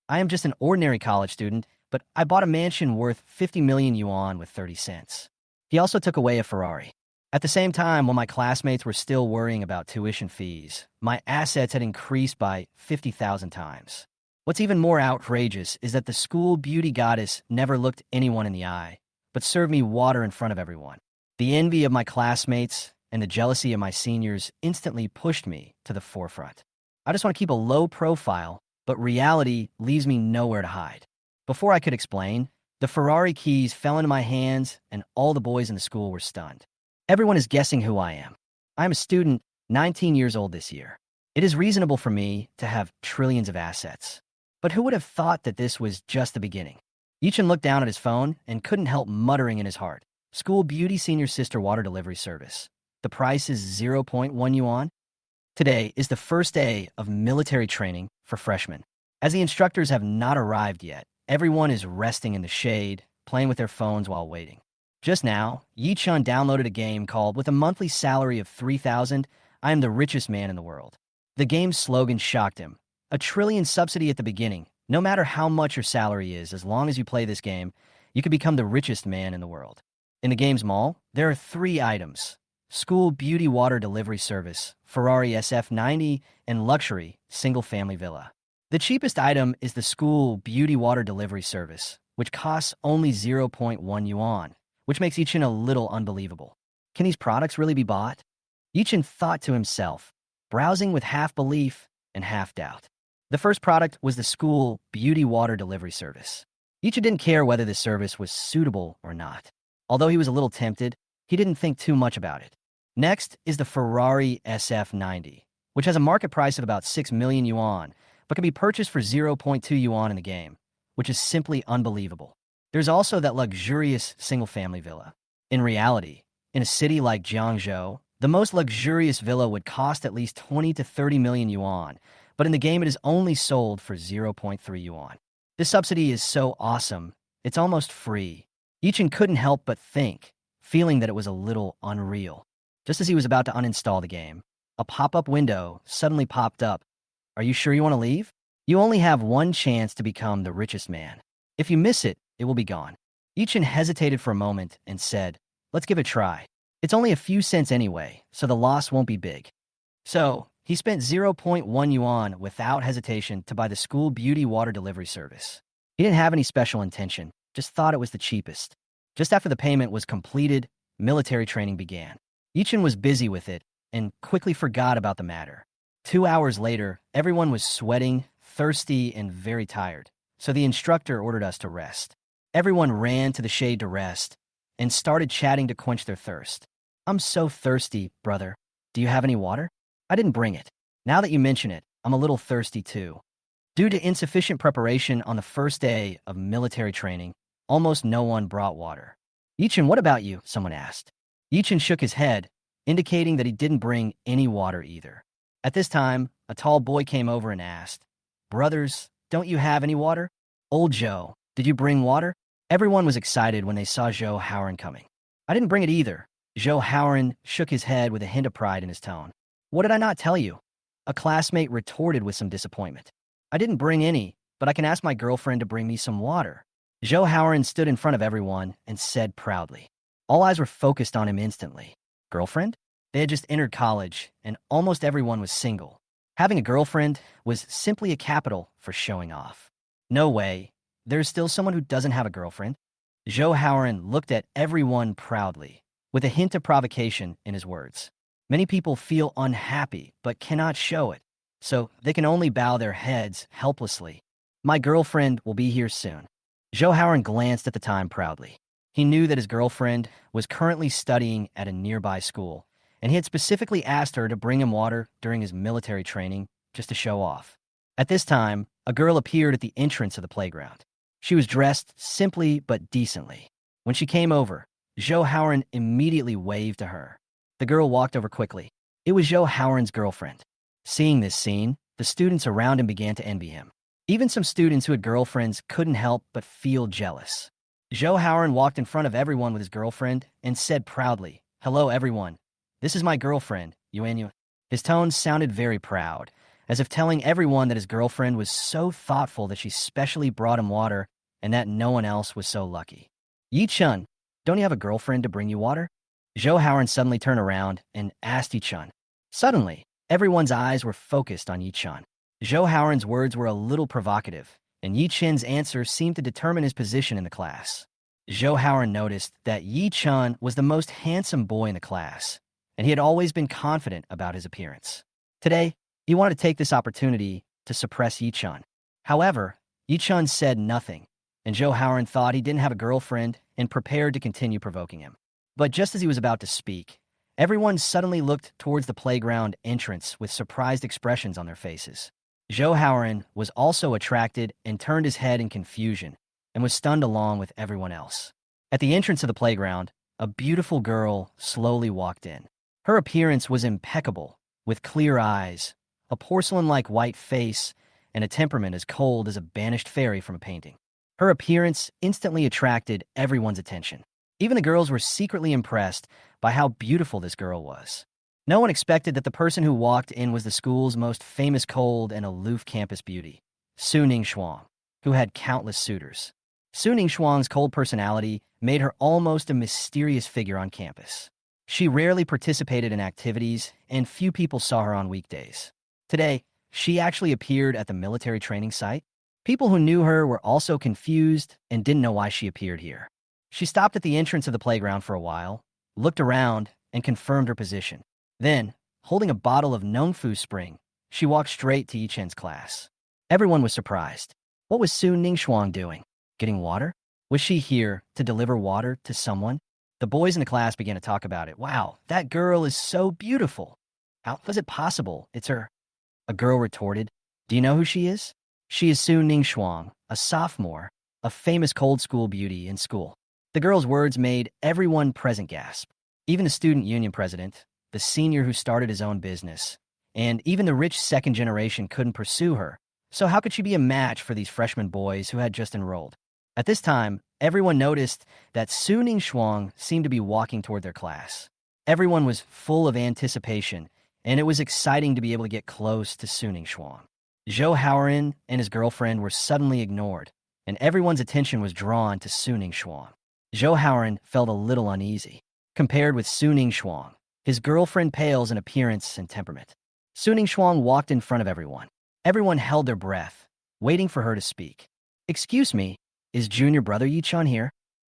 I am just an ordinary college student, but I bought a mansion worth 50 million yuan with 30 cents. He also took away a Ferrari. At the same time, while my classmates were still worrying about tuition fees, my assets had increased by 50,000 times. What's even more outrageous is that the school beauty goddess never looked anyone in the eye, but served me water in front of everyone. The envy of my classmates and the jealousy of my seniors instantly pushed me to the forefront. I just want to keep a low profile, but reality leaves me nowhere to hide. Before I could explain, the Ferrari keys fell into my hands and all the boys in the school were stunned. Everyone is guessing who I am. I am a student, 19 years old this year. It is reasonable for me to have trillions of assets. But who would have thought that this was just the beginning? Yichin looked down at his phone and couldn't help muttering in his heart. School beauty senior sister water delivery service. The price is 0.1 yuan. Today is the first day of military training for freshmen. As the instructors have not arrived yet, everyone is resting in the shade, playing with their phones while waiting. Just now, Yi-chun downloaded a game called With a Monthly Salary of 3,000, I Am the Richest Man in the World. The game's slogan shocked him. A trillion subsidy at the beginning. No matter how much your salary is, as long as you play this game, you could become the richest man in the world. In the game's mall, there are 3 items: school beauty water delivery service, Ferrari SF90, and luxury single-family villa. The cheapest item is the school beauty water delivery service, which costs only 0.1 yuan, which makes Yichin a little unbelievable. Can these products really be bought? Yichin thought to himself, browsing with half belief and half doubt. The first product was the school beauty water delivery service. Yichin didn't care whether the service was suitable or not. Although he was a little tempted, he didn't think too much about it. Next is the Ferrari SF90, which has a market price of about 6 million yuan, but can be purchased for 0.2 yuan in the game, which is simply unbelievable. There's also that luxurious single-family villa. In reality, in a city like Jiangzhou, the most luxurious villa would cost at least 20 to 30 million yuan, but in the game it is only sold for 0.3 yuan. This subsidy is so awesome, it's almost free. Yichin couldn't help but think, feeling that it was a little unreal. Just as he was about to uninstall the game, a pop-up window suddenly popped up. Are you sure you want to leave? You only have one chance to become the richest man. If you miss it, it will be gone. Yichin hesitated for a moment and said, let's give it a try. It's only a few cents anyway, so the loss won't be big. So, he spent 0.1 yuan without hesitation to buy the school beauty water delivery service. He didn't have any special intention, just thought it was the cheapest. Just after the payment was completed, military training began. Yichin was busy with it and quickly forgot about the matter. 2 hours later, everyone was sweating, thirsty, and very tired, so the instructor ordered us to rest. Everyone ran to the shade to rest and started chatting to quench their thirst. I'm so thirsty, brother. Do you have any water? I didn't bring it. Now that you mention it, I'm a little thirsty too. Due to insufficient preparation on the first day of military training, almost no one brought water. Yichin, what about you? Someone asked. Yichin shook his head, indicating that he didn't bring any water either. At this time, a tall boy came over and asked, brothers, don't you have any water? Old Joe, did you bring water? Everyone was excited when they saw Zhou Haoran coming. I didn't bring it either. Zhou Haoran shook his head with a hint of pride in his tone. What did I not tell you? A classmate retorted with some disappointment. I didn't bring any, but I can ask my girlfriend to bring me some water. Zhou Haoran stood in front of everyone and said proudly. All eyes were focused on him instantly. Girlfriend? They had just entered college, and almost everyone was single. Having a girlfriend was simply a capital for showing off. No way. There's still someone who doesn't have a girlfriend. Zhou Haoran looked at everyone proudly, with a hint of provocation in his words. Many people feel unhappy but cannot show it, so they can only bow their heads helplessly. My girlfriend will be here soon. Zhou Haoran glanced at the time proudly. He knew that his girlfriend was currently studying at a nearby school, and he had specifically asked her to bring him water during his military training just to show off. At this time, a girl appeared at the entrance of the playground. She was dressed simply but decently. When she came over, Zhou Haoran immediately waved to her. The girl walked over quickly. It was Zhou Haoran's girlfriend. Seeing this scene, the students around him began to envy him. Even some students who had girlfriends couldn't help but feel jealous. Zhou Haoran walked in front of everyone with his girlfriend and said proudly, hello everyone, this is my girlfriend, Yuan. His tones sounded very proud, as if telling everyone that his girlfriend was so thoughtful that she specially brought him water and that no one else was so lucky. Yi-chun, don't you have a girlfriend to bring you water? Zhou Haoran suddenly turned around and asked Yi-chun. Suddenly, everyone's eyes were focused on Yi-chun. Zhou Haoran's words were a little provocative, and Yi-chun's answer seemed to determine his position in the class. Zhou Haoran noticed that Yi-chun was the most handsome boy in the class, and he had always been confident about his appearance. Today, he wanted to take this opportunity to suppress Yi-chun. However, Yi-chun said nothing, and Zhou Haoran thought he didn't have a girlfriend and prepared to continue provoking him. But just as he was about to speak, everyone suddenly looked towards the playground entrance with surprised expressions on their faces. Zhou Haoran was also attracted and turned his head in confusion and was stunned along with everyone else. At the entrance of the playground, a beautiful girl slowly walked in. Her appearance was impeccable, with clear eyes, a porcelain-like white face, and a temperament as cold as a banished fairy from a painting. Her appearance instantly attracted everyone's attention. Even the girls were secretly impressed by how beautiful this girl was. No one expected that the person who walked in was the school's most famous cold and aloof campus beauty, Su Ningxuang, who had countless suitors. Su Ningxuang's cold personality made her almost a mysterious figure on campus. She rarely participated in activities, and few people saw her on weekdays. Today, she actually appeared at the military training site. People who knew her were also confused and didn't know why she appeared here. She stopped at the entrance of the playground for a while, looked around, and confirmed her position. Then, holding a bottle of Nongfu Spring, she walked straight to Yi-chen's class. Everyone was surprised. What was Su Ningxuang doing? Getting water? Was she here to deliver water to someone? The boys in the class began to talk about it. Wow, that girl is so beautiful. How was it possible? It's her. A girl retorted. Do you know who she is? She is Su Ningxuang, a sophomore, a famous cold school beauty in school. The girl's words made everyone present gasp. Even the student union president, the senior who started his own business, and even the rich second generation couldn't pursue her. So how could she be a match for these freshman boys who had just enrolled? At this time, everyone noticed that Su Ningxuang seemed to be walking toward their class. Everyone was full of anticipation, and it was exciting to be able to get close to Su Ningxuang. Zhou Haoran and his girlfriend were suddenly ignored, and everyone's attention was drawn to Su Ningxuang. Zhou Haoran felt a little uneasy. Compared with Su Ningxuang, his girlfriend pales in appearance and temperament. Su Ningxuang walked in front of everyone. Everyone held their breath, waiting for her to speak. Excuse me, is junior brother Yi-chun here?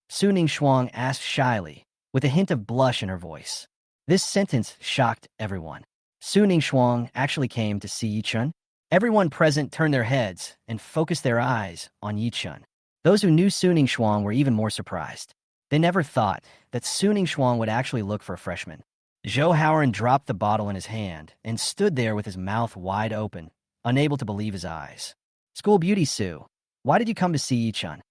Su Ningxuang asked shyly, with a hint of blush in her voice. This sentence shocked everyone. Su Ningxuang actually came to see Yi-chun. Everyone present turned their heads and focused their eyes on Yi-chun. Those who knew Su Ningxuang were even more surprised. They never thought that Su Ningxuang would actually look for a freshman. Zhou Haoran dropped the bottle in his hand and stood there with his mouth wide open, unable to believe his eyes. School beauty Su, why did you come to see Yi-chun?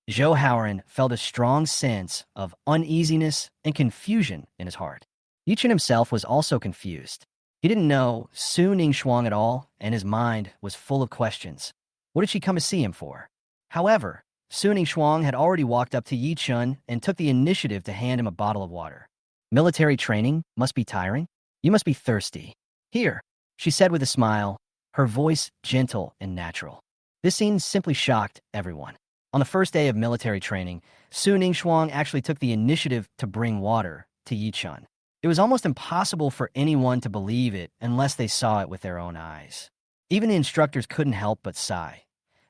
Zhou Haoran felt a strong sense of uneasiness and confusion in his heart. Yi-chun himself was also confused. He didn't know Su Ningxuang at all, and his mind was full of questions. What did she come to see him for? However, Su Ningxuang had already walked up to Yi-chun and took the initiative to hand him a bottle of water. Military training must be tiring. You must be thirsty. Here, she said with a smile, her voice gentle and natural. This scene simply shocked everyone. On the first day of military training, Su Ningxuang actually took the initiative to bring water to Yi-chun. It was almost impossible for anyone to believe it unless they saw it with their own eyes. Even the instructors couldn't help but sigh.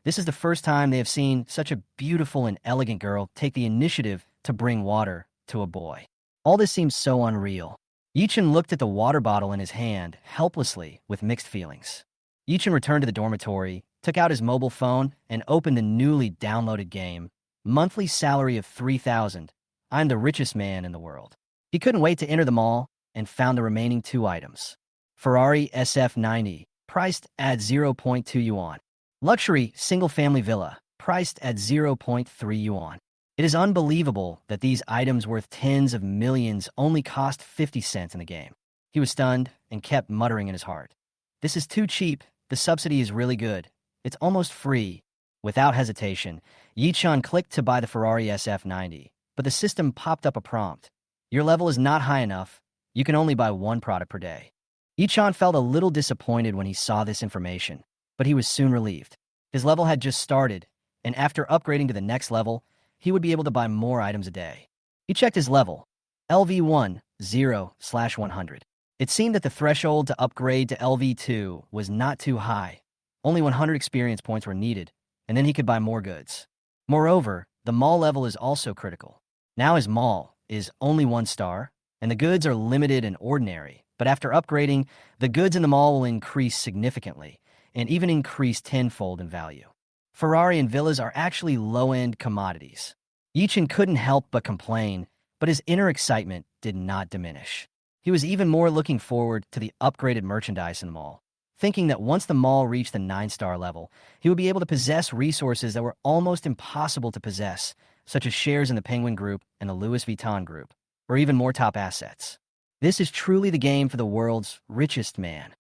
This is the first time they have seen such a beautiful and elegant girl take the initiative to bring water to a boy. All this seems so unreal. Yi-chun looked at the water bottle in his hand helplessly with mixed feelings. Yi-chun returned to the dormitory, took out his mobile phone, and opened the newly downloaded game. Monthly salary of 3,000. I'm the richest man in the world. He couldn't wait to enter the mall and found the remaining 2 items. Ferrari SF90, priced at 0.2 yuan. Luxury single-family villa, priced at 0.3 yuan. It is unbelievable that these items worth tens of millions only cost 50 cents in the game. He was stunned and kept muttering in his heart. This is too cheap. The subsidy is really good. It's almost free. Without hesitation, Yi-chun clicked to buy the Ferrari SF90, but the system popped up a prompt. Your level is not high enough. You can only buy 1 product per day. Yi-chan felt a little disappointed when he saw this information, but he was soon relieved. His level had just started, and after upgrading to the next level, he would be able to buy more items a day. He checked his level, LV1, 0/100. It seemed that the threshold to upgrade to LV2 was not too high. Only 100 experience points were needed, and then he could buy more goods. Moreover, the mall level is also critical. Now his mall is only 1 star, and the goods are limited and ordinary, but after upgrading, the goods in the mall will increase significantly, and even increase tenfold in value. Ferrari and villas are actually low-end commodities. Yi-chan couldn't help but complain, but his inner excitement did not diminish. He was even more looking forward to the upgraded merchandise in the mall, thinking that once the mall reached the 9-star level, he would be able to possess resources that were almost impossible to possess, such as shares in the Penguin Group and the Louis Vuitton Group, or even more top assets. This is truly the game for the world's richest man.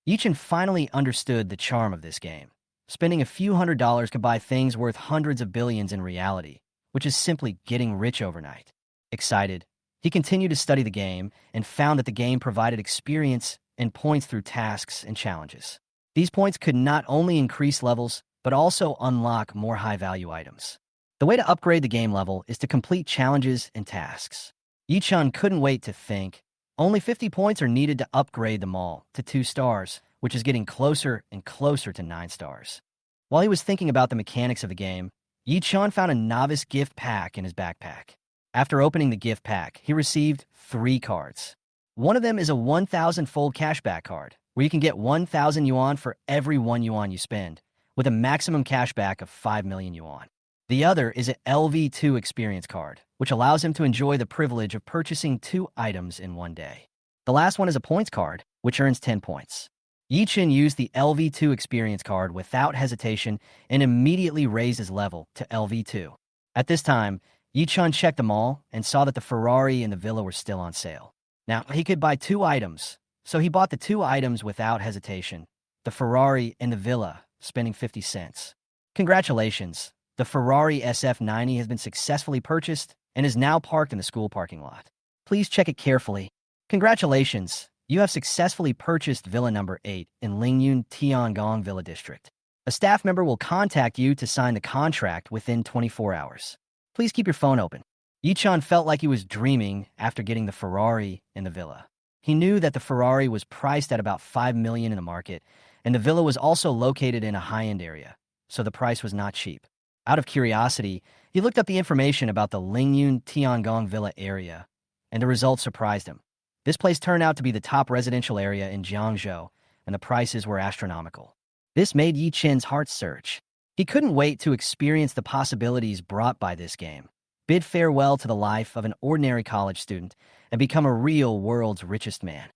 Yi-chan finally understood the charm of this game. Spending a few $100s could buy things worth hundreds of billions in reality, which is simply getting rich overnight. Excited, he continued to study the game and found that the game provided experience and points through tasks and challenges. These points could not only increase levels, but also unlock more high-value items. The way to upgrade the game level is to complete challenges and tasks. Yi-chan couldn't wait to think. Only 50 points are needed to upgrade the mall to 2 stars, which is getting closer and closer to 9 stars. While he was thinking about the mechanics of the game, Yi-chan found a novice gift pack in his backpack. After opening the gift pack, he received 3 cards. One of them is a 1,000-fold cashback card, where you can get 1,000 yuan for every 1 yuan you spend, with a maximum cashback of 5 million yuan. The other is an LV2 experience card, which allows him to enjoy the privilege of purchasing 2 items in one day. The last one is a points card, which earns 10 points. Yi-chan used the LV2 experience card without hesitation and immediately raised his level to LV2. At this time, Yi-chan checked them all and saw that the Ferrari and the villa were still on sale. Now, he could buy 2 items, so he bought the 2 items without hesitation, the Ferrari and the villa, spending 50 cents. Congratulations, the Ferrari SF90 has been successfully purchased and is now parked in the school parking lot. Please check it carefully. Congratulations, you have successfully purchased Villa Number 8 in Lingyun Tiangong Villa District. A staff member will contact you to sign the contract within 24 hours. Please keep your phone open. Yi-chan felt like he was dreaming after getting the Ferrari and the villa. He knew that the Ferrari was priced at about 5 million in the market, and the villa was also located in a high-end area, so the price was not cheap. Out of curiosity, he looked up the information about the Lingyun Tiangong Villa area, and the results surprised him. This place turned out to be the top residential area in Jiangzhou, and the prices were astronomical. This made Yi-chan's heart surge. He couldn't wait to experience the possibilities brought by this game, bid farewell to the life of an ordinary college student, and become a real world's richest man.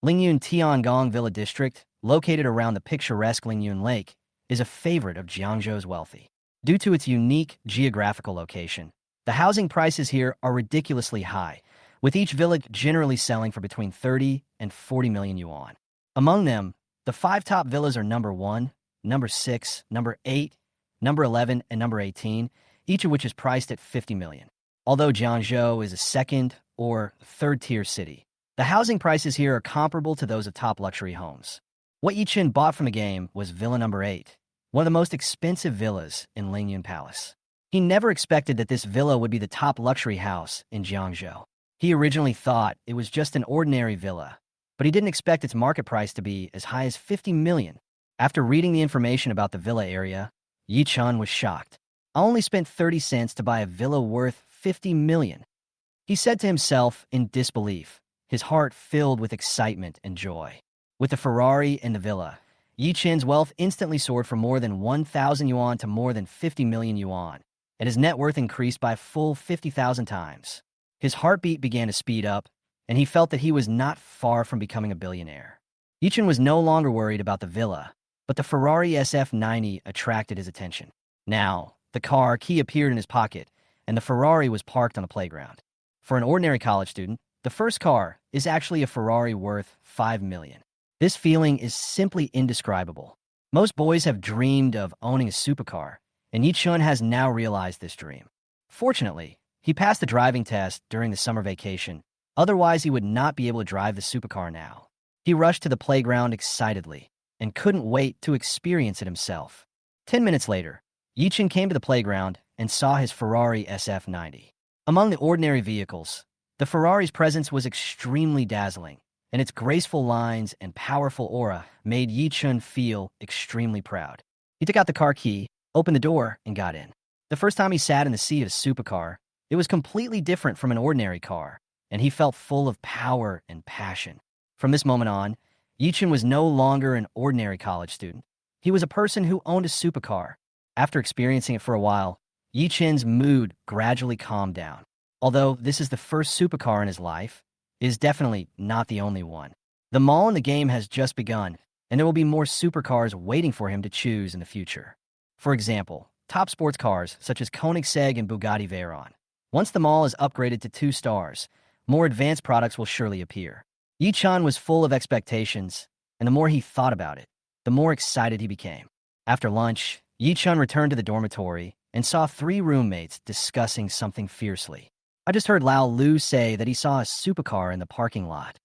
Lingyun Tiangong Villa District, located around the picturesque Lingyun Lake, is a favorite of Jiangzhou's wealthy. Due to its unique geographical location, the housing prices here are ridiculously high, with each villa generally selling for between 30 and 40 million yuan. Among them, the 5 top villas are number 1, number 6, number 8, number 11, and number 18, each of which is priced at 50 million. Although Jiangzhou is a 2nd or 3rd-tier city, the housing prices here are comparable to those of top luxury homes. What Yi-chan bought from the game was Villa Number 8, one of the most expensive villas in Lingyun Palace. He never expected that this villa would be the top luxury house in Jiangzhou. He originally thought it was just an ordinary villa, but he didn't expect its market price to be as high as 50 million. After reading the information about the villa area, Yi-chan was shocked. I only spent 30 cents to buy a villa worth 50 million. He said to himself in disbelief, his heart filled with excitement and joy. With the Ferrari and the villa, Yi-chan's wealth instantly soared from more than 1,000 yuan to more than 50 million yuan, and his net worth increased by a full 50,000 times. His heartbeat began to speed up, and he felt that he was not far from becoming a billionaire. Yi-chan was no longer worried about the villa, but the Ferrari SF90 attracted his attention. Now, the car key appeared in his pocket, and the Ferrari was parked on the playground. For an ordinary college student, the first car is actually a Ferrari worth 5 million. This feeling is simply indescribable. Most boys have dreamed of owning a supercar, and Yi-chan has now realized this dream. Fortunately, he passed the driving test during the summer vacation. Otherwise, he would not be able to drive the supercar now. He rushed to the playground excitedly and couldn't wait to experience it himself. 10 minutes later, Yichin came to the playground and saw his Ferrari SF90. Among the ordinary vehicles, the Ferrari's presence was extremely dazzling, and its graceful lines and powerful aura made Yichun feel extremely proud. He took out the car key, opened the door, and got in. The first time he sat in the seat of a supercar, it was completely different from an ordinary car, and he felt full of power and passion. From this moment on, Yichun was no longer an ordinary college student. He was a person who owned a supercar. After experiencing it for a while, Yichun's mood gradually calmed down. Although this is the first supercar in his life, it is definitely not the only one. The mall in the game has just begun, and there will be more supercars waiting for him to choose in the future. For example, top sports cars such as Koenigsegg and Bugatti Veyron. Once the mall is upgraded to 2 stars, more advanced products will surely appear. Yichun was full of expectations, and the more he thought about it, the more excited he became. After lunch, Yichun returned to the dormitory and saw 3 roommates discussing something fiercely. I just heard Lao Lu say that he saw a supercar in the parking lot.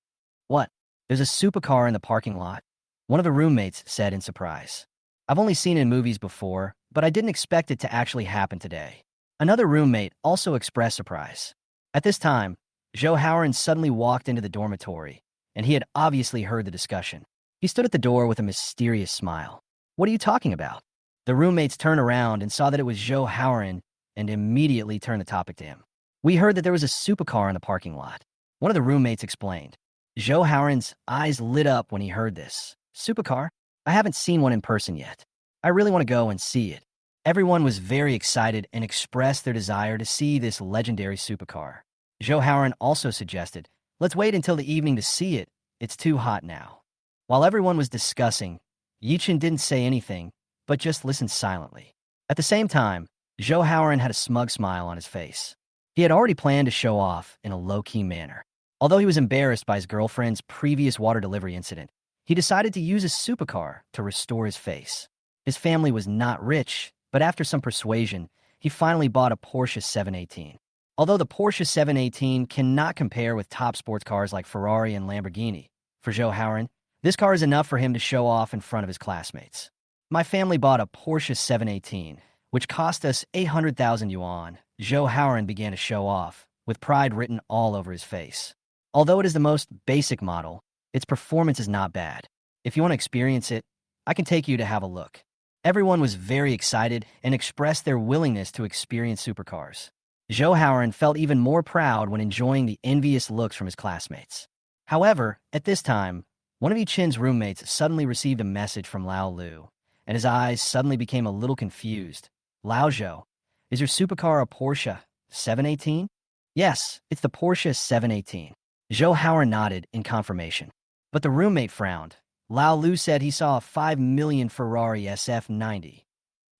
What? There's a supercar in the parking lot? One of the roommates said in surprise. I've only seen it in movies before, but I didn't expect it to actually happen today. Another roommate also expressed surprise. At this time, Zhou Haoran suddenly walked into the dormitory, and he had obviously heard the discussion. He stood at the door with a mysterious smile. What are you talking about? The roommates turned around and saw that it was Zhou Haoran and immediately turned the topic to him. We heard that there was a supercar in the parking lot. One of the roommates explained. Zhou Haoran's eyes lit up when he heard this. Supercar? I haven't seen one in person yet. I really want to go and see it. Everyone was very excited and expressed their desire to see this legendary supercar. Zhou Haoran also suggested, let's wait until the evening to see it. It's too hot now. While everyone was discussing, Yichun didn't say anything, but just listened silently. At the same time, Zhou Haoran had a smug smile on his face. He had already planned to show off in a low-key manner. Although he was embarrassed by his girlfriend's previous water delivery incident, he decided to use his supercar to restore his face. His family was not rich, but after some persuasion, he finally bought a Porsche 718. Although the Porsche 718 cannot compare with top sports cars like Ferrari and Lamborghini, for Zhou Haoran, this car is enough for him to show off in front of his classmates. My family bought a Porsche 718, which cost us 800,000 yuan. Zhou Haoran began to show off, with pride written all over his face. Although it is the most basic model, its performance is not bad. If you want to experience it, I can take you to have a look. Everyone was very excited and expressed their willingness to experience supercars. Zhou Haoran felt even more proud when enjoying the envious looks from his classmates. However, at this time, one of Yichin's roommates suddenly received a message from Lao Lu, and his eyes suddenly became a little confused. Lao Zhou, is your supercar a Porsche 718? Yes, it's the Porsche 718. Zhou Haoran nodded in confirmation. But the roommate frowned. Lao Lu said he saw a 5 million Ferrari SF90.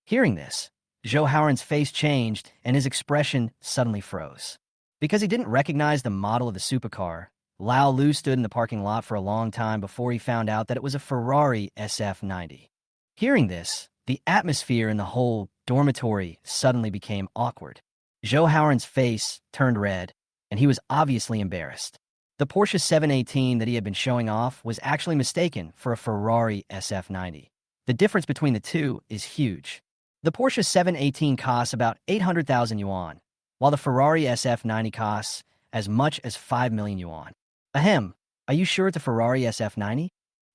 Hearing this, Zhou Haoran's face changed and his expression suddenly froze. Because he didn't recognize the model of the supercar, Lao Lu stood in the parking lot for a long time before he found out that it was a Ferrari SF90. Hearing this, the atmosphere in the whole dormitory suddenly became awkward. Zhou Haoran's face turned red, and he was obviously embarrassed. The Porsche 718 that he had been showing off was actually mistaken for a Ferrari SF90. The difference between the two is huge. The Porsche 718 costs about 800,000 yuan, while the Ferrari SF90 costs as much as 5 million yuan. Ahem, are you sure it's a Ferrari SF90?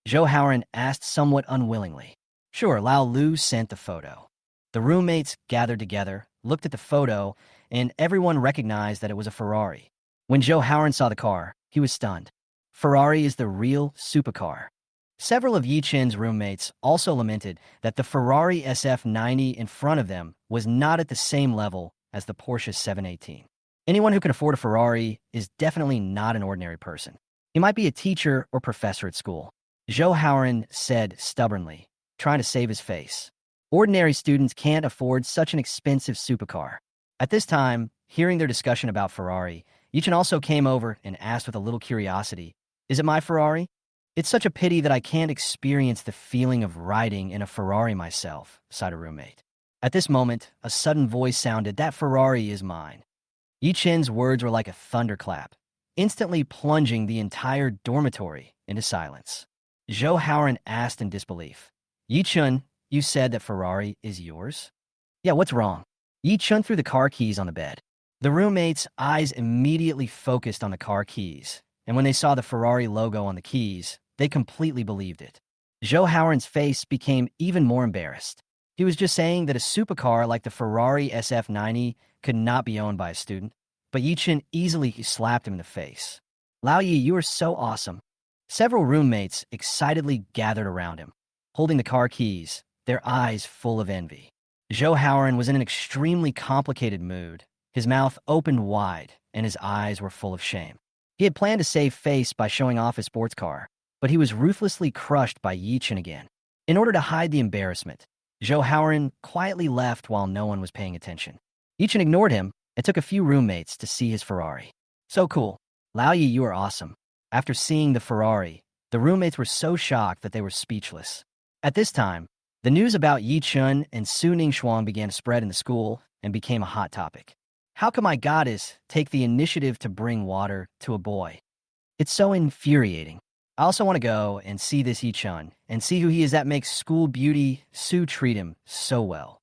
Zhou Haoran asked somewhat unwillingly. Sure, Lao Lu sent the photo. The roommates gathered together, looked at the photo, and everyone recognized that it was a Ferrari. When Zhou Haoran saw the car, he was stunned. Ferrari is the real supercar. Several of Yichin's roommates also lamented that the Ferrari SF90 in front of them was not at the same level as the Porsche 718. Anyone who can afford a Ferrari is definitely not an ordinary person. He might be a teacher or professor at school. Zhou Haoran said stubbornly, trying to save his face. Ordinary students can't afford such an expensive supercar. At this time, hearing their discussion about Ferrari, Yichin also came over and asked with a little curiosity, is it my Ferrari? It's such a pity that I can't experience the feeling of riding in a Ferrari myself, sighed a roommate. At this moment, a sudden voice sounded, that Ferrari is mine. Yichin's words were like a thunderclap, instantly plunging the entire dormitory into silence. Zhou Haoran asked in disbelief. Yi-chun, you said that Ferrari is yours? Yeah, what's wrong? Yi-chun threw the car keys on the bed. The roommates' eyes immediately focused on the car keys, and when they saw the Ferrari logo on the keys, they completely believed it. Zhou Haoran's face became even more embarrassed. He was just saying that a supercar like the Ferrari SF90 could not be owned by a student, but Yi-chun easily slapped him in the face. Lao Yi, you are so awesome. Several roommates excitedly gathered around him, holding the car keys, their eyes full of envy. Zhou Haoran was in an extremely complicated mood. His mouth opened wide, and his eyes were full of shame. He had planned to save face by showing off his sports car, but he was ruthlessly crushed by Yi-chun again. In order to hide the embarrassment, Zhou Haoran quietly left while no one was paying attention. Yi-chun ignored him and took a few roommates to see his Ferrari. So cool. Lao Yi, you are awesome. After seeing the Ferrari, the roommates were so shocked that they were speechless. At this time, the news about Yi-chun and Su Ningxuang began to spread in the school and became a hot topic. How could my goddess take the initiative to bring water to a boy? It's so infuriating. I also want to go and see this Yi-chun and see who he is that makes school beauty Su treat him so well.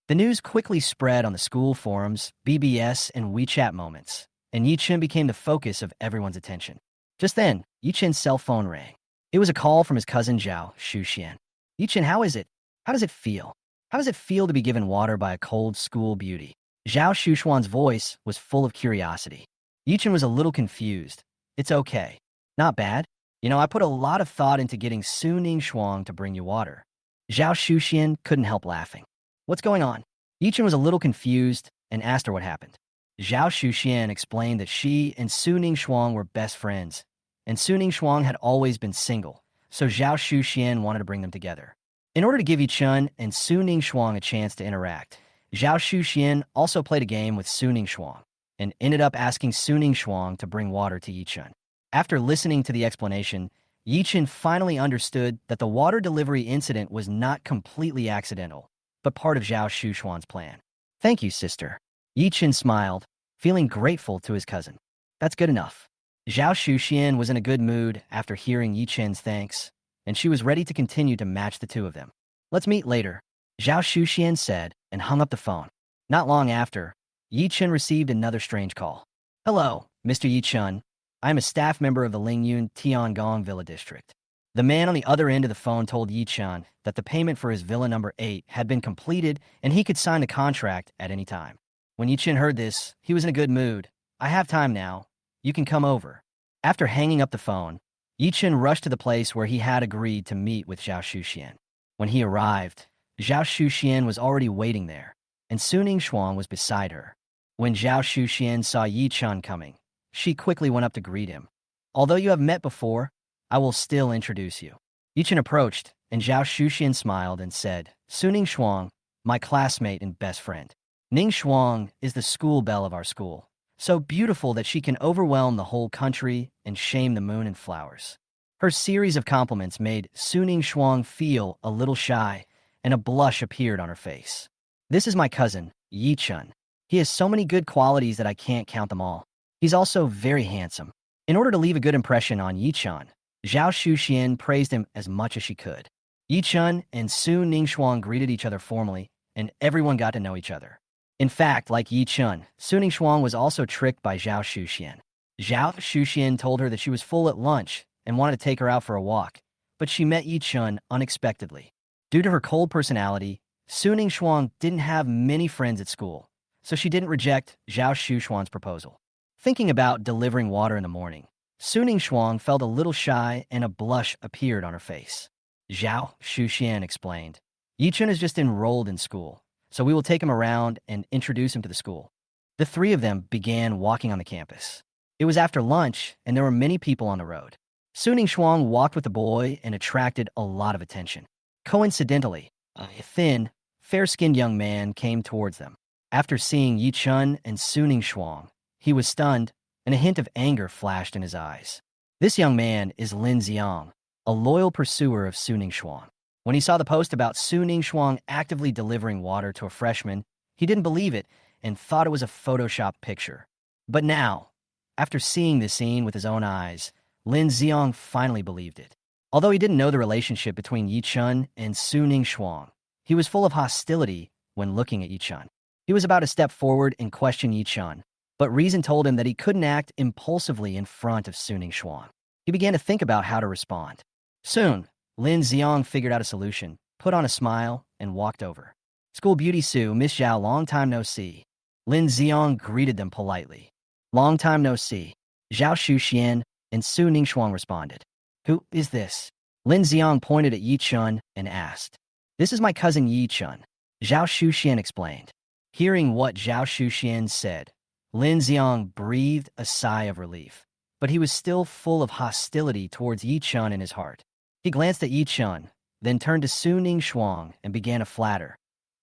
The news quickly spread on the school forums, BBS, and WeChat moments, and Yi-chun became the focus of everyone's attention. Just then, Yi-chun's cell phone rang. It was a call from his cousin Zhao Shuxian. Yi-chun, how is it? How does it feel? How does it feel to be given water by a cold school beauty? Zhao Shuxian's voice was full of curiosity. Yi-chun was a little confused. It's okay. Not bad. You know, I put a lot of thought into getting Su Ningxuang to bring you water. Zhao Shuxian couldn't help laughing. What's going on? Yi-chun was a little confused and asked her what happened. Zhao Shuxian explained that she and Su Ningxuang were best friends, and Su Ningxuang had always been single, so Zhao Shuxian wanted to bring them together. In order to give Yi-chun and Su Ningxuang a chance to interact, Zhao Shuxian also played a game with Su Ningxuang and ended up asking Su Ningxuang to bring water to Yi-chun. After listening to the explanation, Yi-chun finally understood that the water delivery incident was not completely accidental, but part of Zhao Shuxian's plan. Thank you, sister. Yi-chun smiled, feeling grateful to his cousin. That's good enough. Zhao Shuxian was in a good mood after hearing Yi-chun's thanks, and she was ready to continue to match the two of them. Let's meet later, Zhao Shuxian said and hung up the phone. Not long after, Yi-chun received another strange call. Hello, Mr. Yi-chun. I am a staff member of the Lingyun Tiangong Villa District. The man on the other end of the phone told Yi-chun that the payment for his Villa number 8 had been completed and he could sign the contract at any time. When Yi-chun heard this, he was in a good mood. I have time now. You can come over. After hanging up the phone, Yi-chun rushed to the place where he had agreed to meet with Zhao Shuxian. When he arrived, Zhao Shuxian was already waiting there, and Su Ningxuang was beside her. When Zhao Shuxian saw Yi-chun coming, she quickly went up to greet him. Although you have met before, I will still introduce you. Yi-chun approached, and Zhao Shuxian smiled and said, Su Ningxuang, my classmate and best friend. Ningxuang is the school belle of our school, so beautiful that she can overwhelm the whole country and shame the moon and flowers. Her series of compliments made Su Ningxuang feel a little shy, and a blush appeared on her face. This is my cousin, Yi-chun. He has so many good qualities that I can't count them all. He's also very handsome. In order to leave a good impression on Yi-chun, Zhao Shuxian praised him as much as she could. Yi-chun and Su Ningxuang greeted each other formally, and everyone got to know each other. In fact, like Yi-chun, Su Ningxuang was also tricked by Zhao Shuxian. Zhao Shuxian told her that she was full at lunch and wanted to take her out for a walk, but she met Yi-chun unexpectedly. Due to her cold personality, Su Ningxuang didn't have many friends at school, so she didn't reject Zhao Shuxian's proposal. Thinking about delivering water in the morning, Su Ningxuang felt a little shy and a blush appeared on her face. Zhao Shuxian explained, Yi-chun is just enrolled in school, so we will take him around and introduce him to the school. The three of them began walking on the campus. It was after lunch, and there were many people on the road. Su Ningxuang walked with the boy and attracted a lot of attention. Coincidentally, a thin, fair-skinned young man came towards them. After seeing Yi-chun and Su Ningxuang, he was stunned, and a hint of anger flashed in his eyes. This young man is Lin Xiang, a loyal pursuer of Su Ningxuang. When he saw the post about Su Ningxuang actively delivering water to a freshman, he didn't believe it and thought it was a Photoshop picture. But now, after seeing this scene with his own eyes, Lin Xiong finally believed it. Although he didn't know the relationship between Yi Chun and Su Ning Shuang, he was full of hostility when looking at Yi Chun. He was about to step forward and question Yi Chun, but reason told him that he couldn't act impulsively in front of Su Ning Shuang. He began to think about how to respond. Soon, Lin Xiong figured out a solution, put on a smile, and walked over. School beauty Su, Miss Zhao, long time no see. Lin Xiong greeted them politely. Long time no see. Zhao Shuxian and Su Ningshuang responded. Who is this? Lin Xiong pointed at Yi Chun and asked. This is my cousin Yi Chun. Zhao Shuxian explained. Hearing what Zhao Shuxian said, Lin Xiong breathed a sigh of relief, but he was still full of hostility towards Yi Chun in his heart. He glanced at Yi Chun, then turned to Su Ningshuang and began to flatter.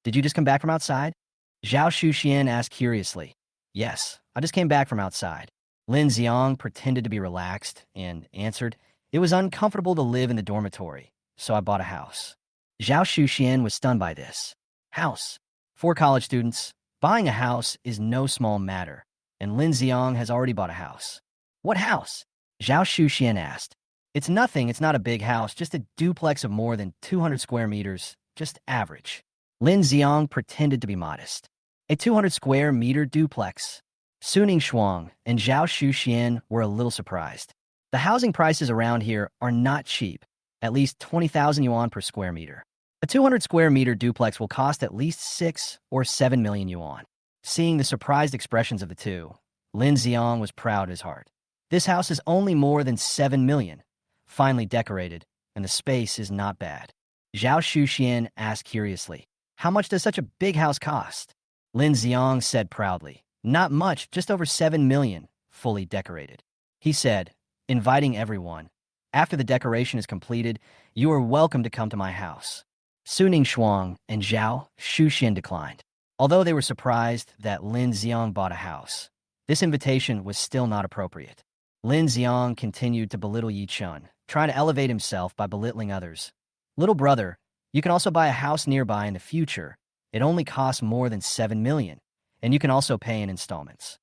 Did you just come back from outside? Zhao Shuxian asked curiously. Yes, I just came back from outside. Lin Xiong pretended to be relaxed and answered, it was uncomfortable to live in the dormitory, so I bought a house. Zhao Shuxian was stunned by this. House. For college students, buying a house is no small matter, and Lin Xiong has already bought a house. What house? Zhao Shuxian asked. It's nothing, it's not a big house, just a duplex of more than 200 square meters, just average. Lin Xiong pretended to be modest. A 200 square meter duplex. Su Ningshuang and Zhao Shuxian were a little surprised. The housing prices around here are not cheap, at least 20,000 yuan per square meter. A 200 square meter duplex will cost at least 6 or 7 million yuan. Seeing the surprised expressions of the two, Lin Xiong was proud of his heart. This house is only more than 7 million, finely decorated, and the space is not bad. Zhao Shuxian asked curiously, how much does such a big house cost? Lin Xiong said proudly, not much, just over 7 million, fully decorated. He said, inviting everyone, after the decoration is completed, you are welcome to come to my house. Su Ningshuang and Zhao Shuxian declined. Although they were surprised that Lin Xiong bought a house, this invitation was still not appropriate. Lin Xiong continued to belittle Yi Chun, trying to elevate himself by belittling others. Little brother, you can also buy a house nearby in the future. It only costs more than 7 million, and you can also pay in installments.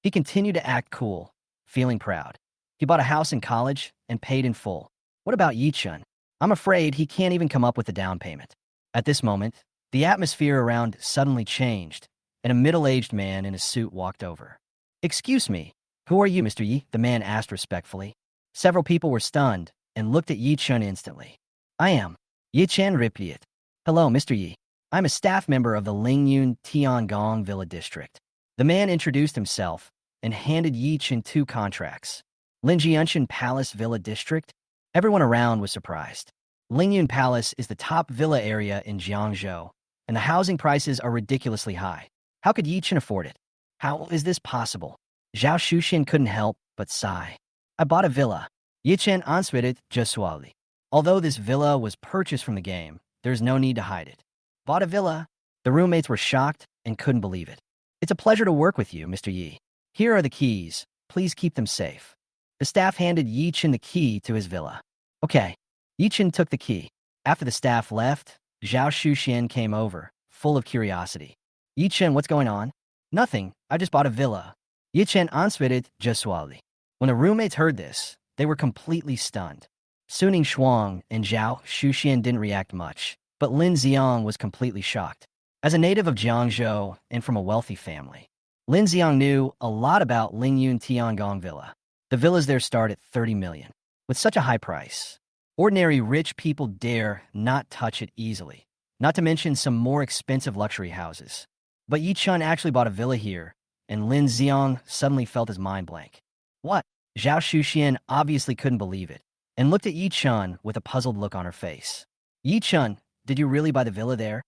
He continued to act cool, feeling proud. He bought a house in college and paid in full. What about Yi Chun? I'm afraid he can't even come up with a down payment. At this moment, the atmosphere around suddenly changed, and a middle-aged man in a suit walked over. Excuse me, who are you, Mr. Yi? The man asked respectfully. Several people were stunned and looked at Yi Chun instantly. I am. Yi Chen replied. Hello, Mr. Yi. I'm a staff member of the Lingyun Tiangong Villa District. The man introduced himself and handed Yi Chen 2 contracts. Lingyunshan Palace Villa District? Everyone around was surprised. Lingyun Palace is the top villa area in Jiangzhou, and the housing prices are ridiculously high. How could Yi Chen afford it? How is this possible? Zhao Shuxian couldn't help but sigh. I bought a villa. Yi Chen answered it just suavely. Although this villa was purchased from the game, there's no need to hide it. Bought a villa. The roommates were shocked and couldn't believe it. It's a pleasure to work with you, Mr. Yi. Here are the keys. Please keep them safe. The staff handed Yi Chen the key to his villa. Okay. Yi Chen took the key. After the staff left, Zhao Shuxian came over, full of curiosity. Yi Chen, what's going on? Nothing. I just bought a villa. Yi Chen answered it just suavely. When the roommates heard this, they were completely stunned. Su Ningshuang and Zhao Shuxian didn't react much, but Lin Xiong was completely shocked. As a native of Jiangzhou and from a wealthy family, Lin Xiong knew a lot about Lingyun Tiangong Villa. The villas there start at 30 million. With such a high price, ordinary rich people dare not touch it easily, not to mention some more expensive luxury houses. But Yi Chun actually bought a villa here, and Lin Xiong suddenly felt his mind blank. What? Zhao Shuxian obviously couldn't believe it, and looked at Yi Chun with a puzzled look on her face. Yi Chun, did you really buy the villa there?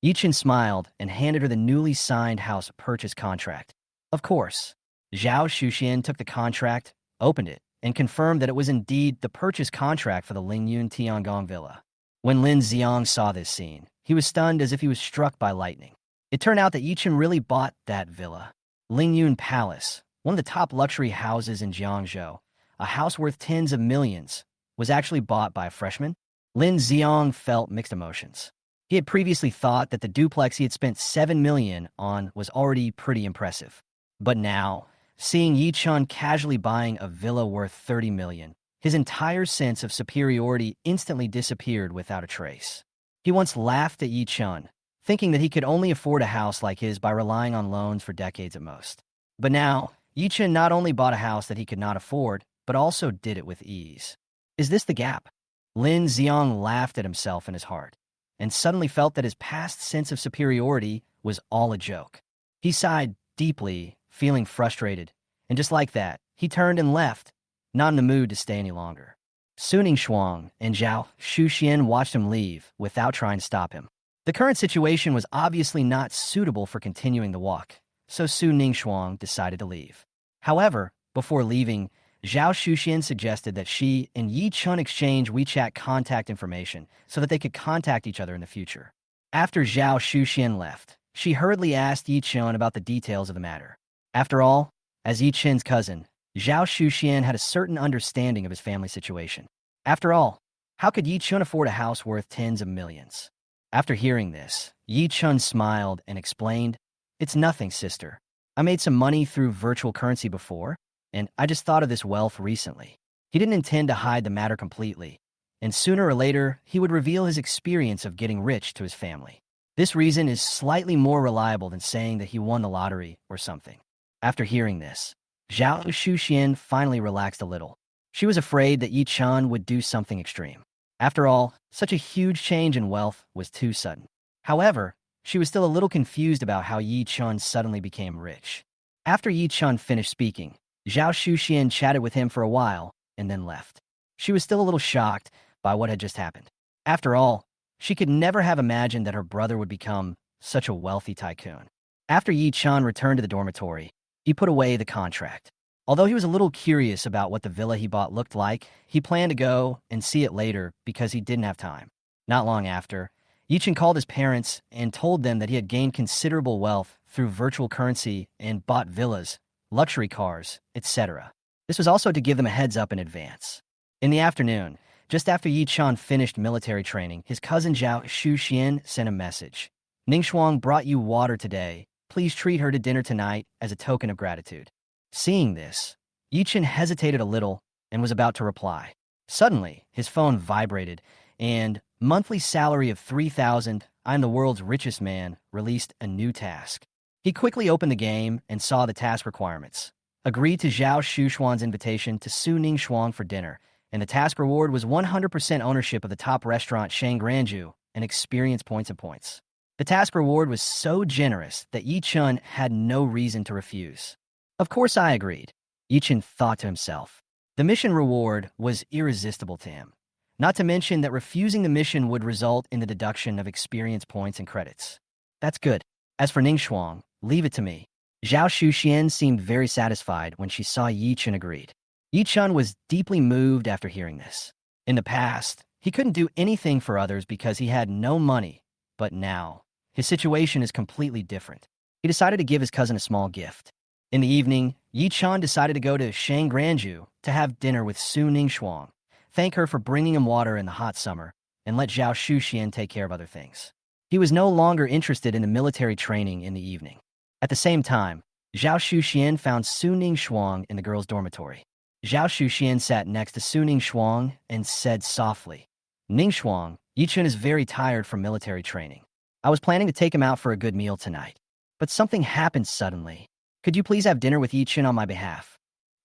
Yi Chun smiled and handed her the newly signed house purchase contract. Of course. Zhao Shuxian took the contract, opened it, and confirmed that it was indeed the purchase contract for the Lingyun Tiangong Villa. When Lin Xiong saw this scene, he was stunned as if he was struck by lightning. It turned out that Yi Chen really bought that villa. Lingyun Palace, one of the top luxury houses in Jiangzhou, a house worth tens of millions, was actually bought by a freshman. Lin Xiong felt mixed emotions. He had previously thought that the duplex he had spent 7 million on was already pretty impressive. But now, seeing Yi Chun casually buying a villa worth 30 million His entire sense of superiority instantly disappeared without a trace. He once laughed at Yi Chun, thinking that he could only afford a house like his by relying on loans for decades at most. But now, Yi Chun not only bought a house that he could not afford, but also did it with ease. Is this the gap? Lin Xiong laughed at himself in his heart, and suddenly felt that his past sense of superiority was all a joke. He sighed deeply, feeling frustrated, and just like that, he turned and left, not in the mood to stay any longer. Su Ningshuang and Zhao Shuxian watched him leave without trying to stop him. The current situation was obviously not suitable for continuing the walk, so Su Ningshuang decided to leave. However, before leaving, Zhao Shuxian suggested that she and Yi Chun exchange WeChat contact information so that they could contact each other in the future. After Zhao Shuxian left, she hurriedly asked Yi Chun about the details of the matter. After all, as Yi Chun's cousin, Zhao Shuxian had a certain understanding of his family situation. After all, how could Yi Chun afford a house worth tens of millions? After hearing this, Yi Chun smiled and explained, "It's nothing, sister. I made some money through virtual currency before, and I just thought of this wealth recently." He didn't intend to hide the matter completely, and sooner or later, he would reveal his experience of getting rich to his family. This reason is slightly more reliable than saying that he won the lottery or something. After hearing this, Zhao Shuxian finally relaxed a little. She was afraid that Yi Chun would do something extreme. After all, such a huge change in wealth was too sudden. However, she was still a little confused about how Yi Chun suddenly became rich. After Yi Chun finished speaking, Zhao Shuxian chatted with him for a while and then left. She was still a little shocked by what had just happened. After all, she could never have imagined that her brother would become such a wealthy tycoon. After Yi Chun returned to the dormitory, he put away the contract. Although he was a little curious about what the villa he bought looked like, he planned to go and see it later because he didn't have time. Not long after, Yi Chun called his parents and told them that he had gained considerable wealth through virtual currency and bought villas, luxury cars, etc. This was also to give them a heads up in advance. In the afternoon, just after Yi Chun finished military training, his cousin Zhao Shuxian sent a message. "Ningshuang brought you water today. Please treat her to dinner tonight as a token of gratitude." Seeing this, Yi Chun hesitated a little and was about to reply. Suddenly, his phone vibrated, and monthly salary of 3,000, I'm the world's richest man, released a new task. He quickly opened the game and saw the task requirements. Agreed to Zhao Shuxuan's invitation to Su Ningshuang for dinner, and the task reward was 100% ownership of the top restaurant Shangranju and experience points and points. The task reward was so generous that Yi Chun had no reason to refuse. Of course I agreed, Yi Chun thought to himself. The mission reward was irresistible to him. Not to mention that refusing the mission would result in the deduction of experience points and credits. That's good. As for Ningshuang, leave it to me. Zhao Shuxian seemed very satisfied when she saw Yi Chun agreed. Yi Chun was deeply moved after hearing this. In the past, he couldn't do anything for others because he had no money, but now, his situation is completely different. He decided to give his cousin a small gift. In the evening, Yi Chun decided to go to Shangranju to have dinner with Su Ningshuang, thank her for bringing him water in the hot summer, and let Zhao Shuxian take care of other things. He was no longer interested in the military training in the evening. At the same time, Zhao Shuxian found Su Ningshuang in the girls' dormitory. Zhao Shuxian sat next to Su Ningshuang and said softly, "Ningshuang, Yi Chun is very tired from military training. I was planning to take him out for a good meal tonight, but something happened suddenly. Could you please have dinner with Yi Chun on my behalf?"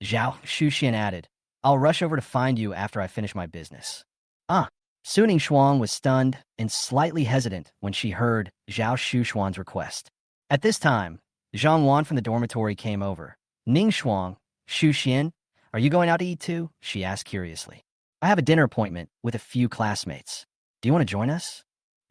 Zhao Shuxian added, "I'll rush over to find you after I finish my business." Su Ningshuang was stunned and slightly hesitant when she heard Zhao Shuxuan's request. At this time, Zhang Wan from the dormitory came over. "Ningshuang, Shuxian, are you going out to eat too?" she asked curiously. "I have a dinner appointment with a few classmates. Do you want to join us?"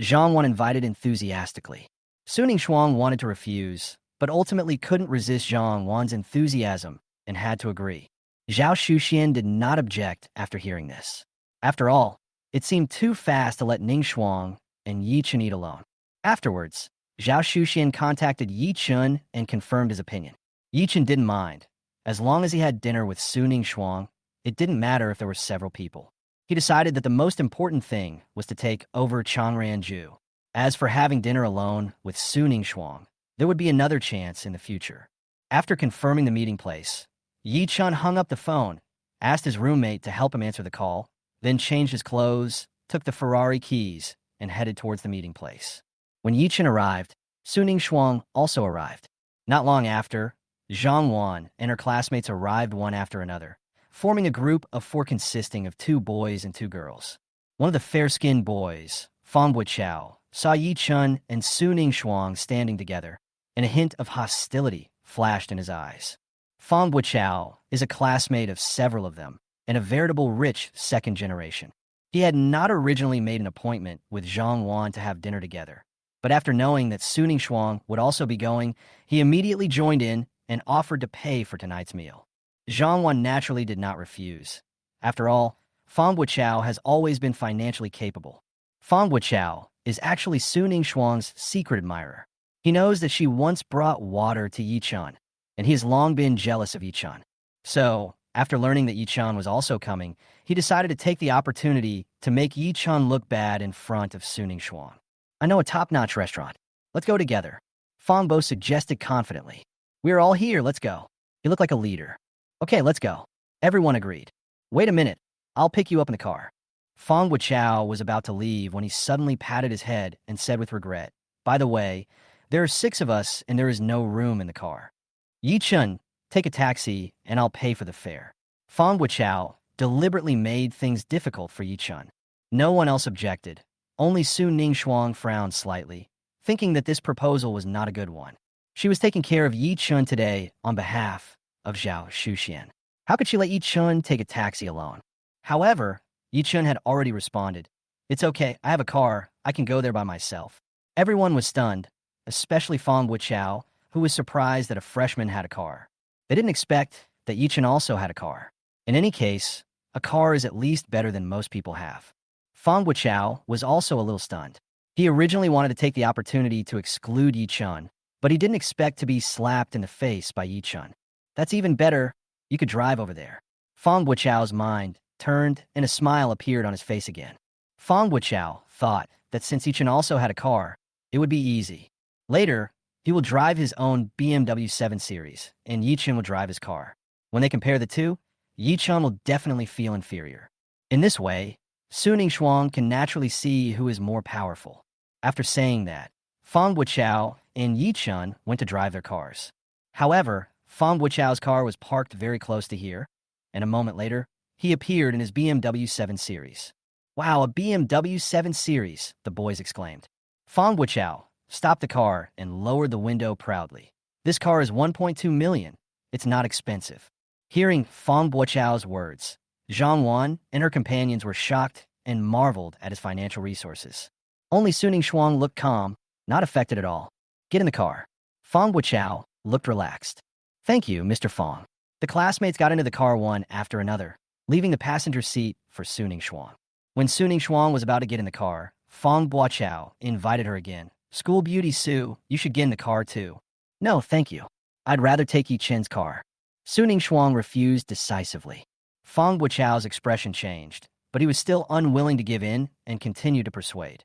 Zhang Wan invited enthusiastically. Su Ningshuang wanted to refuse, but ultimately couldn't resist Zhang Wan's enthusiasm and had to agree. Zhao Shuxian did not object after hearing this. After all, it seemed too fast to let Ningshuang and Yi Chun eat alone. Afterwards, Zhao Shuxian contacted Yi Chun and confirmed his opinion. Yi Chun didn't mind. As long as he had dinner with Su Ningshuang, it didn't matter if there were several people. He decided that the most important thing was to take over Changranju. As for having dinner alone with Su Ningshuang, there would be another chance in the future. After confirming the meeting place, Yi Chun hung up the phone, asked his roommate to help him answer the call, then changed his clothes, took the Ferrari keys, and headed towards the meeting place. When Yichen arrived, Suning Shuang also arrived. Not long after, Zhang Wan and her classmates arrived one after another, forming a group of four consisting of 2 boys and 2 girls. One of the fair-skinned boys, Fang Buqiao, saw Yi Chun and Suning Shuang standing together, and a hint of hostility flashed in his eyes. Fang Buqiao is a classmate of several of them, and a veritable rich second generation. He had not originally made an appointment with Zhang Wan to have dinner together, but after knowing that Suning Shuang would also be going, he immediately joined in and offered to pay for tonight's meal. Zhang Wan naturally did not refuse. After all, Fang Buqiao has always been financially capable. Fang Buqiao is actually Suning Shuang's secret admirer. He knows that she once brought water to Yi Chun, and he has long been jealous of Yi Chun. So, after learning that Yi Chun was also coming, he decided to take the opportunity to make Yi Chun look bad in front of Suning Shuang. I know a top-notch restaurant. Let's go together, Fang Bo suggested confidently. We're all here, let's go. He looked like a leader. Okay, let's go. Everyone agreed. Wait a minute, I'll pick you up in the car. Fang Buqiao was about to leave when he suddenly patted his head and said with regret, by the way, there are 6 of us and there is no room in the car. Yi Chun, take a taxi and I'll pay for the fare. Fang Buqiao deliberately made things difficult for Yi Chun. No one else objected. Only Suning Shuang frowned slightly, thinking that this proposal was not a good one. She was taking care of Yi Chun today on behalf of Zhao Shuxian. How could she let Yi Chun take a taxi alone? However, Yi Chun had already responded. It's okay, I have a car, I can go there by myself. Everyone was stunned, especially Fang Buqiao, who was surprised that a freshman had a car. They didn't expect that Yi Chun also had a car. In any case, a car is at least better than most people have. Fang Buqiao was also a little stunned. He originally wanted to take the opportunity to exclude Yi Chun, but he didn't expect to be slapped in the face by Yi Chun. That's even better, you could drive over there. Fang Buqiao's mind turned and a smile appeared on his face again. Fang Buqiao thought that since Yi Chun also had a car, it would be easy. Later, he will drive his own BMW 7 Series, and Yi Chun will drive his car. When they compare the two, Yi Chun will definitely feel inferior. In this way, Suning Shuang can naturally see who is more powerful. After saying that, Fang Buqiao and Yi Chun went to drive their cars. However, Fang Buqiao's car was parked very close to here, and a moment later, he appeared in his BMW 7 Series. Wow, a BMW 7 Series, the boys exclaimed. Fang Buqiao stopped the car and lowered the window proudly. This car is 1.2 million. It's not expensive. Hearing Fang Buqiao's words, Zhang Wan and her companions were shocked and marveled at his financial resources. Only Suning Shuang looked calm, not affected at all. Get in the car. Fang Buqiao looked relaxed. Thank you, Mr. Fang. The classmates got into the car one after another, leaving the passenger seat for Suning Shuang. When Suning Shuang was about to get in the car, Fang Buqiao invited her again. School beauty Sue, you should get in the car too. No, thank you. I'd rather take Yi Chen's car. Suning Shuang refused decisively. Fang Buqiao's expression changed, but he was still unwilling to give in and continued to persuade.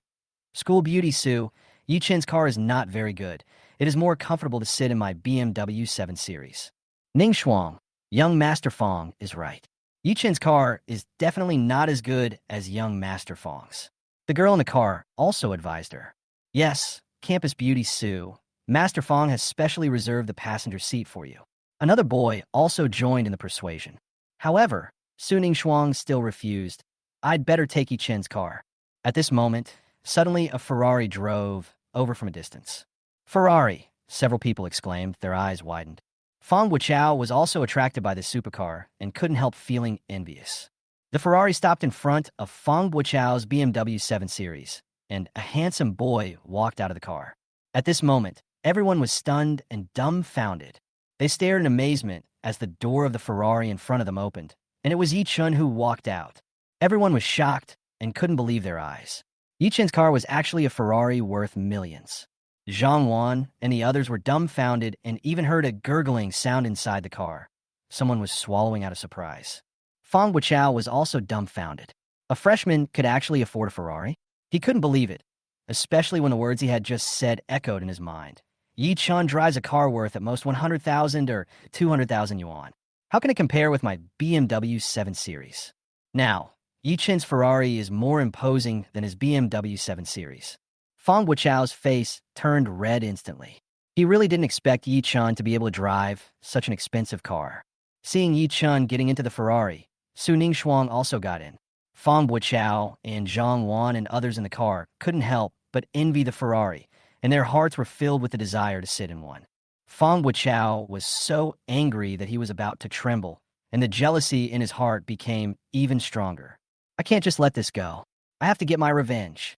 School beauty Sue, Yi Chen's car is not very good. It is more comfortable to sit in my BMW 7 Series. Ning Shuang, young Master Fang, is right. Yi Chen's car is definitely not as good as young Master Fang's. The girl in the car also advised her. Yes, campus beauty Sue, Master Fang has specially reserved the passenger seat for you. Another boy also joined in the persuasion. However, Suning Shuang still refused. I'd better take Yi Chen's car. At this moment, suddenly a Ferrari drove over from a distance. Ferrari, several people exclaimed, their eyes widened. Fang Buqiao was also attracted by this supercar and couldn't help feeling envious. The Ferrari stopped in front of Fang Buqiao's BMW 7 Series, and a handsome boy walked out of the car. At this moment, everyone was stunned and dumbfounded. They stared in amazement as the door of the Ferrari in front of them opened, and it was Yi Chun who walked out. Everyone was shocked and couldn't believe their eyes. Yi Chen's car was actually a Ferrari worth millions. Zhang Wan and the others were dumbfounded and even heard a gurgling sound inside the car. Someone was swallowing out of surprise. Fang Buqiao was also dumbfounded. A freshman could actually afford a Ferrari? He couldn't believe it, especially when the words he had just said echoed in his mind. Yi Chun drives a car worth at most 100,000 or 200,000 yuan. How can it compare with my BMW 7 Series? Now, Yi Chen's Ferrari is more imposing than his BMW 7 Series. Fang Guochao's face turned red instantly. He really didn't expect Yi Chen to be able to drive such an expensive car. Seeing Yi Chen getting into the Ferrari, Su Ningshuang also got in. Fang Guochao and Zhang Wan and others in the car couldn't help but envy the Ferrari, and their hearts were filled with the desire to sit in one. Fang Guochao was so angry that he was about to tremble, and the jealousy in his heart became even stronger. I can't just let this go. I have to get my revenge.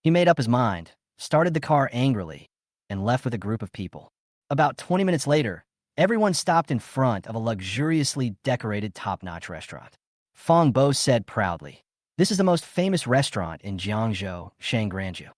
He made up his mind, started the car angrily, and left with a group of people. About 20 minutes later, everyone stopped in front of a luxuriously decorated top-notch restaurant. Fang Bo said proudly, "This is the most famous restaurant in Jiangzhou, Shangranju."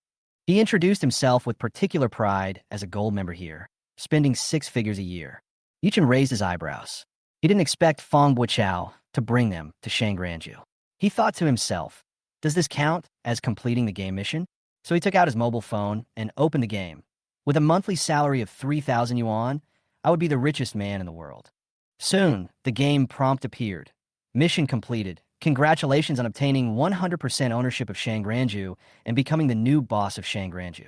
He introduced himself with particular pride as a gold member here, spending 6 figures a year. Yichen raised his eyebrows. He didn't expect Fang Guochao to bring them to Shangranju. He thought to himself, does this count as completing the game mission? So he took out his mobile phone and opened the game. With a monthly salary of 3,000 yuan, I would be the richest man in the world. Soon, the game prompt appeared. Mission completed. Congratulations on obtaining 100% ownership of Shangranju and becoming the new boss of Shangranju.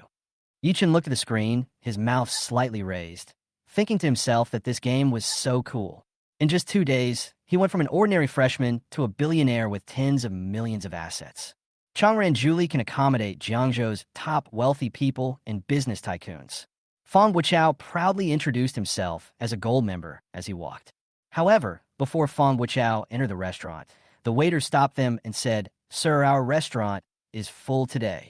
Yichen looked at the screen, his mouth slightly raised, thinking to himself that this game was so cool. In just 2 days, he went from an ordinary freshman to a billionaire with tens of millions of assets. Changranju can accommodate Jiangzhou's top wealthy people and business tycoons. Fang Guochao proudly introduced himself as a gold member as he walked. However, before Fang Guochao entered the restaurant, the waiter stopped them and said, "Sir, our restaurant is full today."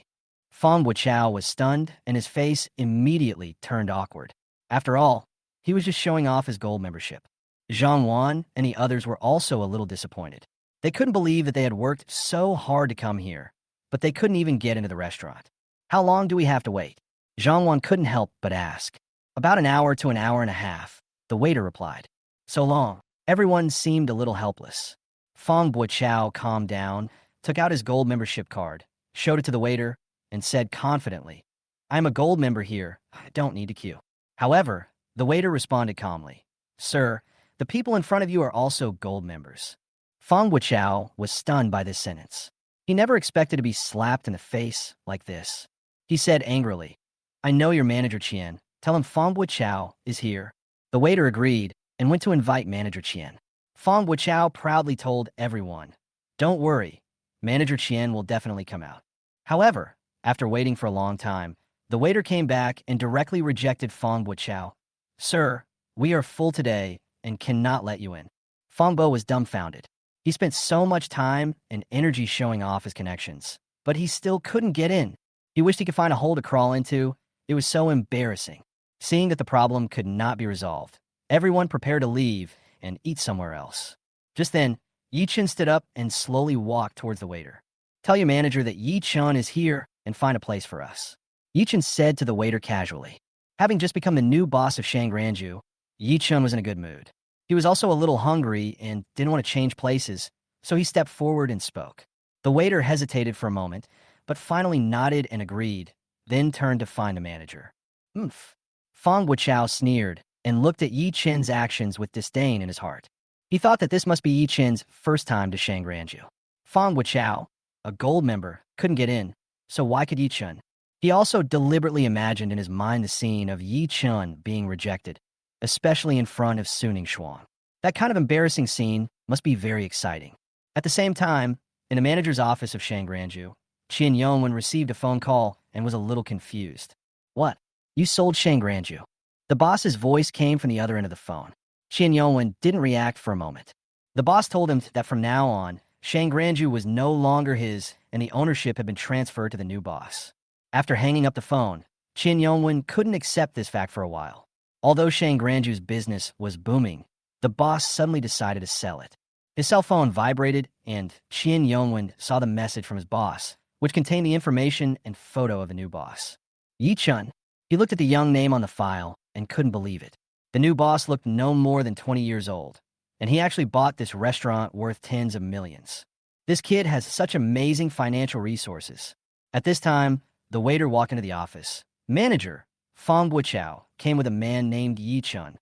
Fang Guochao was stunned, and his face immediately turned awkward. After all, he was just showing off his gold membership. Zhang Wan and the others were also a little disappointed. They couldn't believe that they had worked so hard to come here, but they couldn't even get into the restaurant. "How long do we have to wait?" Zhang Wan couldn't help but ask. "About an hour to an hour and a half," the waiter replied. "So long." Everyone seemed a little helpless. Fang Guochao calmed down, took out his gold membership card, showed it to the waiter, and said confidently, "I am a gold member here. I don't need to queue." However, the waiter responded calmly, "Sir, the people in front of you are also gold members." Fang Guochao was stunned by this sentence. He never expected to be slapped in the face like this. He said angrily, "I know your manager Qian. Tell him Fang Guochao is here." The waiter agreed and went to invite manager Qian. Fang Guochao proudly told everyone, "Don't worry, manager Qian will definitely come out." However, after waiting for a long time, the waiter came back and directly rejected Fang Guochao. "Sir, we are full today and cannot let you in." Fang Bo was dumbfounded. He spent so much time and energy showing off his connections, but he still couldn't get in. He wished he could find a hole to crawl into. It was so embarrassing. Seeing that the problem could not be resolved, everyone prepared to leave and eat somewhere else. Just then, Yi Chen stood up and slowly walked towards the waiter. "Tell your manager that Yi Chen is here and find a place for us," Yi Chen said to the waiter casually. Having just become the new boss of Shangranju, Yi Chen was in a good mood. He was also a little hungry and didn't want to change places, so he stepped forward and spoke. The waiter hesitated for a moment, but finally nodded and agreed, then turned to find the manager. "Oomph." Fang Guochao sneered and looked at Yi Chen's actions with disdain in his heart. He thought that this must be Yi Chen's first time to Shangranju. Fang Guochao, a gold member, couldn't get in, so why could Yi Chen? He also deliberately imagined in his mind the scene of Yi Chen being rejected, especially in front of Su Ningshuang. That kind of embarrassing scene must be very exciting. At the same time, in the manager's office of Shangranju, Qian Yongwen received a phone call and was a little confused. "What? You sold Shangranju?" The boss's voice came from the other end of the phone. Qian Yongwen didn't react for a moment. The boss told him that from now on, Shangranju was no longer his and the ownership had been transferred to the new boss. After hanging up the phone, Qian Yongwen couldn't accept this fact for a while. Although Shangranju's business was booming, the boss suddenly decided to sell it. His cell phone vibrated, and Qian Yongwen saw the message from his boss, which contained the information and photo of the new boss. Yi Chen. He looked at the young name on the file and couldn't believe it. The new boss looked no more than 20 years old, and he actually bought this restaurant worth tens of millions. This kid has such amazing financial resources. At this time, the waiter walked into the office. Manager, Fang Guochao, came with a man named Yi Chen.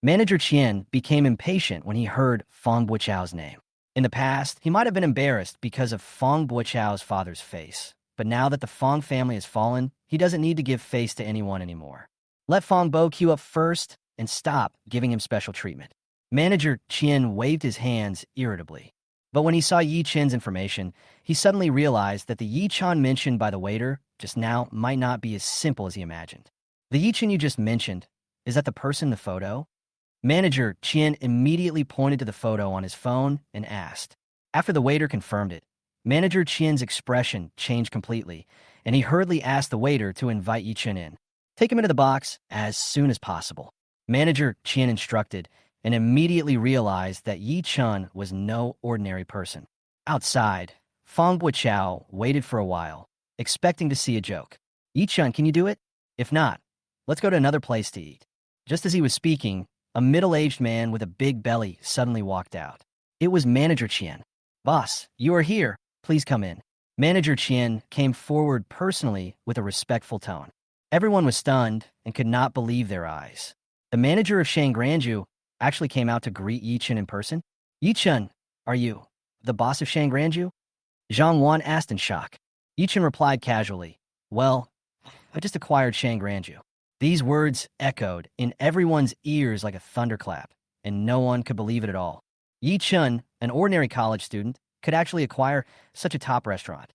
Manager Qian became impatient when he heard Fong Buochao's name. In the past, he might have been embarrassed because of Fong Buochao's father's face, but now that the Fong family has fallen, he doesn't need to give face to anyone anymore. Let Fong Bo queue up first and stop giving him special treatment. Manager Qian waved his hands irritably. But when he saw Yi Chen's information, he suddenly realized that the Yi Chan mentioned by the waiter just now might not be as simple as he imagined. The Yi Chen you just mentioned, is that the person in the photo? Manager Qian immediately pointed to the photo on his phone and asked. After the waiter confirmed it, Manager Qian's expression changed completely, and he hurriedly asked the waiter to invite Yi Chen in. Take him into the box as soon as possible. Manager Qian instructed, and immediately realized that Yi Chen was no ordinary person. Outside, Fong Buochao waited for a while, expecting to see a joke. Yi Chen, can you do it? If not, let's go to another place to eat. Just as he was speaking, a middle-aged man with a big belly suddenly walked out. It was Manager Qian. Boss, you are here. Please come in. Manager Qian came forward personally with a respectful tone. Everyone was stunned and could not believe their eyes. The manager of Shangranju actually came out to greet Yi Chen in person. Yi Chen, are you the boss of Shangranju? Zhang Wan asked in shock. Yi Chen replied casually, well, I just acquired Shangranju. These words echoed in everyone's ears like a thunderclap, and no one could believe it at all. Yi Chen, an ordinary college student, could actually acquire such a top restaurant.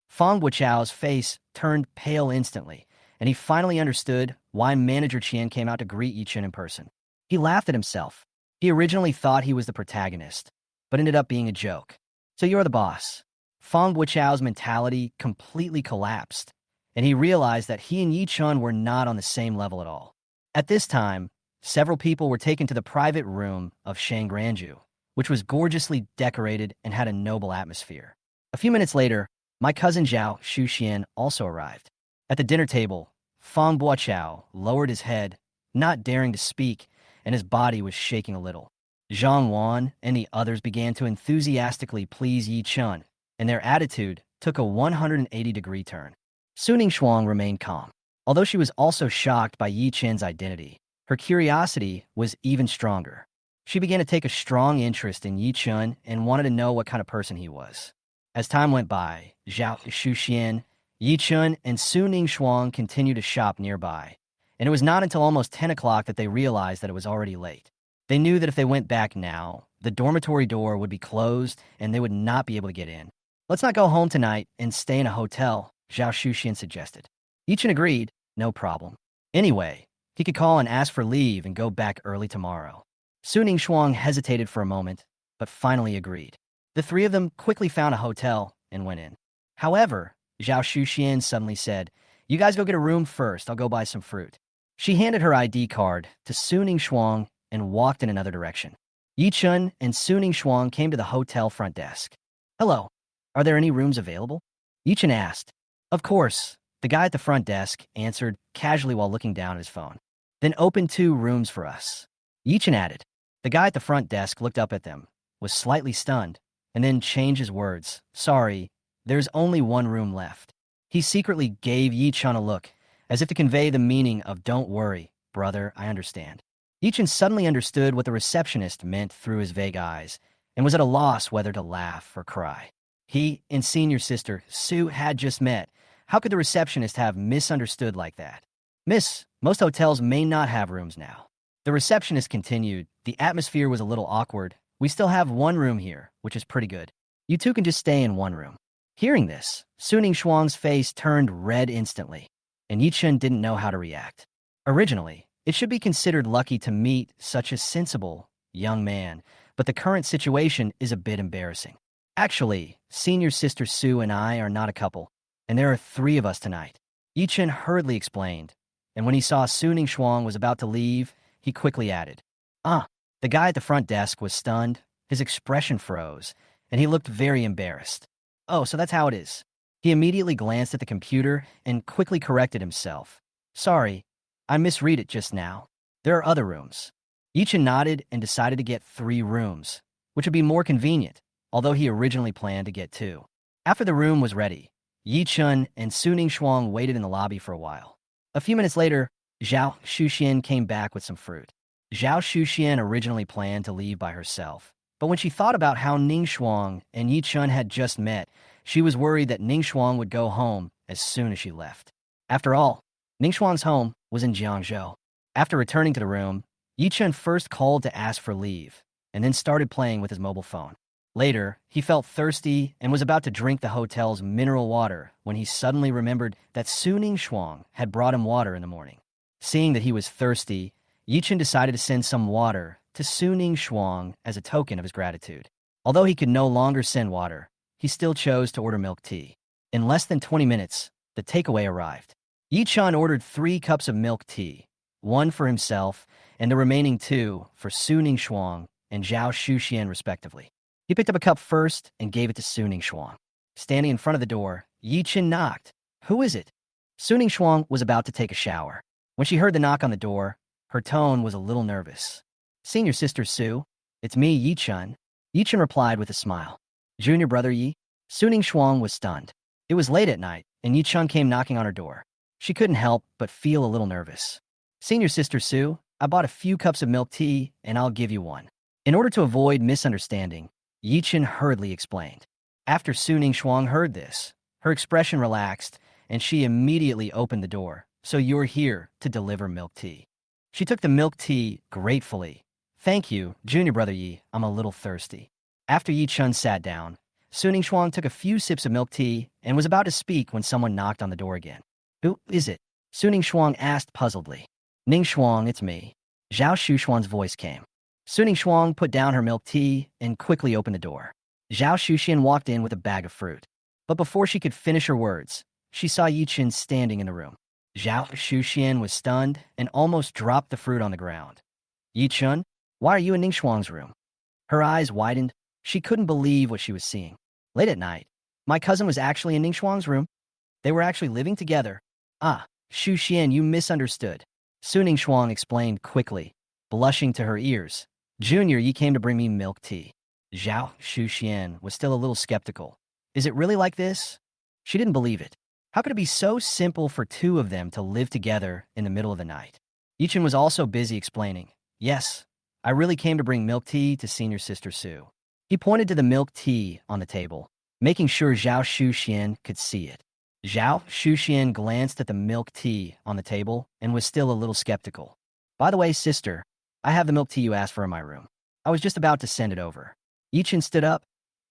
Fong Buochao's face turned pale instantly, and he finally understood why Manager Qian came out to greet Yi Chen in person. He laughed at himself. He originally thought he was the protagonist, but ended up being a joke. So you're the boss. Fong Buochao's mentality completely collapsed, and he realized that he and Yi Chen were not on the same level at all. At this time, several people were taken to the private room of Shangranju, which was gorgeously decorated and had a noble atmosphere. A few minutes later, my cousin Zhao Shuxian also arrived. At the dinner table, Fong Buochao lowered his head, not daring to speak, and his body was shaking a little. Zhang Wan and the others began to enthusiastically please Yi Chen, and their attitude took a 180-degree turn. Su Ningshuang remained calm. Although she was also shocked by Yi Chen's identity, her curiosity was even stronger. She began to take a strong interest in Yi Chen and wanted to know what kind of person he was. As time went by, Zhao Shuxian, Yi Chen, and Su Ningshuang continued to shop nearby, and it was not until almost 10 o'clock that they realized that it was already late. They knew that if they went back now, the dormitory door would be closed and they would not be able to get in. Let's not go home tonight and stay in a hotel, Zhao Shuxian suggested. Yi Chen agreed, no problem. Anyway, he could call and ask for leave and go back early tomorrow. Su Ningshuang hesitated for a moment, but finally agreed. The three of them quickly found a hotel and went in. However, Zhao Shuxian suddenly said, you guys go get a room first, I'll go buy some fruit. She handed her ID card to Su Ningshuang and walked in another direction. Yi Chen and Su Ningshuang came to the hotel front desk. Hello, are there any rooms available? Yi Chen asked. Of course, the guy at the front desk answered casually while looking down at his phone. Then open 2 rooms for us. Yi Chen added. The guy at the front desk looked up at them, was slightly stunned, and then changed his words. Sorry, there's only 1 room left. He secretly gave Yi Chen a look, as if to convey the meaning of don't worry, brother, I understand. Yi Chen suddenly understood what the receptionist meant through his vague eyes, and was at a loss whether to laugh or cry. He and senior sister Sue had just met. How could the receptionist have misunderstood like that? Miss, most hotels may not have rooms now. The receptionist continued. The atmosphere was a little awkward. We still have 1 room here, which is pretty good. You 2 can just stay in 1 room. Hearing this, Su Ningshuang's face turned red instantly, and Yi Chen didn't know how to react. Originally, it should be considered lucky to meet such a sensible young man, but the current situation is a bit embarrassing. Actually, senior sister Sue and I are not a couple, and there are 3 of us tonight. Yi Chen hurriedly explained, and when he saw Su Ningshuang was about to leave, he quickly added, The guy at the front desk was stunned, his expression froze, and he looked very embarrassed. Oh, so that's how it is. He immediately glanced at the computer and quickly corrected himself. Sorry, I misread it just now. There are other rooms. Yi Chen nodded and decided to get 3 rooms, which would be more convenient, although he originally planned to get 2. After the room was ready, Yi Chen and Su Ningshuang waited in the lobby for a while. A few minutes later, Zhao Shuxian came back with some fruit. Zhao Shuxian originally planned to leave by herself, but when she thought about how Ning Shuang and Yi Chun had just met, she was worried that Ning Shuang would go home as soon as she left. After all, Ning Shuang's home was in Jiangzhou. After returning to the room, Yi Chun first called to ask for leave, and then started playing with his mobile phone. Later, he felt thirsty and was about to drink the hotel's mineral water when he suddenly remembered that Su Ning Shuang had brought him water in the morning. Seeing that he was thirsty, Yi Chun decided to send some water to Su Ning Shuang as a token of his gratitude. Although he could no longer send water, he still chose to order milk tea. In less than 20 minutes, the takeaway arrived. Yi Chun ordered 3 cups of milk tea, 1 for himself and the remaining 2 for Su Ning Shuang and Zhao Shuxian respectively. He picked up a cup first and gave it to Su Ning Shuang. Standing in front of the door, Yi Chun knocked. "Who is it?" Su Ning Shuang was about to take a shower. When she heard the knock on the door, her tone was a little nervous. "Senior sister Su, it's me, Yi Chun." Yi Chun replied with a smile. "Junior brother Yi?" Su Ning Shuang was stunned. It was late at night, and Yi Chun came knocking on her door. She couldn't help but feel a little nervous. "Senior sister Su, I bought a few cups of milk tea, and I'll give you one." In order to avoid misunderstanding, Yi Chun hurriedly explained. After Su Ning Shuang heard this, her expression relaxed, and she immediately opened the door. "So you're here to deliver milk tea." She took the milk tea gratefully. "Thank you, Junior brother Yi, I'm a little thirsty." After Yi Chun sat down, Su Ning Shuang took a few sips of milk tea and was about to speak when someone knocked on the door again. "Who is it?" Su Ning Shuang asked puzzledly. "Ning Shuang, it's me." Zhao Shuxian's voice came. Su Ning Shuang put down her milk tea and quickly opened the door. Zhao Shuxian walked in with a bag of fruit. But before she could finish her words, she saw Yi Chun standing in the room. Zhao Shuxian was stunned and almost dropped the fruit on the ground. "Yi Chun, why are you in Ning Shuang's room?" Her eyes widened. She couldn't believe what she was seeing. Late at night, my cousin was actually in Ning Shuang's room. They were actually living together. "Ah, Shuxian, you misunderstood." Su Ning Shuang explained quickly, blushing to her ears. "Junior, you came to bring me milk tea." Zhao Shuxian was still a little skeptical. "Is it really like this?" She didn't believe it. How could it be so simple for 2 of them to live together in the middle of the night? Yi Chun was also busy explaining. "Yes, I really came to bring milk tea to senior sister Su." He pointed to the milk tea on the table, making sure Zhao Shuxian could see it. Zhao Shuxian glanced at the milk tea on the table and was still a little skeptical. "By the way, sister, I have the milk tea you asked for in my room. I was just about to send it over." Yi Chun stood up.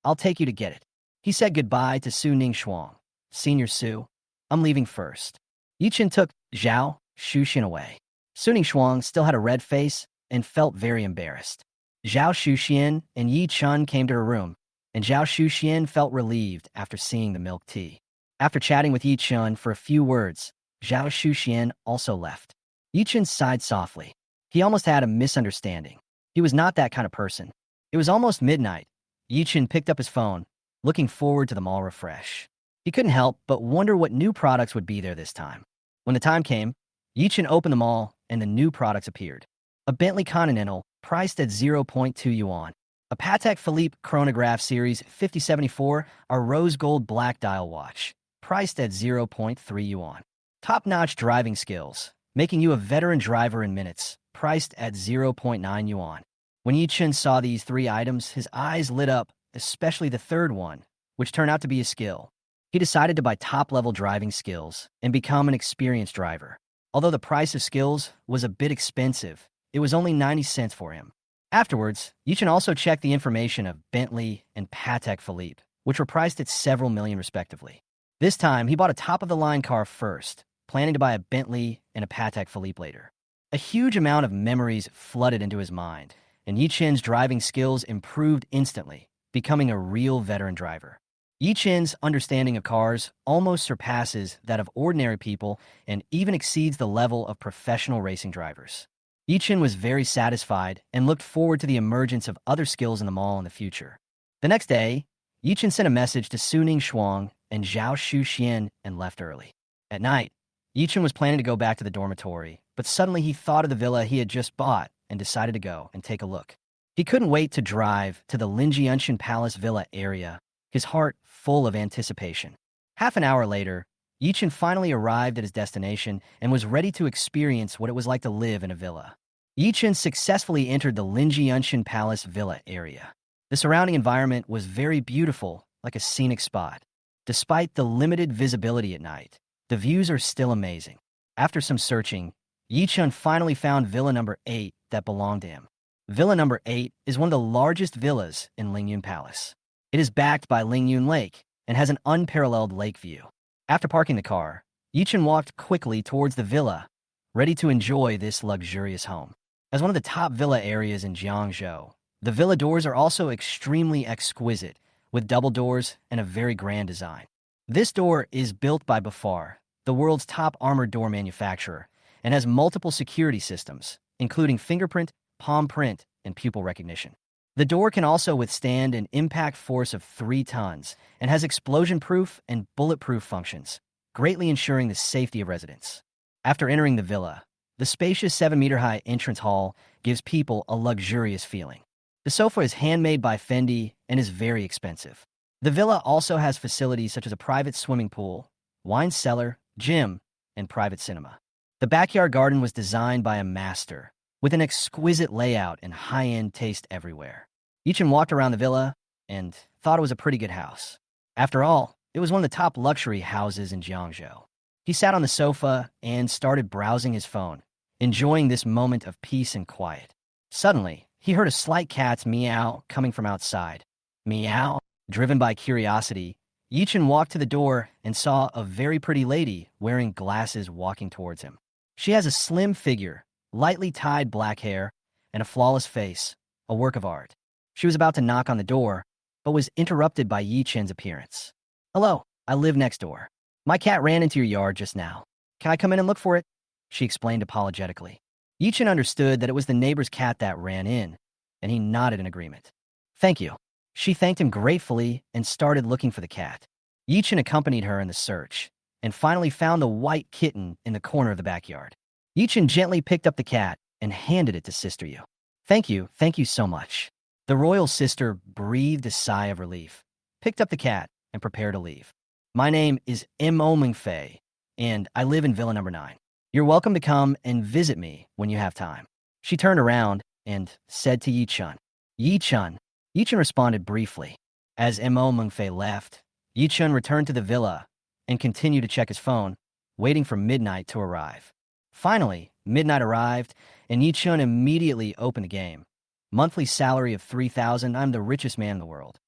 "I'll take you to get it." He said goodbye to Su Ning Shuang. "Senior Su, I'm leaving first." Yi Chun took Zhao Shuxian away. Su Ning Shuang still had a red face and felt very embarrassed. Zhao Shuxian and Yi Chun came to her room, and Zhao Shuxian felt relieved after seeing the milk tea. After chatting with Yi Chun for a few words, Zhao Shuxian also left. Yi Chun sighed softly. He almost had a misunderstanding. He was not that kind of person. It was almost midnight. Yi Chun picked up his phone, looking forward to the mall refresh. He couldn't help but wonder what new products would be there this time. When the time came, Yi Chun opened the mall and the new products appeared. A Bentley Continental, priced at 0.2 yuan. A Patek Philippe Chronograph Series 5074, a rose gold black dial watch, priced at 0.3 yuan. Top-notch driving skills, making you a veteran driver in minutes, priced at 0.9 yuan. When Yi Chun saw these 3 items, his eyes lit up, especially the third one, which turned out to be a skill. He decided to buy top-level driving skills and become an experienced driver. Although the price of skills was a bit expensive, it was only 90 cents for him. Afterwards, Yi Chun also checked the information of Bentley and Patek Philippe, which were priced at several million respectively. This time, he bought a top-of-the-line car first, planning to buy a Bentley and a Patek Philippe later. A huge amount of memories flooded into his mind, and Yi Chun's driving skills improved instantly, becoming a real veteran driver. Yi Chun's understanding of cars almost surpasses that of ordinary people and even exceeds the level of professional racing drivers. Yi Chun was very satisfied and looked forward to the emergence of other skills in the mall in the future. The next day, Yi Chun sent a message to Su Ning Shuang and Zhao Shuxian and left early. At night, Yi Chun was planning to go back to the dormitory, but suddenly he thought of the villa he had just bought and decided to go and take a look. He couldn't wait to drive to the Linjianshan Palace Villa area, his heart full of anticipation. Half an hour later, Yi Chun finally arrived at his destination and was ready to experience what it was like to live in a villa. Yi-Chen successfully entered the Linji Palace Villa area. The surrounding environment was very beautiful, like a scenic spot. Despite the limited visibility at night, the views are still amazing. After some searching, Yi-Chen finally found Villa number 8 that belonged to him. Villa number 8 is one of the largest villas in Lingyun Palace. It is backed by Lingyun Lake and has an unparalleled lake view. After parking the car, Yi-Chen walked quickly towards the villa, ready to enjoy this luxurious home. As one of the top villa areas in Jiangzhou, the villa doors are also extremely exquisite, with double doors and a very grand design. This door is built by Bafar, the world's top armored door manufacturer, and has multiple security systems, including fingerprint, palm print, and pupil recognition. The door can also withstand an impact force of 3 tons and has explosion-proof and bulletproof functions, greatly ensuring the safety of residents. After entering the villa, the spacious 7-meter-high entrance hall gives people a luxurious feeling. The sofa is handmade by Fendi and is very expensive. The villa also has facilities such as a private swimming pool, wine cellar, gym, and private cinema. The backyard garden was designed by a master, with an exquisite layout and high-end taste everywhere. Yi-Chen walked around the villa and thought it was a pretty good house. After all, it was one of the top luxury houses in Jiangzhou. He sat on the sofa and started browsing his phone, enjoying this moment of peace and quiet. Suddenly, he heard a slight cat's meow coming from outside. Meow. Driven by curiosity, Yi-Chen walked to the door and saw a very pretty lady wearing glasses walking towards him. She has a slim figure, lightly tied black hair, and a flawless face, a work of art. She was about to knock on the door, but was interrupted by Yi-Chen's appearance. "Hello, I live next door. My cat ran into your yard just now. Can I come in and look for it?" She explained apologetically. Yi-Chen understood that it was the neighbor's cat that ran in, and he nodded in agreement. "Thank you." She thanked him gratefully and started looking for the cat. Yi-Chen accompanied her in the search, and finally found the white kitten in the corner of the backyard. Yi-Chen gently picked up the cat and handed it to Sister Yu. Thank you so much." The royal sister breathed a sigh of relief, picked up the cat, and prepared to leave. "My name is Mo Mingfei, and I live in Villa number 9. You're welcome to come and visit me when you have time." She turned around and said to Yi-Chen. "Yi-Chen." Yi-Chen responded briefly. As Mo Mingfei left, Yi-Chen returned to the villa and continued to check his phone, waiting for midnight to arrive. Finally, midnight arrived, and Yi-Chen immediately opened the game. Monthly salary of 3,000, I'm the richest man in the world.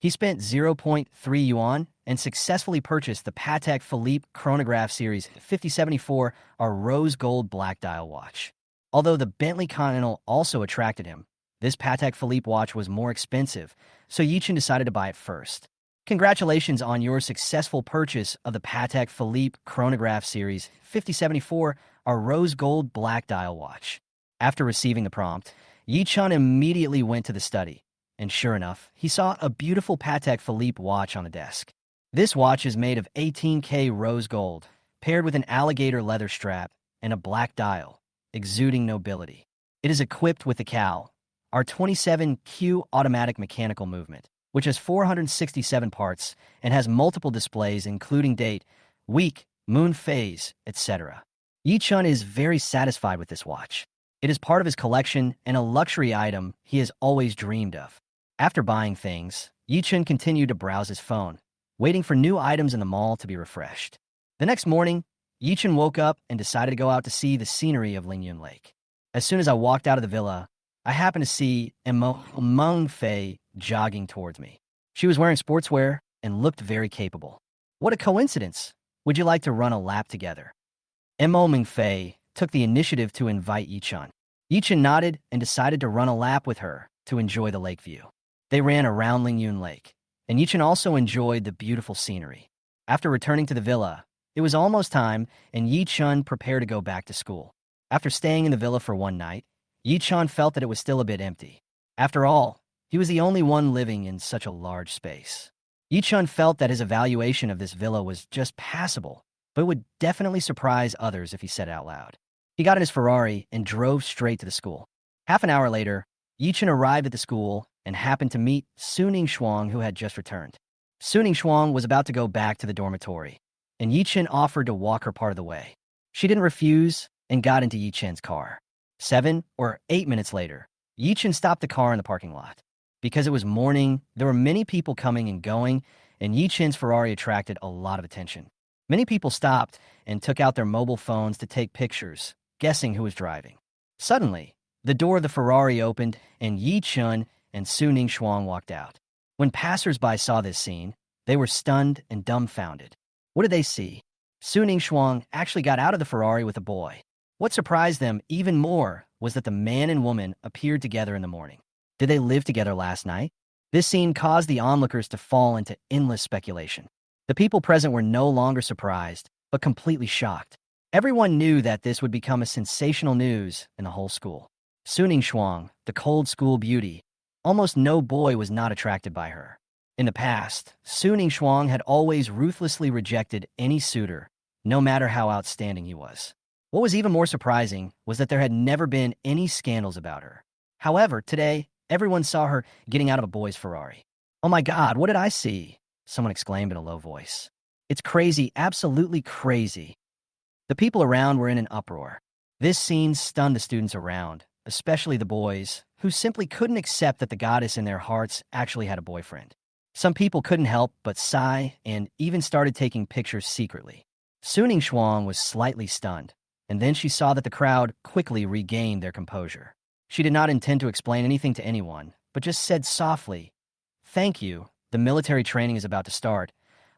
He spent 0.3 yuan and successfully purchased the Patek Philippe chronograph series 5074, our rose gold black dial watch. Although the Bentley Continental also attracted him, this Patek Philippe watch was more expensive, so Yi-Chen decided to buy it first. Congratulations on your successful purchase of the Patek Philippe chronograph series 5074, our rose gold black dial watch. After receiving the prompt, Yi-Chen immediately went to the study, and sure enough, he saw a beautiful Patek Philippe watch on the desk. This watch is made of 18K rose gold, paired with an alligator leather strap and a black dial, exuding nobility. It is equipped with the cowl, our 27Q automatic mechanical movement, which has 467 parts and has multiple displays including date, week, moon phase, etc. Yi-Chen is very satisfied with this watch. It is part of his collection and a luxury item he has always dreamed of. After buying things, Yi-Chen continued to browse his phone, waiting for new items in the mall to be refreshed. The next morning, Yi-Chen woke up and decided to go out to see the scenery of Lingyun Lake. As soon as I walked out of the villa, I happened to see Mo Mingfei jogging towards me. She was wearing sportswear and looked very capable. What a coincidence! Would you like to run a lap together? Mo Mingfei took the initiative to invite Yi-Chen. Yi-Chen nodded and decided to run a lap with her to enjoy the lake view. They ran around Lingyun Lake, and Yi-Chen also enjoyed the beautiful scenery. After returning to the villa, it was almost time, and Yi-Chen prepared to go back to school. After staying in the villa for one night, Yi-Chen felt that it was still a bit empty. After all, he was the only one living in such a large space. Yi-Chen felt that his evaluation of this villa was just passable, but it would definitely surprise others if he said it out loud. He got in his Ferrari and drove straight to the school. Half an hour later, Yi-Chen arrived at the school and happened to meet Suning Shuang, who had just returned. Suning Shuang was about to go back to the dormitory, and Yi-Chen offered to walk her part of the way. She didn't refuse and got into Yi-Chen's car. 7 or 8 minutes later, Yichen stopped the car in the parking lot. Because it was morning, there were many people coming and going, and Yichen's Ferrari attracted a lot of attention. Many people stopped and took out their mobile phones to take pictures, guessing who was driving. Suddenly, the door of the Ferrari opened, and Yi Chun and Su Ning Shuang walked out. When passersby saw this scene, they were stunned and dumbfounded. What did they see? Su Ning Shuang actually got out of the Ferrari with a boy. What surprised them even more was that the man and woman appeared together in the morning. Did they live together last night? This scene caused the onlookers to fall into endless speculation. The people present were no longer surprised, but completely shocked. Everyone knew that this would become a sensational news in the whole school. Su Ning Shuang, the cold school beauty, almost no boy was not attracted by her. In the past, Su Ning Shuang had always ruthlessly rejected any suitor, no matter how outstanding he was. What was even more surprising was that there had never been any scandals about her. However, today, everyone saw her getting out of a boy's Ferrari. "Oh my God, what did I see?" someone exclaimed in a low voice. "It's crazy, absolutely crazy." The people around were in an uproar. This scene stunned the students around, especially the boys, who simply couldn't accept that the goddess in their hearts actually had a boyfriend. Some people couldn't help but sigh and even started taking pictures secretly. Su Ning Shuang was slightly stunned, and then she saw that the crowd quickly regained their composure. She did not intend to explain anything to anyone, but just said softly, "Thank you, the military training is about to start.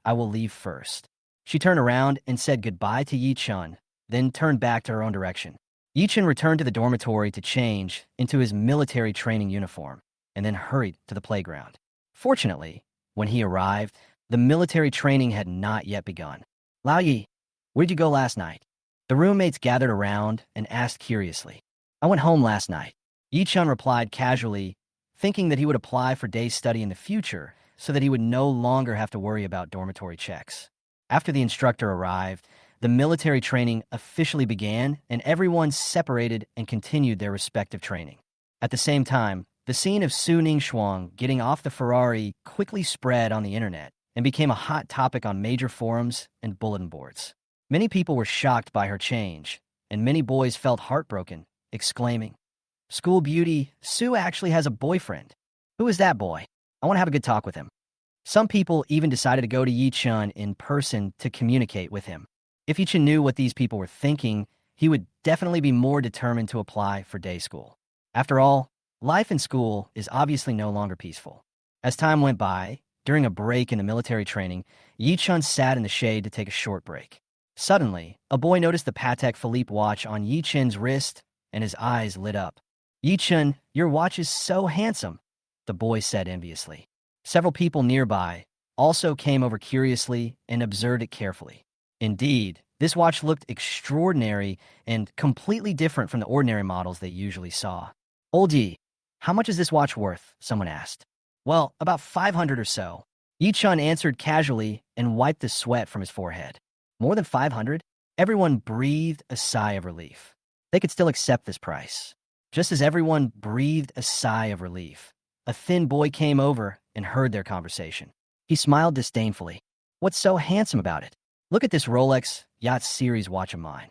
I will leave first." She turned around and said goodbye to Yi Chun, then turned back to her own direction. Yi Chun returned to the dormitory to change into his military training uniform, and then hurried to the playground. Fortunately, when he arrived, the military training had not yet begun. "Lao Yi, where'd you go last night?" The roommates gathered around and asked curiously. "I went home last night." Yi Chun replied casually, thinking that he would apply for day study in the future so that he would no longer have to worry about dormitory checks. After the instructor arrived, the military training officially began, and everyone separated and continued their respective training. At the same time, the scene of Su Ning Shuang getting off the Ferrari quickly spread on the internet and became a hot topic on major forums and bulletin boards. Many people were shocked by her change, and many boys felt heartbroken, exclaiming, "School beauty, Sue actually has a boyfriend. Who is that boy? I want to have a good talk with him." Some people even decided to go to Yi Chun in person to communicate with him. If Yi Chun knew what these people were thinking, he would definitely be more determined to apply for day school. After all, life in school is obviously no longer peaceful. As time went by, during a break in the military training, Yi Chun sat in the shade to take a short break. Suddenly, a boy noticed the Patek Philippe watch on Yi Chun's wrist, and his eyes lit up. "Yi Chun, your watch is so handsome," the boy said enviously. Several people nearby also came over curiously and observed it carefully. Indeed, this watch looked extraordinary and completely different from the ordinary models they usually saw. "Old Yi, how much is this watch worth?" someone asked. "Well, about 500 or so." Yi Chun answered casually and wiped the sweat from his forehead. "More than 500? Everyone breathed a sigh of relief. They could still accept this price. Just as everyone breathed a sigh of relief, a thin boy came over and heard their conversation. He smiled disdainfully. "What's so handsome about it? Look at this Rolex Yacht Series watch of mine,"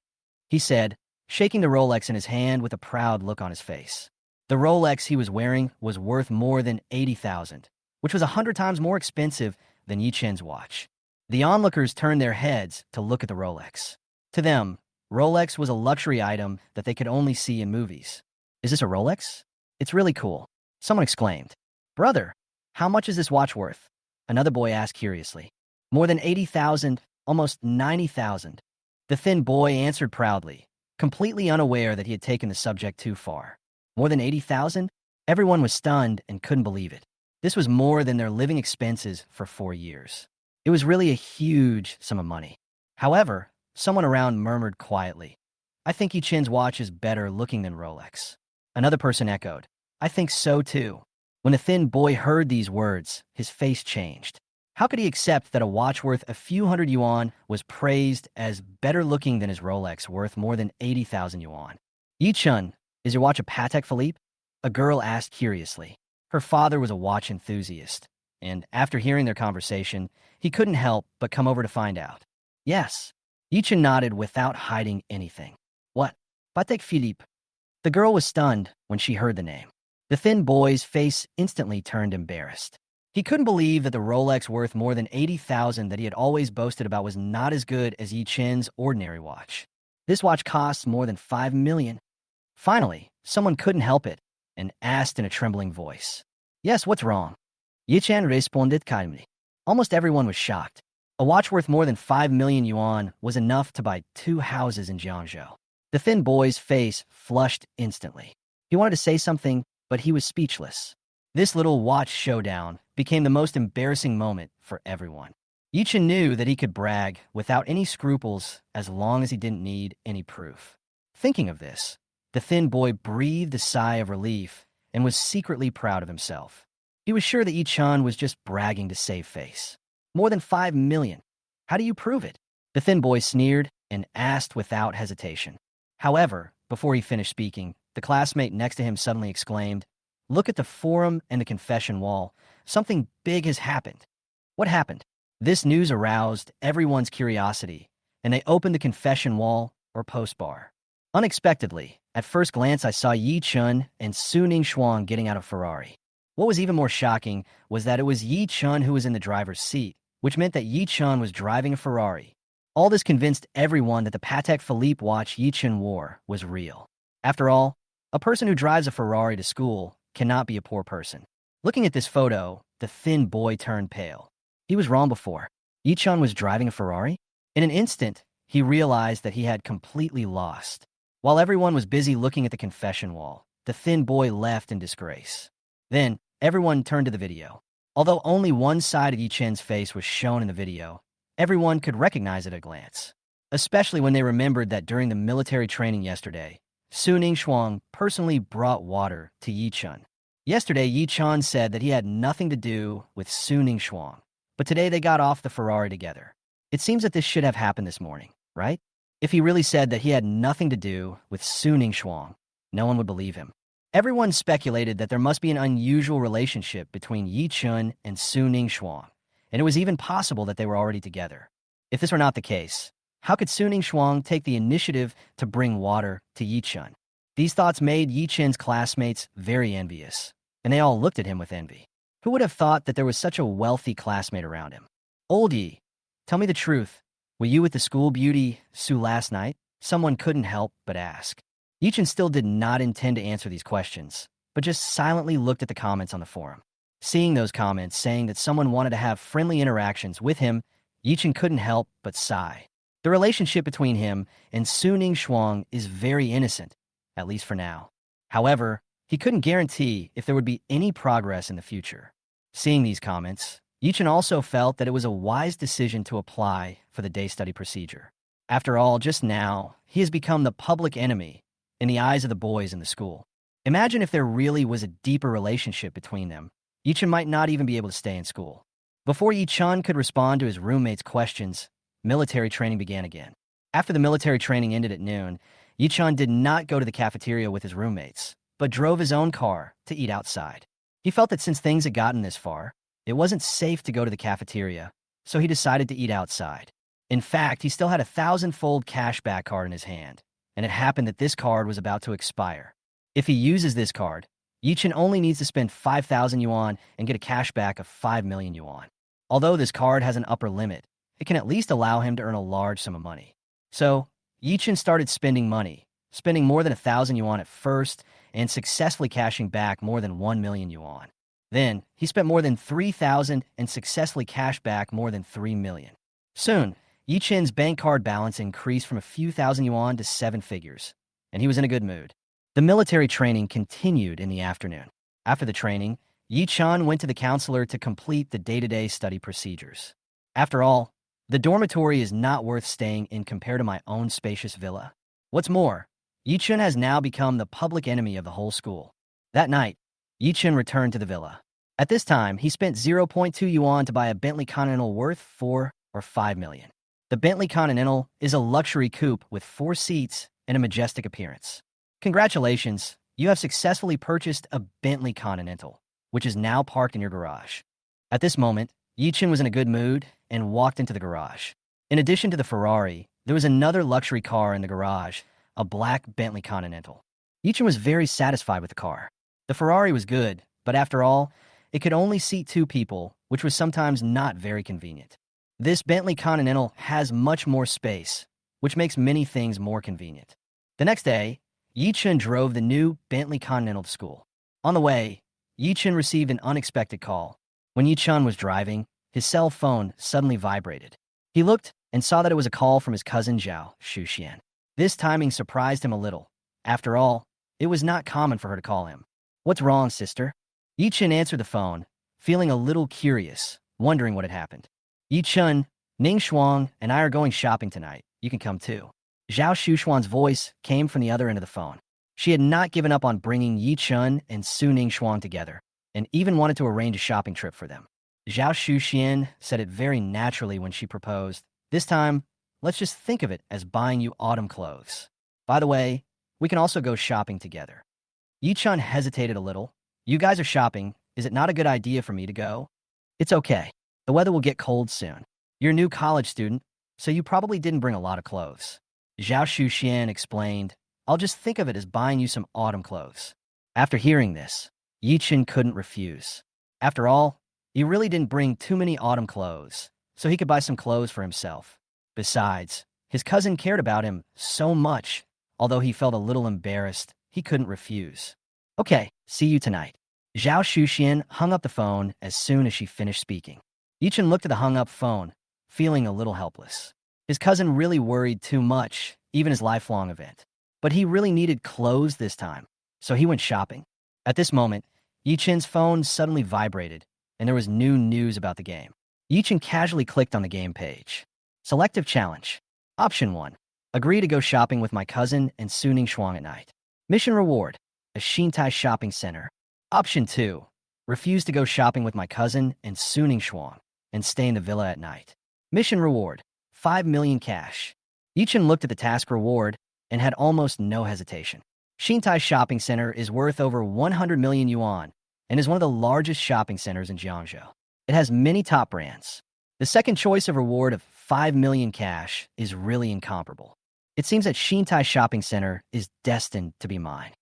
he said, shaking the Rolex in his hand with a proud look on his face. The Rolex he was wearing was worth more than 80,000, which was 100 times more expensive than Yi Chen's watch. The onlookers turned their heads to look at the Rolex. To them, Rolex was a luxury item that they could only see in movies. "Is this a Rolex? It's really cool," someone exclaimed. "Brother, how much is this watch worth?" another boy asked curiously. "More than 80,000, almost 90,000. The thin boy answered proudly, completely unaware that he had taken the subject too far. More than 80,000? Everyone was stunned and couldn't believe it. This was more than their living expenses for 4 years. It was really a huge sum of money. However, someone around murmured quietly, "I think Yi Chen's watch is better looking than Rolex." Another person echoed, "I think so too." When the thin boy heard these words, his face changed. How could he accept that a watch worth a few hundred yuan was praised as better looking than his Rolex worth more than 80,000 yuan? "Yi Chun, is your watch a Patek Philippe?" a girl asked curiously. Her father was a watch enthusiast, and after hearing their conversation, he couldn't help but come over to find out. "Yes." Yi Chun nodded without hiding anything. "What? Patek Philippe? The girl was stunned when she heard the name. The thin boy's face instantly turned embarrassed. He couldn't believe that the Rolex worth more than 80,000 that he had always boasted about was not as good as Yi Chen's ordinary watch. This watch costs more than 5 million. Finally, someone couldn't help it and asked in a trembling voice. Yes, what's wrong? Yi Chen responded calmly. Almost everyone was shocked. A watch worth more than 5 million yuan was enough to buy 2 houses in Jiangzhou. The thin boy's face flushed instantly. He wanted to say something, but he was speechless. This little watch showdown became the most embarrassing moment for everyone. Yi Chen knew that he could brag without any scruples as long as he didn't need any proof. Thinking of this, the thin boy breathed a sigh of relief and was secretly proud of himself. He was sure that Yi Chen was just bragging to save face. More than 5 million. How do you prove it? The thin boy sneered and asked without hesitation. However, before he finished speaking, the classmate next to him suddenly exclaimed, "Look at the forum and the confession wall. Something big has happened." What happened? This news aroused everyone's curiosity, and they opened the confession wall or post bar. Unexpectedly, at first glance I saw Yi Chen and Su Ningshuang getting out of Ferrari. What was even more shocking was that it was Yi Chen who was in the driver's seat, which meant that Yi Chen was driving a Ferrari. All this convinced everyone that the Patek Philippe watch Yi Chen wore was real. After all, a person who drives a Ferrari to school cannot be a poor person. Looking at this photo, the thin boy turned pale. He was wrong before. Yi Chen was driving a Ferrari? In an instant, he realized that he had completely lost. While everyone was busy looking at the confession wall, the thin boy left in disgrace. Then, everyone turned to the video. Although only one side of Yi Chen's face was shown in the video, everyone could recognize it at a glance. Especially when they remembered that during the military training yesterday, Su Ningshuang personally brought water to Yi Chen. Yesterday, Yi Chen said that he had nothing to do with Su Ningshuang, but today they got off the Ferrari together. It seems that this should have happened this morning, right? If he really said that he had nothing to do with Su Ningshuang, no one would believe him. Everyone speculated that there must be an unusual relationship between Yi Chen and Su Ningshuang, and it was even possible that they were already together. If this were not the case, how could Su Ningshuang take the initiative to bring water to Yi Chen? These thoughts made Yi Chen's classmates very envious, and they all looked at him with envy. Who would have thought that there was such a wealthy classmate around him? Old Yi, tell me the truth. Were you with the school beauty, Su, last night? Someone couldn't help but ask. Yi Chen still did not intend to answer these questions, but just silently looked at the comments on the forum. Seeing those comments saying that someone wanted to have friendly interactions with him, Yi Chen couldn't help but sigh. The relationship between him and Su Ningshuang is very innocent, at least for now. However, he couldn't guarantee if there would be any progress in the future. Seeing these comments, Yi Chen also felt that it was a wise decision to apply for the day study procedure. After all, just now, he has become the public enemy in the eyes of the boys in the school. Imagine if there really was a deeper relationship between them. Yi Chen might not even be able to stay in school. Before Yi Chen could respond to his roommate's questions, military training began again. After the military training ended at noon, Yi Chen did not go to the cafeteria with his roommates, but drove his own car to eat outside. He felt that since things had gotten this far, it wasn't safe to go to the cafeteria, so he decided to eat outside. In fact, he still had a 1,000-fold cashback card in his hand, and it happened that this card was about to expire. If he uses this card, Yi Chen only needs to spend 5,000 yuan and get a cashback of 5 million yuan. Although this card has an upper limit, it can at least allow him to earn a large sum of money. So, Yi Chen started spending money, spending more than 1,000 yuan at first and successfully cashing back more than 1 million yuan. Then, he spent more than 3,000 and successfully cashed back more than 3 million. Soon, Yi Chen's bank card balance increased from a few thousand yuan to 7 figures, and he was in a good mood. The military training continued in the afternoon. After the training, Yi Chen went to the counselor to complete the day-to-day study procedures. After all, the dormitory is not worth staying in compared to my own spacious villa. What's more, Yi Chen has now become the public enemy of the whole school. That night, Yi Chen returned to the villa. At this time, he spent 0.2 yuan to buy a Bentley Continental worth 4 or 5 million. The Bentley Continental is a luxury coupe with 4 seats and a majestic appearance. Congratulations, you have successfully purchased a Bentley Continental, which is now parked in your garage. At this moment, Yi Chen was in a good mood and walked into the garage. In addition to the Ferrari, there was another luxury car in the garage, a black Bentley Continental. Yichen was very satisfied with the car. The Ferrari was good, but after all, it could only seat 2 people, which was sometimes not very convenient. This Bentley Continental has much more space, which makes many things more convenient. The next day, Yichen drove the new Bentley Continental to school. On the way, Yichen received an unexpected call. When Yichen was driving, his cell phone suddenly vibrated. He looked and saw that it was a call from his cousin Zhao Shuxian. This timing surprised him a little. After all, it was not common for her to call him. "What's wrong, sister?" Yichen answered the phone, feeling a little curious, wondering what had happened. "Yichen, Ning Shuang and I are going shopping tonight. You can come too." Zhao Shuxuan's voice came from the other end of the phone. She had not given up on bringing Yichen and Su Ning Shuang together, and even wanted to arrange a shopping trip for them. Zhao Shuxian said it very naturally when she proposed, "This time, let's just think of it as buying you autumn clothes. By the way, we can also go shopping together." Yichen hesitated a little. "You guys are shopping. Is it not a good idea for me to go?" "It's okay. The weather will get cold soon. You're a new college student, so you probably didn't bring a lot of clothes." Zhao Shuxian explained, "I'll just think of it as buying you some autumn clothes." After hearing this, Yichen couldn't refuse. After all, he really didn't bring too many autumn clothes, so he could buy some clothes for himself. Besides, his cousin cared about him so much, although he felt a little embarrassed, he couldn't refuse. "Okay, see you tonight." Zhao Shuxian hung up the phone as soon as she finished speaking. Yichen looked at the hung-up phone, feeling a little helpless. His cousin really worried too much, even his lifelong event. But he really needed clothes this time, so he went shopping. At this moment, Yichen's phone suddenly vibrated, and there was new news about the game. Yichen casually clicked on the game page. Selective challenge. Option 1. Agree to go shopping with my cousin and Su Ning Shuang at night. Mission reward. A Xintai shopping center. Option 2. Refuse to go shopping with my cousin and Su Ning Shuang and stay in the villa at night. Mission reward. 5 million cash. Yichen looked at the task reward and had almost no hesitation. Xintai Shopping Center is worth over 100 million yuan and is one of the largest shopping centers in Jiangzhou. It has many top brands. The second choice of reward of 5 million cash is really incomparable. It seems that Xintai Shopping Center is destined to be mine.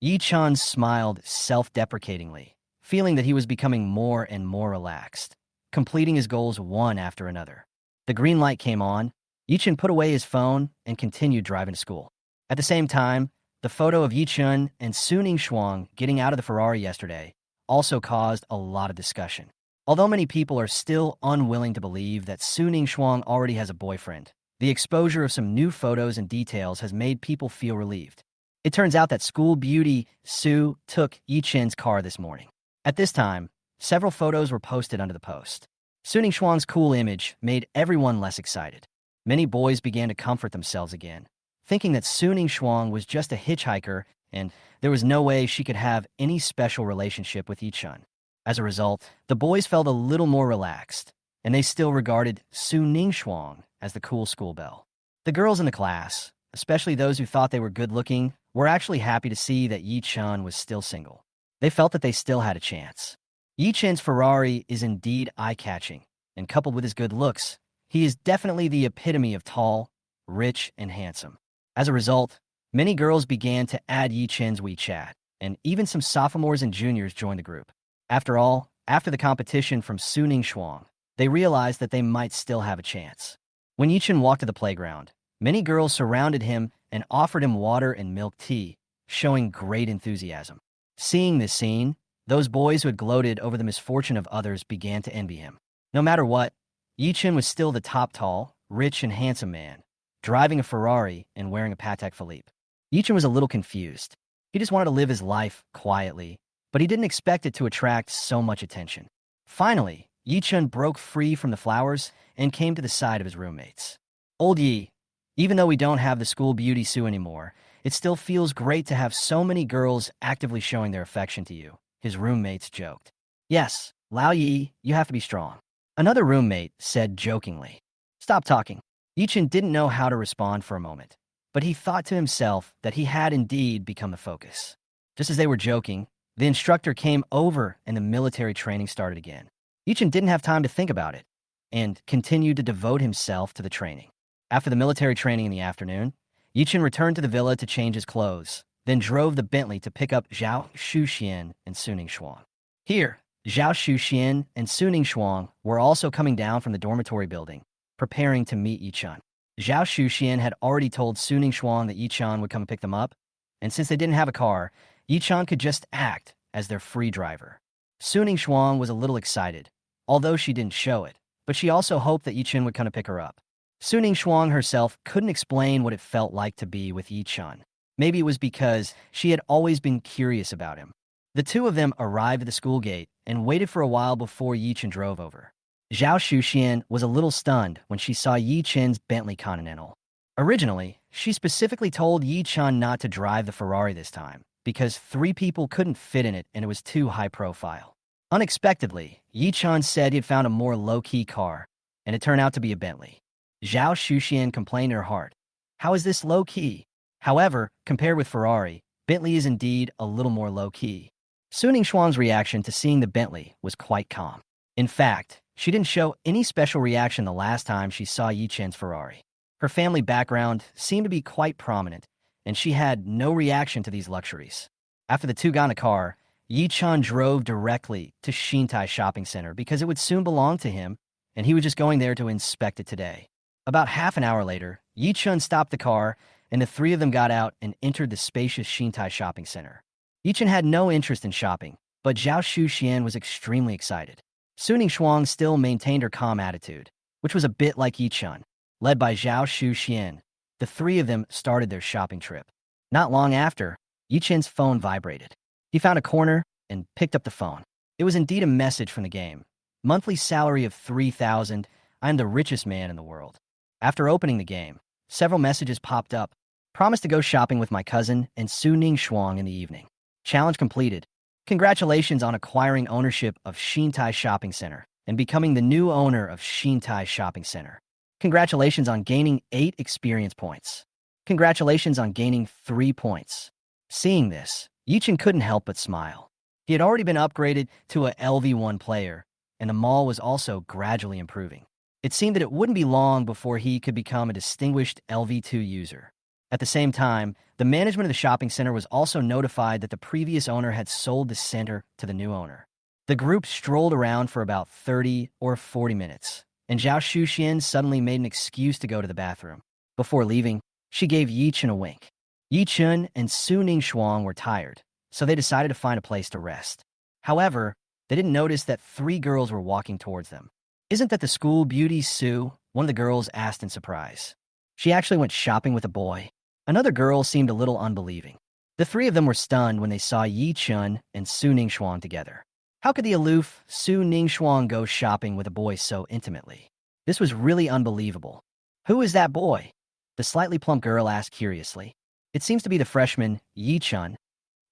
Yichen smiled self-deprecatingly, feeling that he was becoming more and more relaxed, completing his goals one after another. The green light came on. Yichen put away his phone and continued driving to school. At the same time, the photo of Yichen and Su Ning Shuang getting out of the Ferrari yesterday also caused a lot of discussion. Although many people are still unwilling to believe that Su Ning Shuang already has a boyfriend, the exposure of some new photos and details has made people feel relieved. It turns out that school beauty Su took Yichen's car this morning. At this time, several photos were posted under the post. Su Ning Shuang's cool image made everyone less excited. Many boys began to comfort themselves again, thinking that Su Ning Shuang was just a hitchhiker and there was no way she could have any special relationship with Yichen. As a result, the boys felt a little more relaxed, and they still regarded Su Ning Shuang as the cool school belle. The girls in the class, especially those who thought they were good-looking, were actually happy to see that Yichen was still single. They felt that they still had a chance. Yichen's Ferrari is indeed eye-catching, and coupled with his good looks, he is definitely the epitome of tall, rich, and handsome. As a result, many girls began to add Yichen's WeChat, and even some sophomores and juniors joined the group. After all, after the competition from Su Ning Shuang, they realized that they might still have a chance. When Yichen walked to the playground, many girls surrounded him and offered him water and milk tea, showing great enthusiasm. Seeing this scene, those boys who had gloated over the misfortune of others began to envy him. No matter what, Yichen was still the top tall, rich, and handsome man, driving a Ferrari and wearing a Patek Philippe. Yichen was a little confused. He just wanted to live his life quietly, but he didn't expect it to attract so much attention. Finally, Yichen broke free from the flowers and came to the side of his roommates. "Old Yi, even though we don't have the school beauty Sue anymore, it still feels great to have so many girls actively showing their affection to you," his roommates joked. "Yes, Lao Yi, you have to be strong," another roommate said jokingly. "Stop talking." Yichen didn't know how to respond for a moment, but he thought to himself that he had indeed become the focus. Just as they were joking, the instructor came over and the military training started again. Yichen didn't have time to think about it and continued to devote himself to the training. After the military training in the afternoon, Yichen returned to the villa to change his clothes then drove the Bentley to pick up Zhao Shuxian and Suning Shuang. Here, Zhao Shuxian and Suning Shuang were also coming down from the dormitory building, preparing to meet Yichun. Zhao Shuxian had already told Suning Shuang that Yichun would come pick them up, and since they didn't have a car, Yichun could just act as their free driver. Suning Shuang was a little excited, although she didn't show it, but she also hoped that Yichun would come to pick her up. Suning Shuang herself couldn't explain what it felt like to be with Yichun. Maybe it was because she had always been curious about him. The two of them arrived at the school gate and waited for a while before Yichun drove over. Zhao Shuxian was a little stunned when she saw Yichun's Bentley Continental. Originally, she specifically told Yichun not to drive the Ferrari this time, because 3 people couldn't fit in it and it was too high profile. Unexpectedly, Yichun said he had found a more low-key car, and it turned out to be a Bentley. Zhao Shuxian complained in her heart, "How is this low-key?" However, compared with Ferrari, Bentley is indeed a little more low-key. Suning Shuang's reaction to seeing the Bentley was quite calm. In fact, she didn't show any special reaction the last time she saw Yichun's Ferrari. Her family background seemed to be quite prominent, and she had no reaction to these luxuries. After the two got in a car, Yichun drove directly to Xintai Shopping Center because it would soon belong to him, and he was just going there to inspect it today. About half an hour later, Yichun stopped the car, and the 3 of them got out and entered the spacious Xintai Shopping Center. Yichun had no interest in shopping, but Zhao Shuxian was extremely excited. Suning Shuang still maintained her calm attitude, which was a bit like Yichun. Led by Zhao Shuxian, the 3 of them started their shopping trip. Not long after, Yichun's phone vibrated. He found a corner and picked up the phone. It was indeed a message from the game. Monthly salary of 3,000. I am the richest man in the world. After opening the game, several messages popped up. Promise to go shopping with my cousin and Suning Shuang in the evening. Challenge completed. Congratulations on acquiring ownership of Xintai Shopping Center and becoming the new owner of Xintai Shopping Center. Congratulations on gaining 8 experience points. Congratulations on gaining 3 points. Seeing this, Yichun couldn't help but smile. He had already been upgraded to a LV1 player, and the mall was also gradually improving. It seemed that it wouldn't be long before he could become a distinguished LV2 user. At the same time, the management of the shopping center was also notified that the previous owner had sold the center to the new owner. The group strolled around for about 30 or 40 minutes, and Zhao Shuxian suddenly made an excuse to go to the bathroom. Before leaving, she gave Yichun a wink. Yichun and Suning Shuang were tired, so they decided to find a place to rest. However, they didn't notice that 3 girls were walking towards them. "Isn't that the school beauty, Sue?" one of the girls asked in surprise. She actually went shopping with a boy. Another girl seemed a little unbelieving. The 3 of them were stunned when they saw Yichun and Suning Shuang together. How could the aloof Suning Shuang go shopping with a boy so intimately? This was really unbelievable. "Who is that boy?" the slightly plump girl asked curiously. "It seems to be the freshman, Yichun,"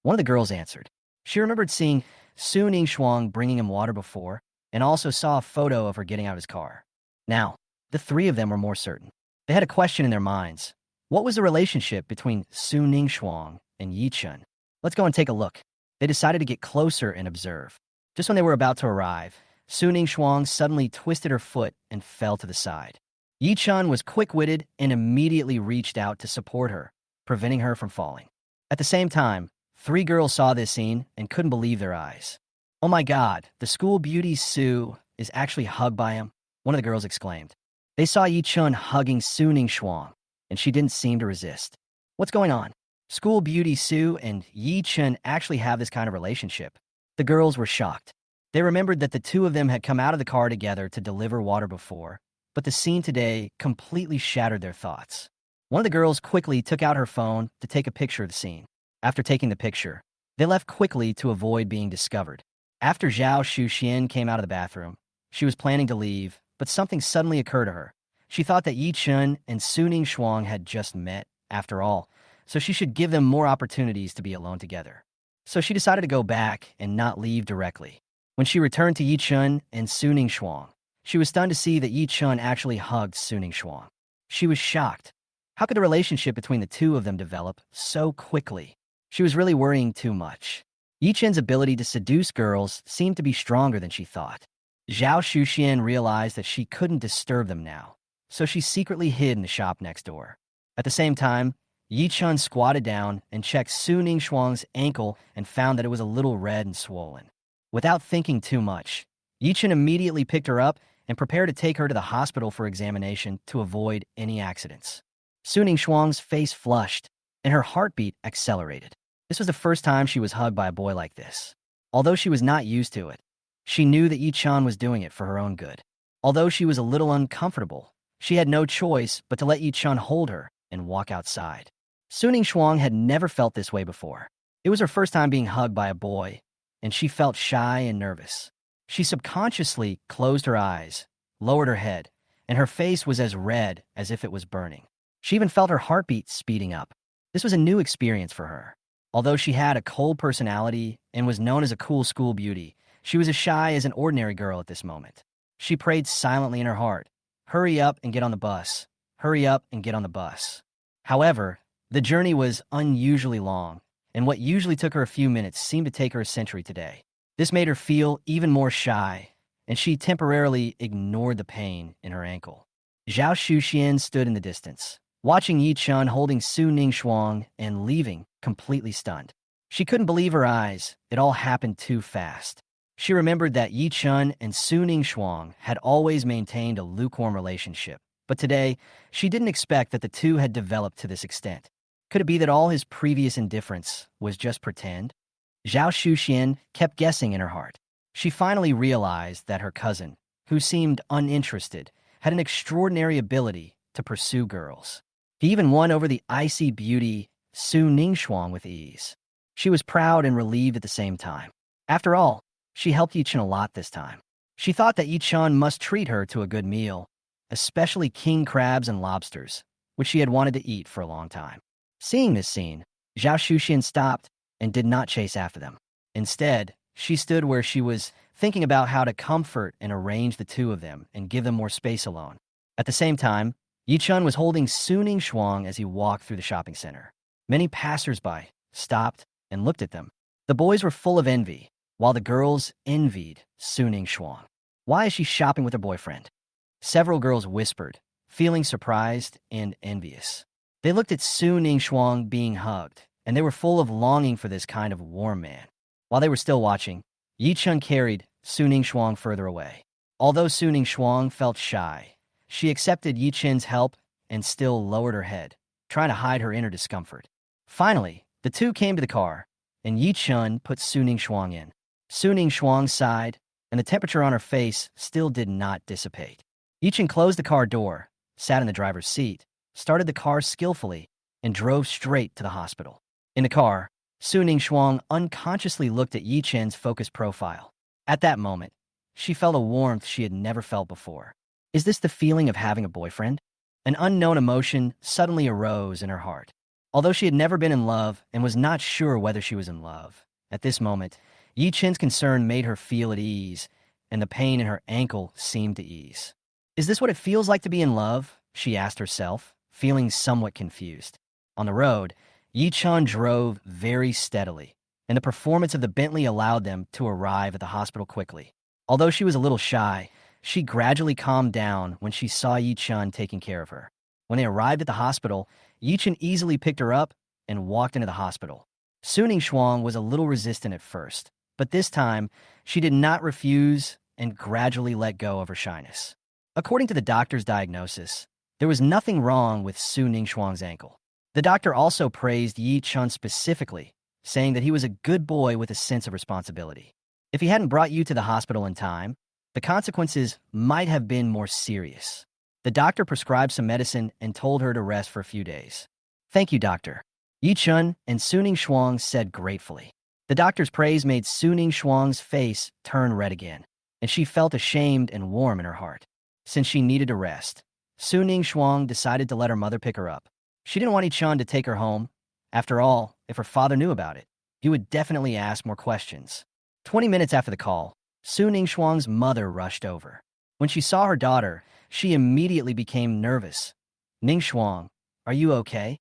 one of the girls answered. She remembered seeing Suning Shuang bringing him water before, and also saw a photo of her getting out of his car. Now, the 3 of them were more certain. They had a question in their minds. What was the relationship between Suning Shuang and Yichun? Let's go and take a look. They decided to get closer and observe. Just when they were about to arrive, Suning Shuang suddenly twisted her foot and fell to the side. Yichun was quick-witted and immediately reached out to support her, preventing her from falling. At the same time, 3 girls saw this scene and couldn't believe their eyes. "Oh my God, the school beauty Sue is actually hugged by him," one of the girls exclaimed. They saw Yichun hugging Suning Shuang, and she didn't seem to resist. "What's going on? School beauty Sue and Yichun actually have this kind of relationship." The girls were shocked. They remembered that the 2 of them had come out of the car together to deliver water before, but the scene today completely shattered their thoughts. One of the girls quickly took out her phone to take a picture of the scene. After taking the picture, they left quickly to avoid being discovered. After Zhao Shuxian came out of the bathroom, she was planning to leave, but something suddenly occurred to her. She thought that Yichun and Suning Shuang had just met, after all, so she should give them more opportunities to be alone together. So she decided to go back and not leave directly. When she returned to Yichun and Suning Shuang, she was stunned to see that Yichun actually hugged Suning Shuang. She was shocked. How could the relationship between the 2 of them develop so quickly? She was really worrying too much. Yichun's ability to seduce girls seemed to be stronger than she thought. Zhao Shuxian realized that she couldn't disturb them now, so she secretly hid in the shop next door. At the same time, Yi Chun squatted down and checked Su Ningshuang's ankle and found that it was a little red and swollen. Without thinking too much, Yi Chun immediately picked her up and prepared to take her to the hospital for examination to avoid any accidents. Su Ningshuang's face flushed, and her heartbeat accelerated. This was the first time she was hugged by a boy like this. Although she was not used to it, she knew that Yi Chun was doing it for her own good. Although she was a little uncomfortable, she had no choice but to let Yi Chun hold her and walk outside. Su Ningshuang had never felt this way before. It was her first time being hugged by a boy, and she felt shy and nervous. She subconsciously closed her eyes, lowered her head, and her face was as red as if it was burning. She even felt her heartbeat speeding up. This was a new experience for her. Although she had a cold personality and was known as a cool school beauty, she was as shy as an ordinary girl at this moment. She prayed silently in her heart, "Hurry up and get on the bus. Hurry up and get on the bus." However, the journey was unusually long, and what usually took her a few minutes seemed to take her a century today. This made her feel even more shy, and she temporarily ignored the pain in her ankle. Zhao Shuxian stood in the distance, watching Yi Chun holding Su Ningshuang and leaving, completely stunned. She couldn't believe her eyes. It all happened too fast. She remembered that Yi Chun and Su Ningshuang had always maintained a lukewarm relationship, but today, she didn't expect that the two had developed to this extent. Could it be that all his previous indifference was just pretend? Zhao Shuxian kept guessing in her heart. She finally realized that her cousin, who seemed uninterested, had an extraordinary ability to pursue girls. He even won over the icy beauty Su Ningshuang with ease. She was proud and relieved at the same time. After all, she helped Yi Chun a lot this time. She thought that Yi Chun must treat her to a good meal, especially king crabs and lobsters, which she had wanted to eat for a long time. Seeing this scene, Zhao Shuxian stopped and did not chase after them. Instead, she stood where she was, thinking about how to comfort and arrange the two of them and give them more space alone. At the same time, Yi Chun was holding Su Ningshuang as he walked through the shopping center. Many passers-by stopped and looked at them. The boys were full of envy, while the girls envied Su Ningshuang. Why is she shopping with her boyfriend? Several girls whispered, feeling surprised and envious. They looked at Su Ningshuang being hugged, and they were full of longing for this kind of warm man. While they were still watching, Yi Chun carried Su Ningshuang further away. Although Su Ningshuang felt shy, she accepted Yi Chun's help and still lowered her head, trying to hide her inner discomfort. Finally, the two came to the car, and Yi Chun put Su Ningshuang in. Su Ningshuang sighed, and the temperature on her face still did not dissipate. Yi Chun closed the car door, sat in the driver's seat, started the car skillfully, and drove straight to the hospital. In the car, Su Ningshuang unconsciously looked at Yi Chun's focused profile. At that moment, she felt a warmth she had never felt before. Is this the feeling of having a boyfriend? An unknown emotion suddenly arose in her heart. Although she had never been in love and was not sure whether she was in love, at this moment, Yi Chun's concern made her feel at ease, and the pain in her ankle seemed to ease. Is this what it feels like to be in love? She asked herself, feeling somewhat confused. On the road, Yi Chun drove very steadily, and the performance of the Bentley allowed them to arrive at the hospital quickly. Although she was a little shy, she gradually calmed down when she saw Yi Chun taking care of her. When they arrived at the hospital, Yi Chun easily picked her up and walked into the hospital. Su Ningshuang was a little resistant at first, but this time, she did not refuse and gradually let go of her shyness. According to the doctor's diagnosis, there was nothing wrong with Su Ningshuang's ankle. The doctor also praised Yi Chun specifically, saying that he was a good boy with a sense of responsibility. If he hadn't brought you to the hospital in time, the consequences might have been more serious. The doctor prescribed some medicine and told her to rest for a few days. Thank you, doctor, Yi Chun and Su Ningshuang said gratefully. The doctor's praise made Su Ningshuang's face turn red again, and she felt ashamed and warm in her heart. Since she needed to rest, Su Ningshuang decided to let her mother pick her up. She didn't want Yi Chun to take her home. After all, if her father knew about it, he would definitely ask more questions. 20 minutes after the call, Su Ningshuang's mother rushed over. When she saw her daughter, she immediately became nervous. Ningshuang, are you okay?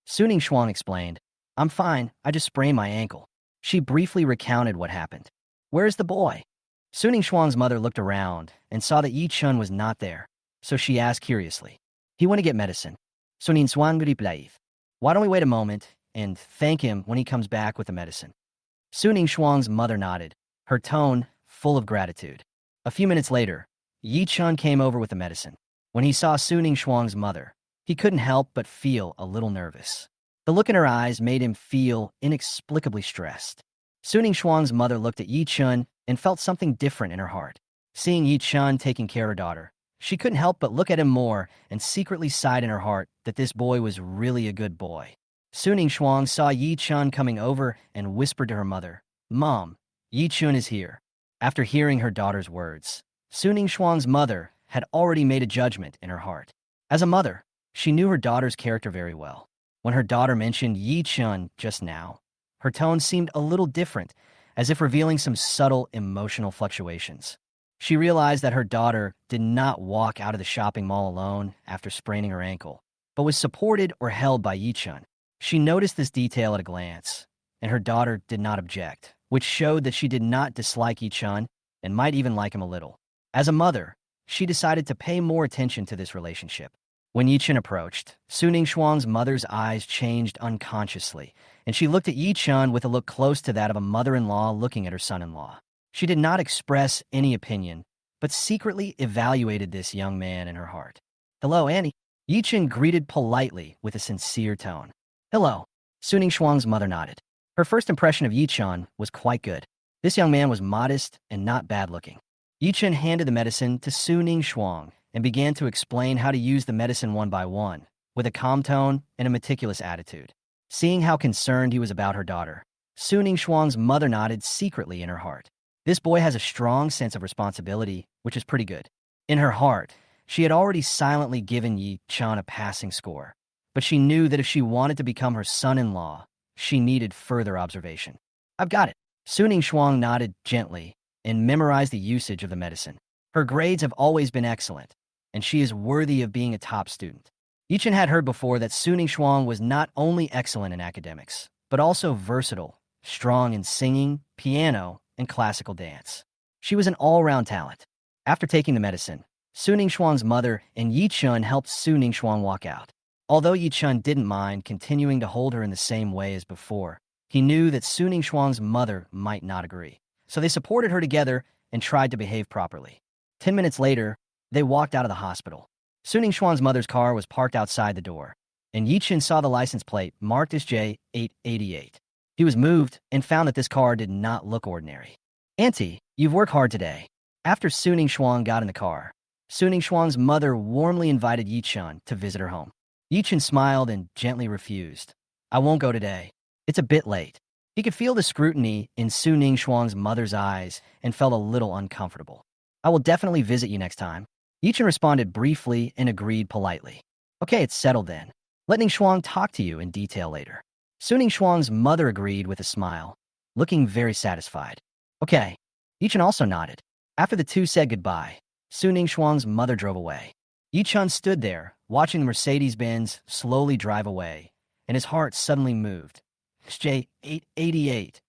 Su Ningshuang explained, I'm fine, I just sprained my ankle. She briefly recounted what happened. Where's the boy? Su Ningshuang's mother looked around and saw that Yi Chun was not there, so she asked curiously. He went to get medicine. Su Ningshuang replied. Why don't we wait a moment and thank him when he comes back with the medicine? Suning Shuang's mother nodded, her tone full of gratitude. A few minutes later, Yi Chun came over with the medicine. When he saw Suning Shuang's mother, he couldn't help but feel a little nervous. The look in her eyes made him feel inexplicably stressed. Suning Shuang's mother looked at Yi Chun and felt something different in her heart. Seeing Yi Chun taking care of her daughter, she couldn't help but look at him more and secretly sighed in her heart that this boy was really a good boy. Suning Shuang saw Yi Chun coming over and whispered to her mother, "Mom, Yi Chun is here." After hearing her daughter's words, Suning Shuang's mother had already made a judgment in her heart. As a mother, she knew her daughter's character very well. When her daughter mentioned Yi Chun just now, her tone seemed a little different, as if revealing some subtle emotional fluctuations. She realized that her daughter did not walk out of the shopping mall alone after spraining her ankle, but was supported or held by Yi Chun. She noticed this detail at a glance, and her daughter did not object, which showed that she did not dislike Yi Chun and might even like him a little. As a mother, she decided to pay more attention to this relationship. When Yi Chun approached, Suning Shuang's mother's eyes changed unconsciously, and she looked at Yi Chun with a look close to that of a mother-in-law looking at her son-in-law. She did not express any opinion, but secretly evaluated this young man in her heart. "Hello, Annie." Yi Chun greeted politely with a sincere tone. "Hello." Suning Shuang's mother nodded. Her first impression of Yi Chun was quite good. This young man was modest and not bad-looking. Yi Chun handed the medicine to Suning Shuang and began to explain how to use the medicine one by one, with a calm tone and a meticulous attitude. Seeing how concerned he was about her daughter, Suning Shuang's mother nodded secretly in her heart. This boy has a strong sense of responsibility, which is pretty good. In her heart, she had already silently given Yi Chun a passing score, but she knew that if she wanted to become her son-in-law, she needed further observation. "I've got it." Suning Shuang nodded gently and memorized the usage of the medicine. Her grades have always been excellent, and she is worthy of being a top student. Yi Chun had heard before that Suning Shuang was not only excellent in academics, but also versatile, strong in singing, piano, and classical dance. She was an all-round talent. After taking the medicine, Suning Shuang's mother and Yi Chun helped Suning Shuang walk out. Although Yi Chun didn't mind continuing to hold her in the same way as before, he knew that Suning Shuang's mother might not agree. So they supported her together and tried to behave properly. 10 minutes later, they walked out of the hospital. Suning Shuang's mother's car was parked outside the door, and Yi Chun saw the license plate marked as J888. He was moved and found that this car did not look ordinary. "Auntie, you've worked hard today." After Suning Shuang got in the car, Suning Shuang's mother warmly invited Yi Chun to visit her home. Yi Chun smiled and gently refused. "I won't go today. It's a bit late." He could feel the scrutiny in Suning Shuang's mother's eyes and felt a little uncomfortable. "I will definitely visit you next time." Yi Chun responded briefly and agreed politely. "Okay, it's settled then. Let Ning Shuang talk to you in detail later." Suning Shuang's mother agreed with a smile, looking very satisfied. "Okay." Yi Chun also nodded. After the two said goodbye, Suning Shuang's mother drove away. Yi Chun stood there, watching the Mercedes-Benz slowly drive away, and his heart suddenly moved. It's J888.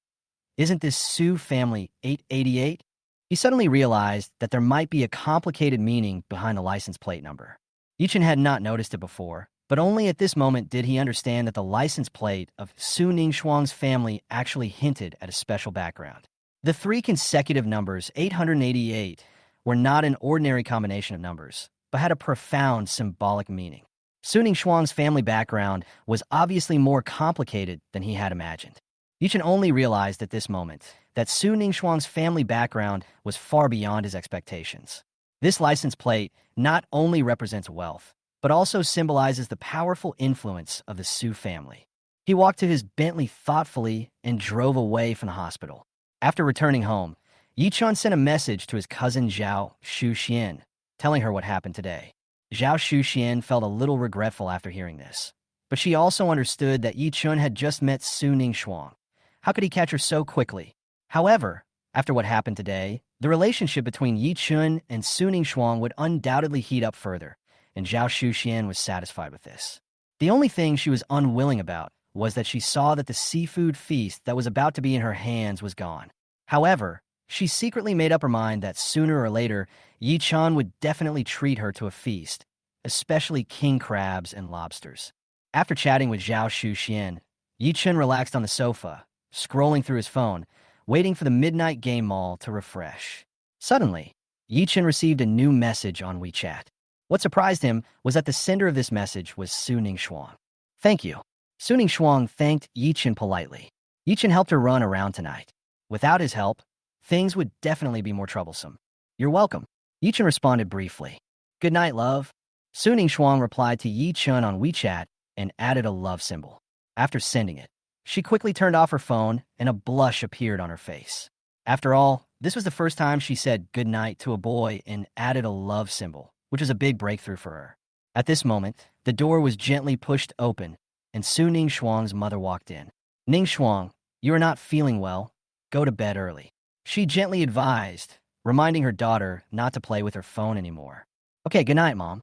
Isn't this Su family 888? He suddenly realized that there might be a complicated meaning behind the license plate number. Yi Chun had not noticed it before, but only at this moment did he understand that the license plate of Suning Shuang's family actually hinted at a special background. The three consecutive numbers, 888, were not an ordinary combination of numbers, but had a profound symbolic meaning. Suning Shuang's family background was obviously more complicated than he had imagined. Yi Chun only realized at this moment that Suning Shuang's family background was far beyond his expectations. This license plate not only represents wealth, but also symbolizes the powerful influence of the Su family. He walked to his Bentley thoughtfully and drove away from the hospital. After returning home, Yi Chun sent a message to his cousin Zhao Shuxian, telling her what happened today. Zhao Shuxian felt a little regretful after hearing this, but she also understood that Yi Chun had just met Suning Shuang. How could he catch her so quickly? However, after what happened today, the relationship between Yi Chun and Suning Shuang would undoubtedly heat up further, and Zhao Shuxian was satisfied with this. The only thing she was unwilling about was that she saw that the seafood feast that was about to be in her hands was gone. However, she secretly made up her mind that sooner or later, Yi Chun would definitely treat her to a feast, especially king crabs and lobsters. After chatting with Zhao Shuxian, Yichun relaxed on the sofa, scrolling through his phone, waiting for the midnight game mall to refresh. Suddenly, Yichun received a new message on WeChat. What surprised him was that the sender of this message was Su Ningshuang. Thank you. Su Ningshuang thanked Yichun politely. Yichun helped her run around tonight. Without his help, things would definitely be more troublesome. You're welcome. Yichun responded briefly. Good night, love. Su Ningshuang replied to Yichun on WeChat and added a love symbol. After sending it, she quickly turned off her phone and a blush appeared on her face. After all, this was the first time she said good night to a boy and added a love symbol, which was a big breakthrough for her. At this moment, the door was gently pushed open and Su Ningshuang's mother walked in. Ningshuang, you are not feeling well. Go to bed early. She gently advised, reminding her daughter not to play with her phone anymore. Okay, good night, Mom.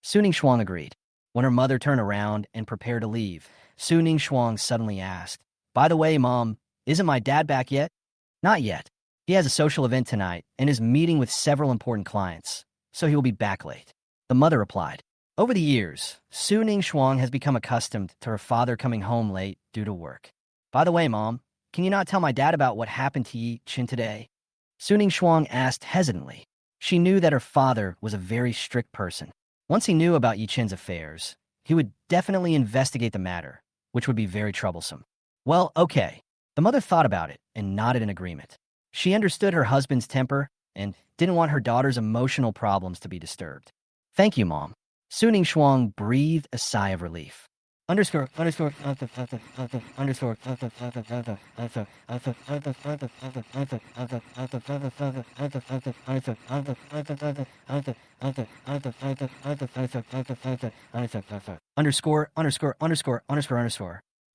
Su Ningshuang agreed. When her mother turned around and prepared to leave, Su Ningshuang suddenly asked, By the way, Mom, isn't my dad back yet? Not yet. He has a social event tonight and is meeting with several important clients, so he will be back late. The mother replied. Over the years, Su Ningshuang has become accustomed to her father coming home late due to work. By the way, Mom, can you not tell my dad about what happened to Yi Chin today? Su Ningshuang asked hesitantly. She knew that her father was a very strict person. Once he knew about Yi Chin's affairs, he would definitely investigate the matter, which would be very troublesome. Well, okay. The mother thought about it and nodded in agreement. She understood her husband's temper and didn't want her daughter's emotional problems to be disturbed. Thank you, Mom. Su Ningshuang breathed a sigh of relief. Underscore.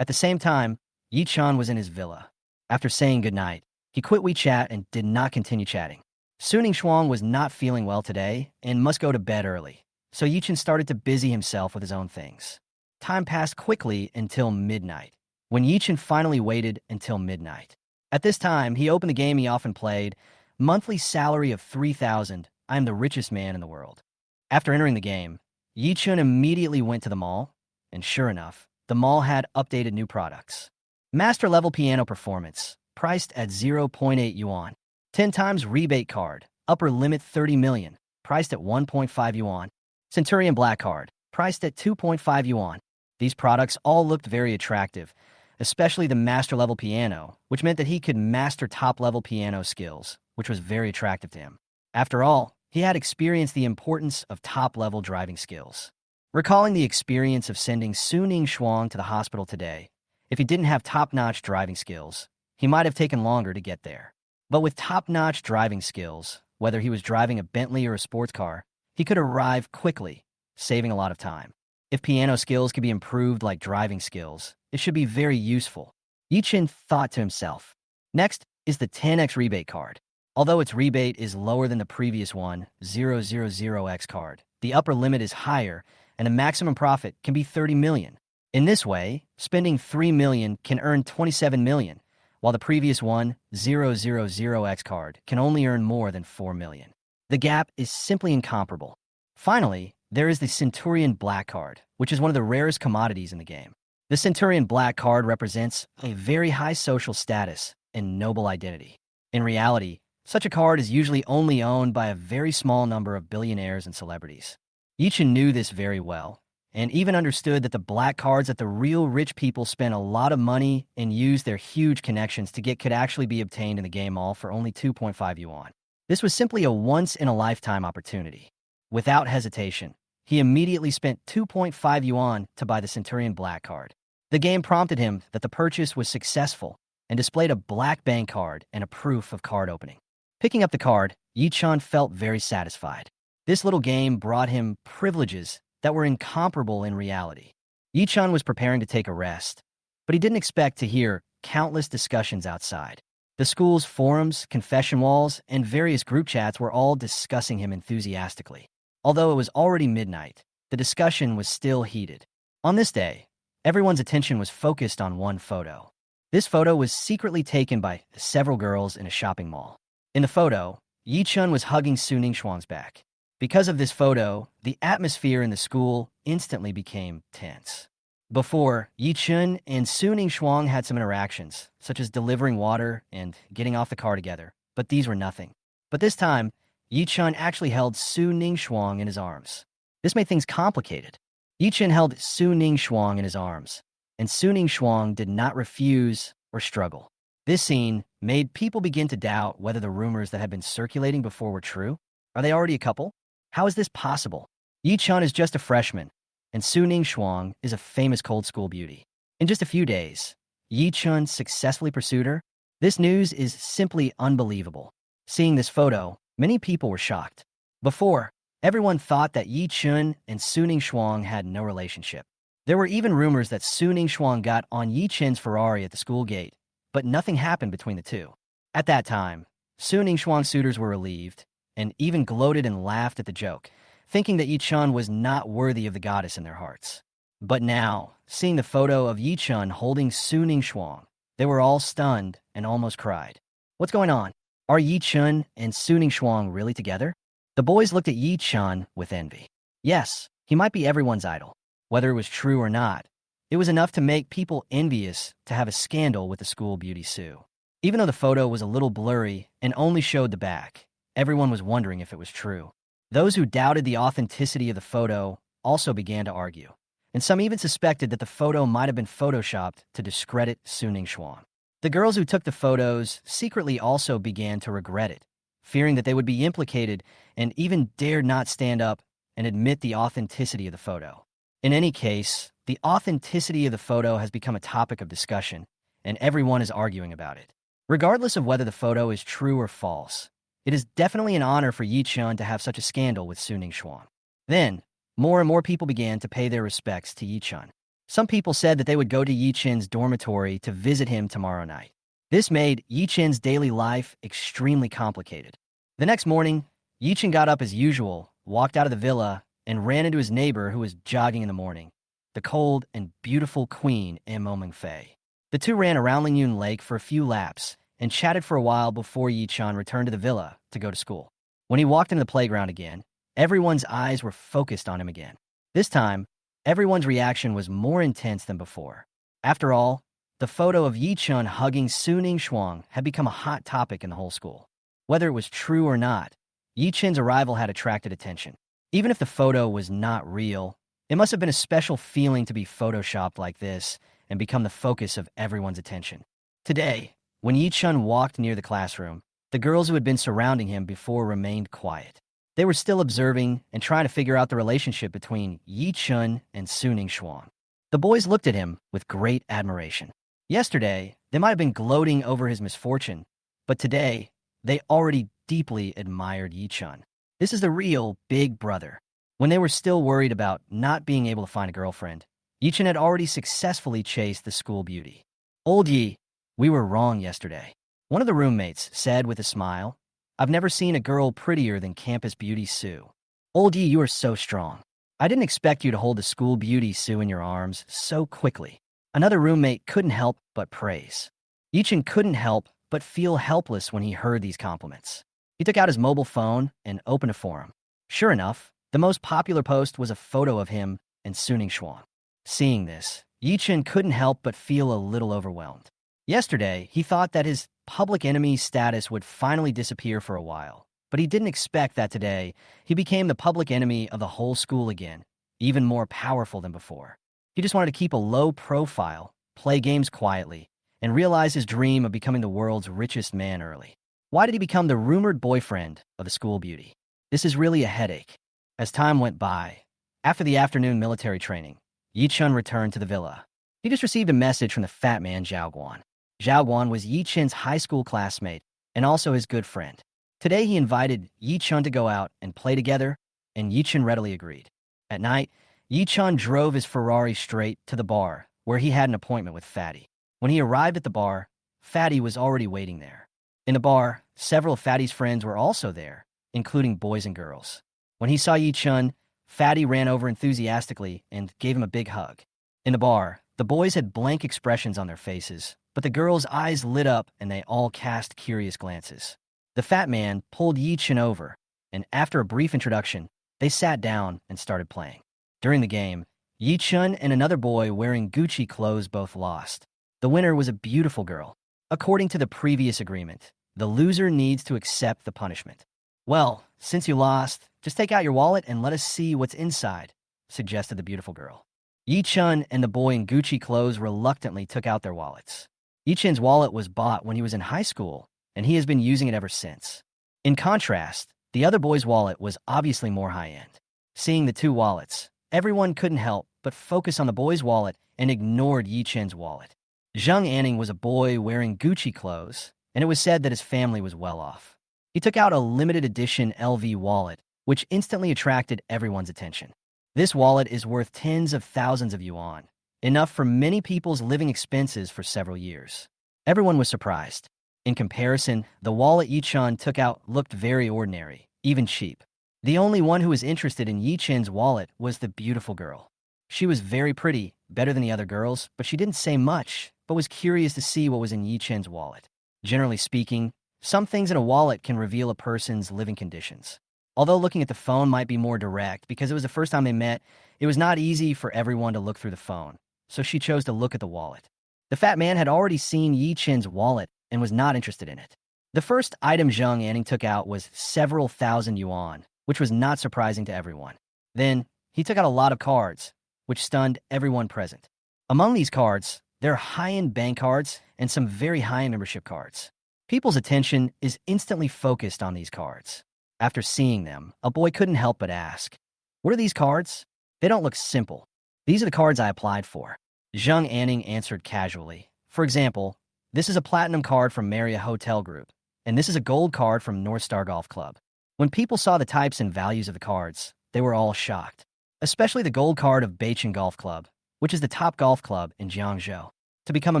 At the same time, Yi Chan was in his villa. After saying goodnight, he quit WeChat and did not continue chatting. Su Ningshuang was not feeling well today and must go to bed early, so Yi Chan started to busy himself with his own things. Time passed quickly until midnight, when Yi Chan finally waited until midnight. At this time, he opened the game he often played, monthly salary of 3,000, I am the richest man in the world. After entering the game, Yi Chan immediately went to the mall, and sure enough, the mall had updated new products. Master level piano performance, priced at 0.8 yuan. 10 times rebate card, upper limit 30 million, priced at 1.5 yuan. Centurion black card, priced at 2.5 yuan. These products all looked very attractive, especially the master level piano, which meant that he could master top level piano skills, which was very attractive to him. After all, he had experienced the importance of top level driving skills. Recalling the experience of sending Su Ningshuang to the hospital today, if he didn't have top-notch driving skills, he might have taken longer to get there. But with top-notch driving skills, whether he was driving a Bentley or a sports car, he could arrive quickly, saving a lot of time. If piano skills could be improved like driving skills, it should be very useful. Yi Chin thought to himself. Next is the 10x rebate card. Although its rebate is lower than the previous one, 000X card, the upper limit is higher, and the maximum profit can be 30 million. In this way, spending 3 million can earn 27 million, while the previous one, 000X card, can only earn more than 4 million. The gap is simply incomparable. Finally, there is the Centurion Black card, which is one of the rarest commodities in the game. The Centurion Black card represents a very high social status and noble identity. In reality, such a card is usually only owned by a very small number of billionaires and celebrities. Yi Chin knew this very well, and even understood that the black cards that the real rich people spend a lot of money and use their huge connections to get could actually be obtained in the game mall for only 2.5 yuan. This was simply a once-in-a-lifetime opportunity. Without hesitation, he immediately spent 2.5 yuan to buy the Centurion Black card. The game prompted him that the purchase was successful and displayed a black bank card and a proof of card opening. Picking up the card, Yi Chan felt very satisfied. This little game brought him privileges that were incomparable in reality. Yi Chan was preparing to take a rest, but he didn't expect to hear countless discussions outside. The school's forums, confession walls, and various group chats were all discussing him enthusiastically. Although it was already midnight, the discussion was still heated. On this day, everyone's attention was focused on one photo. This photo was secretly taken by several girls in a shopping mall. In the photo, Yi Chan was hugging Su Ningshuang's back. Because of this photo, the atmosphere in the school instantly became tense. Before, Yi Chun and Su Ning Shuang had some interactions, such as delivering water and getting off the car together, but these were nothing. But this time, Yi Chun actually held Su Ning Shuang in his arms. This made things complicated. Yi Chun held Su Ning Shuang in his arms, and Su Ning Shuang did not refuse or struggle. This scene made people begin to doubt whether the rumors that had been circulating before were true. Are they already a couple? How is this possible? Yi Chun is just a freshman, and Su Ning Shuang is a famous cold school beauty. In just a few days, Yi Chun successfully pursued her. This news is simply unbelievable. Seeing this photo, many people were shocked. Before, everyone thought that Yi Chun and Su Ning Shuang had no relationship. There were even rumors that Su Ning Shuang got on Yi Chun's Ferrari at the school gate, but nothing happened between the two. At that time, Su Ning Shuang's suitors were relieved and even gloated and laughed at the joke, thinking that Yi Chun was not worthy of the goddess in their hearts. But now, seeing the photo of Yi Chun holding Su Ning Shuang, they were all stunned and almost cried. What's going on? Are Yi Chun and Su Ning Shuang really together? The boys looked at Yi Chun with envy. Yes, he might be everyone's idol. Whether it was true or not, it was enough to make people envious to have a scandal with the school beauty Su. Even though the photo was a little blurry and only showed the back, everyone was wondering if it was true. Those who doubted the authenticity of the photo also began to argue, and some even suspected that the photo might have been photoshopped to discredit Su Ning Shuang. The girls who took the photos secretly also began to regret it, fearing that they would be implicated and even dared not stand up and admit the authenticity of the photo. In any case, the authenticity of the photo has become a topic of discussion, and everyone is arguing about it. Regardless of whether the photo is true or false, it is definitely an honor for Yi Chun to have such a scandal with Su Ning Shuang. Then, more and more people began to pay their respects to Yi Chun. Some people said that they would go to Yi Chun's dormitory to visit him tomorrow night. This made Yi Chun's daily life extremely complicated. The next morning, Yi Chun got up as usual, walked out of the villa, and ran into his neighbor who was jogging in the morning, the cold and beautiful Queen Mo Mengfei. The two ran around Lingyun Lake for a few laps and chatted for a while before Yi Chun returned to the villa to go to school. When he walked into the playground again, everyone's eyes were focused on him again. This time, everyone's reaction was more intense than before. After all, the photo of Yi Chun hugging Su Ning Shuang had become a hot topic in the whole school. Whether it was true or not, Yi Chun's arrival had attracted attention. Even if the photo was not real, it must have been a special feeling to be photoshopped like this and become the focus of everyone's attention. Today, when Yi Chun walked near the classroom, the girls who had been surrounding him before remained quiet. They were still observing and trying to figure out the relationship between Yi Chun and Su Ning Shuang. The boys looked at him with great admiration. Yesterday, they might have been gloating over his misfortune, but today, they already deeply admired Yi Chun. This is the real big brother. When they were still worried about not being able to find a girlfriend, Yi Chun had already successfully chased the school beauty. Old Yi, we were wrong yesterday. One of the roommates said with a smile, I've never seen a girl prettier than campus beauty Su. Old Yi, you are so strong. I didn't expect you to hold the school beauty Su in your arms so quickly. Another roommate couldn't help but praise. Yi Chun couldn't help but feel helpless when he heard these compliments. He took out his mobile phone and opened a forum. Sure enough, the most popular post was a photo of him and Su Ning Shuang. Seeing this, Yi Chun couldn't help but feel a little overwhelmed. Yesterday, he thought that his public enemy status would finally disappear for a while, but he didn't expect that today he became the public enemy of the whole school again, even more powerful than before. He just wanted to keep a low profile, play games quietly, and realize his dream of becoming the world's richest man early. Why did he become the rumored boyfriend of the school beauty? This is really a headache. As time went by, after the afternoon military training, Yi Chun returned to the villa. He just received a message from the fat man Zhao Guan. Zhao Guan was Yi Chun's high school classmate and also his good friend. Today he invited Yi Chun to go out and play together, and Yi Chun readily agreed. At night, Yi Chun drove his Ferrari straight to the bar, where he had an appointment with Fatty. When he arrived at the bar, Fatty was already waiting there. In the bar, several of Fatty's friends were also there, including boys and girls. When he saw Yi Chun, Fatty ran over enthusiastically and gave him a big hug. In the bar, the boys had blank expressions on their faces, but the girls' eyes lit up and they all cast curious glances. The fat man pulled Yi Chun over, and after a brief introduction, they sat down and started playing. During the game, Yi Chun and another boy wearing Gucci clothes both lost. The winner was a beautiful girl. According to the previous agreement, the loser needs to accept the punishment. Well, since you lost, just take out your wallet and let us see what's inside, suggested the beautiful girl. Yi Chun and the boy in Gucci clothes reluctantly took out their wallets. Yi Chun's wallet was bought when he was in high school, and he has been using it ever since. In contrast, the other boy's wallet was obviously more high-end. Seeing the two wallets, everyone couldn't help but focus on the boy's wallet and ignored Yi Chun's wallet. Zhang Anning was a boy wearing Gucci clothes, and it was said that his family was well off. He took out a limited edition LV wallet, which instantly attracted everyone's attention. This wallet is worth tens of thousands of yuan, enough for many people's living expenses for several years. Everyone was surprised. In comparison, the wallet Yi Chun took out looked very ordinary, even cheap. The only one who was interested in Yi Chun's wallet was the beautiful girl. She was very pretty, better than the other girls, but she didn't say much, but was curious to see what was in Yi Chun's wallet. Generally speaking, some things in a wallet can reveal a person's living conditions. Although looking at the phone might be more direct because it was the first time they met, it was not easy for everyone to look through the phone, so she chose to look at the wallet. The fat man had already seen Yi Chun's wallet and was not interested in it. The first item Zhang Anning took out was several thousand yuan, which was not surprising to everyone. Then, he took out a lot of cards, which stunned everyone present. Among these cards, there are high-end bank cards and some very high-end membership cards. People's attention is instantly focused on these cards. After seeing them, a boy couldn't help but ask, "What are these cards? They don't look simple. These are the cards I applied for." Zhang Anning answered casually. For example, this is a platinum card from Marriott Hotel Group, and this is a gold card from North Star Golf Club. When people saw the types and values of the cards, they were all shocked. Especially the gold card of Beicheng Golf Club, which is the top golf club in Jiangzhou. To become a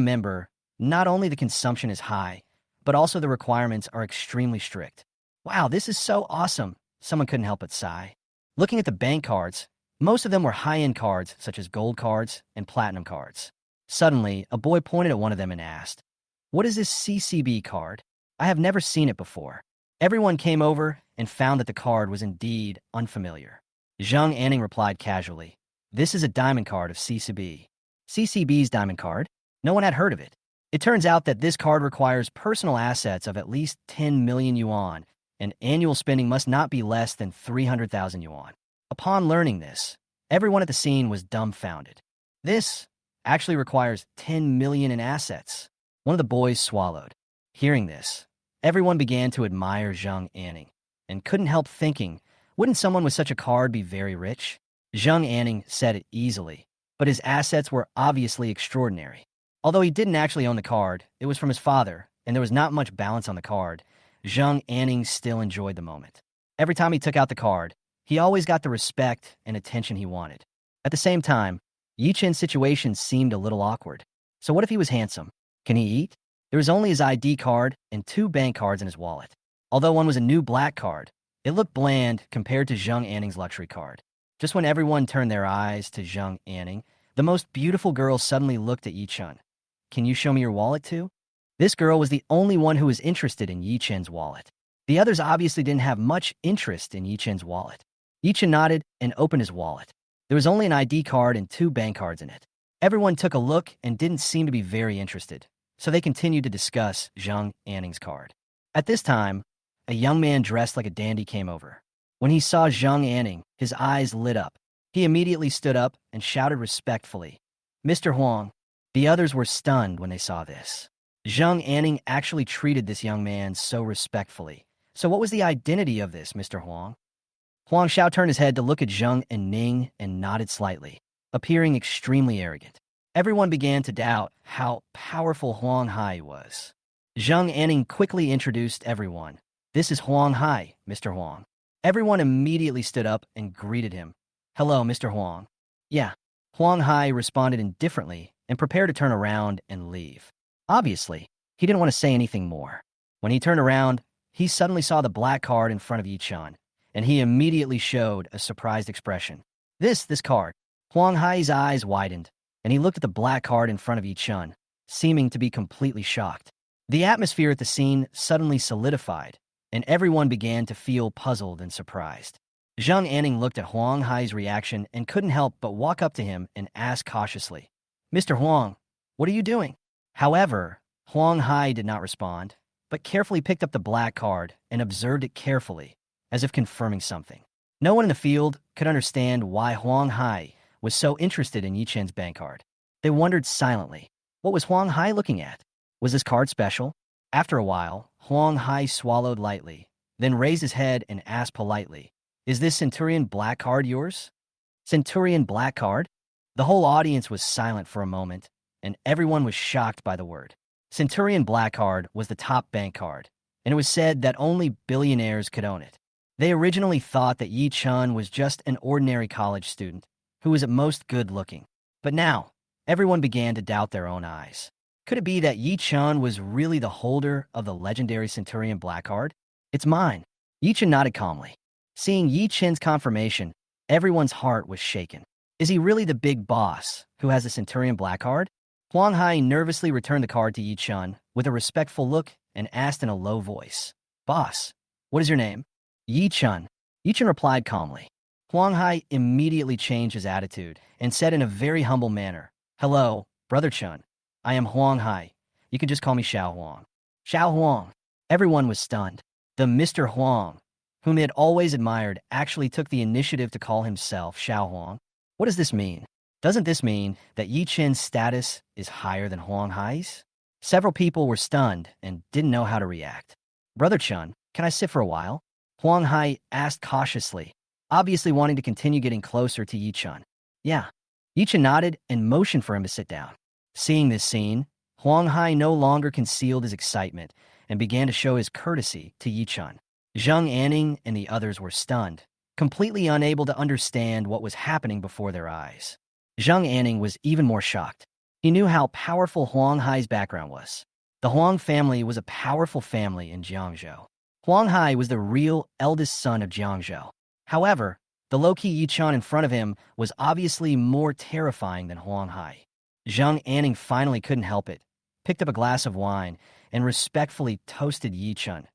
member, not only the consumption is high, but also the requirements are extremely strict. Wow, this is so awesome, someone couldn't help but sigh. Looking at the bank cards, most of them were high-end cards such as gold cards and platinum cards. Suddenly, a boy pointed at one of them and asked, "What is this CCB card? I have never seen it before." Everyone came over and found that the card was indeed unfamiliar. Zhang Anning replied casually, "This is a diamond card of CCB." CCB's diamond card? No one had heard of it. It turns out that this card requires personal assets of at least 10 million yuan, and annual spending must not be less than 300,000 yuan. Upon learning this, everyone at the scene was dumbfounded. This actually requires 10 million in assets. One of the boys swallowed. Hearing this, everyone began to admire Zhang Anning, and couldn't help thinking, wouldn't someone with such a card be very rich? Zhang Anning said it easily, but his assets were obviously extraordinary. Although he didn't actually own the card, it was from his father, and there was not much balance on the card, Zhang Anning still enjoyed the moment. Every time he took out the card, he always got the respect and attention he wanted. At the same time, Yi Chun's situation seemed a little awkward. So what if he was handsome? Can he eat? There was only his ID card and 2 bank cards in his wallet. Although one was a new black card, it looked bland compared to Zhang Anning's luxury card. Just when everyone turned their eyes to Zhang Anning, the most beautiful girl suddenly looked at Yi Chun. "Can you show me your wallet too?" This girl was the only one who was interested in Yi Chun's wallet. The others obviously didn't have much interest in Yi Chun's wallet. Yi Chun nodded and opened his wallet. There was only an ID card and 2 bank cards in it. Everyone took a look and didn't seem to be very interested, so they continued to discuss Zhang Anning's card. At this time, a young man dressed like a dandy came over. When he saw Zhang Anning, his eyes lit up. He immediately stood up and shouted respectfully, "Mr. Huang." The others were stunned when they saw this. Zhang Anning actually treated this young man so respectfully. So what was the identity of this Mr. Huang? Huang Xiao turned his head to look at Zhang Anning and nodded slightly, appearing extremely arrogant. Everyone began to doubt how powerful Huang Hai was. Zhang Anning quickly introduced everyone. "This is Huang Hai, Mr. Huang." Everyone immediately stood up and greeted him. "Hello, Mr. Huang." "Yeah." Huang Hai responded indifferently and prepared to turn around and leave. Obviously, he didn't want to say anything more. When he turned around, he suddenly saw the black card in front of Yi Chun, and he immediately showed a surprised expression. This card. Huang Hai's eyes widened, and he looked at the black card in front of Yi Chun, seeming to be completely shocked. The atmosphere at the scene suddenly solidified, and everyone began to feel puzzled and surprised. Zhang Anning looked at Huang Hai's reaction and couldn't help but walk up to him and ask cautiously, "Mr. Huang, what are you doing?" However, Huang Hai did not respond, but carefully picked up the black card and observed it carefully, as if confirming something. No one in the field could understand why Huang Hai was so interested in Yi Chen's bank card. They wondered silently, what was Huang Hai looking at? Was this card special? After a while, Huang Hai swallowed lightly, then raised his head and asked politely, "Is this Centurion black card yours?" Centurion black card? The whole audience was silent for a moment, and everyone was shocked by the word. Centurion black card was the top bank card, and it was said that only billionaires could own it. They originally thought that Yi Chun was just an ordinary college student who was at most good-looking. But now, everyone began to doubt their own eyes. Could it be that Yi Chun was really the holder of the legendary Centurion black card? "It's mine." Yi Chun nodded calmly. Seeing Yi Chen's confirmation, everyone's heart was shaken. Is he really the big boss who has the Centurion black card? Huang Hai nervously returned the card to Yi Chun with a respectful look and asked in a low voice, "Boss, what is your name?" "Yi Chun." Yi Chun replied calmly. Huang Hai immediately changed his attitude and said in a very humble manner, "Hello, Brother Chun. I am Huang Hai. You can just call me Xiao Huang." Xiao Huang. Everyone was stunned. The Mr. Huang, whom they had always admired, actually took the initiative to call himself Xiao Huang. What does this mean? Doesn't this mean that Yi Chen's status is higher than Huang Hai's? Several people were stunned and didn't know how to react. "Brother Chun, can I sit for a while?" Huang Hai asked cautiously, obviously wanting to continue getting closer to Yi Chun. "Yeah." Yi Chun nodded and motioned for him to sit down. Seeing this scene, Huang Hai no longer concealed his excitement and began to show his courtesy to Yi Chun. Zhang Anning and the others were stunned, completely unable to understand what was happening before their eyes. Zhang Anning was even more shocked. He knew how powerful Huang Hai's background was. The Huang family was a powerful family in Jiangzhou. Huang Hai was the real eldest son of Jiangzhou. However, the low-key Yi Chun in front of him was obviously more terrifying than Huang Hai. Zhang Anning finally couldn't help it, picked up a glass of wine, and respectfully toasted Yi Chun.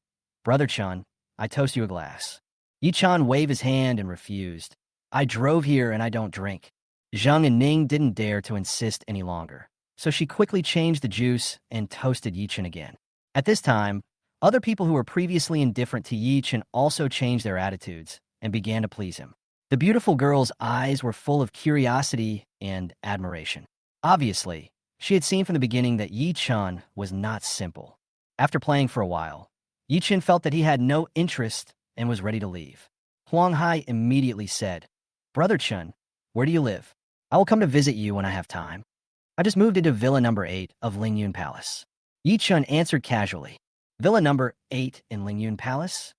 "Brother Chun, I toast you a glass." Yi Chun waved his hand and refused. "I drove here and I don't drink." Zhang and Ning didn't dare to insist any longer, so she quickly changed the juice and toasted Yi Chun again. At this time, other people who were previously indifferent to Yi Chun also changed their attitudes and began to please him. The beautiful girl's eyes were full of curiosity and admiration. Obviously, she had seen from the beginning that Yi Chun was not simple. After playing for a while, Yi Chun felt that he had no interest and was ready to leave. Huang Hai immediately said, "Brother Chun, where do you live? I will come to visit you when I have time." "I just moved into Villa number 8 of Lingyun Palace." Yi Chun answered casually. "Villa number 8 in Lingyun Palace?"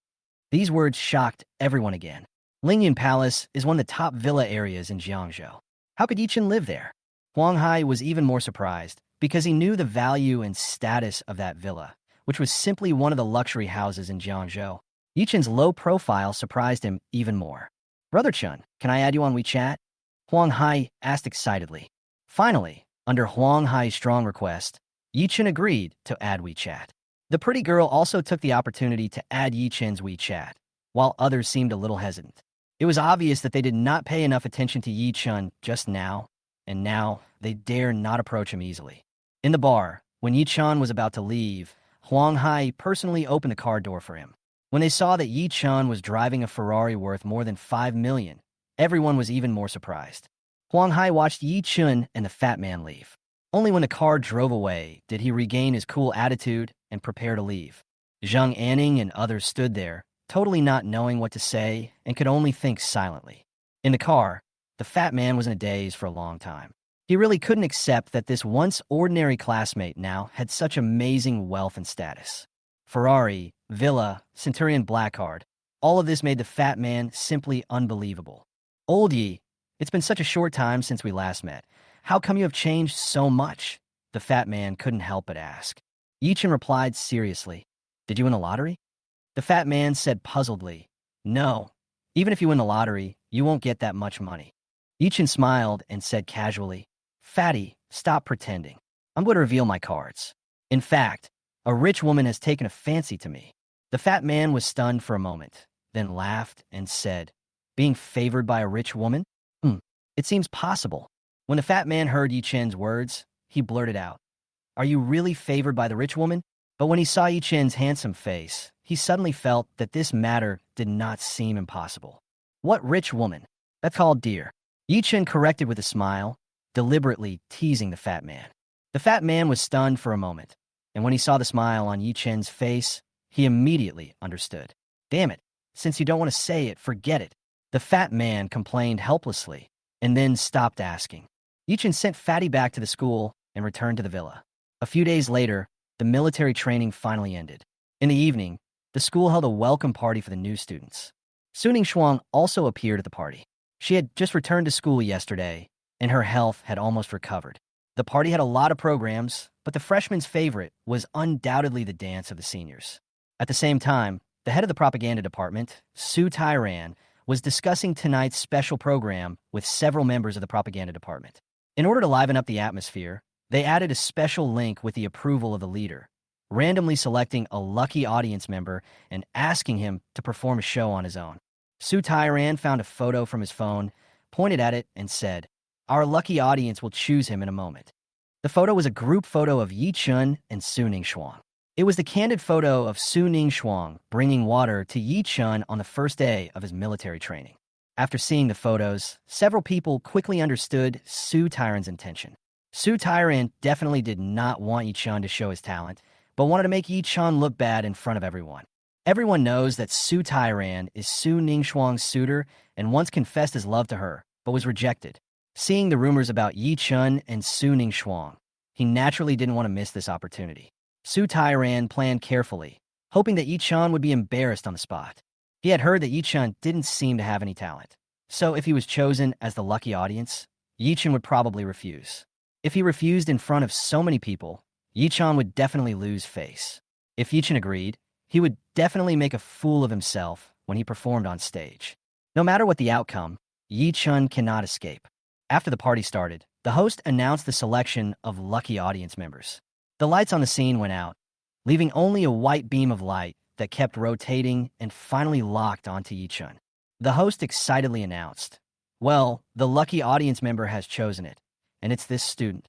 These words shocked everyone again. Lingyun Palace is one of the top villa areas in Jiangzhou. How could Yi Chun live there? Huang Hai was even more surprised because he knew the value and status of that villa, which was simply one of the luxury houses in Jiangzhou. Yi Chun's low profile surprised him even more. "Brother Chun, can I add you on WeChat?" Huang Hai asked excitedly. Finally, under Huang Hai's strong request, Yi Chun agreed to add WeChat. The pretty girl also took the opportunity to add Yi Chun's WeChat, while others seemed a little hesitant. It was obvious that they did not pay enough attention to Yi Chun just now, and now they dare not approach him easily. In the bar, when Yi Chun was about to leave, Huang Hai personally opened the car door for him. When they saw that Yi Chun was driving a Ferrari worth more than 5 million, everyone was even more surprised. Huang Hai watched Yi Chun and the fat man leave. Only when the car drove away did he regain his cool attitude and prepare to leave. Zhang Anning and others stood there, totally not knowing what to say and could only think silently. In the car, the fat man was in a daze for a long time. He really couldn't accept that this once ordinary classmate now had such amazing wealth and status. Ferrari, villa, Centurion Blackheart, all of this made the fat man simply unbelievable. "Old Yi, it's been such a short time since we last met. How come you have changed so much?" The fat man couldn't help but ask. Yi Chun replied seriously, "Did you win the lottery?" The fat man said puzzledly, "No. Even if you win the lottery, you won't get that much money." Yi Chun smiled and said casually, "Fatty, stop pretending. I'm going to reveal my cards. In fact, a rich woman has taken a fancy to me." The fat man was stunned for a moment, then laughed and said, Being favored by a rich woman? Hmm, it seems possible. When the fat man heard Yi Chen's words, he blurted out, "Are you really favored by the rich woman?" But when he saw Yi Chen's handsome face, he suddenly felt that this matter did not seem impossible. "What rich woman?" "That's called dear." Yi Chen corrected with a smile, deliberately teasing the fat man. The fat man was stunned for a moment, and when he saw the smile on Yi Chen's face, he immediately understood. "Damn it, since you don't want to say it, forget it." The fat man complained helplessly, and then stopped asking. Yi Chen sent Fatty back to the school and returned to the villa. A few days later, the military training finally ended. In the evening, the school held a welcome party for the new students. Su Ningshuang also appeared at the party. She had just returned to school yesterday, and her health had almost recovered. The party had a lot of programs, but the freshmen's favorite was undoubtedly the dance of the seniors. At the same time, the head of the propaganda department, Su Tairan, was discussing tonight's special program with several members of the propaganda department. In order to liven up the atmosphere, they added a special link with the approval of the leader, randomly selecting a lucky audience member and asking him to perform a show on his own. Su Tairan found a photo from his phone, pointed at it, and said, "Our lucky audience will choose him in a moment." The photo was a group photo of Yi Chun and Su Ningshuang. It was the candid photo of Su Ningshuang bringing water to Yi Chun on the first day of his military training. After seeing the photos, several people quickly understood Su Tairan's intention. Su Tairan definitely did not want Yi Chun to show his talent, but wanted to make Yi Chun look bad in front of everyone. Everyone knows that Su Tairan is Su Ningshuang's suitor and once confessed his love to her, but was rejected. Seeing the rumors about Yi Chun and Su Ningshuang, he naturally didn't want to miss this opportunity. Su Tairan planned carefully, hoping that Yi Chun would be embarrassed on the spot. He had heard that Yi Chun didn't seem to have any talent, so if he was chosen as the lucky audience, Yi Chun would probably refuse. If he refused in front of so many people, Yi Chun would definitely lose face. If Yi Chun agreed, he would definitely make a fool of himself when he performed on stage. No matter what the outcome, Yi Chun cannot escape. After the party started, the host announced the selection of lucky audience members. The lights on the scene went out, leaving only a white beam of light that kept rotating and finally locked onto Yi Chun. The host excitedly announced, "Well, the lucky audience member has chosen it, and it's this student."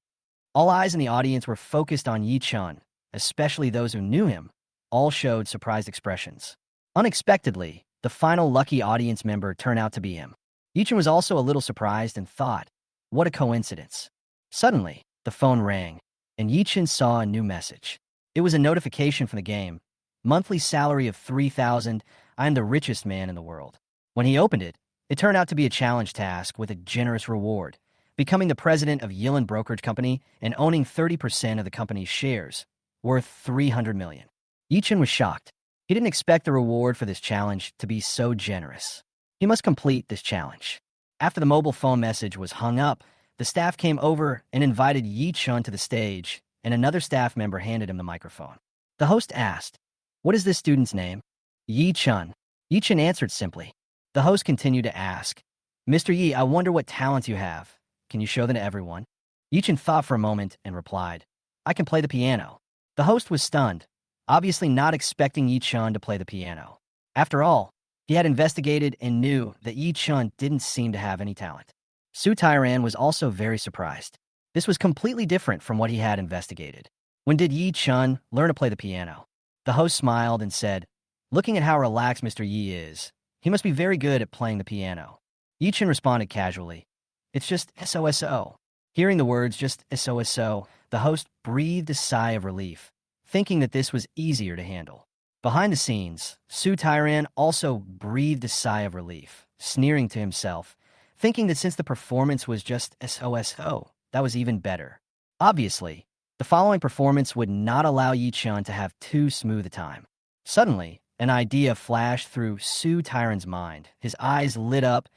All eyes in the audience were focused on Yi Chun, especially those who knew him. All showed surprised expressions. Unexpectedly, the final lucky audience member turned out to be him. Yi Chun was also a little surprised and thought, "What a coincidence." Suddenly, the phone rang, and Yi Chun saw a new message. It was a notification from the game. "Monthly salary of 3,000. I am the richest man in the world." When he opened it, it turned out to be a challenge task with a generous reward, becoming the president of Yilin Brokerage Company and owning 30% of the company's shares, worth 300 million. Yi Chun was shocked. He didn't expect the reward for this challenge to be so generous. He must complete this challenge. After the mobile phone message was hung up, the staff came over and invited Yi Chun to the stage, and another staff member handed him the microphone. The host asked, "What is this student's name?" "Yi Chun." Yi Chun answered simply. The host continued to ask, "Mr. Yi, I wonder what talents you have. Can you show them to everyone?" Yi Chun thought for a moment and replied, "I can play the piano." The host was stunned, obviously not expecting Yi Chun to play the piano. After all, he had investigated and knew that Yi Chun didn't seem to have any talent. Su Tairan was also very surprised. This was completely different from what he had investigated. When did Yi Chun learn to play the piano? The host smiled and said, "Looking at how relaxed Mr. Yi is, he must be very good at playing the piano." Yi Chun responded casually, "It's just SOSO." Hearing the words just SOSO, the host breathed a sigh of relief, thinking that this was easier to handle. Behind the scenes, Su Tairan also breathed a sigh of relief, sneering to himself, thinking that since the performance was just SOSO, that was even better. Obviously, the following performance would not allow Yi Chun to have too smooth a time. Suddenly, an idea flashed through Su Tairan's mind. His eyes lit up,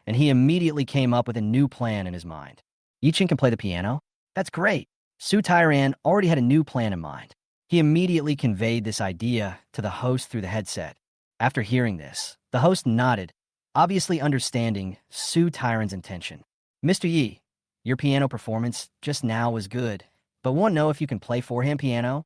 and he immediately came up with a new plan in his mind. "Yi Chun can play the piano? That's great." Su Tairan already had a new plan in mind. He immediately conveyed this idea to the host through the headset. After hearing this, the host nodded, obviously understanding Su Tairan's intention. "Mr. Yi, your piano performance just now was good, but want to know if you can play four-hand piano?"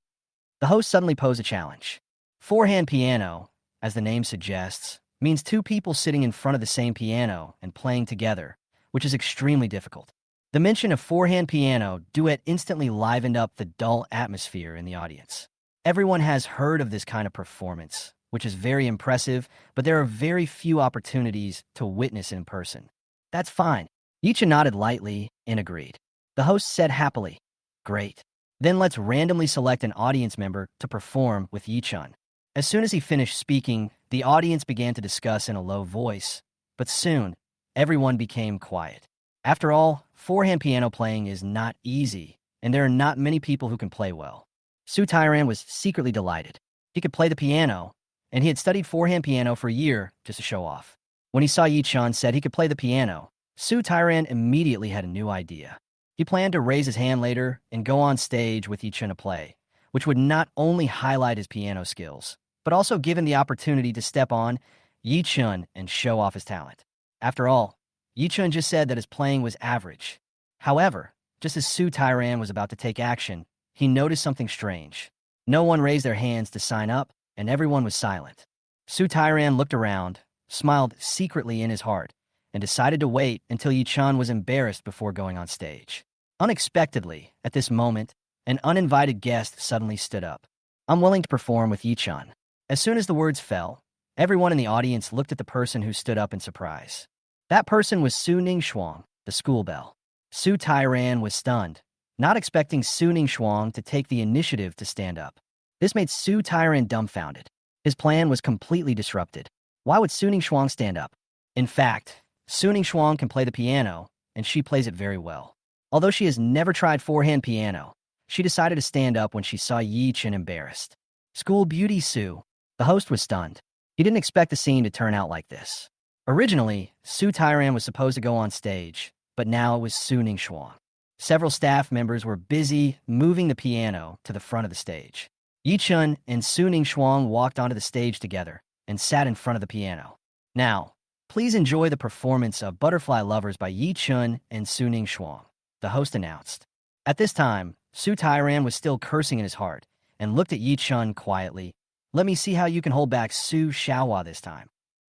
The host suddenly posed a challenge. Four-hand piano, as the name suggests, means two people sitting in front of the same piano and playing together, which is extremely difficult. The mention of four-hand piano duet instantly livened up the dull atmosphere in the audience. Everyone has heard of this kind of performance, which is very impressive, but there are very few opportunities to witness in person. That's fine. Yicha nodded lightly and agreed. The host said happily, "Great. Then let's randomly select an audience member to perform with Yichun." As soon as he finished speaking, the audience began to discuss in a low voice, but soon, everyone became quiet. After all, four-hand piano playing is not easy, and there are not many people who can play well. Su Tairan was secretly delighted. He could play the piano, and he had studied four-hand piano for a year just to show off. When he saw Yichun said he could play the piano, Su Tairan immediately had a new idea. He planned to raise his hand later and go on stage with Yichun to play, which would not only highlight his piano skills, but also give him the opportunity to step on Yichun and show off his talent. After all, Yichun just said that his playing was average. However, just as Su Tairan was about to take action, he noticed something strange. No one raised their hands to sign up, and everyone was silent. Su Tairan looked around, smiled secretly in his heart, and decided to wait until Yichun was embarrassed before going on stage. Unexpectedly, at this moment, an uninvited guest suddenly stood up. "I'm willing to perform with Yichun." As soon as the words fell, everyone in the audience looked at the person who stood up in surprise. That person was Su Ningshuang, the school belle. Su Tairan was stunned, not expecting Su Ningshuang to take the initiative to stand up. This made Su Tairan dumbfounded. His plan was completely disrupted. Why would Su Ningshuang stand up? In fact, Su Ningshuang can play the piano, and she plays it very well. Although she has never tried four-hand piano, she decided to stand up when she saw Yichun embarrassed. "School beauty Su." The host was stunned. He didn't expect the scene to turn out like this. Originally, Su Tairan was supposed to go on stage, but now it was Su Ningshuang. Several staff members were busy moving the piano to the front of the stage. Yichun and Su Ningshuang walked onto the stage together and sat in front of the piano. "Now, please enjoy the performance of Butterfly Lovers by Yichun and Su Ningshuang," the host announced. At this time, Su Tairan was still cursing in his heart and looked at Yichun quietly. "Let me see how you can hold back Su Xiaohua this time."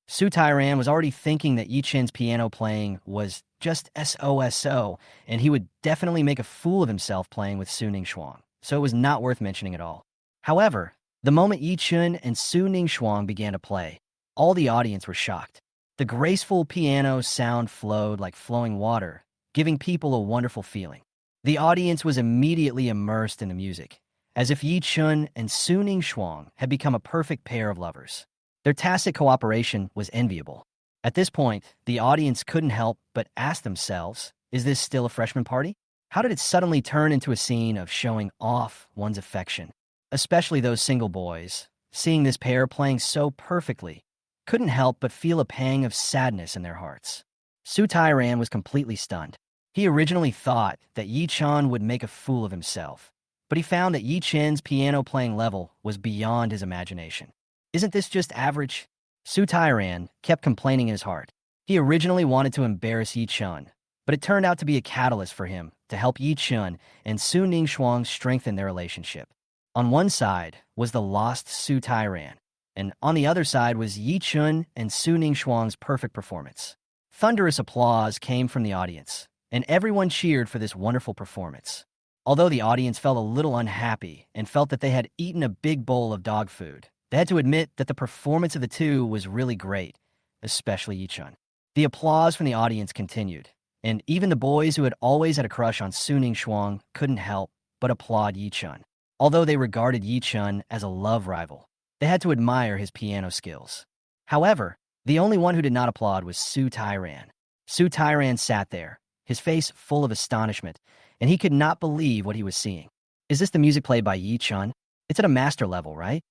Su Tairan was already thinking that Yichun's piano playing was just SOSO, and he would definitely make a fool of himself playing with Su Ningshuang, so it was not worth mentioning at all. However, the moment Yichun and Su Ningshuang began to play, all the audience were shocked. The graceful piano sound flowed like flowing water, giving people a wonderful feeling. The audience was immediately immersed in the music, as if Yichun and Su Ningshuang had become a perfect pair of lovers. Their tacit cooperation was enviable. At this point, the audience couldn't help but ask themselves, is this still a freshman party? How did it suddenly turn into a scene of showing off one's affection? Especially those single boys, seeing this pair playing so perfectly, couldn't help but feel a pang of sadness in their hearts. Su Tairan was completely stunned. He originally thought that Yichun would make a fool of himself, but he found that Yichun's piano-playing level was beyond his imagination. Isn't this just average? Su Tairan kept complaining in his heart. He originally wanted to embarrass Yichun, but it turned out to be a catalyst for him to help Yichun and Su Ningshuang strengthen their relationship. On one side was the lost Su Tairan, and on the other side was Yichun and Su Ningshuang's perfect performance. Thunderous applause came from the audience, and everyone cheered for this wonderful performance. Although the audience felt a little unhappy and felt that they had eaten a big bowl of dog food, they had to admit that the performance of the two was really great, especially Yichun. The applause from the audience continued, and even the boys who had always had a crush on Su Ningshuang couldn't help but applaud Yichun. Although they regarded Yichun as a love rival, they had to admire his piano skills. However, the only one who did not applaud was Su Tairan. Su Tairan sat there, his face full of astonishment, and he could not believe what he was seeing. Is this the music played by Yichun? It's at a master level, right?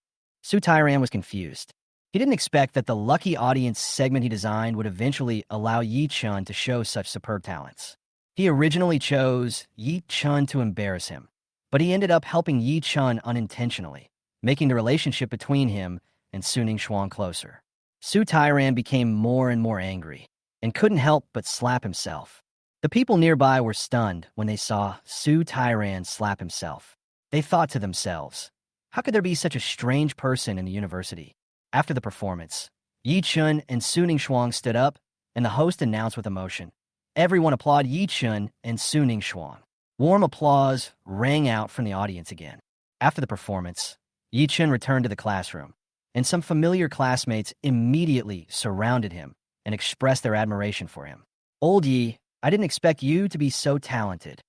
Su Tairan was confused. He didn't expect that the lucky audience segment he designed would eventually allow Yichun to show such superb talents. He originally chose Yichun to embarrass him, but he ended up helping Yichun unintentionally, making the relationship between him and Su Ningshuang closer. Su Tairan became more and more angry, and couldn't help but slap himself. The people nearby were stunned when they saw Su Tairan slap himself. They thought to themselves, how could there be such a strange person in the university? After the performance, Yi Chun and Suning Shuang stood up, and the host announced with emotion. Everyone applauded Yi Chun and Suning Shuang. Warm applause rang out from the audience again. After the performance, Yi Chun returned to the classroom, and some familiar classmates immediately surrounded him and expressed their admiration for him. Old Yi, I didn't expect you to be so talented.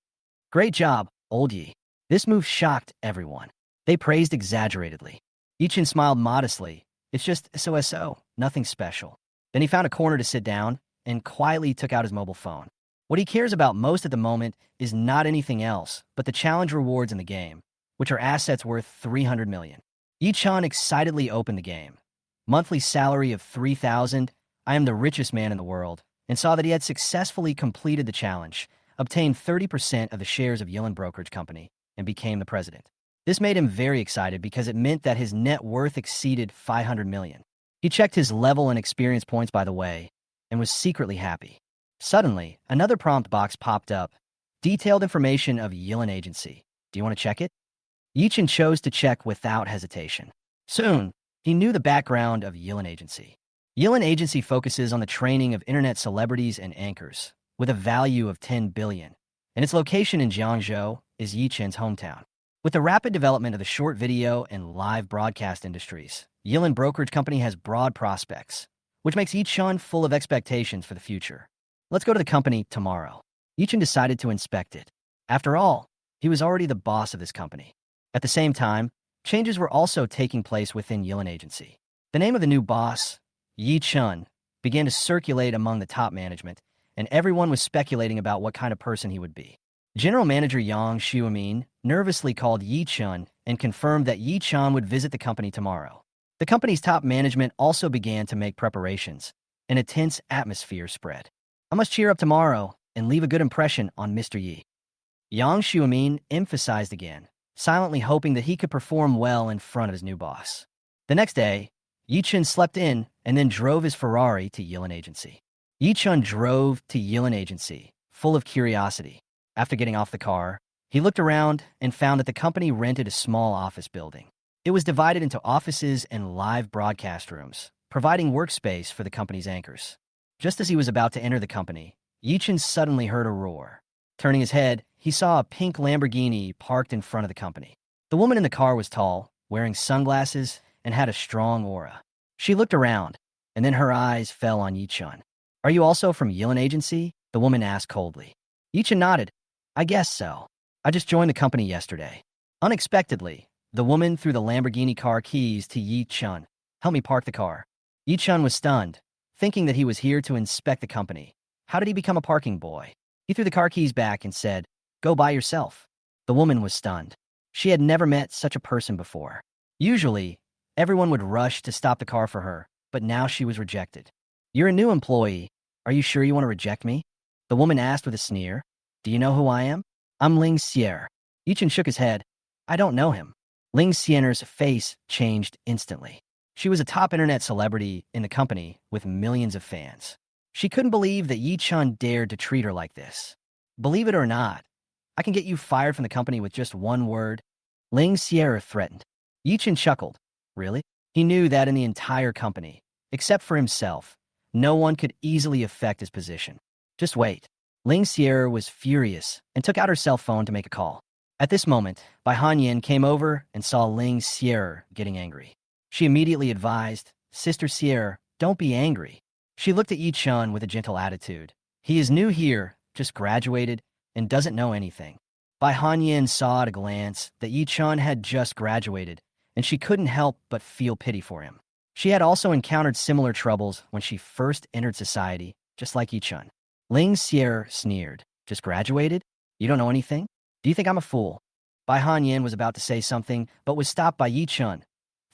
Great job, Old Yi. This move shocked everyone. They praised exaggeratedly. Yi Chun smiled modestly. It's just so, nothing special. Then he found a corner to sit down and quietly took out his mobile phone. What he cares about most at the moment is not anything else but the challenge rewards in the game, which are assets worth 300 million. Yi Chun excitedly opened the game. Monthly salary of 3,000, I am the richest man in the world, and saw that he had successfully completed the challenge, obtained 30% of the shares of Yilin Brokerage Company, and became the president. This made him very excited because it meant that his net worth exceeded 500 million. He checked his level and experience points by the way, and was secretly happy. Suddenly, another prompt box popped up. Detailed information of Yilin Agency. Do you want to check it? Yi Chun chose to check without hesitation. Soon, he knew the background of Yilin Agency. Yilin Agency focuses on the training of internet celebrities and anchors, with a value of 10 billion, and its location in Jiangzhou is Yi Chun's hometown. With the rapid development of the short video and live broadcast industries, Yilin Brokerage Company has broad prospects, which makes Yi Chun full of expectations for the future. Let's go to the company tomorrow. Yi Chun decided to inspect it. After all, he was already the boss of this company. At the same time, changes were also taking place within Yilin Agency. The name of the new boss, Yi Chun, began to circulate among the top management, and everyone was speculating about what kind of person he would be. General Manager Yang Xiumin nervously called Yi Chun and confirmed that Yi Chun would visit the company tomorrow. The company's top management also began to make preparations, and a tense atmosphere spread. I must cheer up tomorrow and leave a good impression on Mr. Yi. Yang Xiumin emphasized again, silently hoping that he could perform well in front of his new boss. The next day, Yi Chun slept in and then drove his Ferrari to Yilin Agency. Yi Chun drove to Yilin Agency, full of curiosity. After getting off the car, he looked around and found that the company rented a small office building. It was divided into offices and live broadcast rooms, providing workspace for the company's anchors. Just as he was about to enter the company, Yi Chun suddenly heard a roar. Turning his head, he saw a pink Lamborghini parked in front of the company. The woman in the car was tall, wearing sunglasses, and had a strong aura. She looked around, and then her eyes fell on Yi Chun. Are you also from Yilin Agency? The woman asked coldly. Yi Chun nodded. I guess so. I just joined the company yesterday. Unexpectedly, the woman threw the Lamborghini car keys to Yi Chun. Help me park the car. Yi Chun was stunned, thinking that he was here to inspect the company. How did he become a parking boy? He threw the car keys back and said, Go by yourself. The woman was stunned. She had never met such a person before. Usually, everyone would rush to stop the car for her, but now she was rejected. You're a new employee. Are you sure you want to reject me? The woman asked with a sneer. Do you know who I am? I'm Ling Xier. Yi Chun shook his head. I don't know him. Ling Xier's face changed instantly. She was a top internet celebrity in the company with millions of fans. She couldn't believe that Yi Chun dared to treat her like this. Believe it or not, I can get you fired from the company with just one word. Ling Xier threatened. Yi Chun chuckled. Really? He knew that in the entire company, except for himself, no one could easily affect his position. Just wait. Ling Xier was furious and took out her cell phone to make a call. At this moment, Bai Hanyin came over and saw Ling Xier getting angry. She immediately advised, Sister Xier, don't be angry. She looked at Yi Chun with a gentle attitude. He is new here, just graduated, and doesn't know anything. Bai Hanyin saw at a glance that Yi Chun had just graduated, and she couldn't help but feel pity for him. She had also encountered similar troubles when she first entered society, just like Yi Chun. Ling Xier sneered. Just graduated? You don't know anything? Do you think I'm a fool? Bai Hanyin was about to say something, but was stopped by Yi Chun.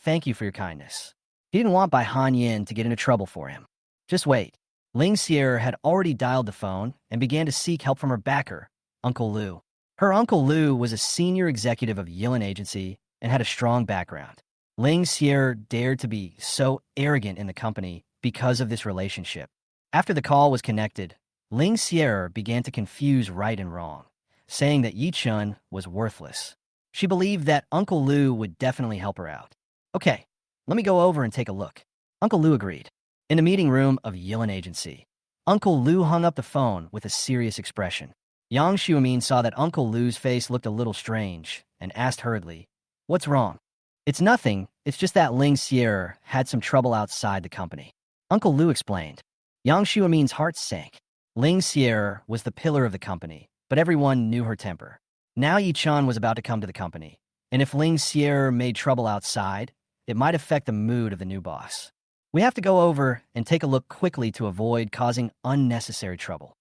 Thank you for your kindness. He didn't want Bai Hanyin to get into trouble for him. Just wait. Ling Xier had already dialed the phone and began to seek help from her backer, Uncle Lu. Her Uncle Lu was a senior executive of Yilin Agency and had a strong background. Ling Xier dared to be so arrogant in the company because of this relationship. After the call was connected, Ling Xier began to confuse right and wrong, saying that Yi Chun was worthless. She believed that Uncle Lu would definitely help her out. Okay, let me go over and take a look. Uncle Lu agreed. In the meeting room of Yilin Agency, Uncle Lu hung up the phone with a serious expression. Yang Xiumin saw that Uncle Lu's face looked a little strange and asked hurriedly, "What's wrong?" "It's nothing. It's just that Ling Xier had some trouble outside the company." Uncle Lu explained. Yang Xiumin's heart sank. Ling Xier was the pillar of the company, but everyone knew her temper. Now Yi Chun was about to come to the company, and if Ling Xier made trouble outside, it might affect the mood of the new boss. "We have to go over and take a look quickly to avoid causing unnecessary trouble."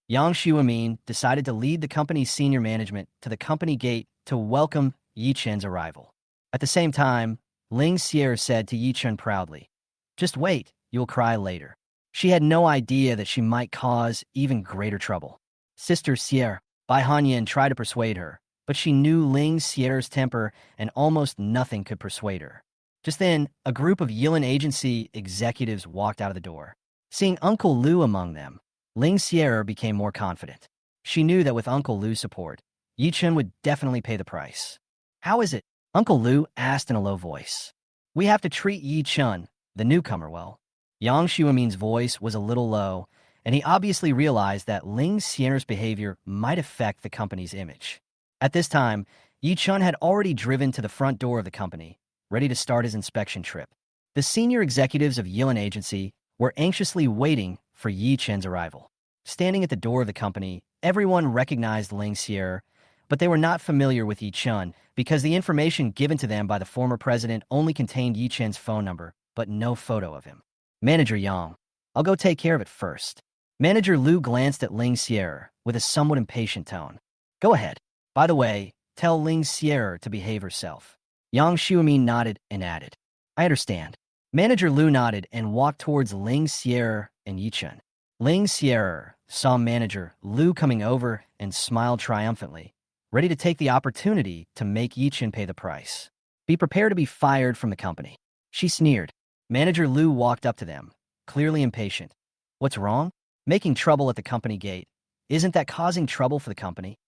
Yang Xiumin decided to lead the company's senior management to the company gate to welcome Yi Chen's arrival. At the same time, Ling Xier said to Yi Chen proudly, "Just wait, you'll cry later." She had no idea that she might cause even greater trouble. "Sister Xier," Bai Hanyan tried to persuade her, but she knew Ling Xier's temper and almost nothing could persuade her. Just then, a group of Yilin Agency executives walked out of the door. Seeing Uncle Lu among them, Ling Xier became more confident. She knew that with Uncle Lu's support, Yi Chen would definitely pay the price. "How is it?" Uncle Lu asked in a low voice. "We have to treat Yi Chen, the newcomer, well." Yang Xiumin's voice was a little low, and he obviously realized that Ling Xier's behavior might affect the company's image. At this time, Yi Chen had already driven to the front door of the company, ready to start his inspection trip. The senior executives of Yilin Agency were anxiously waiting for Yi Chen's arrival. Standing at the door of the company, everyone recognized Ling Xier, but they were not familiar with Yi Chen because the information given to them by the former president only contained Yi Chen's phone number, but no photo of him. "Manager Yang, I'll go take care of it first." Manager Lu glanced at Ling Xier with a somewhat impatient tone. "Go ahead. By the way, tell Ling Xier to behave herself." Yang Xiumin nodded and added, "I understand." Manager Lu nodded and walked towards Ling Xier and Yi Chen. Ling Xier saw Manager Lu coming over and smiled triumphantly, ready to take the opportunity to make Yi Chen pay the price. "Be prepared to be fired from the company." She sneered. Manager Lu walked up to them, clearly impatient. "What's wrong?" "Making trouble at the company gate. Isn't that causing trouble for the company?"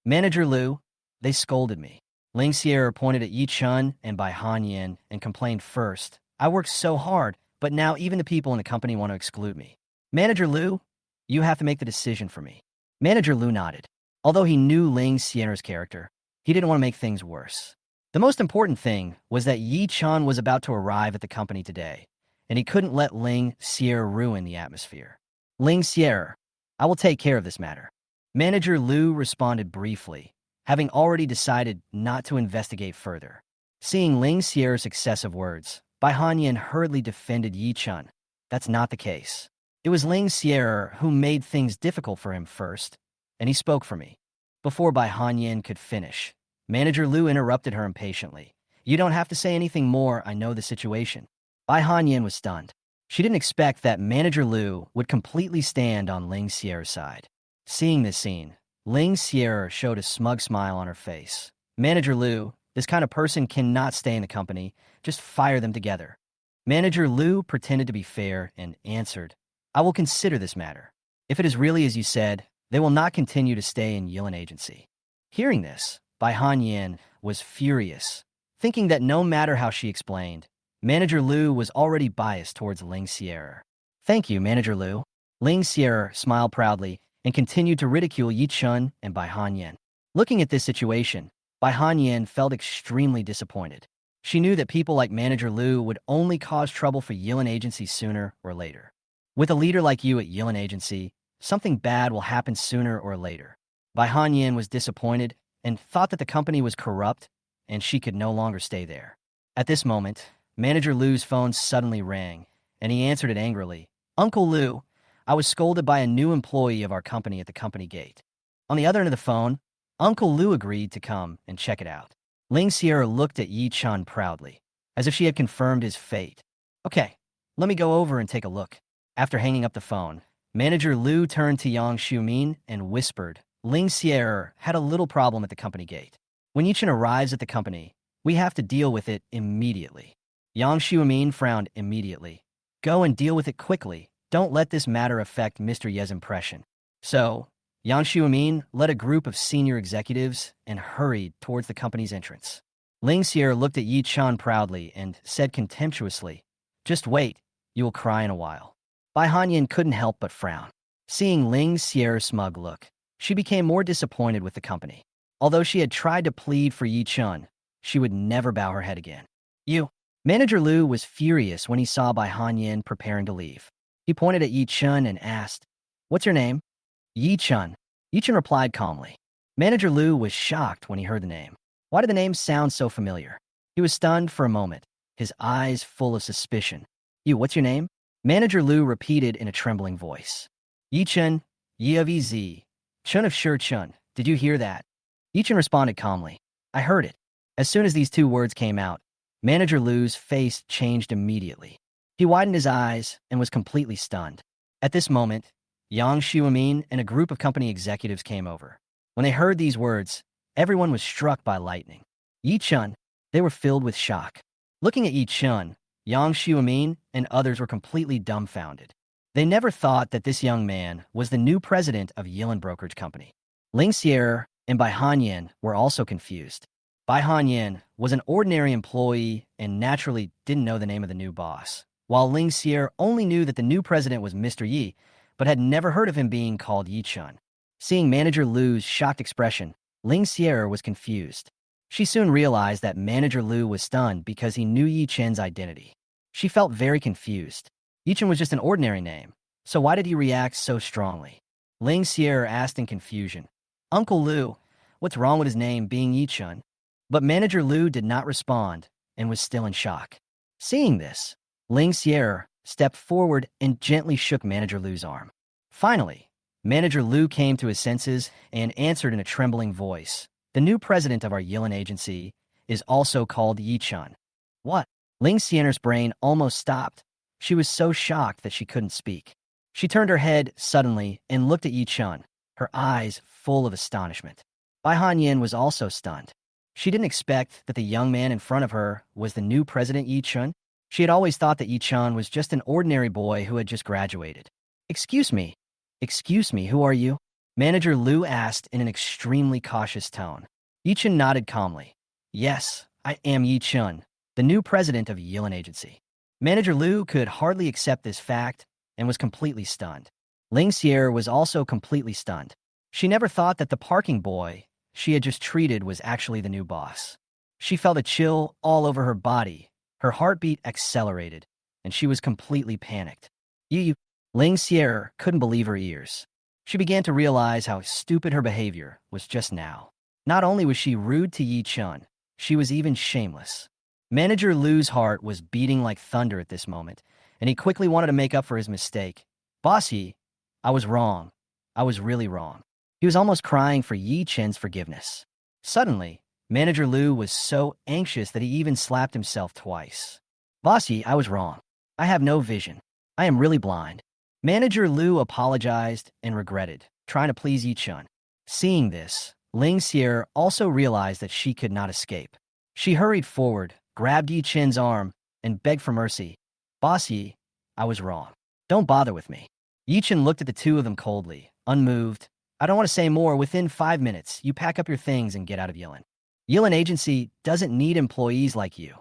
"Manager Lu, they scolded me." Ling Xier pointed at Yi Chen and Bai Hanyan and complained first, "I worked so hard, but now even the people in the company want to exclude me." "Manager Lu, you have to make the decision for me." Manager Lu nodded. Although he knew Ling Xier's character, he didn't want to make things worse. The most important thing was that Yi Chen was about to arrive at the company today, and he couldn't let Ling Xier ruin the atmosphere. "Ling Xier, I will take care of this matter." Manager Lu responded briefly, having already decided not to investigate further. Seeing Ling Xier's excessive words, Bai Hanyan hurriedly defended Yi Chen. That's not the case. It was Ling Xier who made things difficult for him first, and he spoke for me. Before Bai Hanyan could finish, Manager Lu interrupted her impatiently. "You don't have to say anything more, I know the situation." Bai Hanyan was stunned. She didn't expect that Manager Lu would completely stand on Ling Xier's side. Seeing this scene, Ling Xier showed a smug smile on her face. "Manager Lu, this kind of person cannot stay in the company. Just fire them together." Manager Lu pretended to be fair and answered, "I will consider this matter. If it is really as you said, they will not continue to stay in Yilin Agency." Hearing this, Bai Hanyan was furious, thinking that no matter how she explained, Manager Lu was already biased towards Ling Xier. "Thank you, Manager Lu." Ling Xier smiled proudly and continued to ridicule Yi Chen and Bai Hanyan. Looking at this situation, Bai Hanyan felt extremely disappointed. She knew that people like Manager Lu would only cause trouble for Yilin Agency sooner or later. With a leader like you at Yilin Agency, something bad will happen sooner or later. Bai Hanyan was disappointed and thought that the company was corrupt and she could no longer stay there. At this moment, Manager Lu's phone suddenly rang, and he answered it angrily. "Uncle Lu, I was scolded by a new employee of our company at the company gate." On the other end of the phone, Uncle Lu agreed to come and check it out. Ling Xier looked at Yi Chen proudly, as if she had confirmed his fate. "Okay, let me go over and take a look." After hanging up the phone, Manager Lu turned to Yang Xiumin and whispered, "Ling Xier had a little problem at the company gate. When Yi Chen arrives at the company, we have to deal with it immediately." Yang Xiumin frowned immediately. "Go and deal with it quickly. Don't let this matter affect Mr. Ye's impression." So, Yang Xiumin led a group of senior executives and hurried towards the company's entrance. Ling Xier looked at Yi Chen proudly and said contemptuously, "Just wait, You will cry in a while. Bai Hanyin couldn't help but frown. Seeing Ling Xier's smug look, she became more disappointed with the company. Although she had tried to plead for Yi Chun, she would never bow her head again. You. Manager Liu was furious when he saw Bai Hanyin preparing to leave. He pointed at Yi Chun and asked, "What's your name?" Yi Chun. Yi Chun replied calmly. Manager Liu was shocked when he heard the name. Why did the name sound so familiar? He was stunned for a moment, his eyes full of suspicion. You, what's your name? Manager Liu repeated in a trembling voice. Yi Chun, Yi of Ez. Chun of Shi Chun. Did you hear that? Yi Chun responded calmly. I heard it. As soon as these two words came out, Manager Liu's face changed immediately. He widened his eyes and was completely stunned. At this moment, Yang Xiumin and a group of company executives came over. When they heard these words, everyone was struck by lightning. Yi Chun, they were filled with shock. Looking at Yi Chun, Yang Xiumin and others were completely dumbfounded. They never thought that this young man was the new president of Yilin Brokerage Company. Ling Xier and Bai Hanyin were also confused. Bai Hanyin was an ordinary employee and naturally didn't know the name of the new boss, while Ling Xier only knew that the new president was Mr. Yi, but had never heard of him being called Yi Chun. Seeing Manager Liu's shocked expression, Ling Xier was confused. She soon realized that Manager Liu was stunned because he knew Yi Chen's identity. She felt very confused. Yi Chen was just an ordinary name, so why did he react so strongly? Ling Xier asked in confusion, Uncle Liu, what's wrong with his name being Yi Chun? But Manager Liu did not respond and was still in shock. Seeing this, Ling Xier stepped forward and gently shook Manager Liu's arm. Finally, Manager Liu came to his senses and answered in a trembling voice. The new president of our Yilin agency is also called Yi Chun. What? Ling Xier's brain almost stopped. She was so shocked that she couldn't speak. She turned her head suddenly and looked at Yi Chun, her eyes full of astonishment. Bai Hanyin was also stunned. She didn't expect that the young man in front of her was the new president Yi Chun. She had always thought that Yi Chun was just an ordinary boy who had just graduated. Excuse me, who are you? Manager Liu asked in an extremely cautious tone. Yi Chun nodded calmly. Yes, I am Yi Chun, the new president of Yilin Agency. Manager Liu could hardly accept this fact and was completely stunned. Ling Xier was also completely stunned. She never thought that the parking boy she had just treated was actually the new boss. She felt a chill all over her body. Her heartbeat accelerated, and she was completely panicked. Ling Xier couldn't believe her ears. She began to realize how stupid her behavior was just now. Not only was she rude to Yi Chun, she was even shameless. Manager Liu's heart was beating like thunder at this moment, and he quickly wanted to make up for his mistake. Boss Yi, I was wrong. I was really wrong. He was almost crying for Yi Chen's forgiveness. Suddenly, Manager Liu was so anxious that he even slapped himself twice. Boss Yi, I was wrong. I have no vision. I am really blind. Manager Liu apologized and regretted, trying to please Yi Chun. Seeing this, Ling Xier also realized that she could not escape. She hurried forward, grabbed Yi Chen's arm, and begged for mercy. Boss Yi, I was wrong. Don't bother with me. Yi Chen looked at the two of them coldly, unmoved. I don't want to say more. Within 5 minutes, you pack up your things and get out of Yilin. Yilin Agency doesn't need employees like you.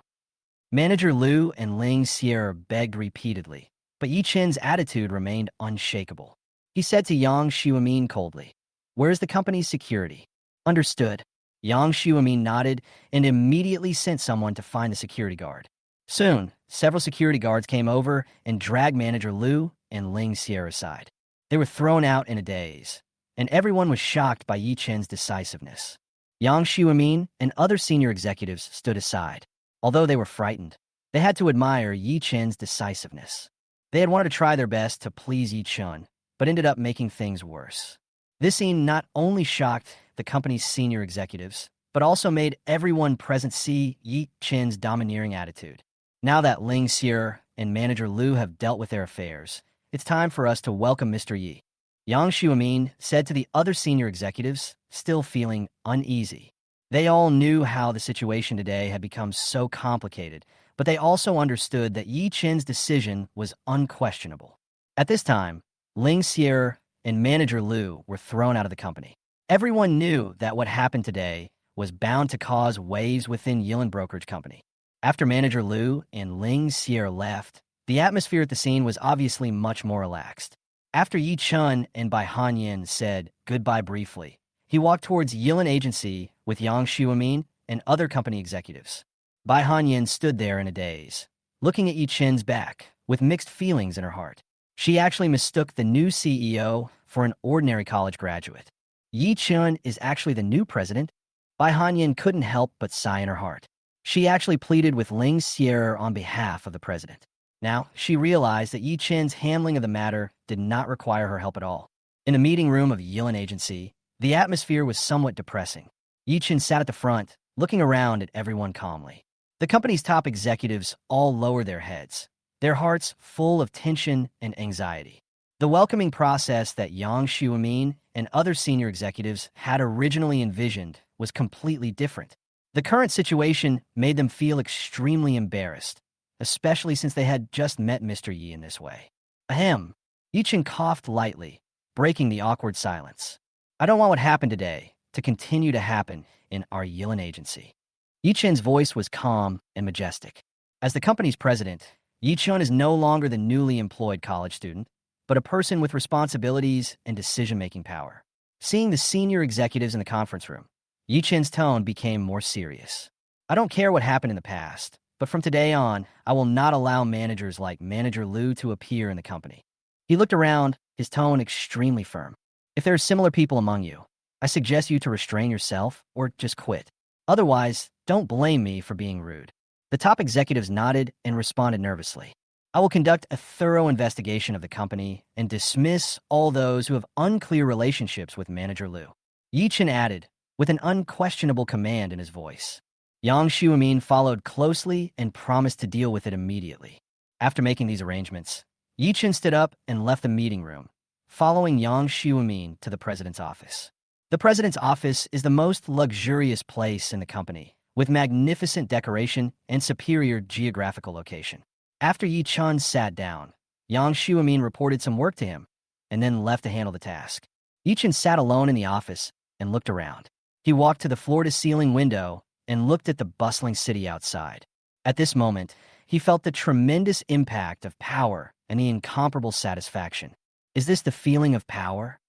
Manager Liu and Ling Xier begged repeatedly, but Yi Chen's attitude remained unshakable. He said to Yang Xiumin coldly, Where's the company's security? Understood. Yang Xiumin nodded and immediately sent someone to find the security guard. Soon, several security guards came over and dragged Manager Liu and Ling Xier aside. They were thrown out in a daze, and everyone was shocked by Yi Chen's decisiveness. Yang Xiumin and other senior executives stood aside. Although they were frightened, they had to admire Yi Chen's decisiveness. They had wanted to try their best to please Yi Chun, but ended up making things worse. This scene not only shocked the company's senior executives, but also made everyone present see Yi Chen's domineering attitude. Now that Ling Xier and Manager Liu have dealt with their affairs, it's time for us to welcome Mr. Yi. Yang Xiumin said to the other senior executives, still feeling uneasy. They all knew how the situation today had become so complicated, but they also understood that Yi Chen's decision was unquestionable. At this time, Ling Xier and Manager Liu were thrown out of the company. Everyone knew that what happened today was bound to cause waves within Yilin Brokerage Company. After Manager Liu and Ling Xier left, The atmosphere at the scene was obviously much more relaxed. After Yi Chun and Bai Hanyin said goodbye briefly, he walked towards Yilin Agency with Yang Xiumin and other company executives. Bai Hanyin stood there in a daze, looking at Yi Chun's back with mixed feelings in her heart. She actually mistook the new CEO for an ordinary college graduate. Yi Chun is actually the new president. Bai Hanyin couldn't help but sigh in her heart. She actually pleaded with Ling Xier on behalf of the president. Now, she realized that Yi Chun's handling of the matter did not require her help at all. In the meeting room of Yilin Agency, the atmosphere was somewhat depressing. Yi Chun sat at the front, looking around at everyone calmly. The company's top executives all lowered their heads, their hearts full of tension and anxiety. The welcoming process that Yang Xiumin and other senior executives had originally envisioned was completely different. The current situation made them feel extremely embarrassed, especially since they had just met Mr. Yi in this way. Ahem. Yi Chun coughed lightly, breaking the awkward silence. I don't want what happened today to continue to happen in our Yilin Agency. Yi Chun's voice was calm and majestic. As the company's president, Yi Chun is no longer the newly employed college student, but a person with responsibilities and decision-making power. Seeing the senior executives in the conference room, Yi Chun's tone became more serious. I don't care what happened in the past, but from today on, I will not allow managers like Manager Liu to appear in the company. He looked around, his tone extremely firm. If there are similar people among you, I suggest you to restrain yourself or just quit. Otherwise, don't blame me for being rude. The top executives nodded and responded nervously. I will conduct a thorough investigation of the company and dismiss all those who have unclear relationships with Manager Liu. Yi Chun added, with an unquestionable command in his voice. Yang Xiumin followed closely and promised to deal with it immediately. After making these arrangements, Yi Chun stood up and left the meeting room, following Yang Xiumin to the president's office. The president's office is the most luxurious place in the company, with magnificent decoration and superior geographical location. After Yi Chun sat down, Yang Xiumin reported some work to him, and then left to handle the task. Yi Chun sat alone in the office and looked around. He walked to the floor-to-ceiling window and looked at the bustling city outside. At this moment, he felt the tremendous impact of power and the incomparable satisfaction. Is this the feeling of power?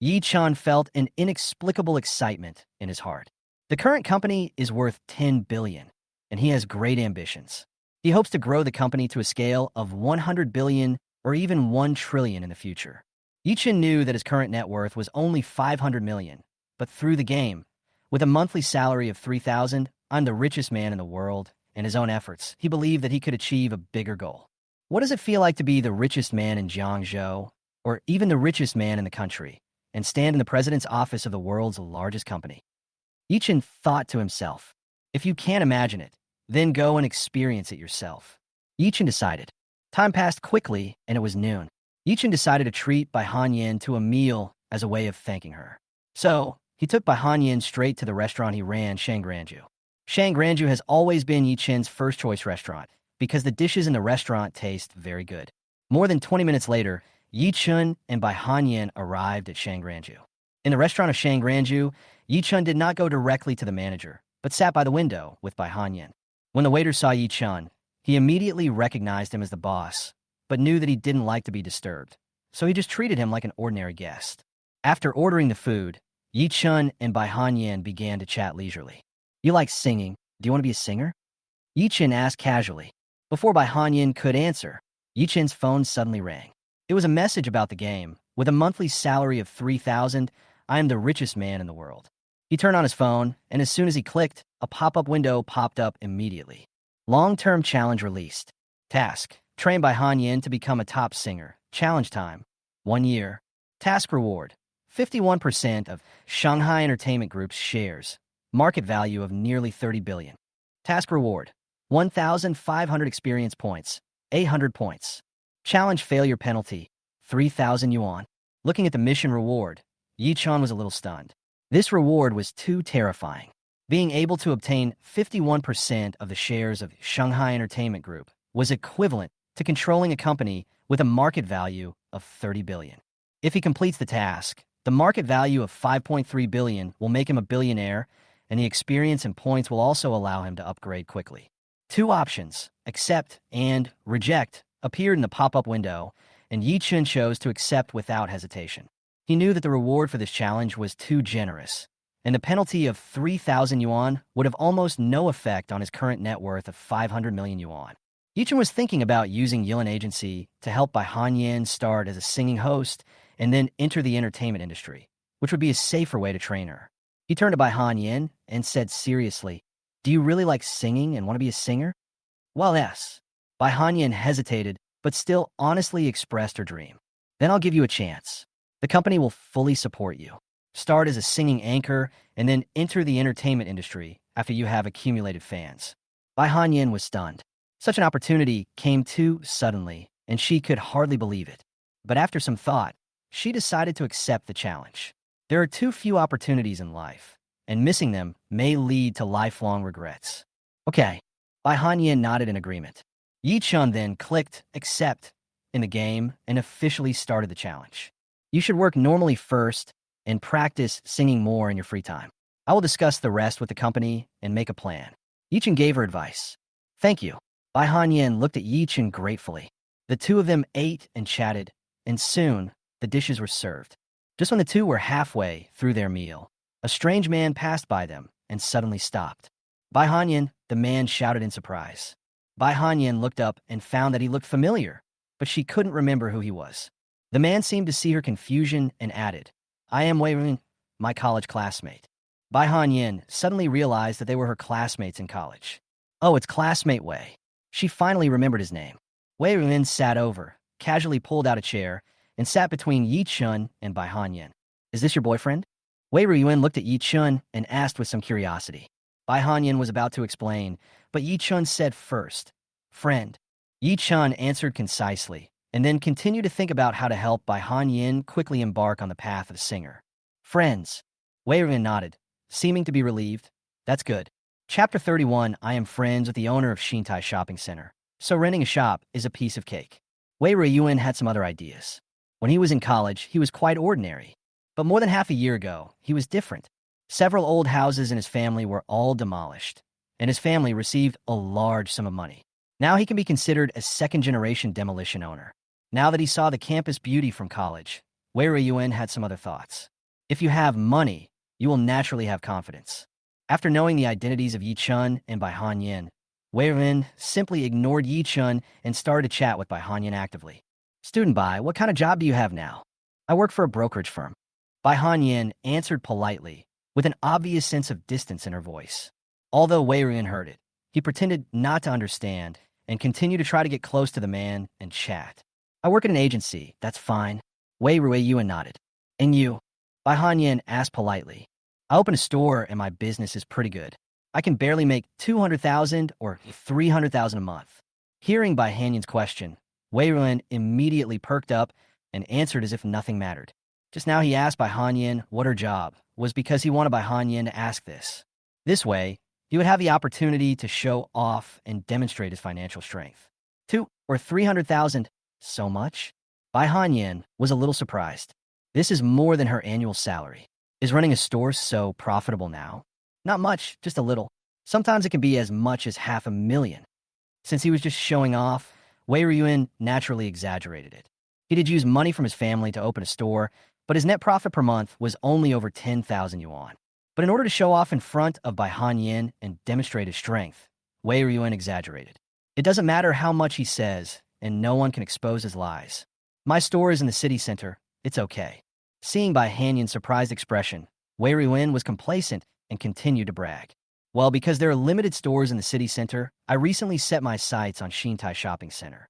Yi Chun felt an inexplicable excitement in his heart. The current company is worth 10 billion, and he has great ambitions. He hopes to grow the company to a scale of 100 billion or even 1 trillion in the future. Yi Chun knew that his current net worth was only 500 million, but through the game, with a monthly salary of 3,000, I'm the richest man in the world, and his own efforts, he believed that he could achieve a bigger goal. What does it feel like to be the richest man in Jiangzhou, or even the richest man in the country, and stand in the president's office of the world's largest company? Yi Chun thought to himself, if you can't imagine it, then go and experience it yourself. Yi Chun decided. Time passed quickly, and it was noon. Yi Chun decided to treat Bai Hanyin to a meal as a way of thanking her. So, he took Bai Hanyin straight to the restaurant he ran, Shangranju. Shangranju has always been Yi Chun's first-choice restaurant, because the dishes in the restaurant taste very good. More than 20 minutes later, Yi Chun and Bai Hanyin arrived at Shangranju. In the restaurant of Shangranju, Yi Chun did not go directly to the manager, but sat by the window with Bai Hanyin. When the waiter saw Yi Chun, he immediately recognized him as the boss, but knew that he didn't like to be disturbed, so he just treated him like an ordinary guest. After ordering the food, Yi Chun and Bai Hanyin began to chat leisurely. You like singing? Do you want to be a singer? Yi Chun asked casually. Before Bai Hanyin could answer, Yi Chun's phone suddenly rang. It was a message about the game. With a monthly salary of 3,000, I am the richest man in the world. He turned on his phone, and as soon as he clicked, a pop-up window popped up immediately. Long-term challenge released. Task: train Bai Hanyin to become a top singer. Challenge time: 1 year. Task reward: 51% of Shanghai Entertainment Group's shares. Market value of nearly 30 billion. Task reward: 1,500 experience points. 800 points. Challenge failure penalty: 3,000 yuan. Looking at the mission reward, Yi Chun was a little stunned. This reward was too terrifying. Being able to obtain 51% of the shares of Shanghai Entertainment Group was equivalent to controlling a company with a market value of 30 billion. If he completes the task, the market value of 5.3 billion will make him a billionaire, and the experience and points will also allow him to upgrade quickly. 2 options: accept and reject appeared in the pop-up window, and Yi Chun chose to accept without hesitation. He knew that the reward for this challenge was too generous, and the penalty of 3,000 yuan would have almost no effect on his current net worth of 500 million yuan. Yi Chun was thinking about using Yilin Agency to help Bai Hanyan start as a singing host and then enter the entertainment industry, which would be a safer way to train her. He turned to Bai Hanyan and said seriously, "Do you really like singing and want to be a singer?" "Well, yes." Bai Hanyan hesitated, but still honestly expressed her dream. "Then I'll give you a chance. The company will fully support you. Start as a singing anchor and then enter the entertainment industry after you have accumulated fans." Bai Hanyan was stunned. Such an opportunity came too suddenly, and she could hardly believe it. But after some thought, she decided to accept the challenge. There are too few opportunities in life, and missing them may lead to lifelong regrets. "Okay." Bai Hanyan nodded in agreement. Yi Chun then clicked accept in the game and officially started the challenge. "You should work normally first and practice singing more in your free time. I will discuss the rest with the company and make a plan." Yi Chun gave her advice. "Thank you." Bai Hanyan looked at Yi Chun gratefully. The two of them ate and chatted, and soon the dishes were served. Just when the two were halfway through their meal, a strange man passed by them and suddenly stopped. "Bai Hanyan," the man shouted in surprise. Bai Hanyan looked up and found that he looked familiar, but she couldn't remember who he was. The man seemed to see her confusion and added, "I am Wei Ren, my college classmate." Bai Hanyan suddenly realized that they were her classmates in college. "Oh, it's classmate Wei." She finally remembered his name. Wei Ren sat over, casually pulled out a chair, and sat between Yi Chun and Bai Hanyan. "Is this your boyfriend?" Wei Ruiyuan looked at Yi Chun and asked with some curiosity. Bai Hanyan was about to explain, but Yi Chun said first, "Friend." Yi Chun answered concisely, and then continued to think about how to help Bai Hanyan quickly embark on the path of singer. "Friends." Wei Ruiyuan nodded, seeming to be relieved. "That's good." Chapter 31, I am friends with the owner of Xintai Shopping Center, so renting a shop is a piece of cake. Wei Ruiyuan had some other ideas. When he was in college, he was quite ordinary. But more than half a year ago, he was different. Several old houses in his family were all demolished, and his family received a large sum of money. Now he can be considered a second-generation demolition owner. Now that he saw the campus beauty from college, Wei Ruiyuan had some other thoughts. If you have money, you will naturally have confidence. After knowing the identities of Yi Chun and Bai Hanyan, Wei Ren simply ignored Yi Chun and started to chat with Bai Hanyan actively. "Student Bai, what kind of job do you have now?" "I work for a brokerage firm." Bai Hanyan answered politely, with an obvious sense of distance in her voice. Although Wei Ren heard it, he pretended not to understand and continued to try to get close to the man and chat. "I work at an agency, that's fine." Wei Ruiyuan nodded. "And you?" Bai Hanyan asked politely. "I open a store and my business is pretty good. I can barely make 200,000 or 300,000 a month." Hearing Bai Hanyan's question, Wei Ruiyuan immediately perked up and answered as if nothing mattered. Just now he asked Bai Hanyan what her job was because he wanted Bai Hanyan to ask this. This way, he would have the opportunity to show off and demonstrate his financial strength. 2 or 300,000, so much? Bai Hanyan was a little surprised. This is more than her annual salary. Is running a store so profitable now? Not much, just a little. Sometimes it can be as much as 500,000. Since he was just showing off, Wei Ruiyuan naturally exaggerated it. He did use money from his family to open a store, but his net profit per month was only over 10,000 yuan. But in order to show off in front of Bai Hanyan and demonstrate his strength, Wei Ruiyuan exaggerated. It doesn't matter how much he says, and no one can expose his lies. "My store is in the city center. It's okay." Seeing Bai Hanyan's surprised expression, Wei Ruiyuan was complacent and continued to brag. "Well, because there are limited stores in the city center, I recently set my sights on Xintai Shopping Center."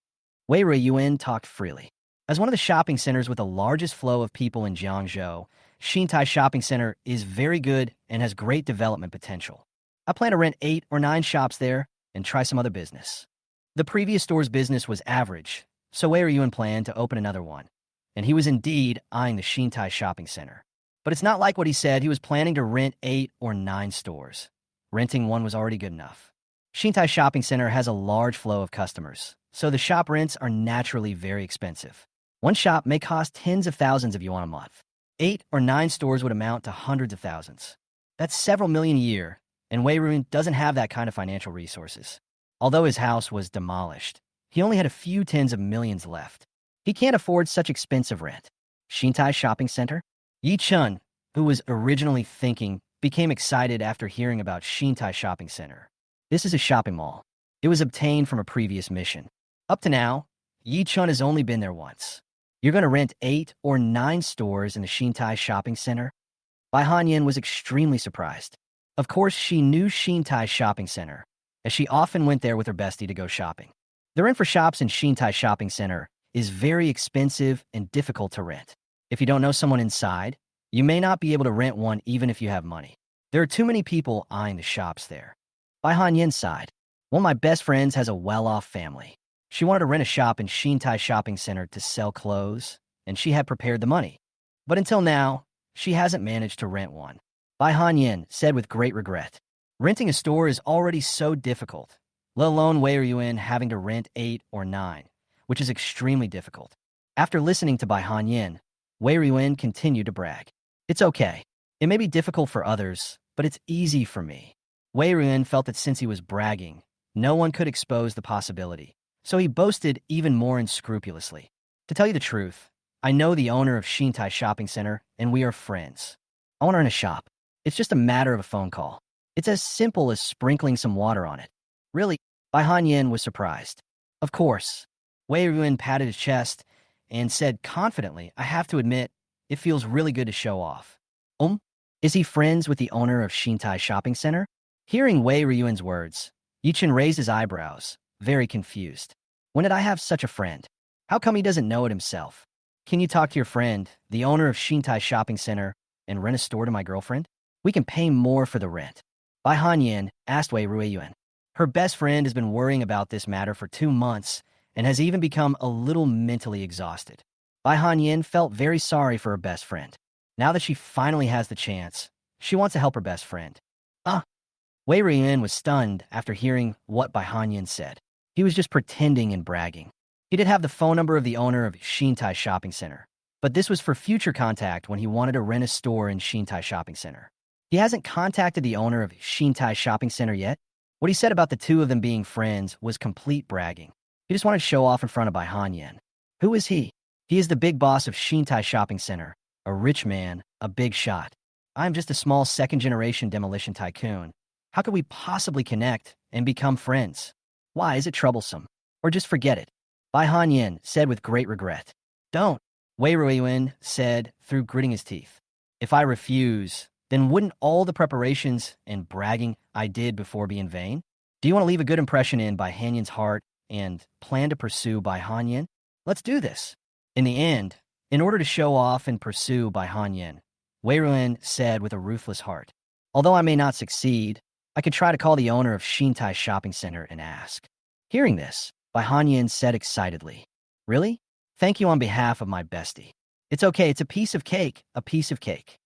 Wei Ruiyuan talked freely. As one of the shopping centers with the largest flow of people in Jiangzhou, Xintai Shopping Center is very good and has great development potential. I plan to rent 8 or 9 shops there and try some other business. The previous store's business was average, so Wei Ruiyuan planned to open another one, and he was indeed eyeing the Xintai Shopping Center. But it's not like what he said. He was planning to rent 8 or 9 stores. Renting one was already good enough. Xintai Shopping Center has a large flow of customers, so the shop rents are naturally very expensive. One shop may cost tens of thousands of yuan a month. 8 or 9 stores would amount to hundreds of thousands. That's several million a year, and Wei Ruiyuan doesn't have that kind of financial resources. Although his house was demolished, He only had a few tens of millions left. He can't afford such expensive rent. Shintai Shopping Center? Yi Chun, who was originally thinking, became excited after hearing about Shintai Shopping Center. This is a shopping mall. It was obtained from a previous mission. Up to now, Yi Chun has only been there once. You're going to rent 8 or 9 stores in the Shintai Shopping Center? Bai Hanyin was extremely surprised. Of course, she knew Shintai Shopping Center, as she often went there with her bestie to go shopping. The rent for shops in Shintai Shopping Center is very expensive and difficult to rent. If you don't know someone inside, you may not be able to rent one even if you have money. There are too many people eyeing the shops there. Bai Hanyin's side, one of my best friends has a well-off family. She wanted to rent a shop in Shintai Shopping Center to sell clothes, and she had prepared the money. But until now, she hasn't managed to rent one. Bai Hanyin said with great regret. Renting a store is already so difficult, let alone Wei Ryuan having to rent 8 or 9, which is extremely difficult. After listening to Bai Hanyin, Wei Ryuan continued to brag. It's okay. It may be difficult for others, but it's easy for me. Wei Ryuan felt that since he was bragging, no one could expose the possibility, so he boasted even more unscrupulously. To tell you the truth, I know the owner of Shintai Shopping Center, and we are friends. I want to rent a shop. It's just a matter of a phone call. It's as simple as sprinkling some water on it. Really? Bai Hanyin was surprised. Of course. Wei Ryuan patted his chest and said confidently, I have to admit, it feels really good to show off. Is he friends with the owner of Shintai Shopping Center? Hearing Wei Ryuan's words, Yichen raised his eyebrows, very confused. When did I have such a friend? How come he doesn't know it himself? Can you talk to your friend, the owner of Shintai Shopping Center, and rent a store to my girlfriend? We can pay more for the rent. Bai Hanyin asked Wei Ryuan. Her best friend has been worrying about this matter for 2 months and has even become a little mentally exhausted. Bai Hanyin felt very sorry for her best friend. Now that she finally has the chance, she wants to help her best friend. Wei Ryuan was stunned after hearing what Bai Hanyin said. He was just pretending and bragging. He did have the phone number of the owner of Shintai Shopping Center, but this was for future contact when he wanted to rent a store in Shintai Shopping Center. He hasn't contacted the owner of Shintai Shopping Center yet. What he said about the two of them being friends was complete bragging. He just wanted to show off in front of Bai Hanyin. Who is he? He is the big boss of Shintai Shopping Center, a rich man, a big shot. I am just a small second-generation demolition tycoon. How could we possibly connect and become friends? Why is it troublesome? Or just forget it? Bai Hanyin said with great regret. Don't, Wei Ryuan said through gritting his teeth. If I refuse, then wouldn't all the preparations and bragging I did before be in vain? Do you want to leave a good impression in Bai Hanyin's heart and plan to pursue Bai Hanyin? Let's do this. In the end, in order to show off and pursue Bai Hanyin, Wei Ryuan said with a ruthless heart, although I may not succeed, I could try to call the owner of Shintai Shopping Center and ask. Hearing this, Bai Hanyin said excitedly, Really? Thank you on behalf of my bestie. It's okay, it's a piece of cake, a piece of cake.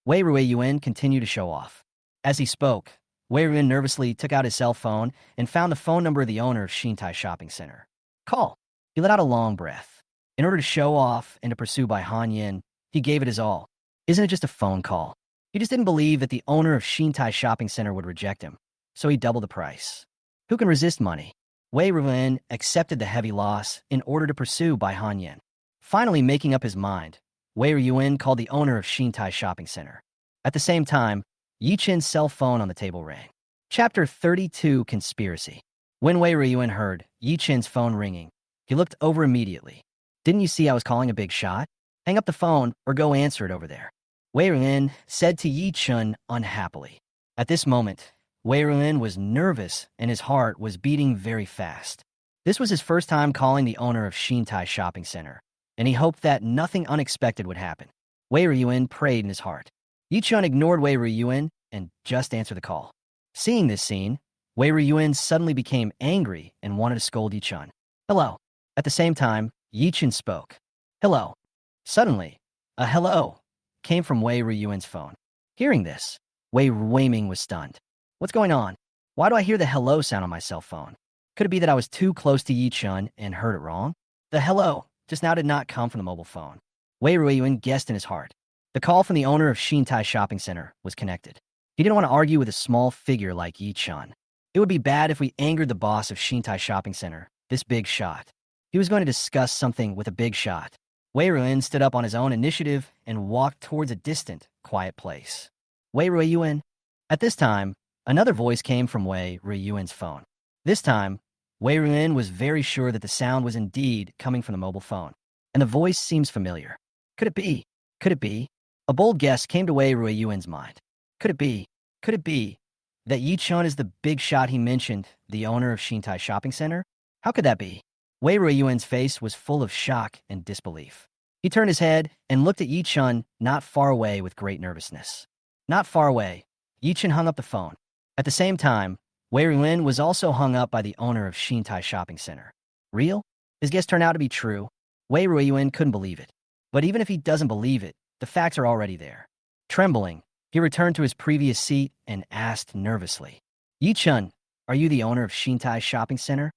Wei Ryuan continued to show off. As he spoke, Wei Ryuan nervously took out his cell phone and found the phone number of the owner of Shintai Shopping Center. Call. He let out a long breath. In order to show off and to pursue Bai Hanyin, he gave it his all. Isn't it just a phone call? He just didn't believe that the owner of Shintai Shopping Center would reject him, so he doubled the price. Who can resist money? Wei Ryuan accepted the heavy loss in order to pursue Bai Hanyin. Finally making up his mind, Wei Ryuan called the owner of Shintai Shopping Center. At the same time, Yi Chen's cell phone on the table rang. Chapter 32 Conspiracy. When Wei Ryuan heard Yi Chen's phone ringing, he looked over immediately. Didn't you see I was calling a big shot? Hang up the phone or go answer it over there. Wei Ryuan said to Yi Chen unhappily. At this moment, Wei Ryuan was nervous and his heart was beating very fast. This was his first time calling the owner of Shintai Shopping Center, and he hoped that nothing unexpected would happen. Wei Ryuan prayed in his heart. Yi Chen ignored Wei Ryuan and just answered the call. Seeing this scene, Wei Ryuan suddenly became angry and wanted to scold Yi Chen. Hello. At the same time, Yi Chen spoke. Hello. Suddenly, a hello came from Wei Ryuan's phone. Hearing this, Wei Ryuan was stunned. What's going on? Why do I hear the hello sound on my cell phone? Could it be that I was too close to Yi Chen and heard it wrong? The hello just now did not come from the mobile phone. Wei Ryuan guessed in his heart. The call from the owner of Shintai Shopping Center was connected. He didn't want to argue with a small figure like Yi Chen. It would be bad if we angered the boss of Shintai Shopping Center, this big shot. He was going to discuss something with a big shot. Wei Ruin stood up on his own initiative and walked towards a distant, quiet place. Wei Ruiyuan. At this time, another voice came from Wei Ruiyuan's phone. This time, Wei Ruin was very sure that the sound was indeed coming from the mobile phone, and the voice seems familiar. Could it be? Could it be? A bold guess came to Wei Ruiyuan's mind. Could it be? Could it be that Yi Chun is the big shot he mentioned, the owner of Xintai Shopping Center? How could that be? Wei Ruiyuan's face was full of shock and disbelief. He turned his head and looked at Yi Chun not far away with great nervousness. Not far away, Yi Chun hung up the phone. At the same time, Wei Ruin was also hung up by the owner of Xintai Shopping Center. Real? His guess turned out to be true. Wei Ruiyuan couldn't believe it. But even if he doesn't believe it, the facts are already there. Trembling, he returned to his previous seat and asked nervously, Yi Chun, are you the owner of Xintai Shopping Center?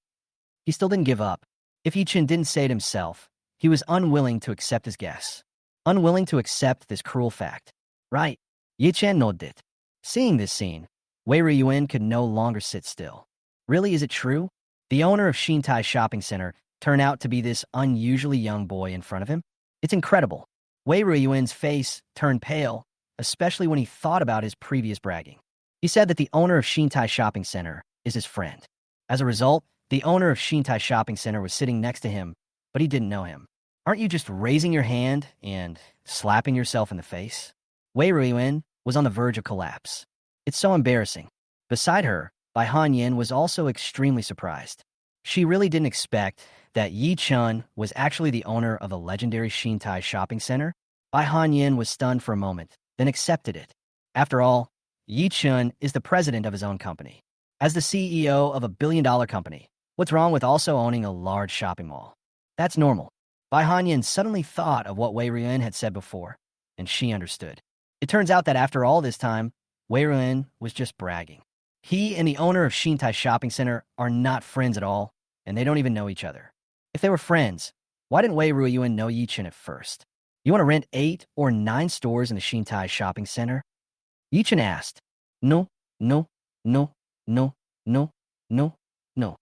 He still didn't give up. If Yi Chun didn't say it himself, he was unwilling to accept his guess. Unwilling to accept this cruel fact. Right. Yi Chun nodded. Seeing this scene, Wei Ruiyuan could no longer sit still. Really, is it true? The owner of Xintai Shopping Center turned out to be this unusually young boy in front of him? It's incredible. Wei Ruiyuan's face turned pale, especially when he thought about his previous bragging. He said that the owner of Xintai Shopping Center is his friend. As a result, the owner of Xintai Shopping Center was sitting next to him, but he didn't know him. Aren't you just raising your hand and slapping yourself in the face? Wei Ruiyuan was on the verge of collapse. It's so embarrassing. Beside her, Bai Hanyin was also extremely surprised. She really didn't expect that Yi Chun was actually the owner of the legendary Xintai Shopping Center. Bai Hanyin was stunned for a moment, then accepted it. After all, Yi Chun is the president of his own company. As the CEO of a billion-dollar company, what's wrong with also owning a large shopping mall? That's normal. Bai Hanyin suddenly thought of what Wei Ruin had said before, and she understood. It turns out that after all this time, Wei Ruin was just bragging. He and the owner of Xintai Shopping Center are not friends at all, and they don't even know each other. If they were friends, why didn't Wei Ruiyuan know Yi Chun at first? You want to rent 8 or 9 stores in the Xintai Shopping Center? Yi Chun asked. No, no, no, no, no, no, no.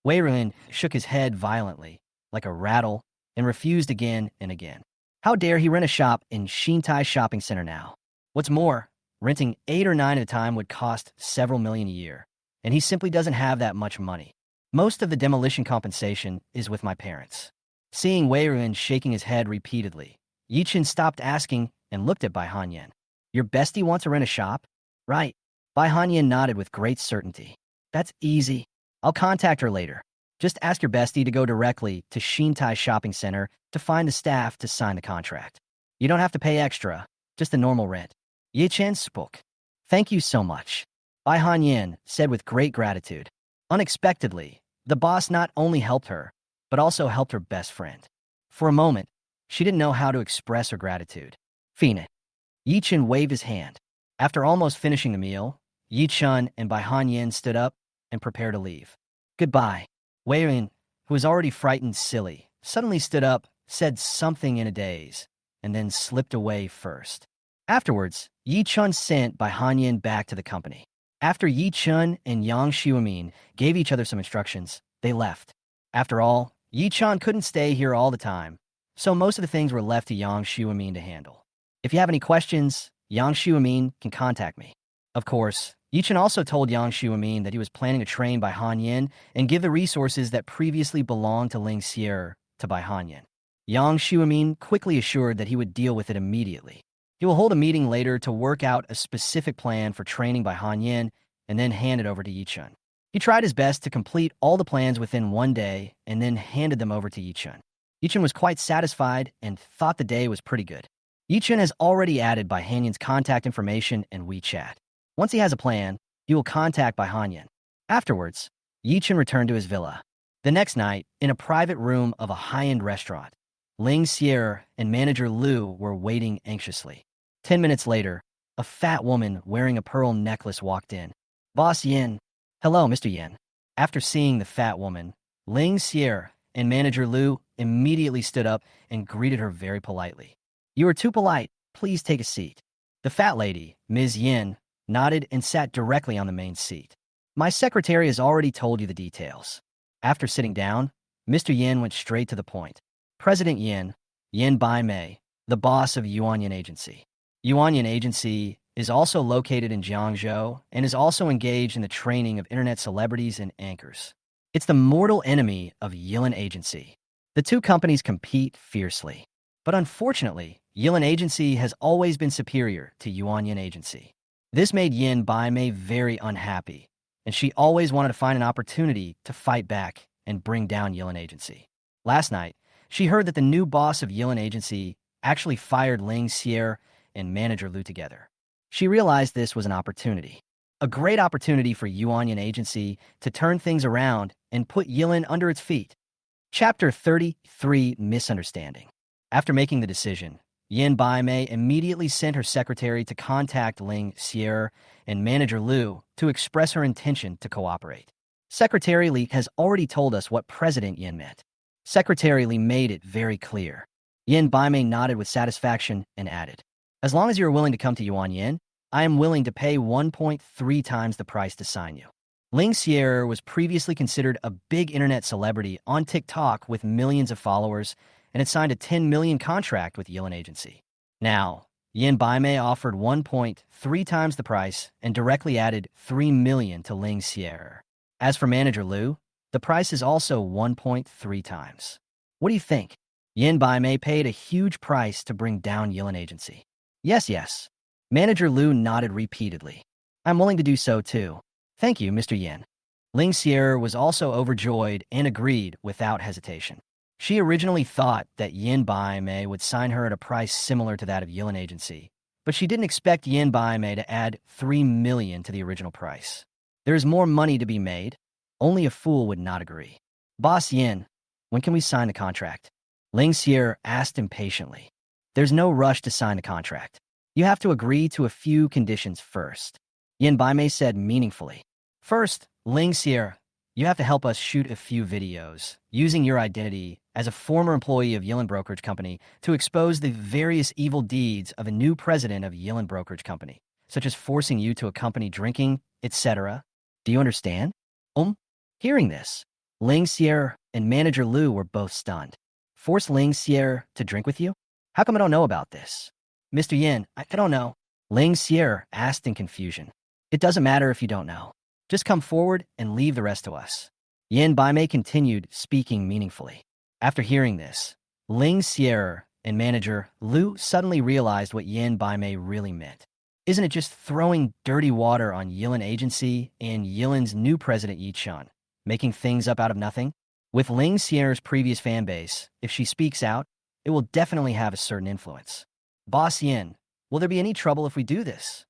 Wei Ruin shook his head violently, like a rattle, and refused again and again. How dare he rent a shop in Xintai Shopping Center now? What's more, renting 8 or 9 at a time would cost several million a year, and he simply doesn't have that much money. Most of the demolition compensation is with my parents. Seeing Wei Ruin shaking his head repeatedly, Yi Chun stopped asking and looked at Bai Hanyin. Your bestie wants to rent a shop? Right. Bai Hanyin nodded with great certainty. That's easy. I'll contact her later. Just ask your bestie to go directly to Xintai Shopping Center to find the staff to sign the contract. You don't have to pay extra, just the normal rent. Yi Chun spoke. Thank you so much. Bai Hanyin said with great gratitude. Unexpectedly, the boss not only helped her, but also helped her best friend. For a moment, she didn't know how to express her gratitude. Fina. Yi Chun waved his hand. After almost finishing the meal, Yi Chun and Bai Hanyin stood up and prepared to leave. Goodbye. Wei Ruin, who was already frightened silly, suddenly stood up, said something in a daze, and then slipped away first. Afterwards, Yi Chun sent Bai Hanyin back to the company. After Yi Chun and Yang Xiumin gave each other some instructions, they left. After all, Yi Chun couldn't stay here all the time, so most of the things were left to Yang Xiumin to handle. If you have any questions, Yang Xiumin can contact me. Of course, Yi Chun also told Yang Xiumin that he was planning to train Bai Hanyin and give the resources that previously belonged to Ling Xier to Bai Hanyin. Yang Xiumin quickly assured that he would deal with it immediately. He will hold a meeting later to work out a specific plan for training Bai Hanyin and then hand it over to Yi Chun. He tried his best to complete all the plans within one day and then handed them over to Yi Chun. Yi Chun was quite satisfied and thought the day was pretty good. Yi Chun has already added Bai Hanyin's contact information and WeChat. Once he has a plan, he will contact Bai Hanyin. Afterwards, Yi Chun returned to his villa. The next night, in a private room of a high-end restaurant, Ling Xier and manager Lu were waiting anxiously. 10 minutes later, a fat woman wearing a pearl necklace walked in. Boss Yin. Hello, Mr. Yin. After seeing the fat woman, Ling Xier and manager Lu immediately stood up and greeted her very politely. You are too polite. Please take a seat. The fat lady, Ms. Yin, nodded and sat directly on the main seat. My secretary has already told you the details. After sitting down, Mr. Yin went straight to the point. President Yin, Yin Bai-mei, the boss of Yuanyan Agency. Yuanyan Agency is also located in Jiangzhou and is also engaged in the training of internet celebrities and anchors. It's the mortal enemy of Yilin Agency. The two companies compete fiercely. But unfortunately, Yilin Agency has always been superior to Yuanyan Agency. This made Yin Bai-mei very unhappy, and she always wanted to find an opportunity to fight back and bring down Yilin Agency. Last night, she heard that the new boss of Yilin Agency actually fired Ling Xier and manager Lu together. She realized this was an opportunity. A great opportunity for Yuanyan Agency to turn things around and put Yilin under its feet. Chapter 33, Misunderstanding. After making the decision, Yin Bai-mei immediately sent her secretary to contact Ling Xier and manager Lu to express her intention to cooperate. Secretary Li has already told us what President Yin meant. Secretary Li made it very clear. Yin Bai-mei nodded with satisfaction and added, "As long as you are willing to come to Yuanyan, I am willing to pay 1.3 times the price to sign you." Ling Xier was previously considered a big internet celebrity on TikTok with millions of followers and had signed a 10 million contract with Yilin Agency. Now, Yin Bai-mei offered 1.3 times the price and directly added 3 million to Ling Xier. As for manager Lu, the price is also 1.3 times. What do you think? Yin Bai-mei paid a huge price to bring down Yilin Agency. Yes. Manager Lu nodded repeatedly. I'm willing to do so too. Thank you, Mr. Yin. Ling Xier was also overjoyed and agreed without hesitation. She originally thought that Yin Bai-mei would sign her at a price similar to that of Yilin Agency, but she didn't expect Yin Bai-mei to add 3 million to the original price. There is more money to be made. Only a fool would not agree. Boss Yin, when can we sign the contract? Ling Xier asked impatiently. There's no rush to sign the contract. You have to agree to a few conditions first. Yin Bai-mei said meaningfully. First, Ling Xier, you have to help us shoot a few videos, using your identity as a former employee of Yilin Brokerage Company to expose the various evil deeds of a new president of Yilin Brokerage Company, such as forcing you to accompany drinking, etc. Do you understand? Hearing this, Ling Xier and manager Lu were both stunned. Force Ling Xier to drink with you? How come I don't know about this? Mr. Yin, I don't know. Ling Xier asked in confusion. It doesn't matter if you don't know. Just come forward and leave the rest to us. Yin Bai-mei continued, speaking meaningfully. After hearing this, Ling Xier and manager Lu suddenly realized what Yin Bai-mei really meant. Isn't it just throwing dirty water on Yilin Agency and Yilin's new president Yi Chun, making things up out of nothing? With Ling Xier's previous fan base, if she speaks out, it will definitely have a certain influence. Boss Yin, will there be any trouble if we do this?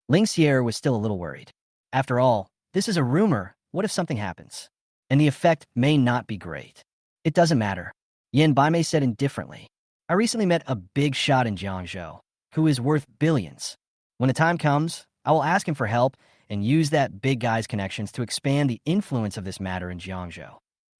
Ling Xier was still a little worried. After all, this is a rumor. What if something happens? And the effect may not be great. It doesn't matter. Yin Bai-mei said indifferently. I recently met a big shot in Jiangzhou, who is worth billions. When the time comes, I will ask him for help and use that big guy's connections to expand the influence of this matter in Jiangzhou.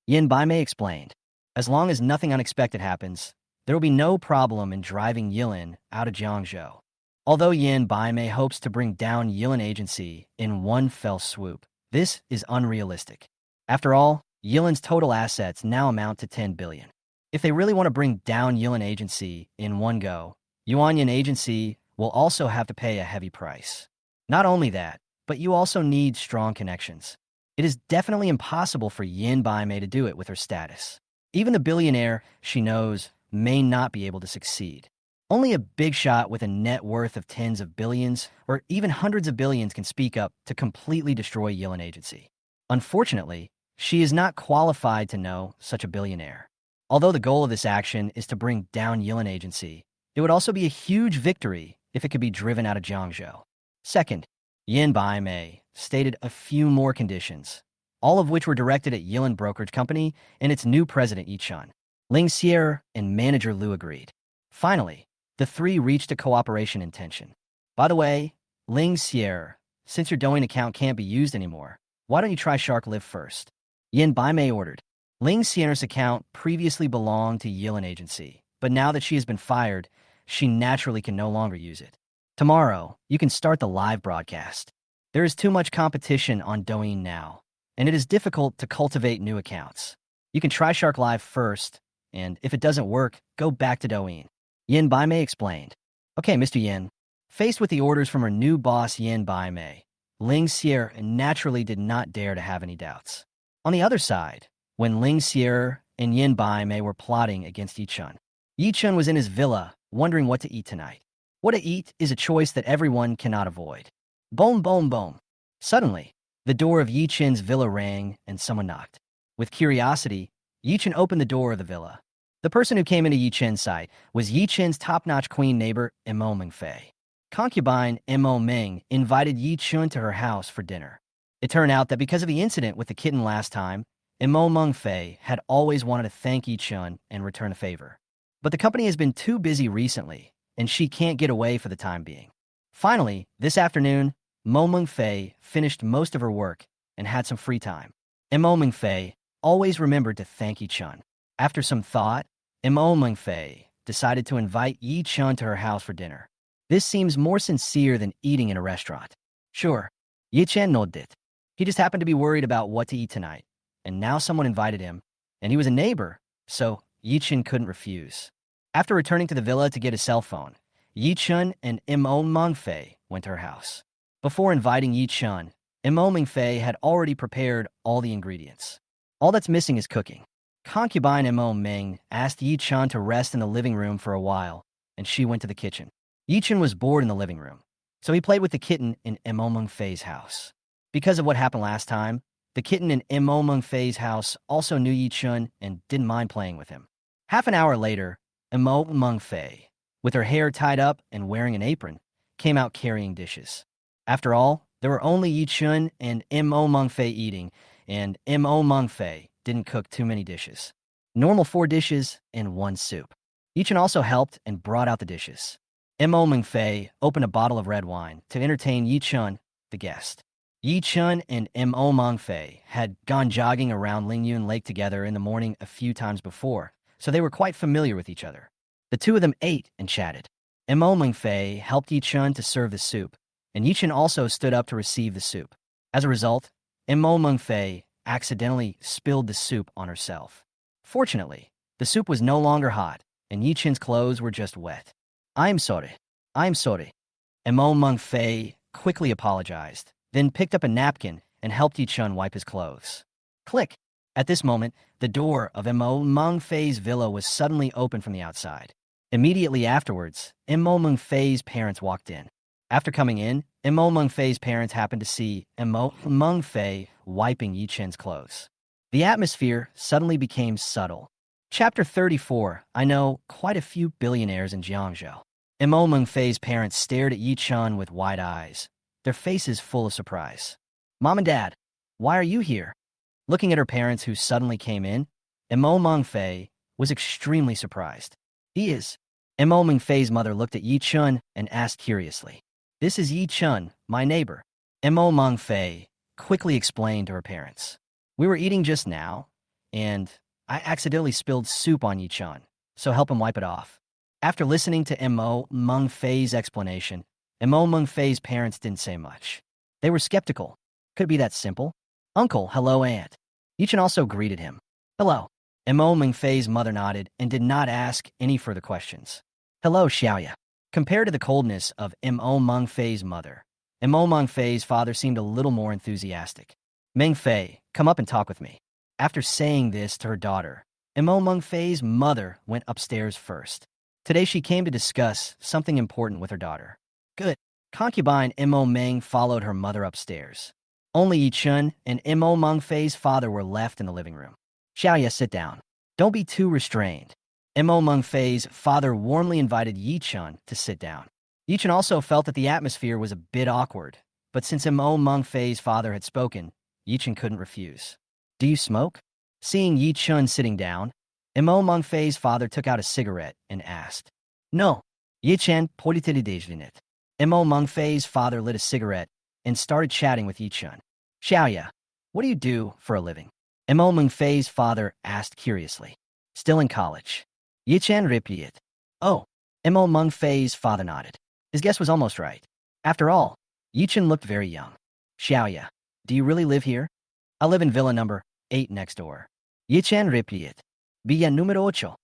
Yin Bai-mei explained, as long as nothing unexpected happens, there will be no problem in driving Yilin out of Jiangzhou. Although Yin Bai-mei hopes to bring down Yilin Agency in one fell swoop, this is unrealistic. After all, Yilin's total assets now amount to 10 billion. If they really want to bring down Yilin Agency in one go, Yuanyan Agency will also have to pay a heavy price. Not only that, but you also need strong connections. It is definitely impossible for Yin Bai-mei to do it with her status. Even the billionaire she knows may not be able to succeed. Only a big shot with a net worth of tens of billions or even hundreds of billions can speak up to completely destroy Yilin Agency. Unfortunately, she is not qualified to know such a billionaire. Although the goal of this action is to bring down Yilin Agency, it would also be a huge victory if it could be driven out of Jiangzhou. Second, Yin Bai-mei stated a few more conditions, all of which were directed at Yilin Brokerage Company and its new president Yi Chun. Ling Xier and manager Lu agreed. Finally, the three reached a cooperation intention. By the way, Ling Xier, since your Douyin account can't be used anymore, why don't you try Shark Live first? Yin Bai-mei ordered. Ling Xier's account previously belonged to Yilin Agency, but now that she has been fired, she naturally can no longer use it. Tomorrow, you can start the live broadcast. There is too much competition on Douyin now. and it is difficult to cultivate new accounts. You can try Shark Live first, and if it doesn't work, go back to Douyin. Yin Baimei explained. Okay, Mr. Yin. Faced with the orders from her new boss Yin Baimei, Ling Xier naturally did not dare to have any doubts. On the other side, when Ling Xier and Yin Baimei were plotting against Yi Chun was in his villa, wondering what to eat tonight. What to eat is a choice that everyone cannot avoid. Boom, boom, boom. Suddenly, the door of Yi Chun's villa rang and someone knocked. With curiosity, Yi Chun opened the door of the villa. The person who came into Yi Chun's sight was Yi Chun's top-notch queen neighbor, Mo Mengfei. Concubine Mo Meng invited Yi Chun to her house for dinner. It turned out that because of the incident with the kitten last time, Mo Mengfei had always wanted to thank Yi Chun and return a favor. But the company has been too busy recently, and she can't get away for the time being. Finally, this afternoon, Mo Mengfei finished most of her work and had some free time. Mo Mengfei always remembered to thank Yi Chun. After some thought, Mo Mengfei decided to invite Yi Chun to her house for dinner. This seems more sincere than eating in a restaurant. Sure, Yi Chun nodded. He just happened to be worried about what to eat tonight, and now someone invited him, and he was a neighbor, so Yi Chun couldn't refuse. After returning to the villa to get his cell phone, Yi Chun and Mo Mengfei went to her house. Before inviting Yi Chun, Mo Mengfei had already prepared all the ingredients. All that's missing is cooking. Concubine Mo Meng asked Yi Chun to rest in the living room for a while, and she went to the kitchen. Yi Chun was bored in the living room, so he played with the kitten in Mo Mengfei's house. Because of what happened last time, the kitten in Mo Mengfei's house also knew Yi Chun and didn't mind playing with him. Half an hour later, Mo Mengfei, with her hair tied up and wearing an apron, came out carrying dishes. After all, there were only Yi Chun and Mo Mengfei eating, and Mo Mengfei didn't cook too many dishes. Normal 4 dishes and 1 soup. Yi Chun also helped and brought out the dishes. Mo Mengfei opened a bottle of red wine to entertain Yi Chun, the guest. Yi Chun and Mo Mengfei had gone jogging around Lingyun Lake together in the morning a few times before, so they were quite familiar with each other. The two of them ate and chatted. Mo Mengfei helped Yi Chun to serve the soup, and Yi Chun also stood up to receive the soup. As a result, Mo Mengfei accidentally spilled the soup on herself. Fortunately, the soup was no longer hot, and Yi Chun's clothes were just wet. I'm sorry. Mo Mengfei quickly apologized, then picked up a napkin and helped Yi Chun wipe his clothes. Click! At this moment, the door of Mo Mengfei's villa was suddenly opened from the outside. Immediately afterwards, Mo Mengfei's parents walked in. After coming in, Mo Mengfei's parents happened to see Mo Mengfei wiping Yi Chun's clothes. The atmosphere suddenly became subtle. Chapter 34. I know quite a few billionaires in Jiangzhou. Mo Mengfei's parents stared at Yi Chun with wide eyes, their faces full of surprise. Mom and Dad, why are you here? Looking at her parents who suddenly came in, Mo Mengfei was extremely surprised. He is. Mo Mengfei's mother looked at Yi Chun and asked curiously. This is Yi Chun, my neighbor. Mo Mengfei quickly explained to her parents. We were eating just now, and I accidentally spilled soup on Yi Chun, so help him wipe it off. After listening to Mo Mengfei's explanation, Mo Mengfei's parents didn't say much. They were skeptical. Could it be that simple? Uncle, hello, aunt. Yi Chun also greeted him. Hello. Mo Mengfei's mother nodded and did not ask any further questions. Hello, Xiaoya. Compared to the coldness of Mo Mengfei's mother, Mo Mengfei's father seemed a little more enthusiastic. Mengfei, come up and talk with me. After saying this to her daughter, Mo Mengfei's mother went upstairs first. Today she came to discuss something important with her daughter. Good. Concubine Mo Meng followed her mother upstairs. Only Yi Chun and Mo Mengfei's father were left in the living room. Xiaoya, sit down. Don't be too restrained. Mo Mengfei's father warmly invited Yi Chun to sit down. Yi Chun also felt that the atmosphere was a bit awkward, but since Mo Mengfei's father had spoken, Yi Chun couldn't refuse. Do you smoke? Seeing Yi Chun sitting down, Mo Mengfei's father took out a cigarette and asked. No. Yi Chun pointed it. Mo Mengfei's father lit a cigarette and started chatting with Yi Chun. Xiaoya, what do you do for a living? Mo Mengfei's father asked curiously. Still in college. Yi Chun repeated. Oh. Mo Mengfei's father nodded. His guess was almost right. After all, Yi Chun looked very young. Xiaoya, do you really live here? I live in villa number 8 next door. Yichen repeated. Villa numero ocho.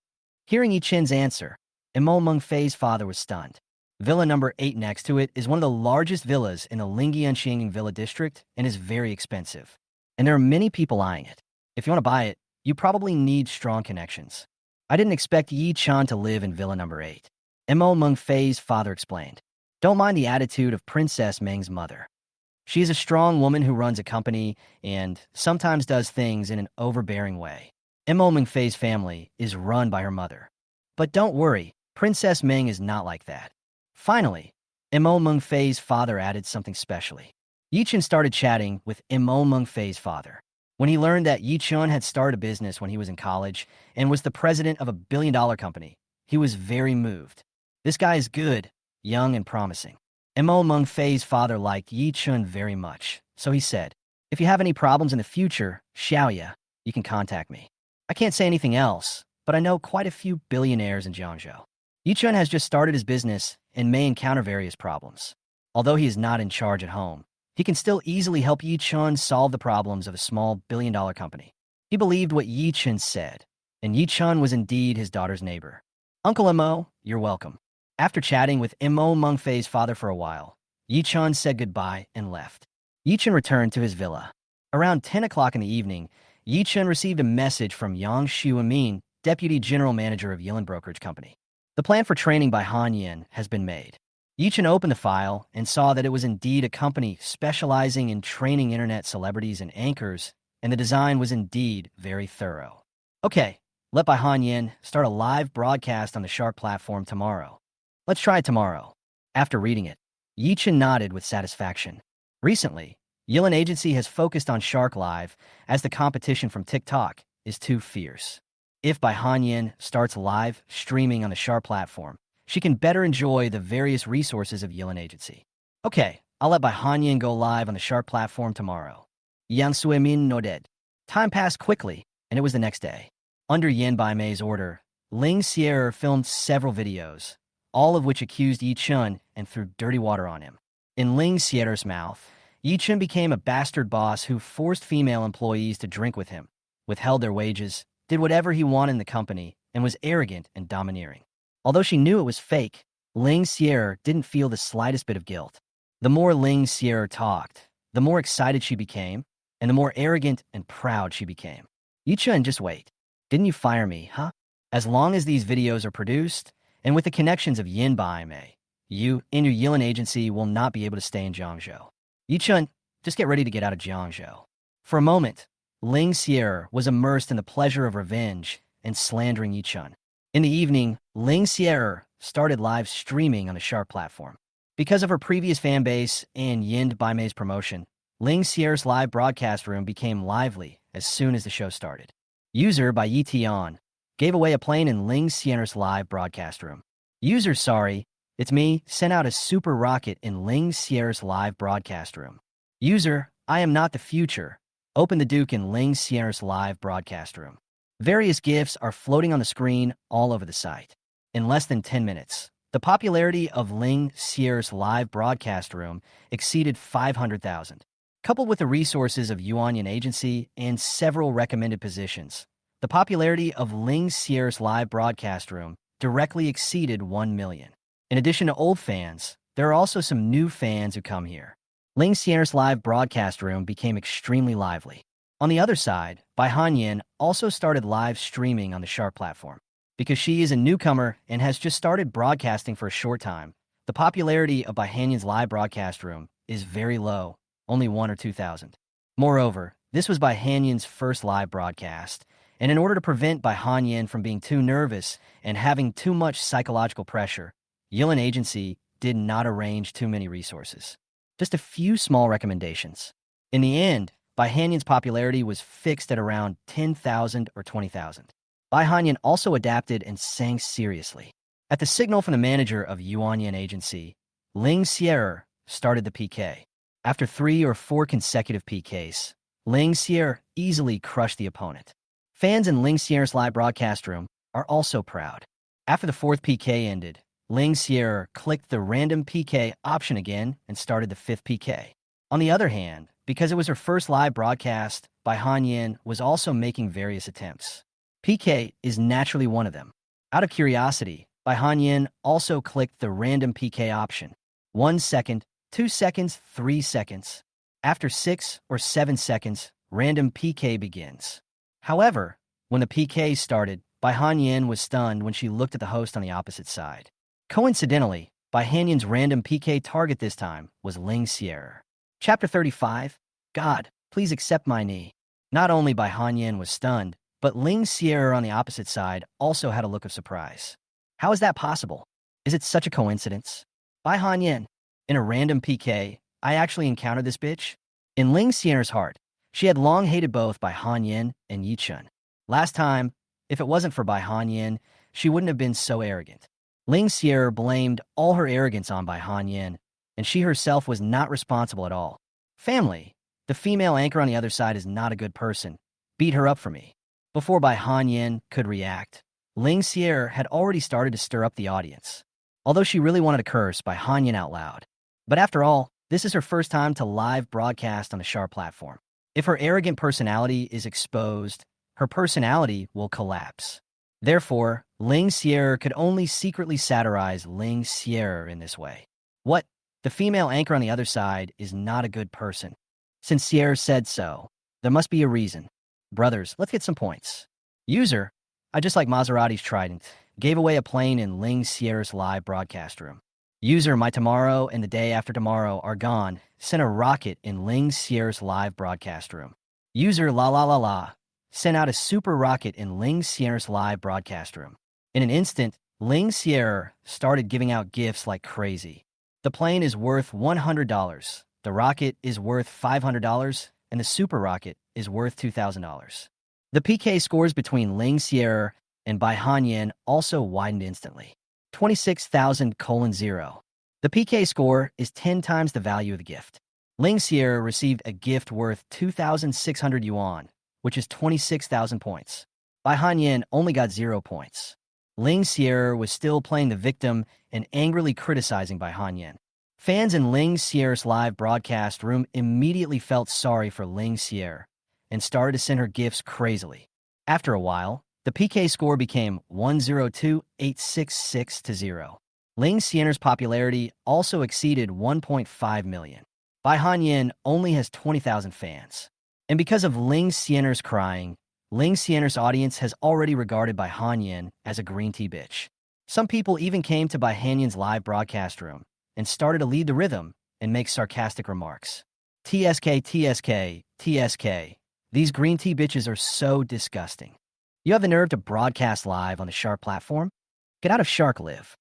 Hearing Yichen's answer, Imo Mengfei's father was stunned. Villa number 8 next to it is one of the largest villas in the Lingyianxing Villa District and is very expensive. And there are many people eyeing it. If you want to buy it, you probably need strong connections. I didn't expect Yi Chan to live in villa number 8. Mo Mengfei's father explained. Don't mind the attitude of Princess Meng's mother. She is a strong woman who runs a company and sometimes does things in an overbearing way. Mo Mengfei's family is run by her mother. But don't worry, Princess Meng is not like that. Finally, Mo Mengfei's father added something specially. Yichen started chatting with Mo Mengfei's father. When he learned that Yichun had started a business when he was in college and was the president of a billion-dollar company, he was very moved. This guy is good, young, and promising. Mo Mengfei's father liked Yichun very much, so he said, if you have any problems in the future, Xiaoya, you can contact me. I can't say anything else, but I know quite a few billionaires in Jiangzhou. Yichun has just started his business and may encounter various problems. Although he is not in charge at home, he can still easily help Yichun solve the problems of a small billion-dollar company. He believed what Yichun said, and Yichun was indeed his daughter's neighbor. Uncle Mo, you're welcome. After chatting with Mo Mengfei's father for a while, Yichun said goodbye and left. Yichun returned to his villa. Around 10 o'clock in the evening, Yichun received a message from Yang Xuemin, deputy general manager of Yilin Brokerage Company. The plan for training by Han Yin has been made. Yichun opened the file and saw that it was indeed a company specializing in training internet celebrities and anchors, and the design was indeed very thorough. Okay, let Bai Han Yin start a live broadcast on the Shark platform tomorrow. Let's try it tomorrow. After reading it, Yichun nodded with satisfaction. Recently, Yilin Agency has focused on Shark Live as the competition from TikTok is too fierce. If Bai Han Yin starts live streaming on the Shark platform, she can better enjoy the various resources of Yilin Agency. Okay, I'll let Bai Han Yin go live on the Shark platform tomorrow. Yang Suemin nodded. Time passed quickly, and it was the next day. Under Yin Baimei's order, Ling Sierra filmed several videos, all of which accused Yi Chun and threw dirty water on him. In Ling Sierra's mouth, Yi Chun became a bastard boss who forced female employees to drink with him, withheld their wages, did whatever he wanted in the company, and was arrogant and domineering. Although she knew it was fake, Ling Sierra didn't feel the slightest bit of guilt. The more Ling Sierra talked, the more excited she became, and the more arrogant and proud she became. Yi Chun, just wait. Didn't you fire me, huh? As long as these videos are produced, and with the connections of Yin Baimei, you and your Yilin Agency will not be able to stay in Jiangzhou. Yi Chun, just get ready to get out of Jiangzhou. For a moment, Ling Sierra was immersed in the pleasure of revenge and slandering Yi Chun. In the evening, Ling Sierra started live streaming on the Shark platform. Because of her previous fan base and Yin Baimei's promotion, Ling Sierra's live broadcast room became lively as soon as the show started. User by Yi Tian gave away a plane in Ling Sierra's live broadcast room. User, sorry, it's me, sent out a super rocket in Ling Sierra's live broadcast room. User, I am not the future. Open the Duke in Ling Sierra's live broadcast room. Various GIFs are floating on the screen all over the site. In less than 10 minutes, the popularity of Ling Sierra's live broadcast room exceeded 500,000. Coupled with the resources of Yuanyan Agency and several recommended positions, the popularity of Ling Sierra's live broadcast room directly exceeded 1 million. In addition to old fans, there are also some new fans who come here. Ling Sierra's live broadcast room became extremely lively. On the other side, Bai Han Yin also started live streaming on the Shark platform. Because she is a newcomer and has just started broadcasting for a short time, the popularity of Bai Han Yin's live broadcast room is very low, only 1 or 2,000. Moreover, this was Bai Han Yin's first live broadcast, and in order to prevent Bai Han Yin from being too nervous and having too much psychological pressure, Yilin Agency did not arrange too many resources. Just a few small recommendations. In the end, Bai Han Yin's popularity was fixed at around 10,000 or 20,000. Bai Han Yin also adapted and sang seriously. At the signal from the manager of Yuanyan Agency, Ling Sierra started the PK. After 3 or 4 consecutive PKs, Ling Sierra easily crushed the opponent. Fans in Ling Sierra's live broadcast room are also proud. After the 4th PK ended, Ling Sierra clicked the random PK option again and started the 5th PK. On the other hand, because it was her first live broadcast, Bai Hanyin was also making various attempts. PK is naturally one of them. Out of curiosity, Bai Hanyin also clicked the random PK option. 1 second, 2 seconds, 3 seconds. After 6 or 7 seconds, random PK begins. However, when the PK started, Bai Hanyin was stunned when she looked at the host on the opposite side. Coincidentally, Bai Hanyin's random PK target this time was Ling Sierra. Chapter 35, God, please accept my knee. Not only Bai Hanyin was stunned, but Ling Sierra on the opposite side also had a look of surprise. How is that possible? Is it such a coincidence? Bai Hanyin, in a random PK, I actually encountered this bitch. In Ling Sierra's heart, she had long hated both Bai Hanyin and Yichun. Last time, if it wasn't for Bai Hanyin, she wouldn't have been so arrogant. Ling Sierra blamed all her arrogance on Bai Hanyin, and she herself was not responsible at all. Family, the female anchor on the other side is not a good person. Beat her up for me. Before Bai Hanyin could react, Ling Sierra had already started to stir up the audience. Although she really wanted to curse Bai Hanyin out loud. But after all, this is her first time to live broadcast on the Sharp platform. If her arrogant personality is exposed, her personality will collapse. Therefore, Ling Sierra could only secretly satirize Ling Sierra in this way. What? The female anchor on the other side is not a good person. Since Sierra said so, there must be a reason. Brothers, let's get some points. User, I just like Maserati's Trident, gave away a plane in Ling Sierra's live broadcast room. User, my tomorrow and the day after tomorrow are gone, sent a rocket in Ling Sierra's live broadcast room. User, la la la la, sent out a super rocket in Ling Sierra's live broadcast room. In an instant, Ling Sierra started giving out gifts like crazy. The plane is worth $100, the rocket is worth $500, and the super rocket is worth $2,000. The PK scores between Ling Sierra and Bai Hanyin also widened instantly. 26,000:0. The PK score is 10 times the value of the gift. Ling Sierra received a gift worth 2,600 yuan, which is 26,000 points. Bai Hanyin only got 0 points. Ling Sierra was still playing the victim and angrily criticizing Bai Hanyin. Fans in Ling Sierra's live broadcast room immediately felt sorry for Ling Sierra and started to send her gifts crazily. After a while, the PK score became 102,866-0. Ling Sierra's popularity also exceeded 1.5 million. Bai Hanyin only has 20,000 fans. And because of Ling Sierra's crying, Ling Sierra's audience has already regarded Bai Hanyin as a green tea bitch. Some people even came to Bai Hanyin's live broadcast room and started to lead the rhythm and make sarcastic remarks. TSK, TSK, TSK. These green tea bitches are so disgusting. You have the nerve to broadcast live on the Shark platform? Get out of Shark Live.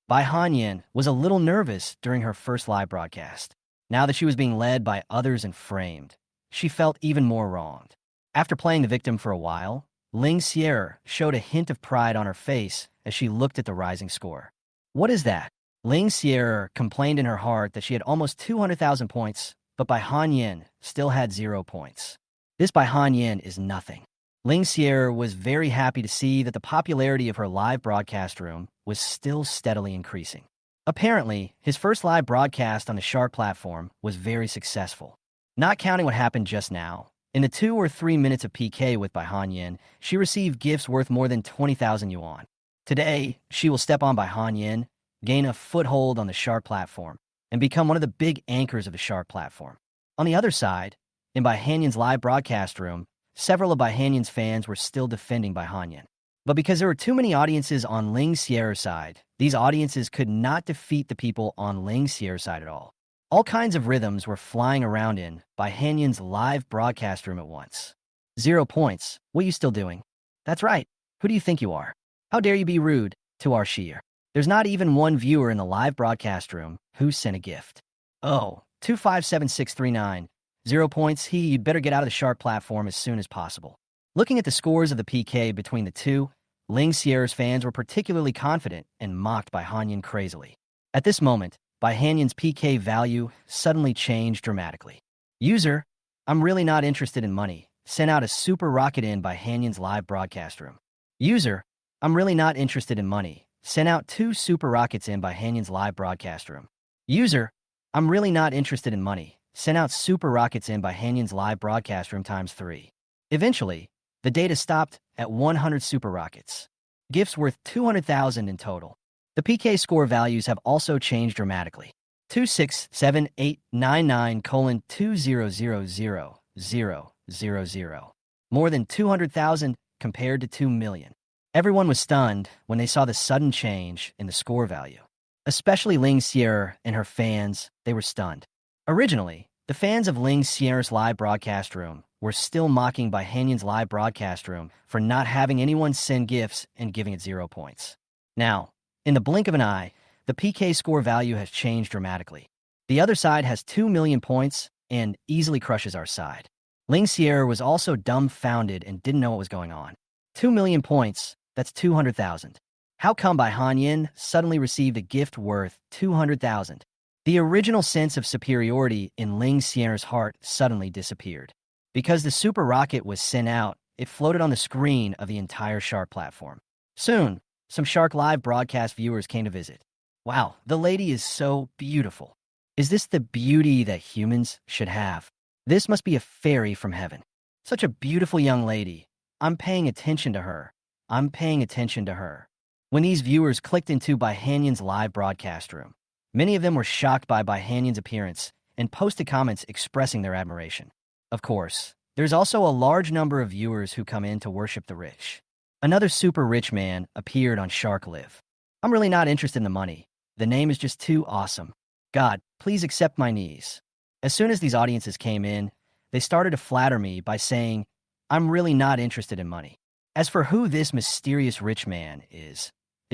Bai Hanyin was a little nervous during her first live broadcast. Now that she was being led by others and framed, she felt even more wronged. After playing the victim for a while, Ling Sierra showed a hint of pride on her face as she looked at the rising score. What is that? Ling Sierra complained in her heart that she had almost 200,000 points, but Bai Hanyin still had 0 points. This Bai Hanyin is nothing. Ling Sierra was very happy to see that the popularity of her live broadcast room was still steadily increasing. Apparently, his first live broadcast on the Shark platform was very successful. Not counting what happened just now, in the 2 or 3 minutes of PK with Bai Hanyin, she received gifts worth more than 20,000 yuan. Today, she will step on Bai Hanyin, gain a foothold on the Shark platform, and become one of the big anchors of the Shark platform. On the other side, in Bai Hanyin's live broadcast room, several of Bai Hanyin's fans were still defending Bai Hanyin. But because there were too many audiences on Ling Sierra's side, these audiences could not defeat the people on Ling Sierra's side at all. All kinds of rhythms were flying around in Bai Hanyin's live broadcast room at once. 0 points. What are you still doing? That's right. Who do you think you are? How dare you be rude to our Shir? There's not even one viewer in the live broadcast room who sent a gift. Oh, 257,639. 0 points. You'd better get out of the Shark platform as soon as possible. Looking at the scores of the PK between the two, Ling Sierra's fans were particularly confident and mocked Bai Hanyin crazily. At this moment, Bai Hanyin's PK value suddenly changed dramatically. User, I'm really not interested in money. Sent out a super rocket in Bai Hanyin's live broadcast room. User, I'm really not interested in money. Sent out 2 super rockets in Bai Hanyin's live broadcast room. User, I'm really not interested in money. sent out super rockets in by Hanyan's live broadcast room times 3. Eventually, the data stopped at 100 super rockets. Gifts worth 200,000 in total. The PK score values have also changed dramatically. 26789,2000,000. More than 200,000 compared to 2 million. Everyone was stunned when they saw the sudden change in the score value. Especially Ling Xier and her fans, they were stunned. Originally, the fans of Ling Xier's live broadcast room were still mocking by Hanyan's live broadcast room for not having anyone send gifts and giving it 0 points. Now, in the blink of an eye, the PK score value has changed dramatically. The other side has 2 million points and easily crushes our side. Ling Xier was also dumbfounded and didn't know what was going on. 2 million points, that's 200,000. How come Bai Hanyan suddenly received a gift worth 200,000? The original sense of superiority in Ling Xier's heart suddenly disappeared. Because the super rocket was sent out, it floated on the screen of the entire Shark platform. Soon, some Shark Live broadcast viewers came to visit. Wow, the lady is so beautiful. Is this the beauty that humans should have? This must be a fairy from heaven. Such a beautiful young lady. I'm paying attention to her. I'm paying attention to her. When these viewers clicked into Bai Hanyan's live broadcast room, many of them were shocked by Bai Hanyan's appearance and posted comments expressing their admiration. Of course, there's also a large number of viewers who come in to worship the rich. Another super rich man appeared on Shark Live. I'm really not interested in the money. The name is just too awesome. God, please accept my knees. As soon as these audiences came in, they started to flatter me by saying, I'm really not interested in money. As for who this mysterious rich man is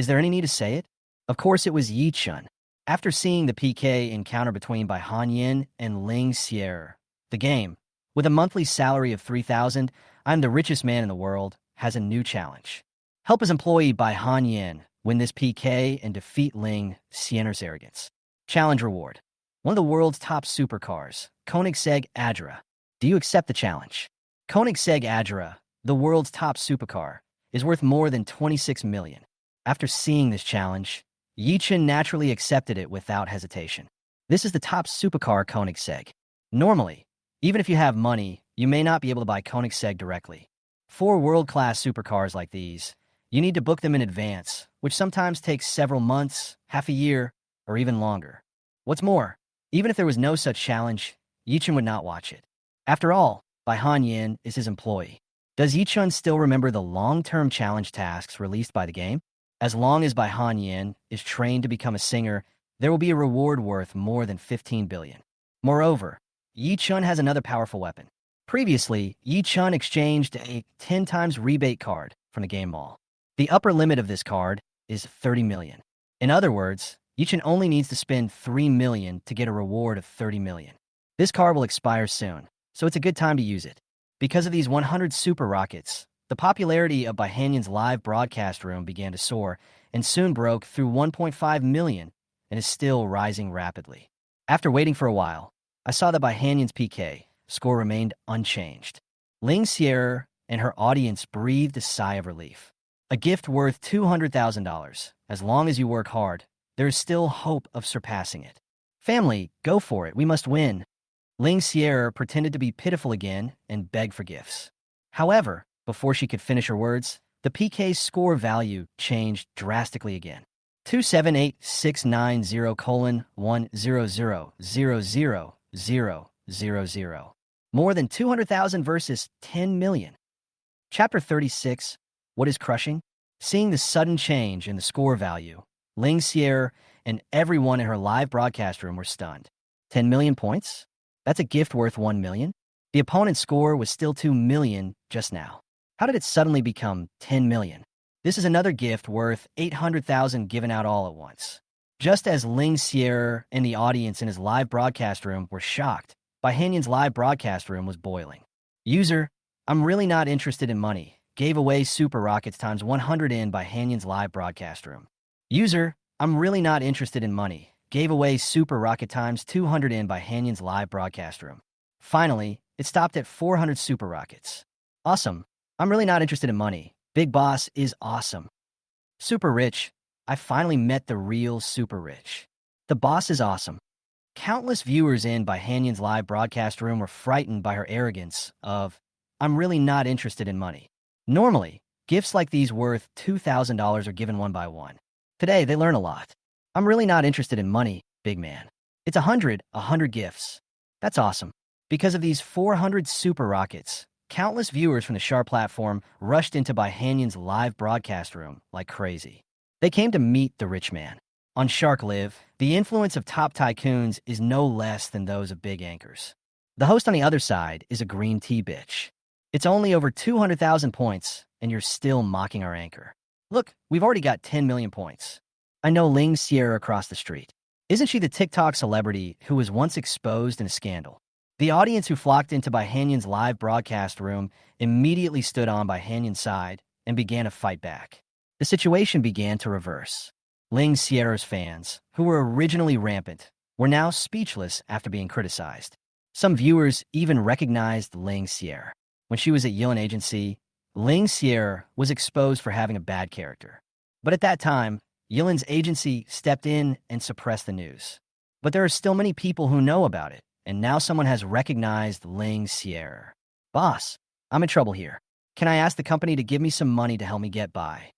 there any need to say it? Of course it was Yi Chun. After seeing the PK encounter between Bai Hanyan and Ling Xier, the game, with a monthly salary of 3,000, I'm the richest man in the world, has a new challenge. Help his employee Bai Hanyan win this PK and defeat Ling Xier's arrogance. Challenge reward. One of the world's top supercars, Koenigsegg Agera. Do you accept the challenge? Koenigsegg Agera, the world's top supercar, is worth more than 26 million. After seeing this challenge, Yi Chun naturally accepted it without hesitation. This is the top supercar Koenigsegg. Normally, even if you have money, you may not be able to buy Koenigsegg directly. For world-class supercars like these, you need to book them in advance, which sometimes takes several months, half a year, or even longer. What's more, even if there was no such challenge, Yi Chun would not watch it. After all, Bai Hanyan is his employee. Does Yi Chun still remember the long-term challenge tasks released by the game? As long as Bai Hanyan is trained to become a singer, there will be a reward worth more than 15 billion. Moreover, Yi Chun has another powerful weapon. Previously, Yi Chun exchanged a 10 times rebate card from the game mall. The upper limit of this card is 30 million. In other words, Yi Chun only needs to spend 3 million to get a reward of 30 million. This card will expire soon, so it's a good time to use it. Because of these 100 super rockets, the popularity of Bai Hanyan's live broadcast room began to soar and soon broke through 1.5 million and is still rising rapidly. After waiting for a while, I saw that Bai Hanyan's PK score remained unchanged. Ling Xier and her audience breathed a sigh of relief. A gift worth $200,000. As long as you work hard, there is still hope of surpassing it. Family, go for it. We must win. Ling Xier pretended to be pitiful again and begged for gifts. However, before she could finish her words, the PK's score value changed drastically again. 278,690,100,000,000. More than 200,000 versus 10 million. Chapter 36, What is Crushing? Seeing the sudden change in the score value, Ling Xier and everyone in her live broadcast room were stunned. 10 million points? That's a gift worth 1 million? The opponent's score was still 2 million just now. How did it suddenly become 10 million? This is another gift worth 800,000 given out all at once. Just as Ling Xier and the audience in his live broadcast room were shocked, Bai Hanyan's live broadcast room was boiling. User, I'm really not interested in money. Gave away super rockets times 100 in Bai Hanyan's live broadcast room. User, I'm really not interested in money. Gave away super rocket times 200 in Bai Hanyan's live broadcast room. Finally, it stopped at 400 super rockets. Awesome. I'm really not interested in money. Big Boss is awesome. Super rich. I finally met the real super rich. The boss is awesome. Countless viewers in by Hanyan's live broadcast room were frightened by her arrogance of, "I'm really not interested in money." Normally, gifts like these worth $2,000 are given one by one. Today, they learn a lot. "I'm really not interested in money, big man. It's a hundred gifts." That's awesome. Because of these 400 super rockets, countless viewers from the Shar platform rushed into by Hanyan's live broadcast room like crazy. They came to meet the rich man. On Shark Live, the influence of top tycoons is no less than those of big anchors. The host on the other side is a green tea bitch. "It's only over 200,000 points, and you're still mocking our anchor. Look, we've already got 10 million points. I know Ling Sierra across the street. Isn't she the TikTok celebrity who was once exposed in a scandal?" The audience who flocked into by Hanyan's live broadcast room immediately stood on by Hanyan's side and began to fight back. The situation began to reverse. Ling Sierra's fans, who were originally rampant, were now speechless after being criticized. Some viewers even recognized Ling Sierra. When she was at Yilin Agency, Ling Sierra was exposed for having a bad character. But at that time, Yilin's agency stepped in and suppressed the news. But there are still many people who know about it, and now someone has recognized Ling Sierra. "Boss, I'm in trouble here. Can I ask the company to give me some money to help me get by?"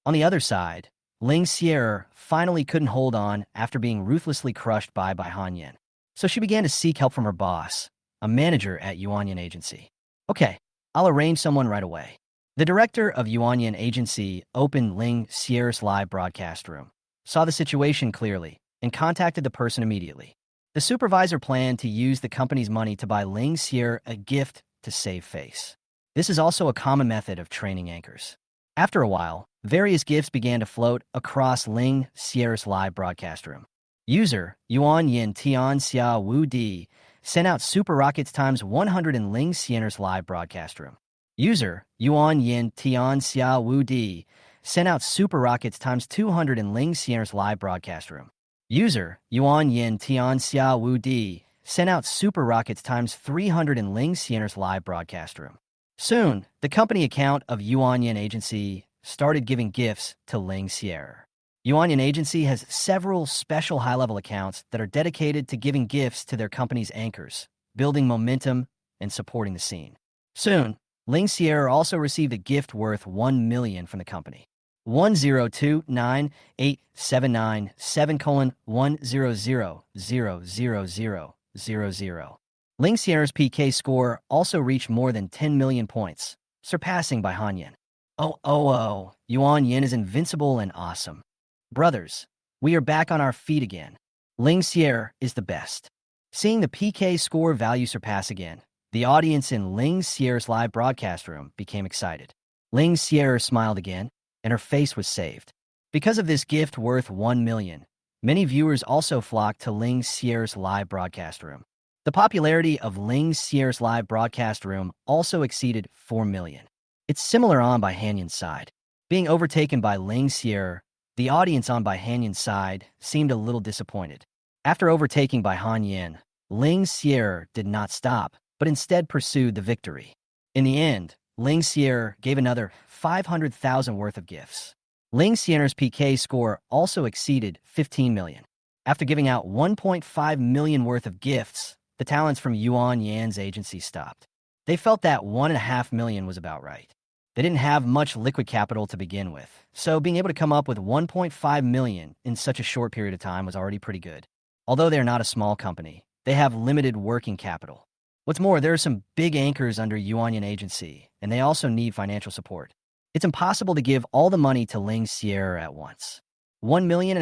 On the other side, Ling Sierra finally couldn't hold on after being ruthlessly crushed by Hanyan. So she began to seek help from her boss, a manager at Yuanyan Agency. "Okay, I'll arrange someone right away." The director of Yuanyan Agency opened Ling Sierra's live broadcast room, saw the situation clearly, and contacted the person immediately. The supervisor planned to use the company's money to buy Ling Sierra a gift to save face. This is also a common method of training anchors. After a while, various gifts began to float across Ling Sierra's live broadcast room. User Yuan Yin Tian Xia Wu Di sent out super rockets times 100 in Ling Sierra's live broadcast room. User Yuan Yin Tian Xia Wu Di sent out super rockets times 200 in Ling Sierra's live broadcast room. User Yuan Yin Tian Xia Wu Di sent out super rockets times 300 in Ling Sierra's live broadcast room. Soon, the company account of Yuanyan Agency started giving gifts to Ling Sierra. Yuanyan Agency has several special high-level accounts that are dedicated to giving gifts to their company's anchors, building momentum and supporting the scene. Soon, Ling Sierra also received a gift worth 1 million from the company. 102987791000000. Ling Sierra's PK score also reached more than 10 million points, surpassing by Hanyan. Oh, Yuan Yin is invincible and awesome. Brothers, we are back on our feet again. Ling Sierra is the best. Seeing the PK score value surpass again, the audience in Ling Sierra's live broadcast room became excited. Ling Sierra smiled again, and her face was saved. Because of this gift worth 1 million, many viewers also flocked to Ling Sierra's live broadcast room. The popularity of Ling Sierra's live broadcast room also exceeded 4 million. It's similar on by Hanyan's side. Being overtaken by Ling Sierra, the audience on by Hanyan's side seemed a little disappointed. After overtaking by Hanyan, Ling Sierra did not stop, but instead pursued the victory. In the end, Ling Sierra gave another 500,000 worth of gifts. Ling Sierra's PK score also exceeded 15 million. After giving out 1.5 million worth of gifts, the talents from Yuan Yan's agency stopped. They felt that 1.5 million was about right. They didn't have much liquid capital to begin with, so being able to come up with 1.5 million in such a short period of time was already pretty good. Although they are not a small company, they have limited working capital. What's more, there are some big anchors under Yuanyan Agency, and they also need financial support. It's impossible to give all the money to Ling Sierra at once. 1.5 million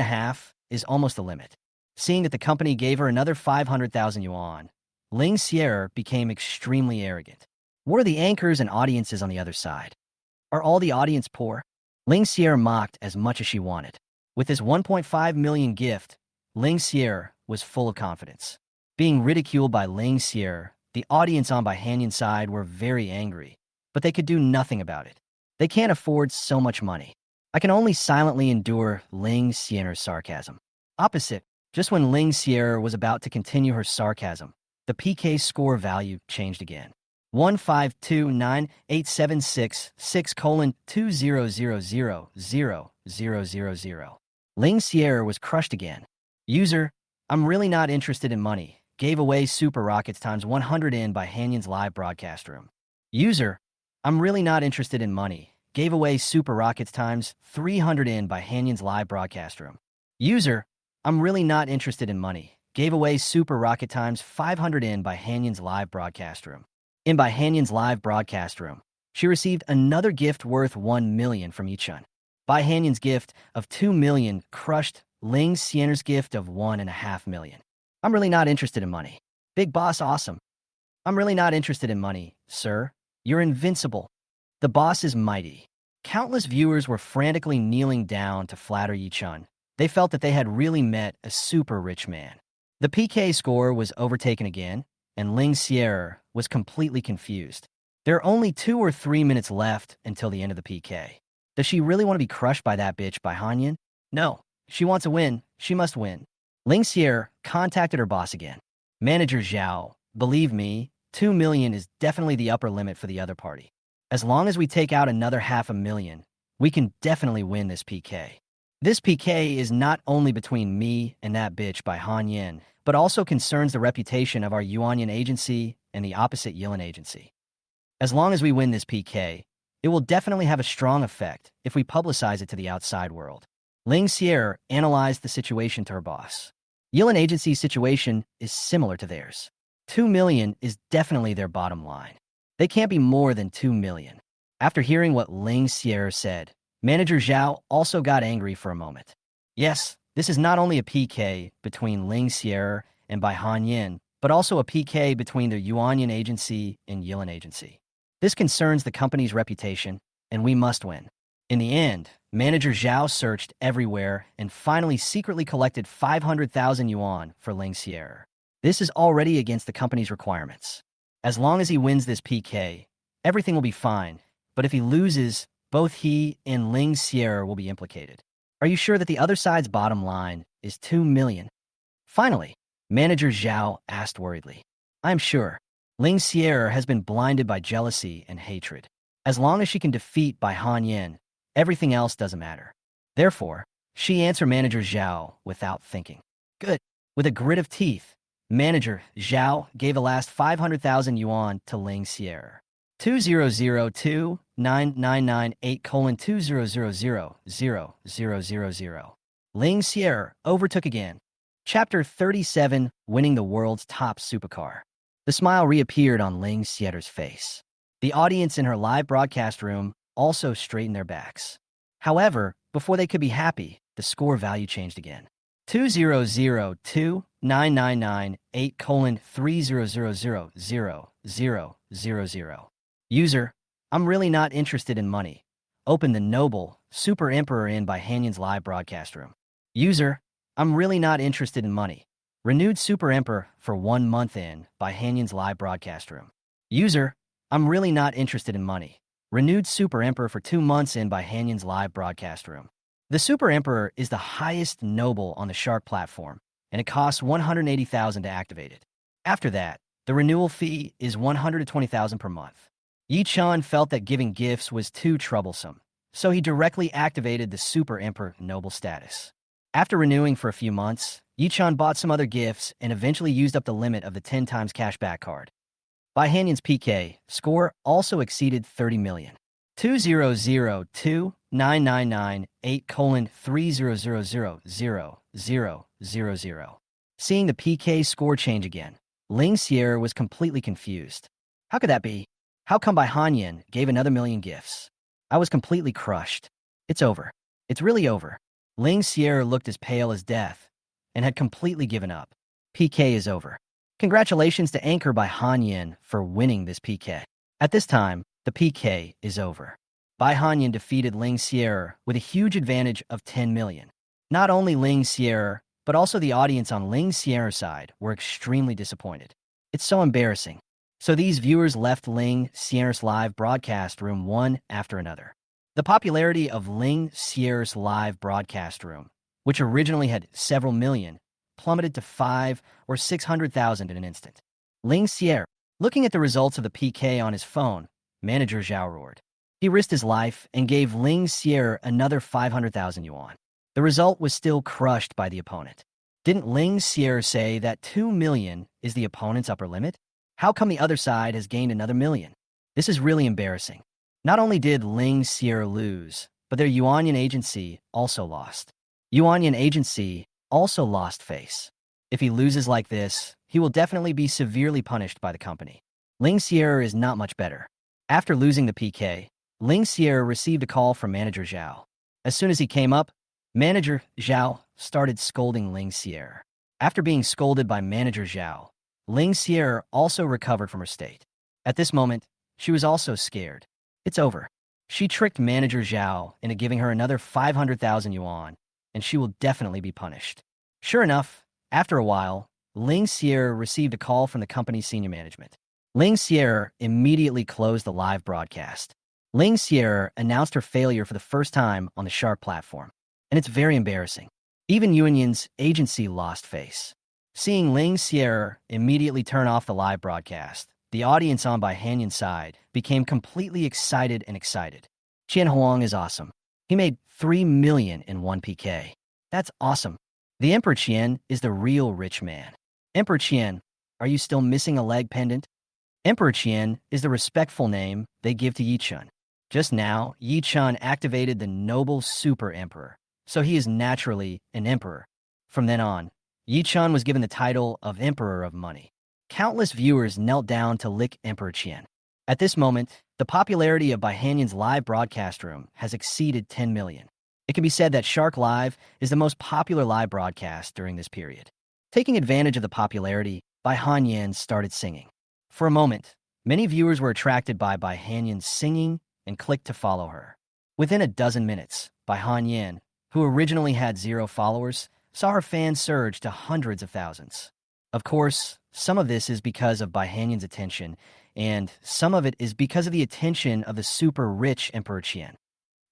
is almost the limit. Seeing that the company gave her another 500,000 yuan, Ling Sierra became extremely arrogant. What are the anchors and audiences on the other side? Are all the audience poor? Ling Sierra mocked as much as she wanted. With this 1.5 million gift, Ling Sierra was full of confidence. Being ridiculed by Ling Sierra, the audience on by Hanyan's side were very angry, but they could do nothing about it. They can't afford so much money. I can only silently endure Ling Sierra's sarcasm. Opposite, just when Ling Sierra was about to continue her sarcasm, the PK score value changed again. 1529876 colon 20000000. Ling Sierra was crushed again. User I'm really not interested in money. Gave away super rockets times 100 in by Hanyan's live broadcast room. User, I'm really not interested in money. Gave away super rockets times 300 in by Hanyan's live broadcast room. User, I'm really not interested in money. Gave away super rocket times 500 in by Hanyan's live broadcast room. In by Hanyan's live broadcast room, she received another gift worth 1 million from Yichun. By Hanyan's gift of 2 million crushed Ling Xier's gift of 1.5 million. I'm really not interested in money. Big boss awesome. I'm really not interested in money, sir. You're invincible. The boss is mighty. Countless viewers were frantically kneeling down to flatter Yichun. They felt that they had really met a super rich man. The PK score was overtaken again, and Ling Xier was completely confused. There are only 2 or 3 minutes left until the end of the PK. Does she really want to be crushed by that bitch by Hanyan? No. She wants to win. She must win. Ling Xier contacted her boss again. Manager Zhao, believe me, 2 million is definitely the upper limit for the other party. As long as we take out another 500,000, we can definitely win this PK. This PK is not only between me and that bitch by Han Yin, but also concerns the reputation of our Yuanyan agency and the opposite Yilan agency. As long as we win this PK, it will definitely have a strong effect if we publicize it to the outside world. Ling Xier analyzed the situation to her boss. Yilan agency's situation is similar to theirs. 2 million is definitely their bottom line. They can't be more than 2 million. After hearing what Ling Xier said, Manager Zhao also got angry for a moment. Yes, this is not only a PK between Ling Xier and Bai Hanyin, but also a PK between the Yuanyan agency and Yilan agency. This concerns the company's reputation, and we must win. In the end, Manager Zhao searched everywhere and finally secretly collected 500,000 yuan for Ling Xier. This is already against the company's requirements. As long as he wins this PK, everything will be fine, but if he loses, both he and Ling Xier will be implicated. Are you sure that the other side's bottom line is 2 million? Finally, Manager Zhao asked worriedly. I'm sure. Ling Xier has been blinded by jealousy and hatred. As long as she can defeat Bai Hanyin, everything else doesn't matter. Therefore, she answered Manager Zhao without thinking. Good. With a grit of teeth, Manager Zhao gave a last 500,000 yuan to Ling Xier. 2002-9998:20000000. Ling Xier overtook again. Chapter 37, Winning the World's Top Supercar. The smile reappeared on Ling Xier's face. The audience in her live broadcast room also straightened their backs. However, before they could be happy, the score value changed again. 2002-9998:30000000. User, I'm really not interested in money. Open the Noble Super Emperor in by Hanyan's live broadcast room. User, I'm really not interested in money. Renewed Super Emperor for 1 month in by Hanyan's live broadcast room. User, I'm really not interested in money. Renewed Super Emperor for 2 months in by Hanyan's live broadcast room. The Super Emperor is the highest noble on the Shark platform, and it costs 180,000 to activate it. After that, the renewal fee is 120,000 per month. Yi Chun felt that giving gifts was too troublesome, so he directly activated the Super Emperor noble status. After renewing for a few months, Yi Chun bought some other gifts and eventually used up the limit of the 10 times cashback card. Bai Hanyan's PK score also exceeded 30 million. 2002-9998:30000000. Seeing the PK score change again, Ling Xier was completely confused. How could that be? How come Bai Hanyan gave another million gifts? I was completely crushed. It's over. It's really over. Ling Xier looked as pale as death and had completely given up. PK is over. Congratulations to Anchor Bai Hanyan for winning this PK. At this time, the PK is over. Bai Hanyan defeated Ling Xier with a huge advantage of 10 million. Not only Ling Xier, but also the audience on Ling Xier's side were extremely disappointed. It's so embarrassing. So these viewers left Ling Xier's live broadcast room one after another. The popularity of Ling Xier's live broadcast room, which originally had several million, plummeted to 5 or 600,000 in an instant. Ling Xier, looking at the results of the PK on his phone, Manager Zhao roared. He risked his life and gave Ling Xier another 500,000 yuan. The result was still crushed by the opponent. Didn't Ling Xier say that 2 million is the opponent's upper limit? How come the other side has gained another million? This is really embarrassing. Not only did Ling Xier lose, but their Yuanyan agency also lost. Yuanyan agency also lost face. If he loses like this, he will definitely be severely punished by the company. Ling Xier is not much better. After losing the PK, Ling Xier received a call from manager Zhao. As soon as he came up, manager Zhao started scolding Ling Xier. After being scolded by manager Zhao, Ling Xier also recovered from her state. At this moment, she was also scared. It's over. She tricked manager Zhao into giving her another 500,000 yuan, and she will definitely be punished. Sure enough, after a while, Ling Xier received a call from the company's senior management. Ling Xier immediately closed the live broadcast. Ling Xier announced her failure for the first time on the Shark platform, and it's very embarrassing. Even Yuanyan's agency lost face. Seeing Ling Xier immediately turn off the live broadcast, the audience on Bai Hanyan's side became completely excited. Qian Huang is awesome. He made 3 million in 1 PK. That's awesome. The Emperor Qian is the real rich man. Emperor Qian, are you still missing a leg pendant? Emperor Qian is the respectful name they give to Yi Chun. Just now, Yi Chun activated the noble super emperor, so he is naturally an emperor. From then on, Yi Chun was given the title of Emperor of Money. Countless viewers knelt down to lick Emperor Qian. At this moment, the popularity of Bai Hanyan's live broadcast room has exceeded 10 million. It can be said that Shark Live is the most popular live broadcast during this period. Taking advantage of the popularity, Bai Hanyan started singing. For a moment, many viewers were attracted by Bai Hanyan's singing and clicked to follow her. Within a dozen minutes, Bai Hanyan, who originally had 0 followers, saw her fans surge to hundreds of thousands. Of course, some of this is because of Bai Hanyan's attention, and some of it is because of the attention of the super rich Emperor Qian.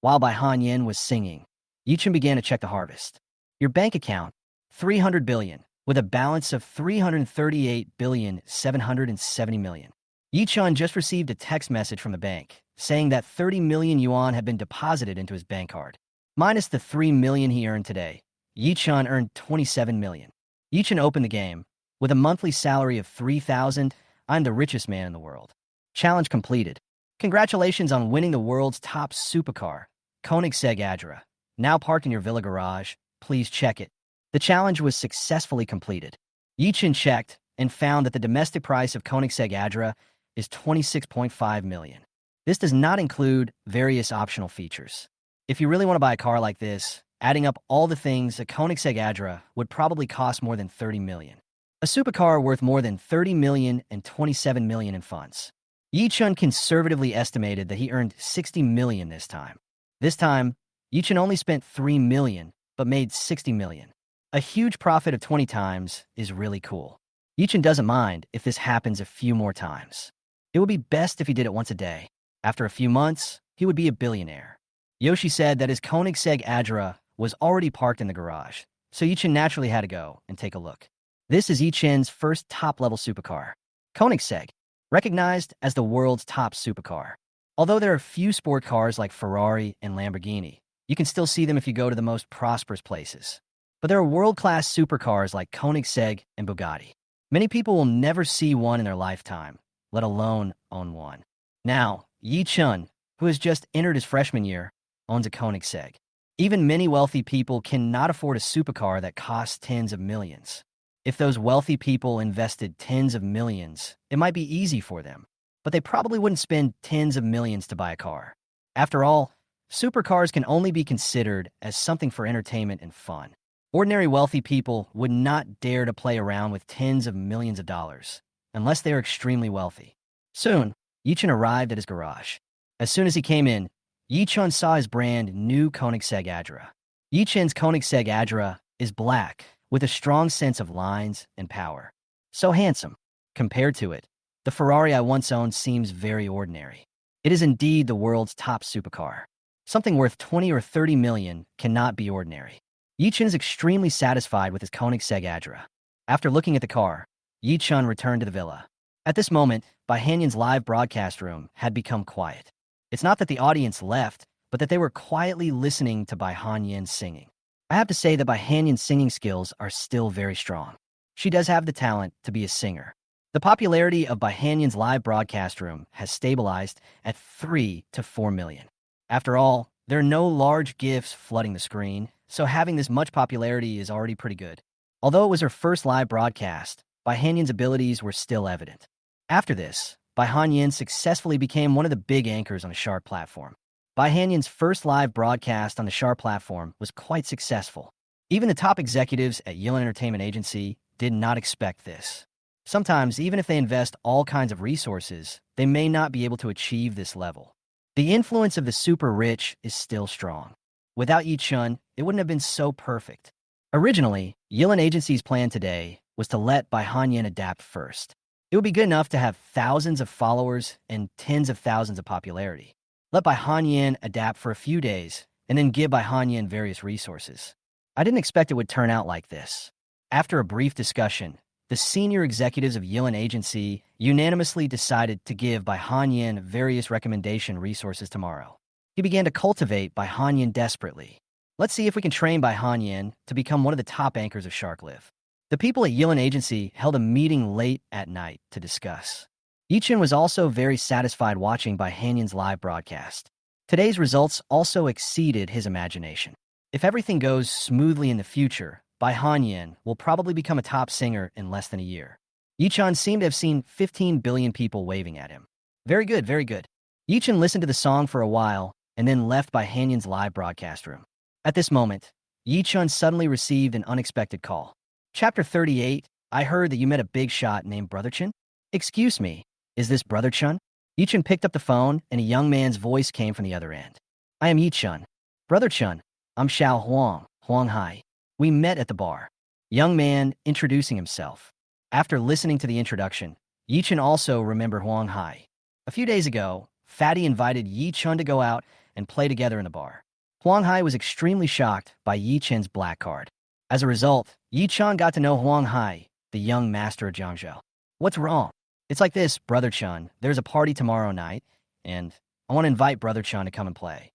While Bai Hanyan was singing, Yi Chun began to check the harvest. Your bank account, 300 billion, with a balance of 338,770 million. Yi Chun just received a text message from the bank saying that 30 million yuan had been deposited into his bank card. Minus the 3 million he earned today, Yi Chun earned 27 million. Yi Chun opened the game. With a monthly salary of 3,000, I'm the richest man in the world. Challenge completed. Congratulations on winning the world's top supercar, Koenigsegg Adra. Now parked in your villa garage, please check it. The challenge was successfully completed. Yi Chun checked and found that the domestic price of Koenigsegg Adra is 26.5 million. This does not include various optional features. If you really want to buy a car like this, adding up all the things, a Koenigsegg Adra would probably cost more than 30 million. A supercar worth more than 30 million and 27 million in funds. Yi Chun conservatively estimated that he earned 60 million this time. This time, Yi Chun only spent 3 million, but made 60 million. A huge profit of 20 times is really cool. Yi Chun doesn't mind if this happens a few more times. It would be best if he did it once a day. After a few months, he would be a billionaire. Yoshi said that his Koenigsegg Adra was already parked in the garage, so Yi Chun naturally had to go and take a look. This is Yi Chun's first top-level supercar, Koenigsegg, recognized as the world's top supercar. Although there are few sport cars like Ferrari and Lamborghini, you can still see them if you go to the most prosperous places. But there are world-class supercars like Koenigsegg and Bugatti. Many people will never see one in their lifetime, let alone own one. Now, Yi Chun, who has just entered his freshman year, owns a Koenigsegg. Even many wealthy people cannot afford a supercar that costs tens of millions. If those wealthy people invested tens of millions, it might be easy for them, but they probably wouldn't spend tens of millions to buy a car. After all, supercars can only be considered as something for entertainment and fun. Ordinary wealthy people would not dare to play around with tens of millions of dollars, unless they are extremely wealthy. Soon, Yi Chun arrived at his garage. As soon as he came in, Yi Chun saw his brand new Koenigsegg Adra. Yi Chun's Koenigsegg Adra is black, with a strong sense of lines and power. So handsome. Compared to it, the Ferrari I once owned seems very ordinary. It is indeed the world's top supercar. Something worth 20 or 30 million cannot be ordinary. Yi Chun is extremely satisfied with his Koenigsegg Adra. After looking at the car, Yi Chun returned to the villa. At this moment, Bai Hanyan's live broadcast room had become quiet. It's not that the audience left, but that they were quietly listening to Bai Hanyan singing. I have to say that Bai Hanyan's singing skills are still very strong. She does have the talent to be a singer. The popularity of Bai Hanyan's live broadcast room has stabilized at 3 to 4 million. After all, there are no large gifts flooding the screen, so having this much popularity is already pretty good. Although it was her first live broadcast, Bai Hanyan's abilities were still evident. After this, Bai Hanyan successfully became one of the big anchors on the Sharp platform. Bai Hanyan's first live broadcast on the Sharp platform was quite successful. Even the top executives at Yilin Entertainment Agency did not expect this. Sometimes, even if they invest all kinds of resources, they may not be able to achieve this level. The influence of the super rich is still strong. Without Yi Chun, it wouldn't have been so perfect. Originally, Yilin Agency's plan today was to let Bai Hanyan adapt first. It would be good enough to have thousands of followers and tens of thousands of popularity. Let Bai Hanyan adapt for a few days, and then give Bai Hanyan various resources. I didn't expect it would turn out like this. After a brief discussion, the senior executives of Yilin Agency unanimously decided to give Bai Hanyan various recommendation resources tomorrow. He began to cultivate Bai Hanyan desperately. Let's see if we can train Bai Hanyan to become one of the top anchors of SharkLive. The people at Yilin Agency held a meeting late at night to discuss. Yichin was also very satisfied watching Bai Hanyan's live broadcast. Today's results also exceeded his imagination. If everything goes smoothly in the future, Bai Hanyan will probably become a top singer in less than a year. Yichan seemed to have seen 15 billion people waving at him. Very good, very good. Yichin listened to the song for a while and then left Bai Hanyan's live broadcast room. At this moment, Yichun suddenly received an unexpected call. Chapter 38, I heard that you met a big shot named Brother Chun? Excuse me, is this Brother Chun? Yichun picked up the phone and a young man's voice came from the other end. I am Yichun. Brother Chun, I'm Xiao Huang, Huang Hai. We met at the bar. Young man introducing himself. After listening to the introduction, Yichun also remembered Huang Hai. A few days ago, Fatty invited Yichun to go out and play together in the bar. Huang Hai was extremely shocked by Yi Chen's black card. As a result, Yi Chen got to know Huang Hai, the young master of Jiangzhou. What's wrong? It's like this, Brother Chun. There's a party tomorrow night, and I want to invite Brother Chun to come and play.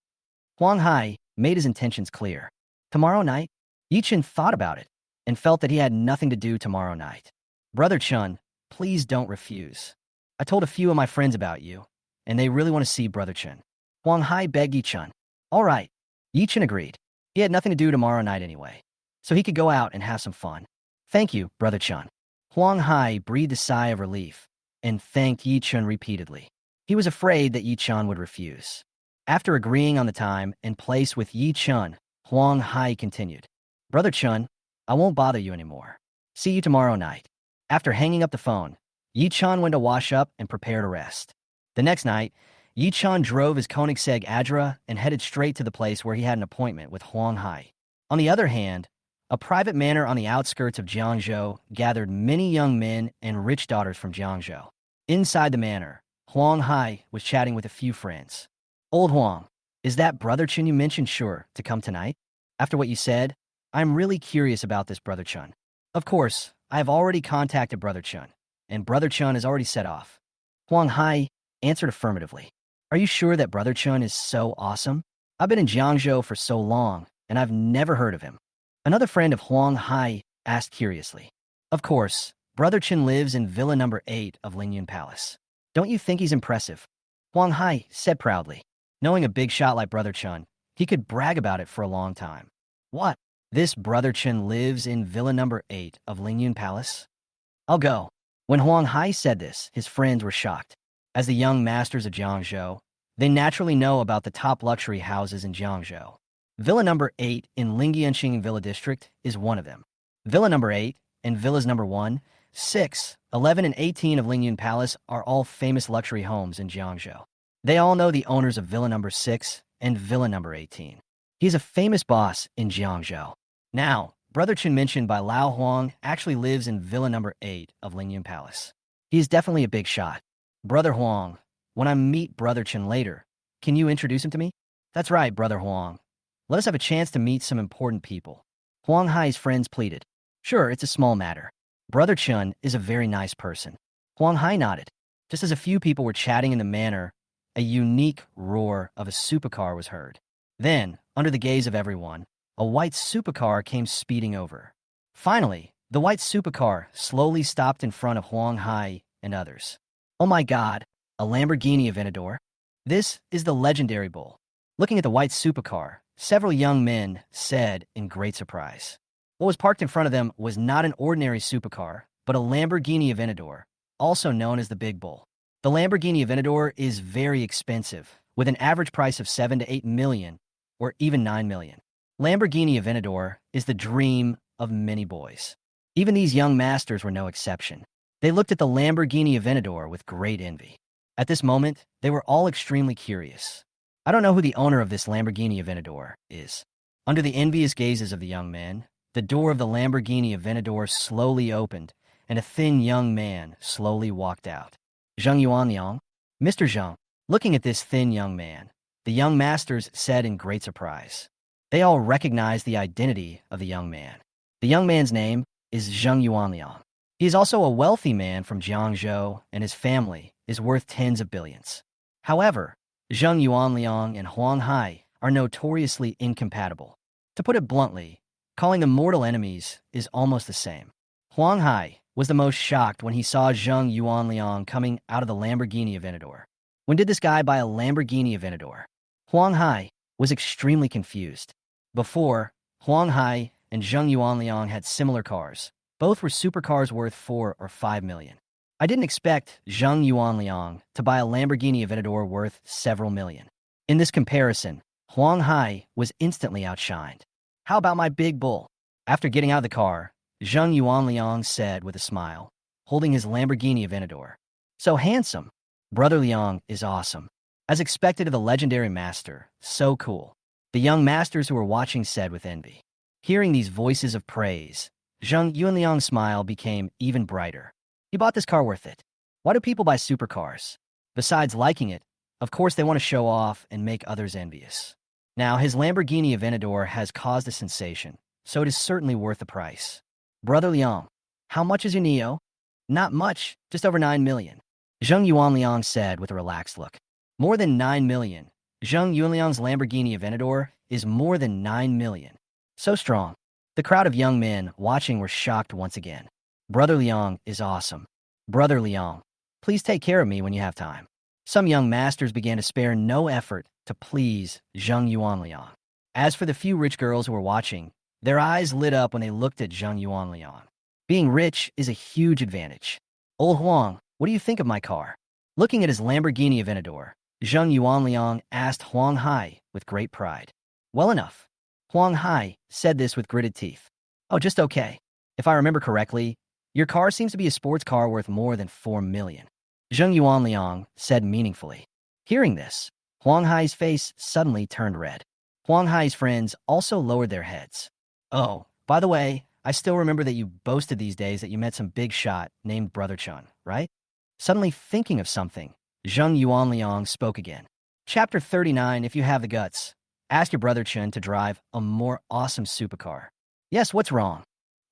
Huang Hai made his intentions clear. Tomorrow night? Yi Chen thought about it and felt that he had nothing to do tomorrow night. Brother Chun, please don't refuse. I told a few of my friends about you, and they really want to see Brother Chun. Huang Hai begged Yi Chen. All right. Yi Chen agreed. He had nothing to do tomorrow night anyway, so he could go out and have some fun. Thank you, Brother Chun. Huang Hai breathed a sigh of relief and thanked Yi Chen repeatedly. He was afraid that Yi Chen would refuse. After agreeing on the time and place with Yi Chen, Huang Hai continued. Brother Chun, I won't bother you anymore. See you tomorrow night. After hanging up the phone, Yi Chen went to wash up and prepare to rest. The next night, Yi Chen drove his Koenigsegg Adra and headed straight to the place where he had an appointment with Huang Hai. On the other hand, a private manor on the outskirts of Jiangzhou gathered many young men and rich daughters from Jiangzhou. Inside the manor, Huang Hai was chatting with a few friends. Old Huang, is that Brother Chun you mentioned sure to come tonight? After what you said, I'm really curious about this Brother Chun. Of course, I have already contacted Brother Chun, and Brother Chun has already set off. Huang Hai answered affirmatively. Are you sure that Brother Chun is so awesome? I've been in Jiangzhou for so long, and I've never heard of him. Another friend of Huang Hai asked curiously. Of course, Brother Chun lives in Villa number 8 of Lingyun Palace. Don't you think he's impressive? Huang Hai said proudly. Knowing a big shot like Brother Chun, he could brag about it for a long time. What? This Brother Chun lives in Villa number 8 of Lingyun Palace? I'll go. When Huang Hai said this, his friends were shocked. As the young masters of Jiangzhou, they naturally know about the top luxury houses in Jiangzhou. Villa number 8 in Lingyanxing Villa District is one of them. Villa number 8 and villas number 1, 6, 11, and 18 of Lingyun Palace are all famous luxury homes in Jiangzhou. They all know the owners of Villa number 6 and Villa number 18. He's a famous boss in Jiangzhou. Now, Brother Chun mentioned by Lao Huang actually lives in Villa number 8 of Lingyun Palace. He is definitely a big shot. Brother Huang, when I meet Brother Chun later, can you introduce him to me? That's right, Brother Huang. Let us have a chance to meet some important people. Huang Hai's friends pleaded. Sure, it's a small matter. Brother Chun is a very nice person. Huang Hai nodded. Just as a few people were chatting in the manor, a unique roar of a supercar was heard. Then, under the gaze of everyone, a white supercar came speeding over. Finally, the white supercar slowly stopped in front of Huang Hai and others. Oh my God, a Lamborghini Aventador? This is the legendary bull. Looking at the white supercar, several young men said in great surprise. What was parked in front of them was not an ordinary supercar, but a Lamborghini Aventador, also known as the Big Bull. The Lamborghini Aventador is very expensive, with an average price of 7 to 8 million, or even 9 million. Lamborghini Aventador is the dream of many boys. Even these young masters were no exception. They looked at the Lamborghini Aventador with great envy. At this moment, they were all extremely curious. I don't know who the owner of this Lamborghini Aventador is. Under the envious gazes of the young men, the door of the Lamborghini Aventador slowly opened, and a thin young man slowly walked out. Zheng Yuanliang, Mr. Zheng. Looking at this thin young man, the young masters said in great surprise. They all recognized the identity of the young man. The young man's name is Zheng Yuanliang. He is also a wealthy man from Jiangzhou, and his family is worth tens of billions. However, Zheng Yuanliang and Huang Hai are notoriously incompatible. To put it bluntly, calling them mortal enemies is almost the same. Huang Hai was the most shocked when he saw Zheng Yuanliang coming out of the Lamborghini Aventador. When did this guy buy a Lamborghini Aventador? Huang Hai was extremely confused. Before, Huang Hai and Zheng Yuanliang had similar cars. Both were supercars worth 4 or 5 million. I didn't expect Zheng Yuanliang to buy a Lamborghini Aventador worth several million. In this comparison, Huang Hai was instantly outshined. How about my big bull? After getting out of the car, Zheng Yuanliang said with a smile, holding his Lamborghini Aventador. So handsome. Brother Liang is awesome. As expected of the legendary master, so cool. The young masters who were watching said with envy. Hearing these voices of praise, Zheng Yuanliang's smile became even brighter. You bought this car worth it. Why do people buy supercars? Besides liking it, of course they want to show off and make others envious. Now, his Lamborghini Aventador has caused a sensation, so it is certainly worth the price. Brother Liang, how much is your Neo? Not much, just over 9 million. Zheng Yuanliang said with a relaxed look. More than 9 million. Zheng Yuanliang's Lamborghini Aventador is more than 9 million. So strong. The crowd of young men watching were shocked once again. Brother Liang is awesome. Brother Liang, please take care of me when you have time. Some young masters began to spare no effort to please Zheng Yuanliang. As for the few rich girls who were watching, their eyes lit up when they looked at Zheng Yuanliang. Being rich is a huge advantage. Old Huang, what do you think of my car? Looking at his Lamborghini Aventador, Zheng Yuanliang asked Huang Hai with great pride. Well enough. Huang Hai said this with gritted teeth. Oh, just okay. If I remember correctly, your car seems to be a sports car worth more than 4 million. Zheng Yuanliang said meaningfully. Hearing this, Huang Hai's face suddenly turned red. Huang Hai's friends also lowered their heads. Oh, by the way, I still remember that you boasted these days that you met some big shot named Brother Chun, right? Suddenly thinking of something, Zheng Yuanliang spoke again. Chapter 39, if you have the guts. Ask your brother Chun to drive a more awesome supercar. Yes, what's wrong?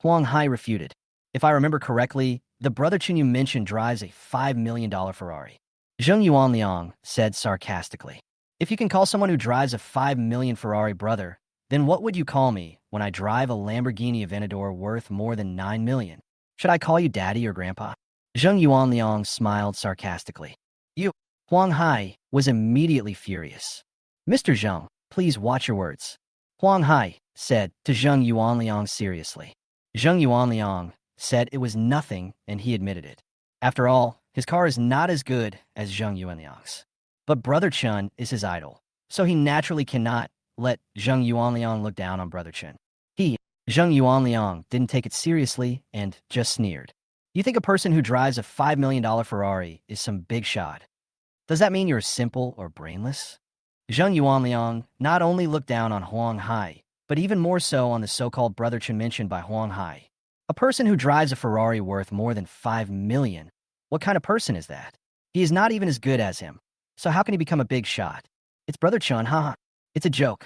Huang Hai refuted. If I remember correctly, the brother Chun you mentioned drives a $5 million Ferrari. Zheng Yuanliang said sarcastically. If you can call someone who drives a 5 million Ferrari brother, then what would you call me when I drive a Lamborghini Aventador worth more than 9 million? Should I call you daddy or grandpa? Zheng Yuanliang smiled sarcastically. You. Huang Hai was immediately furious. Mr. Zheng, please watch your words. Huang Hai said to Zheng Yuanliang seriously. Zheng Yuanliang said it was nothing and he admitted it. After all, his car is not as good as Zheng Yuanliang's. But Brother Chun is his idol, so he naturally cannot let Zheng Yuanliang look down on Brother Chun. Zheng Yuanliang, didn't take it seriously and just sneered. You think a person who drives a $5 million Ferrari is some big shot? Does that mean you're simple or brainless? Zheng Yuanliang not only looked down on Huang Hai, but even more so on the so-called Brother Chun mentioned by Huang Hai. A person who drives a Ferrari worth more than 5 million, what kind of person is that? He is not even as good as him. So how can he become a big shot? It's Brother Chun, haha. It's a joke.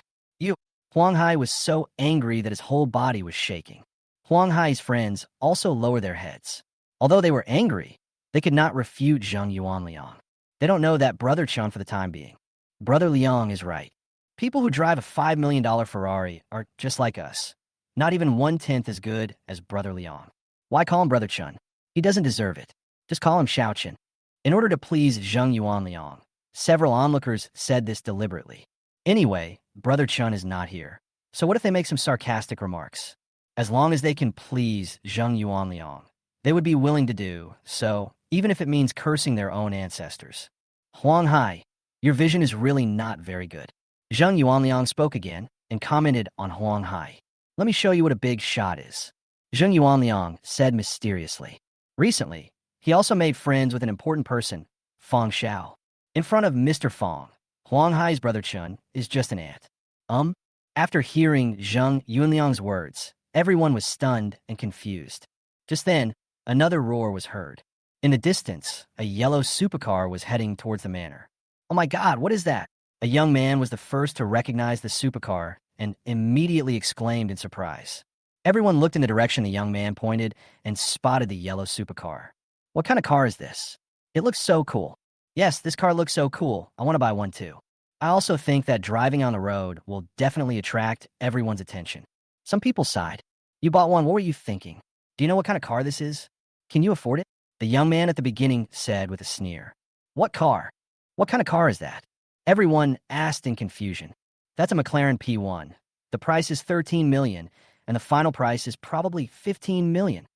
Huang Hai was so angry that his whole body was shaking. Huang Hai's friends also lowered their heads. Although they were angry, they could not refute Zheng Yuanliang. They don't know that Brother Chun for the time being. Brother Liang is right. People who drive a $5 million Ferrari are just like us. Not even 1/10 as good as Brother Liang. Why call him Brother Chun? He doesn't deserve it. Just call him Xiao Chen. In order to please Zheng Yuan Liang, several onlookers said this deliberately. Anyway, Brother Chun is not here. So what if they make some sarcastic remarks? As long as they can please Zheng Yuan Liang, they would be willing to do so, even if it means cursing their own ancestors. Huang Hai, your vision is really not very good. Zheng Yuanliang spoke again and commented on Huang Hai. Let me show you what a big shot is. Zheng Yuanliang said mysteriously. Recently, he also made friends with an important person, Fong Xiao. In front of Mr. Fong, Huang Hai's brother Chun is just an ant. After hearing Zheng Yuanliang's words, everyone was stunned and confused. Just then, another roar was heard. In the distance, a yellow supercar was heading towards the manor. Oh my God, what is that? A young man was the first to recognize the supercar and immediately exclaimed in surprise. Everyone looked in the direction the young man pointed and spotted the yellow supercar. What kind of car is this? It looks so cool. Yes, this car looks so cool. I want to buy one too. I also think that driving on the road will definitely attract everyone's attention. Some people sighed. You bought one, what were you thinking? Do you know what kind of car this is? Can you afford it? The young man at the beginning said with a sneer. What car? What kind of car is that? Everyone asked in confusion. That's a McLaren P1. The price is 13 million, and the final price is probably 15 million.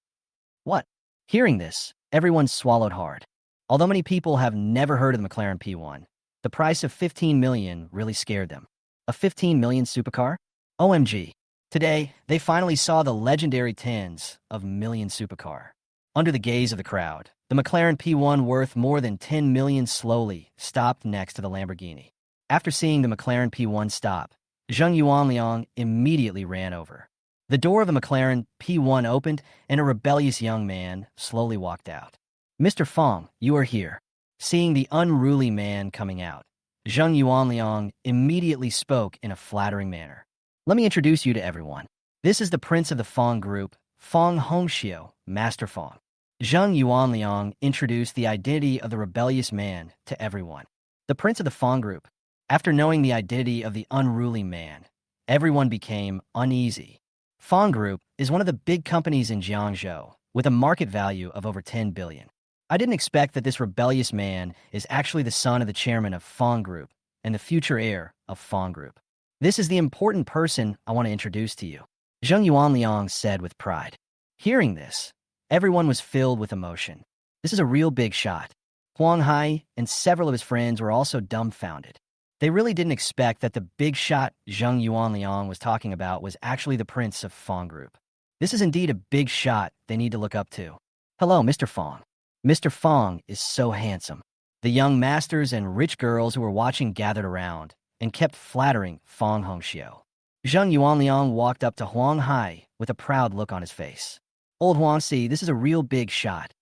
What? Hearing this, everyone swallowed hard. Although many people have never heard of the McLaren P1, the price of 15 million really scared them. A 15 million supercar? OMG. Today, they finally saw the legendary tens of million supercar. Under the gaze of the crowd, the McLaren P1 worth more than 10 million slowly stopped next to the Lamborghini. After seeing the McLaren P1 stop, Zheng Yuanliang immediately ran over. The door of the McLaren P1 opened and a rebellious young man slowly walked out. Mr. Fong, you are here. Seeing the unruly man coming out, Zheng Yuanliang immediately spoke in a flattering manner. Let me introduce you to everyone. This is the prince of the Fong group, Fong Hongxiu, Master Fong. Zheng Yuanliang introduced the identity of the rebellious man to everyone. The prince of the Fong group. After knowing the identity of the unruly man, everyone became uneasy. Fong Group is one of the big companies in Jiangzhou, with a market value of over 10 billion. I didn't expect that this rebellious man is actually the son of the chairman of Fong Group and the future heir of Fong Group. This is the important person I want to introduce to you, Zheng Yuanliang said with pride. Hearing this, everyone was filled with emotion. This is a real big shot. Huang Hai and several of his friends were also dumbfounded. They really didn't expect that the big shot Zheng Yuanliang was talking about was actually the prince of Fong Group. This is indeed a big shot they need to look up to. Hello, Mr. Fong. Mr. Fong is so handsome. The young masters and rich girls who were watching gathered around and kept flattering Fong Hongxiu. Zheng Yuanliang walked up to Huang Hai with a proud look on his face. Old Huang Si, this is a real big shot.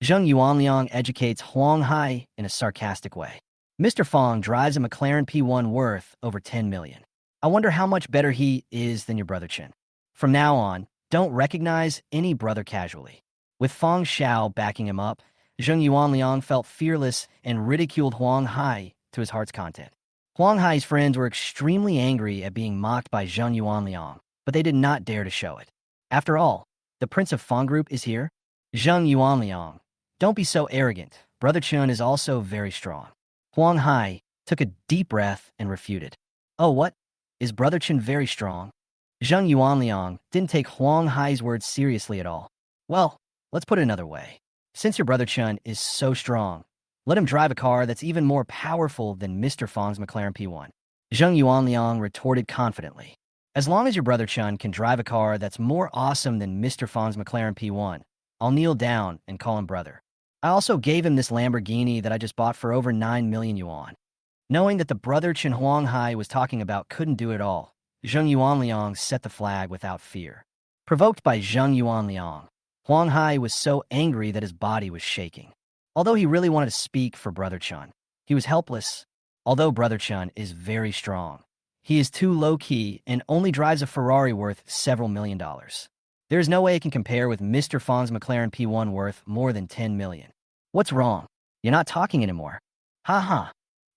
Zheng Yuanliang educates Huang Hai in a sarcastic way. Mr. Fong drives a McLaren P1 worth over 10 million. I wonder how much better he is than your brother Chen. From now on, don't recognize any brother casually. With Fong Xiao backing him up, Zheng Yuanliang felt fearless and ridiculed Huang Hai to his heart's content. Huang Hai's friends were extremely angry at being mocked by Zheng Yuanliang, but they did not dare to show it. After all, the prince of Fong Group is here. Zheng Yuanliang, don't be so arrogant. Brother Chun is also very strong. Huang Hai took a deep breath and refuted. Oh, what? Is Brother Chen very strong? Zheng Yuanliang didn't take Huang Hai's words seriously at all. Well, let's put it another way. Since your brother Chen is so strong, let him drive a car that's even more powerful than Mr. Fong's McLaren P1. Zheng Yuanliang retorted confidently. As long as your brother Chen can drive a car that's more awesome than Mr. Fong's McLaren P1, I'll kneel down and call him brother. I also gave him this Lamborghini that I just bought for over 9 million yuan. Knowing that the brother Chen Huang Hai was talking about couldn't do it all, Zheng Yuanliang set the flag without fear. Provoked by Zheng Yuanliang, Huang Hai was so angry that his body was shaking. Although he really wanted to speak for brother Chen, he was helpless. Although brother Chen is very strong, he is too low-key and only drives a Ferrari worth several $1,000,000. There is no way it can compare with Mr. Fong's McLaren P1 worth more than 10 million. What's wrong? You're not talking anymore. Ha ha.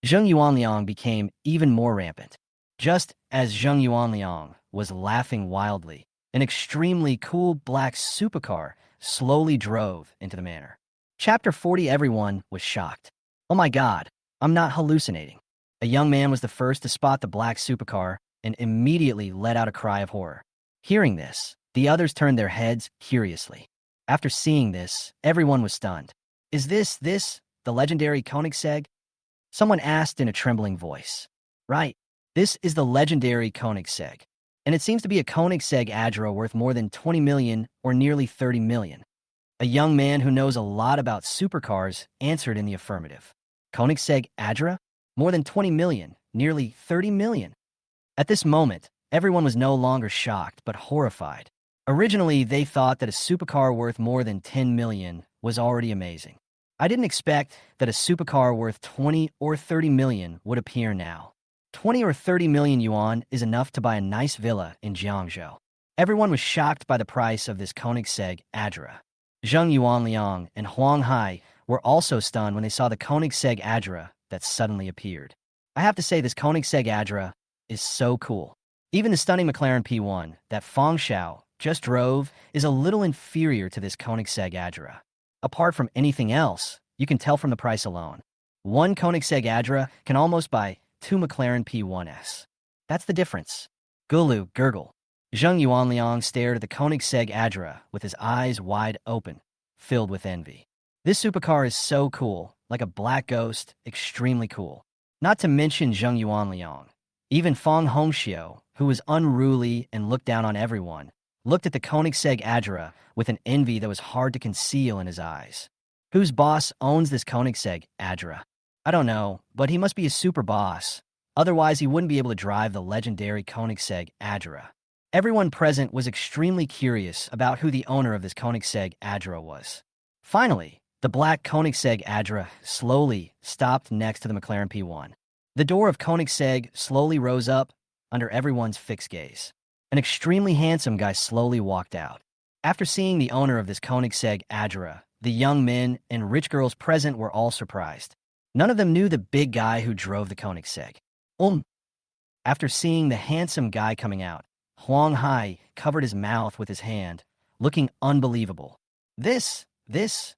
Zheng Yuanliang became even more rampant. Just as Zheng Yuanliang was laughing wildly, an extremely cool black supercar slowly drove into the manor. Chapter 40. Everyone was shocked. Oh my god, I'm not hallucinating. A young man was the first to spot the black supercar and immediately let out a cry of horror. Hearing this, the others turned their heads curiously. After seeing this, everyone was stunned. Is this the legendary Koenigsegg? Someone asked in a trembling voice. Right, this is the legendary Koenigsegg, and it seems to be a Koenigsegg Adra worth more than 20 million or nearly 30 million. A young man who knows a lot about supercars answered in the affirmative. Koenigsegg Adra? More than 20 million, nearly 30 million. At this moment, everyone was no longer shocked but horrified. Originally, they thought that a supercar worth more than 10 million was already amazing. I didn't expect that a supercar worth 20 or 30 million would appear now. 20 or 30 million yuan is enough to buy a nice villa in Jiangzhou. Everyone was shocked by the price of this Koenigsegg Adra. Zheng Yuanliang and Huang Hai were also stunned when they saw the Koenigsegg Adra that suddenly appeared. I have to say this Koenigsegg Adra is so cool. Even the stunning McLaren P1 that Feng Xiao just drove is a little inferior to this Koenigsegg Adra. Apart from anything else, you can tell from the price alone. One Koenigsegg Adra can almost buy two McLaren P1s. That's the difference. Gulu gurgle. Zheng Yuanliang stared at the Koenigsegg Adra with his eyes wide open, filled with envy. This supercar is so cool, like a black ghost, extremely cool. Not to mention Zheng Yuanliang. Even Feng Hongxiu, who was unruly and looked down on everyone, looked at the Koenigsegg Adra with an envy that was hard to conceal in his eyes. Whose boss owns this Koenigsegg Adra? I don't know, but he must be a super boss. Otherwise, he wouldn't be able to drive the legendary Koenigsegg Adra. Everyone present was extremely curious about who the owner of this Koenigsegg Adra was. Finally, the black Koenigsegg Adra slowly stopped next to the McLaren P1. The door of Koenigsegg slowly rose up under everyone's fixed gaze. An extremely handsome guy slowly walked out. After seeing the owner of this Koenigsegg Adra, the young men and rich girls present were all surprised. None of them knew the big guy who drove the Koenigsegg. After seeing the handsome guy coming out, Huang Hai covered his mouth with his hand, looking unbelievable. Isn't this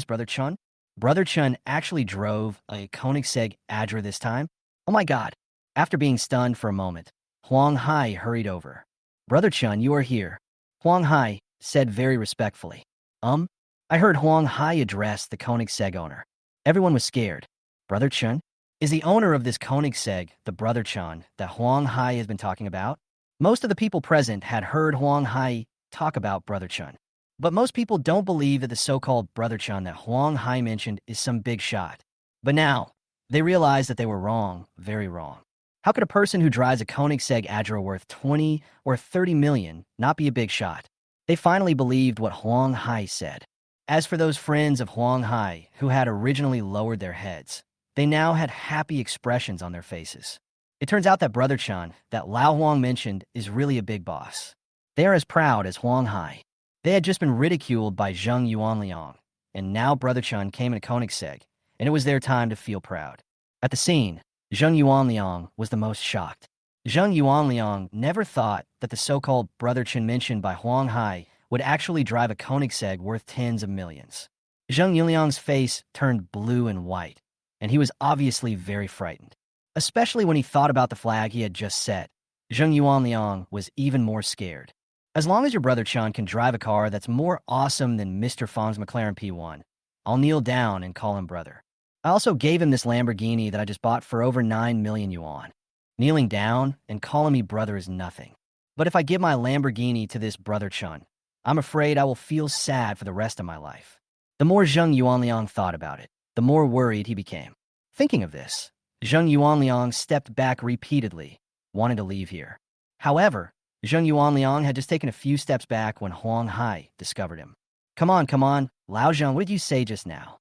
Brother Chun? Brother Chun actually drove a Koenigsegg Adra this time? Oh my god. After being stunned for a moment, Huang Hai hurried over. Brother Chun, you are here. Huang Hai said very respectfully. I heard Huang Hai address the Koenigsegg owner. Everyone was scared. Brother Chun? Is the owner of this Koenigsegg the Brother Chun that Huang Hai has been talking about? Most of the people present had heard Huang Hai talk about Brother Chun. But most people don't believe that the so-called Brother Chun that Huang Hai mentioned is some big shot. But now, they realize that they were wrong, very wrong. How could a person who drives a Koenigsegg Adra worth 20 or 30 million not be a big shot? They finally believed what Huang Hai said. As for those friends of Huang Hai who had originally lowered their heads, they now had happy expressions on their faces. It turns out that Brother Chun, that Lao Huang mentioned, is really a big boss. They are as proud as Huang Hai. They had just been ridiculed by Zheng Yuanliang, and now Brother Chun came in a Koenigsegg, and it was their time to feel proud. At the scene, Zheng Yuanliang was the most shocked. Zheng Yuanliang never thought that the so-called Brother Chun mentioned by Huang Hai would actually drive a Koenigsegg worth tens of millions. Zheng Yuanliang's face turned blue and white, and he was obviously very frightened. Especially when he thought about the flag he had just set, Zheng Yuanliang was even more scared. As long as your Brother Chun can drive a car that's more awesome than Mr. Feng's McLaren P1, I'll kneel down and call him brother. I also gave him this Lamborghini that I just bought for over 9 million yuan. Kneeling down and calling me brother is nothing. But if I give my Lamborghini to this Brother Chun, I'm afraid I will feel sad for the rest of my life. The more Zheng Yuanliang thought about it, the more worried he became. Thinking of this, Zheng Yuanliang stepped back repeatedly, wanting to leave here. However, Zheng Yuanliang had just taken a few steps back when Huang Hai discovered him. Come on, Lao Zheng, what did you say just now?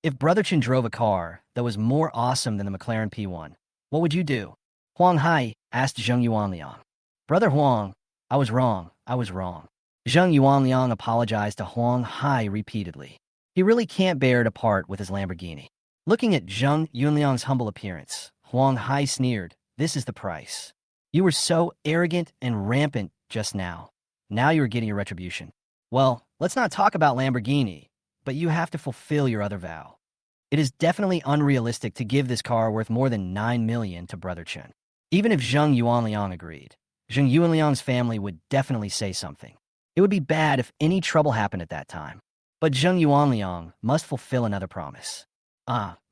If Brother Chun drove a car that was more awesome than the McLaren P1, what would you do? Huang Hai asked Zheng Yuanliang. Brother Huang, I was wrong. Zheng Yuanliang apologized to Huang Hai repeatedly. He really can't bear to part with his Lamborghini. Looking at Zheng Yuanliang's humble appearance, Huang Hai sneered, "This is the price." You were so arrogant and rampant just now. Now you are getting your retribution. Well, let's not talk about Lamborghini, but you have to fulfill your other vow. It is definitely unrealistic to give this car worth more than 9 million to Brother Chen. Even if Zheng Yuanliang agreed, Zheng Yuanliang's family would definitely say something. It would be bad if any trouble happened at that time. But Zheng Yuanliang must fulfill another promise.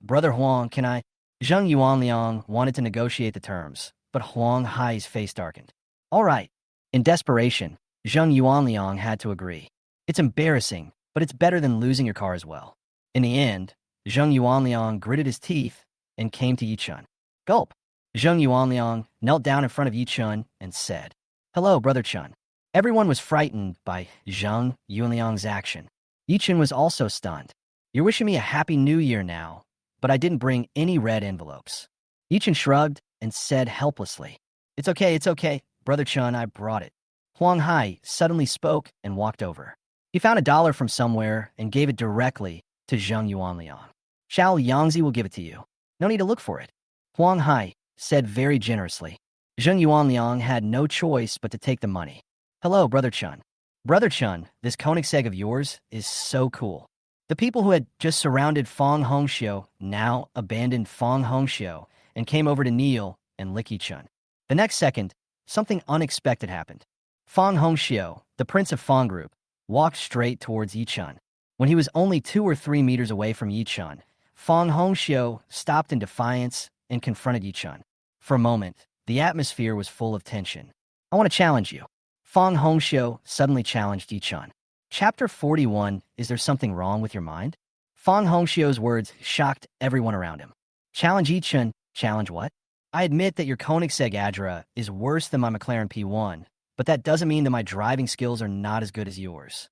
Brother Huang, can I? Zheng Yuanliang wanted to negotiate the terms, but Huang Hai's face darkened. All right. In desperation, Zheng Yuanliang had to agree. It's embarrassing, but it's better than losing your car as well. In the end, Zheng Yuanliang gritted his teeth and came to Yichun. Gulp. Zheng Yuanliang knelt down in front of Yichun and said, "Hello, Brother Chun." Everyone was frightened by Zheng Yuanliang's action. Yichun was also stunned. "You're wishing me a happy new year now, but I didn't bring any red envelopes." Yichun shrugged and said helplessly, it's okay, Brother Chun, I brought it." Huang Hai suddenly spoke and walked over. He found $1 from somewhere and gave it directly to Zheng Yuanliang. "Xiao Yangzi will give it to you. No need to look for it," Huang Hai said very generously. Zheng Yuanliang had no choice but to take the money. "Hello, Brother Chun." "Brother Chun, this Koenigsegg of yours is so cool." The people who had just surrounded Fong Hongxiu now abandoned Fong Hongxiu and came over to kneel and lick Yichun. The next second, something unexpected happened. Fong Hongxiu, the prince of Fong Group, walked straight towards Yichun. When he was only 2 or 3 meters away from Yichun, Fong Hongxiu stopped in defiance and confronted Yichun. For a moment, the atmosphere was full of tension. "I want to challenge you." Fong Hongxiu suddenly challenged Yichun. Chapter 41, Is There Something Wrong with Your Mind? Fong Hongxiu's words shocked everyone around him. "Challenge Yichun? Challenge what?" "I admit that your Koenigsegg Adra is worse than my McLaren P1, but that doesn't mean that my driving skills are not as good as yours."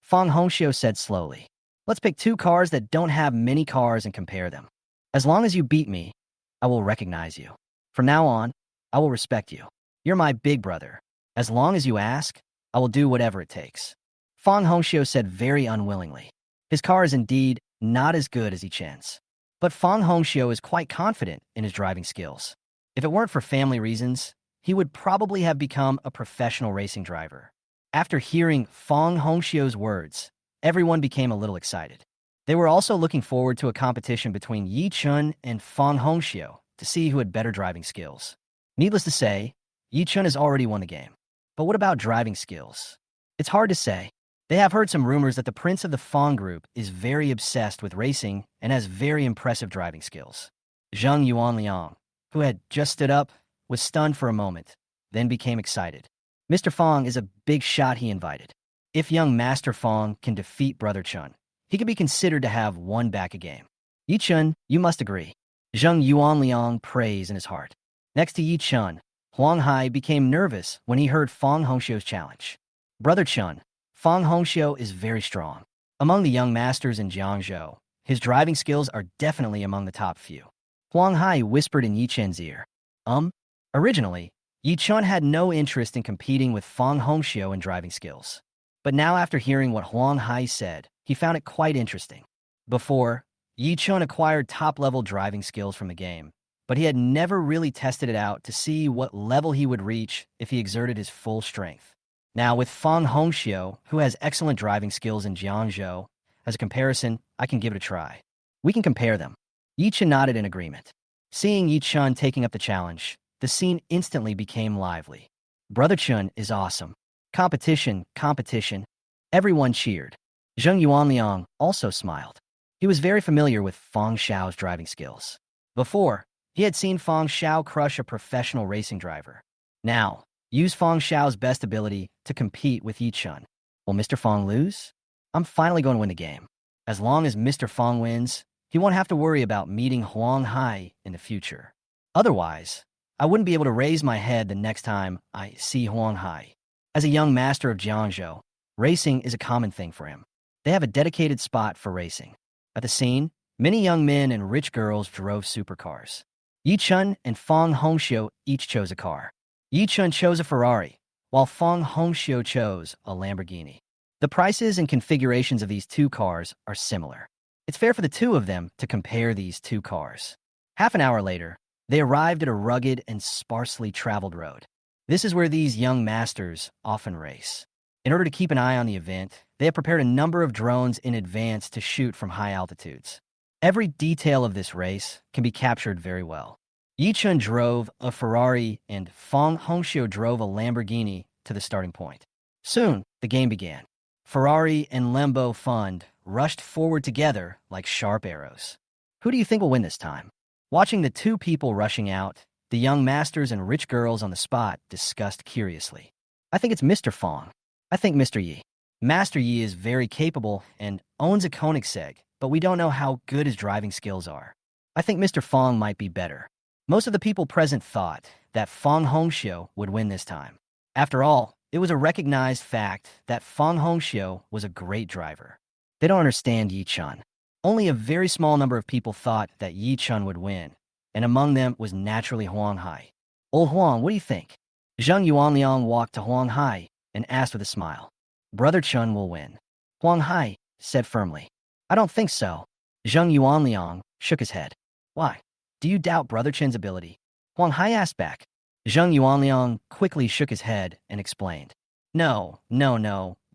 Fong Hongxiu said slowly, "Let's pick 2 cars that don't have many cars and compare them. As long as you beat me, I will recognize you. From now on, I will respect you. You're my big brother. As long as you ask, I will do whatever it takes." Fong Hongxiu said very unwillingly. His car is indeed not as good as Yichen's. But Fong Hongxiu is quite confident in his driving skills. If it weren't for family reasons, he would probably have become a professional racing driver. After hearing Fong Hongxiu's words, everyone became a little excited. They were also looking forward to a competition between Yichun and Fong Hongxiu to see who had better driving skills. Needless to say, Yichun has already won the game. But what about driving skills? It's hard to say. They have heard some rumors that the prince of the Fong Group is very obsessed with racing and has very impressive driving skills. Zheng Yuanliang, who had just stood up, was stunned for a moment, then became excited. Mr. Fong is a big shot, he invited. If young Master Fong can defeat Brother Chun, he could be considered to have won back a game. "Yichun, you must agree." Zheng Yuanliang praised in his heart. Next to Yichun, Huang Hai became nervous when he heard Fong Hongxiu's challenge. "Brother Chun, Fong Hongxiu is very strong. Among the young masters in Jiangzhou, his driving skills are definitely among the top few." Huang Hai whispered in Yichun's ear. Originally, Yichun had no interest in competing with Fong Hongxiu in driving skills. But now after hearing what Huang Hai said, he found it quite interesting. Before, Yichun acquired top-level driving skills from the game, but he had never really tested it out to see what level he would reach if he exerted his full strength. Now, with Fong Hongxiu, who has excellent driving skills in Jiangzhou, as a comparison, I can give it a try. We can compare them. Yichun nodded in agreement. Seeing Yichun taking up the challenge, the scene instantly became lively. Brother Chun is awesome. Competition, competition. Everyone cheered. Zheng Yuanliang also smiled. He was very familiar with Fong Xiao's driving skills. Before, he had seen Fong Xiao crush a professional racing driver. Now, use Fong Xiao's best ability to compete with Yichun. Will Mr. Fong lose? I'm finally going to win the game. As long as Mr. Fong wins, he won't have to worry about meeting Huang Hai in the future. Otherwise, I wouldn't be able to raise my head the next time I see Huang Hai. As a young master of Jiangzhou, racing is a common thing for him. They have a dedicated spot for racing. At the scene, many young men and rich girls drove supercars. Yichun and Fong Hongxiu each chose a car. Yichun chose a Ferrari, while Fong Hongxiu chose a Lamborghini. The prices and configurations of these 2 cars are similar. It's fair for the 2 of them to compare these 2 cars. Half an hour later, They arrived at a rugged and sparsely traveled road. This is where these young masters often race. In order to keep an eye on the event, they have prepared a number of drones in advance to shoot from high altitudes. Every detail of this race can be captured very well. Yi Chun drove a Ferrari and Fang Hongxiu drove a Lamborghini to the starting point. Soon, the game began. Ferrari and Lambo Fund rushed forward together like sharp arrows. Who do you think will win this time? Watching the two people rushing out, the young masters and rich girls on the spot discussed curiously. I think it's Mr. Fang. I think Mr. Yi. Master Yi is very capable and owns a Koenigsegg, but we don't know how good his driving skills are. I think Mr. Fang might be better. Most of the people present thought that Fang Hongxiu would win this time. After all, it was a recognized fact that Fang Hongxiu was a great driver. They don't understand Yi Chun. Only a very small number of people thought that Yi Chun would win, and among them was naturally Huang Hai. Old Huang, what do you think? Zheng Yuanliang walked to Huang Hai and asked with a smile. Brother Chun will win. Huang Hai said firmly. I don't think so. Zheng Yuanliang shook his head. Why? Do you doubt Brother Chun's ability? Huang Hai asked back. Zheng Yuanliang quickly shook his head and explained. No.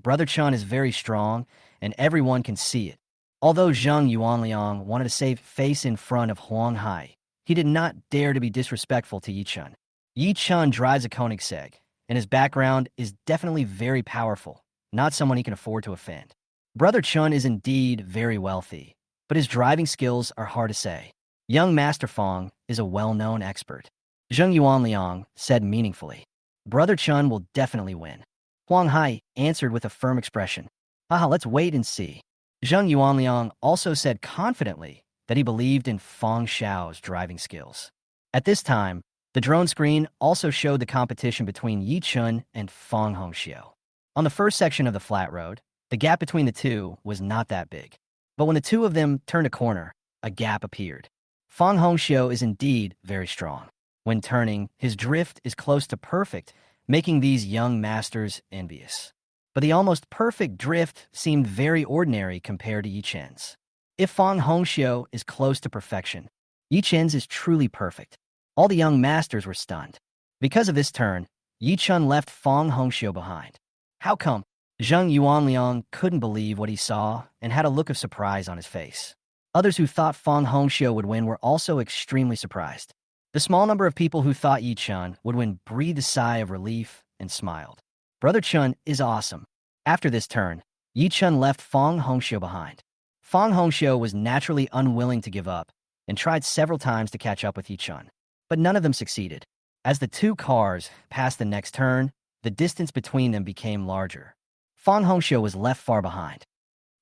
Brother Chun is very strong, and everyone can see it. Although Zheng Yuanliang wanted to save face in front of Huang Hai, he did not dare to be disrespectful to Yi Chun. Yi Chun drives a Koenigsegg, and his background is definitely very powerful, not someone he can afford to offend. Brother Chun is indeed very wealthy, but his driving skills are hard to say. Young Master Fang is a well-known expert. Zheng Yuanliang said meaningfully. Brother Chun will definitely win. Huang Hai answered with a firm expression. Haha, let's wait and see. Zheng Yuanliang also said confidently that he believed in Fang Xiao's driving skills. At this time, the drone screen also showed the competition between Yi Chun and Fang Hongxiu. On the first section of the flat road, the gap between the two was not that big. But when the two of them turned a corner, a gap appeared. Fang Hongxiu is indeed very strong. When turning, his drift is close to perfect, making these young masters envious. But the almost perfect drift seemed very ordinary compared to Yi Chen's. If Fang Hongxiu is close to perfection, Yi Chen's is truly perfect. All the young masters were stunned. Because of this turn, Yi Chun left Fang Hongxiu behind. How come? Zheng Yuanliang couldn't believe what he saw and had a look of surprise on his face. Others who thought Fang Hongxiu would win were also extremely surprised. The small number of people who thought Yi Chun would win breathed a sigh of relief and smiled. Brother Chun is awesome. After this turn, Yi Chun left Fang Hongxiu behind. Fang Hongxiu was naturally unwilling to give up and tried several times to catch up with Yi Chun, but none of them succeeded. As the two cars passed the next turn, the distance between them became larger. Fang Hongxiu was left far behind.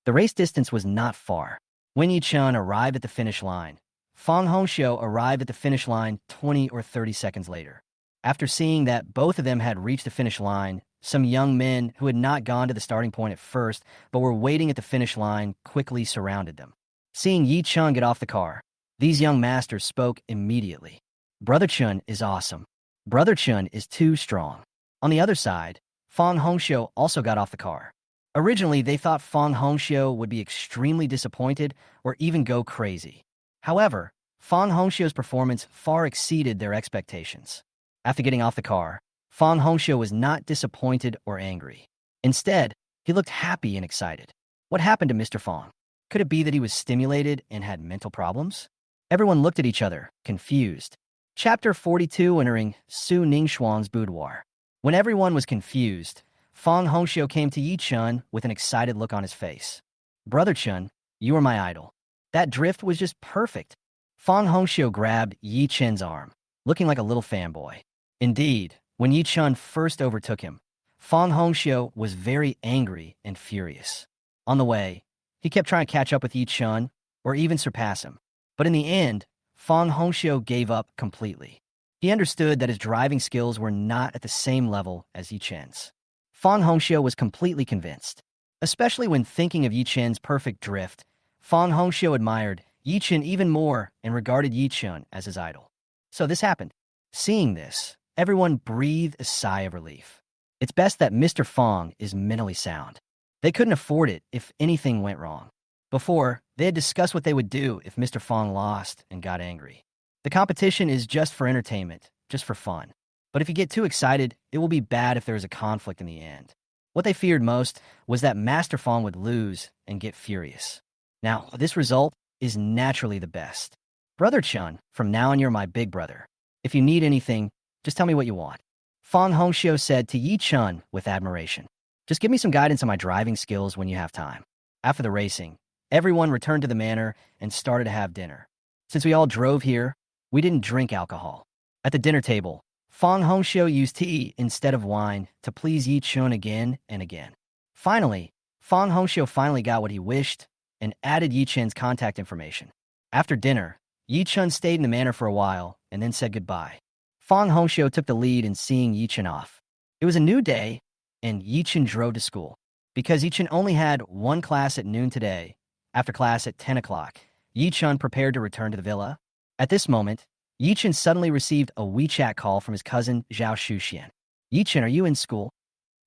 The race distance was not far. When Yi Chun arrived at the finish line, Fang Hongxiu arrived at the finish line 20 or 30 seconds later. After seeing that both of them had reached the finish line, some young men who had not gone to the starting point at first but were waiting at the finish line quickly surrounded them. Seeing Yi Chun get off the car, these young masters spoke immediately. Brother Chun is awesome. Brother Chun is too strong. On the other side, Fang Hongxiu also got off the car. Originally, they thought Fang Hongxiu would be extremely disappointed or even go crazy. However, Fang Hongxiu's performance far exceeded their expectations. After getting off the car, Fang Hongxiu was not disappointed or angry. Instead, he looked happy and excited. What happened to Mr. Fang? Could it be that he was stimulated and had mental problems? Everyone looked at each other, confused. Chapter 42, entering Su Ningxuan's boudoir. When everyone was confused, Fang Hongxiu came to Yi Chun with an excited look on his face. Brother Chun, you are my idol. That drift was just perfect. Fang Hongxiu grabbed Yi Chun's arm, looking like a little fanboy. Indeed, when Yi Chun first overtook him, Fang Hongxiu was very angry and furious. On the way, he kept trying to catch up with Yi Chun or even surpass him. But in the end, Fang Hongxiu gave up completely. He understood that his driving skills were not at the same level as Yi Chen's. Fang Hongxiu was completely convinced. Especially when thinking of Yi Chen's perfect drift, Fang Hongxiu admired Yi Chen even more and regarded Yi Chun as his idol. So this happened. Seeing this, everyone breathed a sigh of relief. It's best that Mr. Fang is mentally sound. They couldn't afford it if anything went wrong. Before, they had discussed what they would do if Mr. Fang lost and got angry. The competition is just for entertainment, just for fun. But if you get too excited, it will be bad if there is a conflict in the end. What they feared most was that Master Fawn would lose and get furious. Now, this result is naturally the best. Brother Chun, from now on you're my big brother. If you need anything, just tell me what you want. Fong Hongxiu said to Yi Chun with admiration. Just give me some guidance on my driving skills when you have time. After the racing, everyone returned to the manor and started to have dinner. Since we all drove here, we didn't drink alcohol. At the dinner table, Fong Hongxiu used tea instead of wine to please Yi Chun again and again. Finally, Fong Hongxiu finally got what he wished and added Yi Chun's contact information. After dinner, Yi Chun stayed in the manor for a while and then said goodbye. Fong Hongxiu took the lead in seeing Yi Chun off. It was a new day, and Yi Chun drove to school. Because Yi Chun only had one class at noon today, after class at 10 o'clock, Yi Chun prepared to return to the villa. At this moment, Yi Chun suddenly received a WeChat call from his cousin Zhao Shuxian. Yi Chun, are you in school?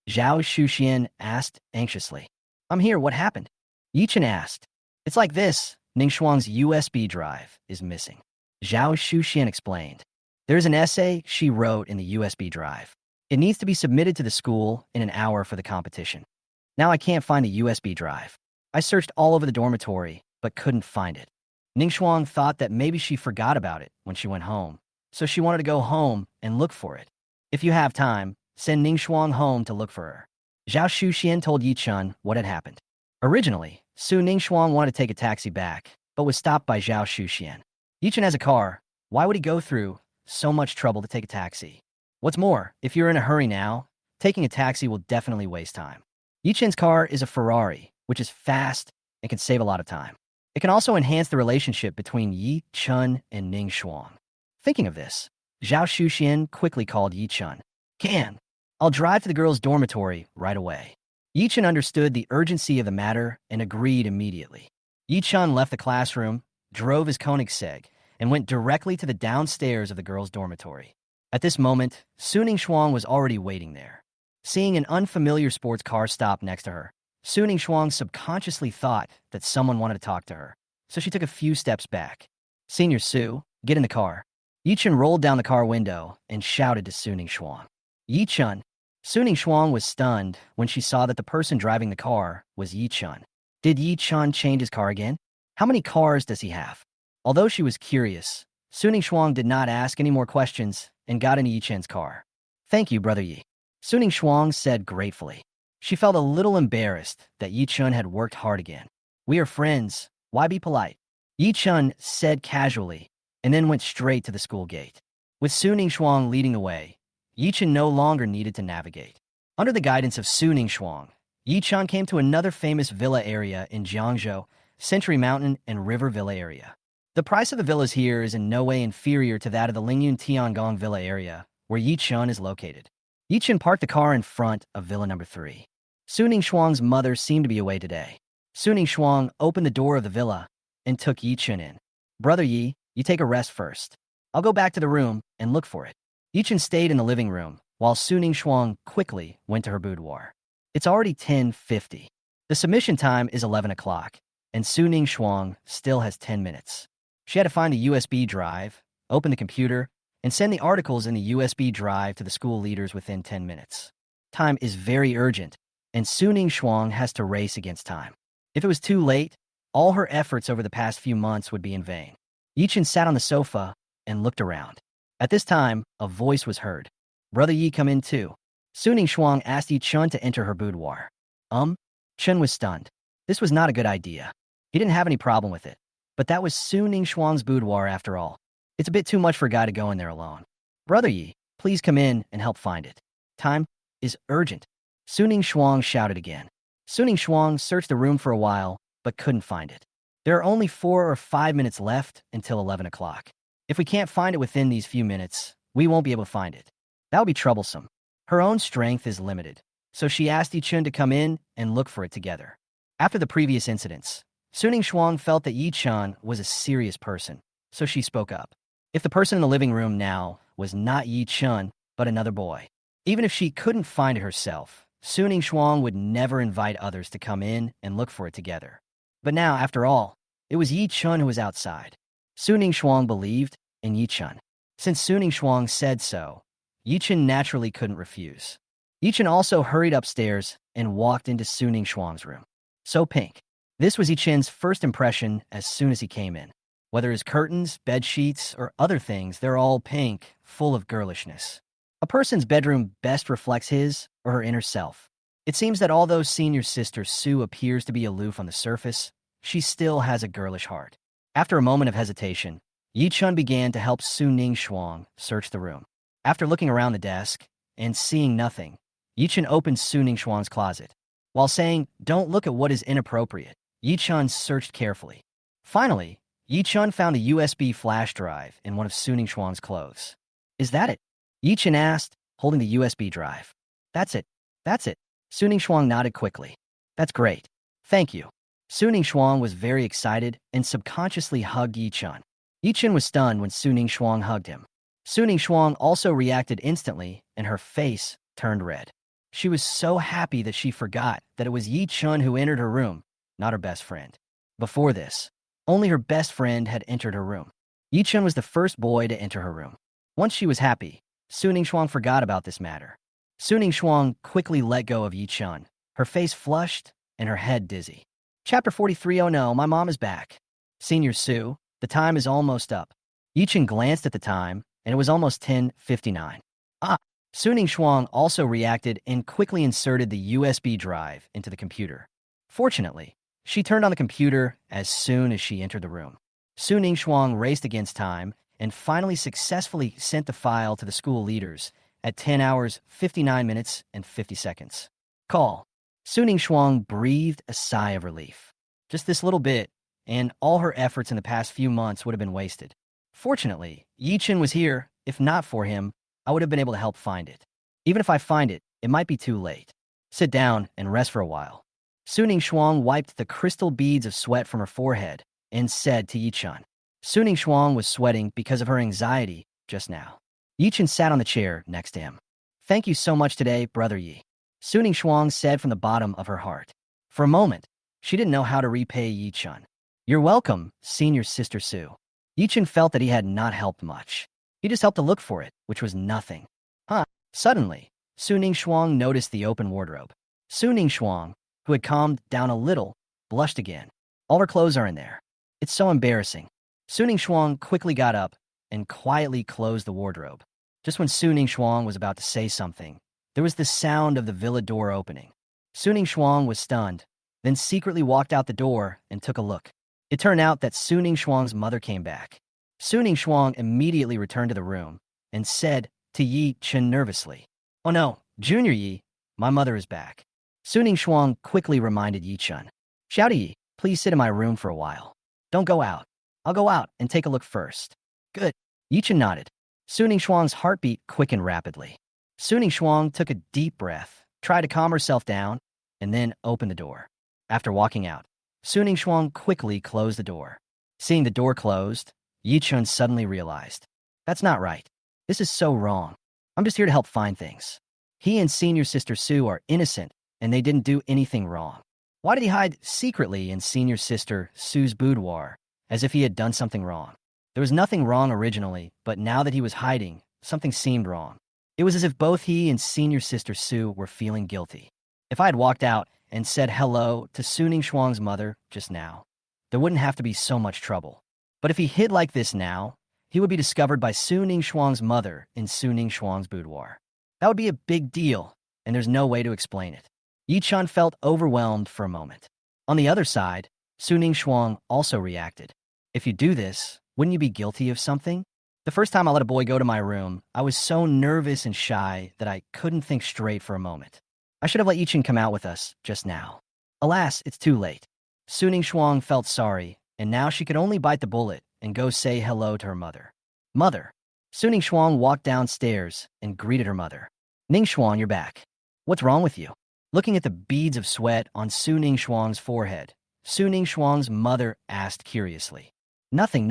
Zhao Shuxian asked anxiously. I'm here, what happened? Yi Chun asked. It's like this, Ning Shuang's USB drive is missing. Zhao Shuxian explained. There's an essay she wrote in the USB drive. It needs to be submitted to the school in an hour for the competition. Now I can't find the USB drive. I searched all over the dormitory, but couldn't find it. Ning Shuang thought that maybe she forgot about it when she went home, so she wanted to go home and look for it. If you have time, send Ning Shuang home to look for her. Zhao Shuxian told Yi Chun what had happened. Originally, Su Ning Shuang wanted to take a taxi back, but was stopped by Zhao Shuxian. Yi Chun has a car. Why would he go through so much trouble to take a taxi? What's more, if you're in a hurry now, taking a taxi will definitely waste time. Yi Chun's car is a Ferrari, which is fast and can save a lot of time. It can also enhance the relationship between Yi Chun and Ning Shuang. Thinking of this, Zhao Shuxian quickly called Yi Chun. Can. I'll drive to the girls' dormitory right away. Yi Chun understood the urgency of the matter and agreed immediately. Yi Chun left the classroom, drove his Koenigsegg, and went directly to the downstairs of the girls' dormitory. At this moment, Su Ning Shuang was already waiting there. Seeing an unfamiliar sports car stop next to her, Su Ning Shuang subconsciously thought that someone wanted to talk to her, so she took a few steps back. Senior Su, get in the car. Yi Chun rolled down the car window and shouted to Su Ning Shuang. Yi Chun. Su Ning Shuang was stunned when she saw that the person driving the car was Yi Chun. Did Yi Chun change his car again? How many cars does he have? Although she was curious, Su Ning Shuang did not ask any more questions and got into Yi Chun's car. Thank you, Brother Yi. Su Ning Shuang said gratefully. She felt a little embarrassed that Yi Chun had worked hard again. We are friends. Why be polite? Yi Chun said casually, and then went straight to the school gate. With Su Ning Shuang leading the way, Yi Chun no longer needed to navigate. Under the guidance of Su Ning Shuang, Yi Chun came to another famous villa area in Jiangzhou, Century Mountain and River Villa area. The price of the villas here is in no way inferior to that of the Lingyun Tiangong Villa area, where Yi Chun is located. Yi Chun parked the car in front of Villa number 3. Su Ning Shuang's mother seemed to be away today. Su Ning Shuang opened the door of the villa and took Yi Chun in. Brother Yi, you take a rest first. I'll go back to the room and look for it. Yi Chun stayed in the living room, while Su Ning Shuang quickly went to her boudoir. It's already 10:50. The submission time is 11 o'clock, and Su Ning Shuang still has 10 minutes. She had to find the USB drive, open the computer, and send the articles in the USB drive to the school leaders within 10 minutes. Time is very urgent, and Su Ning Shuang has to race against time. If it was too late, all her efforts over the past few months would be in vain. Yi Chun sat on the sofa and looked around. At this time, a voice was heard. Brother Yi, come in too. Su Ning Shuang asked Yi Chun to enter her boudoir. Chun was stunned. This was not a good idea. He didn't have any problem with it. But that was Su Ning Shuang's boudoir after all. It's a bit too much for a guy to go in there alone. Brother Yi, please come in and help find it. Time is urgent. Su Ning Shuang shouted again. Su Ning Shuang searched the room for a while, but couldn't find it. There are only 4 or 5 minutes left until 11 o'clock. If we can't find it within these few minutes, we won't be able to find it. That would be troublesome. Her own strength is limited, so she asked Yi Chun to come in and look for it together. After the previous incidents, Su Ning Shuang felt that Yi Chun was a serious person, so she spoke up. If the person in the living room now was not Yi Chun, but another boy, even if she couldn't find it herself, Su Ning Shuang would never invite others to come in and look for it together. But now, after all, it was Yi Chun who was outside. Su Ning Shuang believed and Yichun. Since Suning Shuang said so, Yichun naturally couldn't refuse. Yichun also hurried upstairs and walked into Suning Shuang's room. So pink. This was Yichun's first impression as soon as he came in. Whether his curtains, bed sheets, or other things, they're all pink, full of girlishness. A person's bedroom best reflects his or her inner self. It seems that although senior sister Sue appears to be aloof on the surface, she still has a girlish heart. After a moment of hesitation, Yichun began to help Suning Shuang search the room. After looking around the desk and seeing nothing, Yichun opened Suning Shuang's closet. While saying, "Don't look at what is inappropriate," Yichun searched carefully. Finally, Yichun found a USB flash drive in one of Suning Shuang's clothes. "Is that it?" Yichun asked, holding the USB drive. That's it. That's it." Suning Shuang nodded quickly. "That's great. Thank you." Suning Shuang was very excited and subconsciously hugged Yichun. Yichun was stunned when Suning Shuang hugged him. Suning Shuang also reacted instantly, and her face turned red. She was so happy that she forgot that it was Yichun who entered her room, not her best friend. Before this, only her best friend had entered her room. Yichun was the first boy to enter her room. Once she was happy, Suning Shuang forgot about this matter. Suning Shuang quickly let go of Yichun, her face flushed and her head dizzy. Chapter 43. Oh no, my mom is back. Senior Sue, the time is almost up. Yichun glanced at the time, and it was almost 10:59. Suning Shuang also reacted and quickly inserted the USB drive into the computer. Fortunately, she turned on the computer as soon as she entered the room. Suning Shuang raced against time and finally successfully sent the file to the school leaders at 10 hours, 59 minutes, and 50 seconds. Call. Suning Shuang breathed a sigh of relief. Just this little bit, and all her efforts in the past few months would have been wasted. Fortunately, Yichun was here. If not for him, I would have been able to help find it. Even if I find it, it might be too late. Sit down and rest for a while. Suning Shuang wiped the crystal beads of sweat from her forehead and said to Yichun. Suning Shuang was sweating because of her anxiety just now. Yichun sat on the chair next to him. "Thank you so much today, Brother Yi," Suning Shuang said from the bottom of her heart. For a moment, she didn't know how to repay Yichun. "You're welcome, senior sister Sue." Yichun felt that he had not helped much. He just helped to look for it, which was nothing. Suddenly, Suning Shuang noticed the open wardrobe. Suning Shuang, who had calmed down a little, blushed again. All her clothes are in there. It's so embarrassing. Suning Shuang quickly got up and quietly closed the wardrobe. Just when Suning Shuang was about to say something, there was the sound of the villa door opening. Suning Shuang was stunned, then secretly walked out the door and took a look. It turned out that Suning Shuang's mother came back. Suning Shuang immediately returned to the room and said to Yi Chun nervously, "Oh no, Junior Yi, my mother is back." Suning Shuang quickly reminded Yi Chun. "Shouty Yi, please sit in my room for a while. Don't go out. I'll go out and take a look first." "Good." Yi Chun nodded. Suning Shuang's heartbeat quickened rapidly. Suning Shuang took a deep breath, tried to calm herself down, and then opened the door. After walking out, Suning Shuang quickly closed the door. Seeing the door closed, Yi Chun suddenly realized, "That's not right. This is so wrong. I'm just here to help find things. He and senior sister Sue are innocent, and they didn't do anything wrong. Why did he hide secretly in senior sister Sue's boudoir, as if he had done something wrong? There was nothing wrong originally, but now that he was hiding, something seemed wrong. It was as if both he and senior sister Sue were feeling guilty. If I had walked out and said hello to Suning Shuang's mother just now, there wouldn't have to be so much trouble. But if he hid like this now, he would be discovered by Suning Shuang's mother in Suning Shuang's boudoir. That would be a big deal, and there's no way to explain it." Yi Chun felt overwhelmed for a moment. On the other side, Suning Shuang also reacted. "If you do this, wouldn't you be guilty of something? The first time I let a boy go to my room, I was so nervous and shy that I couldn't think straight for a moment. I should have let Yi Chun come out with us just now. Alas, it's too late." Suning Shuang felt sorry, and now she could only bite the bullet and go say hello to her mother. "Mother." Suning Shuang walked downstairs and greeted her mother. "Ning Shuang, you're back. What's wrong with you?" Looking at the beads of sweat on Suning Shuang's forehead, Suning Shuang's mother asked curiously. Nothing.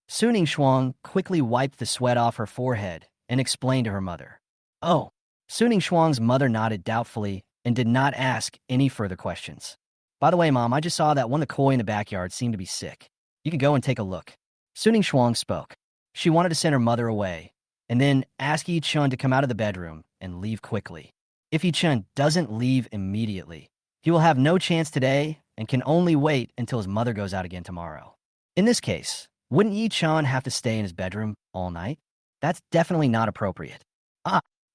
Suning Shuang quickly wiped the sweat off her forehead and explained to her mother. "Oh." Suning Shuang's mother nodded doubtfully and did not ask any further questions. "By the way, Mom, I just saw that one of the koi in the backyard seemed to be sick. You can go and take a look." Suning Shuang spoke. She wanted to send her mother away, and then ask Yi-chun to come out of the bedroom and leave quickly. If Yi-chun doesn't leave immediately, he will have no chance today and can only wait until his mother goes out again tomorrow. In this case, wouldn't Yi-chun have to stay in his bedroom all night? That's definitely not appropriate.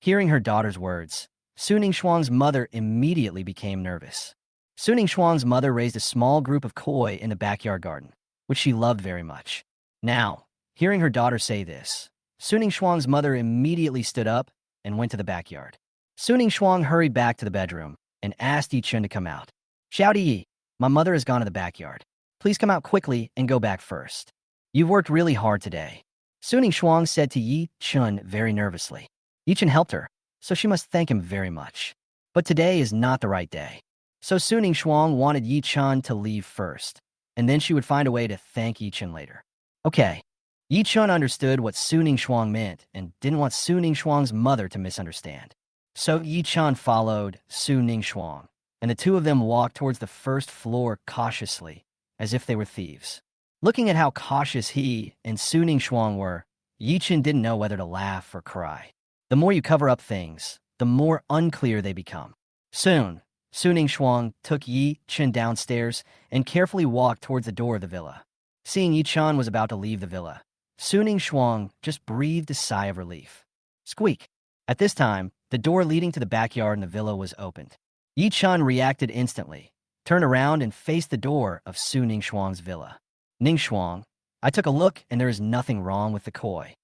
Hearing her daughter's words, Suning Shuang's mother immediately became nervous. Suning Shuang's mother raised a small group of koi in the backyard garden, which she loved very much. Now, hearing her daughter say this, Suning Shuang's mother immediately stood up and went to the backyard. Suning Shuang hurried back to the bedroom and asked Yi-chun to come out. Xiao Yi, my mother has gone to the backyard. Please come out quickly and go back first. You've worked really hard today. Suning Shuang said to Yi-chun very nervously. Yi-chun helped her, so she must thank him very much. But today is not the right day. So Suning Shuang wanted Yi-chun to leave first, and then she would find a way to thank Yi-chun later. Okay. Yi-chun understood what Suning Shuang meant and didn't want Suning Shuang's mother to misunderstand. So Yi-chun followed Suning Shuang, and the two of them walked towards the first floor cautiously, as if they were thieves. Looking at how cautious he and Suning Shuang were, Yi-chun didn't know whether to laugh or cry. The more you cover up things, the more unclear they become. Soon, Suning Shuang took Yi-chun downstairs and carefully walked towards the door of the villa. Seeing Yi-chun was about to leave the villa, Suning Shuang just breathed a sigh of relief. Squeak! At this time, the door leading to the backyard in the villa was opened. Yi-chun reacted instantly, turned around and faced the door of Suning Shuang's villa. Ning Shuang, I took a look and there is nothing wrong with the koi.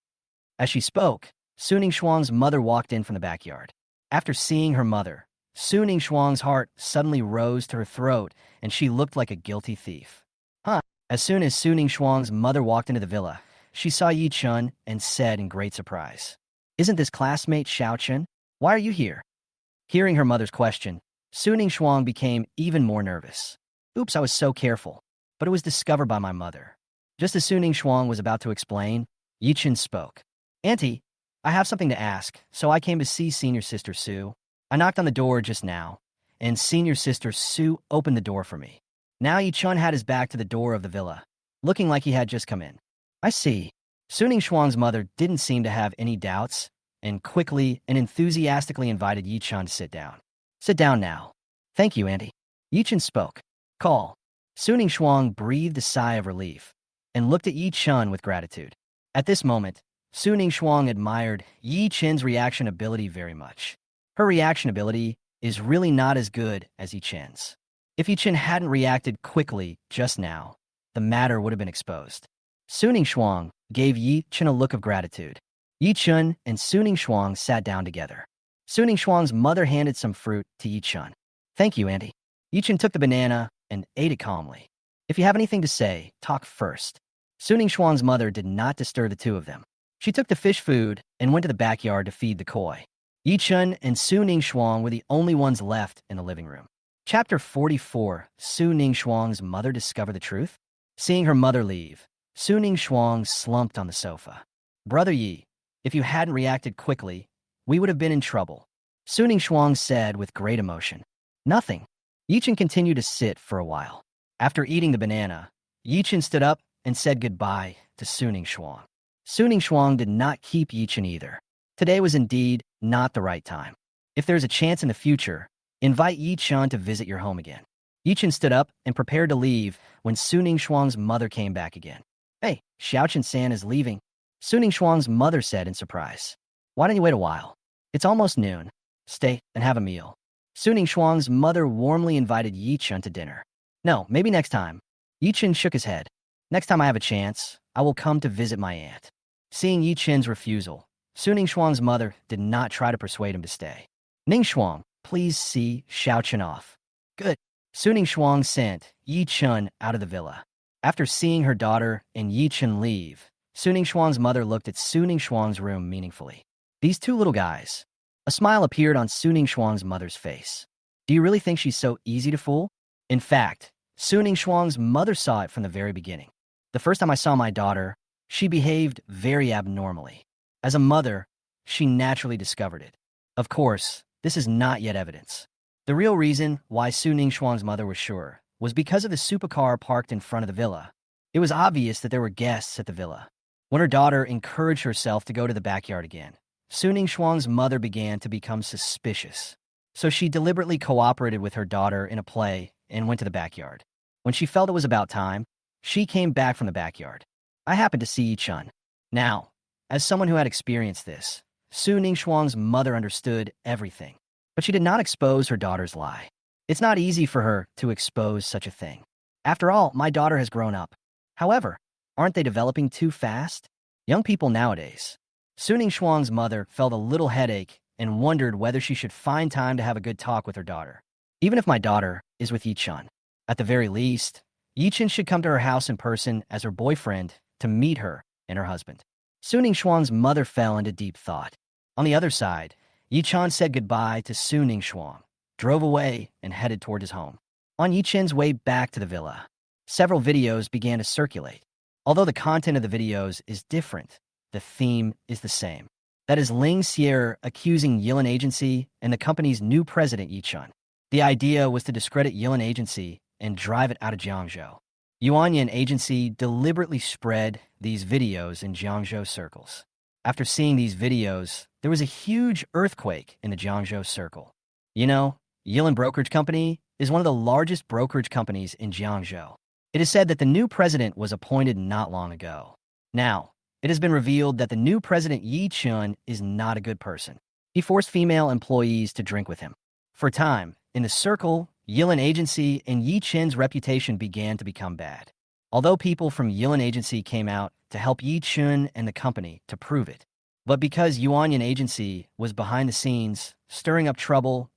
As she spoke, Suning Shuang's mother walked in from the backyard. After seeing her mother, Suning Shuang's heart suddenly rose to her throat and she looked like a guilty thief. As soon as Suning Shuang's mother walked into the villa, she saw Yi-chun and said in great surprise, Isn't this classmate Xiao-chun? Why are you here? Hearing her mother's question, Suning Shuang became even more nervous. Oops, I was so careful, but it was discovered by my mother. Just as Suning Shuang was about to explain, Yi-chun spoke. Auntie, I have something to ask, so I came to see Senior Sister Sue. I knocked on the door just now, and Senior Sister Sue opened the door for me. Now Yi-chun had his back to the door of the villa, looking like he had just come in. I see. Suning Shuang's mother didn't seem to have any doubts, and quickly and enthusiastically invited Yi-chun to sit down. Sit down now. Thank you, Auntie. Yi-chun spoke. Call. Suning Shuang breathed a sigh of relief, and looked at Yi-chun with gratitude. At this moment, Suning Shuang admired Yi-chun's reaction ability very much. Her reaction ability is really not as good as Yi-chun's. If Yi-chun hadn't reacted quickly just now, the matter would have been exposed. Suning Shuang gave Yi-chun a look of gratitude. Yi-chun and Suning Shuang sat down together. Suning Shuang's mother handed some fruit to Yi-chun. Thank you, Auntie. Yi-chun took the banana and ate it calmly. If you have anything to say, talk first. Suning Shuang's mother did not disturb the two of them. She took the fish food and went to the backyard to feed the koi. Yi-chun and Suning Shuang were the only ones left in the living room. Chapter 44, Suning Shuang's mother discovered the truth. Seeing her mother leave, Suning Shuang slumped on the sofa. Brother Yi, if you hadn't reacted quickly, we would have been in trouble. Suning Shuang said with great emotion. Nothing. Yi-chun continued to sit for a while. After eating the banana, Yi-chun stood up and said goodbye to Suning Shuang. Suning Shuang did not keep Yi-chun either. Today was indeed not the right time. If there's a chance in the future, invite Yi-chun to visit your home again. Yi-chun stood up and prepared to leave when Suning Shuang's mother came back again. Hey, Xiao-chun-san is leaving. Suning Shuang's mother said in surprise. Why don't you wait a while? It's almost noon. Stay and have a meal. Suning Shuang's mother warmly invited Yi-chun to dinner. No, maybe next time. Yi-chun shook his head. Next time I have a chance, I will come to visit my aunt. Seeing Yi-chun's refusal, Suning Shuang's mother did not try to persuade him to stay. Ning Shuang, please see Xiao-chun off. Good. Suning Shuang sent Yi-chun out of the villa. After seeing her daughter and Yi-chun leave, Suning Shuang's mother looked at Suning Shuang's room meaningfully. These two little guys. A smile appeared on Suning Shuang's mother's face. Do you really think she's so easy to fool? In fact, Suning Shuang's mother saw it from the very beginning. The first time I saw my daughter, she behaved very abnormally. As a mother, she naturally discovered it. Of course, this is not yet evidence. The real reason why Suning Shuang's mother was sure was because of the supercar parked in front of the villa. It was obvious that there were guests at the villa. When her daughter encouraged herself to go to the backyard again, Suning Shuang's mother began to become suspicious. So she deliberately cooperated with her daughter in a play and went to the backyard. When she felt it was about time, she came back from the backyard. I happened to see Yi-chun. Now, as someone who had experienced this, Su Ningxuang's mother understood everything, but she did not expose her daughter's lie. It's not easy for her to expose such a thing. After all, my daughter has grown up. However, aren't they developing too fast? Young people nowadays. Su Ningxuang's mother felt a little headache and wondered whether she should find time to have a good talk with her daughter. Even if my daughter is with Yi-chun, at the very least, Yi-chun should come to her house in person as her boyfriend to meet her and her husband. Su Ningxuang's mother fell into deep thought. On the other side, Yi-chun said goodbye to Su Ningxuang, drove away, and headed toward his home. On Yi-chun's way back to the villa, several videos began to circulate. Although the content of the videos is different, the theme is the same. That is Ling Xier accusing Yilin Agency and the company's new president Yi-chun. The idea was to discredit Yilin Agency and drive it out of Jiangzhou. Yuanyin Agency deliberately spread these videos in Jiangzhou circles. After seeing these videos, there was a huge earthquake in the Jiangzhou circle. You know, Yilin Brokerage Company is one of the largest brokerage companies in Jiangzhou. It is said that the new president was appointed not long ago. Now, it has been revealed that the new president Yi-chun is not a good person. He forced female employees to drink with him. For a time, in the circle, Yilin Agency and Yi-chun's reputation began to become bad. Although people from Yilin Agency came out to help Yi-chun and the company to prove it. But because Yuanyin Agency was behind the scenes, stirring up trouble,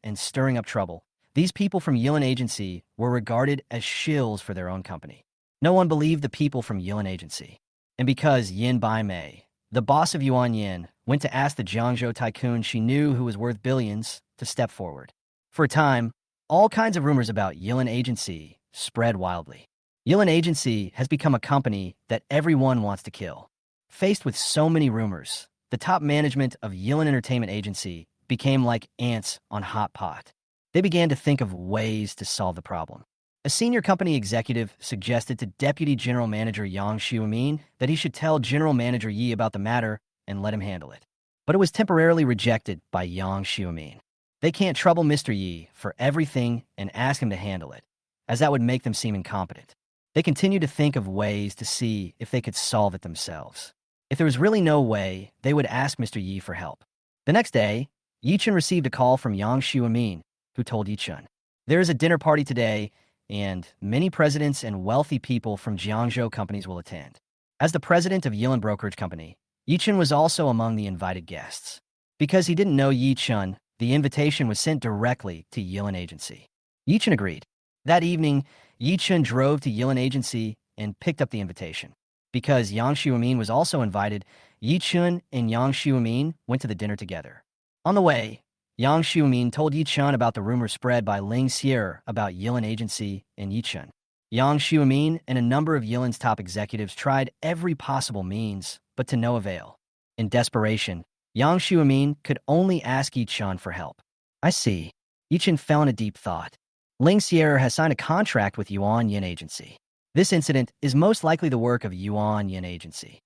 these people from Yilin Agency were regarded as shills for their own company. No one believed the people from Yilin Agency. And because Yin Bai-mei, the boss of Yuanyin, went to ask the Jiangzhou tycoon she knew who was worth billions to step forward. For a time, all kinds of rumors about Yilin Agency spread wildly. Yilin Agency has become a company that everyone wants to kill. Faced with so many rumors, the top management of Yilin Entertainment Agency became like ants on hot pot. They began to think of ways to solve the problem. A senior company executive suggested to Deputy General Manager Yang Xiumin that he should tell General Manager Yi about the matter and let him handle it. But it was temporarily rejected by Yang Xiumin. They can't trouble Mr. Yi for everything and ask him to handle it, as that would make them seem incompetent. They continued to think of ways to see if they could solve it themselves. If there was really no way, they would ask Mr. Yi for help. The next day, Yi-chun received a call from Yang Xiumin, who told Yi-chun, "There is a dinner party today, and many presidents and wealthy people from Jiangzhou companies will attend." As the president of Yilin Brokerage Company, Yi-chun was also among the invited guests. Because he didn't know Yi-chun, the invitation was sent directly to Yilin Agency. Yi-chun agreed. That evening, Yi-chun drove to Yilin Agency and picked up the invitation. Because Yang Xiumin was also invited, Yi-chun and Yang Xiumin went to the dinner together. On the way, Yang Xiumin told Yi-chun about the rumor spread by Ling Xier about Yilin Agency and Yi-chun. Yang Xiumin and a number of Yilin's top executives tried every possible means, but to no avail. In desperation, Yang Xiumin could only ask Yi-chun for help. I see. Yi-chun fell into deep thought. Ling Xier has signed a contract with Yuanyin Agency. This incident is most likely the work of Yuanyin Agency.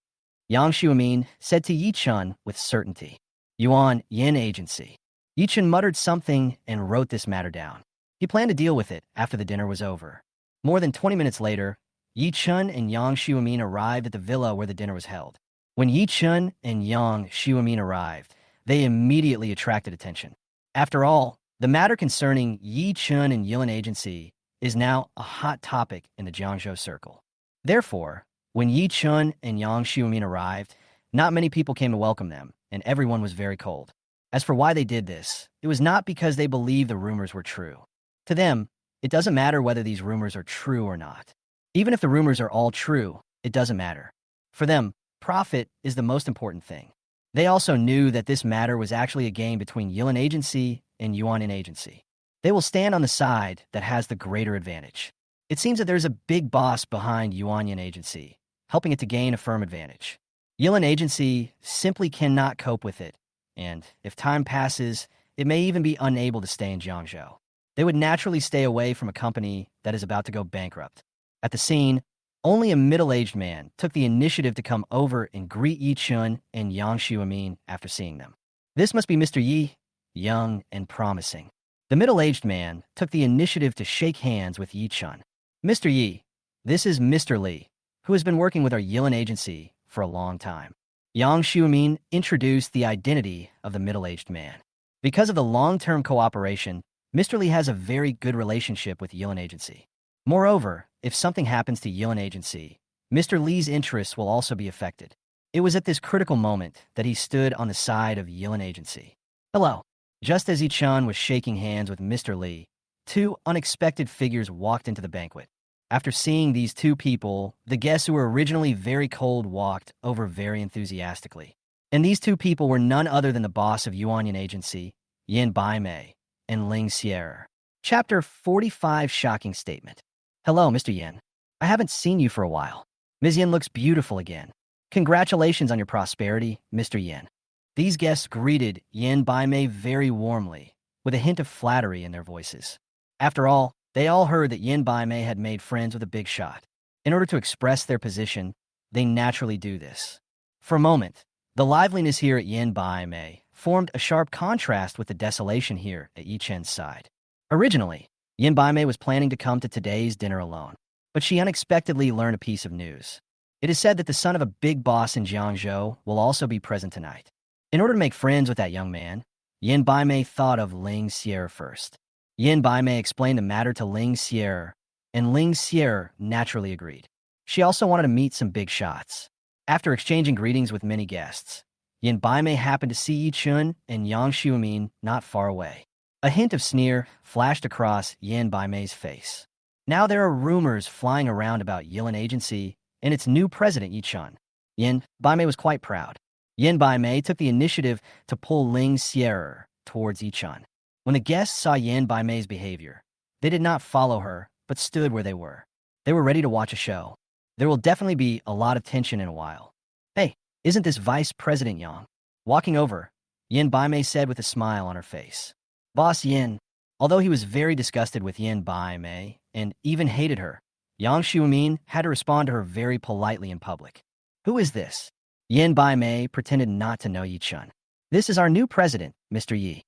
Yang Xiumin said to Yi-chun with certainty. Yuanyin Agency. Yi-chun muttered something and wrote this matter down. He planned to deal with it after the dinner was over. More than 20 minutes later, Yi-chun and Yang Xiumin arrived at the villa where the dinner was held. When Yi-chun and Yang Xiumin arrived, they immediately attracted attention. After all, the matter concerning Yi-chun and Yilin Agency is now a hot topic in the Jiangzhou circle. Therefore, when Yi-chun and Yang Xiumin arrived, not many people came to welcome them, and everyone was very cold. As for why they did this, it was not because they believed the rumors were true. To them, it doesn't matter whether these rumors are true or not. Even if the rumors are all true, it doesn't matter. For them, profit is the most important thing. They also knew that this matter was actually a game between Yilin Agency and Yuanyin Agency. They will stand on the side that has the greater advantage. It seems that there's a big boss behind Yuanyin Agency, helping it to gain a firm advantage. Yilin Agency simply cannot cope with it, and if time passes, it may even be unable to stay in Jiangzhou. They would naturally stay away from a company that is about to go bankrupt. At the scene, Only a middle-aged man took the initiative to come over and greet Yi Chun and Yang Xiumin after seeing them. This must be Mr. Yi, young and promising. The middle-aged man took the initiative to shake hands with Yi Chun. Mr. Yi, this is Mr. Li, who has been working with our Yilin agency for a long time. Yang Xiumin introduced the identity of the middle-aged man. Because of the long-term cooperation, Mr. Li has a very good relationship with Yilin agency. Moreover, if something happens to Yilin agency, Mr. Li's interests will also be affected. It was at this critical moment that he stood on the side of Yilin agency. Hello. Just as Yi Chun was shaking hands with Mr. Li, two unexpected figures walked into the banquet. After seeing these two people, the guests who were originally very cold walked over very enthusiastically. And these two people were none other than the boss of Yuanyan agency, Yin Baimei, and Ling Xie. Chapter 45 Shocking Statement. Hello, Mr. Yin. I haven't seen you for a while. Ms. Yin looks beautiful again. Congratulations on your prosperity, Mr. Yin. These guests greeted Yin Baimei very warmly, with a hint of flattery in their voices. After all, they all heard that Yin Baimei had made friends with a big shot. In order to express their position, they naturally do this. For a moment, the liveliness here at Yin Baimei formed a sharp contrast with the desolation here at Yi Chen's side. Originally, Yin Baimei was planning to come to today's dinner alone, but she unexpectedly learned a piece of news. It is said that the son of a big boss in Jiangzhou will also be present tonight. In order to make friends with that young man, Yin Baimei thought of Ling Xie first. Yin Baimei explained the matter to Ling Xie, and Ling Xie naturally agreed. She also wanted to meet some big shots. After exchanging greetings with many guests, Yin Baimei happened to see Yi Chun and Yang Xiumin not far away. A hint of sneer flashed across Yin Baimei's face. Now there are rumors flying around about Yilin agency and its new president Yi Chun. Yin Baimei was quite proud. Yin Baimei took the initiative to pull Ling Xie towards Yi Chun. When the guests saw Yin Baimei's behavior, they did not follow her, but stood where they were. They were ready to watch a show. There will definitely be a lot of tension in a while. Hey, isn't this Vice President Yang? Walking over, Yin Baimei said with a smile on her face. Boss Yin. Although he was very disgusted with Yin Baimei and even hated her, Yang Xiumin had to respond to her very politely in public. Who is this? Yin Baimei pretended not to know Yi Chun. This is our new president, Mr. Yi.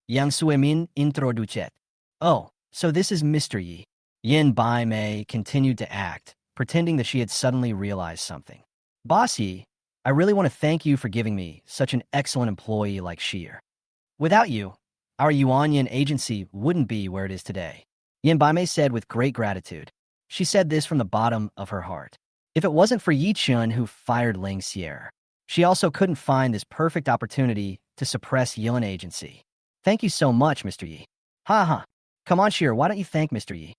Yang Xiumin introduced. Oh, so this is Mr. Yi. Yin Baimei continued to act, pretending that she had suddenly realized something. Boss Yi, I really want to thank you for giving me such an excellent employee like Xier. Without you, our Yuanyan agency wouldn't be where it is today. Yin Baimei said with great gratitude. She said this from the bottom of her heart. If it wasn't for Yi Chun who fired Ling Xie, she also couldn't find this perfect opportunity to suppress Yilin agency. Thank you so much, Mr. Yi. Ha ha. Come on, Xier, why don't you thank Mr. Yi?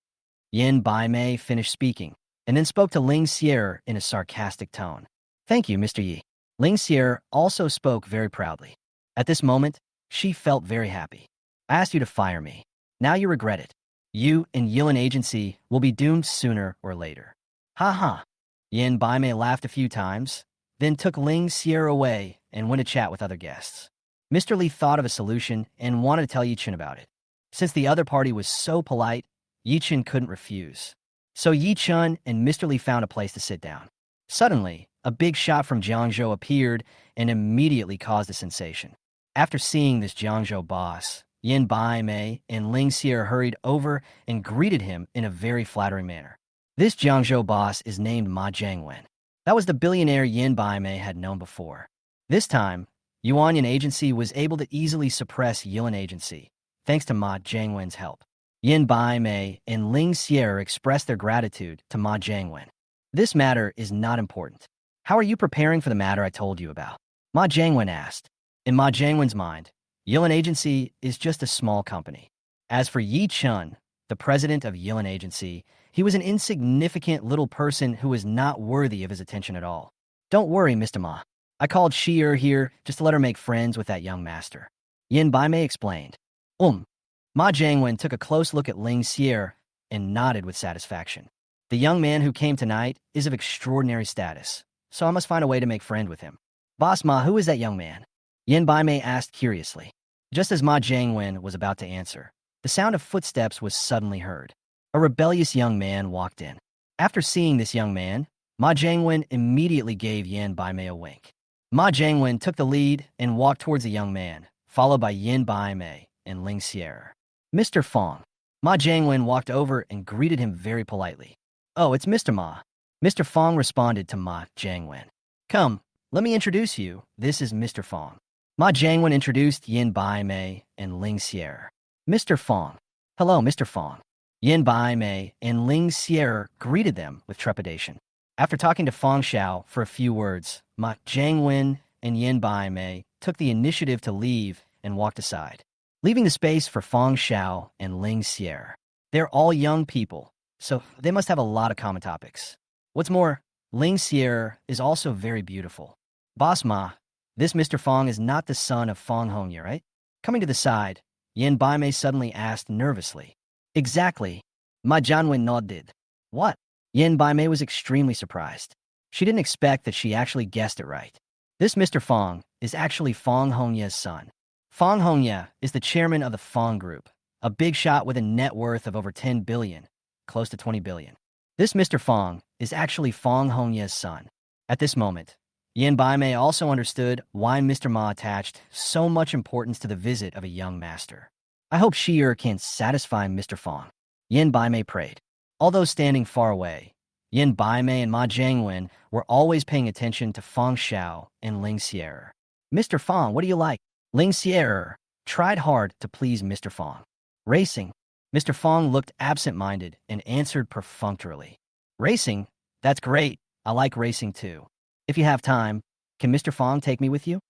Yin Baimei finished speaking, and then spoke to Ling Xie in a sarcastic tone. Thank you, Mr. Yi. Ling Xie also spoke very proudly. At this moment, she felt very happy. I asked you to fire me. Now you regret it. You and Yilin agency will be doomed sooner or later. Ha ha. Yin Baimei laughed a few times, then took Ling Xie away and went to chat with other guests. Mr. Li thought of a solution and wanted to tell Yi Chun about it. Since the other party was so polite, Yi Chun couldn't refuse. So Yi Chun and Mr. Li found a place to sit down. Suddenly, a big shot from Jiangzhou appeared and immediately caused a sensation. After seeing this Jiangzhou boss, Yin Baimei and Ling Xie hurried over and greeted him in a very flattering manner. This Jiangzhou boss is named Ma Jiangwen. That was the billionaire Yin Baimei had known before. This time, Yuanyan agency was able to easily suppress Yilin agency, thanks to Ma Jiangwen's help. Yin Baimei and Ling Xie expressed their gratitude to Ma Jiangwen. This matter is not important. How are you preparing for the matter I told you about? Ma Jiangwen asked. In Ma Jiangwen's mind, Yilin agency is just a small company. As for Yi Chun, the president of Yilin agency, he was an insignificant little person who was not worthy of his attention at all. Don't worry, Mr. Ma. I called Xier here just to let her make friends with that young master. Yin Baimei explained. Ma Jiangwen took a close look at Ling Xie and nodded with satisfaction. The young man who came tonight is of extraordinary status, so I must find a way to make friend with him. Boss Ma, who is that young man? Yin Baimei asked curiously. Just as Ma Jiangwen was about to answer, the sound of footsteps was suddenly heard. A rebellious young man walked in. After seeing this young man, Ma Jiangwen immediately gave Yin Baimei a wink. Ma Jiangwen took the lead and walked towards the young man, followed by Yin Baimei and Ling Sierra. Mr. Fong. Ma Jiangwen walked over and greeted him very politely. Oh, it's Mr. Ma. Mr. Fong responded to Ma Jiangwen. Come, let me introduce you. This is Mr. Fong. Ma Jiangwen introduced Yin Baimei and Ling Sierra. Mr. Fong. Hello, Mr. Fong. Yin Baimei and Ling Sierra greeted them with trepidation. After talking to Fong Xiao for a few words, Ma Jiangwen and Yin Baimei took the initiative to leave and walked aside, leaving the space for Fong Xiao and Ling Sierra. They're all young people, so they must have a lot of common topics. What's more, Ling Sierra is also very beautiful. Boss Ma, this Mr. Fong is not the son of Fong Hongye, right? Coming to the side, Yin Baimei suddenly asked nervously. Exactly. Ma Jiangwen nodded. What? Yin Baimei was extremely surprised. She didn't expect that she actually guessed it right. This Mr. Fong is actually Fong Hongye's son. Fong Hongye is the chairman of the Fong Group, a big shot with a net worth of over 10 billion, close to 20 billion. This Mr. Fong is actually Fong Hongye's son. At this moment, Yin Baimei also understood why Mr. Ma attached so much importance to the visit of a young master. I hope Shi'er can satisfy Mr. Fong. Yin Baimei prayed. Although standing far away, Yin Baimei and Ma Jiangwen were always paying attention to Fong Xiao and Ling Sierra. Mr. Fong, what do you like? Ling Sierra tried hard to please Mr. Fong. Racing. Mr. Fong looked absent-minded and answered perfunctorily. Racing? That's great. I like racing too. If you have time, can Mr. Fong take me with you?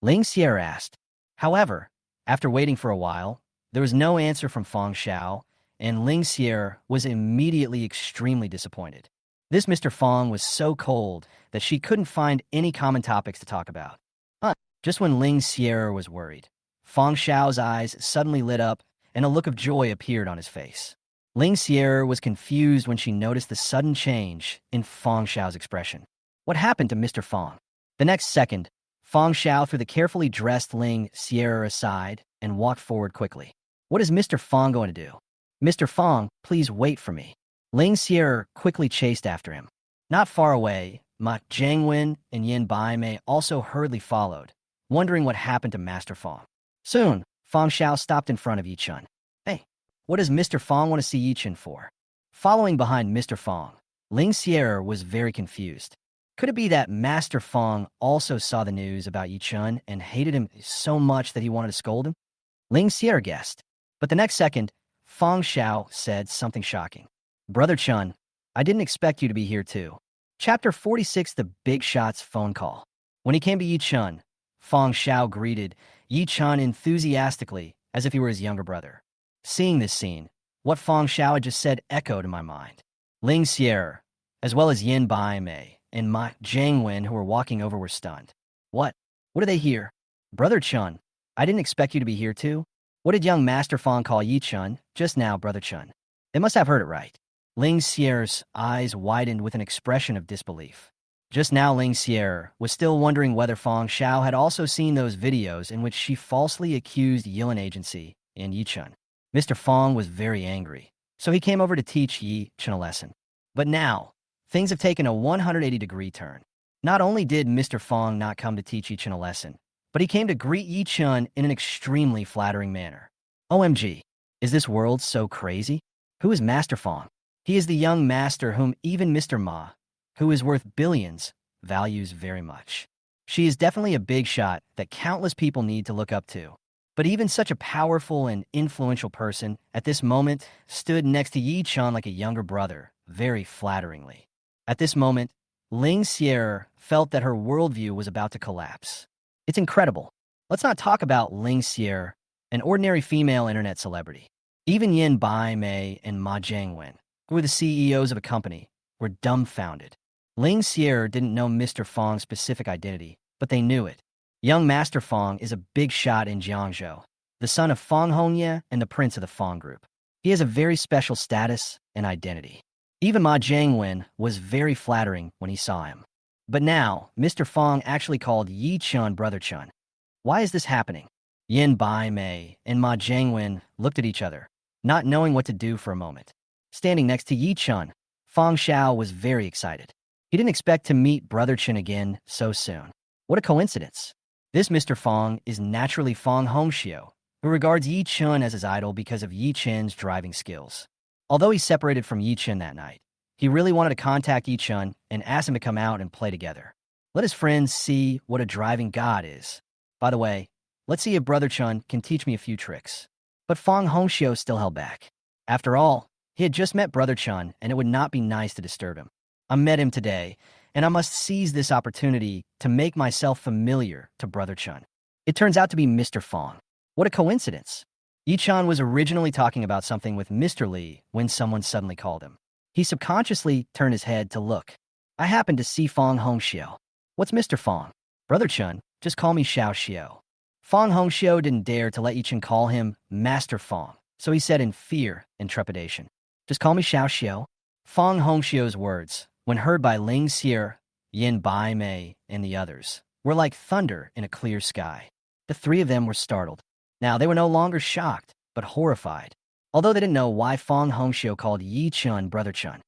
Ling Sierra asked. However, after waiting for a while, there was no answer from Fong Xiao, and Ling Sierra was immediately extremely disappointed. This Mr. Fong was so cold that she couldn't find any common topics to talk about. Just when Ling Sierra was worried, Fong Xiao's eyes suddenly lit up and a look of joy appeared on his face. Ling Sierra was confused when she noticed the sudden change in Fong Xiao's expression. What happened to Mr. Fong? The next second, Fong Xiao threw the carefully dressed Ling Sierra aside and walked forward quickly. What is Mr. Fong going to do? Mr. Fong, please wait for me. Ling Sierra quickly chased after him. Not far away, Ma Jiangwen and Yin Baimei also hurriedly followed, wondering what happened to Master Fong. Soon, Fong Xiao stopped in front of Yichun. Hey, what does Mr. Fong want to see Yichun for? Following behind Mr. Fong, Ling Sierra was very confused. Could it be that Master Fong also saw the news about Yichun and hated him so much that he wanted to scold him? Ling Sierra guessed. But the next second, Fong Xiao said something shocking. Brother Chun, I didn't expect you to be here too. Chapter 46, The Big Shot's Phone Call. When he came to Yichun, Fong Xiao greeted Yichun enthusiastically as if he were his younger brother. Seeing this scene, what Fong Xiao had just said echoed in my mind. Ling Sierra, as well as Yin Baimei and Ma Jiangwen who were walking over were stunned. What? What do they hear? Brother Chun, I didn't expect you to be here too. What did young Master Fong call Yichun just now, Brother Chun? They must have heard it right. Ling Sierra's eyes widened with an expression of disbelief. Just now Ling Sierra was still wondering whether Fong Xiao had also seen those videos in which she falsely accused Yilin Agency and Yichun. Mr. Fong was very angry, so he came over to teach Yichun a lesson. But now, things have taken a 180-degree turn. Not only did Mr. Fong not come to teach Yichun a lesson, but he came to greet Yichun in an extremely flattering manner. OMG, is this world so crazy? Who is Master Fong? He is the young master whom even Mr. Ma, who is worth billions, values very much. She is definitely a big shot that countless people need to look up to. But even such a powerful and influential person at this moment stood next to Yichun like a younger brother, very flatteringly. At this moment, Ling Sierra felt that her worldview was about to collapse. It's incredible. Let's not talk about Ling Sierra, an ordinary female internet celebrity. Even Yin Baimei and Ma Jiangwen, who were the CEOs of a company, were dumbfounded. Ling Sierra didn't know Mr. Fong's specific identity, but they knew it. Young Master Fong is a big shot in Jiangzhou, the son of Fong Hongye and the prince of the Fong Group. He has a very special status and identity. Even Ma Jiangwen was very flattering when he saw him. But now, Mr. Fong actually called Yichun Brother Chun. Why is this happening? Yin Baimei and Ma Jiangwen looked at each other, not knowing what to do for a moment. Standing next to Yichun, Fong Xiao was very excited. He didn't expect to meet Brother Chen again so soon. What a coincidence. This Mr. Fong is naturally Fong Hongxiu, who regards Yi Chun as his idol because of Yi Chen's driving skills. Although he separated from Yi Chen that night, he really wanted to contact Yi Chun and ask him to come out and play together. Let his friends see what a driving god is. By the way, let's see if Brother Chun can teach me a few tricks. But Fong Hongxiu still held back. After all, he had just met Brother Chun, and it would not be nice to disturb him. I met him today, and I must seize this opportunity to make myself familiar to Brother Chun. It turns out to be Mr. Fong. What a coincidence. Yi Chun was originally talking about something with Mr. Lee when someone suddenly called him. He subconsciously turned his head to look. I happened to see Fong Hongxiu. What's Mr. Fong? Brother Chun, just call me Xiao Xiu. Fong Hongxiu didn't dare to let Yi Chun call him Master Fong, so he said in fear and trepidation, just call me Xiao Xiu. Fong Hongxiu's words, when heard by Ling Xie, Yin Bai Mei, and the others, were like thunder in a clear sky. The three of them were startled. Now, they were no longer shocked, but horrified, although they didn't know why Fong Hongxiu called Yi Chun Brother Chun.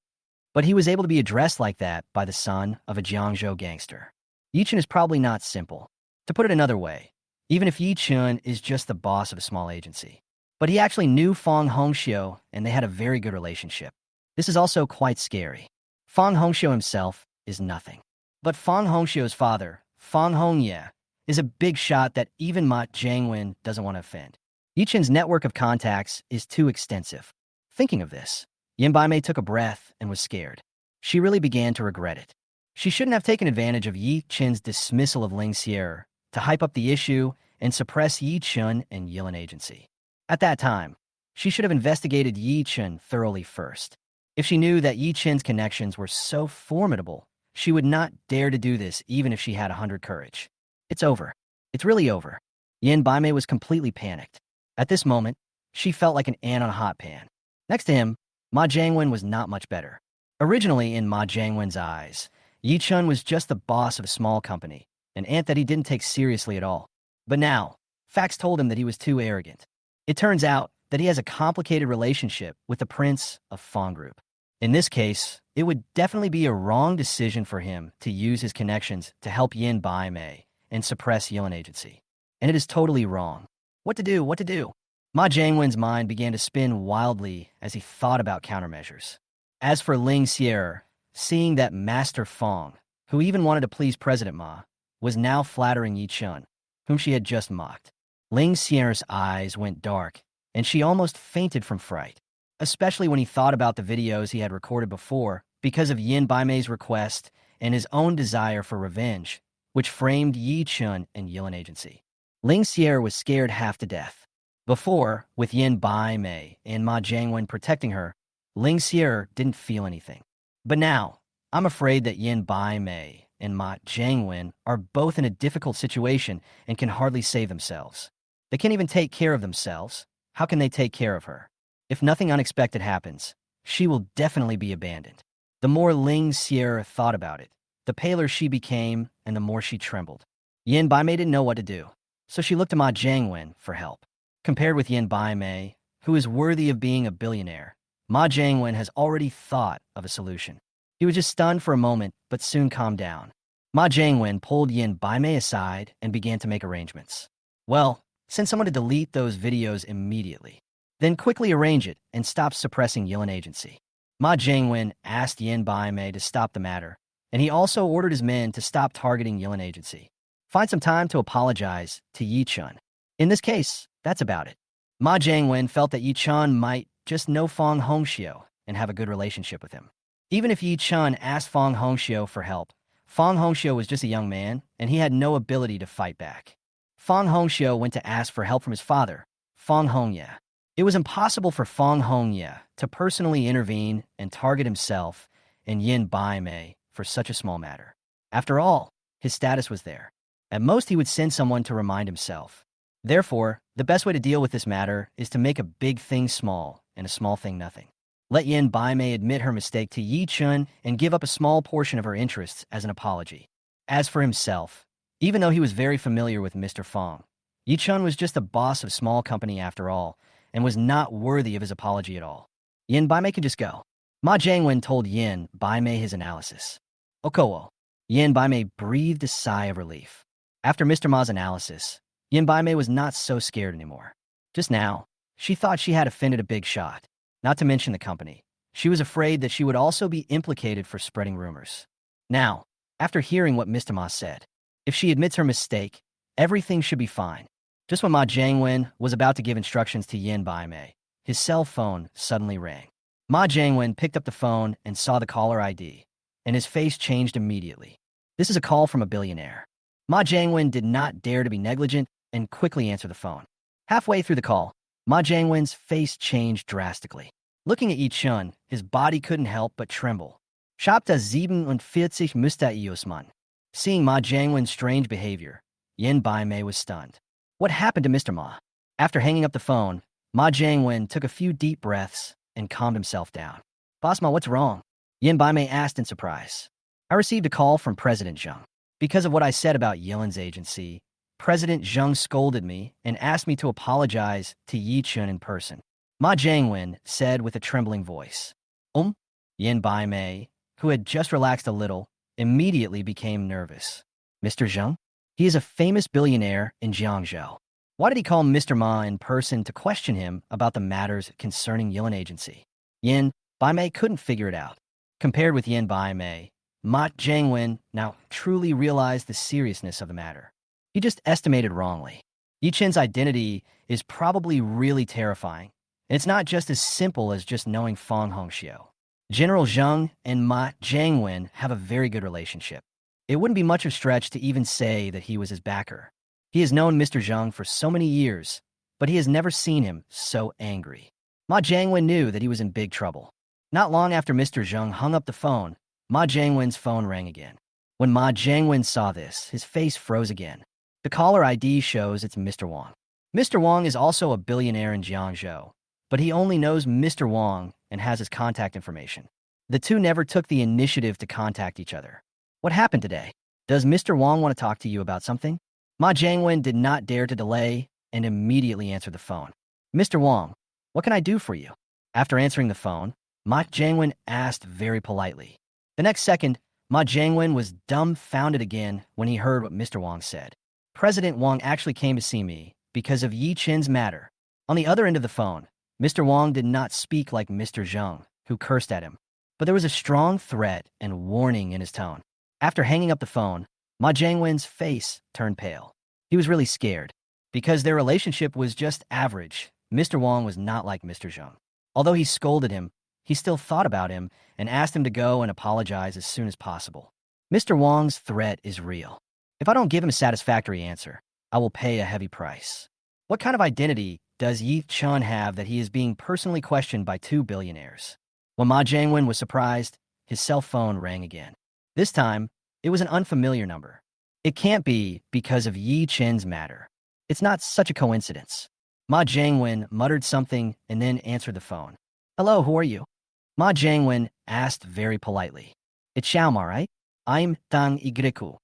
But he was able to be addressed like that by the son of a Jiangzhou gangster. Yi Chun is probably not simple. To put it another way, even if Yi Chun is just the boss of a small agency. But he actually knew Fong Hongxiu, and they had a very good relationship. This is also quite scary. Fong Hongxiu himself is nothing. But Fong Hongxiu's father, Fong Hongye, is a big shot that even Ma Jiangwen doesn't want to offend. Yi Chun's network of contacts is too extensive. Thinking of this, Yin Baimei took a breath and was scared. She really began to regret it. She shouldn't have taken advantage of Yi Chun's dismissal of Ling Xie to hype up the issue and suppress Yi Chun and Yilin Agency. At that time, she should have investigated Yi Chun thoroughly first. If she knew that Yi Chun's connections were so formidable, she would not dare to do this even if she had 100 courage. It's over. It's really over. Yin Baimei was completely panicked. At this moment, she felt like an ant on a hot pan. Next to him, Ma Jiangwen was not much better. Originally, in Ma Jiangwen's eyes, Yi Chun was just the boss of a small company, an ant that he didn't take seriously at all. But now, facts told him that he was too arrogant. It turns out that he has a complicated relationship with the prince of Fong Group. In this case, it would definitely be a wrong decision for him to use his connections to help Yin Baimei and suppress Yilin Agency. And it is totally wrong. What to do? What to do? Ma Jiangwen's mind began to spin wildly as he thought about countermeasures. As for Ling Xie, seeing that Master Fong, who even wanted to please President Ma, was now flattering Yi Chun, whom she had just mocked. Ling Xie's eyes went dark, and she almost fainted from fright, especially when he thought about the videos he had recorded before because of Yin Baimei's request and his own desire for revenge, which framed Yi Chun and Yilin Agency. Ling Xie was scared half to death. Before, with Yin Baimei and Ma Jiangwen protecting her, Ling Xie didn't feel anything. But now, I'm afraid that Yin Baimei and Ma Jiangwen are both in a difficult situation and can hardly save themselves. They can't even take care of themselves. How can they take care of her? If nothing unexpected happens, she will definitely be abandoned. The more Ling Xie thought about it, the paler she became and the more she trembled. Yin Baimei didn't know what to do, so she looked to Ma Jiangwen for help. Compared with Yin Baimei, who is worthy of being a billionaire, Ma Jiangwen has already thought of a solution. He was just stunned for a moment, but soon calmed down. Ma Jiangwen pulled Yin Baimei aside and began to make arrangements. Well, send someone to delete those videos immediately. Then quickly arrange it and stop suppressing Yilin Agency. Ma Jiangwen asked Yin Baimei to stop the matter, and he also ordered his men to stop targeting Yilin Agency. Find some time to apologize to Yi Chun. In this case, that's about it. Ma Jiangwen felt that Yi Chun might just know Fong Hongxiu and have a good relationship with him. Even if Yi Chun asked Fong Hongxiu for help, Fong Hongxiu was just a young man, and he had no ability to fight back. Fong Hongxiu went to ask for help from his father, Fong Hongye. It was impossible for Fong Hongye to personally intervene and target himself and Yin Baimei for such a small matter. After all, his status was there. At most, he would send someone to remind himself. Therefore, the best way to deal with this matter is to make a big thing small and a small thing nothing. Let Yin Baimei admit her mistake to Yi Chun and give up a small portion of her interests as an apology. As for himself, even though he was very familiar with Mr. Fong, Yi Chun was just a boss of a small company after all, and was not worthy of his apology at all. Yin Baimei can just go. Ma Jiangwen told Yin Baimei his analysis. Okowo. Yin Baimei breathed a sigh of relief. After Mr. Ma's analysis, Yin Baimei was not so scared anymore. Just now, she thought she had offended a big shot, not to mention the company. She was afraid that she would also be implicated for spreading rumors. Now, after hearing what Mr. Ma said, if she admits her mistake, everything should be fine. Just when Ma Jiangwen was about to give instructions to Yin Baimei, his cell phone suddenly rang. Ma Jiangwen picked up the phone and saw the caller ID, and his face changed immediately. This is a call from a billionaire. Ma Jiangwen did not dare to be negligent and quickly answered the phone. Halfway through the call, Ma Jiangwen's face changed drastically. Looking at Yi Chun, his body couldn't help but tremble. Chapter 47 Musta Iosman. Seeing Ma Jiangwen's strange behavior, Yin Baimei was stunned. What happened to Mr. Ma? After hanging up the phone, Ma Jiangwen took a few deep breaths and calmed himself down. Boss Ma, what's wrong? Yin Baimei asked in surprise. I received a call from President Zheng. Because of what I said about Yellen's agency, President Zheng scolded me and asked me to apologize to Yi Chun in person. Ma Jiangwen said with a trembling voice. Yin Baimei, who had just relaxed a little, immediately became nervous. Mr. Zheng? He is a famous billionaire in Jiangzhou. Why did he call Mr. Ma in person to question him about the matters concerning Yellen agency? Yin Baimei couldn't figure it out. Compared with Yin Baimei, Ma Jiangwen now truly realized the seriousness of the matter. He just estimated wrongly. Yi Chen's identity is probably really terrifying, and it's not just as simple as just knowing Fang Hongxiu. General Zheng and Ma Jiangwen have a very good relationship. It wouldn't be much of a stretch to even say that he was his backer. He has known Mr. Zheng for so many years, but he has never seen him so angry. Ma Jiangwen knew that he was in big trouble. Not long after Mr. Zheng hung up the phone, Ma Jiangwen's phone rang again. When Ma Jiangwen saw this, his face froze again. The caller ID shows it's Mr. Wang. Mr. Wang is also a billionaire in Jiangzhou, but he only knows Mr. Wang and has his contact information. The two never took the initiative to contact each other. What happened today? Does Mr. Wang want to talk to you about something? Ma Jiangwen did not dare to delay and immediately answered the phone. Mr. Wang, what can I do for you? After answering the phone, Ma Jiangwen asked very politely. The next second, Ma Jiangwen was dumbfounded again when he heard what Mr. Wang said. President Wang actually came to see me because of Yi Chen's matter. On the other end of the phone, Mr. Wang did not speak like Mr. Zheng, who cursed at him, but there was a strong threat and warning in his tone. After hanging up the phone, Ma Jiangwen's face turned pale. He was really scared. Because their relationship was just average, Mr. Wang was not like Mr. Zheng. Although he scolded him, he still thought about him and asked him to go and apologize as soon as possible. Mr. Wang's threat is real. If I don't give him a satisfactory answer, I will pay a heavy price. What kind of identity does Yi Chun have that he is being personally questioned by two billionaires? When Ma Jiangwen was surprised, his cell phone rang again. This time, it was an unfamiliar number. It can't be because of Yi Chen's matter. It's not such a coincidence. Ma Jiangwen muttered something and then answered the phone. Hello, who are you? Ma Jiangwen asked very politely. It's Xiaoma, right? I'm Tang Igriku.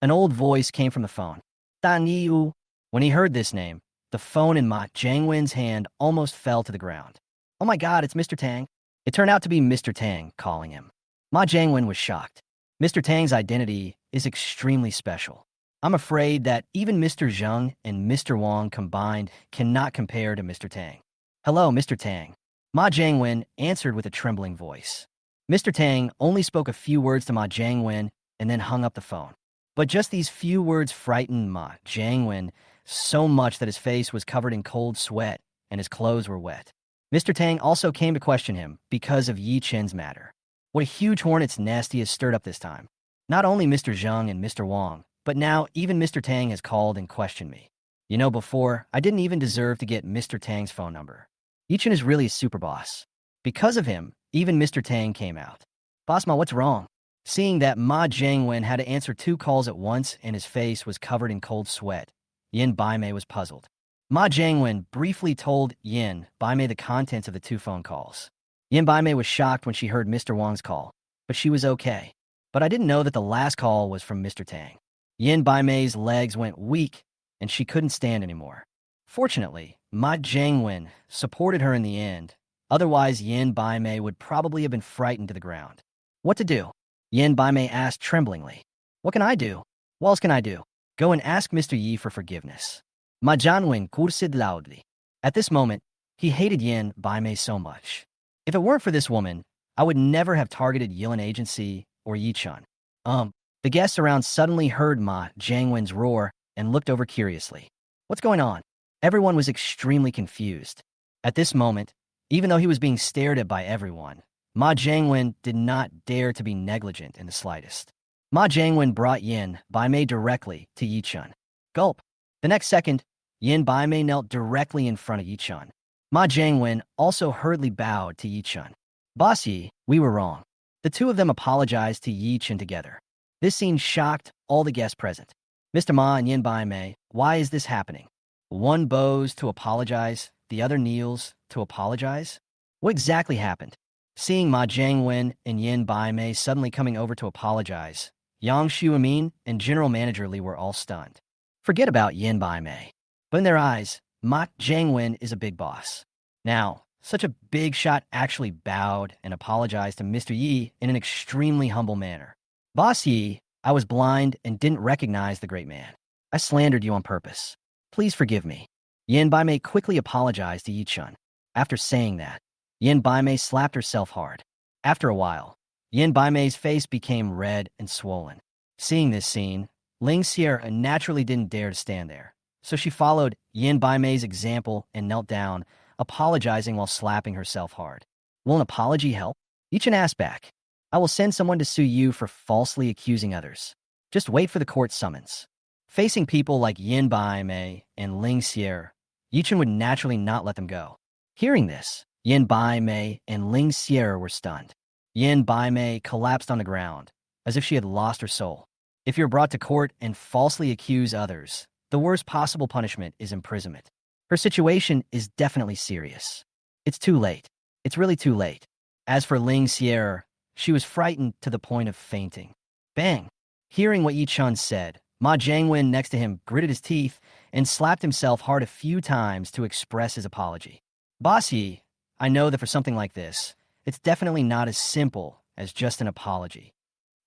An old voice came from the phone. Tang Yiu. When he heard this name, the phone in Ma Jiangwen's hand almost fell to the ground. Oh my God, it's Mr. Tang. It turned out to be Mr. Tang calling him. Ma Jiangwen was shocked. Mr. Tang's identity is extremely special. I'm afraid that even Mr. Zheng and Mr. Wang combined cannot compare to Mr. Tang. Hello, Mr. Tang. Ma Jiangwen answered with a trembling voice. Mr. Tang only spoke a few words to Ma Jiangwen and then hung up the phone. But just these few words frightened Ma Jiangwen so much that his face was covered in cold sweat and his clothes were wet. Mr. Tang also came to question him because of Yi Chen's matter. What a huge hornet's nest he has stirred up this time. Not only Mr. Zheng and Mr. Wang, but now even Mr. Tang has called and questioned me. You know, before, I didn't even deserve to get Mr. Tang's phone number. Yi Chen is really a super boss. Because of him, even Mr. Tang came out. Boss Ma, what's wrong? Seeing that Ma Jiangwen had to answer two calls at once and his face was covered in cold sweat, Yin Baimei was puzzled. Ma Jiangwen briefly told Yin Baimei the contents of the two phone calls. Yin Baimei was shocked when she heard Mr. Wang's call, but she was okay. But I didn't know that the last call was from Mr. Tang. Yin Baimei's legs went weak, and she couldn't stand anymore. Fortunately, Ma Jiangwen supported her in the end. Otherwise, Yin Baimei would probably have been frightened to the ground. What to do? Yin Baimei asked tremblingly. What can I do? What else can I do? Go and ask Mr. Yi for forgiveness. Ma Jianwen cursed loudly. At this moment, he hated Yin Baimei so much. If it weren't for this woman, I would never have targeted Yilin Agency or Yichun. The guests around suddenly heard Ma Jianwen's roar and looked over curiously. What's going on? Everyone was extremely confused. At this moment, even though he was being stared at by everyone, Ma Jianwen did not dare to be negligent in the slightest. Ma Jianwen brought Yin Baimei directly to Yichun. Gulp. The next second, Yin Baimei knelt directly in front of Yichun. Ma Jianwen also hurriedly bowed to Yichun. Boss Yi, we were wrong. The two of them apologized to Yichun together. This scene shocked all the guests present. Mr. Ma and Yin Baimei, why is this happening? One bows to apologize, the other kneels to apologize? What exactly happened? Seeing Ma Jianwen and Yin Baimei suddenly coming over to apologize, Yang Xuemin and General Manager Li were all stunned. Forget about Yin Baimei. But in their eyes, Ma Jianwen is a big boss. Now, such a big shot actually bowed and apologized to Mr. Yi in an extremely humble manner. Boss Yi, I was blind and didn't recognize the great man. I slandered you on purpose. Please forgive me. Yin Baimei quickly apologized to Yichun. After saying that, Yin Baimei slapped herself hard. After a while, Yin Baimei's face became red and swollen. Seeing this scene, Ling Sierra naturally didn't dare to stand there, so she followed Yin Baimei's example and knelt down, apologizing while slapping herself hard. Will an apology help? Yichun asked back. I will send someone to sue you for falsely accusing others. Just wait for the court summons. Facing people like Yin Baimei and Ling Sierra, Yichun would naturally not let them go. Hearing this, Yin Baimei and Ling Sierra were stunned. Yin Baimei collapsed on the ground, as if she had lost her soul. If you're brought to court and falsely accuse others, the worst possible punishment is imprisonment. Her situation is definitely serious. It's too late. It's really too late. As for Ling Sierra, she was frightened to the point of fainting. Bang! Hearing what Yichun said, Ma Jianwen next to him gritted his teeth and slapped himself hard a few times to express his apology. Boss Yi, I know that for something like this, it's definitely not as simple as just an apology.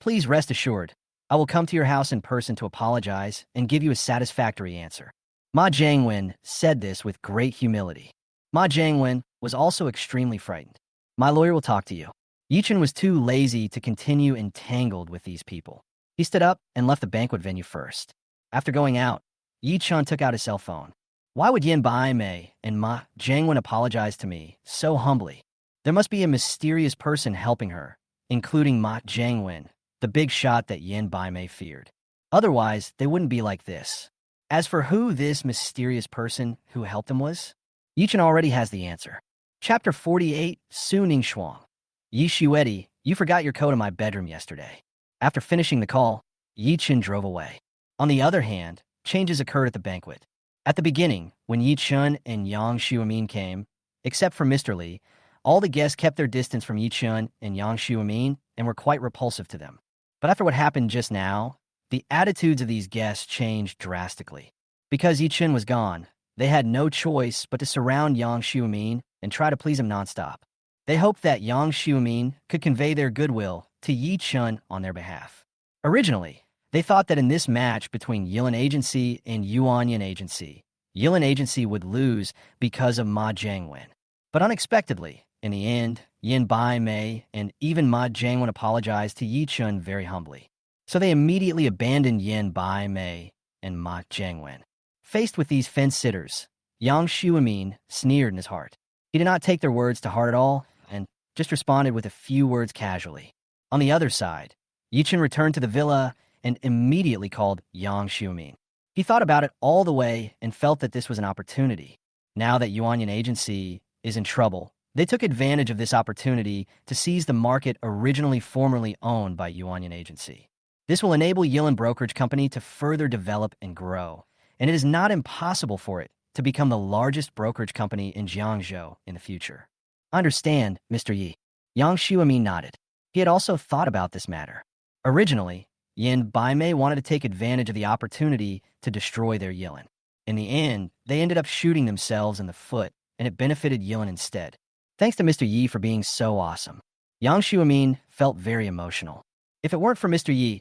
Please rest assured, I will come to your house in person to apologize and give you a satisfactory answer. Ma Jianwen said this with great humility. Ma Jianwen was also extremely frightened. My lawyer will talk to you. Yichun was too lazy to continue entangled with these people. He stood up and left the banquet venue first. After going out, Yichun took out his cell phone. Why would Yin Baimei and Ma Jianwen apologize to me so humbly? There must be a mysterious person helping her, including Ma Jianwen, the big shot that Yin Baimei feared. Otherwise, they wouldn't be like this. As for who this mysterious person who helped him was, Yichun already has the answer. Chapter 48, Su Ning Shuang. Yi Shuedi, you forgot your coat in my bedroom yesterday. After finishing the call, Yichun drove away. On the other hand, changes occurred at the banquet. At the beginning, when Yichun and Yang Xuemin came, except for Mr. Li, all the guests kept their distance from Yichun and Yang Xuemin and were quite repulsive to them. But after what happened just now, the attitudes of these guests changed drastically. Because Yichun was gone, they had no choice but to surround Yang Xuemin and try to please him nonstop. They hoped that Yang Xuemin could convey their goodwill to Yichun on their behalf. Originally, they thought that in this match between Yilin Agency and Yuanyan Agency, Yilin Agency would lose because of Ma Jianwen. But unexpectedly, in the end, Yin Baimei and even Ma Jianwen apologized to Yichun very humbly. So they immediately abandoned Yin Baimei and Ma Jianwen. Faced with these fence-sitters, Yang Xuemin sneered in his heart. He did not take their words to heart at all and just responded with a few words casually. On the other side, Yichun returned to the villa and immediately called Yang Xuemin. He thought about it all the way and felt that this was an opportunity. Now that Yuanyan Agency is in trouble, they took advantage of this opportunity to seize the market originally formerly owned by Yuanyan Agency. This will enable Yilin Brokerage Company to further develop and grow, and it is not impossible for it to become the largest brokerage company in Jiangzhou in the future. Understand, Mr. Yi. Yang Xuemin nodded. He had also thought about this matter. Originally, Yin Baimei wanted to take advantage of the opportunity to destroy their Yilin. In the end, they ended up shooting themselves in the foot, and it benefited Yilin instead. Thanks to Mr. Yi for being so awesome. Yang Xuemin felt very emotional. If it weren't for Mr. Yi,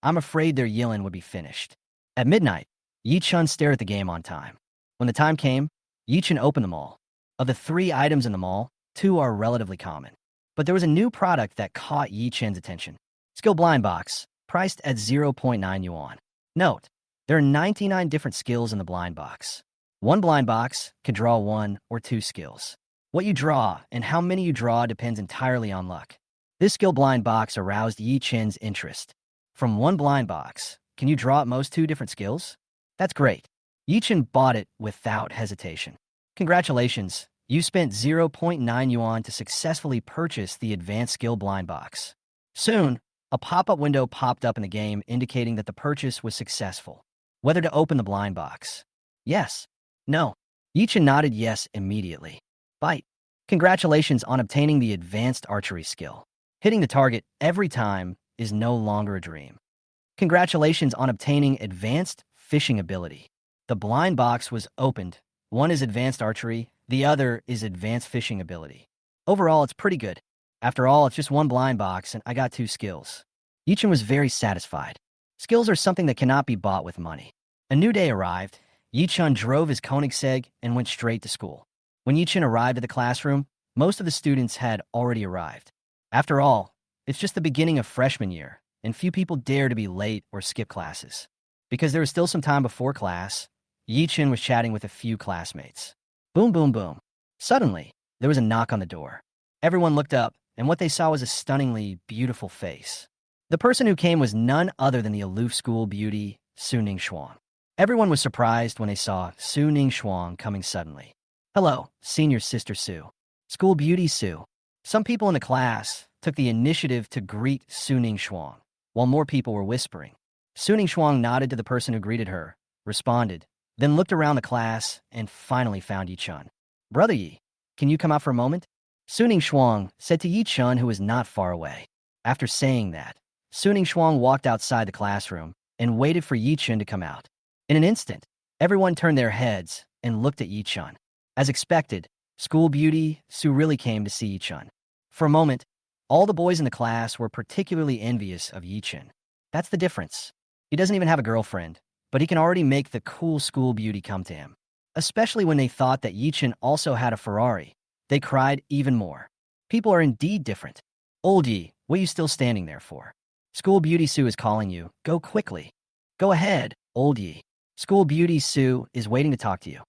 I'm afraid their Yilin would be finished. At midnight, Yi-chun stared at the game on time. When the time came, Yi-chun opened them all. Of the 3 items in the mall, 2 are relatively common. But there was a new product that caught Yi-chun's attention. Skill Blind Box, priced at 0.9 yuan. Note, there are 99 different skills in the blind box. One blind box can draw 1 or 2 skills. What you draw and how many you draw depends entirely on luck. This skill blind box aroused Yi-chun's interest. From one blind box, can you draw at most 2 different skills? That's great. Yi-chun bought it without hesitation. Congratulations, you spent 0.9 yuan to successfully purchase the advanced skill blind box. Soon, a pop-up window popped up in the game indicating that the purchase was successful. Whether to open the blind box. Yes. No. Yi-chun nodded yes immediately. Bite. Congratulations on obtaining the advanced archery skill. Hitting the target every time is no longer a dream. Congratulations on obtaining advanced fishing ability. The blind box was opened. One is advanced archery, the other is advanced fishing ability. Overall, it's pretty good. After all, it's just one blind box and I got 2 skills. Yi-chun was very satisfied. Skills are something that cannot be bought with money. A new day arrived. Yi-chun drove his Koenigsegg and went straight to school. When Yi-chun arrived at the classroom, most of the students had already arrived. After all, it's just the beginning of freshman year, and few people dare to be late or skip classes. Because there was still some time before class, Yi-chun was chatting with a few classmates. Boom, boom, boom. Suddenly, there was a knock on the door. Everyone looked up, and what they saw was a stunningly beautiful face. The person who came was none other than the aloof school beauty, Su Ningxuan. Everyone was surprised when they saw Su Ningxuan coming suddenly. Hello, senior sister Su. School beauty Su. Some people in the class took the initiative to greet Su Ningxuan, while more people were whispering. Su Ningxuan nodded to the person who greeted her, responded, then looked around the class and finally found Yi-chun. Brother Yi, can you come out for a moment? Su Ningxuan said to Yi-chun, who was not far away. After saying that, Su Ningxuan walked outside the classroom and waited for Yi-chun to come out. In an instant, everyone turned their heads and looked at Yi-chun. As expected, school beauty Su really came to see Yi-chun. For a moment, all the boys in the class were particularly envious of Yi-chun. That's the difference. He doesn't even have a girlfriend, but he can already make the cool school beauty come to him. Especially when they thought that Yi-chun also had a Ferrari. They cried even more. People are indeed different. Old Yi, what are you still standing there for? School beauty Su is calling you. Go quickly. Go ahead, old Yi. School beauty Su is waiting to talk to you.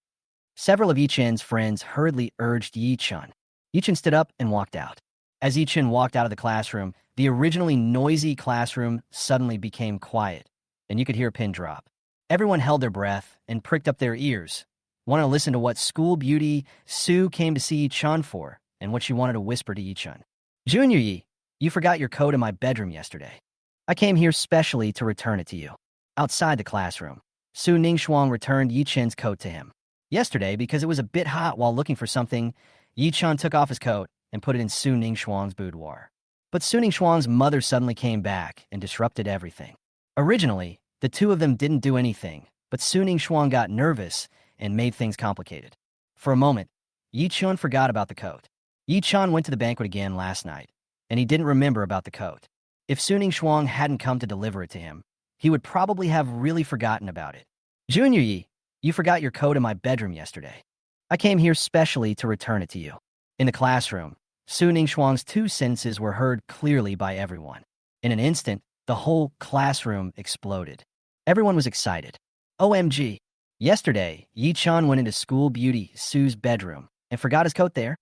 Several of Yi-chun's friends hurriedly urged Yi-chun. Yi-chun stood up and walked out. As Yi-chun walked out of the classroom, the originally noisy classroom suddenly became quiet, and you could hear a pin drop. Everyone held their breath and pricked up their ears, wanting to listen to what school beauty Su came to see Yi-chun for and what she wanted to whisper to Yi-chun. Junior Yi, you forgot your coat in my bedroom yesterday. I came here specially to return it to you. Outside the classroom, Su Ningxuan returned Yi-chun's coat to him. Yesterday, because it was a bit hot while looking for something, Yi-chun took off his coat and put it in Su Ningxuan's boudoir. But Su Ningxuan's mother suddenly came back and disrupted everything. Originally, the two of them didn't do anything, but Su Ningxuan got nervous and made things complicated. For a moment, Yi-chun forgot about the coat. Yi-chun went to the banquet again last night, and he didn't remember about the coat. If Su Ningxuan hadn't come to deliver it to him, he would probably have really forgotten about it. Junior Yi, you forgot your coat in my bedroom yesterday. I came here specially to return it to you. In the classroom, Su Ningxuan's 2 sentences were heard clearly by everyone. In an instant, the whole classroom exploded. Everyone was excited. OMG. Yesterday, Yi-chun went into school beauty Su's bedroom and forgot his coat there.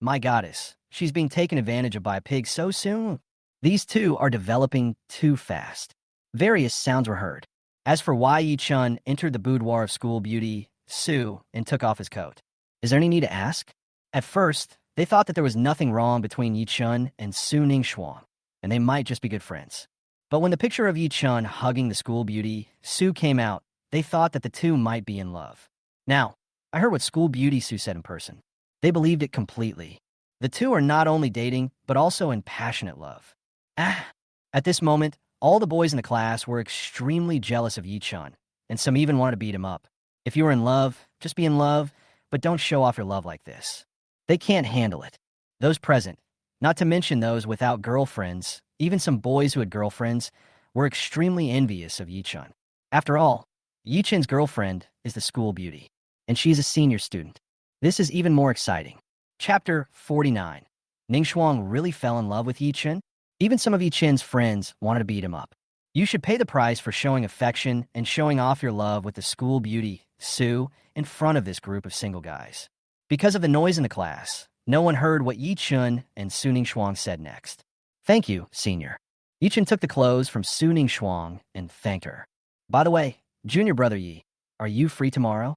My goddess, she's being taken advantage of by a pig so soon. These two are developing too fast. Various sounds were heard. As for why Yi-chun entered the boudoir of school beauty Su and took off his coat, is there any need to ask? At first, they thought that there was nothing wrong between Yi-chun and Su Ningxuan, and they might just be good friends. But when the picture of Yi-chun hugging the school beauty Su came out, they thought that the two might be in love. Now, I heard what school beauty Su said in person. They believed it completely. The two are not only dating, but also in passionate love. At this moment, all the boys in the class were extremely jealous of Yi-chun, and some even wanted to beat him up. If you are in love, just be in love, but don't show off your love like this. They can't handle it. Those present, Not to mention those without girlfriends, even some boys who had girlfriends, were extremely envious of Yi-chun. After all, Yi-chun's girlfriend is the school beauty, and she's a senior student. This is even more exciting. Chapter 49. Ningxuang really fell in love with Yi-chun. Even some of Yi-chun's friends wanted to beat him up. You should pay the price for showing affection and showing off your love with the school beauty, Su, in front of this group of single guys. Because of the noise in the class, no one heard what Yi-chun and Su Ningxuang said next. Thank you, senior. Yi-chun took the clothes from Su Ningxuang and thanked her. By the way, junior brother Yi, are you free tomorrow?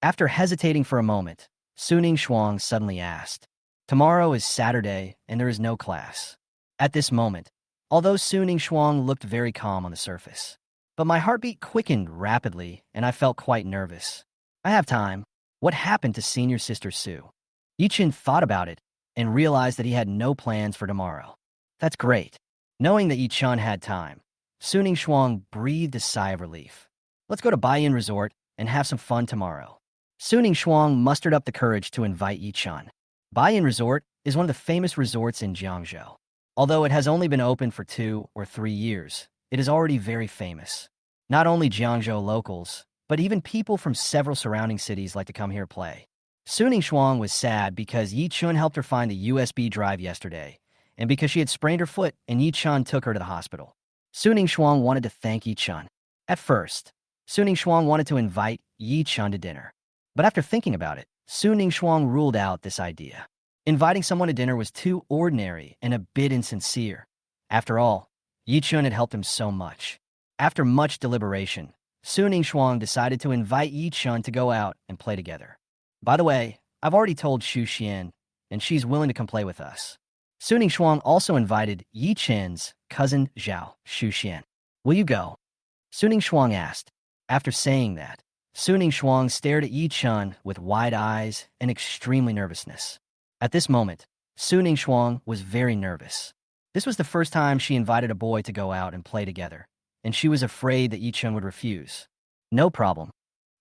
After hesitating for a moment, Su Ningxuang suddenly asked. Tomorrow is Saturday and there is no class. At this moment, although Su Ningxuang looked very calm on the surface, but my heartbeat quickened rapidly and I felt quite nervous. I have time. What happened to senior sister Su? Yi-chun thought about it and realized that he had no plans for tomorrow. That's great. Knowing that Yi-chun had time, Su Ningxuang breathed a sigh of relief. Let's go to Baiyin Resort and have some fun tomorrow. Su Ningxuang mustered up the courage to invite Yi-chun. Baiyin Resort is one of the famous resorts in Jiangzhou. Although it has only been open for 2 or 3 years, it is already very famous. Not only Jiangzhou locals, but even people from several surrounding cities like to come here play. Su Ningxuang was sad because Yi-chun helped her find the USB drive yesterday, and because she had sprained her foot and Yi-chun took her to the hospital. Su Ningxuang wanted to thank Yi-chun. At first, Su Ningxuang wanted to invite Yi-chun to dinner. But after thinking about it, Su Ningxuang ruled out this idea. Inviting someone to dinner was too ordinary and a bit insincere. After all, Yi-chun had helped him so much. After much deliberation, Su Ningxuang decided to invite Yi-chun to go out and play together. By the way, I've already told Xu Xian, and she's willing to come play with us. Su Ningxuang also invited Yi-chun's cousin Zhao, Xu Xian. Will you go? Su Ningxuang asked. After saying that, Su Ningxuang stared at Yi-chun with wide eyes and extremely nervousness. At this moment, Su Ningxuang was very nervous. This was the first time she invited a boy to go out and play together, and she was afraid that Yi-chun would refuse. No problem.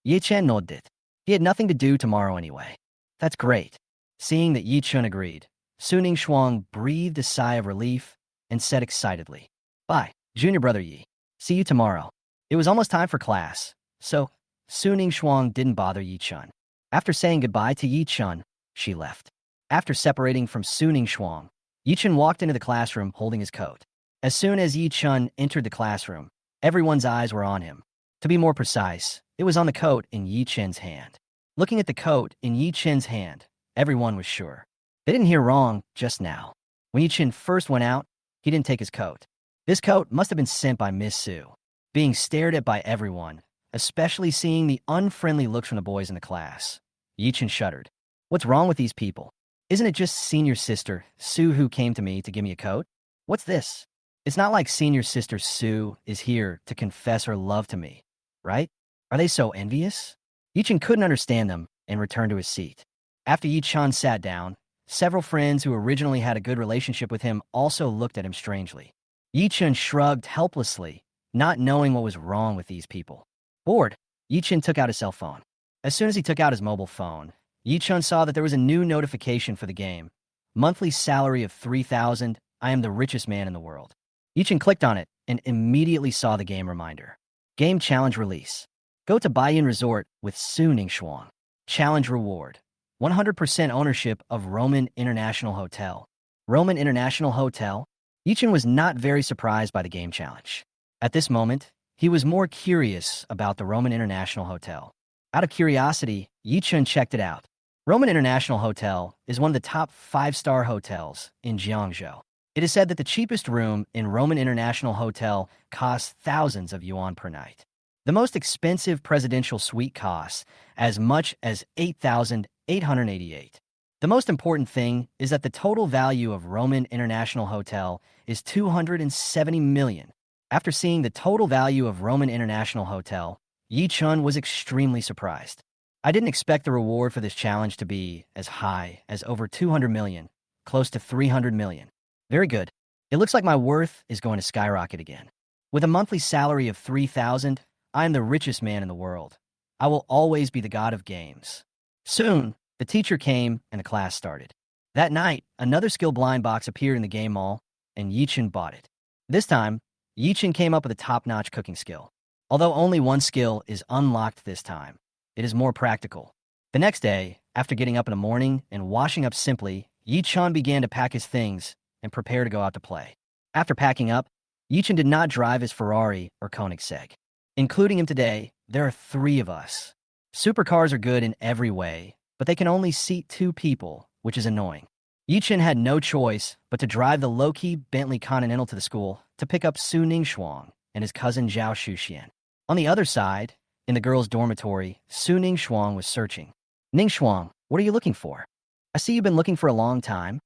Yi-chun nodded. He had nothing to do tomorrow anyway. That's great. Seeing that Yi-chun agreed, Su Ningxuang breathed a sigh of relief and said excitedly, Bye, junior brother Yi. See you tomorrow. It was almost time for class, so Su Ningxuang didn't bother Yi-chun. After saying goodbye to Yi-chun, she left. After separating from Su Ningxuang, Yi-chun walked into the classroom holding his coat. As soon as Yi-chun entered the classroom, everyone's eyes were on him. To be more precise, it was on the coat in Yi-chun's hand. Looking at the coat in Yi-chun's hand, everyone was sure. They didn't hear wrong just now. When Yi-chun first went out, he didn't take his coat. This coat must have been sent by Miss Su. Being stared at by everyone, especially seeing the unfriendly looks from the boys in the class, Yi-chun shuddered. What's wrong with these people? Isn't it just senior sister Su who came to me to give me a coat? What's this? It's not like senior sister Su is here to confess her love to me, right? Are they so envious? Yi-chun couldn't understand them and returned to his seat. After Yi-chun sat down, several friends who originally had a good relationship with him also looked at him strangely. Yi-chun shrugged helplessly, not knowing what was wrong with these people. Bored, Yi-chun took out his cell phone. As soon as he took out his mobile phone, Yi-chun saw that there was a new notification for the game. Monthly salary of 3,000, I am the richest man in the world. Yi-chun clicked on it and immediately saw the game reminder. Game challenge release. Go to Baiyin Resort with Su Ningxuang. Challenge reward. 100% ownership of Roman International Hotel. Roman International Hotel? Yi-chun was not very surprised by the game challenge. At this moment, he was more curious about the Roman International Hotel. Out of curiosity, Yi-chun checked it out. Roman International Hotel is one of the top 5-star hotels in Jiangzhou. It is said that the cheapest room in Roman International Hotel costs thousands of yuan per night. The most expensive presidential suite costs as much as 8,888. The most important thing is that the total value of Roman International Hotel is 270 million. After seeing the total value of Roman International Hotel, Yi-chun was extremely surprised. I didn't expect the reward for this challenge to be as high as over 200 million, close to 300 million. Very good. It looks like my worth is going to skyrocket again. With a monthly salary of 3,000, I am the richest man in the world. I will always be the god of games. Soon, the teacher came and the class started. That night, another skill blind box appeared in the game mall, and Yichen bought it. This time, Yichen came up with a top-notch cooking skill. Although only one skill is unlocked this time, it is more practical. The next day, after getting up in the morning and washing up simply, Yichen began to pack his things and prepare to go out to play. After packing up, Yichen did not drive his Ferrari or Koenigsegg. Including him today, there are 3 of us. Supercars are good in every way, but they can only seat 2 people, which is annoying. Yichen had no choice but to drive the low-key Bentley Continental to the school to pick up Su Ningxuang and his cousin Zhao Shuxian. On the other side, in the girls' dormitory, Su Ningxuang was searching. Ningxuang, what are you looking for? I see you've been looking for a long time.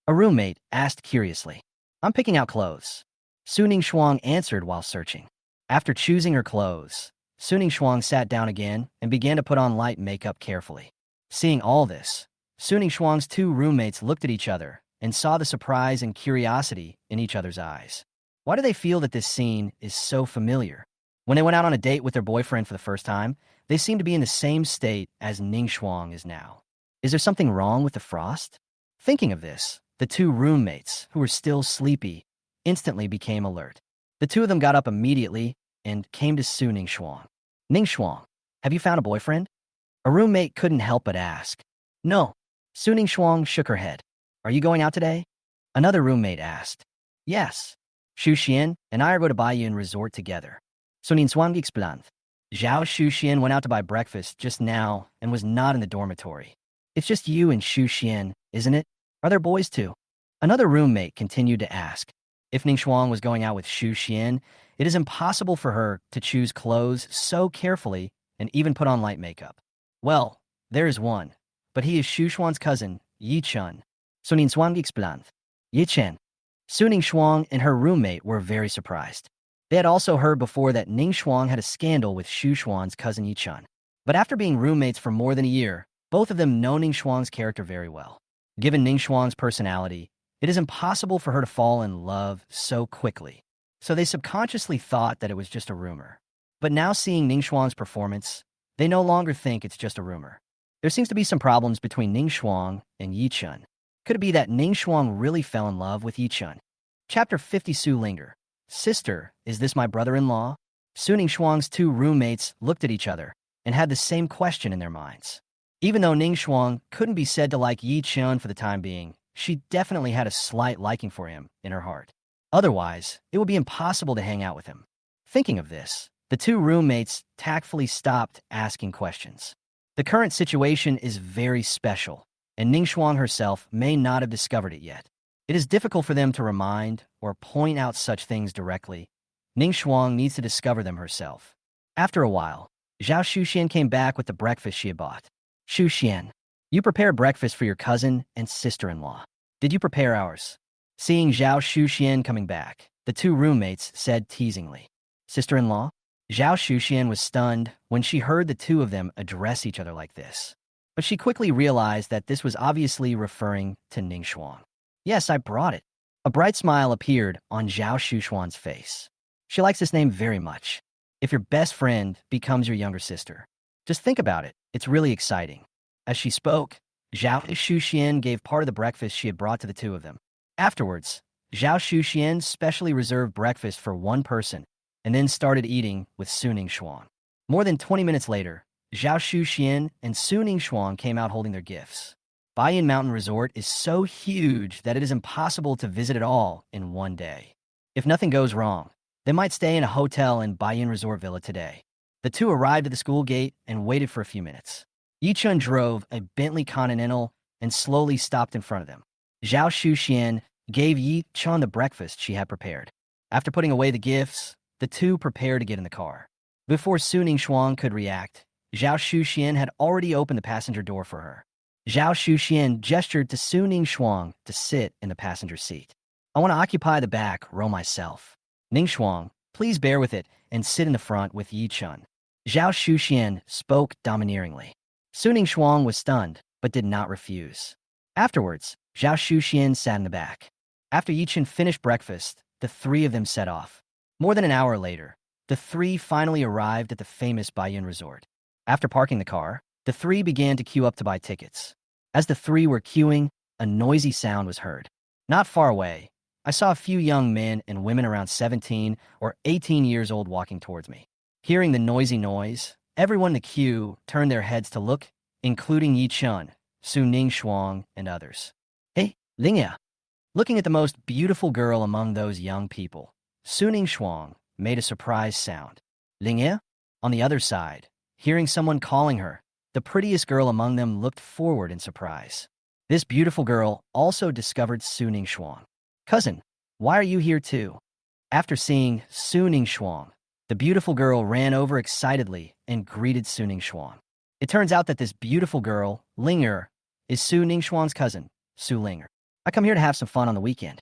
A roommate asked curiously. I'm picking out clothes. Su Ningxuang answered while searching. After choosing her clothes, Su Ningxuang sat down again and began to put on light makeup carefully. Seeing all this, Su Ningxuang's 2 roommates looked at each other and saw the surprise and curiosity in each other's eyes. Why do they feel that this scene is so familiar? When they went out on a date with their boyfriend for the first time, they seemed to be in the same state as Ningxuang is now. Is there something wrong with the frost? Thinking of this, the 2 roommates, who were still sleepy, instantly became alert. The 2 of them got up immediately and came to Su Ningxuang. Ningxuang, have you found a boyfriend? A roommate couldn't help but ask. No. Su Ningxuang shook her head. Are you going out today? Another roommate asked. Yes. Xu Xian and I are going to buy you in resort together. Su Ningxuang explained. Zhao Shuxian went out to buy breakfast just now and was not in the dormitory. It's just you and Xu Xian, isn't it? Are there boys too? Another roommate continued to ask. If Ningxuang was going out with Xu Xian, it is impossible for her to choose clothes so carefully and even put on light makeup. Well, there is one, but he is Xu Xuan's cousin, Yi Chun. Su Ningxuang explained. Yi Chen. Su Ningxuang and her roommate were very surprised. They had also heard before that Ningxuang had a scandal with Xu Xuan's cousin Yi Chun. But after being roommates for more than a year, both of them know Ningxuang's character very well. Given Ningxuang's personality, it is impossible for her to fall in love so quickly. So they subconsciously thought that it was just a rumor. But now seeing Ningxuang's performance, they no longer think it's just a rumor. There seems to be some problems between Ningxuang and Yi Chun. Could it be that Ningxuang really fell in love with Yi Chun? Chapter 50 Su Linger. Sister, is this my brother-in-law? Su Ningxuang's 2 roommates looked at each other and had the same question in their minds. Even though Ningxuang couldn't be said to like Yi Chun for the time being, she definitely had a slight liking for him in her heart. Otherwise, it would be impossible to hang out with him. Thinking of this, the 2 roommates tactfully stopped asking questions. The current situation is very special, and Ningxuang herself may not have discovered it yet. It is difficult for them to remind or point out such things directly. Ningxuang needs to discover them herself. After a while, Zhao Shuxian came back with the breakfast she had bought. Shuxian, you prepared breakfast for your cousin and sister-in-law. Did you prepare ours? Seeing Zhao Shuxian coming back, the 2 roommates said teasingly. Sister-in-law? Zhao Shuxian was stunned when she heard the 2 of them address each other like this. But she quickly realized that this was obviously referring to Ningxuang. Yes, I brought it. A bright smile appeared on Zhao Shuxian's face. She likes this name very much. If your best friend becomes your younger sister. Just think about it. It's really exciting. As she spoke, Zhao Shuxian gave part of the breakfast she had brought to the 2 of them. Afterwards, Zhao Shuxian specially reserved breakfast for one person and then started eating with Su Ningxuang. More than 20 minutes later, Zhao Shuxian and Su Ningxuang came out holding their gifts. Baiyin Mountain Resort is so huge that it is impossible to visit it all in one day. If nothing goes wrong, they might stay in a hotel in Baiyin Resort Villa today. The 2 arrived at the school gate and waited for a few minutes. Yi Chun drove a Bentley Continental and slowly stopped in front of them. Zhao Shuxian gave Yi Chun the breakfast she had prepared. After putting away the gifts, the 2 prepared to get in the car. Before Su Ningxuang could react, Zhao Shuxian had already opened the passenger door for her. Zhao Shuxian gestured to Su Ningxuang to sit in the passenger seat. I want to occupy the back row myself. Ningxuang, please bear with it and sit in the front with Yi Chun. Zhao Shuxian spoke domineeringly. Su Ningxuang was stunned, but did not refuse. Afterwards, Zhao Shuxian sat in the back. After Yi Chun finished breakfast, the 3 of them set off. More than an hour later, the 3 finally arrived at the famous Baiyin Resort. After parking the car, the 3 began to queue up to buy tickets. As the 3 were queuing, a noisy sound was heard. Not far away, I saw a few young men and women around 17 or 18 years old walking towards me. Hearing the noisy noise, everyone in the queue turned their heads to look, including Yi Chun, Su Ning Shuang, and others. Hey, Lingya! Looking at the most beautiful girl among those young people, Su Ning Shuang made a surprised sound. Lingya? On the other side, hearing someone calling her, the prettiest girl among them looked forward in surprise. This beautiful girl also discovered Su Ning Shuang. Cousin, why are you here too? After seeing Su Ning Shuang, the beautiful girl ran over excitedly and greeted Su Ning Shuang. It turns out that this beautiful girl, Linger, is Su Ning Shuang's cousin, Su Linger. I come here to have some fun on the weekend.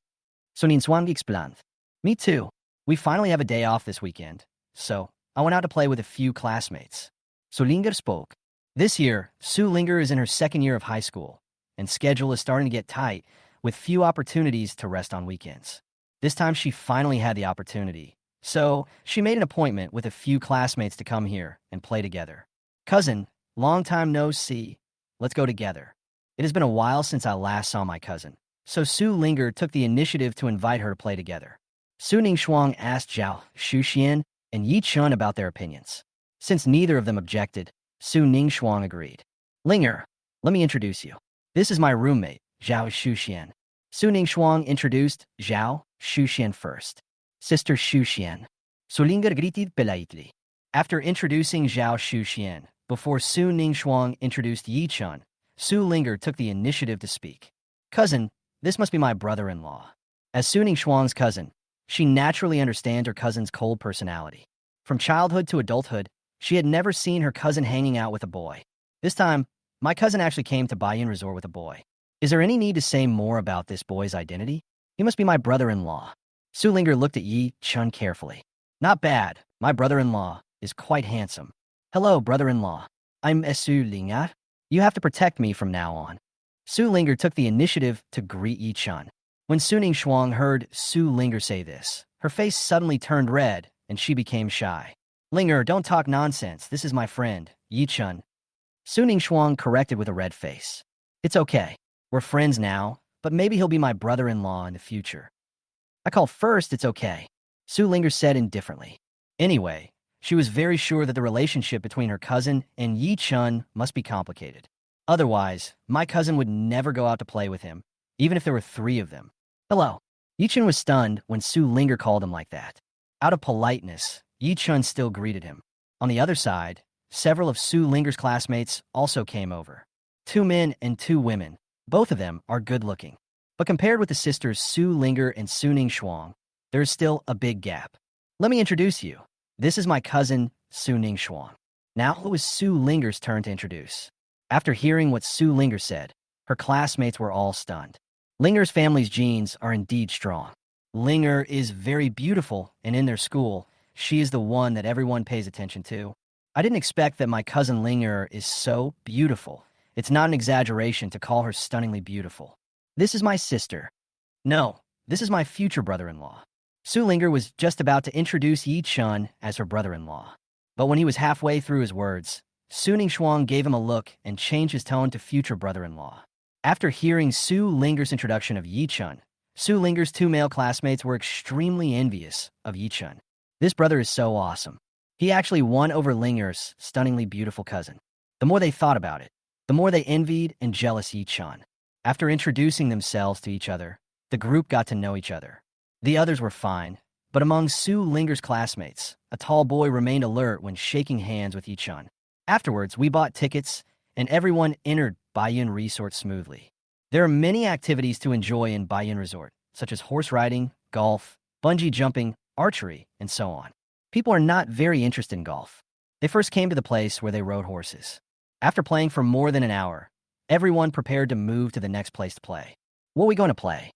Su Ning Shuang explained. Me too. We finally have a day off this weekend, so I went out to play with a few classmates. Su Linger spoke. This year, Su Linger is in her second year of high school, and schedule is starting to get tight, with few opportunities to rest on weekends. This time she finally had the opportunity, so she made an appointment with a few classmates to come here and play together. Cousin, long time no see. Let's go together. It has been a while since I last saw my cousin, so Su Linger took the initiative to invite her to play together. Su Ning Shuang asked Zhao Shuxian and Yi Chun about their opinions. Since neither of them objected, Su Ning Shuang agreed. Linger, let me introduce you. This is my roommate, Zhao Shuxian. Su Ning Shuang introduced Zhao Shuxian first. Sister Shuxian. Su Linger greeted politely. After introducing Zhao Shuxian, before Su Ning Shuang introduced Yi Chun, Su Linger took the initiative to speak. Cousin, this must be my brother-in-law. As Su Ning Shuang's cousin, she naturally understands her cousin's cold personality. From childhood to adulthood, she had never seen her cousin hanging out with a boy. This time, my cousin actually came to Baiyin Resort with a boy. Is there any need to say more about this boy's identity? He must be my brother-in-law. Su Linger looked at Yi Chun carefully. Not bad. My brother-in-law is quite handsome. Hello, brother-in-law. I'm Su Linger. You have to protect me from now on. Su Linger took the initiative to greet Yi Chun. When Su Ning Shuang heard Su Linger say this, her face suddenly turned red and she became shy. Linger, don't talk nonsense. This is my friend, Yi Chun. Su Ning Shuang corrected with a red face. It's okay. We're friends now, but maybe he'll be my brother-in-law in the future. I called first, it's okay. Su Linger said indifferently. Anyway, she was very sure that the relationship between her cousin and Yi Chun must be complicated. Otherwise, my cousin would never go out to play with him, even if there were 3 of them. Hello. Yi Chun was stunned when Su Linger called him like that. Out of politeness, Yi Chun still greeted him. On the other side, several of Su Linger's classmates also came over. 2 men and 2 women. Both of them are good-looking. But compared with the sisters Su Linger and Su Ning Shuang, there is still a big gap. Let me introduce you. This is my cousin, Su Ning Shuang. Now it was Su Linger's turn to introduce. After hearing what Su Linger said, her classmates were all stunned. Linger's family's genes are indeed strong. Linger is very beautiful, and in their school, she is the one that everyone pays attention to. I didn't expect that my cousin Linger is so beautiful. It's not an exaggeration to call her stunningly beautiful. This is my sister. No, this is my future brother-in-law. Su Linger was just about to introduce Yi Chun as her brother-in-law. But when he was halfway through his words, Su Ning Shuang gave him a look and changed his tone to future brother-in-law. After hearing Su Linger's introduction of Yi Chun, Su Linger's 2 male classmates were extremely envious of Yi Chun. This brother is so awesome. He actually won over Linger's stunningly beautiful cousin. The more they thought about it, the more they envied and jealous Yi Chun. After introducing themselves to each other, the group got to know each other. The others were fine, but among Su Linger's classmates, a tall boy remained alert when shaking hands with Yi Chun. Afterwards, we bought tickets, and everyone entered Baiyin Resort smoothly. There are many activities to enjoy in Baiyin Resort, such as horse riding, golf, bungee jumping, archery, and so on. People are not very interested in golf. They first came to the place where they rode horses. After playing for more than an hour, everyone prepared to move to the next place to play. What are we going to play?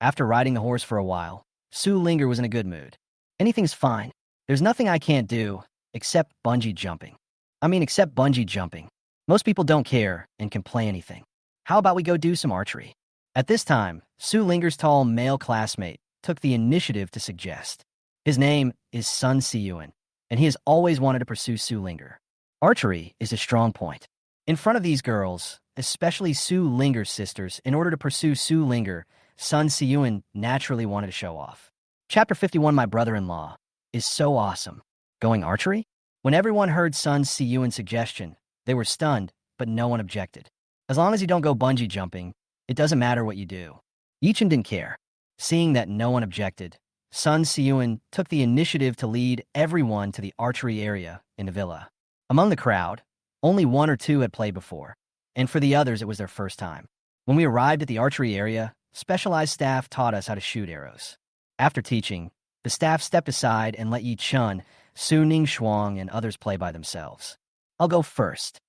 After riding the horse for a while, Su Linger was in a good mood. Anything's fine. There's nothing I can't do, except bungee jumping. Except bungee jumping. Most people don't care and can play anything. How about we go do some archery? At this time, Su Linger's tall male classmate took the initiative to suggest. His name is Sun Siyuan, and he has always wanted to pursue Su Linger. Archery is his strong point. In front of these girls, especially Su Linger's sisters. In order to pursue Su Linger, Sun Siyun naturally wanted to show off. Chapter 51, My Brother-in-Law, is so awesome. Going archery? When everyone heard Sun Siyun's suggestion, they were stunned, but no one objected. As long as you don't go bungee jumping, it doesn't matter what you do. Yichen didn't care. Seeing that no one objected, Sun Siyun took the initiative to lead everyone to the archery area in the villa. Among the crowd, only one or two had played before, and for the others it was their first time. When we arrived at the archery area, specialized staff taught us how to shoot arrows. After teaching, the staff stepped aside and let Yi Chun, Su Ning Shuang, and others play by themselves. I'll go first.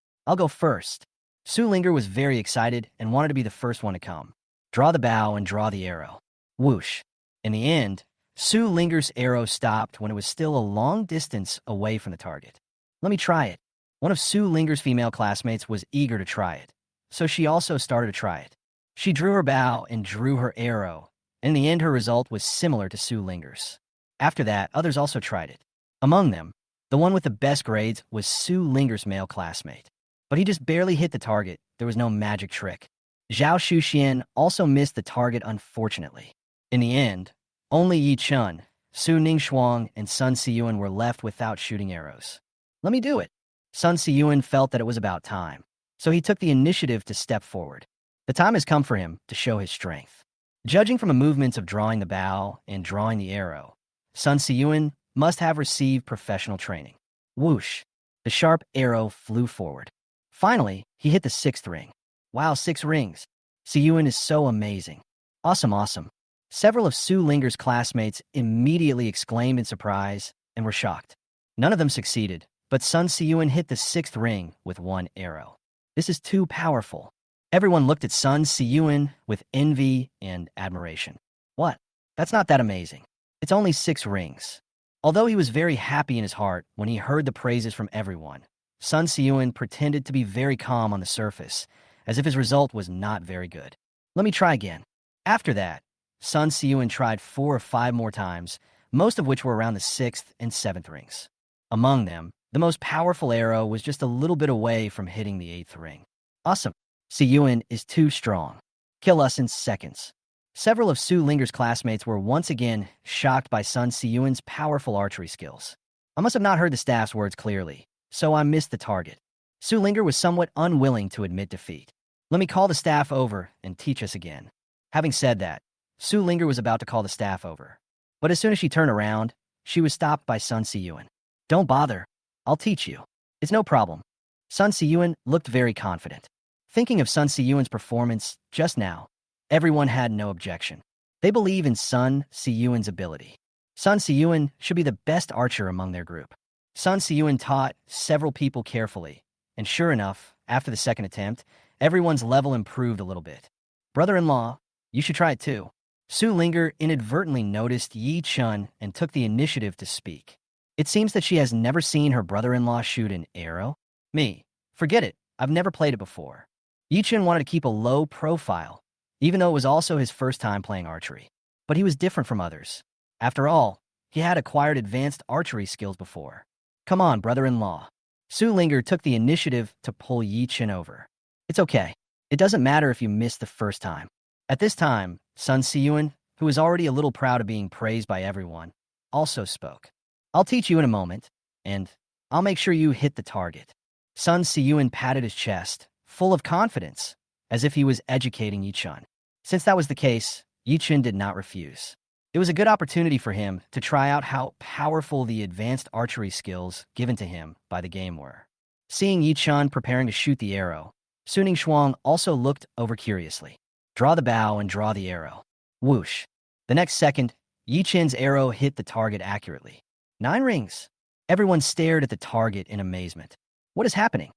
Su Linger was very excited and wanted to be the first one to come. Draw the bow and draw the arrow. Whoosh. In the end, Su Linger's arrow stopped when it was still a long distance away from the target. Let me try it. One of Su Linger's female classmates was eager to try it, so she also started to try it. She drew her bow and drew her arrow, and in the end her result was similar to Su Linger's. After that, others also tried it. Among them, the one with the best grades was Su Linger's male classmate. But he just barely hit the target. There was no magic trick. Zhao Shuxian also missed the target, unfortunately. In the end, only Yi Chun, Su Ning Shuang, and Sun Siyun were left without shooting arrows. Let me do it. Sun Siyun felt that it was about time, so he took the initiative to step forward. The time has come for him to show his strength. Judging from the movements of drawing the bow and drawing the arrow, Sun Siyun must have received professional training. Whoosh! The sharp arrow flew forward. Finally, he hit the 6th ring. Wow, 6 rings. Siyun is so amazing. Awesome. Several of Su Linger's classmates immediately exclaimed in surprise and were shocked. None of them succeeded, but Sun Siyun hit the 6th ring with 1 arrow. This is too powerful. Everyone looked at Sun Siyun with envy and admiration. What? That's not that amazing. It's only 6 rings. Although he was very happy in his heart when he heard the praises from everyone, Sun Siyun pretended to be very calm on the surface, as if his result was not very good. Let me try again. After that, Sun Siyun tried 4 or 5 more times, most of which were around the 6th and 7th rings. Among them, the most powerful arrow was just a little bit away from hitting the 8th ring. Awesome. Siyun is too strong. Kill us in seconds. Several of Su Linger's classmates were once again shocked by Sun Siyun's powerful archery skills. I must have not heard the staff's words clearly, so I missed the target. Su Linger was somewhat unwilling to admit defeat. Let me call the staff over and teach us again. Having said that, Su Linger was about to call the staff over. But as soon as she turned around, she was stopped by Sun Siyun. Don't bother. I'll teach you. It's no problem. Sun Siyun looked very confident. Thinking of Sun Siyun's performance just now, everyone had no objection. They believe in Sun Siyun's ability. Sun Siyun should be the best archer among their group. Sun Siyun taught several people carefully, and sure enough, after the 2nd attempt, everyone's level improved a little bit. Brother-in-law, you should try it too. Su Linger inadvertently noticed Yi Chun and took the initiative to speak. It seems that she has never seen her brother-in-law shoot an arrow. Me, forget it, I've never played it before. Yi Chun wanted to keep a low profile, even though it was also his first time playing archery. But he was different from others. After all, he had acquired advanced archery skills before. Come on, brother-in-law. Su Linger took the initiative to pull Yi Chun over. It's okay. It doesn't matter if you missed the first time. At this time, Sun Siyun, who was already a little proud of being praised by everyone, also spoke. I'll teach you in a moment, and I'll make sure you hit the target. Sun Siyun patted his chest, full of confidence, as if he was educating Yi Chun. Since that was the case, Yi Chun did not refuse. It was a good opportunity for him to try out how powerful the advanced archery skills given to him by the game were. Seeing Yi Chun preparing to shoot the arrow, Su Ning Shuang also looked over curiously. Draw the bow and draw the arrow. Whoosh. The next second, Yi Chun's arrow hit the target accurately. 9 rings. Everyone stared at the target in amazement. What is happening?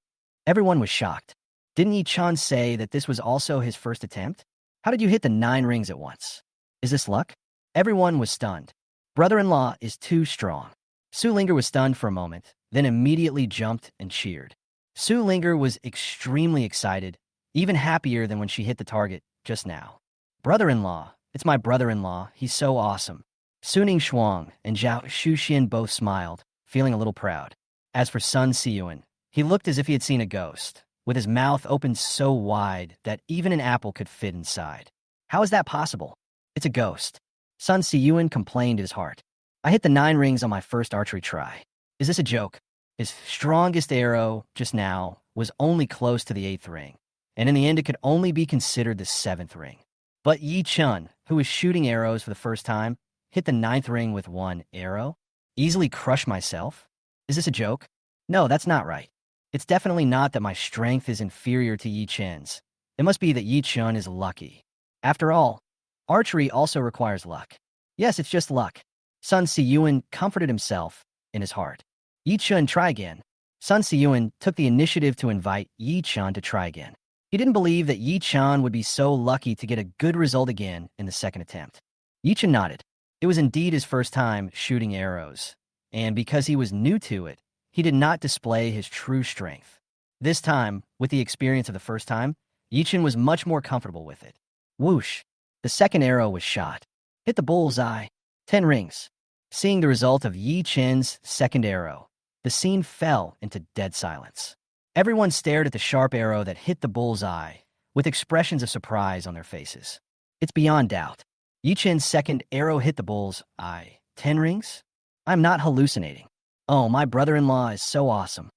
Everyone was shocked. Didn't Yi Chun say that this was also his first attempt? How did you hit the 9 rings at once? Is this luck? Everyone was stunned. Brother-in-law is too strong. Su Linger was stunned for a moment, then immediately jumped and cheered. Su Linger was extremely excited, even happier than when she hit the target just now. Brother-in-law, it's my brother-in-law, he's so awesome. Su Ning Shuang and Zhao Shuxian both smiled, feeling a little proud. As for Sun Siyun, he looked as if he had seen a ghost. with his mouth opened so wide that even an apple could fit inside. How is that possible? It's a ghost. Sun Si-Yuan complained in his heart. I hit the 9 rings on my first archery try. Is this a joke? His strongest arrow, just now, was only close to the 8th ring, and in the end it could only be considered the 7th ring. But Yi Chun, who was shooting arrows for the first time, hit the 9th ring with 1 arrow? Easily crush myself? Is this a joke? No, that's not right. It's definitely not that my strength is inferior to Yi Chen's. It must be that Yi Chun is lucky. After all, archery also requires luck. Yes, it's just luck. Sun Si-Yuan comforted himself in his heart. Yi Chun, try again. Sun Si-Yuan took the initiative to invite Yi Chun to try again. He didn't believe that Yi Chun would be so lucky to get a good result again in the second attempt. Yi Chun nodded. It was indeed his first time shooting arrows, and because he was new to it, he did not display his true strength. This time, with the experience of the first time, Yi Chun was much more comfortable with it. Whoosh! The second arrow was shot. Hit the bullseye. 10 rings. Seeing the result of Yi Chen's second arrow, the scene fell into dead silence. Everyone stared at the sharp arrow that hit the bullseye, with expressions of surprise on their faces. It's beyond doubt. Yi Chen's second arrow hit the bullseye. 10 rings? I'm not hallucinating. Oh, my brother-in-law is so awesome.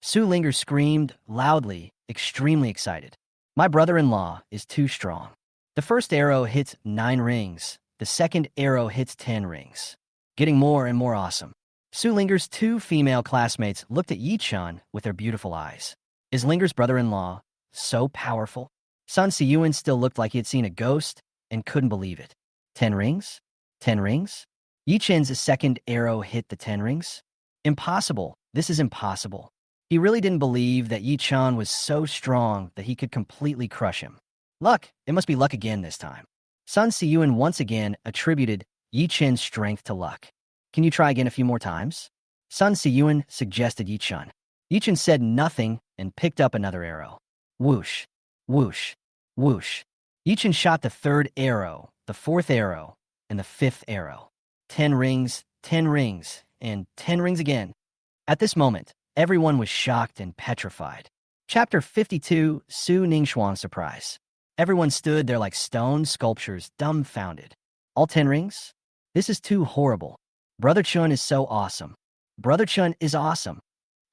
Su Linger screamed loudly, extremely excited. My brother-in-law is too strong. The first arrow hits 9 rings. The second arrow hits 10 rings. Getting more and more awesome. Su Linger's 2 female classmates looked at Yi Chun with their beautiful eyes. Is Linger's brother-in-law so powerful? Sun Si-Yuan still looked like he had seen a ghost and couldn't believe it. 10 rings? 10 rings? Yi Chen's second arrow hit the 10 rings? Impossible. This is impossible. He really didn't believe that Yi Chun was so strong that he could completely crush him. Luck. It must be luck again this time. Sun Si-Yuan once again attributed Yi Chen's strength to luck. Can you try again a few more times? Sun Si-Yuan suggested Yi Chun. Yi Chun said nothing and picked up another arrow. Whoosh, whoosh, whoosh. Yi Chun shot the 3rd arrow, the 4th arrow, and the 5th arrow. 10 rings, and 10 rings again. At this moment, everyone was shocked and petrified. Chapter 52, Su Ningxuang's surprise. Everyone stood there like stone sculptures, dumbfounded. All 10 rings? This is too horrible. Brother Chun is so awesome. Brother Chun is awesome.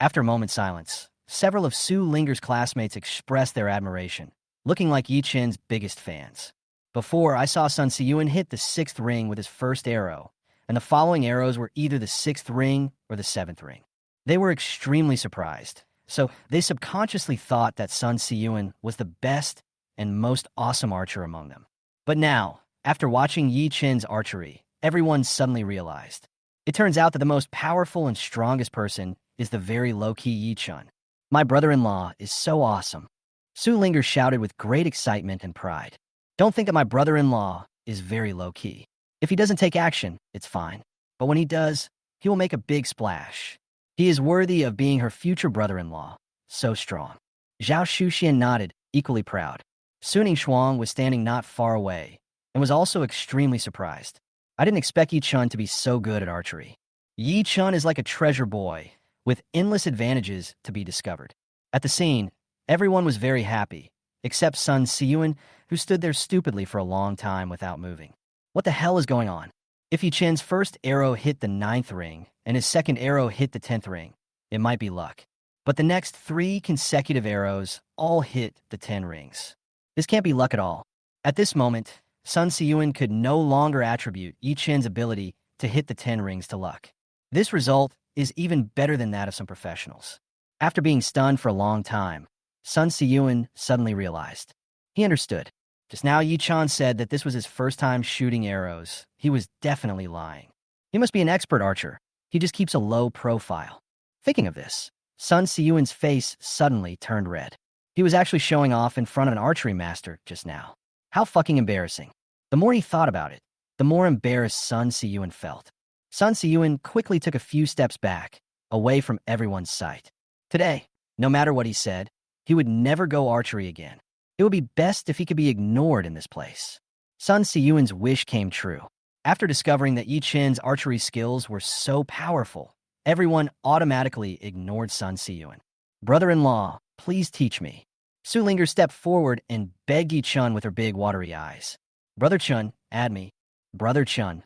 After a moment's silence, several of Su Linger's classmates expressed their admiration, looking like Yi Chen's biggest fans. Before, I saw Sun Si-Yuan hit the 6th ring with his first arrow, and the following arrows were either the 6th ring or the 7th ring. They were extremely surprised, so they subconsciously thought that Sun Si-Yuan was the best and most awesome archer among them. But now, after watching Yi Chen's archery, everyone suddenly realized. It turns out that the most powerful and strongest person is the very low-key Yi Chun. My brother-in-law is so awesome. Su Linger shouted with great excitement and pride. Don't think that my brother-in-law is very low-key. If he doesn't take action, it's fine. But when he does, he will make a big splash. He is worthy of being her future brother-in-law. So strong. Zhao Shuxian nodded, equally proud. Su Ningxuang was standing not far away and was also extremely surprised. I didn't expect Yi Chun to be so good at archery. Yi Chun is like a treasure boy, with endless advantages to be discovered. At the scene, everyone was very happy, except Sun Si-Yuan, who stood there stupidly for a long time without moving. What the hell is going on? If Yi Chen's first arrow hit the 9th ring, and his second arrow hit the 10th ring, it might be luck. But the next 3 consecutive arrows all hit the 10 rings. This can't be luck at all. At this moment, Sun Si-Yuan could no longer attribute Yi Chen's ability to hit the 10 rings to luck. This result is even better than that of some professionals. After being stunned for a long time, Sun Si-Yuan suddenly realized. He understood. Just now Yi Chun said that this was his first time shooting arrows. He was definitely lying. He must be an expert archer. He just keeps a low profile. Thinking of this, Sun Si-Yuan's face suddenly turned red. He was actually showing off in front of an archery master just now. How fucking embarrassing. The more he thought about it, the more embarrassed Sun Si-Yuan felt. Sun Si-Yuan quickly took a few steps back, away from everyone's sight. Today, no matter what he said, he would never go archery again. It would be best if he could be ignored in this place. Sun Si-Yuan's wish came true. After discovering that Yi Chen's archery skills were so powerful, everyone automatically ignored Sun Si-Yuan. Brother-in-law, please teach me. Su Linger stepped forward and begged Yi Chun with her big watery eyes. Brother Chun, add me. Brother Chun,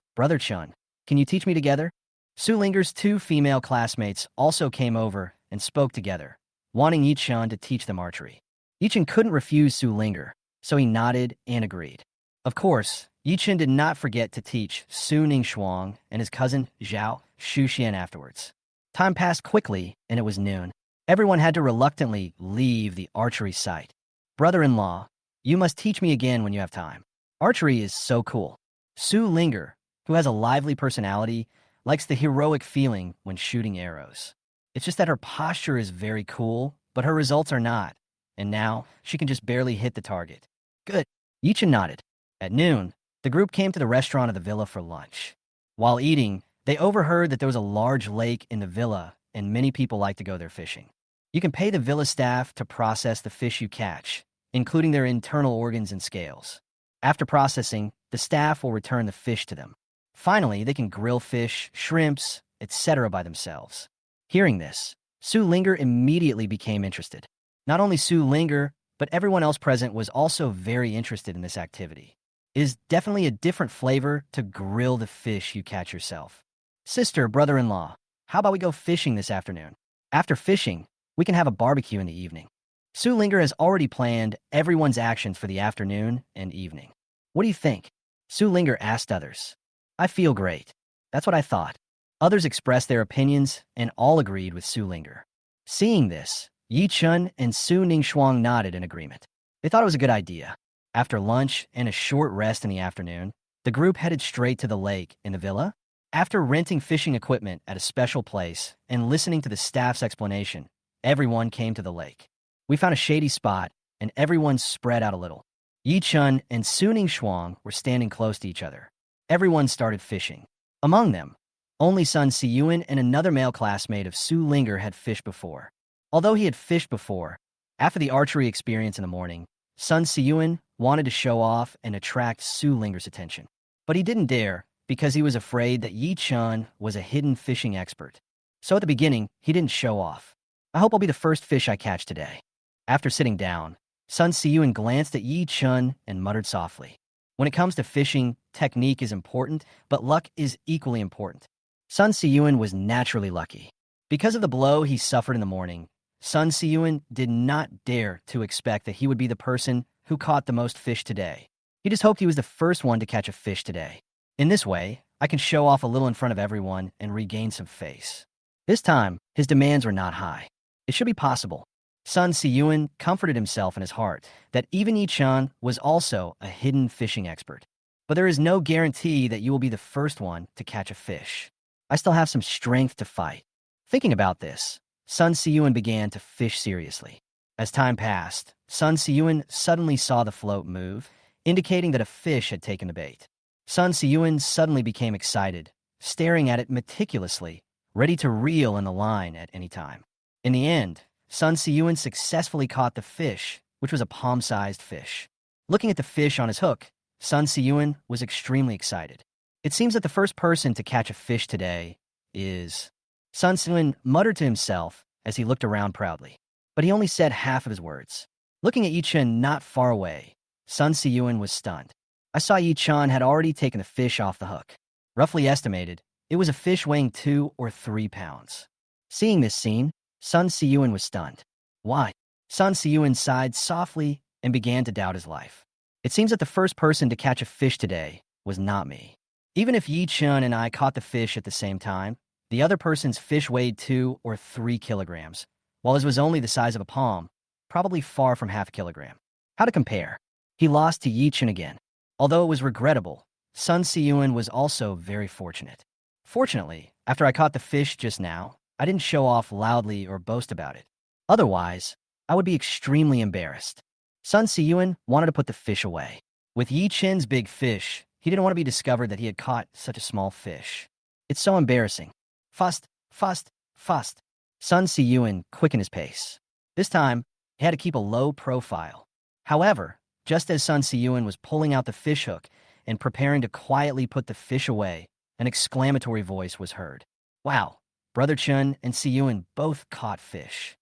can you teach me together? Su Linger's two female classmates also came over and spoke together, wanting Yi Chun to teach them archery. Yi Chun couldn't refuse Su Linger, so he nodded and agreed. Of course, Yi Chun did not forget to teach Su Ningshuang and his cousin Zhao Shuxian afterwards. Time passed quickly, and it was noon. Everyone had to reluctantly leave the archery site. Brother-in-law, you must teach me again when you have time. Archery is so cool. Su Linger, who has a lively personality, likes the heroic feeling when shooting arrows. It's just that her posture is very cool, but her results are not, and now she can just barely hit the target. Good. Yi Chun nodded. At noon, the group came to the restaurant of the villa for lunch. While eating, they overheard that there was a large lake in the villa, and many people like to go there fishing. You can pay the villa staff to process the fish you catch, including their internal organs and scales. After processing, the staff will return the fish to them. Finally, they can grill fish, shrimps, etc. by themselves. Hearing this, Su Linger immediately became interested. Not only Su Linger, but everyone else present was also very interested in this activity. It is definitely a different flavor to grill the fish you catch yourself. Sister, brother-in-law, how about we go fishing this afternoon? After fishing, we can have a barbecue in the evening. Su Linger has already planned everyone's actions for the afternoon and evening. What do you think? Su Linger asked others. I feel great. That's what I thought. Others expressed their opinions and all agreed with Su Linger. Seeing this, Yi Chun and Su Ningshuang nodded in agreement. They thought it was a good idea. After lunch and a short rest in the afternoon, the group headed straight to the lake in the villa. After renting fishing equipment at a special place and listening to the staff's explanation, everyone came to the lake. We found a shady spot, and everyone spread out a little. Yi Chun and Su Ningshuang were standing close to each other. Everyone started fishing. Among them, only Sun Siyuan and another male classmate of Su Linger had fished before. Although he had fished before, after the archery experience in the morning, Sun Siyuan wanted to show off and attract Su Linger's attention. But he didn't dare because he was afraid that Yi Chun was a hidden fishing expert. So at the beginning, he didn't show off. I hope I'll be the first fish I catch today. After sitting down, Sun Siyuan glanced at Yi Chun and muttered softly. When it comes to fishing, technique is important, but luck is equally important. Sun Siyuan was naturally lucky. Because of the blow he suffered in the morning, Sun Siyuan did not dare to expect that he would be the person who caught the most fish today. He just hoped he was the first one to catch a fish today. In this way, I can show off a little in front of everyone and regain some face. This time, his demands were not high. It should be possible. Sun Siyuan comforted himself in his heart that even Yi Chun was also a hidden fishing expert. But there is no guarantee that you will be the first one to catch a fish. I still have some strength to fight. Thinking about this, Sun Siyuan began to fish seriously. As time passed, Sun Siyuan suddenly saw the float move, indicating that a fish had taken the bait. Sun Siyuan suddenly became excited, staring at it meticulously, ready to reel in the line at any time. In the end, Sun Siyuan successfully caught the fish, which was a palm-sized fish. Looking at the fish on his hook, Sun Siyuan was extremely excited. It seems that the first person to catch a fish today is... Sun Siyuan muttered to himself as he looked around proudly. But he only said half of his words. Looking at Yi Chun not far away, Sun Siyuan was stunned. I saw Yi Chun had already taken the fish off the hook. Roughly estimated, it was a fish weighing 2 or 3 pounds. Seeing this scene, Sun Siyuan was stunned. Why? Sun Siyuan sighed softly and began to doubt his life. It seems that the first person to catch a fish today was not me. Even if Yi Chun and I caught the fish at the same time, the other person's fish weighed 2 or 3 kilograms, while his was only the size of a palm, probably far from half a kilogram. How to compare? He lost to Yi Chun again. Although it was regrettable, Sun Siyuan was also very fortunate. Fortunately, after I caught the fish just now, I didn't show off loudly or boast about it. Otherwise, I would be extremely embarrassed. Sun Siyuan wanted to put the fish away. With Yi Chun's big fish, he didn't want to be discovered that he had caught such a small fish. It's so embarrassing. Fast. Sun Siyuan quickened his pace. This time, he had to keep a low profile. However, just as Sun Siyuan was pulling out the fish hook and preparing to quietly put the fish away, an exclamatory voice was heard. Wow, Brother Chun and Siyuan both caught fish.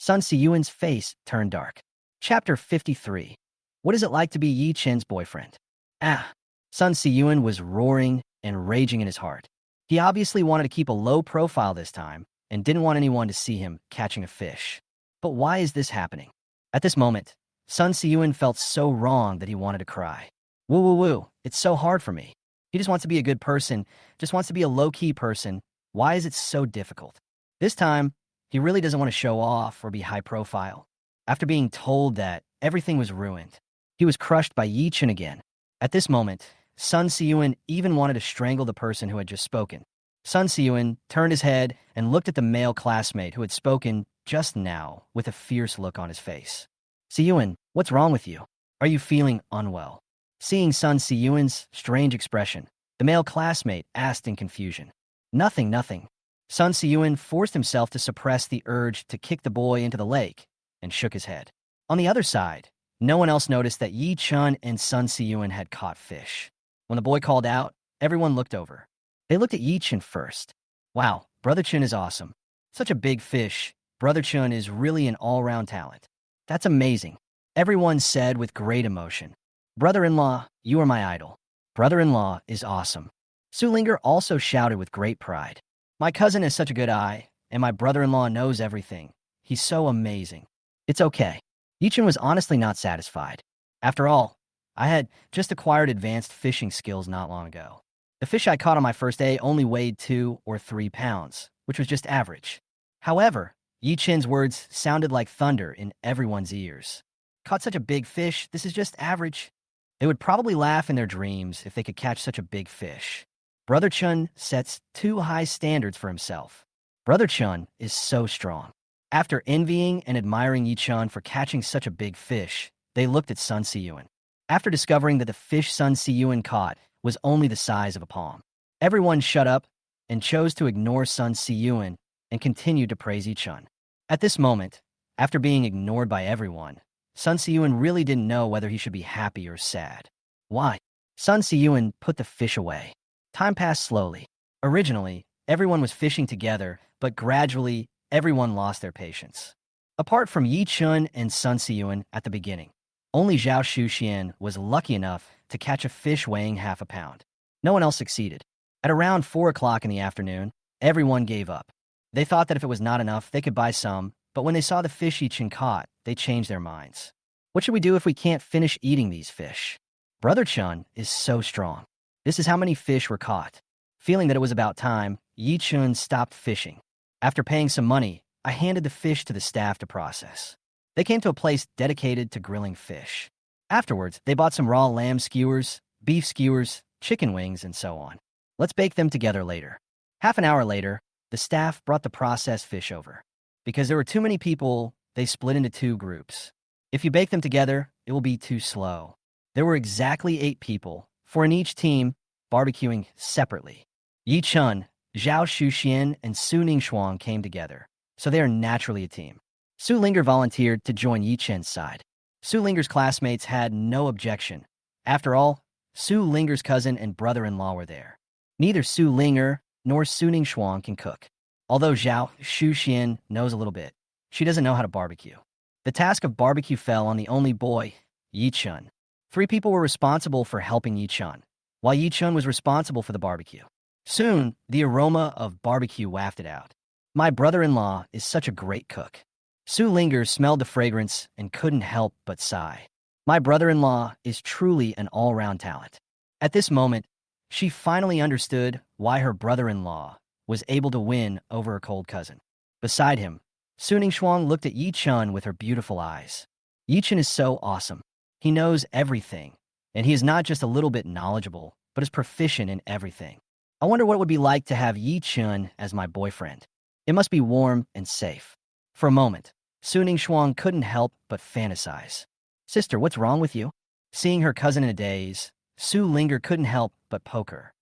Sun Siyuan's face turned dark. Chapter 53. What is it like to be Yi Chen's boyfriend? Ah! Sun Siyuan was roaring and raging in his heart. He obviously wanted to keep a low profile this time and didn't want anyone to see him catching a fish. But why is this happening? At this moment, Sun Siyuan felt so wrong that he wanted to cry. Woo woo woo, it's so hard for me. He just wants to be a good person, just wants to be a low-key person. Why is it so difficult? This time, he really doesn't want to show off or be high profile. After being told that everything was ruined, he was crushed by Yi Chen again. At this moment, Sun Siyuan even wanted to strangle the person who had just spoken. Sun Siyuan turned his head and looked at the male classmate who had spoken just now with a fierce look on his face. Siyuan, what's wrong with you? Are you feeling unwell? Seeing Sun Siyuan's strange expression, the male classmate asked in confusion. Nothing, nothing. Sun Siyuan forced himself to suppress the urge to kick the boy into the lake and shook his head. On the other side, no one else noticed that Yi Chen and Sun Siyuan had caught fish. When the boy called out, everyone looked over. They looked at Yi Chen first. Wow, Brother Chen is awesome. Such a big fish. Brother Chen is really an all-round talent. That's amazing. Everyone said with great emotion. Brother-in-law, you are my idol. Brother-in-law is awesome. Su Linger also shouted with great pride. My cousin has such a good eye, and my brother-in-law knows everything. He's so amazing. It's okay. Yi Chen was honestly not satisfied. After all, I had just acquired advanced fishing skills not long ago. The fish I caught on my first day only weighed 2 or 3 pounds, which was just average. However, Yi Chen's words sounded like thunder in everyone's ears. Caught such a big fish, this is just average. They would probably laugh in their dreams if they could catch such a big fish. Brother Chen sets too high standards for himself. Brother Chen is so strong. After envying and admiring Yi Chen for catching such a big fish, they looked at Sun Siyuan. After discovering that the fish Sun Siyuan caught was only the size of a palm, everyone shut up and chose to ignore Sun Siyuan and continued to praise Yi Chen. At this moment, after being ignored by everyone, Sun Siyuan really didn't know whether he should be happy or sad. Why? Sun Siyuan put the fish away. Time passed slowly. Originally, everyone was fishing together, but gradually, everyone lost their patience. Apart from Yi Chen and Sun Siyuan at the beginning, only Zhao Shuxian was lucky enough to catch a fish weighing half a pound. No one else succeeded. At around 4 o'clock in the afternoon, everyone gave up. They thought that if it was not enough, they could buy some, but when they saw the fish Yi Chen caught, they changed their minds. What should we do if we can't finish eating these fish? Brother Chen is so strong. This is how many fish were caught. Feeling that it was about time, Yi Chen stopped fishing. After paying some money, I handed the fish to the staff to process. They came to a place dedicated to grilling fish. Afterwards, they bought some raw lamb skewers, beef skewers, chicken wings, and so on. Let's bake them together later. Half an hour later, the staff brought the processed fish over. Because there were too many people, they split into 2 groups. If you bake them together, it will be too slow. There were exactly 8 people, 4 in each team, barbecuing separately. Yi Chen, Zhao Shuxian, and Su Ningxuang came together, so they are naturally a team. Su Linger volunteered to join Yi Chen's side. Su Linger's classmates had no objection. After all, Su Linger's cousin and brother-in-law were there. Neither Su Linger nor Su Ningxuang can cook. Although Zhao Shuxian knows a little bit, she doesn't know how to barbecue. The task of barbecue fell on the only boy, Yi Chen. 3 people were responsible for helping Yi Chen, while Yi Chen was responsible for the barbecue. Soon, the aroma of barbecue wafted out. My brother-in-law is such a great cook. Su Linger smelled the fragrance and couldn't help but sigh. My brother-in-law is truly an all-round talent. At this moment, she finally understood why her brother-in-law was able to win over her cold cousin. Beside him, Su Ningxuang looked at Yi Chen with her beautiful eyes. Yi Chen is so awesome. He knows everything, and he is not just a little bit knowledgeable, but is proficient in everything. I wonder what it would be like to have Yi Chen as my boyfriend. It must be warm and safe. For a moment, Su Ningxuang couldn't help but fantasize. Sister, what's wrong with you? Seeing her cousin in a daze, Su Linger couldn't help but poke her.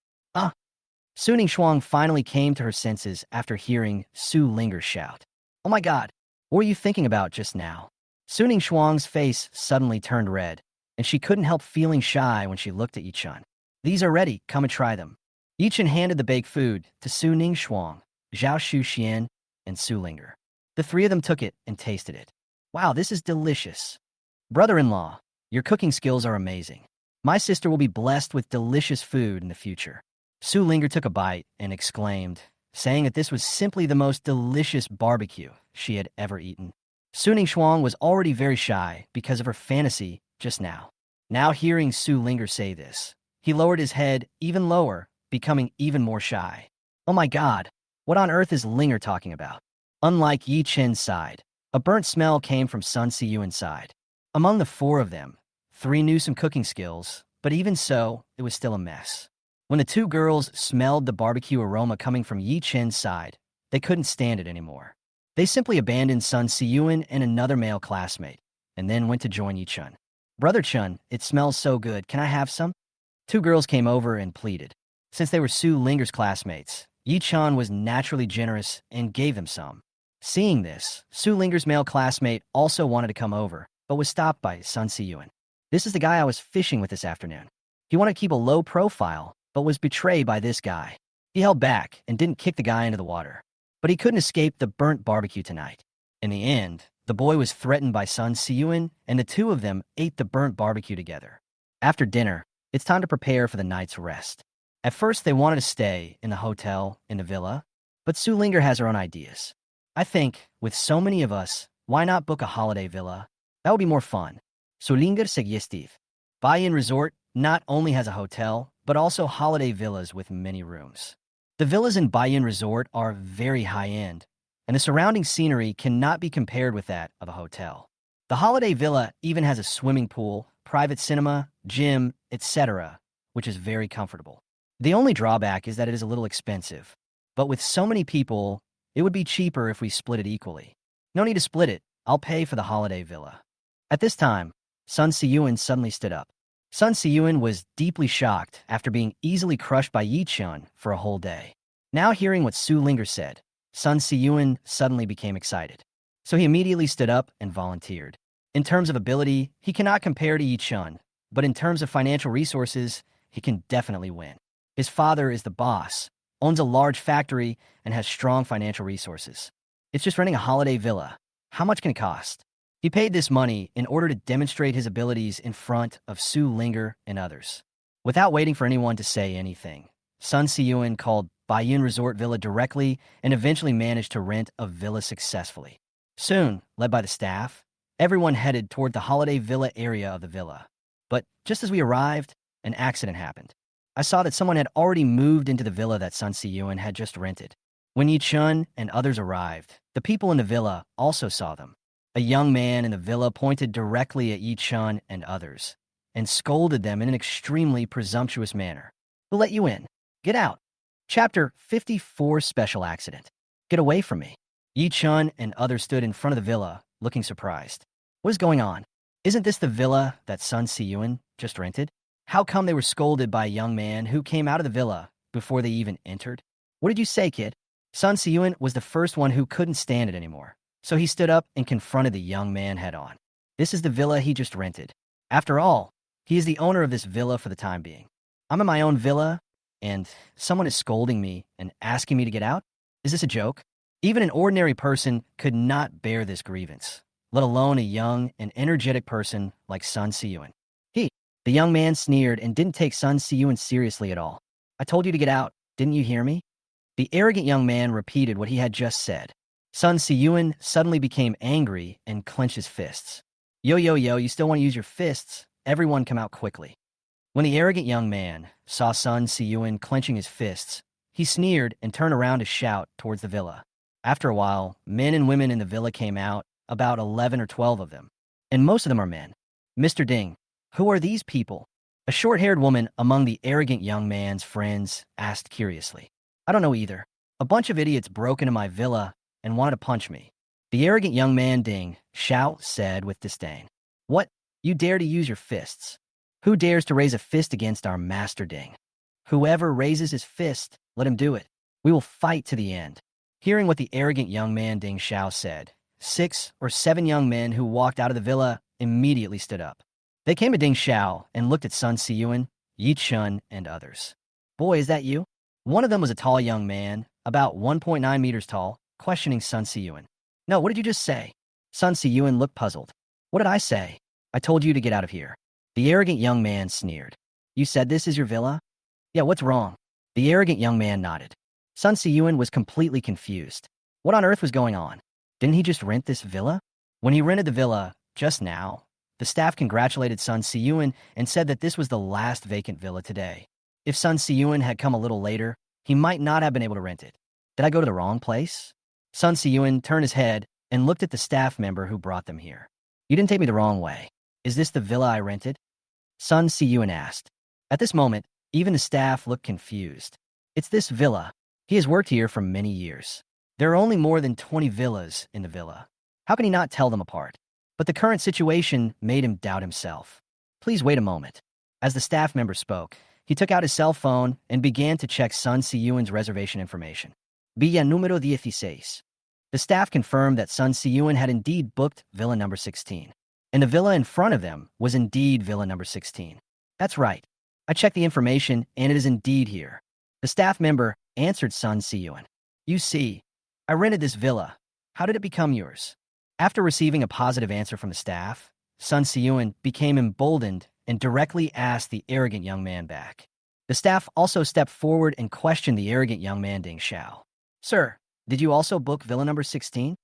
Su Ningxuang finally came to her senses after hearing Su Linger shout. Oh my god, what were you thinking about just now? Su Ningxuang's face suddenly turned red, and she couldn't help feeling shy when she looked at Yi Chen. These are ready, come and try them. Yi Chen handed the baked food to Su Ningxuang, Zhao Shuxian, and Su Linger. The three of them took it and tasted it. Wow, this is delicious. Brother-in-law, your cooking skills are amazing. My sister will be blessed with delicious food in the future. Su Linger took a bite and exclaimed, saying that this was simply the most delicious barbecue she had ever eaten. Su Ningxuang was already very shy because of her fantasy just now. Now hearing Su Linger say this, he lowered his head even lower, becoming even more shy. Oh my god, what on earth is Linger talking about? Unlike Yi Chen's side, a burnt smell came from Sun Siyuan's side. Among the four of them, three knew some cooking skills, but even so, it was still a mess. When the two girls smelled the barbecue aroma coming from Yi Chen's side, they couldn't stand it anymore. They simply abandoned Sun Siyuan and another male classmate, and then went to join Yi Chun. Brother Chun, it smells so good, can I have some? Two girls came over and pleaded. Since they were Su Linger's classmates, Yi Chun was naturally generous and gave them some. Seeing this, Su Linger's male classmate also wanted to come over, but was stopped by Sun Siyuan. This is the guy I was fishing with this afternoon. He wanted to keep a low profile, but was betrayed by this guy. He held back and didn't kick the guy into the water. But he couldn't escape the burnt barbecue tonight. In the end, the boy was threatened by Sun Siyuan, and the two of them ate the burnt barbecue together. After dinner, it's time to prepare for the night's rest. At first, they wanted to stay in the hotel in the villa, but Su Linger has her own ideas. I think, with so many of us, why not book a holiday villa? That would be more fun. Su Linger suggestive. Baiyin Resort not only has a hotel, but also holiday villas with many rooms. The villas in Baiyin Resort are very high-end, and the surrounding scenery cannot be compared with that of a hotel. The holiday villa even has a swimming pool, private cinema, gym, etc., which is very comfortable. The only drawback is that it is a little expensive, but with so many people, it would be cheaper if we split it equally. No need to split it, I'll pay for the holiday villa. At this time, Sun Siyuan suddenly stood up. Sun Siyuan was deeply shocked after being easily crushed by Yi Chun for a whole day. Now hearing what Su Linger said, Sun Siyuan suddenly became excited. So he immediately stood up and volunteered. In terms of ability, he cannot compare to Yi Chun, but in terms of financial resources, he can definitely win. His father is the boss, owns a large factory, and has strong financial resources. It's just renting a holiday villa. How much can it cost? He paid this money in order to demonstrate his abilities in front of Su Linger and others. Without waiting for anyone to say anything, Sun Siyuan called Baiyin Resort Villa directly and eventually managed to rent a villa successfully. Soon, led by the staff, everyone headed toward the holiday villa area of the villa. But just as we arrived, an accident happened. I saw that someone had already moved into the villa that Sun Siyuan had just rented. When Yi Chun and others arrived, the people in the villa also saw them. A young man in the villa pointed directly at Yi Chun and others, and scolded them in an extremely presumptuous manner. Who let you in? Get out. Chapter 54 Special Accident. Get away from me. Yi Chun and others stood in front of the villa, looking surprised. What is going on? Isn't this the villa that Sun Siyuan just rented? How come they were scolded by a young man who came out of the villa before they even entered? What did you say, kid? Sun Siyuan was the first one who couldn't stand it anymore. So he stood up and confronted the young man head-on. This is the villa he just rented. After all, he is the owner of this villa for the time being. I'm in my own villa, and someone is scolding me and asking me to get out? Is this a joke? Even an ordinary person could not bear this grievance, let alone a young and energetic person like Sun Siyuan. The young man sneered and didn't take Sun Siyuan seriously at all. I told you to get out, didn't you hear me? The arrogant young man repeated what he had just said. Sun Siyuan suddenly became angry and clenched his fists. Yo, you still want to use your fists? Everyone come out quickly. When the arrogant young man saw Sun Siyuan clenching his fists, he sneered and turned around to shout towards the villa. After a while, men and women in the villa came out, about 11 or 12 of them. And most of them are men. Mr. Ding, who are these people? A short-haired woman among the arrogant young man's friends asked curiously. I don't know either. A bunch of idiots broke into my villa and wanted to punch me. The arrogant young man Ding Xiao said with disdain. What? You dare to use your fists? Who dares to raise a fist against our master Ding? Whoever raises his fist, let him do it. We will fight to the end. Hearing what the arrogant young man Ding Xiao said, 6 or 7 young men who walked out of the villa immediately stood up. They came to Ding Xiao and looked at Sun Siyuan, Yi Chun, and others. Boy, is that you? One of them was a tall young man, about 1.9 meters tall, questioning Sun Siyuan. No, what did you just say? Sun Si-yun looked puzzled. What did I say? I told you to get out of here. The arrogant young man sneered. You said this is your villa? Yeah, what's wrong? The arrogant young man nodded. Sun Si-yun was completely confused. What on earth was going on? Didn't he just rent this villa? When he rented the villa, just now, the staff congratulated Sun Si-yun and said that this was the last vacant villa today. If Sun Si-yun had come a little later, he might not have been able to rent it. Did I go to the wrong place? Sun Si-yun turned his head and looked at the staff member who brought them here. You didn't take me the wrong way. Is this the villa I rented? Sun Si-yun asked. At this moment, even the staff looked confused. It's this villa. He has worked here for many years. There are only more than 20 villas in the villa. How can he not tell them apart? But the current situation made him doubt himself. Please wait a moment. As the staff member spoke, he took out his cell phone and began to check Sun Si-yun's reservation information. Villa número 16. The staff confirmed that Sun Si-yun had indeed booked villa number 16. And the villa in front of them was indeed villa number 16. That's right. I checked the information and it is indeed here. The staff member answered Sun Si-yun. You see, I rented this villa. How did it become yours? After receiving a positive answer from the staff, Sun Si-yun became emboldened and directly asked the arrogant young man back. The staff also stepped forward and questioned the arrogant young man Ding Xiao. Sir, did you also book villa number 16?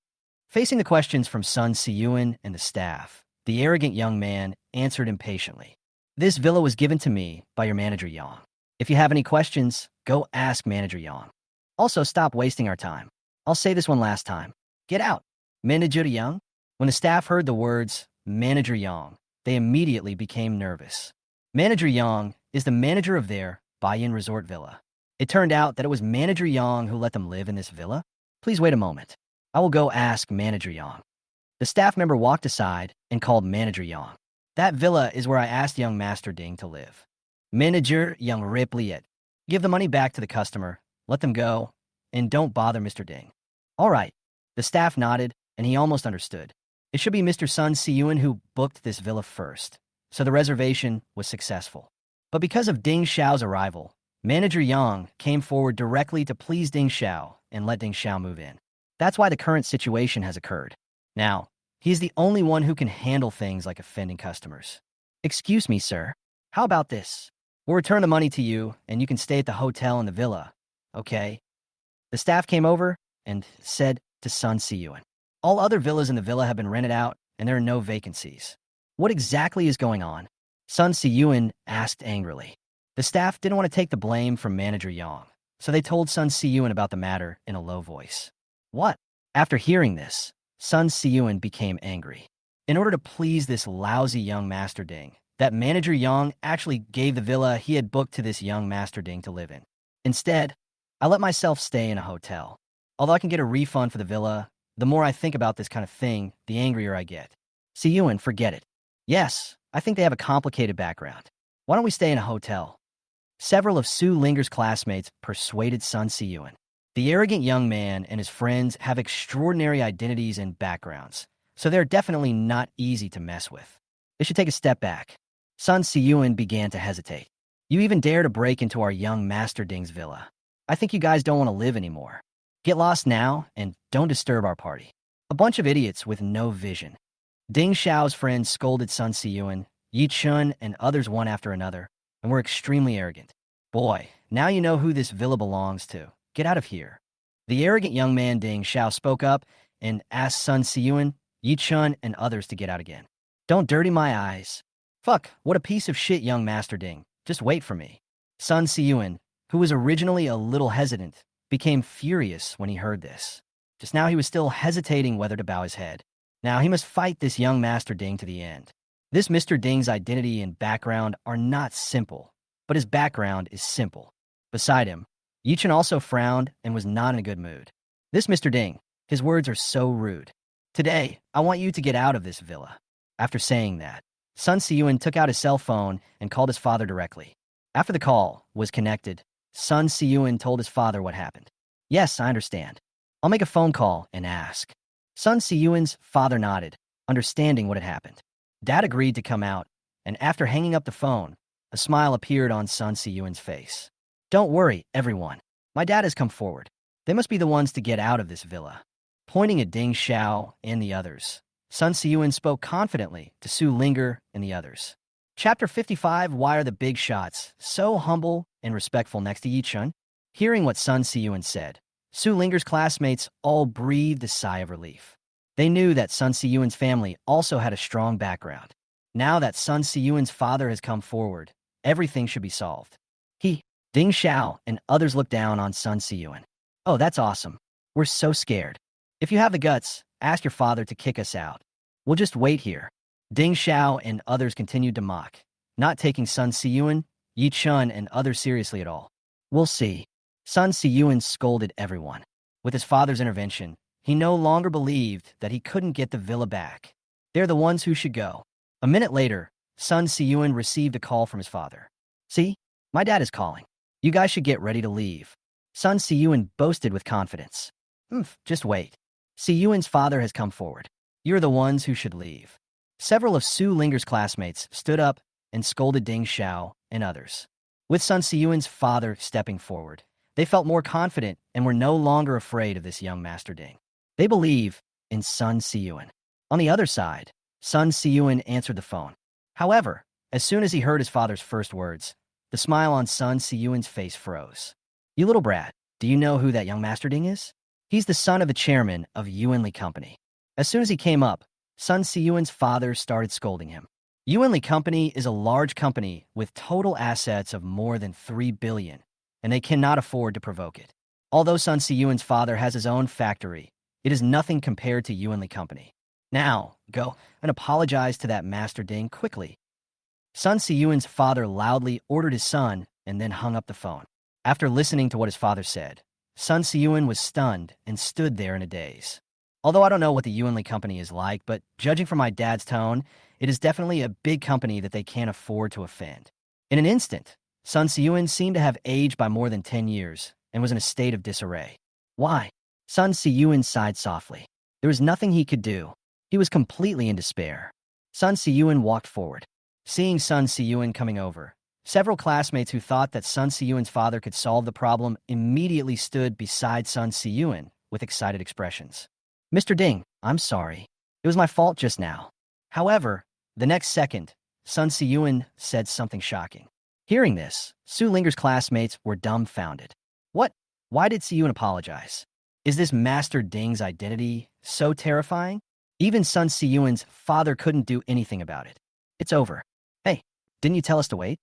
Facing the questions from Sun Si-yun and the staff, the arrogant young man answered impatiently. This villa was given to me by your manager Yang. If you have any questions, go ask manager Yang. Also, stop wasting our time. I'll say this one last time. Get out. Manager Yang? When the staff heard the words, Manager Yang, they immediately became nervous. Manager Yang is the manager of their buy-in resort villa. It turned out that it was Manager Yang who let them live in this villa. Please wait a moment. I will go ask Manager Yang. The staff member walked aside and called Manager Yang. That villa is where I asked young Master Ding to live. Manager Yang replied. Give the money back to the customer, let them go, and don't bother Mr. Ding. All right. The staff nodded, and he almost understood. It should be Mr. Sun Si-yun who booked this villa first, so the reservation was successful. But because of Ding Xiao's arrival, Manager Yang came forward directly to please Ding Xiao and let Ding Xiao move in. That's why the current situation has occurred. Now, he is the only one who can handle things like offending customers. Excuse me, sir. How about this? We'll return the money to you, and you can stay at the hotel in the villa, okay? The staff came over and said to Sun Si-yun, all other villas in the villa have been rented out, and there are no vacancies. What exactly is going on? Sun Si-yun asked angrily. The staff didn't want to take the blame from Manager Yang, so they told Sun Si-yun about the matter in a low voice. What? After hearing this, Sun Si-yun became angry. In order to please this lousy young Master Ding, that Manager Yang actually gave the villa he had booked to this young Master Ding to live in. Instead, I let myself stay in a hotel. Although I can get a refund for the villa, the more I think about this kind of thing, the angrier I get. Si-yun, forget it. Yes, I think they have a complicated background. Why don't we stay in a hotel? Several of Su Linger's classmates persuaded Sun Si-yun. The arrogant young man and his friends have extraordinary identities and backgrounds, so they're definitely not easy to mess with. They should take a step back. Sun Si-yun began to hesitate. You even dare to break into our young Master Ding's villa. I think you guys don't want to live anymore. Get lost now and don't disturb our party. A bunch of idiots with no vision. Ding Xiao's friends scolded Sun Si-yun, Yi Chun, and others one after another, and were extremely arrogant. Boy, now you know who this villa belongs to. Get out of here. The arrogant young man Ding Xiao spoke up and asked Sun Si-yun, Yi Chun, and others to get out again. Don't dirty my eyes. Fuck, what a piece of shit, young Master Ding. Just wait for me. Sun Si-yun, who was originally a little hesitant, became furious when he heard this. Just now he was still hesitating whether to bow his head. Now he must fight this young Master Ding to the end. This Mr. Ding's identity and background are not simple, but his background is simple. Beside him, Yichen also frowned and was not in a good mood. This Mr. Ding, his words are so rude. Today, I want you to get out of this villa. After saying that, Sun Si-yun took out his cell phone and called his father directly. After the call was connected, Sun Si-yun told his father what happened. Yes, I understand. I'll make a phone call and ask. Sun Si-yun's father nodded, understanding what had happened. Dad agreed to come out, and after hanging up the phone, a smile appeared on Sun Si-yun's face. Don't worry, everyone. My dad has come forward. They must be the ones to get out of this villa. Pointing at Ding Xiao and the others, Sun Siyuan spoke confidently to Su Linger and the others. Chapter 55. Why are the big shots so humble and respectful next to Yi Chun? Hearing what Sun Siyuan said, Su Linger's classmates all breathed a sigh of relief. They knew that Sun Siyuan's family also had a strong background. Now that Sun Siyuan's father has come forward, everything should be solved. Ding Xiao, and others looked down on Sun Siyuan. Oh, that's awesome. We're so scared. If you have the guts, ask your father to kick us out. We'll just wait here. Ding Xiao and others continued to mock, not taking Sun Siyuan, Yi Chun, and others seriously at all. We'll see. Sun Siyuan scolded everyone. With his father's intervention, he no longer believed that he couldn't get the villa back. They're the ones who should go. A minute later, Sun Siyuan received a call from his father. See, my dad is calling. You guys should get ready to leave. Sun Siyuan boasted with confidence. Just wait. Siyuan's father has come forward. You're the ones who should leave. Several of Su Linger's classmates stood up and scolded Ding Xiao and others. With Sun Siyuan's father stepping forward, they felt more confident and were no longer afraid of this young Master Ding. They believe in Sun Siyuan. On the other side, Sun Siyuan answered the phone. However, as soon as he heard his father's first words, the smile on Sun Siyuan's face froze. You little brat, do you know who that young Master Ding is? He's the son of the chairman of Yuanli Company. As soon as he came up, Sun Siyuan's father started scolding him. Yuanli Company is a large company with total assets of more than 3 billion, and they cannot afford to provoke it. Although Sun Siyuan's father has his own factory, it is nothing compared to Yuanli Company. Now, go and apologize to that Master Ding quickly. Sun Siyuan's father loudly ordered his son and then hung up the phone. After listening to what his father said, Sun Siyuan was stunned and stood there in a daze. Although I don't know what the Yuanli Company is like, but judging from my dad's tone, it is definitely a big company that they can't afford to offend. In an instant, Sun Siyuan seemed to have aged by more than 10 years and was in a state of disarray. Why? Sun Siyuan sighed softly. There was nothing he could do. He was completely in despair. Sun Siyuan walked forward. Seeing Sun Siyuan coming over, several classmates who thought that Sun Siyuan's father could solve the problem immediately stood beside Sun Siyuan with excited expressions. Mr. Ding, I'm sorry. It was my fault just now. However, the next second, Sun Siyuan said something shocking. Hearing this, Su Linger's classmates were dumbfounded. What? Why did Siyuan apologize? Is this Master Ding's identity so terrifying? Even Sun Siyuan's father couldn't do anything about it. It's over. Hey, didn't you tell us to wait?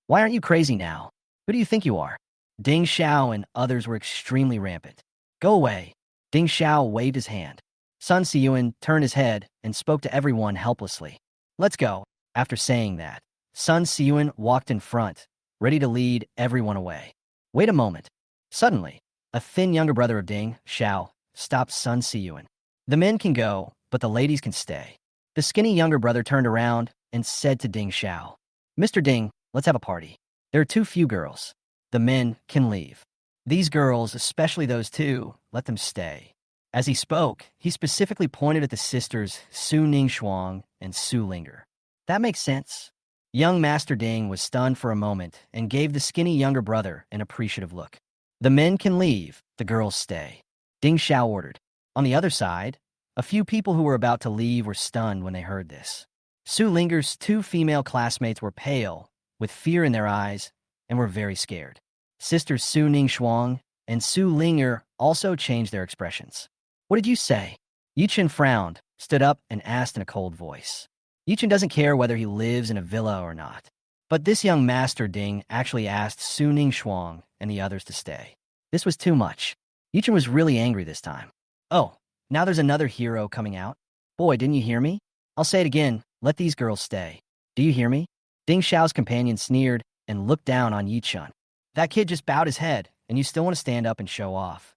Why aren't you crazy now? Who do you think you are? Ding Xiao and others were extremely rampant. Go away. Ding Xiao waved his hand. Sun Siyuan turned his head and spoke to everyone helplessly. Let's go. After saying that, Sun Siyuan walked in front, ready to lead everyone away. Wait a moment. Suddenly, a thin younger brother of Ding Xiao stopped Sun Siyuan. The men can go, but the ladies can stay. The skinny younger brother turned around and said to Ding Xiao, Mr. Ding, let's have a party. There are too few girls. The men can leave. These girls, especially those two, let them stay. As he spoke, he specifically pointed at the sisters Su Ningxuang and Su Linger. That makes sense. Young Master Ding was stunned for a moment and gave the skinny younger brother an appreciative look. The men can leave, the girls stay. Ding Xiao ordered. On the other side, a few people who were about to leave were stunned when they heard this. Su Linger's two female classmates were pale, with fear in their eyes, and were very scared. Sisters Su Ningxuang and Su Linger also changed their expressions. What did you say? Yichen frowned, stood up, and asked in a cold voice. Yichen doesn't care whether he lives in a villa or not. But this young Master Ding actually asked Su Ningxuang and the others to stay. This was too much. Yichen was really angry this time. Oh, now there's another hero coming out? Boy, didn't you hear me? I'll say it again. Let these girls stay. Do you hear me? Ding Xiao's companion sneered and looked down on Yi Chun. That kid just bowed his head, and you still want to stand up and show off.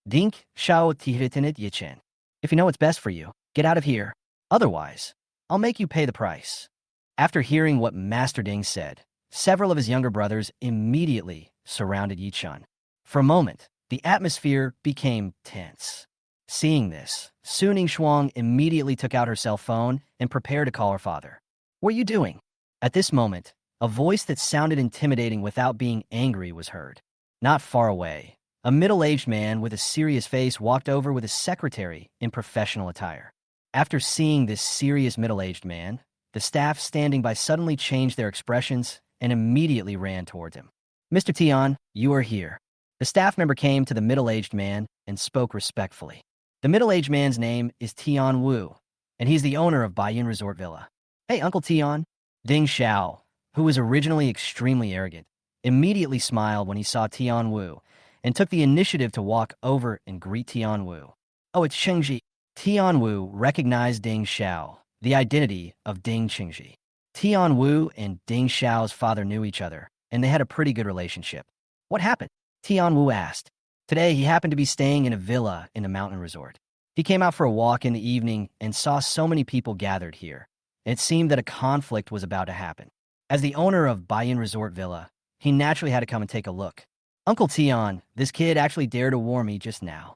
Ding Xiao tihritinit Yi Chen. If you know what's best for you, get out of here. Otherwise, I'll make you pay the price. After hearing what Master Ding said, several of his younger brothers immediately surrounded Yi Chun. For a moment, the atmosphere became tense. Seeing this, Su Ningxuang immediately took out her cell phone and prepared to call her father. What are you doing? At this moment, a voice that sounded intimidating without being angry was heard. Not far away, A middle-aged man with a serious face walked over with a secretary in professional attire. After seeing this serious middle-aged man, the staff standing by suddenly changed their expressions and immediately ran towards him. "Mr. Tian, you are here." The staff member came to the middle-aged man and spoke respectfully. The middle-aged man's name is Tian Wu, and he's the owner of Baiyun Resort Villa. "Hey, Uncle Tian." Ding Xiao, who was originally extremely arrogant, immediately smiled when he saw Tian Wu and took the initiative to walk over and greet Tian Wu. "Oh, it's Chengji." Tian Wu recognized Ding Xiao, the identity of Ding Chengji. Tian Wu and Ding Xiao's father knew each other, and they had a pretty good relationship. "What happened?" Tian Wu asked. "Today, he happened to be staying in a villa in the mountain resort. He came out for a walk in the evening and saw so many people gathered here. It seemed that a conflict was about to happen. As the owner of Baiyun Resort Villa, he naturally had to come and take a look. Uncle Tian, this kid actually dared to warn me just now."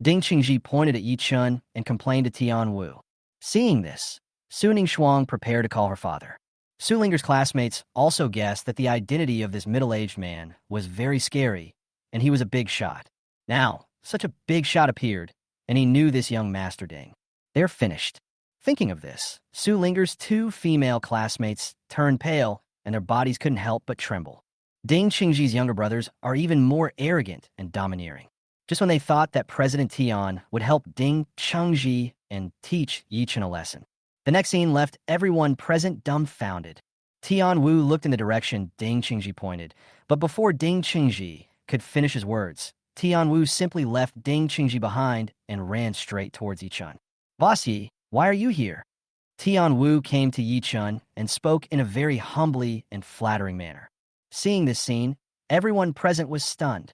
Ding Qingji pointed at Yi Chun and complained to Tian Wu. Seeing this, Su Ningshuang prepared to call her father. Su Linger's classmates also guessed that the identity of this middle-aged man was very scary, and he was a big shot. Now, such a big shot appeared, and he knew this young Master Ding. They're finished. Thinking of this, Su Linger's two female classmates turned pale, and their bodies couldn't help but tremble. Ding Qingji's younger brothers are even more arrogant and domineering. Just when they thought that President Tian would help Ding Chengji and teach Yi Chen a lesson, the next scene left everyone present dumbfounded. Tian Wu looked in the direction Ding Qingji pointed, but before Ding Qingji could finish his words, Tian Wu simply left Ding Qingji behind and ran straight towards Yi Chen. "Boss Yi, why are you here?" Tian Wu came to Yi Chen and spoke in a very humbly and flattering manner. Seeing this scene, everyone present was stunned.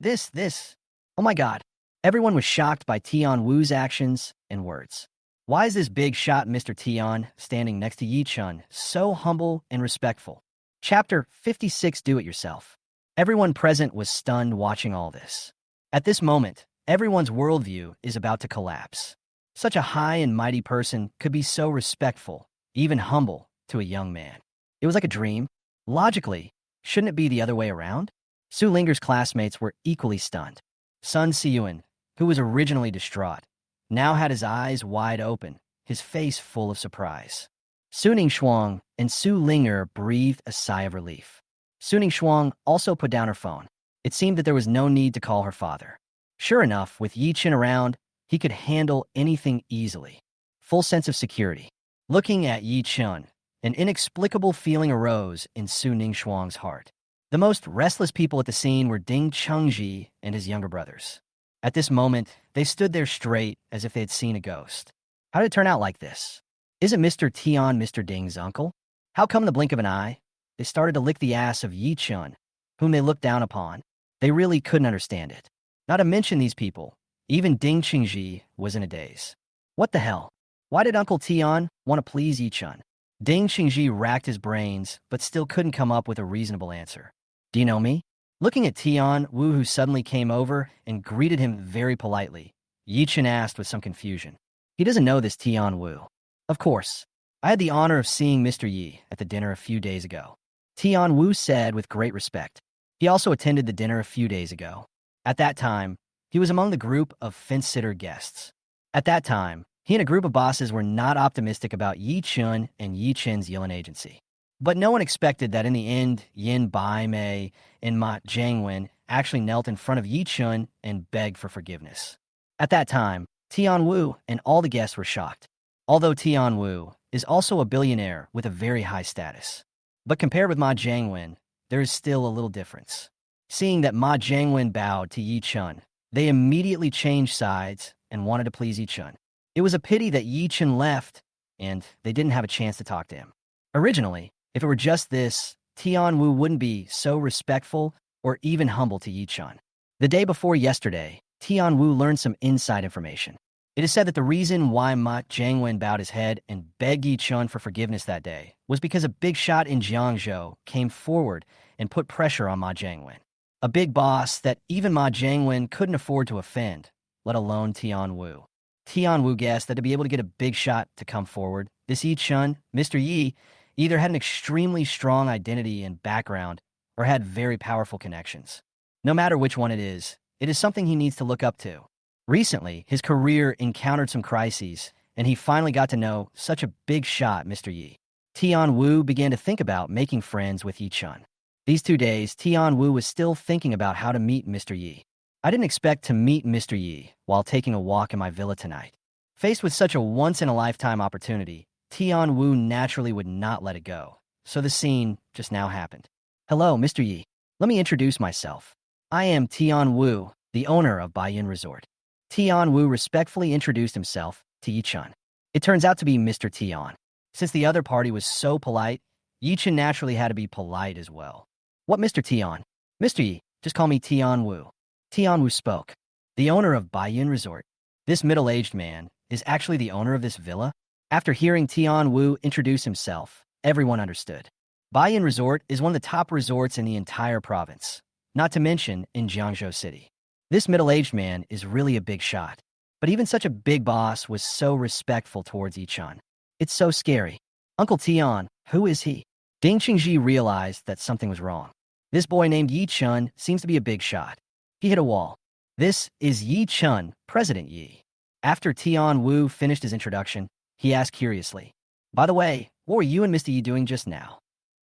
Oh my God. Everyone was shocked by Tian Wu's actions and words. Why is this big shot Mr. Tian standing next to Yi Chen so humble and respectful? Chapter 56, Do It Yourself. Everyone present was stunned watching all this. At this moment, everyone's worldview is about to collapse. Such a high and mighty person could be so respectful, even humble, to a young man. It was like a dream. Logically, shouldn't it be the other way around? Su Linger's classmates were equally stunned. Sun Siyuan, who was originally distraught, now had his eyes wide open, his face full of surprise. Su Ningshuang and Su Linger breathed a sigh of relief. Su Ningshuang also put down her phone. It seemed that there was no need to call her father. Sure enough, with Yi Chen around, he could handle anything easily. Full sense of security. Looking at Yi Chen, an inexplicable feeling arose in Su Ningshuang's heart. The most restless people at the scene were Ding Chengji and his younger brothers. At this moment, they stood there straight as if they had seen a ghost. How did it turn out like this? Isn't Mr. Tian Mr. Ding's uncle? How come in the blink of an eye, they started to lick the ass of Yi Chen, whom they looked down upon? They really couldn't understand it. Not to mention these people, even Ding Qingji was in a daze. What the hell? Why did Uncle Tian want to please Yi Chen? Ding Qingji racked his brains, but still couldn't come up with a reasonable answer. "Do you know me?" Looking at Tian Wu, who suddenly came over and greeted him very politely, Yi Chen asked with some confusion. He doesn't know this Tian Wu. "Of course. I had the honor of seeing Mr. Yi at the dinner a few days ago," Tian Wu said with great respect. He also attended the dinner a few days ago. At that time, he was among the group of fence-sitter guests. At that time, he and a group of bosses were not optimistic about Yi Chen and Yi Chen's Yilin agency. But no one expected that in the end, Yin Bai Mei and Ma Jiangwen actually knelt in front of Yi Chen and begged for forgiveness. At that time, Tian Wu and all the guests were shocked. Although Tian Wu is also a billionaire with a very high status. But compared with Ma Jiangwen, there is still a little difference. Seeing that Ma Jiangwen bowed to Yi Chen, they immediately changed sides and wanted to please Yi Chen. It was a pity that Yi Chen left, and they didn't have a chance to talk to him. Originally, if it were just this, Tian Wu wouldn't be so respectful or even humble to Yi Chen. The day before yesterday, Tian Wu learned some inside information. It is said that the reason why Ma Jiangwen bowed his head and begged Yi Chen for forgiveness that day was because a big shot in Jiangzhou came forward and put pressure on Ma Jiangwen. A big boss that even Ma Jiangwen couldn't afford to offend, let alone Tian Wu. Tian Wu guessed that to be able to get a big shot to come forward, this Yi Chen, Mr. Yi, either had an extremely strong identity and background or had very powerful connections. No matter which one it is It is something he needs to look up to. Recently, his career encountered some crises, and he finally got to know such a big shot, Mr. Yi. Tian Wu began to think about making friends with Yi Chun. These 2 days, Tian Wu was still thinking about how to meet Mr. Yi. I didn't expect to meet Mr. Yi while taking a walk in my villa tonight. Faced with such a once-in-a-lifetime opportunity, Tian Wu naturally would not let it go. So the scene just now happened. Hello, Mr. Yi. Let me introduce myself. I am Tian Wu, the owner of Baiyin Resort. Tian Wu respectfully introduced himself to Yi Chun. It turns out to be Mr. Tian. Since the other party was so polite, Yi Chun naturally had to be polite as well. What, Mr. Tian? Mr. Yi, just call me Tian Wu. Tian Wu spoke. The owner of Baiyin Resort. This middle-aged man is actually the owner of this villa? After hearing Tian Wu introduce himself, everyone understood. Baiyin Resort is one of the top resorts in the entire province, not to mention in Jiangzhou City. This middle-aged man is really a big shot. But even such a big boss was so respectful towards Yi Chun. It's so scary. Uncle Tian, who is he? Ding Qingji realized that something was wrong. This boy named Yi Chun seems to be a big shot. He hit a wall. This is Yi Chun, President Yi. After Tian Wu finished his introduction, he asked curiously, by the way, what were you and Mr. Yi doing just now?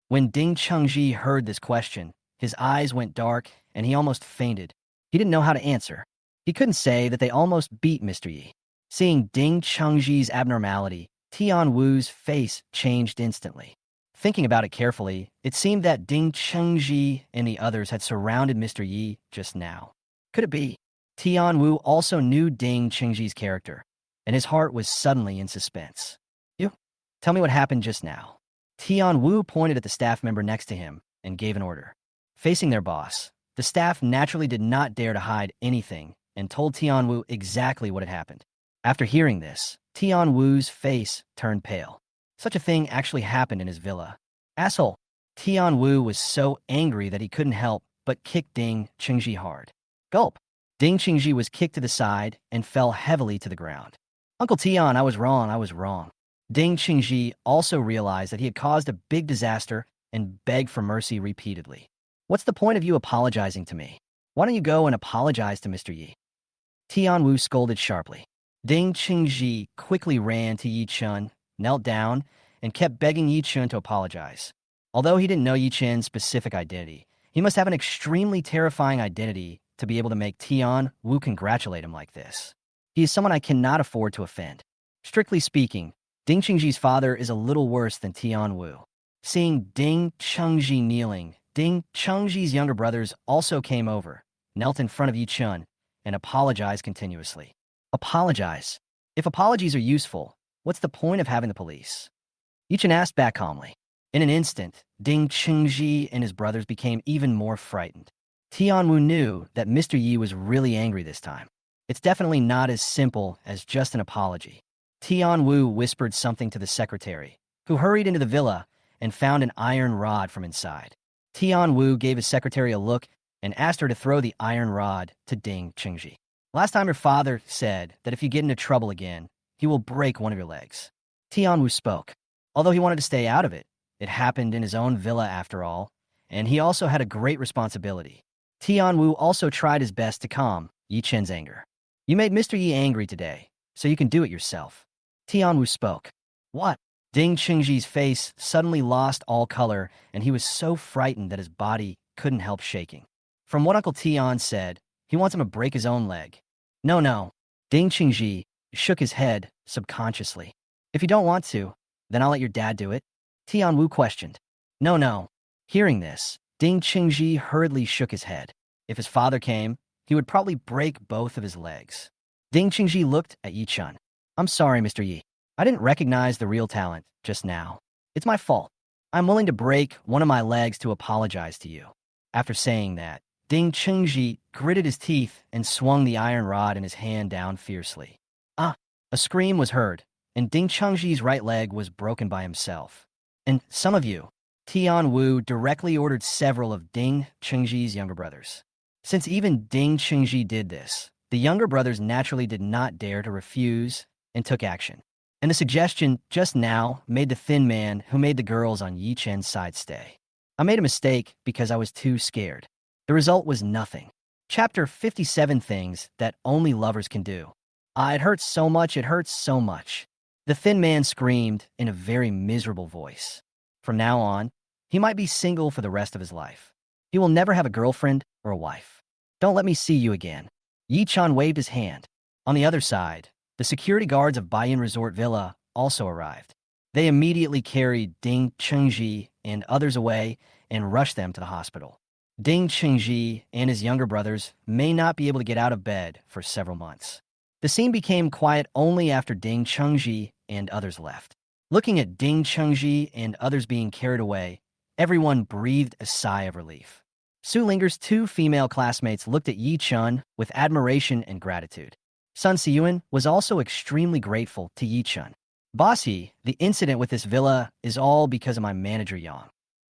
When Ding Chengji heard this question, his eyes went dark and he almost fainted. He didn't know how to answer. He couldn't say that they almost beat Mr. Yi. Seeing Ding Chengji's abnormality, Tian Wu's face changed instantly. Thinking about it carefully, it seemed that Ding Chengji and the others had surrounded Mr. Yi just now. Could it be? Tian Wu also knew Ding Chengji's character, and his heart was suddenly in suspense. You? Tell me what happened just now. Tian Wu pointed at the staff member next to him and gave an order. Facing their boss, the staff naturally did not dare to hide anything and told Tian Wu exactly what had happened. After hearing this, Tian Wu's face turned pale. Such a thing actually happened in his villa. Asshole! Tian Wu was so angry that he couldn't help but kick Ding Chengji hard. Gulp! Ding Chengji was kicked to the side and fell heavily to the ground. Uncle Tian, I was wrong. Ding Chengji also realized that he had caused a big disaster and begged for mercy repeatedly. What's the point of you apologizing to me? Why don't you go and apologize to Mr. Yi? Tian Wu scolded sharply. Ding Chengji quickly ran to Yi Chun, knelt down, and kept begging Yi Chun to apologize. Although he didn't know Yi Chun's specific identity, he must have an extremely terrifying identity to be able to make Tian Wu congratulate him like this. He is someone I cannot afford to offend. Strictly speaking, Ding Chengji's father is a little worse than Tian Wu. Seeing Ding Chengji kneeling, Ding Chengji's younger brothers also came over, knelt in front of Yi Chun, and apologized continuously. Apologize. If apologies are useful, what's the point of having the police? Yi Chun asked back calmly. In an instant, Ding Chengji and his brothers became even more frightened. Tian Wu knew that Mr. Yi was really angry this time. It's definitely not as simple as just an apology. Tian Wu whispered something to the secretary, who hurried into the villa and found an iron rod from inside. Tian Wu gave his secretary a look and asked her to throw the iron rod to Ding Chengji. Last time your father said that if you get into trouble again, he will break one of your legs. Tian Wu spoke. Although he wanted to stay out of it, it happened in his own villa after all, and he also had a great responsibility. Tian Wu also tried his best to calm Yi Chun's anger. You made Mr. Yi angry today, so you can do it yourself. Tian Wu spoke. What? Ding Chengji's face suddenly lost all color, and he was so frightened that his body couldn't help shaking. From what Uncle Tian said, he wants him to break his own leg. No. Ding Chengji shook his head subconsciously. If you don't want to, then I'll let your dad do it. Tian Wu questioned. No. Hearing this, Ding Chengji hurriedly shook his head. If his father came, he would probably break both of his legs. Ding Chengji looked at Yi Chun. I'm sorry, Mr. Yi. I didn't recognize the real talent just now. It's my fault. I'm willing to break one of my legs to apologize to you. After saying that, Ding Chengji gritted his teeth and swung the iron rod in his hand down fiercely. Ah! A scream was heard, and Ding Chengji's right leg was broken by himself. And some of you, Tian Wu directly ordered several of Ding Chengji's younger brothers. Since even Ding Chengji did this, the younger brothers naturally did not dare to refuse and took action. And the suggestion just now made the thin man who made the girls on Yi Chun's side stay. I made a mistake because I was too scared. The result was nothing. Chapter 57 Things That Only Lovers Can Do. Ah, it hurts so much, it hurts so much. The thin man screamed in a very miserable voice. From now on, he might be single for the rest of his life. He will never have a girlfriend or a wife. Don't let me see you again. Yi-chan waved his hand. On the other side, the security guards of Baiyin Resort Villa also arrived. They immediately carried Ding Chengji and others away and rushed them to the hospital. Ding Chengji and his younger brothers may not be able to get out of bed for several months. The scene became quiet only after Ding Chengji and others left. Looking at Ding Chengji and others being carried away, everyone breathed a sigh of relief. Su Linger's two female classmates looked at Yi Chun with admiration and gratitude. Sun Siyuan was also extremely grateful to Yi Chun. Boss Yi, the incident with this villa is all because of my manager Yang.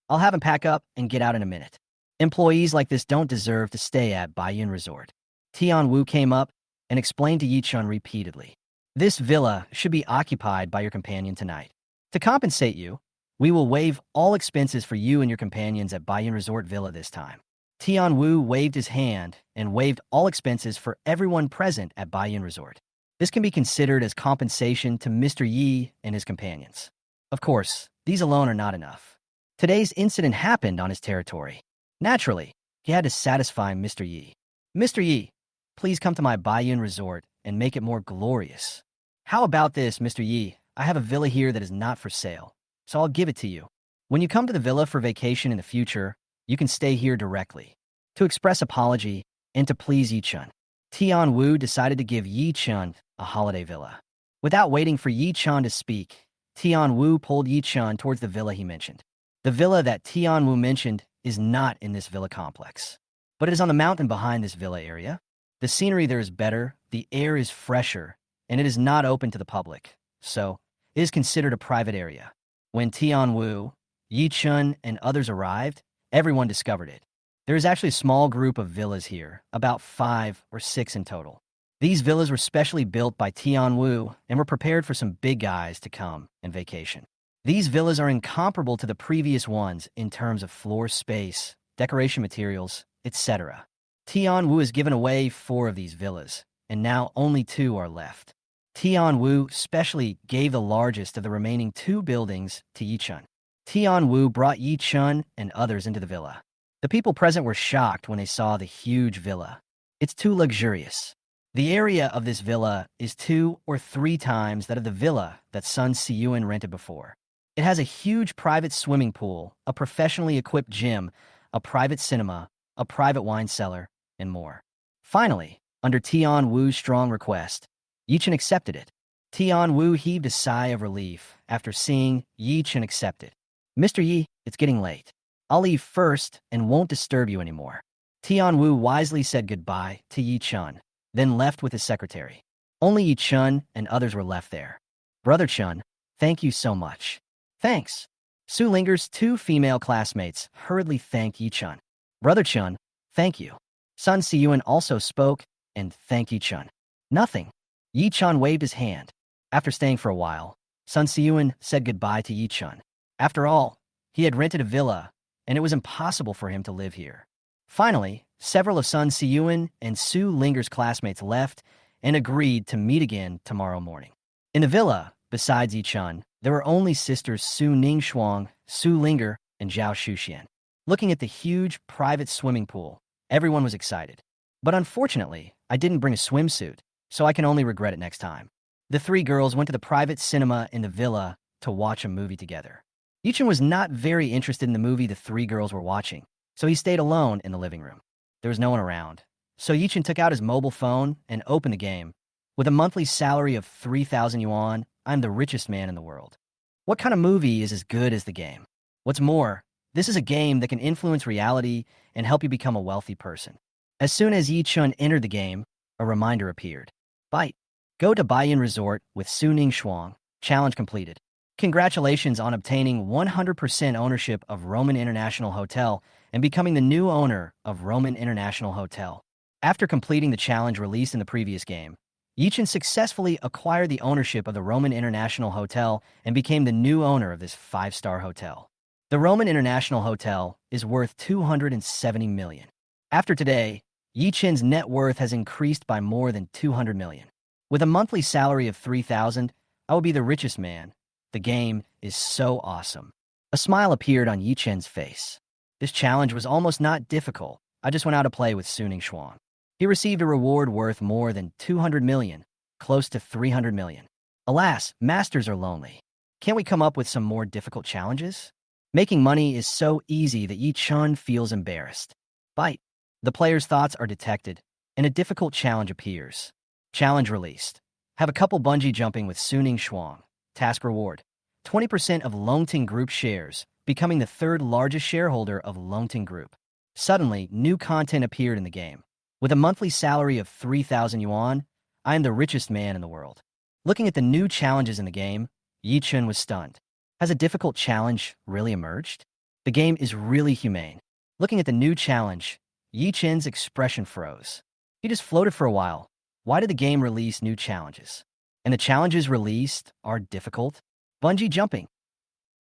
I'll have him pack up and get out in a minute. Employees like this don't deserve to stay at Baiyin Resort. Tian Wu came up and explained to Yi Chun repeatedly. This villa should be occupied by your companion tonight. To compensate you, we will waive all expenses for you and your companions at Baiyin Resort Villa this time. Tian Wu waved his hand and waived all expenses for everyone present at Baiyin Resort. This can be considered as compensation to Mr. Yi and his companions. Of course, these alone are not enough. Today's incident happened on his territory. Naturally, he had to satisfy Mr. Yi. Mr. Yi, please come to my Baiyin Resort and make it more glorious. How about this, Mr. Yi? I have a villa here that is not for sale, so I'll give it to you. When you come to the villa for vacation in the future, you can stay here directly. To express apology and to please Yi Chun, Tian Wu decided to give Yi Chun a holiday villa. Without waiting for Yi Chun to speak, Tian Wu pulled Yi Chun towards the villa he mentioned. The villa that Tian Wu mentioned is not in this villa complex, but it is on the mountain behind this villa area. The scenery there is better, the air is fresher, and it is not open to the public, so it is considered a private area. When Tian Wu, Yi Chun, and others arrived, everyone discovered it. There is actually a small group of villas here, about 5 or 6 in total. These villas were specially built by Tian Wu and were prepared for some big guys to come and vacation. These villas are incomparable to the previous ones in terms of floor space, decoration materials, etc. Tian Wu has given away 4 of these villas, and now only 2 are left. Tian Wu specially gave the largest of the remaining 2 buildings to Yi Chun. Tian Wu brought Yi Chun and others into the villa. The people present were shocked when they saw the huge villa. It's too luxurious. The area of this villa is 2 or 3 times that of the villa that Sun Siyuan rented before. It has a huge private swimming pool, a professionally equipped gym, a private cinema, a private wine cellar, and more. Finally, under Tian Wu's strong request, Yi Chun accepted it. Tian Wu heaved a sigh of relief after seeing Yi Chun accept it. Mr. Yi, it's getting late. I'll leave first and won't disturb you anymore. Tian Wu wisely said goodbye to Yi Chun, then left with his secretary. Only Yi Chun and others were left there. Brother Chun, thank you so much. Thanks. Su Linger's 2 female classmates hurriedly thanked Yi Chun. Brother Chun, thank you. Sun Siyuan also spoke and thanked Yi Chun. Nothing. Yi Chun waved his hand. After staying for a while, Sun Siyuan said goodbye to Yi Chun. After all, he had rented a villa, and it was impossible for him to live here. Finally, several of Sun Siyuan and Su Linger's classmates left and agreed to meet again tomorrow morning. In the villa, besides Yi Chun, there were only sisters Su Ningshuang, Su Linger, and Zhao Shuxian. Looking at the huge private swimming pool, everyone was excited. But unfortunately, I didn't bring a swimsuit, so I can only regret it next time. The 3 girls went to the private cinema in the villa to watch a movie together. Yi Chun was not very interested in the movie the 3 girls were watching, so he stayed alone in the living room. There was no one around, so Yi Chun took out his mobile phone and opened the game. With a monthly salary of 3,000 yuan, I'm the richest man in the world. What kind of movie is as good as the game? What's more, this is a game that can influence reality and help you become a wealthy person. As soon as Yi Chun entered the game, a reminder appeared. Bite. Go to Baiyin Resort with Su Ningshuang. Challenge completed. Congratulations on obtaining 100% ownership of Roman International Hotel and becoming the new owner of Roman International Hotel. After completing the challenge released in the previous game, Yi Chun successfully acquired the ownership of the Roman International Hotel and became the new owner of this 5-star hotel. The Roman International Hotel is worth 270 million. After today, Yi Chen's net worth has increased by more than 200 million. With a monthly salary of 3,000, I will be the richest man. The game is so awesome. A smile appeared on Yi Chen's face. This challenge was almost not difficult. I just went out to play with Suning Xuan. He received a reward worth more than 200 million, close to 300 million. Alas, masters are lonely. Can't we come up with some more difficult challenges? Making money is so easy that Yi Chen feels embarrassed. Bite. The player's thoughts are detected, and a difficult challenge appears. Challenge released. Have a couple bungee jumping with Suning Xuan. Task reward. 20% of Longting Group shares, becoming the third largest shareholder of Longting Group. Suddenly, new content appeared in the game. With a monthly salary of 3,000 yuan, I am the richest man in the world. Looking at the new challenges in the game, Yi Chen was stunned. Has a difficult challenge really emerged? The game is really humane. Looking at the new challenge, Yi Chen's expression froze. He just floated for a while. Why did the game release new challenges? And the challenges released are difficult? Bungee jumping.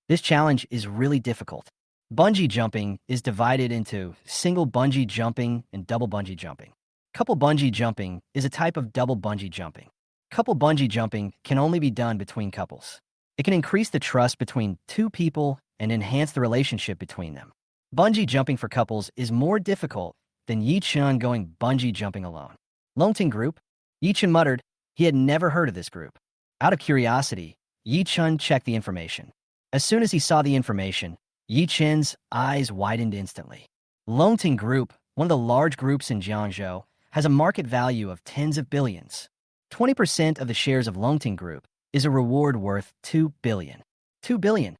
This challenge is really difficult. Bungee jumping is divided into single bungee jumping and double bungee jumping. Couple bungee jumping is a type of double bungee jumping. Couple bungee jumping can only be done between couples. It can increase the trust between two people and enhance the relationship between them. Bungee jumping for couples is more difficult than Yi Chen going bungee jumping alone. Longting Group? Yi Chen muttered. He had never heard of this group. Out of curiosity, Yi Chen checked the information. As soon as he saw the information, Yi Chen's eyes widened instantly. Longting Group, one of the large groups in Jiangzhou, has a market value of tens of billions. 20% of the shares of Longting Group is a reward worth 2 billion. 2 billion.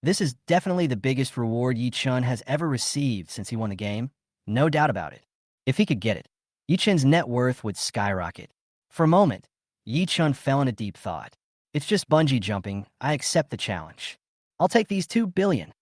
This is definitely the biggest reward Yi Chen has ever received since he won the game. No doubt about it. If he could get it, Yi Chen's net worth would skyrocket. For a moment, Yi Chen fell into deep thought. It's just bungee jumping. I accept the challenge. I'll take these 2 billion.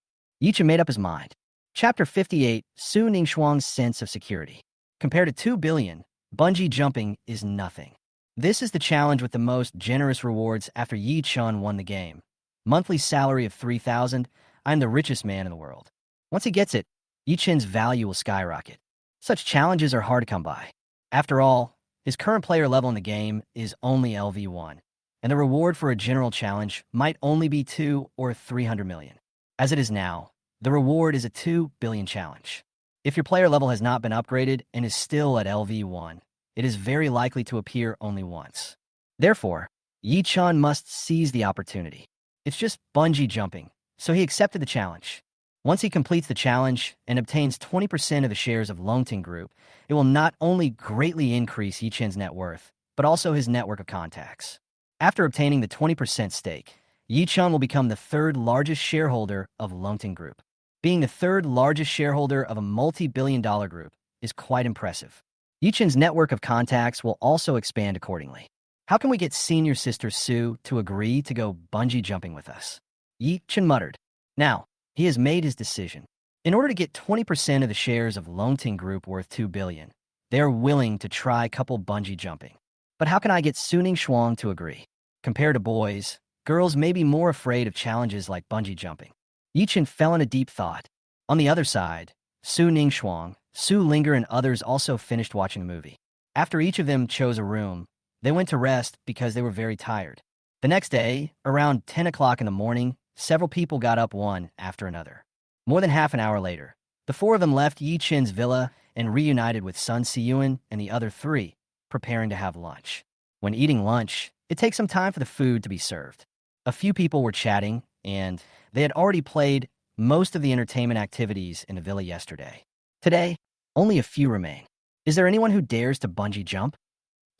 Yi Chen made up his mind. Chapter 58, Su Ningxuang's sense of security. Compared to 2 billion, bungee jumping is nothing. This is the challenge with the most generous rewards after Yi Chen won the game. Monthly salary of 3,000, I'm the richest man in the world. Once he gets it, Yi Chen's value will skyrocket. Such challenges are hard to come by. After all, his current player level in the game is only LV1, and the reward for a general challenge might only be 2 or 300 million. As it is now, the reward is a 2 billion challenge. If your player level has not been upgraded and is still at LV1, it is very likely to appear only once. Therefore, Yi Chen must seize the opportunity. It's just bungee jumping, so he accepted the challenge. Once he completes the challenge and obtains 20% of the shares of Longting Group, it will not only greatly increase Yi Chen's net worth, but also his network of contacts. After obtaining the 20% stake, Yi Chen will become the third largest shareholder of Longting Group. Being the third largest shareholder of a multi-billion-dollar group is quite impressive. Yi Chen's network of contacts will also expand accordingly. How can we get senior sister Sue to agree to go bungee jumping with us? Yi Chen muttered. Now, he has made his decision. In order to get 20% of the shares of Longting Group worth 2 billion, they are willing to try couple bungee jumping. But how can I get Suning Xuan to agree? Compared to boys, girls may be more afraid of challenges like bungee jumping. Yi Chen fell into deep thought. On the other side, Su Ningxuang, Su Linger, and others also finished watching the movie. After each of them chose a room, they went to rest because they were very tired. The next day, around 10 o'clock in the morning, several people got up one after another. More than half an hour later, the four of them left Yi Chen's villa and reunited with Sun Siyuan and the other three, preparing to have lunch. When eating lunch, it takes some time for the food to be served. A few people were chatting, and they had already played most of the entertainment activities in the villa yesterday. Today, only a few remain. Is there anyone who dares to bungee jump?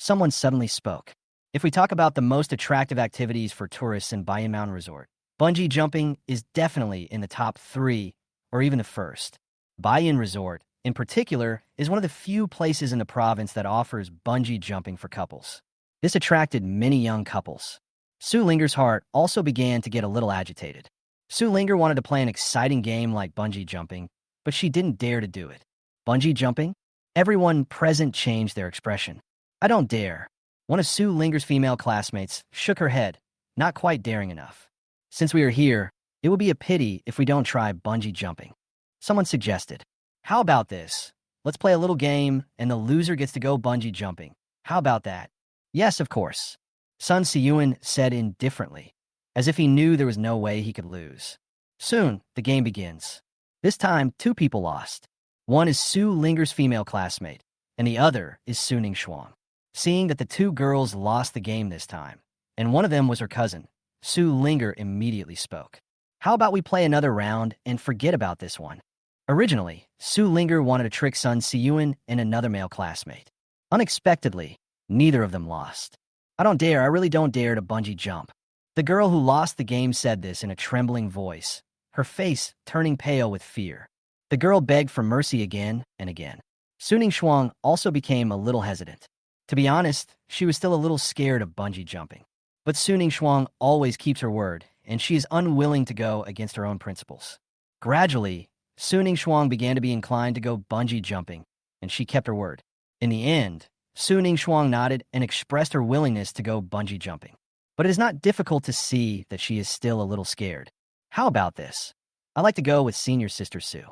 Someone suddenly spoke. If we talk about the most attractive activities for tourists in Bayan Mountain Resort, bungee jumping is definitely in the top 3 or even the first. Bayan Resort, in particular, is one of the few places in the province that offers bungee jumping for couples. This attracted many young couples. Su Linger's heart also began to get a little agitated. Su Linger wanted to play an exciting game like bungee jumping, but she didn't dare to do it. Bungee jumping? Everyone present changed their expression. I don't dare. One of Su Linger's female classmates shook her head, not quite daring enough. Since we are here, it would be a pity if we don't try bungee jumping. Someone suggested. How about this? Let's play a little game, and the loser gets to go bungee jumping. How about that? Yes, of course. Sun Siyun said indifferently, as if he knew there was no way he could lose. Soon, the game begins. This time, two people lost. One is Su Linger's female classmate, and the other is Suning Shuang. Seeing that the two girls lost the game this time, and one of them was her cousin, Su Linger immediately spoke. How about we play another round and forget about this one? Originally, Su Linger wanted to trick Sun Siyun and another male classmate. Unexpectedly, neither of them lost. I really don't dare to bungee jump. The girl who lost the game said this in a trembling voice, her face turning pale with fear. The girl begged for mercy again and again. Suning Shuang also became a little hesitant. To be honest, she was still a little scared of bungee jumping. But Suning Shuang always keeps her word, and she is unwilling to go against her own principles. Gradually, Suning Shuang began to be inclined to go bungee jumping, and she kept her word. In the end, Suning Shuang nodded and expressed her willingness to go bungee jumping. But it is not difficult to see that she is still a little scared. How about this? I like to go with senior sister Su.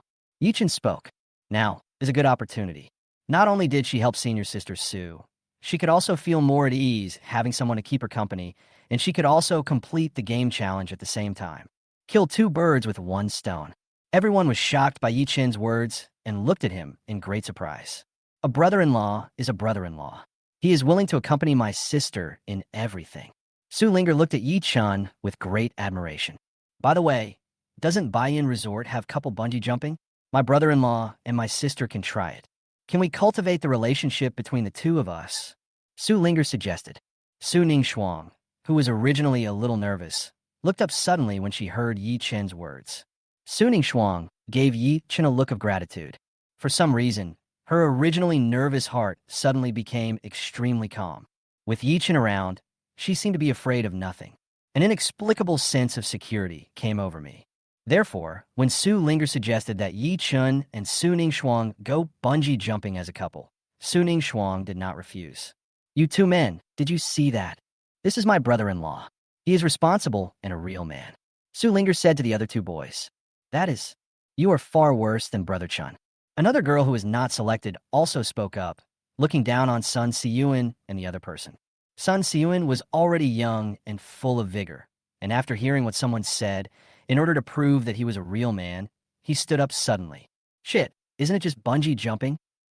Yichin spoke. Now is a good opportunity. Not only did she help senior sister Su, she could also feel more at ease having someone to keep her company, and she could also complete the game challenge at the same time. Kill two birds with one stone. Everyone was shocked by Yichin's words and looked at him in great surprise. A brother-in-law is a brother-in-law. He is willing to accompany my sister in everything. Su Linger looked at Yi-chun with great admiration. By the way, doesn't Baiyin Resort have couple bungee jumping? My brother-in-law and my sister can try it. Can we cultivate the relationship between the two of us? Su Linger suggested. Su Ning Shuang, who was originally a little nervous, looked up suddenly when she heard Yi Chen's words. Su Ning Shuang gave Yi Chen a look of gratitude. For some reason, her originally nervous heart suddenly became extremely calm. With Yi Chen around, she seemed to be afraid of nothing. An inexplicable sense of security came over me. Therefore, when Su Linger suggested that Yi Chun and Su Ning Shuang go bungee jumping as a couple, Su Ning Shuang did not refuse. You two men, did you see that? This is my brother-in-law. He is responsible and a real man. Su Linger said to the other two boys. That is, you are far worse than Brother Chun. Another girl who was not selected also spoke up, looking down on Sun Siyun and the other person. Sun Siyun was already young and full of vigor, and after hearing what someone said, in order to prove that he was a real man, he stood up suddenly. Shit, isn't it just bungee jumping?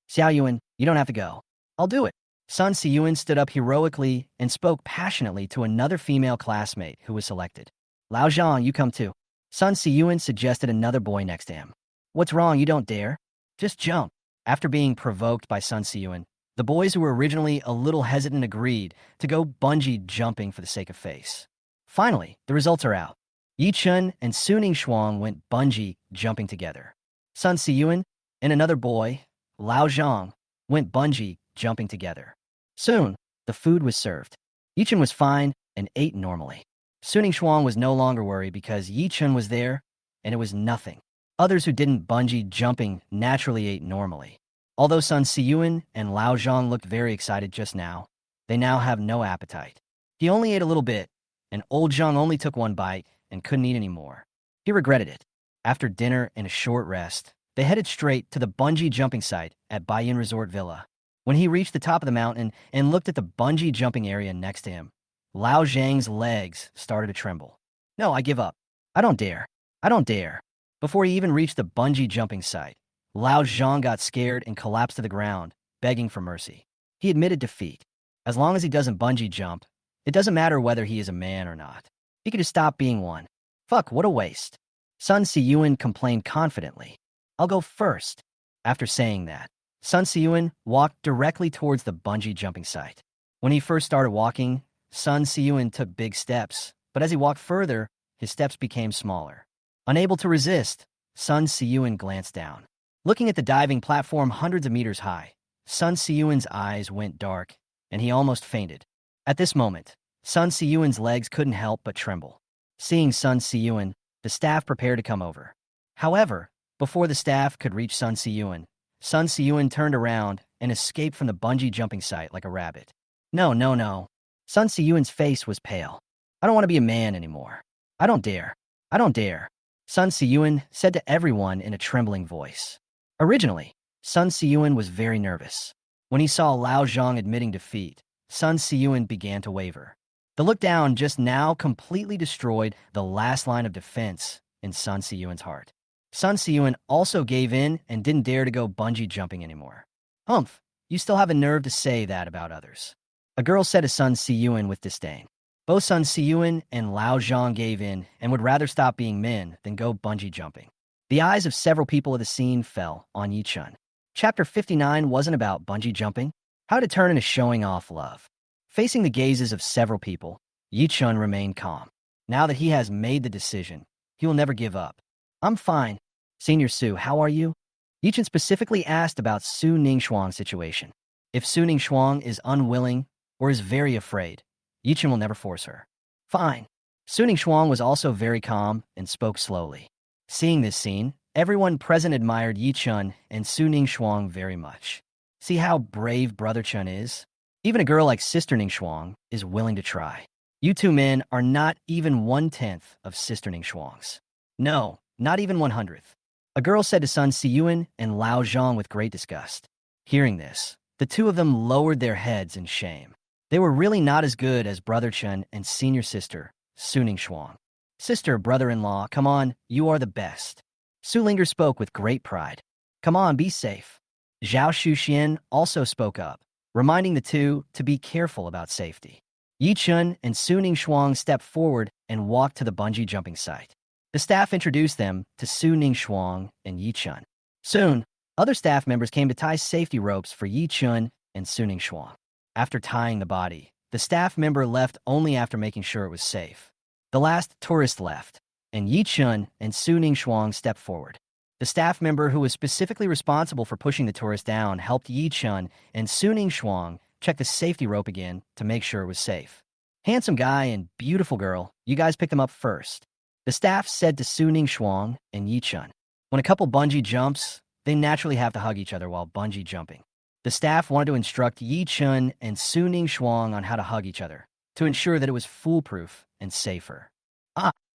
Xiao Yuan, you don't have to go. I'll do it. Sun Siyun stood up heroically and spoke passionately to another female classmate who was selected. Lao Zhang, you come too. Sun Siyun suggested another boy next to him. What's wrong, you don't dare? Just jump. After being provoked by Sun Siyun, the boys who were originally a little hesitant agreed to go bungee jumping for the sake of face. Finally, the results are out. Yi Chun and Su Ning Shuang went bungee jumping together. Sun Siyun and another boy, Lao Zhang, went bungee jumping together. Soon, the food was served. Yi Chun was fine and ate normally. Su Ning Shuang was no longer worried because Yi Chun was there, and it was nothing. Others who didn't bungee jumping naturally ate normally. Although Sun Siyun and Lao Zhang looked very excited just now, they now have no appetite. He only ate a little bit, and old Zhang only took one bite and couldn't eat any more. He regretted it. After dinner and a short rest, they headed straight to the bungee jumping site at Baiyin Resort Villa. When he reached the top of the mountain and looked at the bungee jumping area next to him, Lao Zhang's legs started to tremble. No, I give up. I don't dare. I don't dare. Before he even reached the bungee jumping site, Lao Zhang got scared and collapsed to the ground, begging for mercy. He admitted defeat. As long as he doesn't bungee jump, it doesn't matter whether he is a man or not. He could just stop being one. Fuck, what a waste. Sun Siyun complained confidently. I'll go first. After saying that, Sun Siyun walked directly towards the bungee jumping site. When he first started walking, Sun Siyun took big steps, but as he walked further, his steps became smaller. Unable to resist, Sun Siyun glanced down. Looking at the diving platform hundreds of meters high, Sun Siyun's eyes went dark, and he almost fainted. At this moment, Sun Siyun's legs couldn't help but tremble. Seeing Sun Siyun, the staff prepared to come over. However, before the staff could reach Sun Siyun turned around and escaped from the bungee jumping site like a rabbit. No, no, no. Sun Siyun's face was pale. I don't want to be a man anymore. I don't dare. I don't dare. Sun Siyun said to everyone in a trembling voice. Originally, Sun Siyuan was very nervous. When he saw Lao Zhang admitting defeat, Sun Siyuan began to waver. The look down just now completely destroyed the last line of defense in Sun Siyuan's heart. Sun Siyuan also gave in and didn't dare to go bungee jumping anymore. Humph, you still have a nerve to say that about others. A girl said to Sun Siyuan with disdain. Both Sun Siyuan and Lao Zhang gave in and would rather stop being men than go bungee jumping. The eyes of several people of the scene fell on Yi Chun. Chapter 59 wasn't about bungee jumping, how to turn into showing off love. Facing the gazes of several people, Yi Chun remained calm. Now that he has made the decision, he will never give up. I'm fine. Senior Su, how are you? Yi Chun specifically asked about Su Ningxuang's situation. If Su Ningxuang is unwilling or is very afraid, Yi Chun will never force her. Fine. Su Ningxuang was also very calm and spoke slowly. Seeing this scene, everyone present admired Yi Chun and Su Ningxuang very much. See how brave Brother Chun is? Even a girl like Sister Ningxuang is willing to try. You two men are not even 1/10 of Sister Ningxuang's. No, not even 1/100th. A girl said to Sun Siyuan and Lao Zhang with great disgust. Hearing this, the two of them lowered their heads in shame. They were really not as good as Brother Chun and Senior Sister, Su Ningxuang. Sister, brother-in-law, come on, you are the best. Su Linger spoke with great pride. Come on, be safe. Zhao Shuxian also spoke up, reminding the two to be careful about safety. Yi Chun and Su Ningxuang stepped forward and walked to the bungee jumping site. The staff introduced them to Su Ningxuang and Yi Chun. Soon, other staff members came to tie safety ropes for Yi Chun and Su Ningxuang. After tying the body, the staff member left only after making sure it was safe. The last tourist left, and Yi Chun and Su Ningxuang stepped forward. The staff member who was specifically responsible for pushing the tourist down helped Yi Chun and Su Ningxuang check the safety rope again to make sure it was safe. Handsome guy and beautiful girl, you guys picked them up first. The staff said to Su Ningxuang and Yi Chun. When a couple bungee jumps, they naturally have to hug each other while bungee jumping. The staff wanted to instruct Yi Chun and Su Ningxuang on how to hug each other to ensure that it was foolproof and safer.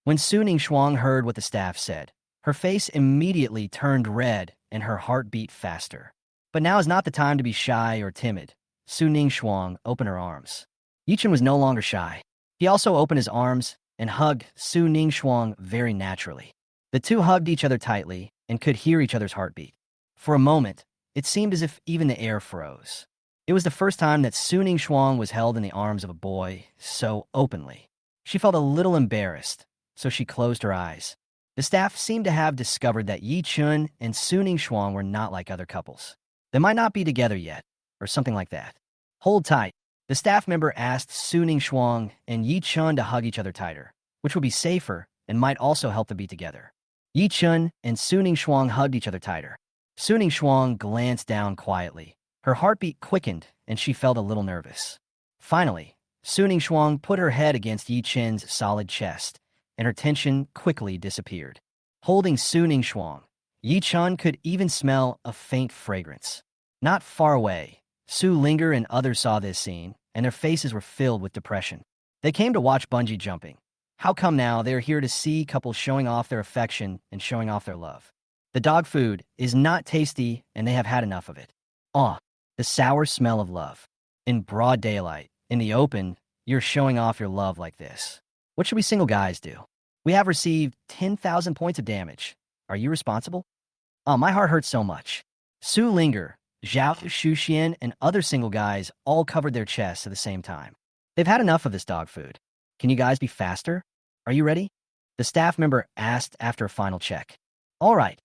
When Su Ningxuang heard what the staff said, her face immediately turned red and her heart beat faster. But now is not the time to be shy or timid. Su Ningxuang opened her arms. Yi Chun was no longer shy. He also opened his arms and hugged Su Ningxuang very naturally. The two hugged each other tightly and could hear each other's heartbeat. For a moment, it seemed as if even the air froze. It was the first time that Su Ningxuang was held in the arms of a boy so openly. She felt a little embarrassed, so she closed her eyes. The staff seemed to have discovered that Yi Chun and Su Ningxuang were not like other couples. They might not be together yet, or something like that. Hold tight. The staff member asked Su Ningxuang and Yi Chun to hug each other tighter, which would be safer and might also help them be together. Yi Chun and Su Ningxuang hugged each other tighter. Su Ningxuang glanced down quietly. Her heartbeat quickened, and she felt a little nervous. Finally, Su Ningxuang put her head against Yi Chun's solid chest, and her tension quickly disappeared. Holding Su Ningxuang, Yi Chun could even smell a faint fragrance. Not far away, Su Linger and others saw this scene, and their faces were filled with depression. They came to watch bungee jumping. How come now they're here to see couples showing off their affection and showing off their love? The dog food is not tasty, and they have had enough of it. The sour smell of love. In broad daylight, in the open, you're showing off your love like this. What should we single guys do? We have received 10,000 points of damage. Are you responsible? My heart hurts so much. Su Linger, Zhao Shuxian, and other single guys all covered their chests at the same time. They've had enough of this dog food. Can you guys be faster? Are you ready? The staff member asked after a final check. All right.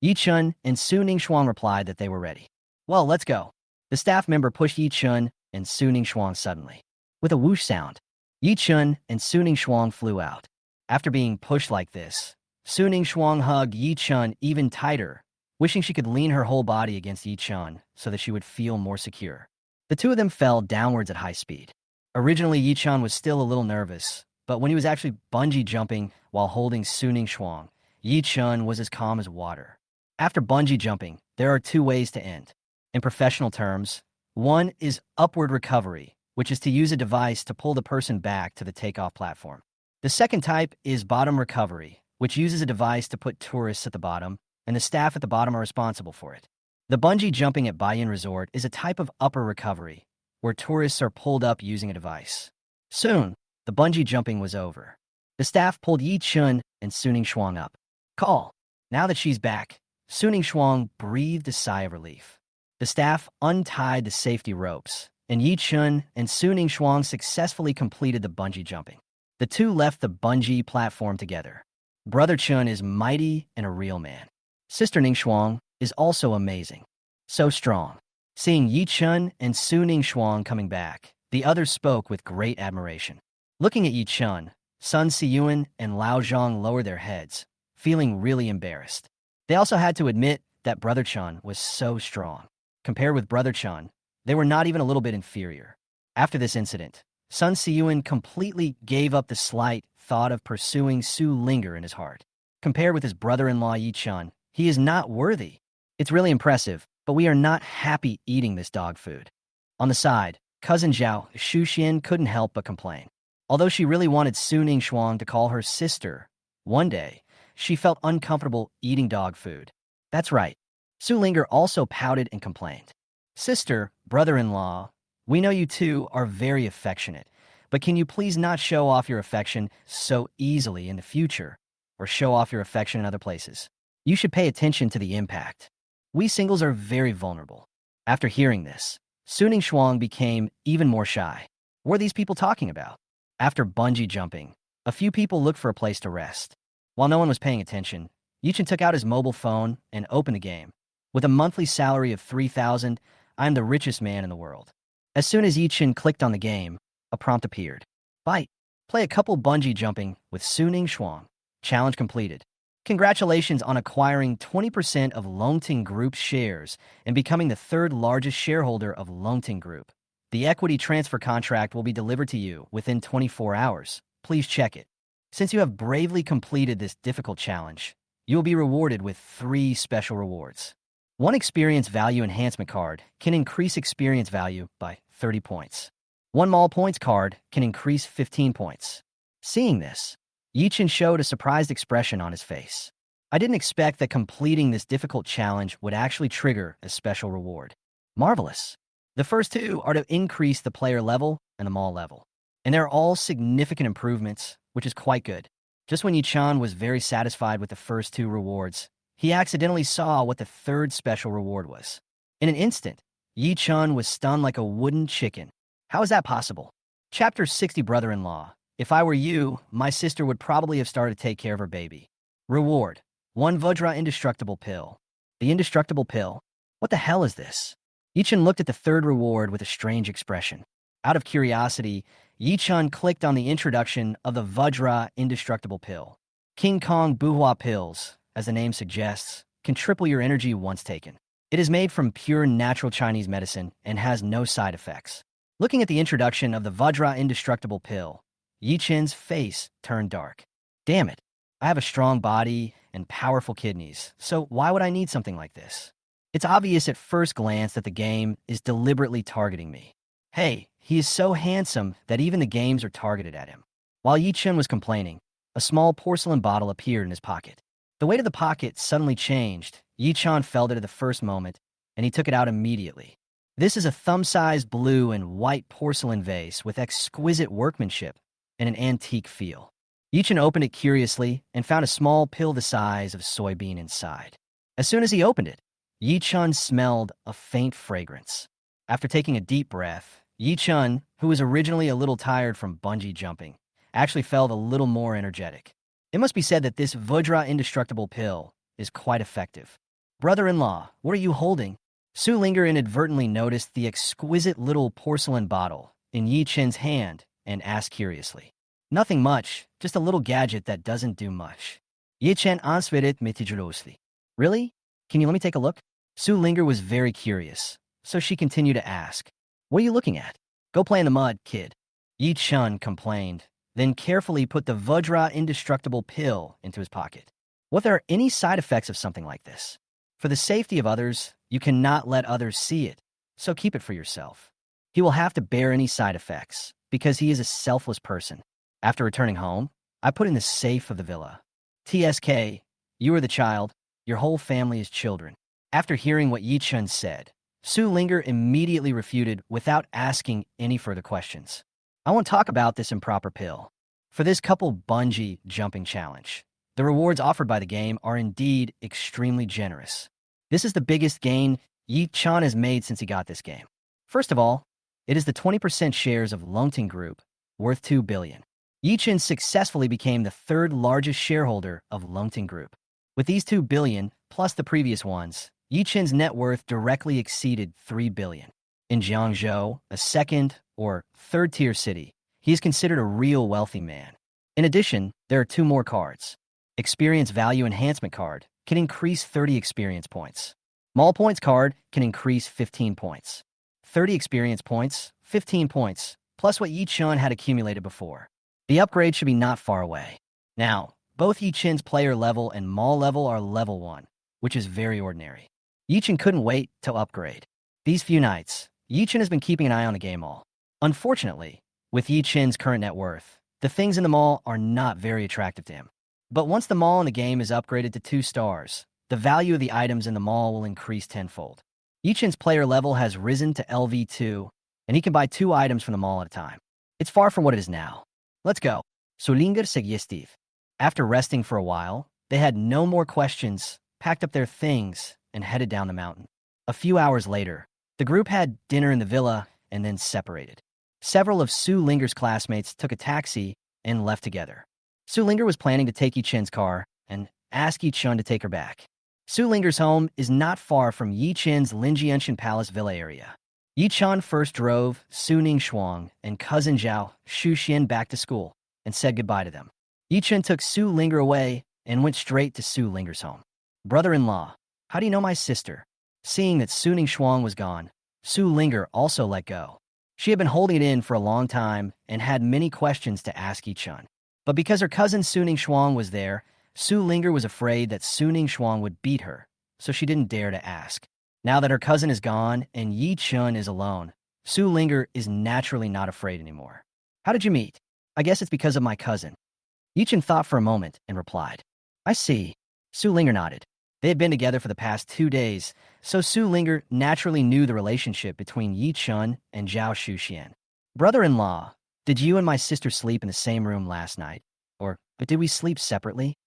Yi Chun and Su Ningxuang replied that they were ready. Well, let's go. The staff member pushed Yi Chun and Su Ningxuang suddenly. With a whoosh sound, Yi Chun and Su Ningxuang flew out. After being pushed like this, Su Ningxuang hugged Yi Chun even tighter, wishing she could lean her whole body against Yi Chun so that she would feel more secure. The two of them fell downwards at high speed. Originally, Yi Chun was still a little nervous, but when he was actually bungee jumping while holding Su Ningxuang, Yi Chun was as calm as water. After bungee jumping, there are two ways to end. In professional terms, one is upward recovery, which is to use a device to pull the person back to the takeoff platform. The second type is bottom recovery, which uses a device to put tourists at the bottom and the staff at the bottom are responsible for it. The bungee jumping at Baiyin Resort is a type of upper recovery, where tourists are pulled up using a device. Soon, the bungee jumping was over. The staff pulled Yi Chun and Suning Shuang up. Call. Now that she's back, Suning Shuang breathed a sigh of relief. The staff untied the safety ropes, and Yi Chun and Suning Shuang successfully completed the bungee jumping. The two left the bungee platform together. Brother Chun is mighty and a real man. Sister Ning Shuang is also amazing. So strong. Seeing Yi Chun and Suning Shuang coming back, the others spoke with great admiration. Looking at Yi Chun, Sun Siyuan and Lao Zhang lowered their heads, feeling really embarrassed. They also had to admit that Brother Chun was so strong. Compared with Brother Chun, they were not even a little bit inferior. After this incident, Sun Siyuan completely gave up the slight thought of pursuing Su Linger in his heart. Compared with his brother-in-law Yi Chun, he is not worthy. It's really impressive, but we are not happy eating this dog food. On the side, cousin Zhao Shuxian couldn't help but complain. Although she really wanted Suning Shuang to call her sister, one day, she felt uncomfortable eating dog food. That's right. Su Linger also pouted and complained. Sister, brother-in-law, we know you two are very affectionate, but can you please not show off your affection so easily in the future, or show off your affection in other places? You should pay attention to the impact. We singles are very vulnerable. After hearing this, Suning Shuang became even more shy. What are these people talking about? After bungee jumping, a few people looked for a place to rest. While no one was paying attention, Yichen took out his mobile phone and opened the game. With a monthly salary of 3,000, I'm the richest man in the world. As soon as Yichen clicked on the game, a prompt appeared. Bite. Play a couple bungee jumping with Suning Shuang. Challenge completed. Congratulations on acquiring 20% of Longting Group's shares and becoming the third largest shareholder of Longting Group. The equity transfer contract will be delivered to you within 24 hours. Please check it. Since you have bravely completed this difficult challenge, you will be rewarded with 3 special rewards. One experience value enhancement card can increase experience value by 30 points. One mall points card can increase 15 points. Seeing this, Yichen showed a surprised expression on his face. I didn't expect that completing this difficult challenge would actually trigger a special reward. Marvelous. The first 2 are to increase the player level and the mall level. And they're all significant improvements, which is quite good. Just when Yi-chan was very satisfied with the first 2 rewards, he accidentally saw what the third special reward was. In an instant, Yi-chan was stunned like a wooden chicken. How is that possible? Chapter 60 Brother-in-law. If I were you, my sister would probably have started to take care of her baby. Reward. 1 Vajra Indestructible Pill. The Indestructible Pill? What the hell is this? Yi-chan looked at the third reward with a strange expression. Out of curiosity, Yi-chan clicked on the introduction of the Vajra Indestructible Pill. King Kong Buhua Pills, as the name suggests, can triple your energy once taken. It is made from pure natural Chinese medicine and has no side effects. Looking at the introduction of the Vajra Indestructible Pill, Yi-chan's face turned dark. Damn it, I have a strong body and powerful kidneys, so why would I need something like this? It's obvious at first glance that the game is deliberately targeting me. Hey, he is so handsome that even the games are targeted at him. While Yi-chan was complaining, a small porcelain bottle appeared in his pocket. The weight of the pocket suddenly changed. Yi-chan felt it at the first moment, and he took it out immediately. This is a thumb-sized blue and white porcelain vase with exquisite workmanship and an antique feel. Yi-chan opened it curiously and found a small pill the size of a soybean inside. As soon as he opened it, Yi-chan smelled a faint fragrance. After taking a deep breath, Yi-chan, who was originally a little tired from bungee jumping, actually felt a little more energetic. It must be said that this Vajra Indestructible Pill is quite effective. Brother-in-law, what are you holding? Su Linger inadvertently noticed the exquisite little porcelain bottle in Yi-chan's hand and asked curiously. Nothing much, just a little gadget that doesn't do much. Yi-chan answered it meticulously. Really? Can you let me take a look? Su Linger was very curious, so she continued to ask. What are you looking at? Go play in the mud, kid. Yi-chan complained, then carefully put the Vajra Indestructible Pill into his pocket. What there are any side effects of something like this? For the safety of others, you cannot let others see it, so keep it for yourself. He will have to bear any side effects, because he is a selfless person. After returning home, I put in the safe of the villa. TSK, you are the child. your whole family is children. After hearing what Yi Chun said, Su Linger immediately refuted without asking any further questions. I won't talk about this improper pill. For this couple bungee jumping challenge, the rewards offered by the game are indeed extremely generous. This is the biggest gain Yi Chun has made since he got this game. First of all, it is the 20% shares of Longting Group, worth 2 billion. Yi Chun successfully became the third largest shareholder of Longting Group. With these 2 billion, plus the previous ones, Yi Chun's net worth directly exceeded 3 billion. In Jiangzhou, a second or third-tier city, he is considered a real wealthy man. In addition, there are 2 more cards. Experience Value Enhancement card can increase 30 experience points. Mall Points card can increase 15 points. 30 experience points, 15 points, plus what Yi Chun had accumulated before. The upgrade should be not far away. Now, both Yi Chun's player level and mall level are level 1, which is very ordinary. Yi Chun couldn't wait to upgrade. These few nights, Yi Chun has been keeping an eye on the game mall. Unfortunately, with Yi Chun's current net worth, the things in the mall are not very attractive to him. But once the mall in the game is upgraded to 2 stars, the value of the items in the mall will increase tenfold. Yi Chun's player level has risen to LV2, and he can buy 2 items from the mall at a time. It's far from what it is now. Let's go. Solinger Segjestiv. After resting for a while, they had no more questions, packed up their things, and headed down the mountain. A few hours later, the group had dinner in the villa and then separated. Several of Su Linger's classmates took a taxi and left together. Su Linger was planning to take Yi Chun's car and ask Yi Chun to take her back. Su Linger's home is not far from Yi Chun's Linjianshan Palace Villa area. Yi Chun first drove Su Ning Shuang and cousin Zhao Shu Xian back to school and said goodbye to them. Yi Chun took Su Linger away and went straight to Su Linger's home. Brother-in-law, how do you know my sister? Seeing that Su Ning Shuang was gone, Su Linger also let go. She had been holding it in for a long time and had many questions to ask Yi Chun. But because her cousin Su Ning Shuang was there, Su Linger was afraid that Su Ning Shuang would beat her, so she didn't dare to ask. Now that her cousin is gone and Yi Chun is alone, Su Linger is naturally not afraid anymore. How did you meet? I guess it's because of my cousin. Yi Chun thought for a moment and replied, I see. Su Linger nodded. They had been together for the past 2 days, so Su Linger naturally knew the relationship between Yi Chun and Zhao Shuxian. Brother-in-law, did you and my sister sleep in the same room last night? But did we sleep separately?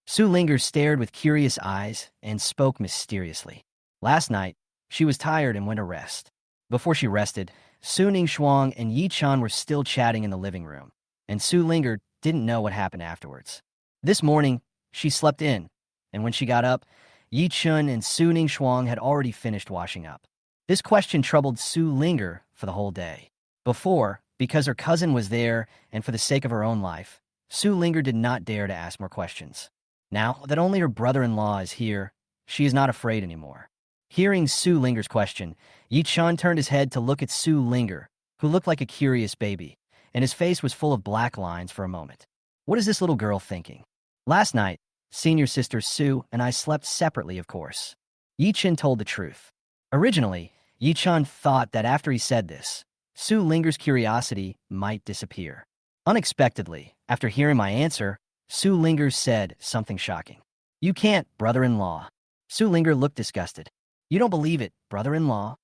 Su Linger stared with curious eyes and spoke mysteriously. Last night, she was tired and went to rest. Before she rested, Su Ning Shuang and Yi Chun were still chatting in the living room, and Su Linger didn't know what happened afterwards. This morning, she slept in, and when she got up, Yi Chun and Su Ning Shuang had already finished washing up. This question troubled Su Linger for the whole day. Before, because her cousin was there and for the sake of her own life, Su Linger did not dare to ask more questions. Now that only her brother-in-law is here, she is not afraid anymore. Hearing Su Linger's question, Yi Chun turned his head to look at Su Linger, who looked like a curious baby, and his face was full of black lines for a moment. What is this little girl thinking? Last night, senior sister Su and I slept separately, of course. Yi Chun told the truth. Originally, Yi Chun thought that after he said this, Su Linger's curiosity might disappear. Unexpectedly, after hearing my answer, Su Linger said something shocking. You can't, brother-in-law. Su Linger looked disgusted. You don't believe it, brother-in-law?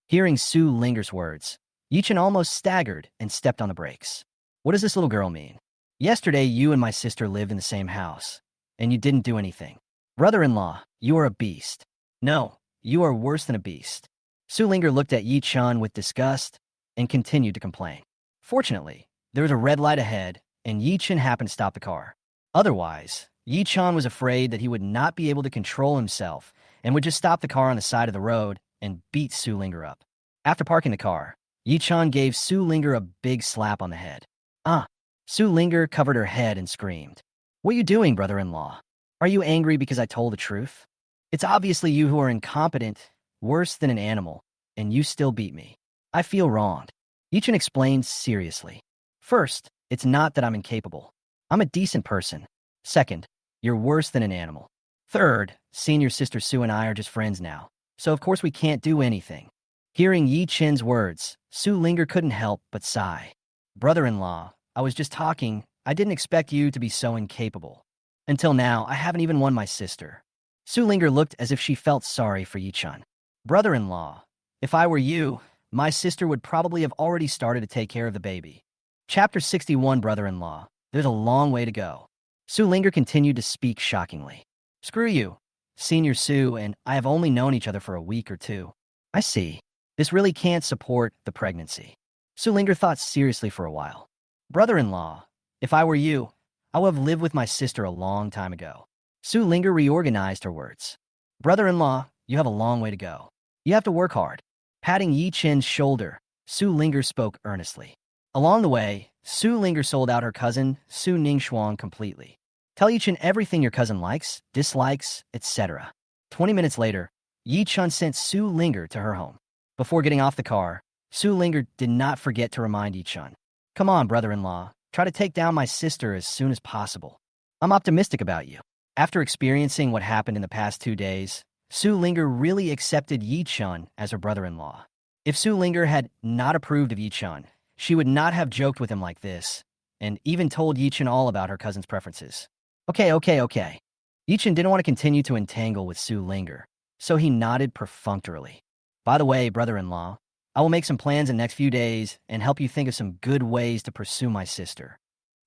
Hearing Su Linger's words, Yi Chun almost staggered and stepped on the brakes. What does this little girl mean? Yesterday, you and my sister lived in the same house, and you didn't do anything. Brother-in-law, you are a beast. No, you are worse than a beast. Su Linger looked at Yi Chun with disgust and continued to complain. Fortunately, there was a red light ahead, and Yi Chun happened to stop the car. Otherwise, Yi Chun was afraid that he would not be able to control himself and would just stop the car on the side of the road and beat Su Linger up. After parking the car, Yi Chun gave Su Linger a big slap on the head. Ah! Su Linger covered her head and screamed. What are you doing, brother-in-law? Are you angry because I told the truth? It's obviously you who are incompetent, worse than an animal, and you still beat me. I feel wronged. Yi Chun explained seriously. First, it's not that I'm incapable. I'm a decent person. Second, you're worse than an animal. Third, senior sister Su and I are just friends now, so of course we can't do anything. Hearing Yi Chun's words, Su Linger couldn't help but sigh. Brother-in-law, I was just talking. I didn't expect you to be so incapable. Until now, I haven't even won my sister. Su Linger looked as if she felt sorry for Yi-chun. Brother-in-law, if I were you, my sister would probably have already started to take care of the baby. Chapter 61, Brother-in-law. There's a long way to go. Su Linger continued to speak shockingly. Screw you. Senior Su and I have only known each other for a week or two. I see. This really can't support the pregnancy. Su Linger thought seriously for a while. Brother-in-law, if I were you, I would have lived with my sister a long time ago. Su Linger reorganized her words. Brother-in-law, you have a long way to go. You have to work hard. Patting Yi Chen's shoulder, Su Linger spoke earnestly. Along the way, Su Linger sold out her cousin, Su Ningxuan, completely. Tell Yi Chen everything your cousin likes, dislikes, etc. 20 minutes later, Yi Chun sent Su Linger to her home. Before getting off the car, Su Linger did not forget to remind Yi Chun. Come on, brother-in-law, try to take down my sister as soon as possible. I'm optimistic about you. After experiencing what happened in the past 2 days, Su Linger really accepted Yi Chun as her brother-in-law. If Su Linger had not approved of Yi Chun, she would not have joked with him like this, and even told Yi Chun all about her cousin's preferences. Okay. Yi Chun didn't want to continue to entangle with Su Linger, so he nodded perfunctorily. By the way, brother-in-law, I will make some plans in the next few days and help you think of some good ways to pursue my sister.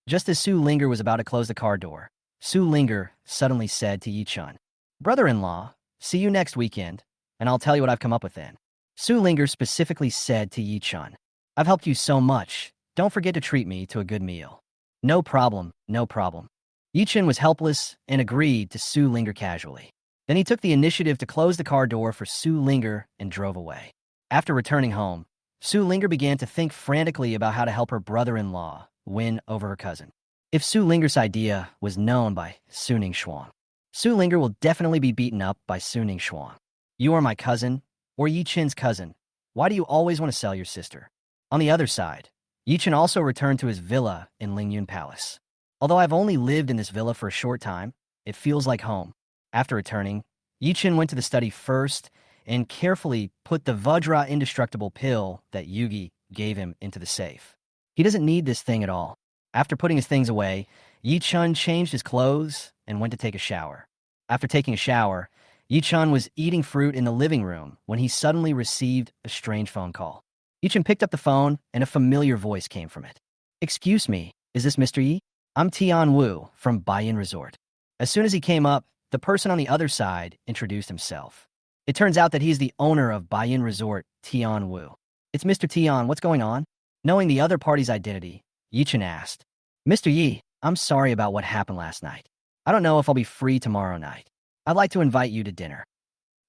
Just as Su Linger was about to close the car door, Su Linger suddenly said to Yi Chun, Brother-in-law, see you next weekend, and I'll tell you what I've come up with then. Su Linger specifically said to Yi Chun, I've helped you so much, don't forget to treat me to a good meal. No problem. Yi Chun was helpless and agreed to Su Linger casually. Then he took the initiative to close the car door for Su Linger and drove away. After returning home, Su Linger began to think frantically about how to help her brother-in-law win over her cousin. If Su Linger's idea was known by Su Ningxuan, Su Linger will definitely be beaten up by Su Ningxuan. You are my cousin, or Yi Chen's cousin. Why do you always want to sell your sister? On the other side, Yi Chen also returned to his villa in Lingyun Palace. Although I've only lived in this villa for a short time, it feels like home. After returning, Yi Chen went to the study first and carefully put the Vajra indestructible pill that Yugi gave him into the safe. He doesn't need this thing at all. After putting his things away, Yi Chun changed his clothes and went to take a shower. After taking a shower, Yi Chun was eating fruit in the living room when he suddenly received a strange phone call. Yi Chun picked up the phone and a familiar voice came from it. Excuse me, is this Mr. Yi? I'm Tian Wu from Baiyin Resort. As soon as he came up, the person on the other side introduced himself. It turns out that he's the owner of Baiyin Resort, Tian Wu. It's Mr. Tian, what's going on? Knowing the other party's identity, Yi Chen asked, Mr. Yi, I'm sorry about what happened last night. I don't know if I'll be free tomorrow night. I'd like to invite you to dinner.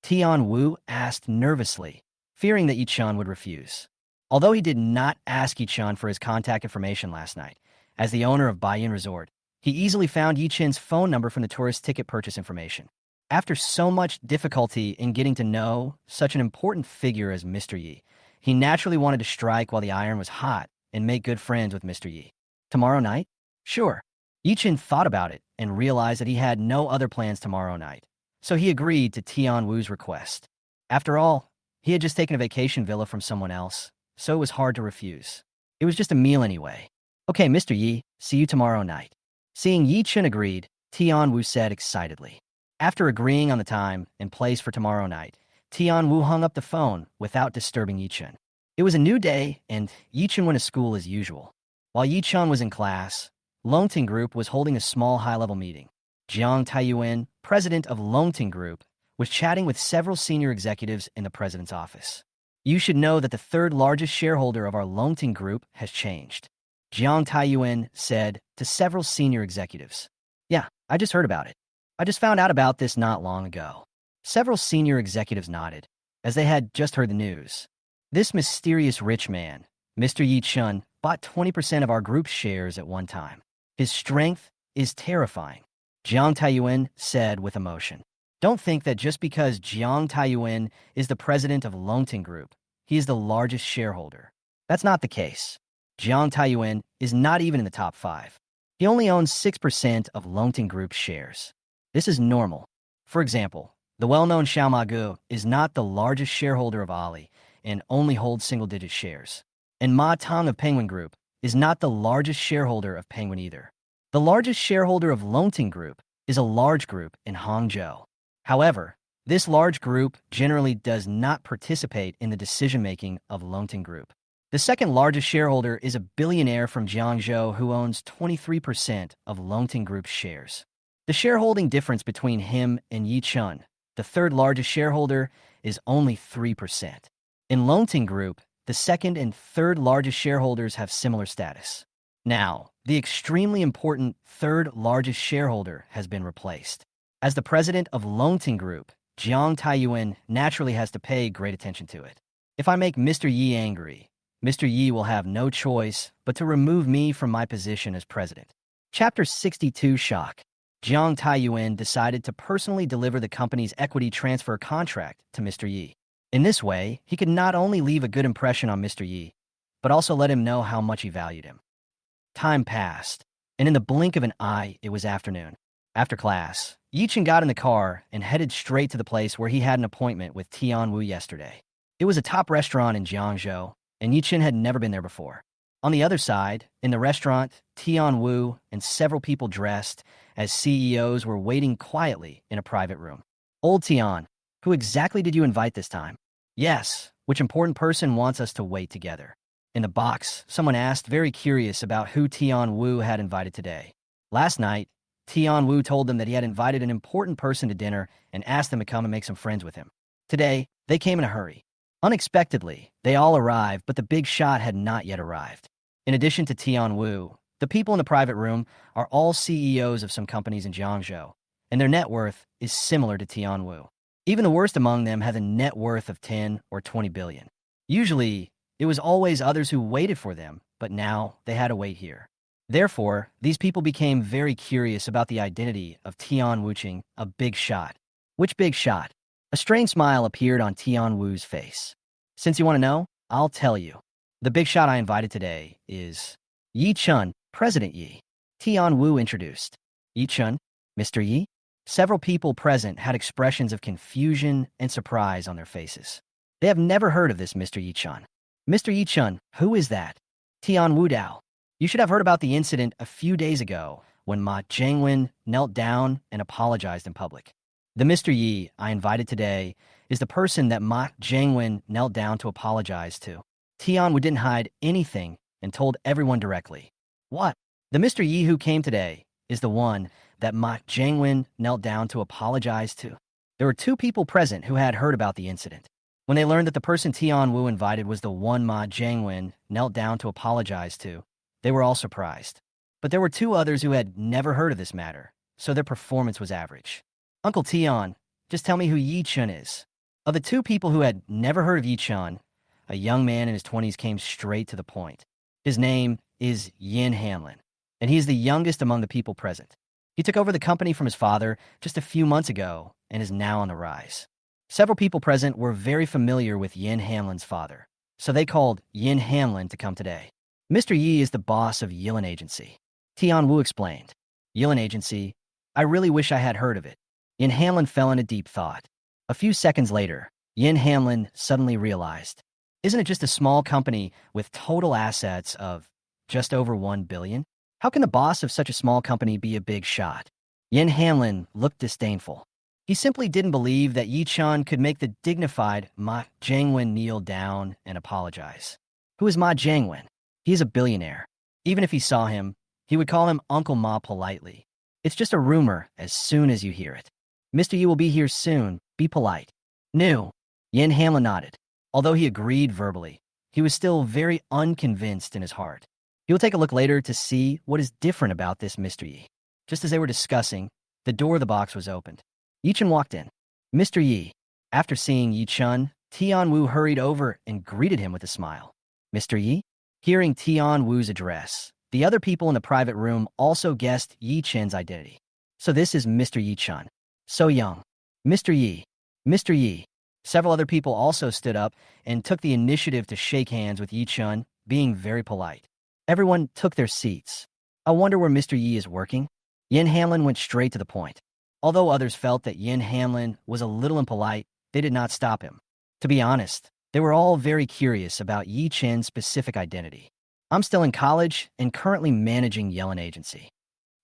Tian Wu asked nervously, fearing that Yi Chun would refuse. Although he did not ask Yi Chun for his contact information last night, as the owner of Baiyin Resort, he easily found Yi Chen's phone number from the tourist ticket purchase information. After so much difficulty in getting to know such an important figure as Mr. Yi, he naturally wanted to strike while the iron was hot and make good friends with Mr. Yi. Tomorrow night? Sure. Yi Chen thought about it and realized that he had no other plans tomorrow night, so he agreed to Tian Wu's request. After all, he had just taken a vacation villa from someone else, so it was hard to refuse. It was just a meal anyway. Okay, Mr. Yi, see you tomorrow night. Seeing Yi Chen agreed, Tian Wu said excitedly. After agreeing on the time and place for tomorrow night, Tian Wu hung up the phone without disturbing Yi Chen. It was a new day, and Yi Chen went to school as usual. While Yi Chen was in class, Longting Group was holding a small high-level meeting. Jiang Taiyuan, president of Longting Group, was chatting with several senior executives in the president's office. You should know that the third largest shareholder of our Longting Group has changed, Jiang Taiyuan said to several senior executives. Yeah, I just heard about it. I just found out about this not long ago. Several senior executives nodded, as they had just heard the news. This mysterious rich man, Mr. Yi Chun, bought 20% of our group's shares at one time. His strength is terrifying, Jiang Taiyuan said with emotion. Don't think that just because Jiang Taiyuan is the president of Longting Group, he is the largest shareholder. That's not the case. Jiang Taiyuan is not even in the top 5. He only owns 6% of Longting Group's shares. This is normal. For example, the well-known Xiao Magu is not the largest shareholder of Ali and only holds single-digit shares. And Ma Tong of Penguin Group is not the largest shareholder of Penguin either. The largest shareholder of Longting Group is a large group in Hangzhou. However, this large group generally does not participate in the decision-making of Longting Group. The second largest shareholder is a billionaire from Jiangzhou who owns 23% of Longting Group's shares. The shareholding difference between him and Yi Chun, the third largest shareholder, is only 3%. In Longting Group, the second and third largest shareholders have similar status. Now, the extremely important third largest shareholder has been replaced. As the president of Longting Group, Jiang Taiyuan naturally has to pay great attention to it. If I make Mr. Yi angry, Mr. Yi will have no choice but to remove me from my position as president. Chapter 62 Shock. Jiang Taiyuan decided to personally deliver the company's equity transfer contract to Mr. Yi. In this way, he could not only leave a good impression on Mr. Yi, but also let him know how much he valued him. Time passed, and in the blink of an eye, it was afternoon. After class, Yichen got in the car and headed straight to the place where he had an appointment with Tianwu yesterday. It was a top restaurant in Jiangzhou, and Yichen had never been there before. On the other side, in the restaurant, Tianwu and several people dressed as CEOs were waiting quietly in a private room. Old Tian, who exactly did you invite this time? Yes, which important person wants us to wait together? In the box, someone asked, very curious about who Tianwu had invited today. Last night, Tianwu told them that he had invited an important person to dinner and asked them to come and make some friends with him. Today, they came in a hurry. Unexpectedly, they all arrived, but the big shot had not yet arrived. In addition to Tianwu, the people in the private room are all CEOs of some companies in Jiangzhou, and their net worth is similar to Tianwu. Even the worst among them have a net worth of 10 or 20 billion. Usually, it was always others who waited for them, but now they had to wait here. Therefore, these people became very curious about the identity of Tian Wuching, a big shot. Which big shot? A strange smile appeared on Tian Wu's face. Since you want to know, I'll tell you. The big shot I invited today is Yi Chun, President Yi. Tian Wu introduced. Yi Chun, Mr. Yi? Several people present had expressions of confusion and surprise on their faces. They have never heard of this Mr. Yi Chun. Mr. Yi Chun, who is that? Tian Wu Dao. You should have heard about the incident a few days ago when Ma Jiangwen knelt down and apologized in public. The Mr. Yi I invited today is the person that Ma Jiangwen knelt down to apologize to. Tian Wu didn't hide anything and told everyone directly. What? The Mr. Yi who came today is the one that Ma Jiangwen knelt down to apologize to. There were two people present who had heard about the incident. When they learned that the person Tian Wu invited was the one Ma Jiangwen knelt down to apologize to, they were all surprised. But there were two others who had never heard of this matter, so their performance was average. Uncle Tian, just tell me who Yi Chun is. Of the two people who had never heard of Yi Chun, a young man in his 20s came straight to the point. His name is Yin Hanlin, and he is the youngest among the people present. He took over the company from his father just a few months ago and is now on the rise. Several people present were very familiar with Yin Hanlin's father, so they called Yin Hanlin to come today. Mr. Yi is the boss of Yilin Agency. Tian Wu explained. Yilin Agency? I really wish I had heard of it. Yin Hanlin fell into deep thought. A few seconds later, Yin Hanlin suddenly realized, isn't it just a small company with total assets of just over 1 billion? How can the boss of such a small company be a big shot? Yin Hanlin looked disdainful. He simply didn't believe that Yi Chun could make the dignified Ma Jiangwen kneel down and apologize. Who is Ma Jiangwen? He is a billionaire. Even if he saw him, he would call him Uncle Ma politely. It's just a rumor as soon as you hear it. Mr. Yi will be here soon. Be polite. No. Yin Hanlin nodded. Although he agreed verbally, he was still very unconvinced in his heart. He will take a look later to see what is different about this Mr. Yi. Just as they were discussing, the door of the box was opened. Yi Chun walked in. Mr. Yi. After seeing Yi Chun, Tian Wu hurried over and greeted him with a smile. Mr. Yi? Hearing Tian Wu's address, the other people in the private room also guessed Yi Chun's identity. So this is Mr. Yi Chun. So young. Mr. Yi. Mr. Yi. Several other people also stood up and took the initiative to shake hands with Yi Chun, being very polite. Everyone took their seats. I wonder where Mr. Yi is working? Yin Hanlin went straight to the point. Although others felt that Yin Hanlin was a little impolite, they did not stop him. To be honest, they were all very curious about Yi Chun's specific identity. I'm still in college and currently managing Yilin Agency.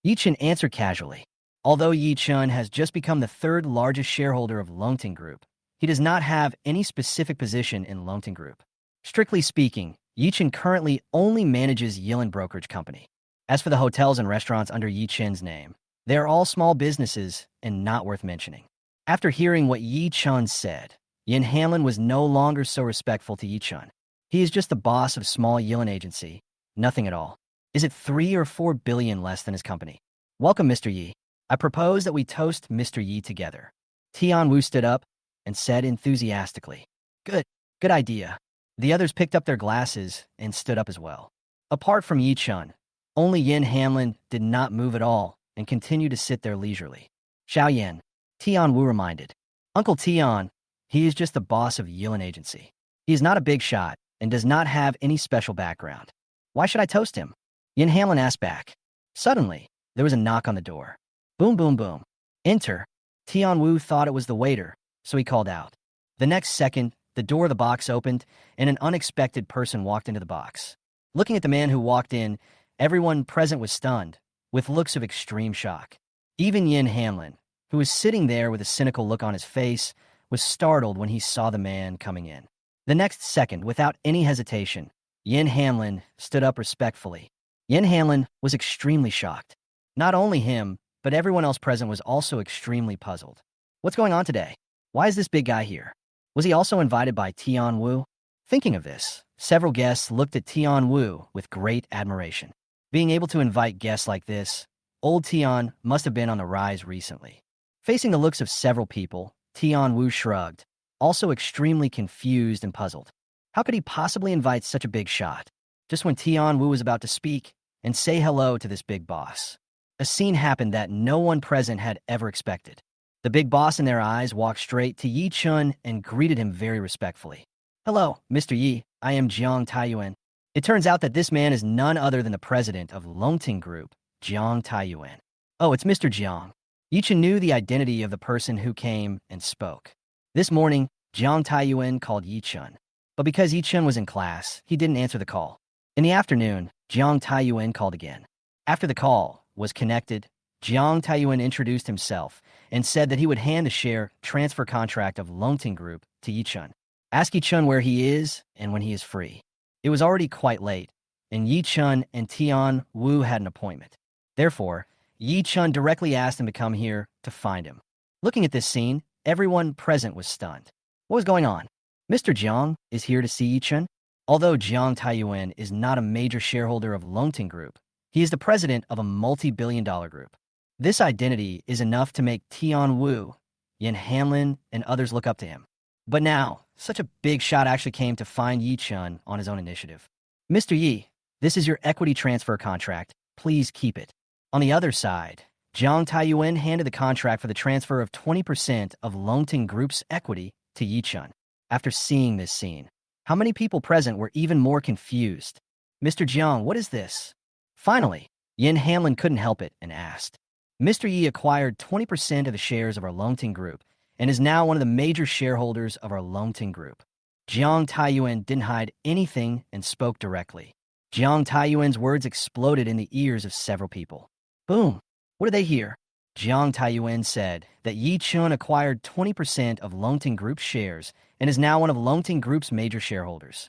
Yi Chun answered casually. Although Yi Chun has just become the third largest shareholder of Longting Group, he does not have any specific position in Longting Group. Strictly speaking, Yi Chun currently only manages Yilin Brokerage Company. As for the hotels and restaurants under Yi Chun's name, they are all small businesses and not worth mentioning. After hearing what Yi Chun said, Yin Hanlin was no longer so respectful to Yi Chun. He is just the boss of small Yilin agency, nothing at all. Is it 3 or 4 billion less than his company? Welcome, Mr. Yi. I propose that we toast Mr. Yi together. Tian Wu stood up and said enthusiastically, Good idea. The others picked up their glasses and stood up as well. Apart from Yi Chun, only Yin Hanlin did not move at all and continued to sit there leisurely. Xiao Yan, Tian Wu reminded. Uncle Tian, he is just the boss of Yilin Agency. He is not a big shot and does not have any special background. Why should I toast him? Yin Hanlin asked back. Suddenly, there was a knock on the door. Boom, boom, boom. Enter. Tian Wu thought it was the waiter, so he called out. The next second, the door of the box opened, and an unexpected person walked into the box. Looking at the man who walked in, everyone present was stunned, with looks of extreme shock. Even Yin Hanlin, who was sitting there with a cynical look on his face, was startled when he saw the man coming in. The next second, without any hesitation, Yin Hanlin stood up respectfully. Yin Hanlin was extremely shocked. Not only him, but everyone else present was also extremely puzzled. What's going on today? Why is this big guy here? Was he also invited by Tian Wu? Thinking of this, several guests looked at Tian Wu with great admiration. Being able to invite guests like this, old Tian must have been on the rise recently. Facing the looks of several people, Tian Wu shrugged, also extremely confused and puzzled. How could he possibly invite such a big shot? Just when Tian Wu was about to speak and say hello to this big boss, a scene happened that no one present had ever expected. The big boss in their eyes walked straight to Yi Chun and greeted him very respectfully. Hello, Mr. Yi, I am Jiang Taiyuan. It turns out that this man is none other than the president of Longting Group, Jiang Taiyuan. Oh, it's Mr. Jiang. Yi Chun knew the identity of the person who came and spoke. This morning, Jiang Taiyuan called Yi Chun. But because Yi Chun was in class, he didn't answer the call. In the afternoon, Jiang Taiyuan called again. After the call was connected, Jiang Taiyuan introduced himself and said that he would hand the share transfer contract of Longting Group to Yi Chun. Ask Yi Chun where he is and when he is free. It was already quite late, and Yi Chun and Tian Wu had an appointment. Therefore, Yi Chun directly asked him to come here to find him. Looking at this scene, everyone present was stunned. What was going on? Mr. Jiang is here to see Yi Chun? Although Jiang Taiyuan is not a major shareholder of Longting Group, he is the president of a multi-billion-dollar group. This identity is enough to make Tian Wu, Yin Hanlin, and others look up to him. But now, such a big shot actually came to find Yi Chun on his own initiative. Mr. Yi, this is your equity transfer contract. Please keep it. On the other side, Jiang Taiyuan handed the contract for the transfer of 20% of Longting Group's equity to Yi Chun. After seeing this scene, how many people present were even more confused? Mr. Jiang, what is this? Finally, Yin Hanlin couldn't help it and asked. Mr. Yi acquired 20% of the shares of our Longting Group and is now one of the major shareholders of our Longting Group. Jiang Taiyuan didn't hide anything and spoke directly. Jiang Taiyuan's words exploded in the ears of several people. Boom! What do they hear? Jiang Taiyuan said that Yi Chun acquired 20% of Longting Group's shares and is now one of Longting Group's major shareholders.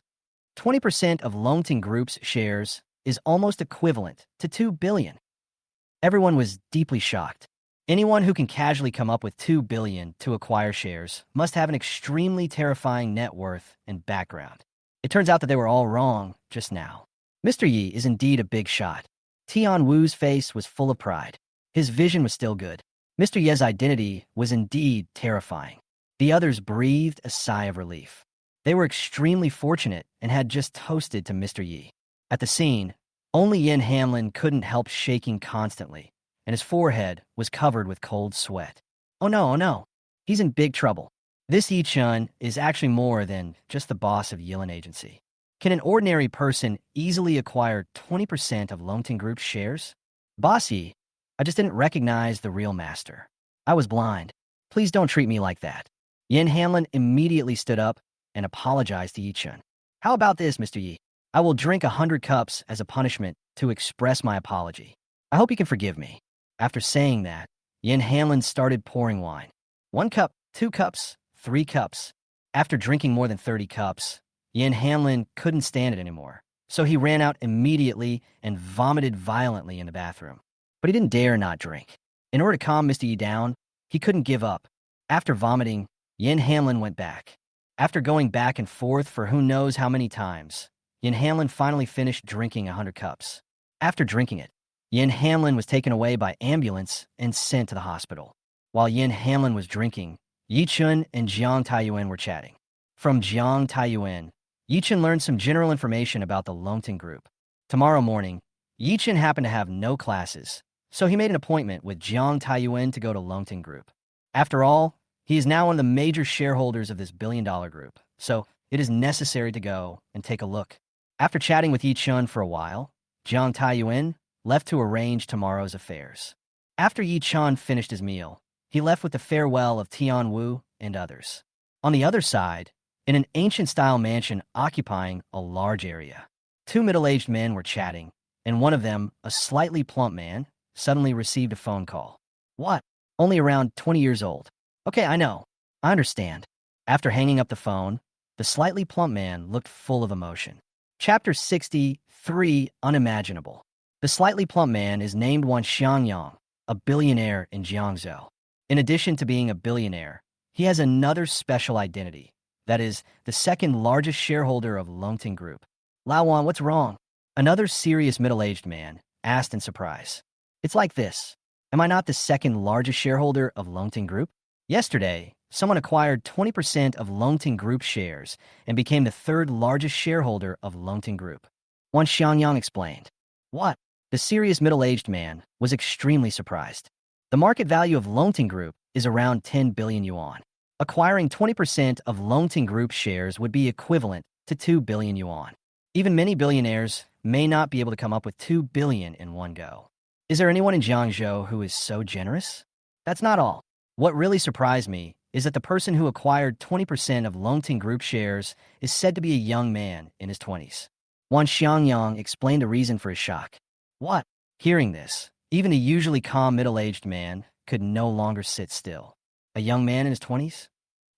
20% of Longting Group's shares is almost equivalent to 2 billion. Everyone was deeply shocked. Anyone who can casually come up with 2 billion to acquire shares must have an extremely terrifying net worth and background. It turns out that they were all wrong just now. Mr. Yi is indeed a big shot. Tian Wu's face was full of pride. His vision was still good. Mr. Ye's identity was indeed terrifying. The others breathed a sigh of relief. They were extremely fortunate and had just toasted to Mr. Yi. At the scene, only Yin Hanlin couldn't help shaking constantly, and his forehead was covered with cold sweat. Oh no, he's in big trouble. This Yi Chun is actually more than just the boss of Yilin Agency. Can an ordinary person easily acquire 20% of Longting Group's shares? Boss Yi, I just didn't recognize the real master. I was blind. Please don't treat me like that. Yin Hanlin immediately stood up and apologized to Yi Chun. How about this, Mr. Yi? I will drink 100 cups as a punishment to express my apology. I hope you can forgive me. After saying that, Yin Hanlon started pouring wine. 1 cup, 2 cups, 3 cups. After drinking more than 30 cups, Yin Hanlon couldn't stand it anymore. So he ran out immediately and vomited violently in the bathroom. But he didn't dare not drink. In order to calm Mr. Yi down, he couldn't give up. After vomiting, Yin Hanlon went back. After going back and forth for who knows how many times, Yin Hanlon finally finished drinking 100 cups. After drinking it, Yin Hanlon was taken away by ambulance and sent to the hospital. While Yin Hanlon was drinking, Yi Chun and Jiang Taiyuan were chatting. From Jiang Taiyuan, Yi Chun learned some general information about the Longting Group. Tomorrow morning, Yi Chun happened to have no classes, so he made an appointment with Jiang Taiyuan to go to Longting Group. After all, he is now one of the major shareholders of this billion-dollar group, so it is necessary to go and take a look. After chatting with Yi Chun for a while, Jiang Taiyuan left to arrange tomorrow's affairs. After Yi Chun finished his meal, he left with the farewell of Tian Wu and others. On the other side, in an ancient-style mansion occupying a large area, 2 middle-aged men were chatting, and one of them, a slightly plump man, suddenly received a phone call. What? Only around 20 years old. Okay, I know. I understand. After hanging up the phone, the slightly plump man looked full of emotion. Chapter 63, Unimaginable. The slightly plump man is named Wan Xiangyang, a billionaire in Jiangzhou. In addition to being a billionaire, he has another special identity. That is, the second largest shareholder of Longting Group. Lao Wan, what's wrong? Another serious middle-aged man asked in surprise. It's like this. Am I not the second largest shareholder of Longting Group? Yesterday, someone acquired 20% of Longting Group shares and became the third largest shareholder of Longting Group. Wan Xiangyang explained. What? The serious middle-aged man was extremely surprised. The market value of Longting Group is around 10 billion yuan. Acquiring 20% of Longting Group shares would be equivalent to 2 billion yuan. Even many billionaires may not be able to come up with 2 billion in one go. Is there anyone in Jiangzhou who is so generous? That's not all. What really surprised me is that the person who acquired 20% of Longting Group shares is said to be a young man in his 20s. Wan Xiangyang explained the reason for his shock. What? Hearing this, even a usually calm middle-aged man could no longer sit still. A young man in his 20s?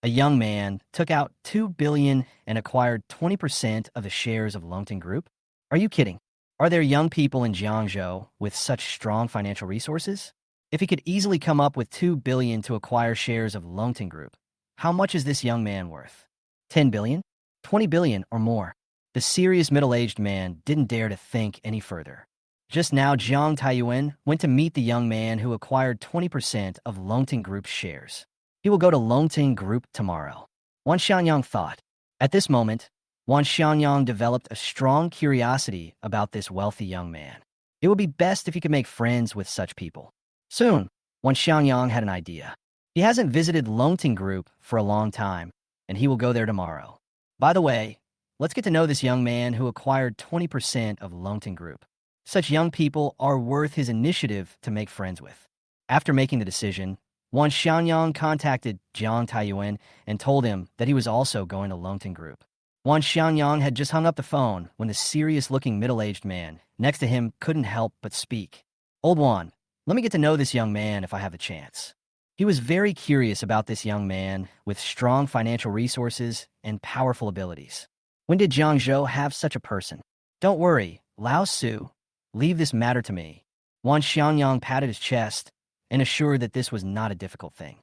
A young man took out 2 billion and acquired 20% of the shares of Longting Group? Are you kidding? Are there young people in Jiangzhou with such strong financial resources? If he could easily come up with 2 billion to acquire shares of Longting Group, how much is this young man worth? 10 billion? 20 billion or more? The serious middle-aged man didn't dare to think any further. Just now, Jiang Taiyuan went to meet the young man who acquired 20% of Longting Group's shares. He will go to Longting Group tomorrow. Wan Xiangyang thought. At this moment, Wan Xiangyang developed a strong curiosity about this wealthy young man. It would be best if he could make friends with such people. Soon, Wan Xiangyang had an idea. He hasn't visited Longting Group for a long time, and he will go there tomorrow. By the way, let's get to know this young man who acquired 20% of Longting Group. Such young people are worth his initiative to make friends with. After making the decision, Wan Xiangyang contacted Jiang Taiyuan and told him that he was also going to Longting Group. Wan Xiangyang had just hung up the phone when the serious-looking middle-aged man next to him couldn't help but speak. Old Wan, let me get to know this young man if I have the chance. He was very curious about this young man with strong financial resources and powerful abilities. When did Jiangzhou have such a person? Don't worry, Lao Su. Leave this matter to me. Wan Xiangyang patted his chest and assured that this was not a difficult thing.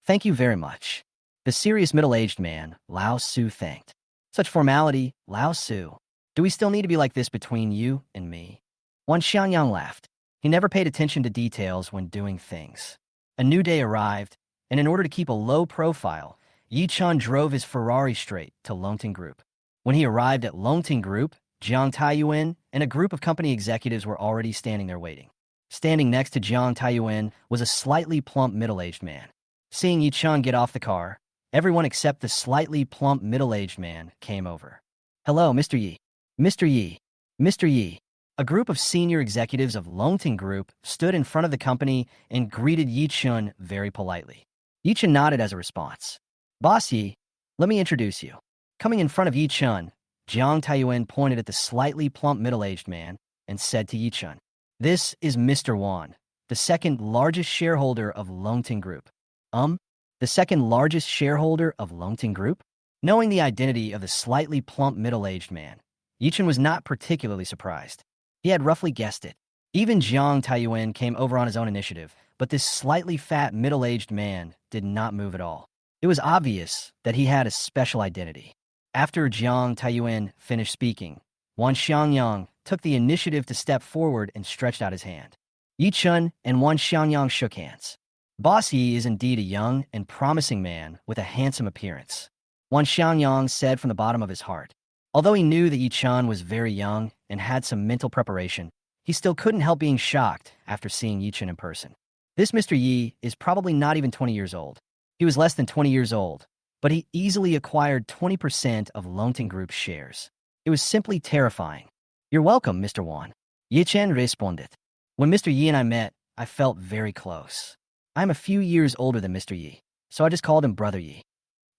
Thank you very much. The serious middle-aged man, Lao Su, thanked. Such formality, Lao Su. Do we still need to be like this between you and me? Wan Xiangyang laughed. He never paid attention to details when doing things. A new day arrived, and in order to keep a low profile, Yi Chun drove his Ferrari straight to Longting Group. When he arrived at Longting Group, Jiang Taiyuan and a group of company executives were already standing there waiting. Standing next to Jiang Taiyuan was a slightly plump middle-aged man. Seeing Yi Chun get off the car, everyone except the slightly plump middle-aged man came over. Hello, Mr. Yi. Mr. Yi. Mr. Yi. A group of senior executives of Longting Group stood in front of the company and greeted Yi Chun very politely. Yi Chun nodded as a response. Boss Yi, let me introduce you. Coming in front of Yi Chun, Jiang Taiyuan pointed at the slightly plump middle-aged man and said to Yi Chun, This is Mr. Wan, the second largest shareholder of Longting Group. The second largest shareholder of Longting Group? Knowing the identity of the slightly plump middle-aged man, Yichen was not particularly surprised. He had roughly guessed it. Even Jiang Taiyuan came over on his own initiative, but this slightly fat middle-aged man did not move at all. It was obvious that he had a special identity. After Jiang Taiyuan finished speaking, Wan Xiangyang took the initiative to step forward and stretched out his hand. Yi Chun and Wan Xiangyang shook hands. Boss Yi is indeed a young and promising man with a handsome appearance, Wan Xiangyang said from the bottom of his heart. Although he knew that Yi Chun was very young and had some mental preparation, he still couldn't help being shocked after seeing Yi Chun in person. This Mr. Yi is probably not even 20 years old. He was less than 20 years old, but he easily acquired 20% of Longting Group's shares. It was simply terrifying. "You're welcome, Mr. Wan," Yi Chen responded. "When Mr. Yi and I met, I felt very close. I'm a few years older than Mr. Yi, so I just called him Brother Yi.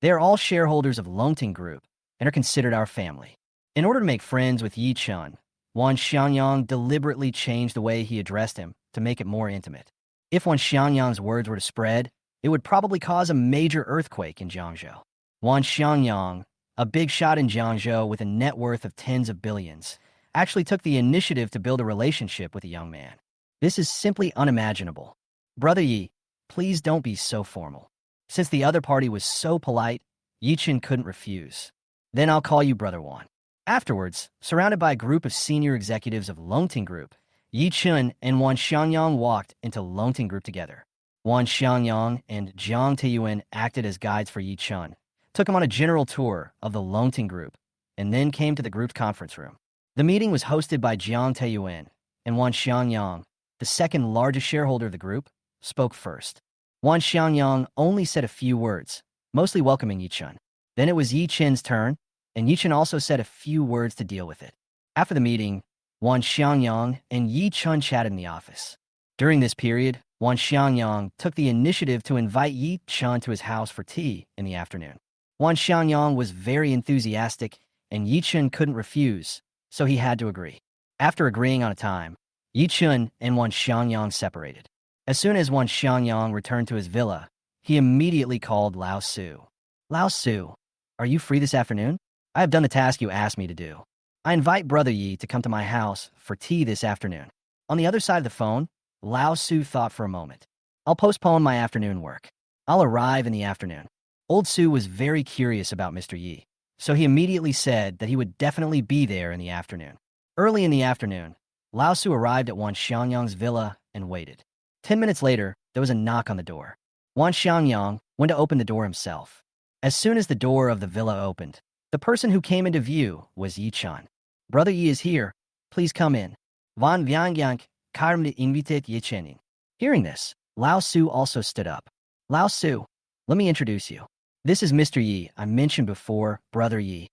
They are all shareholders of Longting Group and are considered our family." In order to make friends with Yi Chun, Wan Xiangyang deliberately changed the way he addressed him to make it more intimate. If Wan Xiangyang's words were to spread, it would probably cause a major earthquake in Jiangzhou. Wan Xiangyang, a big shot in Jiangzhou with a net worth of tens of billions, actually took the initiative to build a relationship with a young man. This is simply unimaginable. "Brother Yi, please don't be so formal." Since the other party was so polite, Yi Chen couldn't refuse. "Then I'll call you Brother Wan." Afterwards, surrounded by a group of senior executives of Longting Group, Yi Chun and Wan Xiangyang walked into Longting Group together. Wan Xiangyang and Jiang Taiyuan acted as guides for Yi Chun, took him on a general tour of the Longting Group, and then came to the group's conference room. The meeting was hosted by Jiang Taiyuan, and Wan Xiangyang, the second largest shareholder of the group, spoke first. Wan Xiangyang only said a few words, mostly welcoming Yi Chun. Then it was Yi Chen's turn, and Yi Chen also said a few words to deal with it. After the meeting, Wan Xiangyang and Yi Chun chatted in the office. During this period, Wan Xiangyang took the initiative to invite Yi Chun to his house for tea in the afternoon. Wan Xiangyang was very enthusiastic, and Yi Chun couldn't refuse, so he had to agree. After agreeing on a time, Yi Chun and Wan Xiangyang separated. As soon as Wan Xiangyang returned to his villa, he immediately called Lao Su. "Lao Su, are you free this afternoon? I have done the task you asked me to do. I invite Brother Yi to come to my house for tea this afternoon." On the other side of the phone, Lao Su thought for a moment. "I'll postpone my afternoon work. I'll arrive in the afternoon." Old Su was very curious about Mr. Yi, so he immediately said that he would definitely be there in the afternoon. Early in the afternoon, Lao Su arrived at Wan Xiangyang's villa and waited. 10 minutes later, there was a knock on the door. Wan Xiangyang went to open the door himself. As soon as the door of the villa opened, the person who came into view was Yi Chun. "Brother Yi is here. Please come in." Van Viangyang karmde invited Yi Chenin. Hearing this, Lao Su also stood up. "Lao Su, let me introduce you. This is Mr. Yi I mentioned before, Brother Yi."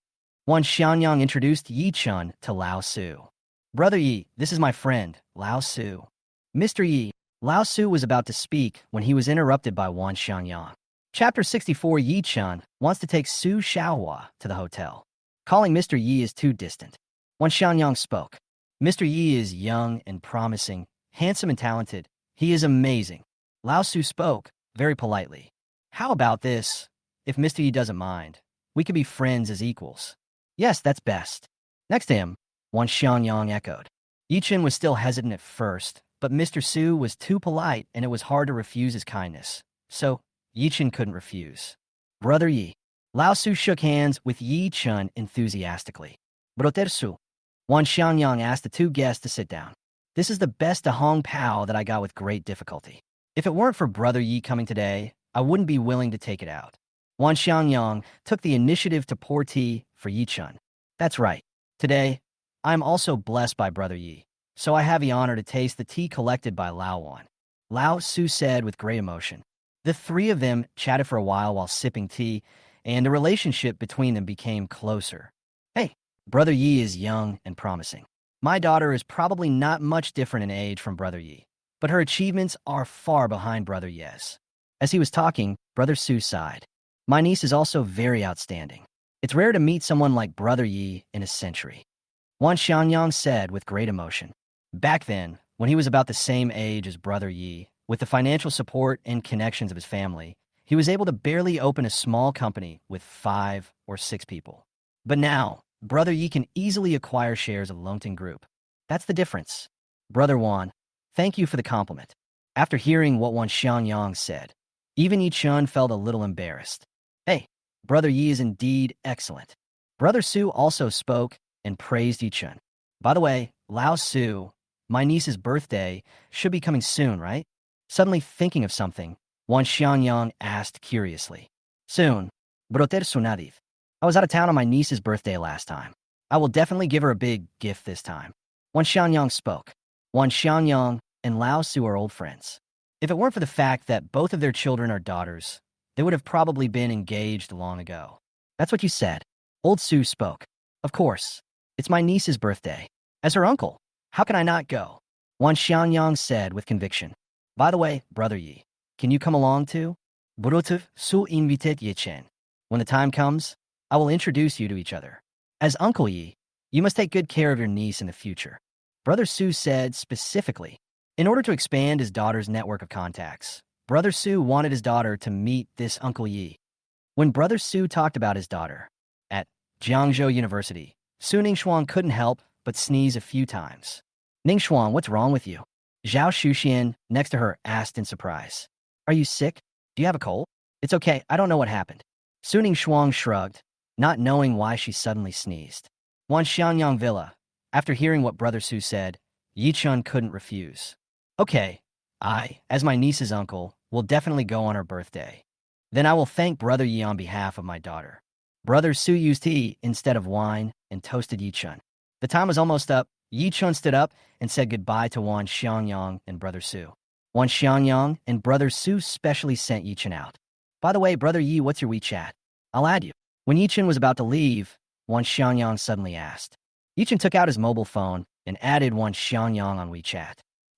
Wan Xiangyang introduced Yi Chun to Lao Su. "Brother Yi, this is my friend, Lao Su." "Mr. Yi," Lao Su was about to speak when he was interrupted by Wan Xiangyang. Chapter 64. Yi Chun wants to take Su Xiaohua to the hotel. Calling Mr. Yi is too distant. Wan Xiangyang spoke. "Mr. Yi is young and promising, handsome and talented. He is amazing." Lao Su spoke, very politely. "How about this? If Mr. Yi doesn't mind, we could be friends as equals." "Yes, that's best." Next to him, Wan Xiangyang echoed. Yi Chun was still hesitant at first, but Mr. Su was too polite and it was hard to refuse his kindness. So, Yi Chun couldn't refuse. "Brother Yi." Lao Su shook hands with Yi Chun enthusiastically. "Brother Su." Wan Xiangyang asked the two guests to sit down. "This is the best Hong Pao that I got with great difficulty. If it weren't for Brother Yi coming today, I wouldn't be willing to take it out." Wan Xiangyang took the initiative to pour tea for Yi Chun. "That's right. Today, I'm also blessed by Brother Yi, so I have the honor to taste the tea collected by Lao Wan," Lao Su said with great emotion. The three of them chatted for a while sipping tea, and the relationship between them became closer. "Hey, Brother Yi is young and promising. My daughter is probably not much different in age from Brother Yi, but her achievements are far behind Brother Yi's." As he was talking, Brother Su sighed. "My niece is also very outstanding. It's rare to meet someone like Brother Yi in a century," Wan Xiangyang said with great emotion. Back then, When he was about the same age as Brother Yi, with the financial support and connections of his family, he was able to barely open a small company with 5 or 6 people. But now, Brother Yi can easily acquire shares of Longting Group. That's the difference. Brother Wan, thank you for the compliment. After hearing what Wan Xiangyang said, even Yi Chun felt a little embarrassed. Hey, Brother Yi is indeed excellent. Brother Su also spoke and praised Yi Chun. By the way, Lao Su, my niece's birthday, should be coming soon, right? Suddenly thinking of something, Wan Xiangyang asked curiously. Soon, broter sunadiv. I was out of town on my niece's birthday last time. I will definitely give her a big gift this time. Wan Xiangyang spoke. Wan Xiangyang and Lao Su are old friends. If it weren't for the fact that both of their children are daughters, they would have probably been engaged long ago. That's what you said. Old Su spoke. Of course. It's my niece's birthday. As her uncle, how can I not go? Wan Xiangyang said with conviction. By the way, Brother Yi, can you come along too? Broter Su invited Yi Chen. When the time comes, I will introduce you to each other. As Uncle Yi, you must take good care of your niece in the future. Brother Su said specifically. In order to expand his daughter's network of contacts, Brother Su wanted his daughter to meet this Uncle Yi. When Brother Su talked about his daughter at Jiangzhou University, Su Ningxuan couldn't help but sneeze a few times. Ningxuan, what's wrong with you? Zhao Shuxian, next to her, asked in surprise. Are you sick? Do you have a cold? It's okay, I don't know what happened. Su Ningxuan shrugged, not knowing why she suddenly sneezed. Wan Xianyang Villa. After hearing what Brother Su said, Yi Chun couldn't refuse. Okay, I, as my niece's uncle, will definitely go on her birthday. Then I will thank Brother Yi on behalf of my daughter. Brother Su used tea instead of wine and toasted Yi Chun. The time was almost up. Yi Chun stood up and said goodbye to Wan Xiangyang and Brother Su. Wan Xiangyang and Brother Su specially sent Yi Chun out. By the way, Brother Yi, what's your WeChat? I'll add you. When Yi Chun was about to leave, Wan Xiangyang suddenly asked. Yi Chun took out his mobile phone and added Wan Xiangyang on WeChat.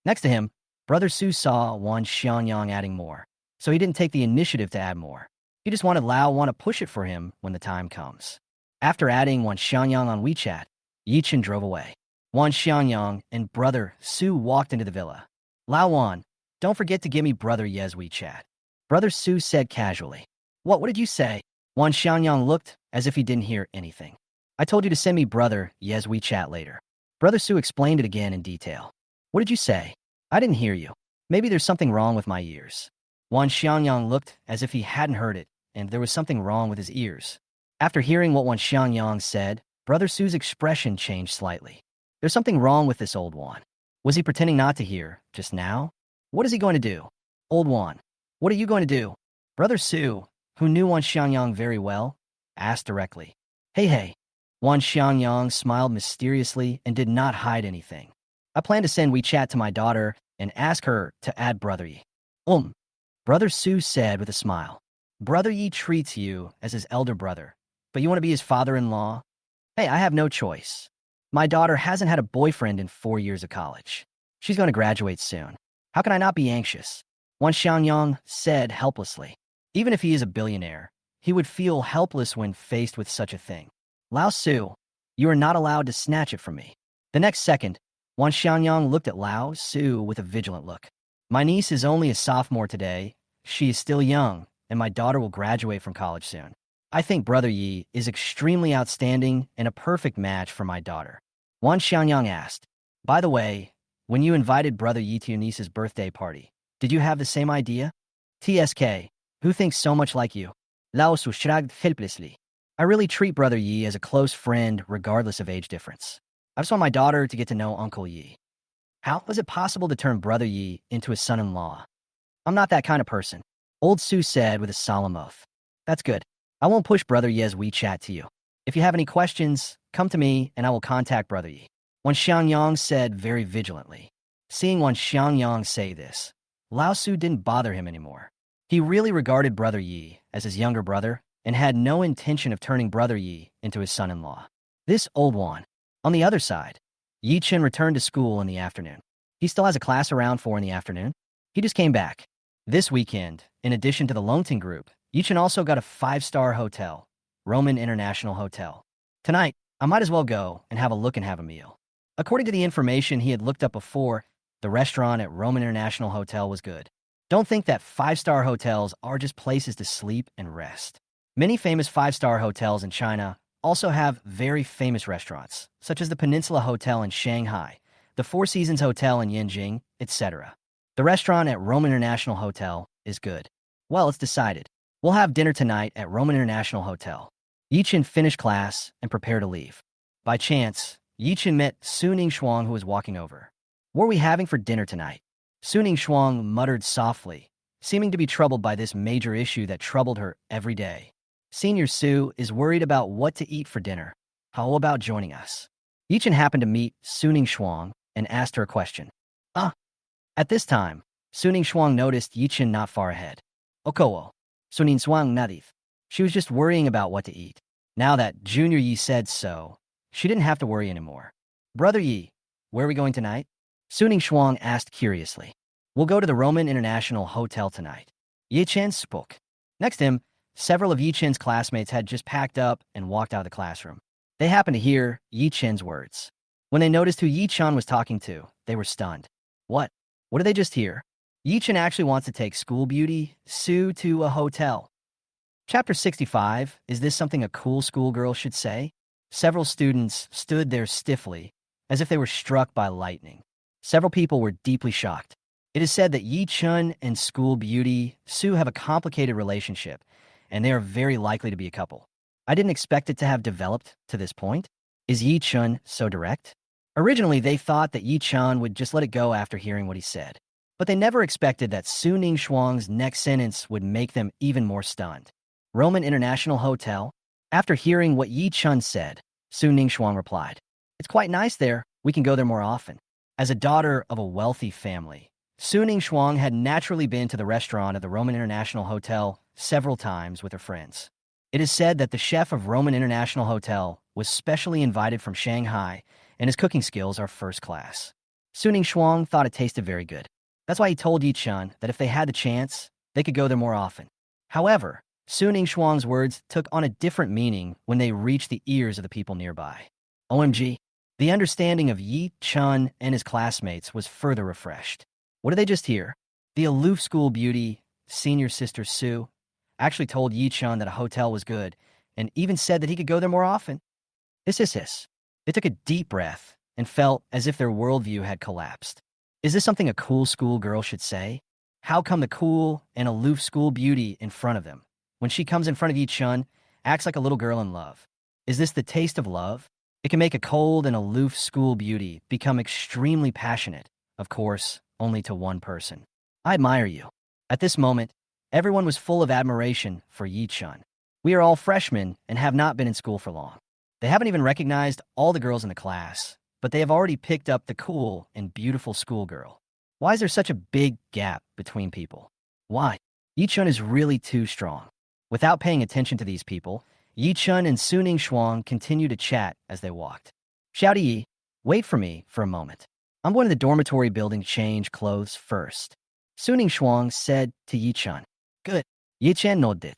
Next to him, Brother Su saw Wan Xiangyang adding more, so he didn't take the initiative to add more. He just wanted Lao Wan to push it for him when the time comes. After adding Wan Xiangyang on WeChat, Yi Chun drove away. Wan Xiangyang and Brother Su walked into the villa. Lao Wan, don't forget to give me Brother Ye's WeChat. Brother Su said casually. What did you say? Wan Xiangyang looked as if he didn't hear anything. I told you to send me Brother Ye's WeChat later. Brother Su explained it again in detail. What did you say? I didn't hear you. Maybe there's something wrong with my ears. Wan Xiangyang looked as if he hadn't heard it, and there was something wrong with his ears. After hearing what Wan Xiangyang said, Brother Su's expression changed slightly. There's something wrong with this old Wan. Was he pretending not to hear just now? What is he going to do? Old Wan, what are you going to do? Brother Su, who knew Wan Xiangyang very well, asked directly. Hey. Wan Xiangyang smiled mysteriously and did not hide anything. I plan to send WeChat to my daughter and ask her to add Brother Yi. Brother Su said with a smile. Brother Yi treats you as his elder brother, but you want to be his father-in-law? Hey, I have no choice. My daughter hasn't had a boyfriend in 4 years of college. She's going to graduate soon. How can I not be anxious? Wan Xiangyang said helplessly. Even if he is a billionaire, he would feel helpless when faced with such a thing. Lao Su, you are not allowed to snatch it from me. The next second, Wan Xiangyang looked at Lao Su with a vigilant look. My niece is only a sophomore today. She is still young, and my daughter will graduate from college soon. I think Brother Yi is extremely outstanding and a perfect match for my daughter. Wan Xiangyang asked, by the way, when you invited Brother Yi to your niece's birthday party, did you have the same idea? TSK, who thinks so much like you? Lao Su shrugged helplessly. I really treat Brother Yi as a close friend regardless of age difference. I just want my daughter to get to know Uncle Yi. How is it possible to turn Brother Yi into a son-in-law? I'm not that kind of person. Old Su said with a solemn oath. That's good. I won't push Brother Ye's WeChat to you. If you have any questions, come to me and I will contact Brother Yi. Wan Xiangyang said very vigilantly. Seeing Wan Xiangyang say this, Lao Su didn't bother him anymore. He really regarded Brother Yi as his younger brother and had no intention of turning Brother Yi into his son-in-law. This old Wan. On the other side, Yi Chun returned to school in the afternoon. He still has a class around 4 in the afternoon. He just came back. This weekend, in addition to the Longting Group, Yi Chun also got a 5-star hotel, Roman International Hotel. Tonight, I might as well go and have a look and have a meal. According to the information he had looked up before, The restaurant at Roman International Hotel was good. Don't think that five-star hotels are just places to sleep and rest. Many famous five-star hotels in China also have very famous restaurants, such as the Peninsula Hotel in Shanghai, the Four Seasons Hotel in Yanjing, etc. The restaurant at Roman International Hotel is good. Well, it's decided. We'll have dinner tonight at Roman International Hotel. Yi-Chen finished class and prepared to leave. By chance, Yi-Chen met Suning Shuang, who was walking over. What are we having for dinner tonight? Suning Shuang muttered softly, seeming to be troubled by this major issue that troubled her every day. Senior Su is worried about what to eat for dinner. How about joining us? Yi-Chen happened to meet Suning Shuang and asked her a question. At this time, Suning Shuang noticed Yi-Chen not far ahead. Okowo. Suning Shuang nadith. She was just worrying about what to eat. Now that Junior Yi said so, she didn't have to worry anymore. Brother Yi, where are we going tonight? Suning Shuang asked curiously. We'll go to the Roman International Hotel tonight. Yi-Chen spoke. Next to him, several of Yi-Chen's classmates had just packed up and walked out of the classroom. They happened to hear Yi-Chen's words. When they noticed who Yi-Chen was talking to, they were stunned. What? What did they just hear? Yi-Chen actually wants to take school beauty, Su, to a hotel. Chapter 65, is this something a cool schoolgirl should say? Several students stood there stiffly, as if they were struck by lightning. Several people were deeply shocked. It is said that Yi-Chen and school beauty, Su, have a complicated relationship, and they are very likely to be a couple. I didn't expect it to have developed to this point. Is Yi-Chen so direct? Originally, they thought that Yi-Chen would just let it go after hearing what he said. But they never expected that Suning Shuang's next sentence would make them even more stunned. Roman International Hotel? After hearing what Yi-Chen said, Suning Shuang replied, It's quite nice there. We can go there more often. As a daughter of a wealthy family, Suning Shuang had naturally been to the restaurant at the Roman International Hotel several times with her friends. It is said that the chef of Roman International Hotel was specially invited from Shanghai, and his cooking skills are first class. Suning Shuang thought it tasted very good. That's why he told Yi-Chen that if they had the chance, they could go there more often. However, Suning Shuang's words took on a different meaning when they reached the ears of the people nearby. OMG, the understanding of Yi-Chen and his classmates was further refreshed. What did they just hear? The aloof school beauty, senior sister Su, actually told Yi-Chen that a hotel was good, and even said that he could go there more often. Hiss. They took a deep breath and felt as if their worldview had collapsed. Is this something a cool schoolgirl should say? How come the cool and aloof school beauty in front of them, when she comes in front of Yi-Chen, acts like a little girl in love? Is this the taste of love? It can make a cold and aloof school beauty become extremely passionate, of course, only to one person. I admire you. At this moment, everyone was full of admiration for Yi-Chen. We are all freshmen and have not been in school for long. They haven't even recognized all the girls in the class, but they have already picked up the cool and beautiful schoolgirl. Why is there such a big gap between people? Why? Yi-Chen is really too strong. Without paying attention to these people, Yi-Chen and Suning Shuang continued to chat as they walked. Xiao Yi, wait for me for a moment. I'm going to the dormitory building to change clothes first. Suning Shuang said to Yi-Chen. Good. Yi-Chen nodded.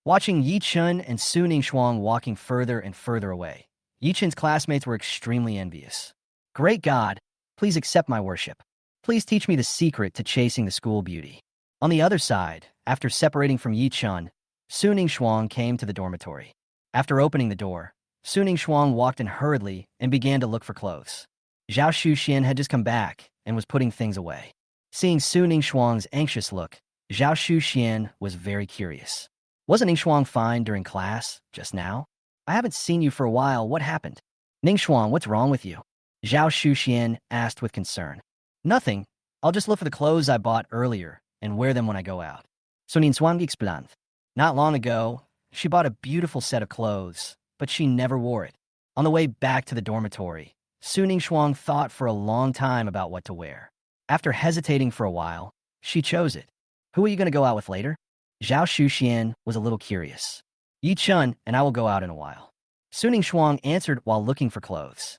Watching Yi-Chen and Suning Shuang walking further and further away, Yi-Chen's classmates were extremely envious. Great God, please accept my worship. Please teach me the secret to chasing the school beauty. On the other side, after separating from Yi-Chen, Suning Shuang came to the dormitory. After opening the door, Suning Shuang walked in hurriedly and began to look for clothes. Zhao Shuxian had just come back and was putting things away. Seeing Suning Shuang's anxious look, Zhao Shuxian was very curious. Wasn't Ning Shuang fine during class just now? I haven't seen you for a while. What happened? Ning Shuang, what's wrong with you? Zhao Shuxian asked with concern. Nothing. I'll just look for the clothes I bought earlier and wear them when I go out. So Ning Shuang explained. Not long ago, she bought a beautiful set of clothes, but she never wore it. On the way back to the dormitory, Suning Shuang thought for a long time about what to wear. After hesitating for a while, she chose it. Who are you going to go out with later? Zhao Shuxian was a little curious. Yi-Chen and I will go out in a while. Suning Shuang answered while looking for clothes.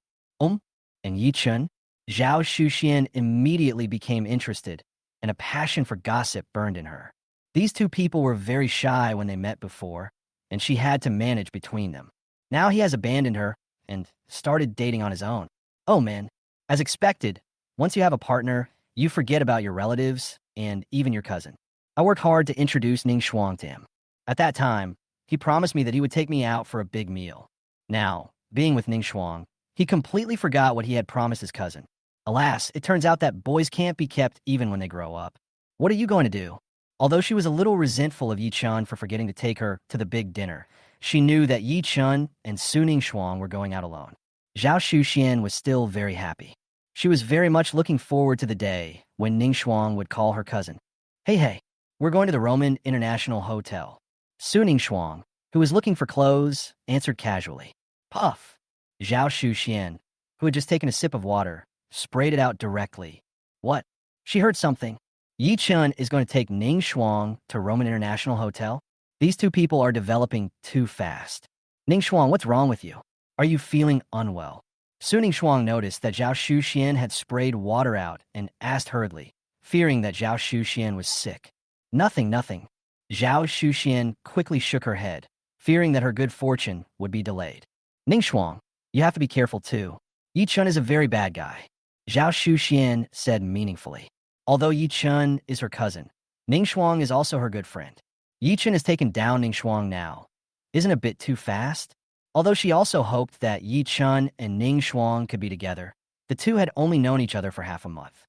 And Yi-Chen? Zhao Shuxian immediately became interested, and a passion for gossip burned in her. These two people were very shy when they met before, and she had to manage between them. Now he has abandoned her and started dating on his own. Oh man, as expected, once you have a partner, You forget about your relatives and even your cousin. I worked hard to introduce Ning Shuang to him. At that time, he promised me that he would take me out for a big meal. Now, being with Ning Shuang, he completely forgot what he had promised his cousin. Alas, it turns out that boys can't be kept even when they grow up. What are you going to do? Although she was a little resentful of Yi Chun for forgetting to take her to the big dinner, she knew that Yi Chun and Su Ning Shuang were going out alone. Zhao Shuxian was still very happy. She was very much looking forward to the day when Ning Shuang would call her cousin. Hey, we're going to the Roman International Hotel. Su Ning Shuang, who was looking for clothes, answered casually. Puff. Zhao Shuxian, who had just taken a sip of water, sprayed it out directly. What? She heard something. Yi Chun is going to take Ning Shuang to Roman International Hotel? These two people are developing too fast. Ning Shuang, what's wrong with you? Are you feeling unwell? Su Ning Shuang noticed that Zhao Shuxian had sprayed water out and asked hurriedly, fearing that Zhao Shuxian was sick. Nothing. Zhao Shuxian quickly shook her head, fearing that her good fortune would be delayed. Ning Shuang, you have to be careful too. Yi Chun is a very bad guy. Zhao Shuxian said meaningfully. Although Yi Chun is her cousin, Ning Shuang is also her good friend. Yi Chun has taken down Ning Shuang now. Isn't a bit too fast? Although she also hoped that Yi Chun and Ning Shuang could be together, the two had only known each other for half a month.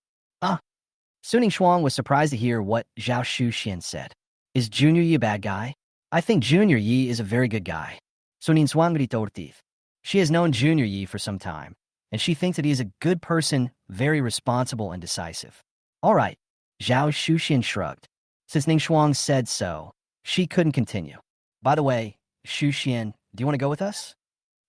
Su Ning Shuang was surprised to hear what Zhao Shuxian said. Is Junior Yi a bad guy? I think Junior Yi is a very good guy. Su Ning Shuang gritó. She has known Junior Yi for some time, and she thinks that he is a good person, very responsible and decisive. All right, Zhao Shuxian shrugged. Since Ning Shuang said so, she couldn't continue. By the way, Shuxian, do you want to go with us?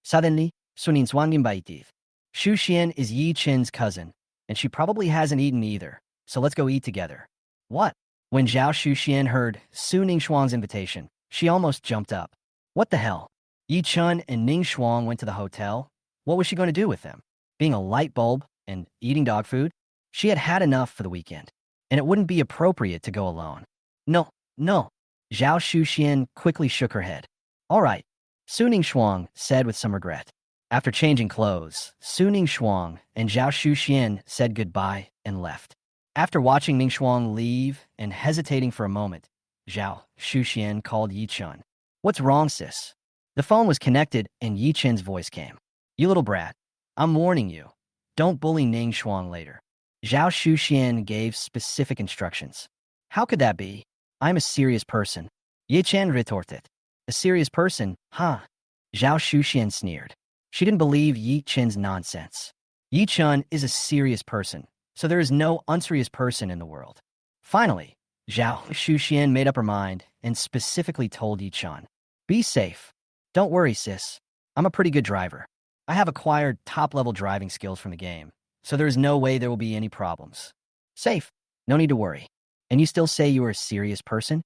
Suddenly, Su Ning Shuang invited. Shuxian is Yi Chin's cousin, and she probably hasn't eaten either, so let's go eat together. What? When Zhao Shuxian heard Su Ning Shuang's invitation, she almost jumped up. What the hell? Yi Chun and Ning Shuang went to the hotel. What was she going to do with them? Being a light bulb and eating dog food? She had had enough for the weekend, and it wouldn't be appropriate to go alone. No. Zhao Shuxian quickly shook her head. All right, Su Ning Shuang said with some regret. After changing clothes, Su Ning Shuang and Zhao Shuxian said goodbye and left. After watching Ning Shuang leave and hesitating for a moment, Zhao Shuxian called Yi Chun. What's wrong, sis? The phone was connected and Yi Chin's voice came. You little brat, I'm warning you. Don't bully Ning Shuang later. Zhao Shuxian gave specific instructions. How could that be? I'm a serious person. Yi Chen retorted. A serious person, huh? Zhao Shuxian sneered. She didn't believe Yi Chen's nonsense. Yi Chun is a serious person, so there is no unserious person in the world. Finally, Zhao Shuxian made up her mind and specifically told Yi Chun, be safe. Don't worry, sis. I'm a pretty good driver. I have acquired top-level driving skills from the game, so there is no way there will be any problems. Safe. No need to worry. And you still say you are a serious person?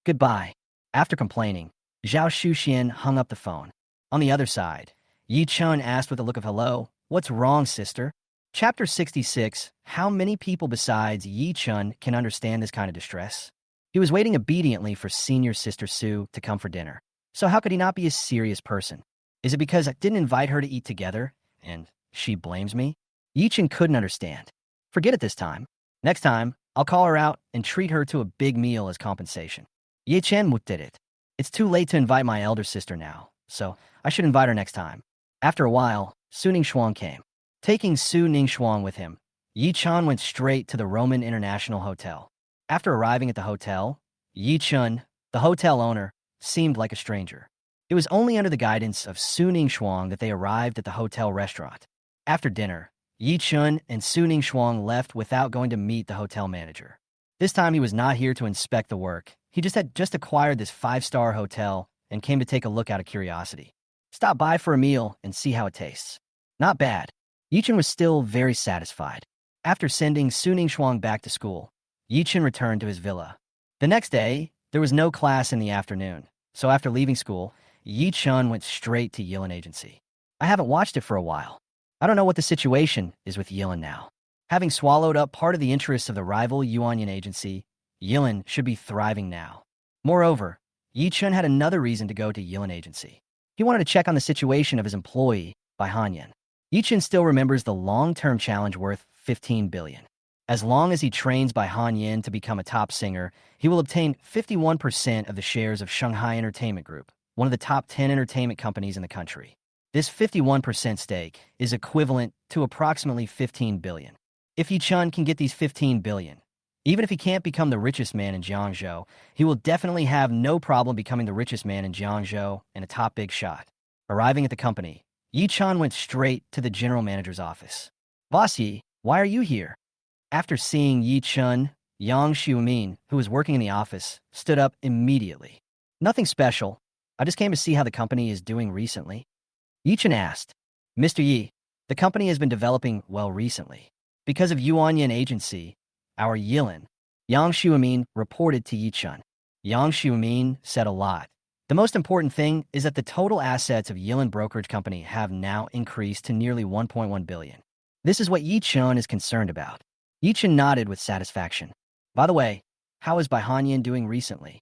Goodbye. After complaining, Zhao Shuxian hung up the phone. On the other side, Yi Chun asked with a look of hello, what's wrong, sister? Chapter 66, how many people besides Yi Chun can understand this kind of distress? He was waiting obediently for senior sister Su to come for dinner. So how could he not be a serious person? Is it because I didn't invite her to eat together, and she blames me? Yi Chun couldn't understand. Forget it this time. Next time, I'll call her out and treat her to a big meal as compensation. Yi Chen did it. It's too late to invite my elder sister now, so I should invite her next time. After a while, Su Ning Shuang came. Taking Su Ning Shuang with him, Yi Chun went straight to the Roman International Hotel. After arriving at the hotel, Yi Chun, the hotel owner, seemed like a stranger. It was only under the guidance of Su Ning Shuang that they arrived at the hotel restaurant. After dinner, Yi Chun and Su Ning Shuang left without going to meet the hotel manager. This time he was not here to inspect the work. He had just acquired this 5-star hotel and came to take a look out of curiosity. Stop by for a meal and see how it tastes. Not bad. Yi Chun was still very satisfied. After sending Su Ning Shuang back to school, Yi Chun returned to his villa. The next day, there was no class in the afternoon, so after leaving school, Yi Chun went straight to Yilin Agency. I haven't watched it for a while. I don't know what the situation is with Yilin now. Having swallowed up part of the interests of the rival Yuanyan Agency, Yilin should be thriving now. Moreover, Yi Chun had another reason to go to Yilin Agency. He wanted to check on the situation of his employee by Hanyan. Yi Chun still remembers the long-term challenge worth 15 billion. As long as he trains by Han Yin to become a top singer, he will obtain 51% of the shares of Shanghai Entertainment Group, one of the top 10 entertainment companies in the country. This 51% stake is equivalent to approximately 15 billion. If Yi Chun can get these 15 billion, even if he can't become the richest man in Jiangzhou, he will definitely have no problem becoming the richest man in Jiangzhou and a top big shot. Arriving at the company, Yi Chun went straight to the general manager's office. Boss Yi, why are you here? After seeing Yi Chun, Yang Xiumin, who was working in the office, stood up immediately. Nothing special. I just came to see how the company is doing recently. Yi Chun asked. Mr. Yi, the company has been developing well recently. Because of Yuanyan Agency, our Yilin, Yang Xiumin reported to Yi Chun. Yang Xiumin said a lot. The most important thing is that the total assets of Yilin Brokerage Company have now increased to nearly 1.1 billion. This is what Yi Chun is concerned about. Yi Chun nodded with satisfaction. By the way, how is Bai Hanyan doing recently?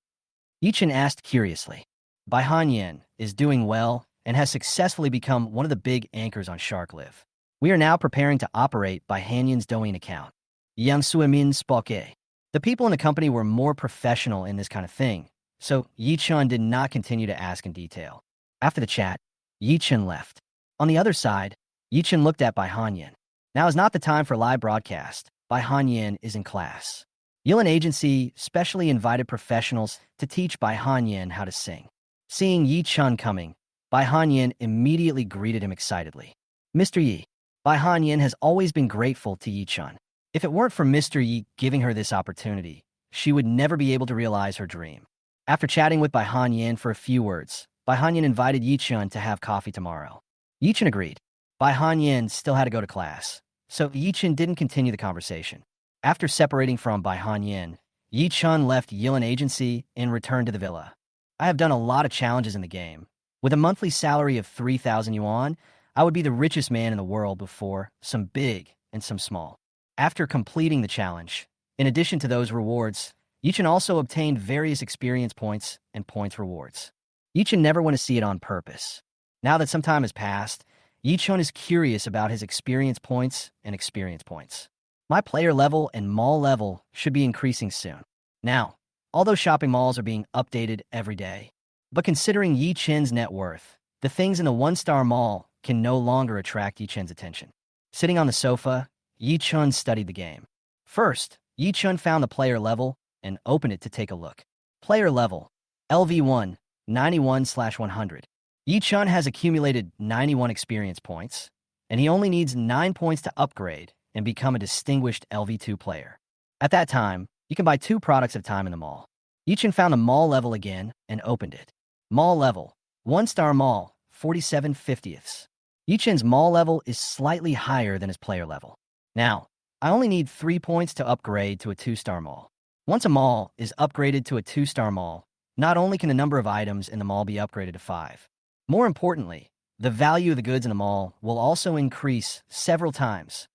Yi Chun asked curiously. Bai Hanyan is doing well and has successfully become one of the big anchors on Shark Live. We are now preparing to operate Bai Hanyan's Douyin account. Yang Suimin spoke. The people in the company were more professional in this kind of thing, so Yi Chun did not continue to ask in detail. After the chat, Yi Chun left. On the other side, Yi Chun looked at Bai Hanyan. Now is not the time for live broadcast. Bai Hanyan is in class. Yilin Agency specially invited professionals to teach Bai Hanyan how to sing. Seeing Yi Chun coming, Bai Hanyan immediately greeted him excitedly. Mr. Yi, Bai Hanyan has always been grateful to Yi Chun. If it weren't for Mr. Yi giving her this opportunity, she would never be able to realize her dream. After chatting with Bai Hanyan for a few words, Bai Hanyan invited Yi Chun to have coffee tomorrow. Yi Chun agreed. Bai Hanyan still had to go to class, so Yi Chun didn't continue the conversation. After separating from Bai Hanyan, Yi Chun left Yilin Agency and returned to the villa. I have done a lot of challenges in the game. With a monthly salary of 3,000 yuan, I would be the richest man in the world before, some big and some small. After completing the challenge, in addition to those rewards, Yi Chun also obtained various experience points and points rewards. Yi Chun never went to see it on purpose. Now that some time has passed, Yi Chun is curious about his experience points and experience points. My player level and mall level should be increasing soon. Now, although shopping malls are being updated every day, but considering Yi Chun's net worth, the things in the one-star mall can no longer attract Yi Chun's attention. Sitting on the sofa, Yi Chun studied the game. First, Yi Chun found the player level and opened it to take a look. Player level, LV1, 91/100. Yi Chun has accumulated 91 experience points, and he only needs 9 points to upgrade and become a distinguished LV2 player. At that time, you can buy 2 products at a time in the mall. Yi Chun found the mall level again and opened it. Mall level, 1-star mall, 47/50. Yi Chun's mall level is slightly higher than his player level. Now, I only need 3 points to upgrade to a 2-star mall. Once a mall is upgraded to a 2-star mall, not only can the number of items in the mall be upgraded to 5. More importantly, the value of the goods in the mall will also increase several times.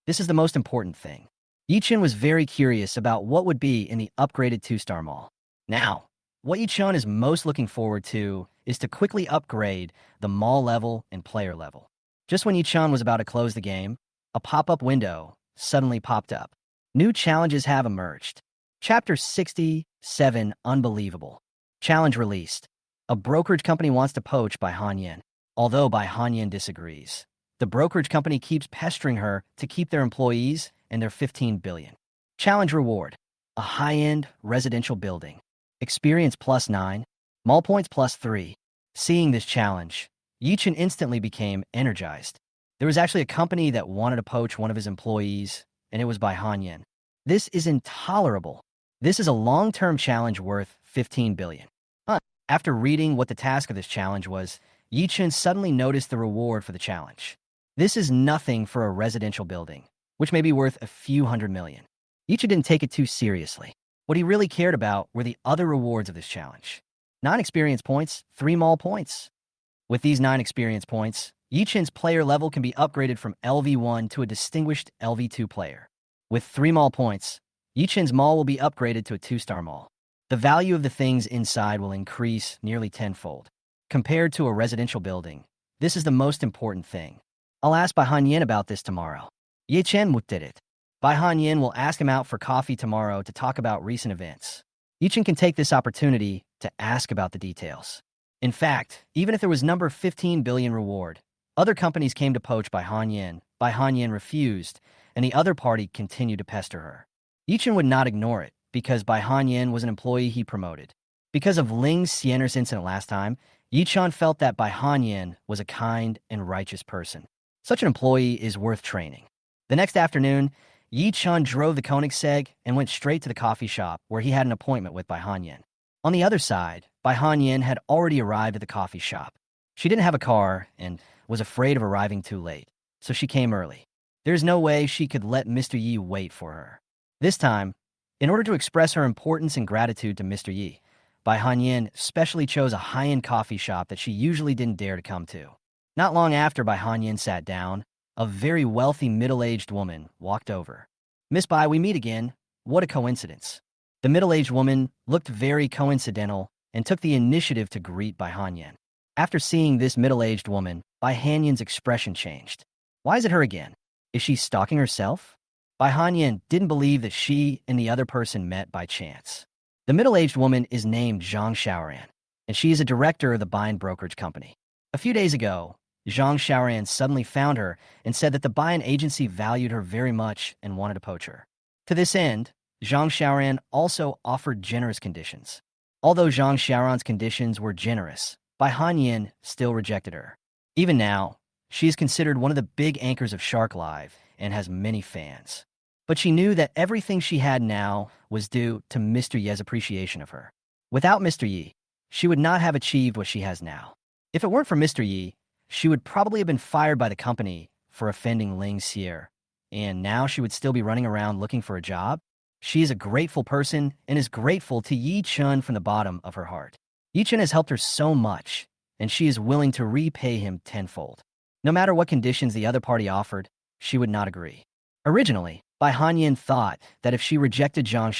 This is the most important thing. Yi Chun was very curious about what would be in the upgraded 2-star mall. Now, what Yi Chun is most looking forward to is to quickly upgrade the mall level and player level. Just when Yi Chun was about to close the game, a pop-up window suddenly popped up. New challenges have emerged. Chapter 67, Unbelievable. Challenge released. A brokerage company wants to poach Bai Hanyan. Although Bai Hanyan disagrees, the brokerage company keeps pestering her to keep their employees and their 15 billion. Challenge reward. A high-end residential building. Experience +9. Mall points +3. Seeing this challenge, Yi Chun instantly became energized. There was actually a company that wanted to poach one of his employees, and it was Bai Hanyan. This is intolerable. This is a long-term challenge worth 15 billion. After reading what the task of this challenge was, Yi Chun suddenly noticed the reward for the challenge. This is nothing for a residential building, which may be worth a few hundred million. Yi Chun didn't take it too seriously. What he really cared about were the other rewards of this challenge. 9 experience points, 3 mall points. With these 9 experience points, Yi Chun's player level can be upgraded from LV1 to a distinguished LV2 player. With 3 mall points, Yi Chun's mall will be upgraded to a 2-star mall. The value of the things inside will increase nearly tenfold. Compared to a residential building, this is the most important thing. I'll ask Bai Hanyan about this tomorrow. Yi Chun looked at it. Bai Hanyin will ask him out for coffee tomorrow to talk about recent events. Yichen can take this opportunity to ask about the details. In fact, even if there was number 15 billion reward, other companies came to poach Bai Hanyin. Bai Hanyin refused, and the other party continued to pester her. Yichen would not ignore it, because Bai Hanyin was an employee he promoted. Because of Ling Xianer's incident last time, Yichen felt that Bai Hanyin was a kind and righteous person. Such an employee is worth training. The next afternoon, Yichen drove the Koenigsegg and went straight to the coffee shop where he had an appointment with Bai Hanyin. On the other side, Bai Hanyin had already arrived at the coffee shop. She didn't have a car and was afraid of arriving too late, so she came early. There's no way she could let Mr. Yi wait for her. This time, in order to express her importance and gratitude to Mr. Yi, Bai Hanyin specially chose a high-end coffee shop that she usually didn't dare to come to. Not long after Bai Hanyin sat down, a very wealthy middle-aged woman walked over. "Miss Bai, we meet again. What a coincidence." The middle-aged woman looked very coincidental and took the initiative to greet Bai Hanyin. After seeing this middle-aged woman, Bai Hanyin's expression changed. Why is it her again? Is she stalking herself? Bai Hanyin didn't believe that she and the other person met by chance. The middle-aged woman is named Zhang Xiaoran, and she is a director of the buying brokerage company. A few days ago, Zhang Xiaoran suddenly found her and said that the buying agency valued her very much and wanted to poach her. To this end, Zhang Xiaoran also offered generous conditions. Although Zhang Xiaoran's conditions were generous, Bai Hanyin still rejected her. Even now, she is considered one of the big anchors of Shark Live and has many fans. But she knew that everything she had now was due to Mr. Ye's appreciation of her. Without Mr. Yi, she would not have achieved what she has now. If it weren't for Mr. Yi, she would probably have been fired by the company for offending Ling Xier, and now she would still be running around looking for a job. She is a grateful person and is grateful to Yi Chun from the bottom of her heart. Yi Chun has helped her so much, and she is willing to repay him tenfold. No matter what conditions the other party offered, she would not agree. Originally, Bai Hanyin thought that if she rejected Zhang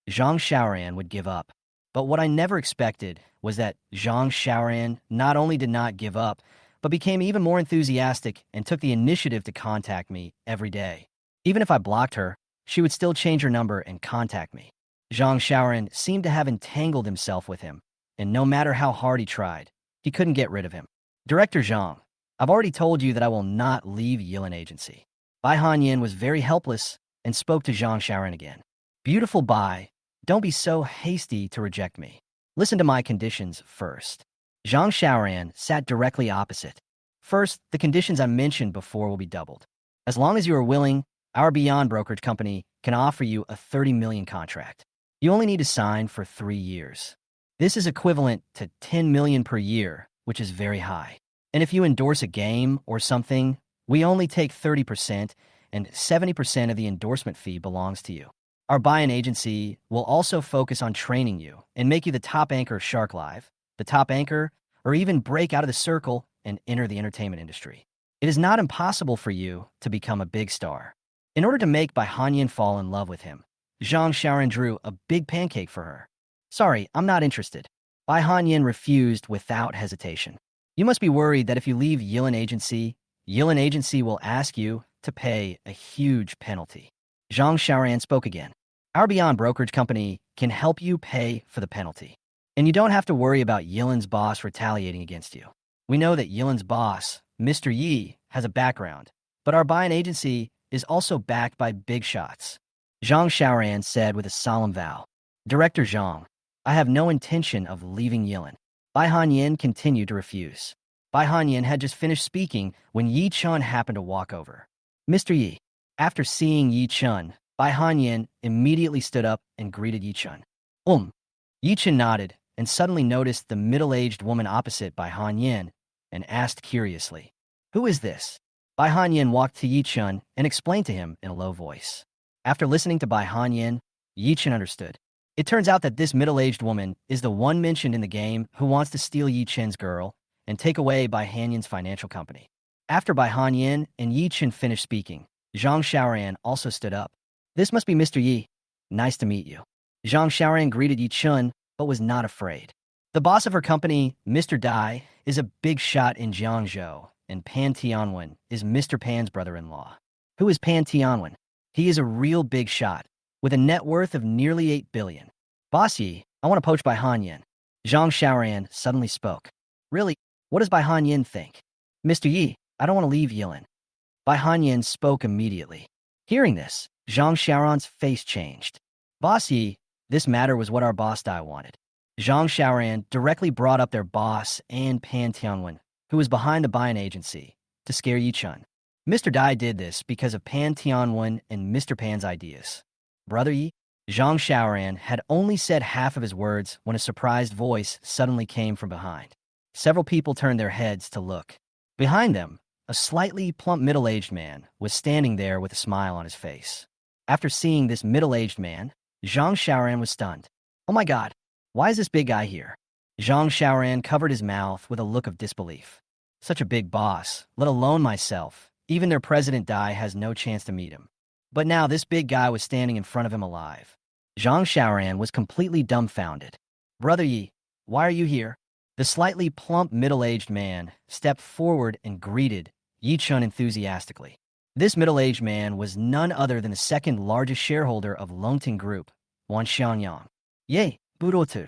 Xiaoran would give up. But what I never expected was that Zhang Xiaoran not only did not give up, but became even more enthusiastic and took the initiative to contact me every day. Even if I blocked her, she would still change her number and contact me. Zhang Xiaoran seemed to have entangled himself with him, and no matter how hard he tried, he couldn't get rid of him. Director Zhang, I've already told you that I will not leave Yilin Agency. Bai Hanyin was very helpless and spoke to Zhang Xiaoran again. Beautiful Bai, don't be so hasty to reject me. Listen to my conditions first. Zhang Xiaoran sat directly opposite. First, the conditions I mentioned before will be doubled. As long as you are willing, our Beyond Brokerage Company can offer you a 30 million contract. You only need to sign for 3 years. This is equivalent to 10 million per year, which is very high. And if you endorse a game or something, we only take 30%, and 70% of the endorsement fee belongs to you. Our buy-in agency will also focus on training you and make you the top anchor of Shark Live, the top anchor, or even break out of the circle and enter the entertainment industry. It is not impossible for you to become a big star. In order to make Bai Hanyin fall in love with him, Zhang Xiaoran drew a big pancake for her. Sorry, I'm not interested. Bai Hanyin refused without hesitation. You must be worried that if you leave Yilin Agency will ask you to pay a huge penalty. Zhang Xiaoran spoke again. Our Beyond Brokerage Company can help you pay for the penalty. And you don't have to worry about Yilin's boss retaliating against you. We know that Yilin's boss, Mr. Yi, has a background, but our buy-in agency is also backed by big shots. Zhang Xiaoran said with a solemn vow. Director Zhang, I have no intention of leaving Yilin. Bai Hanyin continued to refuse. Bai Hanyin had just finished speaking when Yi Chun happened to walk over. Mr. Yi. After seeing Yi Chun, Bai Hanyin immediately stood up and greeted Yi Chun. Yi Chun nodded and suddenly noticed the middle-aged woman opposite Bai Hanyin and asked curiously, Who is this? Bai Hanyin walked to Yi Chun and explained to him in a low voice. After listening to Bai Hanyin, Yi Chun understood. It turns out that this middle-aged woman is the one mentioned in the game who wants to steal Yi Chun's girl and take away Bai Hanyin's financial company. After Bai Hanyin and Yi Chun finished speaking, Zhang Xiaoran also stood up. This must be Mr. Yi. Nice to meet you. Zhang Xiaoran greeted Yi Chun, but was not afraid. The boss of her company, Mr. Dai, is a big shot in Jiangzhou, and Pan Tianwen is Mr. Pan's brother-in-law. Who is Pan Tianwen? He is a real big shot, with a net worth of nearly 8 billion. Boss Yi, I want to poach Bai Hanyin. Zhang Xiaoran suddenly spoke. Really? What does Bai Hanyin think? Mr. Yi, I don't want to leave Yilin. Bai Hanyin spoke immediately. Hearing this, Zhang Xiaoran's face changed. Boss Yi, this matter was what our boss Dai wanted. Zhang Xiaoran directly brought up their boss and Pan Tianwen, who was behind the buying agency, to scare Yi Chun. Mr. Dai did this because of Pan Tianwen and Mr. Pan's ideas. Brother Yi, Zhang Xiaoran had only said half of his words when a surprised voice suddenly came from behind. Several people turned their heads to look. Behind them, a slightly plump middle-aged man was standing there with a smile on his face. After seeing this middle-aged man, Zhang Xiaoran was stunned. Oh my god, why is this big guy here? Zhang Xiaoran covered his mouth with a look of disbelief. Such a big boss, let alone myself. Even their president Dai has no chance to meet him. But now this big guy was standing in front of him alive. Zhang Xiaoran was completely dumbfounded. Brother Yi, why are you here? The slightly plump middle-aged man stepped forward and greeted Yi Chun enthusiastically. This middle-aged man was none other than the second largest shareholder of Longting Group, Wan Xiangyang. Yay, Budotu.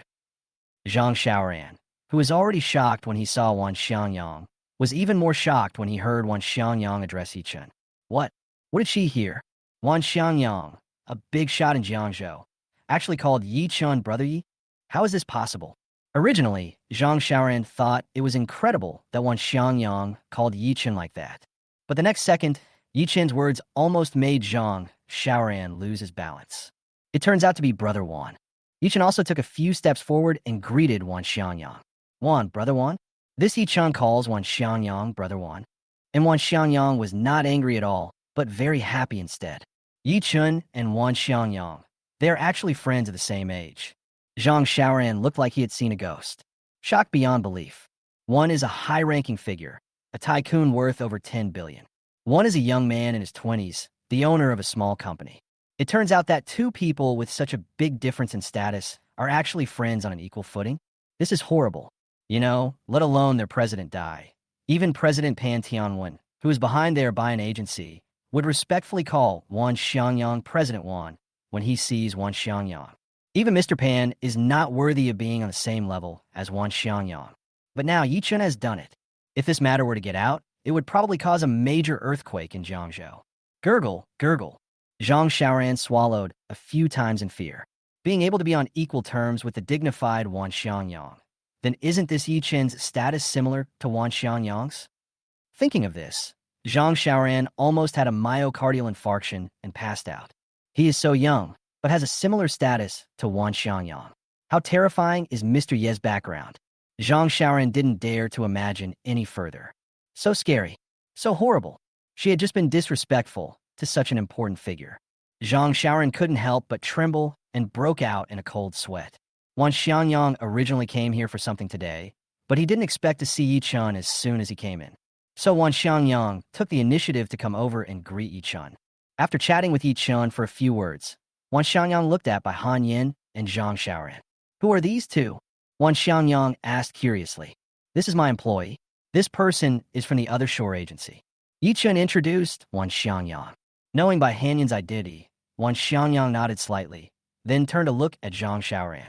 Zhang Xiaoran, who was already shocked when he saw Wan Xiangyang, was even more shocked when he heard Wan Xiangyang address Yi Chun. What? What did she hear? Wan Xiangyang, a big shot in Jiangzhou, actually called Yi Chun Brother Yi? How is this possible? Originally, Zhang Xiaoran thought it was incredible that Wan Xiangyang called Yi Chun like that. But the next second, Yi Chun's words almost made Zhang Xiaoran lose his balance. It turns out to be Brother Wan. Yi Chun also took a few steps forward and greeted Wan Xiangyang. Wan, Brother Wan? This Yi Chun calls Wan Xiangyang Brother Wan. And Wan Xiangyang was not angry at all, but very happy instead. Yi Chun and Wan Xiangyang, they are actually friends of the same age. Zhang Xiaoran looked like he had seen a ghost. Shocked beyond belief. One is a high-ranking figure, a tycoon worth over 10 billion. One is a young man in his 20s, the owner of a small company. It turns out that two people with such a big difference in status are actually friends on an equal footing. This is horrible. You know, let alone their president Dai. Even President Pan Tianwen, who is behind their buying agency, would respectfully call Wan Xiangyang President Wan when he sees Wan Xiangyang. Even Mr. Pan is not worthy of being on the same level as Wan Xiangyang. But now Yi Chun has done it. If this matter were to get out, it would probably cause a major earthquake in Jiangzhou. Gurgle, gurgle. Zhang Xiaoran swallowed a few times in fear. Being able to be on equal terms with the dignified Wan Xiangyang, then isn't this Yi Chun's status similar to Wan Xiangyang's? Thinking of this, Zhang Xiaoran almost had a myocardial infarction and passed out. He is so young, but has a similar status to Wan Xiangyang. How terrifying is Mr. Ye's background? Zhang Xiaoran didn't dare to imagine any further. So scary. So horrible. She had just been disrespectful to such an important figure. Zhang Xiaoran couldn't help but tremble and broke out in a cold sweat. Wan Xiangyang originally came here for something today, but he didn't expect to see Yi Chun as soon as he came in. So Wan Xiangyang took the initiative to come over and greet Yi Chun. After chatting with Yi Chun for a few words, Wan Xiangyang looked at by Han Yin and Zhang Xiaoran. Who are these two? Wan Xiangyang asked curiously. This is my employee. This person is from the other shore agency. Yi Chun introduced Wan Xiangyang. Knowing by Han Yin's identity, Wan Xiangyang nodded slightly, then turned to look at Zhang Xiaoran.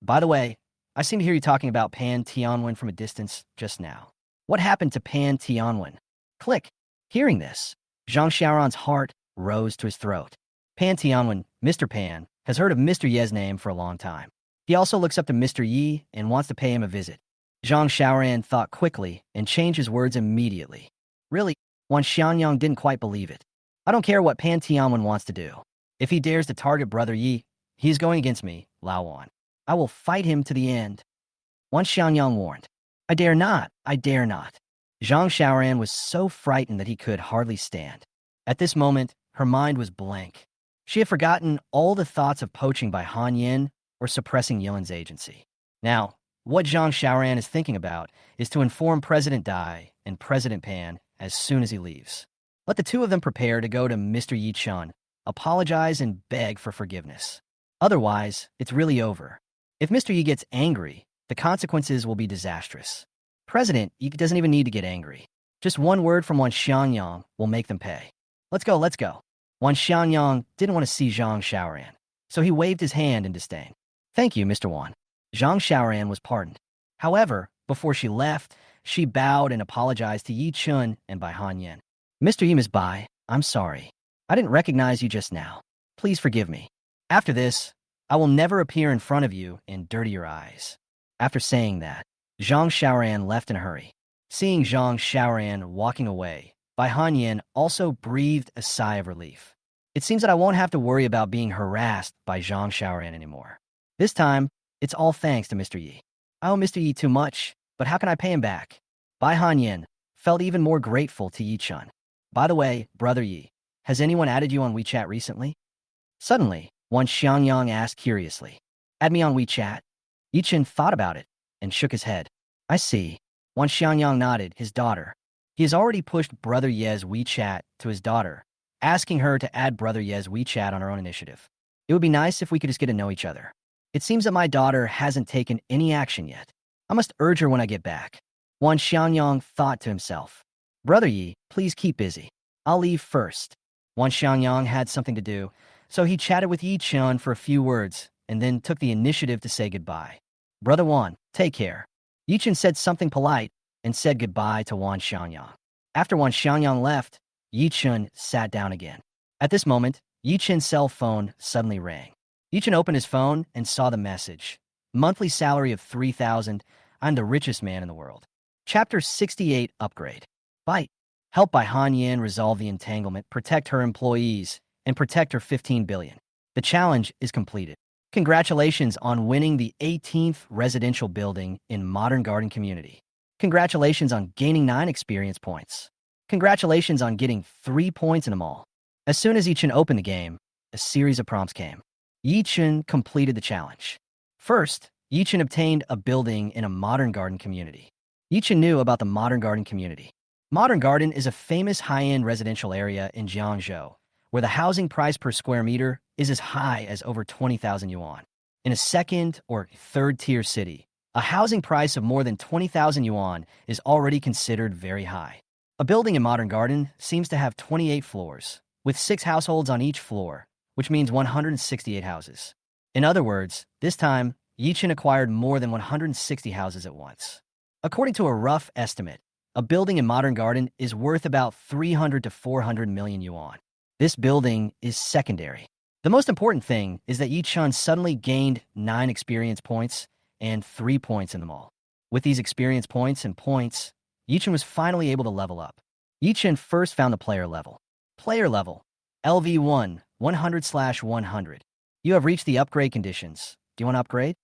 By the way, I seem to hear you talking about Pan Tianwen from a distance just now. What happened to Pan Tianwen? Click. Hearing this, Zhang Xiaoran's heart rose to his throat. Pan Tianwen, Mr. Pan, has heard of Mr. Ye's name for a long time. He also looks up to Mr. Yi and wants to pay him a visit. Zhang Xiaoran thought quickly and changed his words immediately. Really, Wan Xiangyang didn't quite believe it. I don't care what Pan Tianwen wants to do. If he dares to target Brother Yi, he is going against me, Lao Wan. I will fight him to the end. Wan Xiangyang warned. I dare not, I dare not. Zhang Xiaoran was so frightened that he could hardly stand. At this moment, her mind was blank. She had forgotten all the thoughts of poaching by Han Yin or suppressing Yilin's agency. Now, what Zhang Xiaoran is thinking about is to inform President Dai and President Pan as soon as he leaves. Let the two of them prepare to go to Mr. Yi Chun, apologize and beg for forgiveness. Otherwise, it's really over. If Mr. Yi gets angry, the consequences will be disastrous. President Yi doesn't even need to get angry. Just one word from Wan Xiangyang will make them pay. Let's go, let's go. Wan Xianyang didn't want to see Zhang Xiaoran, so he waved his hand in disdain. Thank you, Mr. Wan. Zhang Xiaoran was pardoned. However, before she left, she bowed and apologized to Yi Chun and Bai Hanyan. Mr. Yi, Miss Bai, I'm sorry. I didn't recognize you just now. Please forgive me. After this, I will never appear in front of you and dirty your eyes. After saying that, Zhang Xiaoran left in a hurry. Seeing Zhang Xiaoran walking away, Bai Hanyan also breathed a sigh of relief. It seems that I won't have to worry about being harassed by Zhang Xiaoran anymore. This time, it's all thanks to Mr. Yi. I owe Mr. Yi too much, but how can I pay him back? Bai Hanyan felt even more grateful to Yi Chun. By the way, Brother Yi, has anyone added you on WeChat recently? Suddenly, Wan Xiangyang asked curiously. Add me on WeChat? Yi Chun thought about it and shook his head. I see. Wan Xiangyang nodded, his daughter. He has already pushed Brother Ye's WeChat to his daughter, asking her to add Brother Ye's WeChat on her own initiative. It would be nice if we could just get to know each other. It seems that my daughter hasn't taken any action yet. I must urge her when I get back. Wan Xiangyang thought to himself. Brother Yi, please keep busy. I'll leave first. Wan Xiangyang had something to do, so he chatted with Yi Chun for a few words and then took the initiative to say goodbye. Brother Wan, take care. Yi Chun said something polite and said goodbye to Wan Xiangyang. After Wan Xiangyang left, Yi Chun sat down again. At this moment, Yi Chun's cell phone suddenly rang. Yi Chun opened his phone and saw the message. Monthly salary of 3,000. I'm the richest man in the world. Chapter 68 Upgrade. Bite. Help Bai Hanyan resolve the entanglement, protect her employees, and protect her 15 billion. The challenge is completed. Congratulations on winning the 18th residential building in Modern Garden Community. Congratulations on gaining 9 experience points. Congratulations on getting 3 points in the mall. As soon as Yi Chun opened the game, a series of prompts came. Yi Chun completed the challenge. First, Yi Chun obtained a building in a Modern Garden Community. Yi Chun knew about the Modern Garden Community. Modern Garden is a famous high-end residential area in Jiangzhou, where the housing price per square meter is as high as over 20,000 yuan. In a second or third-tier city, a housing price of more than 20,000 yuan is already considered very high. A building in Modern Garden seems to have 28 floors, with 6 households on each floor, which means 168 houses. In other words, this time, Yi Chun acquired more than 160 houses at once. According to a rough estimate, a building in Modern Garden is worth about 300 to 400 million yuan. This building is secondary. The most important thing is that Yi Chun suddenly gained 9 experience points and 3 points in the mall. With these experience points and points, Yi Chun was finally able to level up. Yi Chun first found the player level. Player level, LV1, 100/100. You have reached the upgrade conditions. Do you want to upgrade?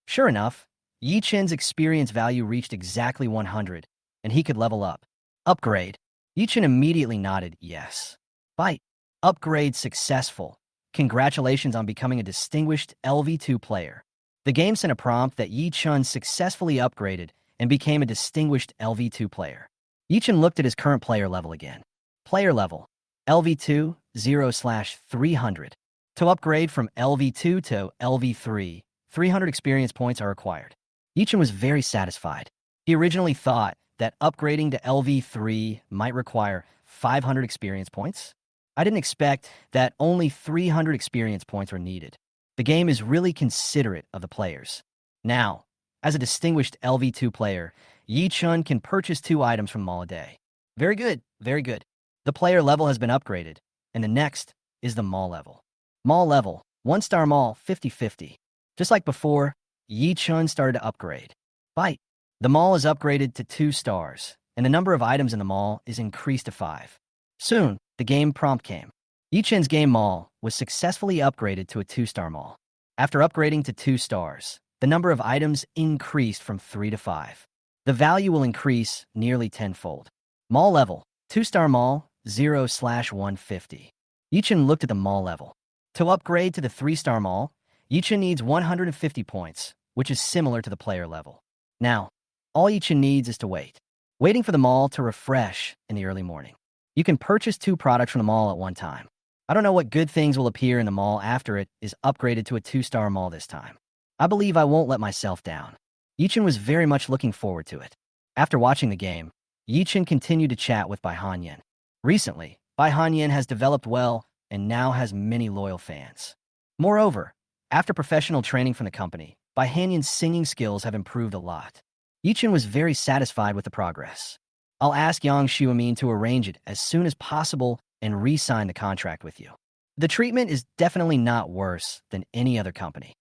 Sure enough, Yi Chun's experience value reached exactly 100, and he could level up. Upgrade. Yi Chun immediately nodded yes. Bite. Upgrade successful. Congratulations on becoming a distinguished LV2 player. The game sent a prompt that Yi Chun successfully upgraded and became a distinguished LV2 player. Yi Chun looked at his current player level again. Player level, LV2, 0/300. To upgrade from LV2 to LV3, 300 experience points are required. Yi Chun was very satisfied. He originally thought that upgrading to LV3 might require 500 experience points. I didn't expect that only 300 experience points were needed. The game is really considerate of the players. Now, as a distinguished LV2 player, Yi Chun can purchase 2 items from Mall a day. Very good, very good. The player level has been upgraded, and the next is the mall level. Mall level, 1-star mall, 50/50. Just like before, Yi Chun started to upgrade. Bite. The mall is upgraded to 2 stars, and the number of items in the mall is increased to 5. Soon, the game prompt came. Yi Chun's game mall was successfully upgraded to a 2-star mall. After upgrading to 2 stars, the number of items increased from 3 to 5. The value will increase nearly tenfold. Mall level, 2-star mall, 0/150. Yi Chun looked at the mall level. To upgrade to the 3-star mall, Yi Chun needs 150 points, which is similar to the player level. Now, all Yi Chun needs is to wait. Waiting for the mall to refresh in the early morning. You can purchase 2 products from the mall at one time. I don't know what good things will appear in the mall after it is upgraded to a 2-star mall this time. I believe I won't let myself down. Yi Chun was very much looking forward to it. After watching the game, Yi Chun continued to chat with Bai Hanyan. Recently, Bai Hanyan has developed well and now has many loyal fans. Moreover, after professional training from the company, Bai Hanyan's singing skills have improved a lot. Yichun was very satisfied with the progress. I'll ask Yang Xiumin to arrange it as soon as possible and re-sign the contract with you. The treatment is definitely not worse than any other company.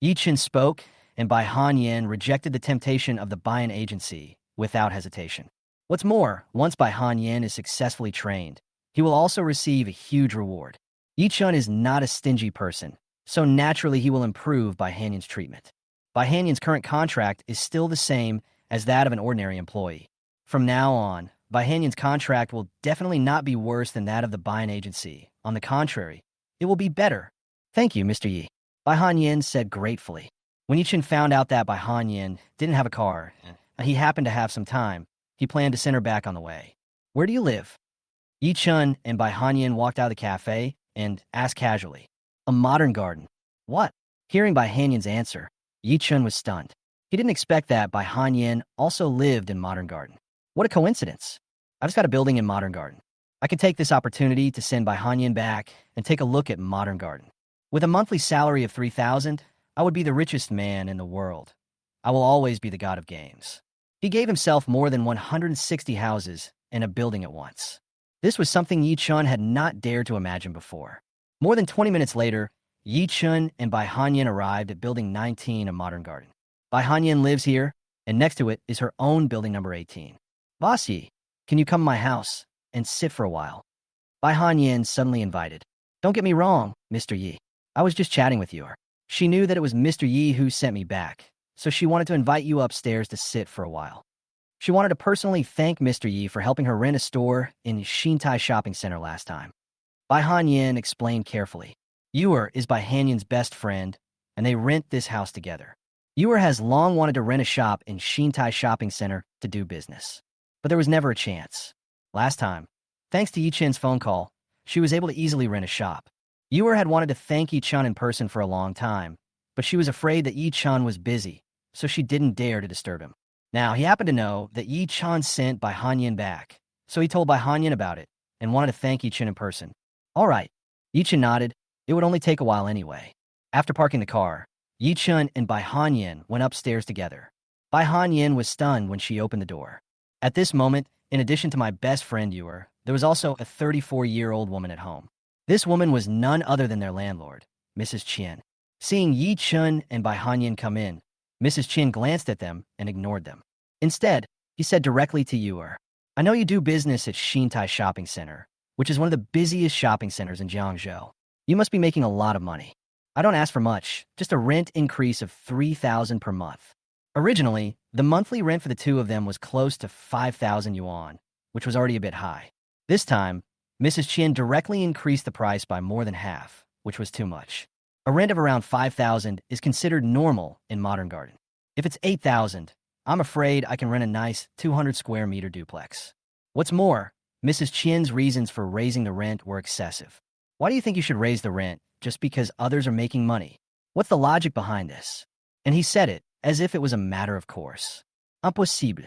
Yichun spoke, and Bai Hanyan rejected the temptation of the buy-in agency without hesitation. What's more, once Bai Hanyan is successfully trained, he will also receive a huge reward. Yichun is not a stingy person, so naturally he will improve Bai Hanyan's treatment. Bai Hanyan's current contract is still the same as that of an ordinary employee. From now on, Bai Hanyan's contract will definitely not be worse than that of the buy-in agency. On the contrary, it will be better. Thank you, Mr. Yi. Bai Hanyan said gratefully. When Yichun found out that Bai Hanyan didn't have a car, and he happened to have some time, he planned to send her back on the way. Where do you live? Yichun and Bai Hanyan walked out of the cafe and asked casually. A modern garden. What? Hearing Bai Hanyan's answer, Yichun was stunned. He didn't expect that Bai Hanyan also lived in Modern Garden. What a coincidence. I've just got a building in Modern Garden. I can take this opportunity to send Bai Hanyan back and take a look at Modern Garden. With a monthly salary of 3,000, I would be the richest man in the world. I will always be the god of games. He gave himself more than 160 houses and a building at once. This was something Yichun had not dared to imagine before. More than 20 minutes later, Yichun and Bai Hanyan arrived at Building 19 of Modern Garden. Bai Hanyan lives here, and next to it is her own building number 18. Boss Yi, can you come to my house and sit for a while? Bai Hanyan suddenly invited. Don't get me wrong, Mr. Yi. I was just chatting with you. She knew that it was Mr. Yi who sent me back, so she wanted to invite you upstairs to sit for a while. She wanted to personally thank Mr. Yi for helping her rent a store in Xintai Shopping Center last time. Bai Hanyan explained carefully. Yuer is Bai Hanyan's best friend, and they rent this house together. Yuer has long wanted to rent a shop in Xintai Shopping Center to do business, but there was never a chance. Last time, thanks to Yichun's phone call, she was able to easily rent a shop. Yuer had wanted to thank Yichun in person for a long time, but she was afraid that Yichun was busy, so she didn't dare to disturb him. Now, he happened to know that Yichun sent Bai Hanyan back, so he told Bai Hanyan about it and wanted to thank Yichun in person. All right, Yichun nodded. It would only take a while anyway. After parking the car, Yichun and Bai Hanyan went upstairs together. Bai Hanyan was stunned when she opened the door. At this moment, in addition to my best friend Yuer, there was also a 34-year-old woman at home. This woman was none other than their landlord, Mrs. Qian. Seeing Yichun and Bai Hanyan come in, Mrs. Qian glanced at them and ignored them. Instead, he said directly to Yuer, I know you do business at Xintai Shopping Center, which is one of the busiest shopping centers in Jiangzhou. You must be making a lot of money. I don't ask for much, just a rent increase of 3,000 per month. Originally, the monthly rent for the two of them was close to 5,000 yuan, which was already a bit high. This time, Mrs. Qian directly increased the price by more than half, which was too much. A rent of around 5,000 is considered normal in Modern Garden. If it's 8,000, I'm afraid I can rent a nice 200 square meter duplex. What's more, Mrs. Qian's reasons for raising the rent were excessive. Why do you think you should raise the rent just because others are making money? What's the logic behind this? And he said it as if it was a matter of course. Impossible.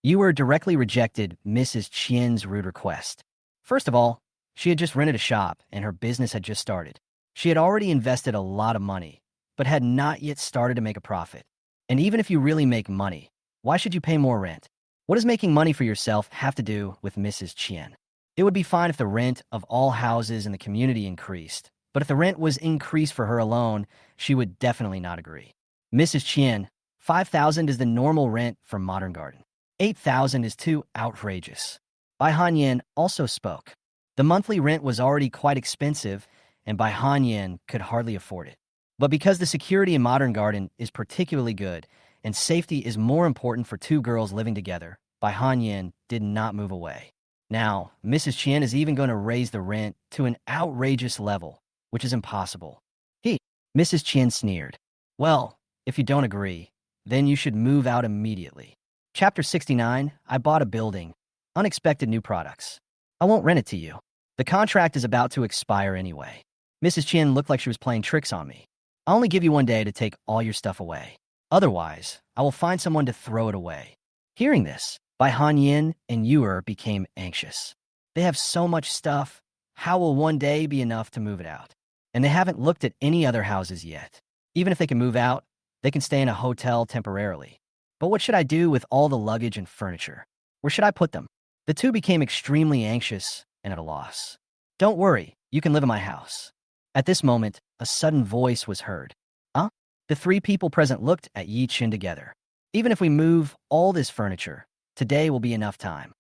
Yuer directly rejected Mrs. Qian's rude request. First of all, she had just rented a shop and her business had just started. She had already invested a lot of money, but had not yet started to make a profit. And even if you really make money, why should you pay more rent? What does making money for yourself have to do with Mrs. Qian? It would be fine if the rent of all houses in the community increased, but if the rent was increased for her alone, she would definitely not agree. Mrs. Qian, 5,000 is the normal rent for Modern Garden. 8,000 is too outrageous. Bai Hanyan also spoke. The monthly rent was already quite expensive, and Bai Hanyan could hardly afford it. But because the security in Modern Garden is particularly good, and safety is more important for two girls living together, Bai Hanyan did not move away. Now, Mrs. Qian is even going to raise the rent to an outrageous level, which is impossible. Mrs. Qian sneered. Well, if you don't agree, then you should move out immediately. Chapter 69, I bought a building. Unexpected new products. I won't rent it to you. The contract is about to expire anyway. Mrs. Qian looked like she was playing tricks on me. I'll only give you one day to take all your stuff away. Otherwise, I will find someone to throw it away. Hearing this, Bai Hanyan and Yuer became anxious. They have so much stuff. how will one day be enough to move it out? And they haven't looked at any other houses yet. Even if they can move out, they can stay in a hotel temporarily. But what should I do with all the luggage and furniture? Where should I put them? The two became extremely anxious and at a loss. Don't worry, you can live in my house. At this moment, a sudden voice was heard. Huh? The three people present looked at Yi Chen together. Even if we move all this furniture, today will be enough time.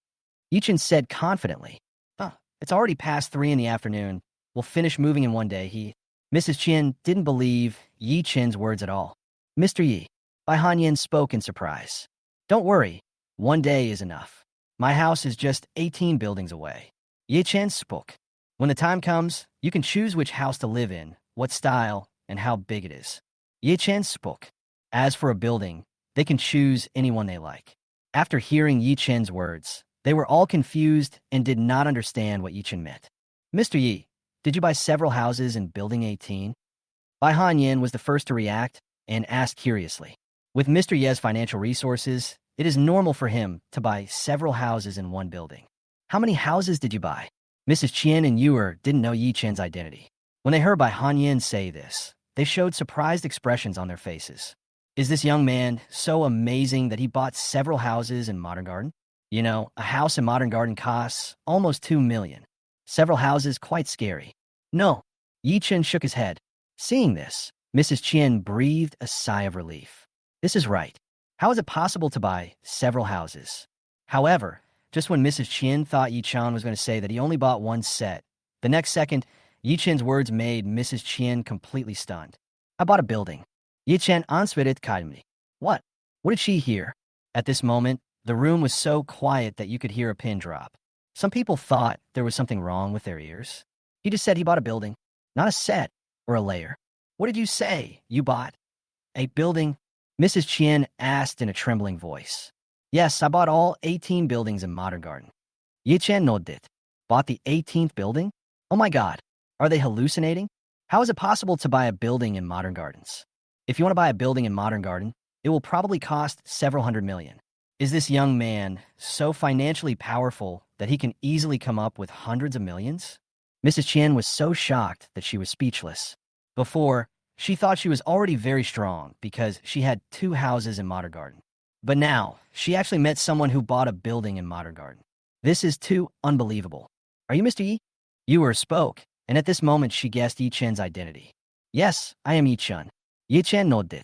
Yi Chen said confidently. It's already past 3 in the afternoon. We'll finish moving in one day. Mrs. Chen didn't believe Yi Chen's words at all. Mr. Yi, Bai Hanyan spoke in surprise. Don't worry, one day is enough. My house is just 18 buildings away. Yi Chen spoke. When the time comes, you can choose which house to live in, what style, and how big it is. Yi Chen spoke. As for a building, they can choose anyone they like. After hearing Yi Chen's words, they were all confused and did not understand what Yi Chen meant. Mr. Yi, did you buy several houses in Building 18? Bai Hanyan was the first to react and asked curiously. With Mr. Ye's financial resources, it is normal for him to buy several houses in one building. How many houses did you buy? Mrs. Qian and Yuer didn't know Yi Chen's identity. When they heard Bai Hanyan say this, they showed surprised expressions on their faces. Is this young man so amazing that he bought several houses in Modern Garden? You know, a house in Modern Garden costs almost 2 million. Several houses quite scary. No. Yi Chen shook his head. Seeing this, Mrs. Qian breathed a sigh of relief. This is right. How is it possible to buy several houses? However, just when Mrs. Qian thought Yi Chen was going to say that he only bought one set, the next second, Yi Chen's words made Mrs. Qian completely stunned. I bought a building. Yi Chen answered calmly. What? What did she hear? At this moment, the room was so quiet that you could hear a pin drop. Some people thought there was something wrong with their ears. He just said he bought a building, not a set or a layer. What did you say? You bought a building? Mrs. Qian asked in a trembling voice. Yes, I bought all 18 buildings in Modern Garden. Yi Chen nodded. Bought the 18th building? Oh my God, are they hallucinating? How is it possible to buy a building in Modern Gardens? If you want to buy a building in Modern Garden, it will probably cost several hundred million. Is this young man so financially powerful that he can easily come up with hundreds of millions? Mrs. Qian was so shocked that she was speechless. Before, she thought she was already very strong because she had 2 houses in Modern Garden. But now, she actually met someone who bought a building in Modern Garden. This is too unbelievable. Are you Mr. Yi? Yuer spoke, and at this moment she guessed Yi Chen's identity. Yes, I am Yi Chen. Yi Chen nodded.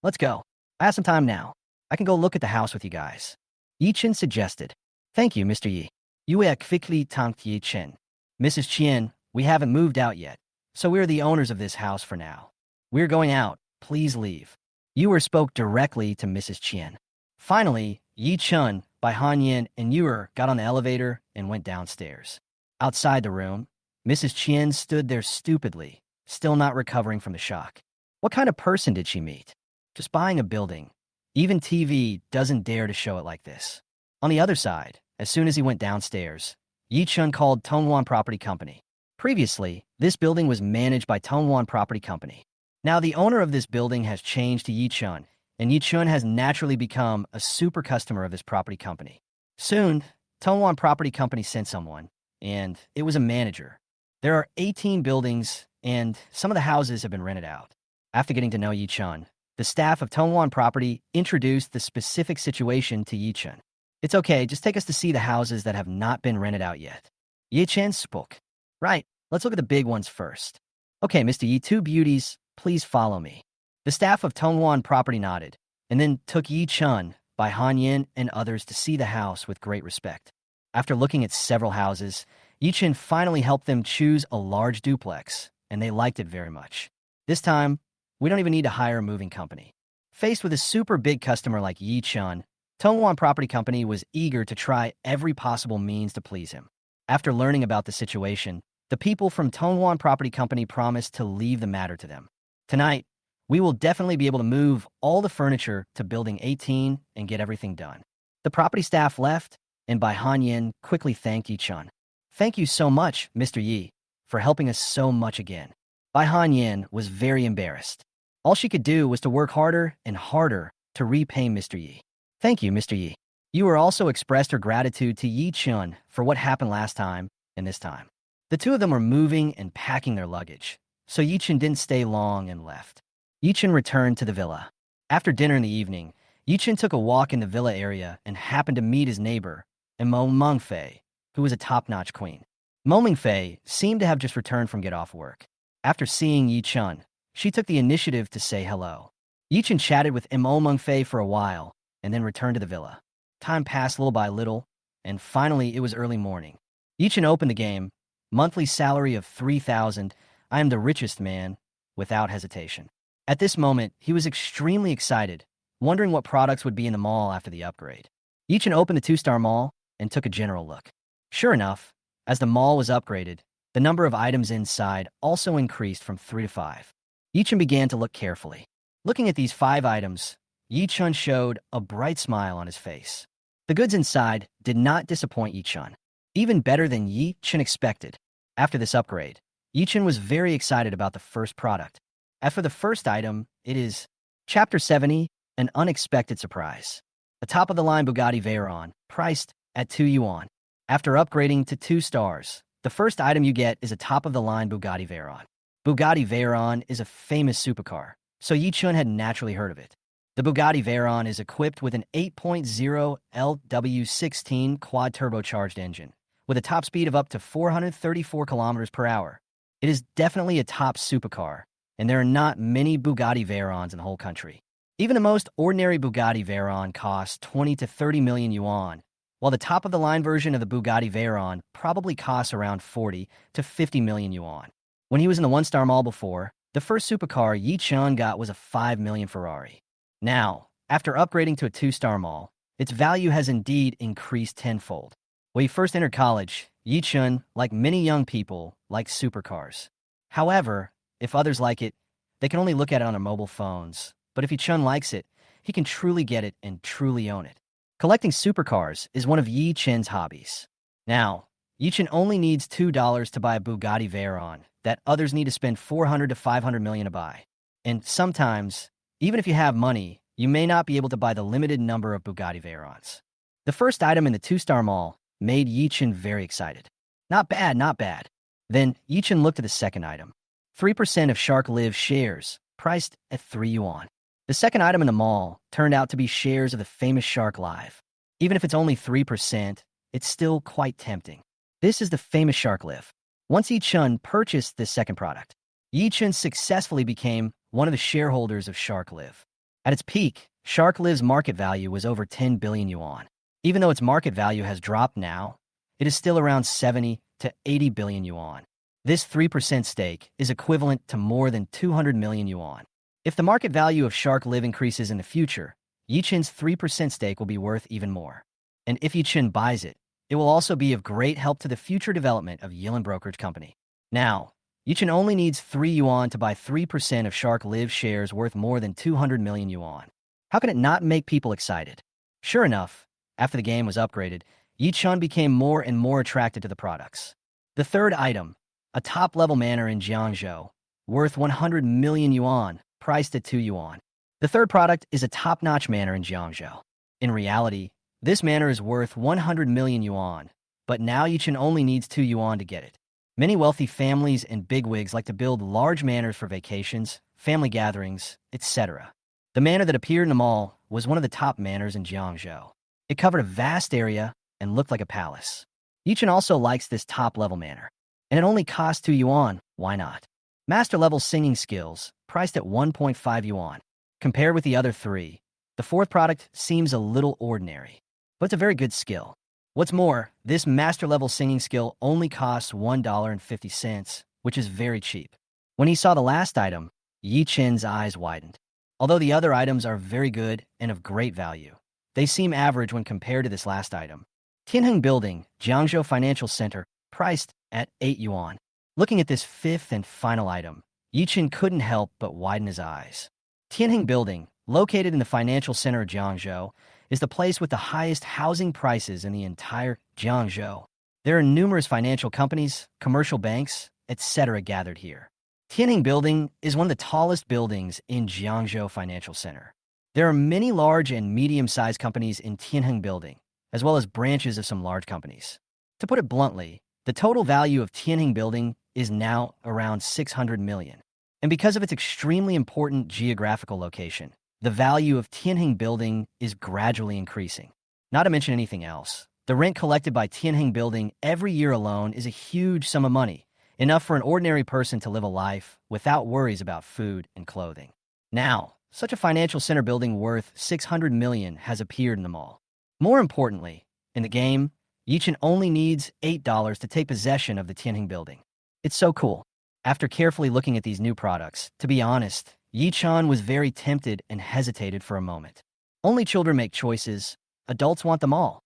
Let's go. I have some time now. I can go look at the house with you guys. Yi Chen suggested. Thank you, Mr. Yi. Yue quickly thanked Yi Chen. Mrs. Qian, we haven't moved out yet, so we're the owners of this house for now. We're going out. Please leave. Yuer spoke directly to Mrs. Qian. Finally, Yi Chen, Bai Hanyan, and Yuer got on the elevator and went downstairs. Outside the room, Mrs. Qian stood there stupidly, still not recovering from the shock. What kind of person did she meet? Just buying a building. Even TV doesn't dare to show it like this. On the other side, as soon as he went downstairs, Yi Chen called Tongwan Property Company. Previously, this building was managed by Tongwan Property Company. Now the owner of this building has changed to Yi Chen, and Yi Chen has naturally become a super customer of this property company. Soon, Tongwan Property Company sent someone, and it was a manager. There are 18 buildings, and some of the houses have been rented out. After getting to know Yi Chen, the staff of Tongwan Property introduced the specific situation to Yi Chen. It's okay, just take us to see the houses that have not been rented out yet. Yi Chen spoke. Right, let's look at the big ones first. Okay, Mr. Yi, 2 beauties, please follow me. The staff of Tongwan Property nodded, and then took Yi Chen, Bai Hanyan, and others to see the house with great respect. After looking at several houses, Yi Chen finally helped them choose a large duplex, and they liked it very much. This time, we don't even need to hire a moving company. Faced with a super big customer like Yi Chen, Tongwan Property Company was eager to try every possible means to please him. After learning about the situation, the people from Tongwan Property Company promised to leave the matter to them. Tonight, we will definitely be able to move all the furniture to Building 18 and get everything done. The property staff left, and Bai Hanyan quickly thanked Yi Chen. Thank you so much, Mr. Yi, for helping us so much again. Bai Hanyan was very embarrassed. All she could do was to work harder and harder to repay Mr. Yi. Thank you, Mr. Yi. Yuer also expressed her gratitude to Yi Chen for what happened last time and this time. The two of them were moving and packing their luggage, so Yichen didn't stay long and left. Yichen returned to the villa. After dinner in the evening, Yichen took a walk in the villa area and happened to meet his neighbor, Mo Mengfei, who was a top-notch queen. Mo Mengfei seemed to have just returned from get-off work. After seeing Yichen, she took the initiative to say hello. Yichen chatted with Mo Mengfei for a while and then returned to the villa. Time passed little by little, and finally it was early morning. Yichen opened the game. Monthly salary of 3,000. I am the richest man, without hesitation. At this moment, he was extremely excited, wondering what products would be in the mall after the upgrade. Yichen opened the 2-star mall and took a general look. Sure enough, as the mall was upgraded, the number of items inside also increased from 3 to 5. Yichen began to look carefully. Looking at these 5 items, Yichen showed a bright smile on his face. The goods inside did not disappoint Yichen, even better than Yichen expected. After this upgrade, Yichen was very excited about the first product. As for the first item, it is Chapter 70, An Unexpected Surprise. A top-of-the-line Bugatti Veyron, priced at 2 yuan. After upgrading to 2 stars, the first item you get is a top-of-the-line Bugatti Veyron. Bugatti Veyron is a famous supercar, so Yichen had naturally heard of it. The Bugatti Veyron is equipped with an 8.0 LW16 quad-turbocharged engine, with a top speed of up to 434 kilometers per hour. It is definitely a top supercar, and there are not many Bugatti Veyrons in the whole country. Even the most ordinary Bugatti Veyron costs 20 to 30 million yuan, while the top-of-the-line version of the Bugatti Veyron probably costs around 40 to 50 million yuan. When he was in the 1-star mall before, the first supercar Yichen got was a 5 million Ferrari. Now, after upgrading to a 2-star mall, its value has indeed increased tenfold. When he first entered college, Yichen, like many young people, likes supercars. However, if others like it, they can only look at it on their mobile phones. But if Yichen likes it, he can truly get it and truly own it. Collecting supercars is one of Yichen's hobbies. Now, Yichen only needs $2 to buy a Bugatti Veyron that others need to spend 400 to 500 million to buy. And sometimes, even if you have money, you may not be able to buy the limited number of Bugatti Veyrons. The first item in the 2-star mall made Yichen very excited. Not bad, not bad. Then Yichen looked at the second item. 3% of Shark Live shares, priced at 3 yuan. The second item in the mall turned out to be shares of the famous Shark Live. Even if it's only 3%, it's still quite tempting. This is the famous Shark Live. Once Yichen purchased this second product, Yichen successfully became one of the shareholders of Shark Live. At its peak, Shark Live's market value was over 10 billion yuan. Even though its market value has dropped now, it is still around 70 to 80 billion yuan. This 3% stake is equivalent to more than 200 million yuan. If the market value of Shark Live increases in the future, Yichen's 3% stake will be worth even more. And if Yichen buys it, it will also be of great help to the future development of Yilin Brokerage Company. Now, Yichen only needs 3 yuan to buy 3% of Shark Live shares worth more than 200 million yuan. How can it not make people excited? Sure enough, after the game was upgraded, Yichen became more and more attracted to the products. The third item, a top-level manor in Jiangzhou, worth 100 million yuan, priced at 2 yuan. The third product is a top-notch manor in Jiangzhou. In reality, this manor is worth 100 million yuan, but now Yichen only needs 2 yuan to get it. Many wealthy families and bigwigs like to build large manors for vacations, family gatherings, etc. The manor that appeared in the mall was one of the top manors in Jiangzhou. It covered a vast area and looked like a palace. Yichen also likes this top-level manor, and it only costs 2 yuan, why not? Master-level singing skills, priced at 1.5 yuan. Compared with the other 3, the fourth product seems a little ordinary, but it's a very good skill. What's more, this master-level singing skill only costs $1.50, which is very cheap. When he saw the last item, Yichen's eyes widened. Although the other items are very good and of great value, they seem average when compared to this last item. Tianheng Building, Jiangzhou Financial Center, priced at 8 yuan. Looking at this fifth and final item, Yichen couldn't help but widen his eyes. Tianheng Building, located in the financial center of Jiangzhou, is the place with the highest housing prices in the entire Jiangzhou. There are numerous financial companies, commercial banks, etc. gathered here. Tianheng Building is one of the tallest buildings in Jiangzhou Financial Center. There are many large and medium-sized companies in Tianheng Building, as well as branches of some large companies. To put it bluntly, The total value of Tianjin Building is now around 600 million. And because of its extremely important geographical location, the value of Tianjin Building is gradually increasing. Not to mention anything else, the rent collected by Tianjin Building every year alone is a huge sum of money, enough for an ordinary person to live a life without worries about food and clothing. Now, such a financial center building worth 600 million has appeared in the mall. More importantly, in the game, Yichen only needs $8 to take possession of the Tianjin Building. It's so cool. After carefully looking at these new products, to be honest, Yi-chan was very tempted and hesitated for a moment. Only children make choices. Adults want them all.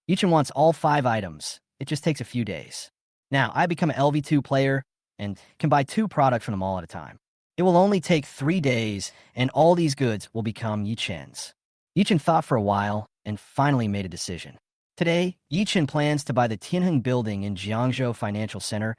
Yi-chan wants all 5 items. It just takes a few days. Now, I become an LV2 player and can buy 2 products from the mall at a time. It will only take 3 days, and all these goods will become Yi-chan's. Yi-chan thought for a while and finally made a decision. Today, Yi-chan plans to buy the Tianjin Building in Jiangzhou Financial Center,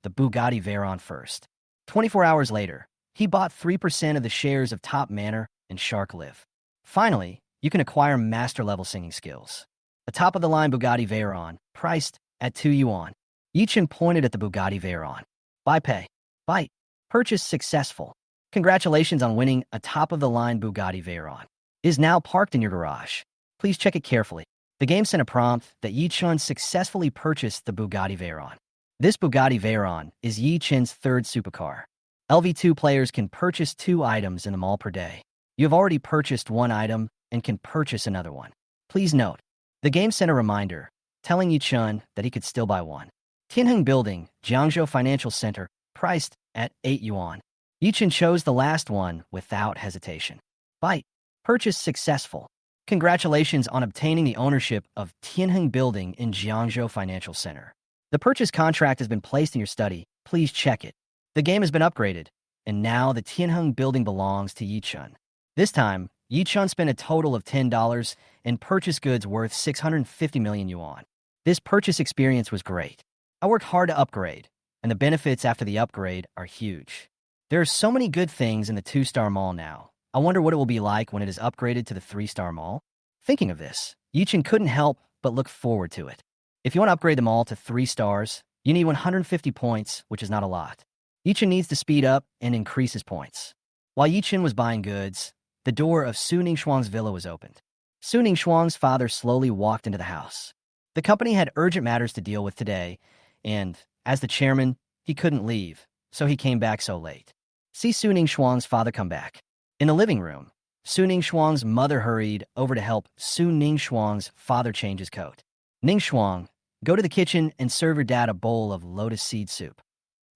the Bugatti Veyron first. 24 hours later, he bought 3% of the shares of Top Manor and Shark Live. Finally, you can acquire master-level singing skills. A top-of-the-line Bugatti Veyron, priced at 2 yuan. Yi-chan pointed at the Bugatti Veyron. Buy pay. Buy. Purchase successful. Congratulations on winning a top-of-the-line Bugatti Veyron. It is now parked in your garage. Please check it carefully. The game sent a prompt that Yi-chan successfully purchased the Bugatti Veyron. This Bugatti Veyron is Yi-chan's 3rd supercar. LV2 players can purchase 2 items in the mall per day. You have already purchased 1 item and can purchase another one. Please note, the game sent a reminder, telling Yi-chan that he could still buy one. Tianjin Building, Jiangzhou Financial Center, priced at 8 yuan. Yi-chan chose the last one without hesitation. Buy. Purchase successful. Congratulations on obtaining the ownership of Tianjin Building in Jiangzhou Financial Center. The purchase contract has been placed in your study. Please check it. The game has been upgraded, and now the Tianjin Building belongs to Yi-chan. This time, Yi-chan spent a total of $10 and purchased goods worth 650 million yuan. This purchase experience was great. I worked hard to upgrade, and the benefits after the upgrade are huge. There are so many good things in the 2-star mall now. I wonder what it will be like when it is upgraded to the 3-star mall. Thinking of this, Yi-chan couldn't help but look forward to it. If you want to upgrade them all to 3 stars, you need 150 points, which is not a lot. Yi-chan needs to speed up and increase his points. While Yi-chan was buying goods, the door of Su Ningshuang's villa was opened. Su Ningshuang's father slowly walked into the house. The company had urgent matters to deal with today, and, as the chairman, he couldn't leave, so he came back so late. See Su Ningshuang's father come back. In the living room, Su Ningshuang's mother hurried over to help Su Ningshuang's father change his coat. Ningshuang, go to the kitchen and serve your dad a bowl of lotus seed soup.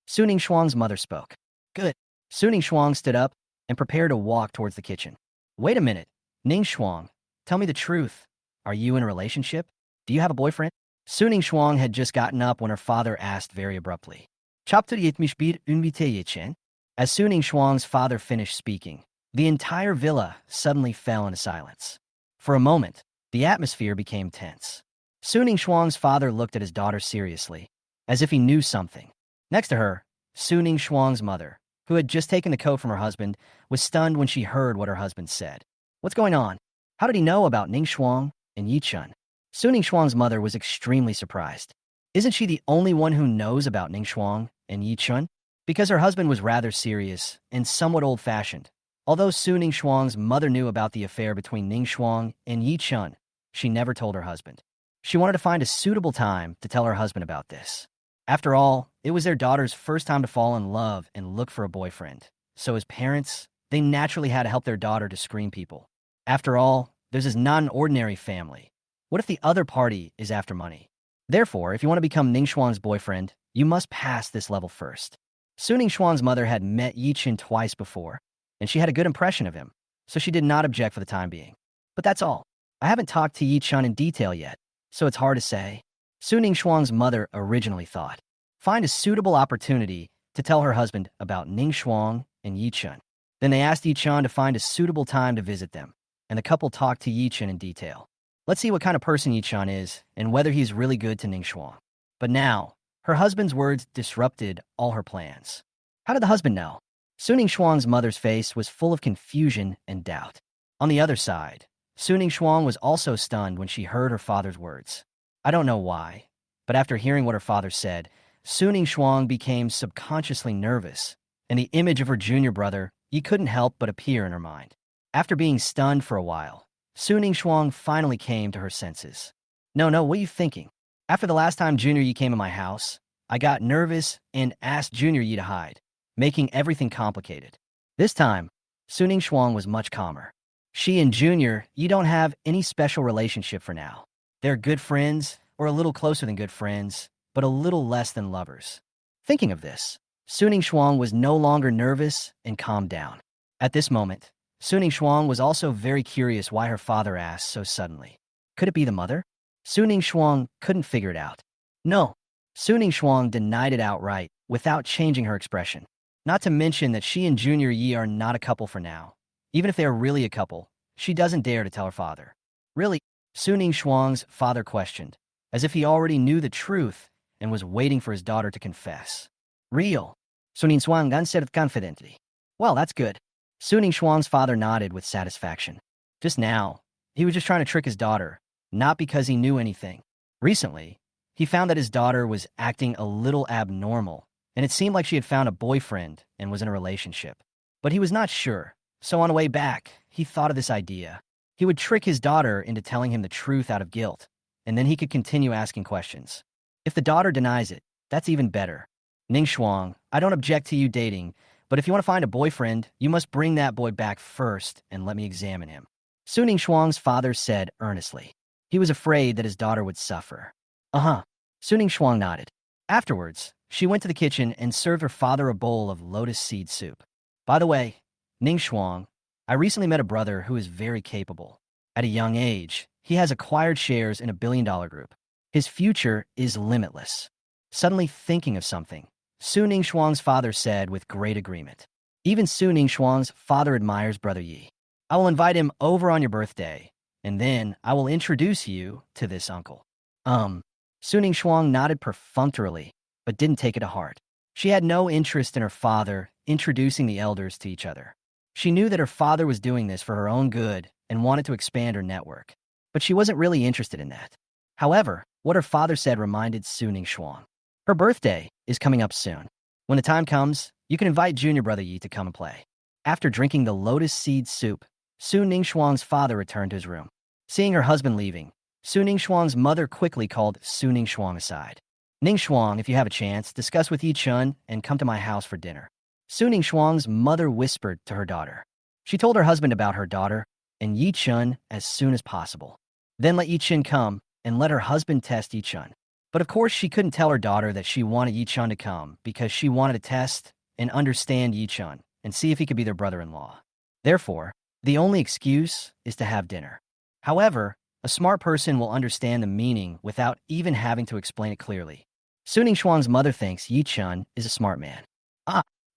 Su Ningshuang's mother spoke. Good. Su Ningshuang stood up and prepared to walk towards the kitchen. Wait a minute. Ningshuang, tell me the truth. Are you in a relationship? Do you have a boyfriend? Su Ningshuang had just gotten up when her father asked very abruptly. Chapter 71 Invite Yichen. As Su Ningshuang's father finished speaking, the entire villa suddenly fell into silence. For a moment, the atmosphere became tense. Su Ningshuang's father looked at his daughter seriously, as if he knew something. Next to her, Su Ningshuang's mother, who had just taken the coat from her husband, was stunned when she heard what her husband said. What's going on? How did he know about Ningshuang and Yi-chan? Su Ningshuang's mother was extremely surprised. Isn't she the only one who knows about Ningshuang and Yi-chan? Because her husband was rather serious and somewhat old-fashioned. Although Su Ningshuang's mother knew about the affair between Ningshuang and Yi-chan, she never told her husband. She wanted to find a suitable time to tell her husband about this. After all, it was their daughter's first time to fall in love and look for a boyfriend. So as parents, they naturally had to help their daughter to screen people. After all, this is not an ordinary family. What if the other party is after money? Therefore, if you want to become Ningshuang's boyfriend, you must pass this level first. Su Ningshuang's mother had met Yi-chan twice before, and she had a good impression of him, so she did not object for the time being. But that's all. I haven't talked to Yi-chan in detail yet, so it's hard to say. Su Ningshuang's mother originally thought. Find a suitable opportunity to tell her husband about Ningshuang and Yi-chan. Then they asked Yi-chan to find a suitable time to visit them, and the couple talked to Yi-chan in detail. Let's see what kind of person Yi-chan is and whether he's really good to Ningshuang. But now, her husband's words disrupted all her plans. How did the husband know? Su Ningshuang's mother's face was full of confusion and doubt. On the other side, Su Ningshuang was also stunned when she heard her father's words. I don't know why. But after hearing what her father said, Suning Shuang became subconsciously nervous, and the image of her junior brother, Yi, couldn't help but appear in her mind. After being stunned for a while, Suning Shuang finally came to her senses. No, what are you thinking? After the last time Junior Yi came to my house, I got nervous and asked Junior Yi to hide, making everything complicated. This time, Suning Shuang was much calmer. She and Junior Yi don't have any special relationship for now. They're good friends, or a little closer than good friends, but a little less than lovers. Thinking of this, Suning Shuang was no longer nervous and calmed down. At this moment, Suning Shuang was also very curious why her father asked so suddenly. Could it be the mother? Suning Shuang couldn't figure it out. No. Suning Shuang denied it outright, without changing her expression. Not to mention that she and Junior Yi are not a couple for now. Even if they are really a couple, she doesn't dare to tell her father. Really? Suning Shuang's father questioned, as if he already knew the truth and was waiting for his daughter to confess. Real. Suning Shuang answered confidently. Well, that's good. Suning Shuang's father nodded with satisfaction. Just now, he was just trying to trick his daughter, not because he knew anything. Recently, he found that his daughter was acting a little abnormal, and it seemed like she had found a boyfriend and was in a relationship. But he was not sure, so on the way back, he thought of this idea. He would trick his daughter into telling him the truth out of guilt, and then he could continue asking questions. If the daughter denies it, that's even better. Ning Shuang, I don't object to you dating, but if you want to find a boyfriend, you must bring that boy back first and let me examine him. Suning Shuang's father said earnestly. He was afraid that his daughter would suffer. Uh-huh. Suning Shuang nodded. Afterwards, she went to the kitchen and served her father a bowl of lotus seed soup. By the way, Ning Shuang, I recently met a brother who is very capable. At a young age, he has acquired shares in a billion-dollar group. His future is limitless. Suddenly thinking of something, Suning Shuang's father said with great agreement. Even Suning Shuang's father admires Brother Yi. I will invite him over on your birthday, and then I will introduce you to this uncle. Suning Shuang nodded perfunctorily, but didn't take it to heart. She had no interest in her father introducing the elders to each other. She knew that her father was doing this for her own good and wanted to expand her network, but she wasn't really interested in that. However, what her father said reminded Suning Shuang. Her birthday is coming up soon. When the time comes, you can invite junior brother Yi to come and play. After drinking the lotus seed soup, Suning Shuang's father returned to his room. Seeing her husband leaving, Suning Shuang's mother quickly called Suning Shuang aside. Ning Shuang, if you have a chance, discuss with Yi Chun and come to my house for dinner. Suning Shuang's mother whispered to her daughter. She told her husband about her daughter and Yi Chun as soon as possible. Then let Yi Chun come and let her husband test Yi Chun. But of course she couldn't tell her daughter that she wanted Yi Chun to come because she wanted to test and understand Yi Chun and see if he could be their brother-in-law. Therefore, the only excuse is to have dinner. However, a smart person will understand the meaning without even having to explain it clearly. Suning Shuang's mother thinks Yi Chun is a smart man.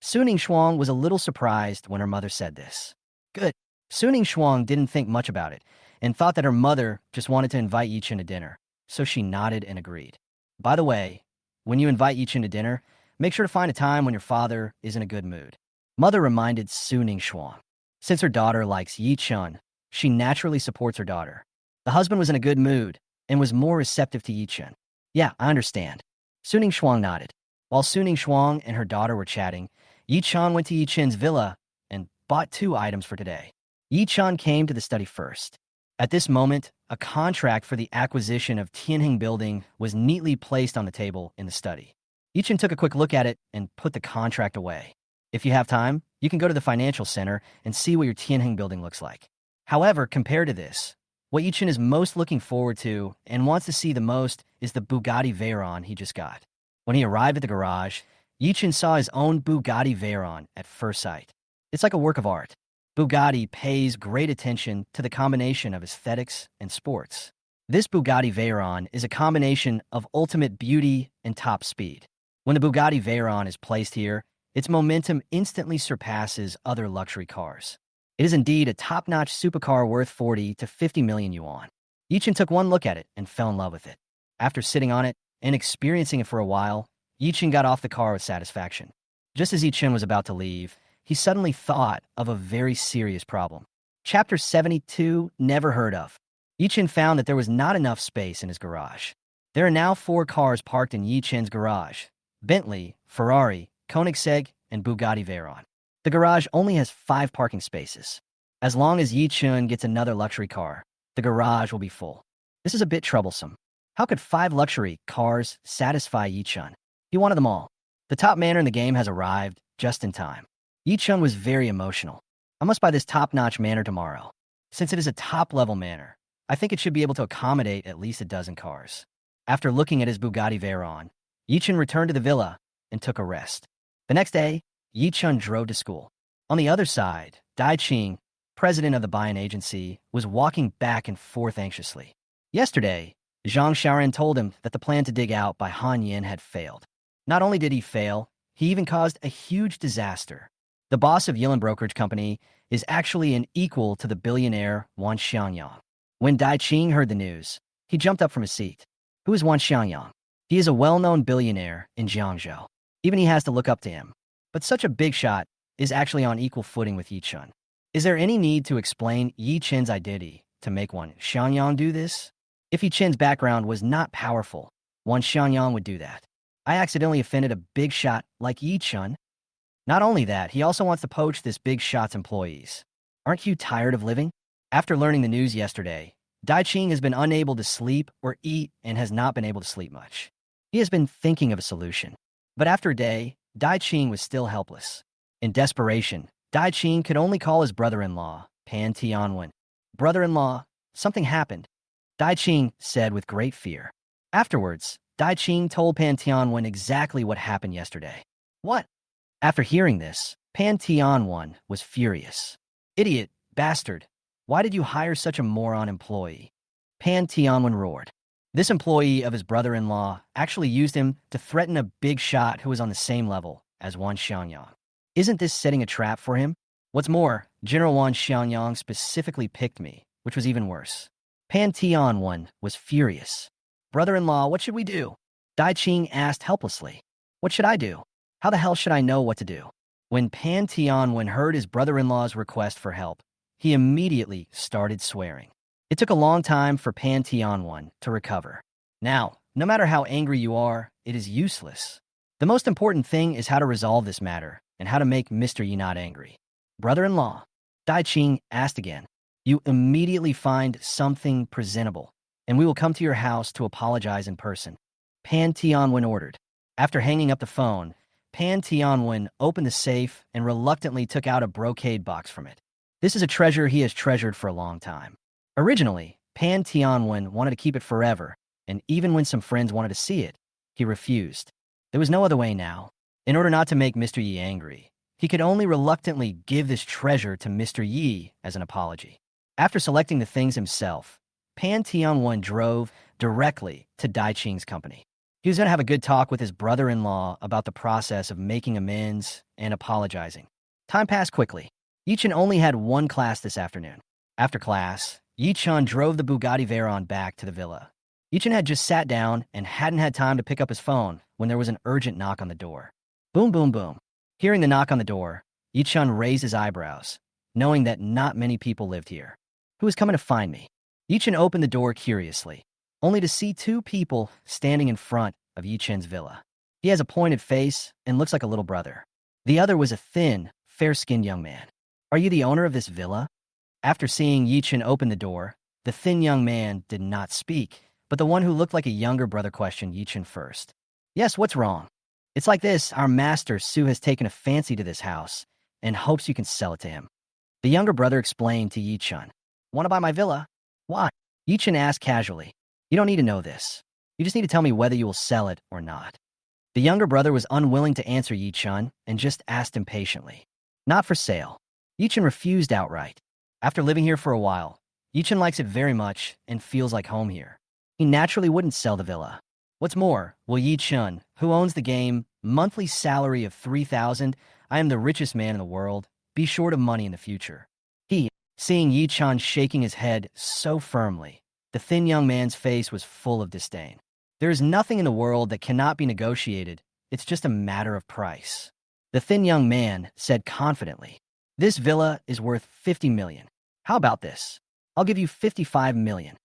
Suning Shuang was a little surprised when her mother said this. Good. Suning Shuang didn't think much about it and thought that her mother just wanted to invite Yi Chun to dinner, so she nodded and agreed. By the way, when you invite Yi Chun to dinner, make sure to find a time when your father is in a good mood. Mother reminded Suning Shuang. Since her daughter likes Yi Chun, she naturally supports her daughter. The husband was in a good mood and was more receptive to Yi Chun. Yeah, I understand. Suning Shuang nodded. While Suning Shuang and her daughter were chatting, Yi Chun went to Yi Chun's villa and bought 2 items for today. Yi Chun came to the study first. At this moment, a contract for the acquisition of Tianheng Building was neatly placed on the table in the study. Yi Chun took a quick look at it and put the contract away. If you have time, you can go to the financial center and see what your Tianheng Building looks like. However, compared to this, what Yi Chun is most looking forward to and wants to see the most is the Bugatti Veyron he just got. When he arrived at the garage, Yi Chun saw his own Bugatti Veyron at first sight. It's like a work of art. Bugatti pays great attention to the combination of aesthetics and sports. This Bugatti Veyron is a combination of ultimate beauty and top speed. When the Bugatti Veyron is placed here, its momentum instantly surpasses other luxury cars. It is indeed a top-notch supercar worth 40 to 50 million yuan. Yi Chun took one look at it and fell in love with it. After sitting on it and experiencing it for a while, Yi Chun got off the car with satisfaction. Just as Yi Chun was about to leave, he suddenly thought of a very serious problem. Chapter 72, Never Heard of. Yi Chun found that there was not enough space in his garage. There are now 4 cars parked in Yi Chen's garage: Bentley, Ferrari, Koenigsegg, and Bugatti Veyron. The garage only has 5 parking spaces. As long as Yi Chen gets another luxury car, the garage will be full. This is a bit troublesome. How could 5 luxury cars satisfy Yi Chen? He wanted them all. The top manor in the game has arrived just in time. Yi Chen was very emotional. I must buy this top-notch manor tomorrow. Since it is a top-level manor, I think it should be able to accommodate at least a dozen cars. After looking at his Bugatti Veyron, Yi Chen returned to the villa and took a rest. The next day, Yi Chen drove to school. On the other side, Dai Qing, president of the buying agency, was walking back and forth anxiously. Yesterday, Zhang Xiaoran told him that the plan to dig out by Han Yin had failed. Not only did he fail, he even caused a huge disaster. The boss of Yilin Brokerage Company is actually an equal to the billionaire Wan Xiangyang. When Dai Qing heard the news, he jumped up from his seat. Who is Wan Xiangyang? He is a well-known billionaire in Jiangzhou. Even he has to look up to him. But such a big shot is actually on equal footing with Yi Chen. Is there any need to explain Yi Chen's identity to make Wan Xiangyang do this? If Yi Chen's background was not powerful, Wan Xiangyang would do that. I accidentally offended a big shot like Yi Chen. Not only that, he also wants to poach this big shot's employees. Aren't you tired of living? After learning the news yesterday, Dai Qing has been unable to sleep or eat and has not been able to sleep much. He has been thinking of a solution. But after a day, Dai Qing was still helpless. In desperation, Dai Qing could only call his brother-in-law, Pan Tianwen. Brother-in-law, something happened, Dai Qing said with great fear. Afterwards, Dai Qing told Pan Tianwen exactly what happened yesterday. What? After hearing this, Pan Tianwen was furious. Idiot, bastard, why did you hire such a moron employee? Pan Tianwen roared. This employee of his brother-in-law actually used him to threaten a big shot who was on the same level as Wan Xiangyang. Isn't this setting a trap for him? What's more, General Wan Xiangyang specifically picked me, which was even worse. Pan Tianwen was furious. Brother-in-law, what should we do? Dai Qing asked helplessly. What should I do? How the hell should I know what to do? When Pan Tianwen heard his brother-in-law's request for help, he immediately started swearing. It took a long time for Pan Tianwen to recover. Now, no matter how angry you are, it is useless. The most important thing is how to resolve this matter and how to make Mr. Yi not angry. Brother-in-law, Dai Qing asked again. You immediately find something presentable, and we will come to your house to apologize in person. Pan Tianwen ordered. After hanging up the phone, Pan Tianwen opened the safe and reluctantly took out a brocade box from it. This is a treasure he has treasured for a long time. Originally, Pan Tianwen wanted to keep it forever, and even when some friends wanted to see it, he refused. There was no other way now. In order not to make Mr. Yi angry, he could only reluctantly give this treasure to Mr. Yi as an apology. After selecting the things himself, Pan Tianwen drove directly to Dai Qing's company. He was going to have a good talk with his brother-in-law about the process of making amends and apologizing. Time passed quickly. Yi Chen only had one class this afternoon. After class, Yi Chen drove the Bugatti Veyron back to the villa. Yi Chen had just sat down and hadn't had time to pick up his phone when there was an urgent knock on the door. Boom, boom, boom. Hearing the knock on the door, Yi Chen raised his eyebrows, knowing that not many people lived here. Who was coming to find me? Yi Chen opened the door curiously, only to see 2 people standing in front of Yi Chen's villa. He has a pointed face and looks like a little brother. The other was a thin, fair-skinned young man. Are you the owner of this villa? After seeing Yi Chen open the door, the thin young man did not speak, but the one who looked like a younger brother questioned Yi Chen first. Yes, what's wrong? It's like this, our master, Su, has taken a fancy to this house and hopes you can sell it to him. The younger brother explained to Yi Chen. Want to buy my villa? Why? Yi Chen asked casually. You don't need to know this. You just need to tell me whether you will sell it or not. The younger brother was unwilling to answer Yi Chen and just asked impatiently. Not for sale. Yi Chen refused outright. After living here for a while, Yi Chen likes it very much and feels like home here. He naturally wouldn't sell the villa. What's more, will Yi Chen, who owns the game, monthly salary of 3,000, I am the richest man in the world, be short of money in the future. He, seeing Yi Chen shaking his head so firmly, the thin young man's face was full of disdain. There is nothing in the world that cannot be negotiated. It's just a matter of price. The thin young man said confidently. This villa is worth 50 million. How about this? I'll give you 55 million.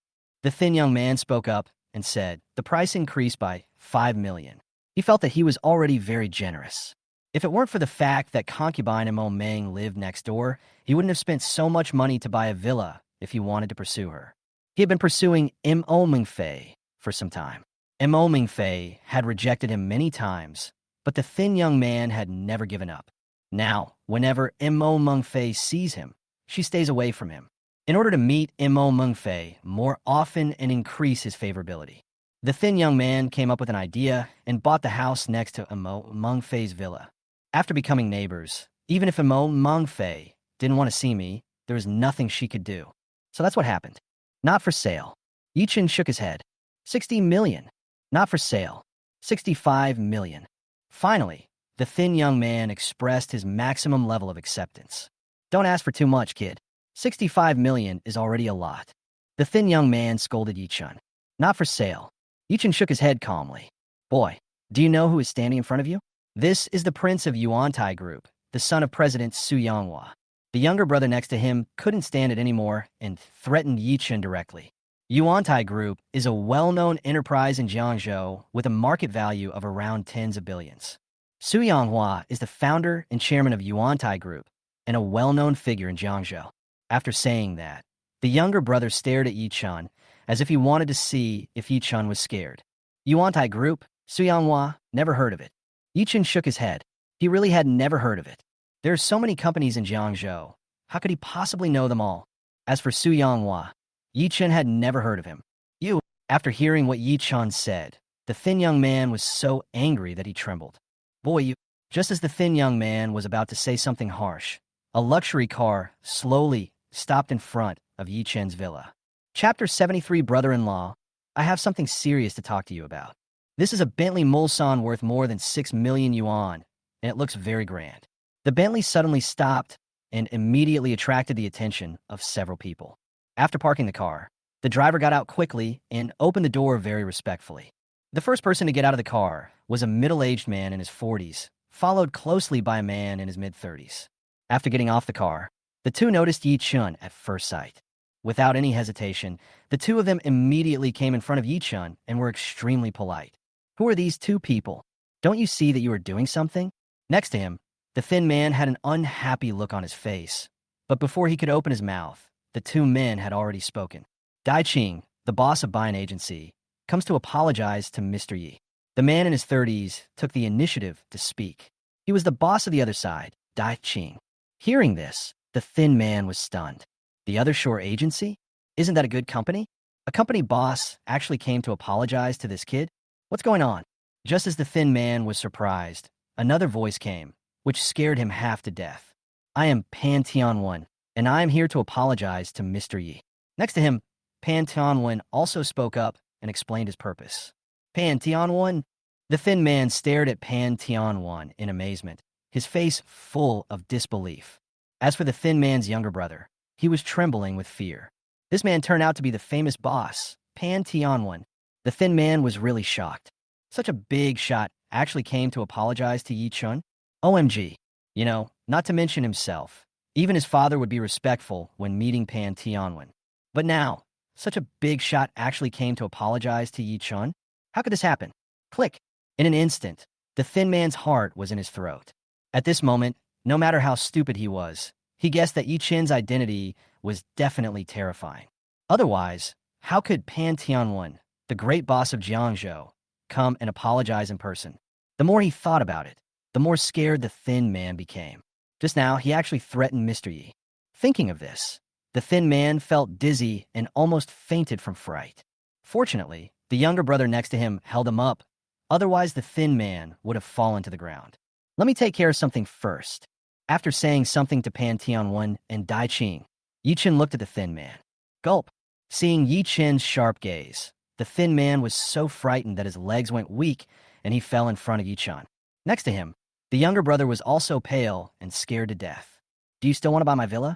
The thin young man spoke up and said the price increased by 5 million. He felt that he was already very generous. If it weren't for the fact that concubine Mo Meng lived next door, he wouldn't have spent so much money to buy a villa if he wanted to pursue her. He had been pursuing Mo Mengfei for some time. Mo Mengfei had rejected him many times, but the thin young man had never given up. Now, whenever Mo Mengfei sees him, she stays away from him, in order to meet Mo Mengfei more often and increase his favorability. The thin young man came up with an idea and bought the house next to Mo Mengfei's villa. After becoming neighbors, even if Mo Mengfei didn't want to see me, there was nothing she could do. So that's what happened. Not for sale. Yichen shook his head. 60 million. Not for sale. 65 million. Finally, the thin young man expressed his maximum level of acceptance. Don't ask for too much, kid. 65 million is already a lot. The thin young man scolded Yichun. Not for sale. Yichun shook his head calmly. Boy, do you know who is standing in front of you? This is the prince of Yuantai Group, the son of President Su Yanghua. The younger brother next to him couldn't stand it anymore and threatened Yichun directly. Yuantai Group is a well-known enterprise in Jiangzhou with a market value of around tens of billions. Su Yanghua is the founder and chairman of Yuantai Group and a well-known figure in Jiangzhou. After saying that, the younger brother stared at Yichun as if he wanted to see if Yichun was scared. Yuantai Group? Su Yanghua? Never heard of it. Yichun shook his head. He really had never heard of it. There are so many companies in Jiangzhou. How could he possibly know them all? As for Su Yanghua, Yichun had never heard of him. After hearing what Yichun said, the thin young man was so angry that he trembled. Boy, just as the thin young man was about to say something harsh, a luxury car slowly stopped in front of Yichun's villa. Chapter 73, Brother-in-Law. I have something serious to talk to you about. This is a Bentley Mulsanne worth more than 6 million yuan, and it looks very grand. The Bentley suddenly stopped and immediately attracted the attention of several people. After parking the car, the driver got out quickly and opened the door very respectfully. The first person to get out of the car was a middle-aged man in his 40s, followed closely by a man in his mid-30s. After getting off the car, the two noticed Yichun at first sight. Without any hesitation, the two of them immediately came in front of Yichun and were extremely polite. Who are these two people? Don't you see that you are doing something? Next to him, the thin man had an unhappy look on his face. But before he could open his mouth, the two men had already spoken. Dai Qing, the boss of buying agency, comes to apologize to Mr. Yi. The man in his 30s took the initiative to speak. He was the boss of the other side, Dai Qing. Hearing this, the thin man was stunned. The other shore agency? Isn't that a good company? A company boss actually came to apologize to this kid? What's going on? Just as the thin man was surprised, another voice came, which scared him half to death. I am Pan Tianwen, and I am here to apologize to Mr. Yi. Next to him, Pan Tianwen also spoke up and explained his purpose. Pan Tianwen? The thin man stared at Pan Tianwen in amazement, his face full of disbelief. As for the thin man's younger brother, he was trembling with fear. This man turned out to be the famous boss, Pan Tianwen. The thin man was really shocked. Such a big shot actually came to apologize to Yichun? OMG. You know, not to mention himself. Even his father would be respectful when meeting Pan Tianwen. But now, such a big shot actually came to apologize to Yichun? How could this happen? Click. In an instant, the thin man's heart was in his throat. At this moment, no matter how stupid he was, he guessed that Yichun's identity was definitely terrifying. Otherwise, how could Pan Tianwen, the great boss of Jiangzhou, come and apologize in person? The more he thought about it, the more scared the thin man became. Just now, he actually threatened Mr. Yi. Thinking of this, the thin man felt dizzy and almost fainted from fright. Fortunately, the younger brother next to him held him up. Otherwise, the thin man would have fallen to the ground. Let me take care of something first. After saying something to Pan Tianwen and Dai Qing, Yichun looked at the thin man. Gulp. Seeing Yichun's sharp gaze, the thin man was so frightened that his legs went weak and he fell in front of Yichun. Next to him, the younger brother was also pale and scared to death. Do you still want to buy my villa?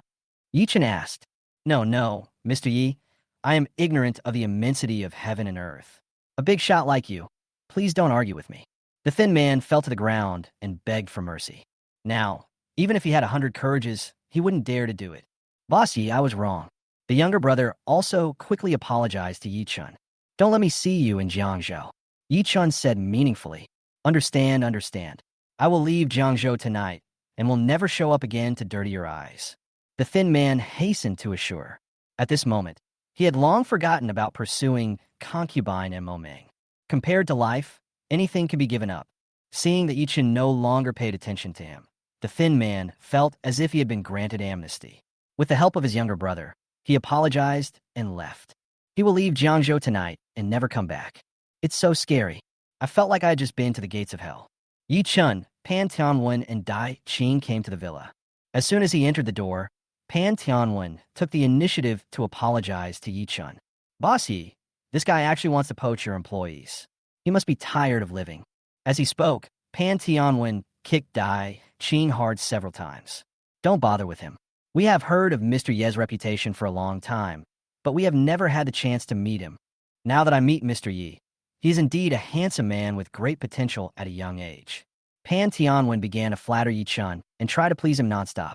Yichun asked. No, Mr. Yi. I am ignorant of the immensity of heaven and earth. A big shot like you. Please don't argue with me. The thin man fell to the ground and begged for mercy. Now, even if he had 100 courages, he wouldn't dare to do it. Boss Yi, I was wrong. The younger brother also quickly apologized to Yichun. Don't let me see you in Jiangzhou. Yi Chun said meaningfully. Understand, understand. I will leave Jiangzhou tonight and will never show up again to dirty your eyes. The thin man hastened to assure. At this moment, he had long forgotten about pursuing concubine and Momeng. Compared to life, anything could be given up. Seeing that Yi Chun no longer paid attention to him, the thin man felt as if he had been granted amnesty. With the help of his younger brother, he apologized and left. He will leave Jiangzhou tonight and never come back. It's so scary. I felt like I had just been to the gates of hell. Yi Chun, Pan Tianwen, and Dai Qing came to the villa. As soon as he entered the door, Pan Tianwen took the initiative to apologize to Yi Chun. Boss Yi, this guy actually wants to poach your employees. He must be tired of living. As he spoke, Pan Tianwen kicked Dai Qing hard several times. Don't bother with him. We have heard of Mr. Ye's reputation for a long time, but we have never had the chance to meet him. Now that I meet Mr. Yi, he is indeed a handsome man with great potential at a young age. Pan Tianwen began to flatter Yi Chun and try to please him nonstop.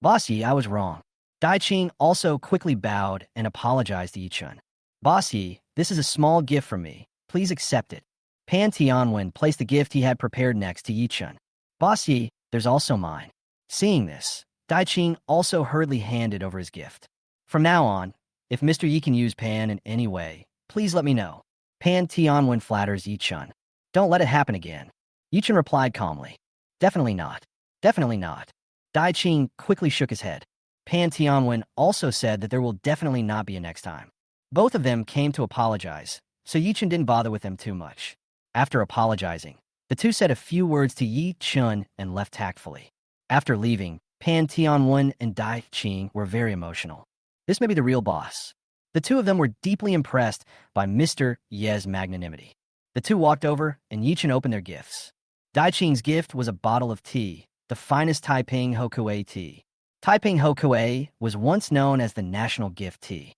Boss Yi, I was wrong. Dai Qing also quickly bowed and apologized to Yi Chun. Boss Yi, this is a small gift from me. Please accept it. Pan Tianwen placed the gift he had prepared next to Yi Chun. Boss Yi, there's also mine. Seeing this, Dai Qing also hurriedly handed over his gift. From now on, if Mr. Yi can use Pan in any way, please let me know. Pan Tianwen flatters Yi Chun. Don't let it happen again. Yi Chun replied calmly. Definitely not. Definitely not. Dai Qing quickly shook his head. Pan Tianwen also said that there will definitely not be a next time. Both of them came to apologize, so Yi Chun didn't bother with them too much. After apologizing, the two said a few words to Yi Chun and left tactfully. After leaving, Pan Tianwen and Dai Qing were very emotional. This may be the real boss. The two of them were deeply impressed by Mr. Ye's magnanimity. The two walked over, and Yi Chun opened their gifts. Dai Qing's gift was a bottle of tea, the finest Taiping Hokue tea. Taiping Hokue was once known as the national gift tea.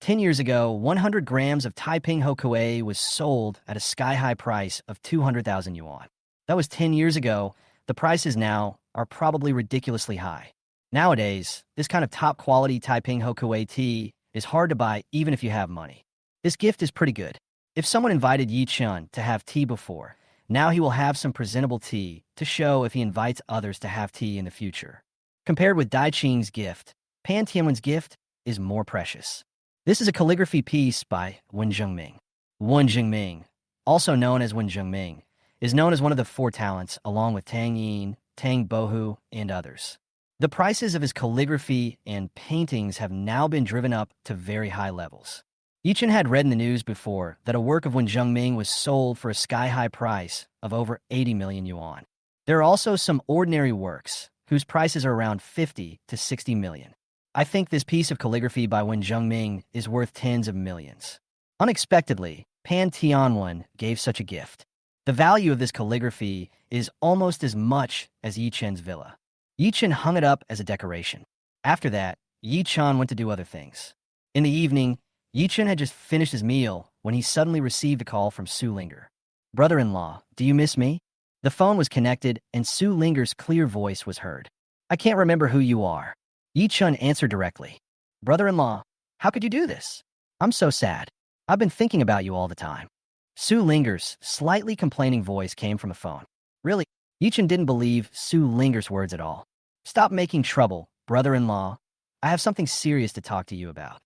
10 years ago, 100 grams of Taiping Hokue was sold at a sky-high price of 200,000 yuan. That was 10 years ago. The prices now are probably ridiculously high. Nowadays, this kind of top-quality Taiping Hokue tea is hard to buy even if you have money. This gift is pretty good. If someone invited Yi Chun to have tea before, now he will have some presentable tea to show if he invites others to have tea in the future. Compared with Dai Qing's gift, Pan Tianwen's gift is more precious. This is a calligraphy piece by Wen Zhengming. Wen Zhengming, also known as Wen Zhengming, is known as one of the four talents along with Tang Yin, Tang Bohu, and others. The prices of his calligraphy and paintings have now been driven up to very high levels. Yi Chun had read in the news before that a work of Wen Zhengming was sold for a sky-high price of over 80 million yuan. There are also some ordinary works whose prices are around 50 to 60 million. I think this piece of calligraphy by Wen Zhengming is worth tens of millions. Unexpectedly, Pan Tianwen gave such a gift. The value of this calligraphy is almost as much as Yi Chun's villa. Yi Chun hung it up as a decoration. After that, Yi Chun went to do other things. In the evening, Yi Chun had just finished his meal when he suddenly received a call from Su Linger. Brother-in-law, do you miss me? The phone was connected and Su Linger's clear voice was heard. I can't remember who you are. Yi Chun answered directly. Brother-in-law, how could you do this? I'm so sad. I've been thinking about you all the time. Su Linger's slightly complaining voice came from the phone. Really? Yi Chun didn't believe Su Linger's words at all. Stop making trouble, brother-in-law. I have something serious to talk to you about.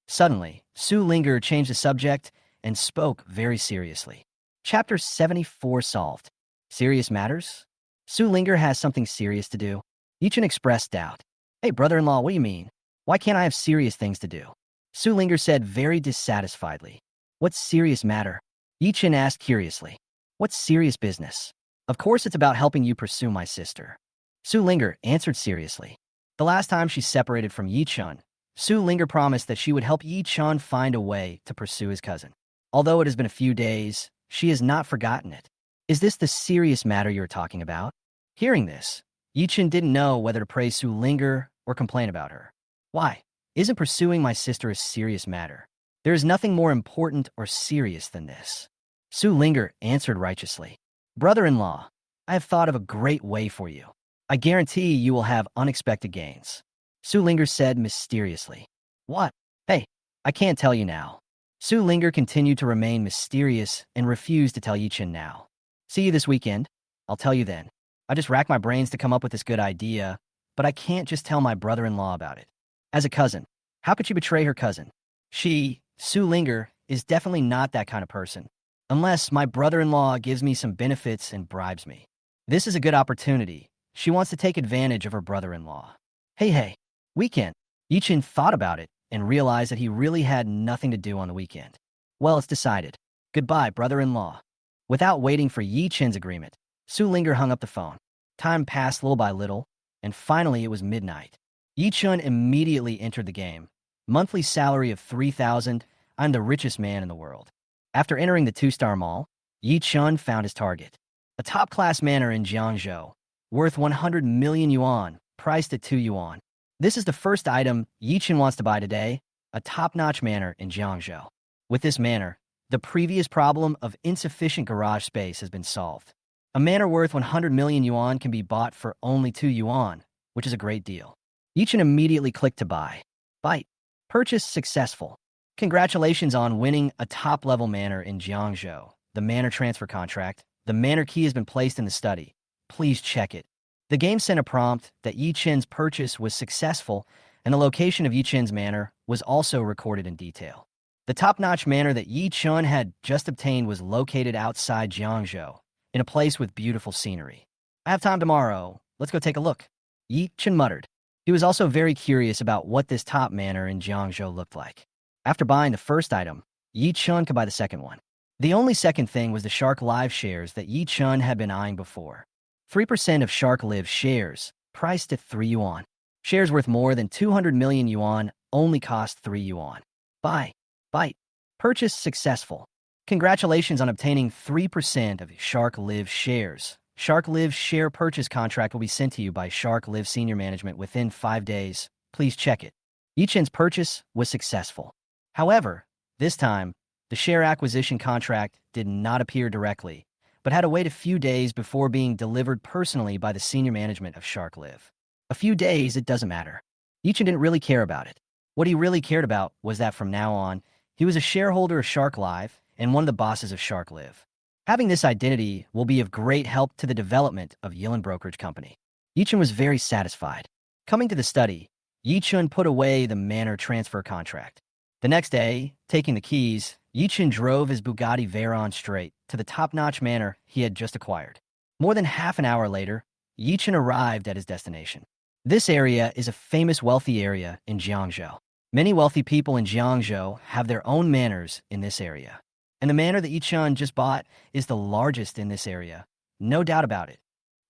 Suddenly, Su Linger changed the subject and spoke very seriously. Chapter 74 solved. Serious matters? Su Linger has something serious to do. Yi Chun expressed doubt. Hey, brother-in-law, what do you mean? Why can't I have serious things to do? Su Linger said very dissatisfiedly. What's serious matter? Yi Chun asked curiously. What's serious business? Of course it's about helping you pursue my sister. Su Linger answered seriously. The last time she separated from Yi Chun, Su Linger promised that she would help Yi Chun find a way to pursue his cousin. Although it has been a few days, she has not forgotten it. Is this the serious matter you're talking about? Hearing this, Yi Chun didn't know whether to praise Su Linger or complain about her. Why? Isn't pursuing my sister a serious matter? There is nothing more important or serious than this. Su Linger answered righteously. Brother-in-law, I have thought of a great way for you. I guarantee you will have unexpected gains. Su Linger said mysteriously. What? Hey, I can't tell you now. Su Linger continued to remain mysterious and refused to tell Yichen now. See you this weekend. I'll tell you then. I just racked my brains to come up with this good idea, but I can't just tell my brother-in-law about it. As a cousin, how could she betray her cousin? Su Linger, is definitely not that kind of person. Unless my brother-in-law gives me some benefits and bribes me. This is a good opportunity. She wants to take advantage of her brother-in-law. Hey, weekend. Yichen thought about it and realized that he really had nothing to do on the weekend. Well, it's decided. Goodbye, brother-in-law. Without waiting for Yichen's agreement, Su Linger hung up the phone. Time passed little by little, and finally it was midnight. Yichen immediately entered the game. Monthly salary of 3,000, I'm the richest man in the world. After entering the two-star mall, Yichen found his target. A top-class manor in Jiangzhou, worth 100 million yuan, priced at 2 yuan. This is the first item Yichen wants to buy today, a top-notch manor in Jiangzhou. With this manor, the previous problem of insufficient garage space has been solved. A manor worth 100 million yuan can be bought for only 2 yuan, which is a great deal. Yichen immediately clicked to buy. Purchase successful. Congratulations on winning a top-level manor in Jiangzhou. The manor transfer contract. The manor key has been placed in the study. Please check it. The game sent a prompt that Yichen's purchase was successful, and the location of Yichen's manor was also recorded in detail. The top-notch manor that Yichen had just obtained was located outside Jiangzhou, in a place with beautiful scenery. I have time tomorrow. Let's go take a look. Yichen muttered. He was also very curious about what this top manor in Jiangzhou looked like. After buying the first item, Yichen could buy the second one. The only second thing was the Shark Live shares that Yichen had been eyeing before. 3% of Shark Live shares, priced at 3 yuan. Shares worth more than 200 million yuan only cost 3 yuan. Buy. Purchase successful. Congratulations on obtaining 3% of Shark Live shares. Shark Live share purchase contract will be sent to you by Shark Live senior management within 5 days. Please check it. Yichen's purchase was successful. However, this time, the share acquisition contract did not appear directly, but had to wait a few days before being delivered personally by the senior management of Shark Live. A few days, it doesn't matter. Yichen didn't really care about it. What he really cared about was that from now on, he was a shareholder of Shark Live and one of the bosses of Shark Live. Having this identity will be of great help to the development of Yilin Brokerage Company. Yichen was very satisfied. Coming to the study, Yichen put away the manor transfer contract. The next day, taking the keys, Yichen drove his Bugatti Veyron straight to the top-notch manor he had just acquired. More than half an hour later, Yichen arrived at his destination. This area is a famous wealthy area in Jiangzhou. Many wealthy people in Jiangzhou have their own manors in this area. And the manor that Yichen just bought is the largest in this area. No doubt about it.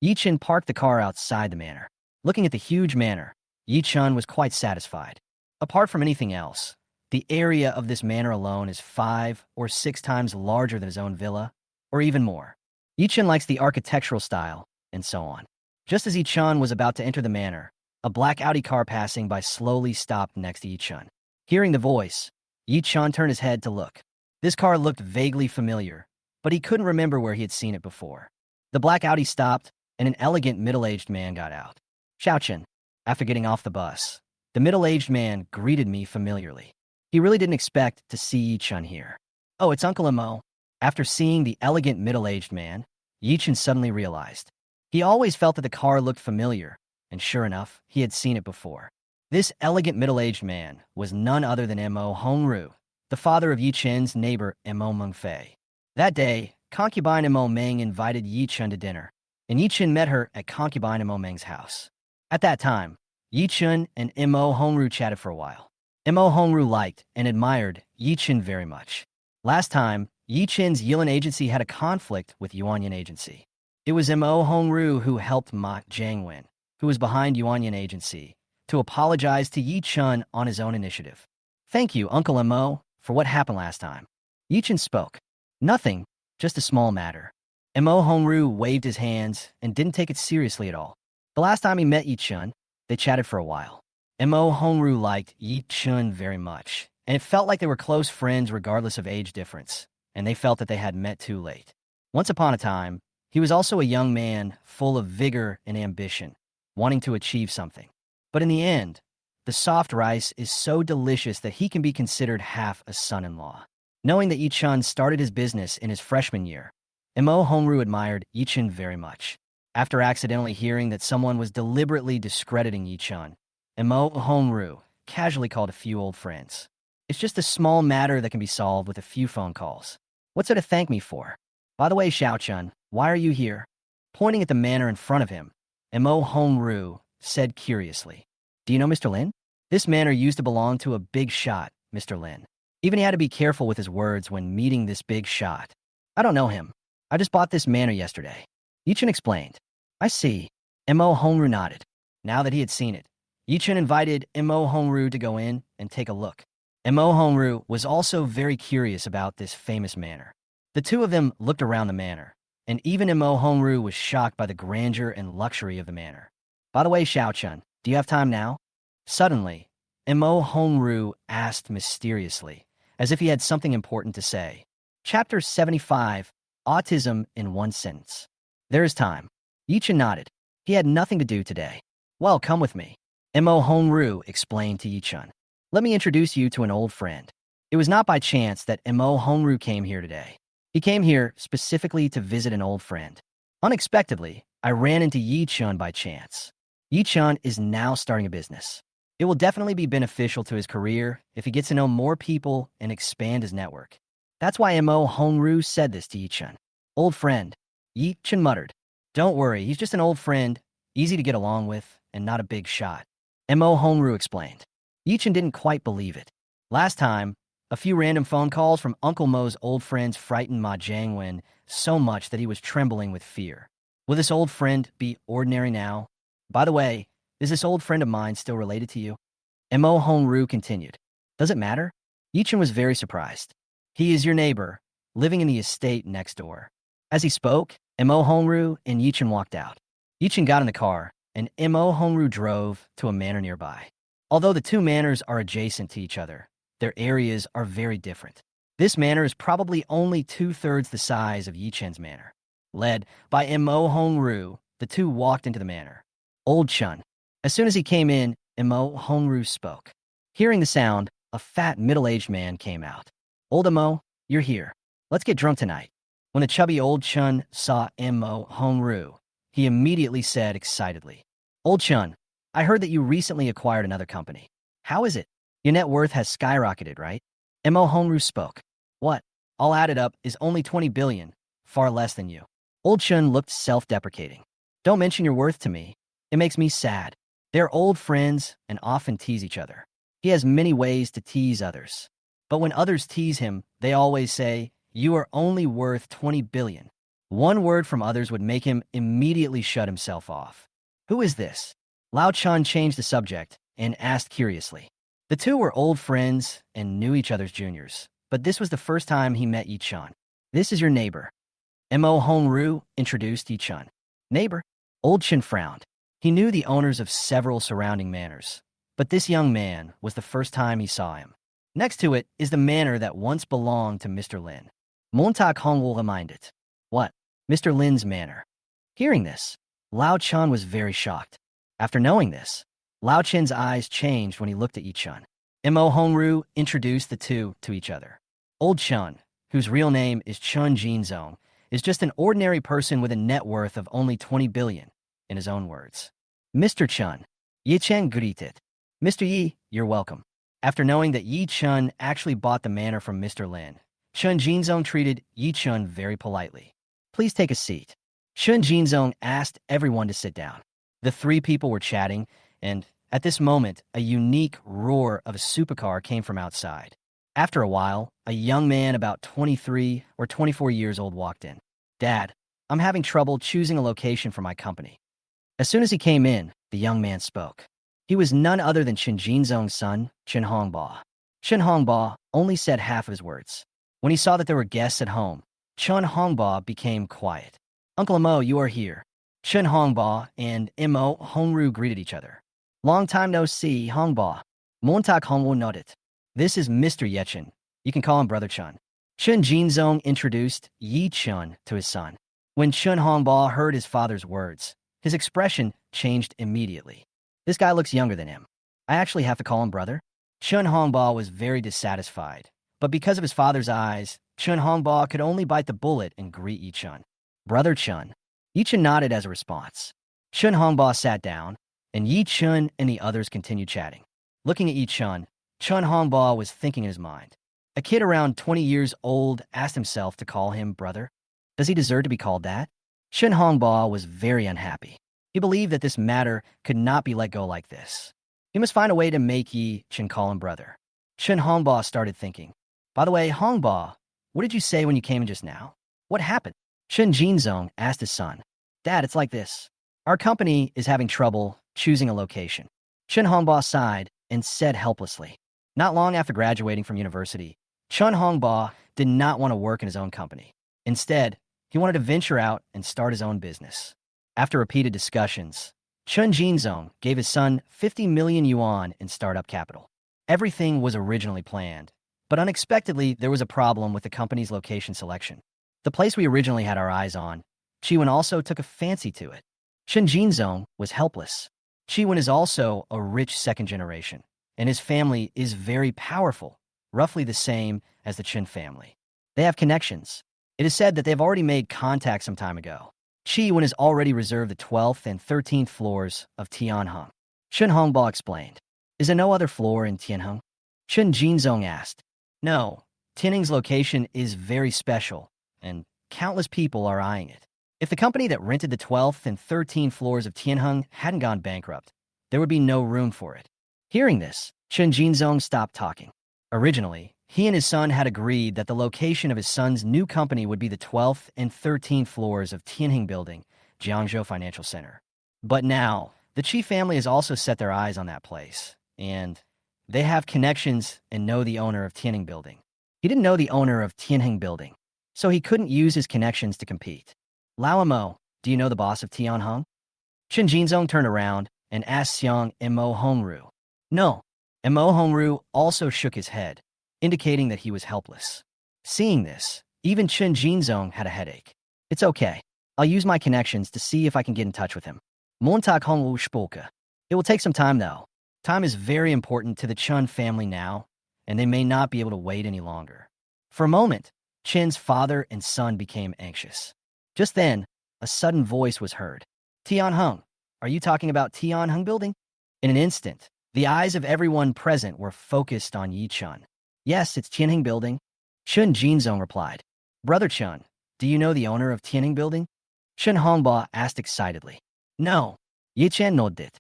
Yichen parked the car outside the manor. Looking at the huge manor, Yichen was quite satisfied. Apart from anything else, the area of this manor alone is 5 or 6 times larger than his own villa, or even more. Yichen likes the architectural style, and so on. Just as Yichen was about to enter the manor, a black Audi car passing by slowly stopped next to Yichen. Hearing the voice, Yichen turned his head to look. This car looked vaguely familiar, but he couldn't remember where he had seen it before. The black Audi stopped, and an elegant middle-aged man got out. Xiaochen. After getting off the bus, the middle-aged man greeted me familiarly. He really didn't expect to see Yichen here. Oh, it's Uncle Mo. After seeing the elegant middle-aged man, Yichen suddenly realized. He always felt that the car looked familiar, and sure enough, he had seen it before. This elegant middle-aged man was none other than Mo Hongru, the father of Yichen's neighbor Mo Mengfei. That day, concubine Mo Meng invited Yichen to dinner, and Yichen met her at concubine Mo Meng's house. At that time, Yichen and Mo Hongru chatted for a while. Mo Hongru liked and admired Yichen very much. Last time, Yichen's Yilin agency had a conflict with Yuanyan agency. It was Mo Hongru who helped Ma Jiangwen, who was behind Yuanyan agency, to apologize to Yichen on his own initiative. Thank you, Uncle Mo, for what happened last time. Yichen spoke. Nothing, just a small matter. Mo Hongru waved his hands and didn't take it seriously at all. The last time he met Yichen, they chatted for a while. Mo Hongru liked Yichen very much, and it felt like they were close friends regardless of age difference, and they felt that they had met too late. Once upon a time, he was also a young man full of vigor and ambition, wanting to achieve something. But in the end, the soft rice is so delicious that he can be considered half a son-in-law. Knowing that Yi-chun started his business in his freshman year, Mo Hongru admired Yi-chun very much. After accidentally hearing that someone was deliberately discrediting Yi-chun, Mo Hongru casually called a few old friends. It's just a small matter that can be solved with a few phone calls. What's there to thank me for? By the way, Xiao-chun, why are you here? Pointing at the manor in front of him, Mo Hongru said curiously, do you know Mr. Lin? This manor used to belong to a big shot, Mr. Lin. Even he had to be careful with his words when meeting this big shot. I don't know him. I just bought this manor yesterday. Yichun explained. I see. Mo Hongru nodded. Now that he had seen it, Yichun invited Mo Hongru to go in and take a look. Mo Hongru was also very curious about this famous manor. The two of them looked around the manor, and even Mo Hongru was shocked by the grandeur and luxury of the manor. By the way, Xiao-chun, do you have time now? Suddenly, Mo Hongru asked mysteriously, as if he had something important to say. Chapter 75, Autism in One Sentence. There is time. Yichun nodded. He had nothing to do today. Well, come with me. Mo Hongru explained to Yichun. Let me introduce you to an old friend. It was not by chance that Mo Hongru came here today. He came here specifically to visit an old friend. Unexpectedly, I ran into Yichun by chance. Yichun is now starting a business. It will definitely be beneficial to his career if he gets to know more people and expand his network. That's why Mo Hongru said this to Yichun. Old friend, Yichun muttered. Don't worry, he's just an old friend, easy to get along with, and not a big shot. Mo Hongru explained. Yichun didn't quite believe it. Last time, a few random phone calls from Uncle Mo's old friends frightened Ma Jiangwen so much that he was trembling with fear. Will this old friend be ordinary now? By the way, is this old friend of mine still related to you? Mo Hongru continued. Does it matter? Yichun was very surprised. He is your neighbor, living in the estate next door. As he spoke, Mo Hongru and Yichun walked out. Yichun got in the car, and Mo Hongru drove to a manor nearby. Although the two manors are adjacent to each other, their areas are very different. This manor is probably only 2/3 the size of Yichun's manor. Led by Mo Hongru, the two walked into the manor. Old Chun. As soon as he came in, Mo Hongru spoke. Hearing the sound, a fat middle-aged man came out. Old Mo, you're here. Let's get drunk tonight. When the chubby old Chun saw Mo Hongru, he immediately said excitedly, Old Chun, I heard that you recently acquired another company. How is it? Your net worth has skyrocketed, right? Mo Hongru spoke. What? All added up is only 20 billion, far less than you. Old Chun looked self-deprecating. Don't mention your worth to me. It makes me sad. They're old friends and often tease each other. He has many ways to tease others. But when others tease him, they always say, you are only worth 20 billion. One word from others would make him immediately shut himself off. Who is this? Lao Chan changed the subject and asked curiously. The two were old friends and knew each other's juniors, but this was the first time he met Yi-chan. This is your neighbor. Mo Hongru introduced Yi-chan. Neighbor? Old Chin frowned. He knew the owners of several surrounding manors, but this young man was the first time he saw him. Next to it is the manor that once belonged to Mr. Lin. Montak Hong will remind it. What? Mr. Lin's manor. Hearing this, Lao Chan was very shocked. After knowing this, Lao Chen's eyes changed when he looked at Yi-chun. Mo Hongru introduced the two to each other. Old Chun, whose real name is Chun Jinzong, is just an ordinary person with a net worth of only 20 billion, in his own words. Mr. Chun, Yi-chen greeted. Mr. Yi, you're welcome. After knowing that Yi-chun actually bought the manor from Mr. Lin, Chun Jinzong treated Yi-chun very politely. Please take a seat. Chun Jinzong asked everyone to sit down. The three people were chatting, and at this moment, a unique roar of a supercar came from outside. After a while, a young man about 23 or 24 years old walked in. Dad, I'm having trouble choosing a location for my company. As soon as he came in, the young man spoke. He was none other than Chen Jinzong's son, Chen Hongba. Chen Hongba only said half of his words. When he saw that there were guests at home, Chen Hongba became quiet. Uncle Mo, you are here. Chen Hongba and Mo Hongru greeted each other. Long time no see, Hongba. Montak Hongwu nodded. This is Mr. Yechen. You can call him Brother Chun. Chen Jinzong introduced Yi Chun to his son. When Chen Hongba heard his father's words, his expression changed immediately. This guy looks younger than him. I actually have to call him brother? Chen Hongba was very dissatisfied But because of his father's eyes, Chun Hongba could only bite the bullet and greet Yi Chun. Brother Chun. Yi Chun nodded as a response. Chun Hongba sat down, and Yi Chun and the others continued chatting. Looking at Yi Chun, Chun Hongba was thinking in his mind. A kid around 20 years old asked himself to call him brother. Does he deserve to be called that? Chun Hongba was very unhappy. He believed that this matter could not be let go like this. He must find a way to make Yi Chun call him brother. Chun Hongba started thinking. By the way, Hongba, what did you say when you came in just now? What happened? Chun Jinzong asked his son. Dad, it's like this. Our company is having trouble choosing a location. Chun Hongba sighed and said helplessly. Not long after graduating from university, Chun Hongba did not want to work in his own company. Instead, he wanted to venture out and start his own business. After repeated discussions, Chun Jinzong gave his son 50 million yuan in startup capital. Everything was originally planned, but unexpectedly there was a problem with the company's location selection. The place we originally had our eyes on, Chiwen also took a fancy to it. Chun Jinzong was helpless. Chiwen is also a rich second generation, and his family is very powerful, roughly the same as the Chun family. They have connections. It is said that they've already made contact some time ago. Chiwen has already reserved the 12th and 13th floors of Tianheng. Chun Hongba explained. Is there no other floor in Tianheng? Chun Jinzong asked. No, Tianheng's location is very special, and countless people are eyeing it. If the company that rented the 12th and 13th floors of Tianheng hadn't gone bankrupt, there would be no room for it. Hearing this, Chun Jinzong stopped talking. Originally, he and his son had agreed that the location of his son's new company would be the 12th and 13th floors of Tianheng Building, Jiangzhou Financial Center. But now, the Qi family has also set their eyes on that place, and they have connections and know the owner of Tianheng Building. He didn't know the owner of Tianheng Building, so he couldn't use his connections to compete. Lao Mo, do you know the boss of Tianheng? Chun Jinzong turned around and asked Xiang Mo Hongru. No. Mo Hongru also shook his head, indicating that he was helpless. Seeing this, even Chun Jinzong had a headache. It's okay. I'll use my connections to see if I can get in touch with him. Montag Hongwu Spulka. It will take some time, though. Time is very important to the Chun family now, and they may not be able to wait any longer. For a moment, Chin's father and son became anxious. Just then, a sudden voice was heard. Tianheng, are you talking about Tianheng Building? In an instant, the eyes of everyone present were focused on Yi Chun. Yes, it's Tianheng Building. Chun Jinzong replied. Brother Chun, do you know the owner of Tianheng Building? Chun Hongba asked excitedly. No. Yi Chen nodded.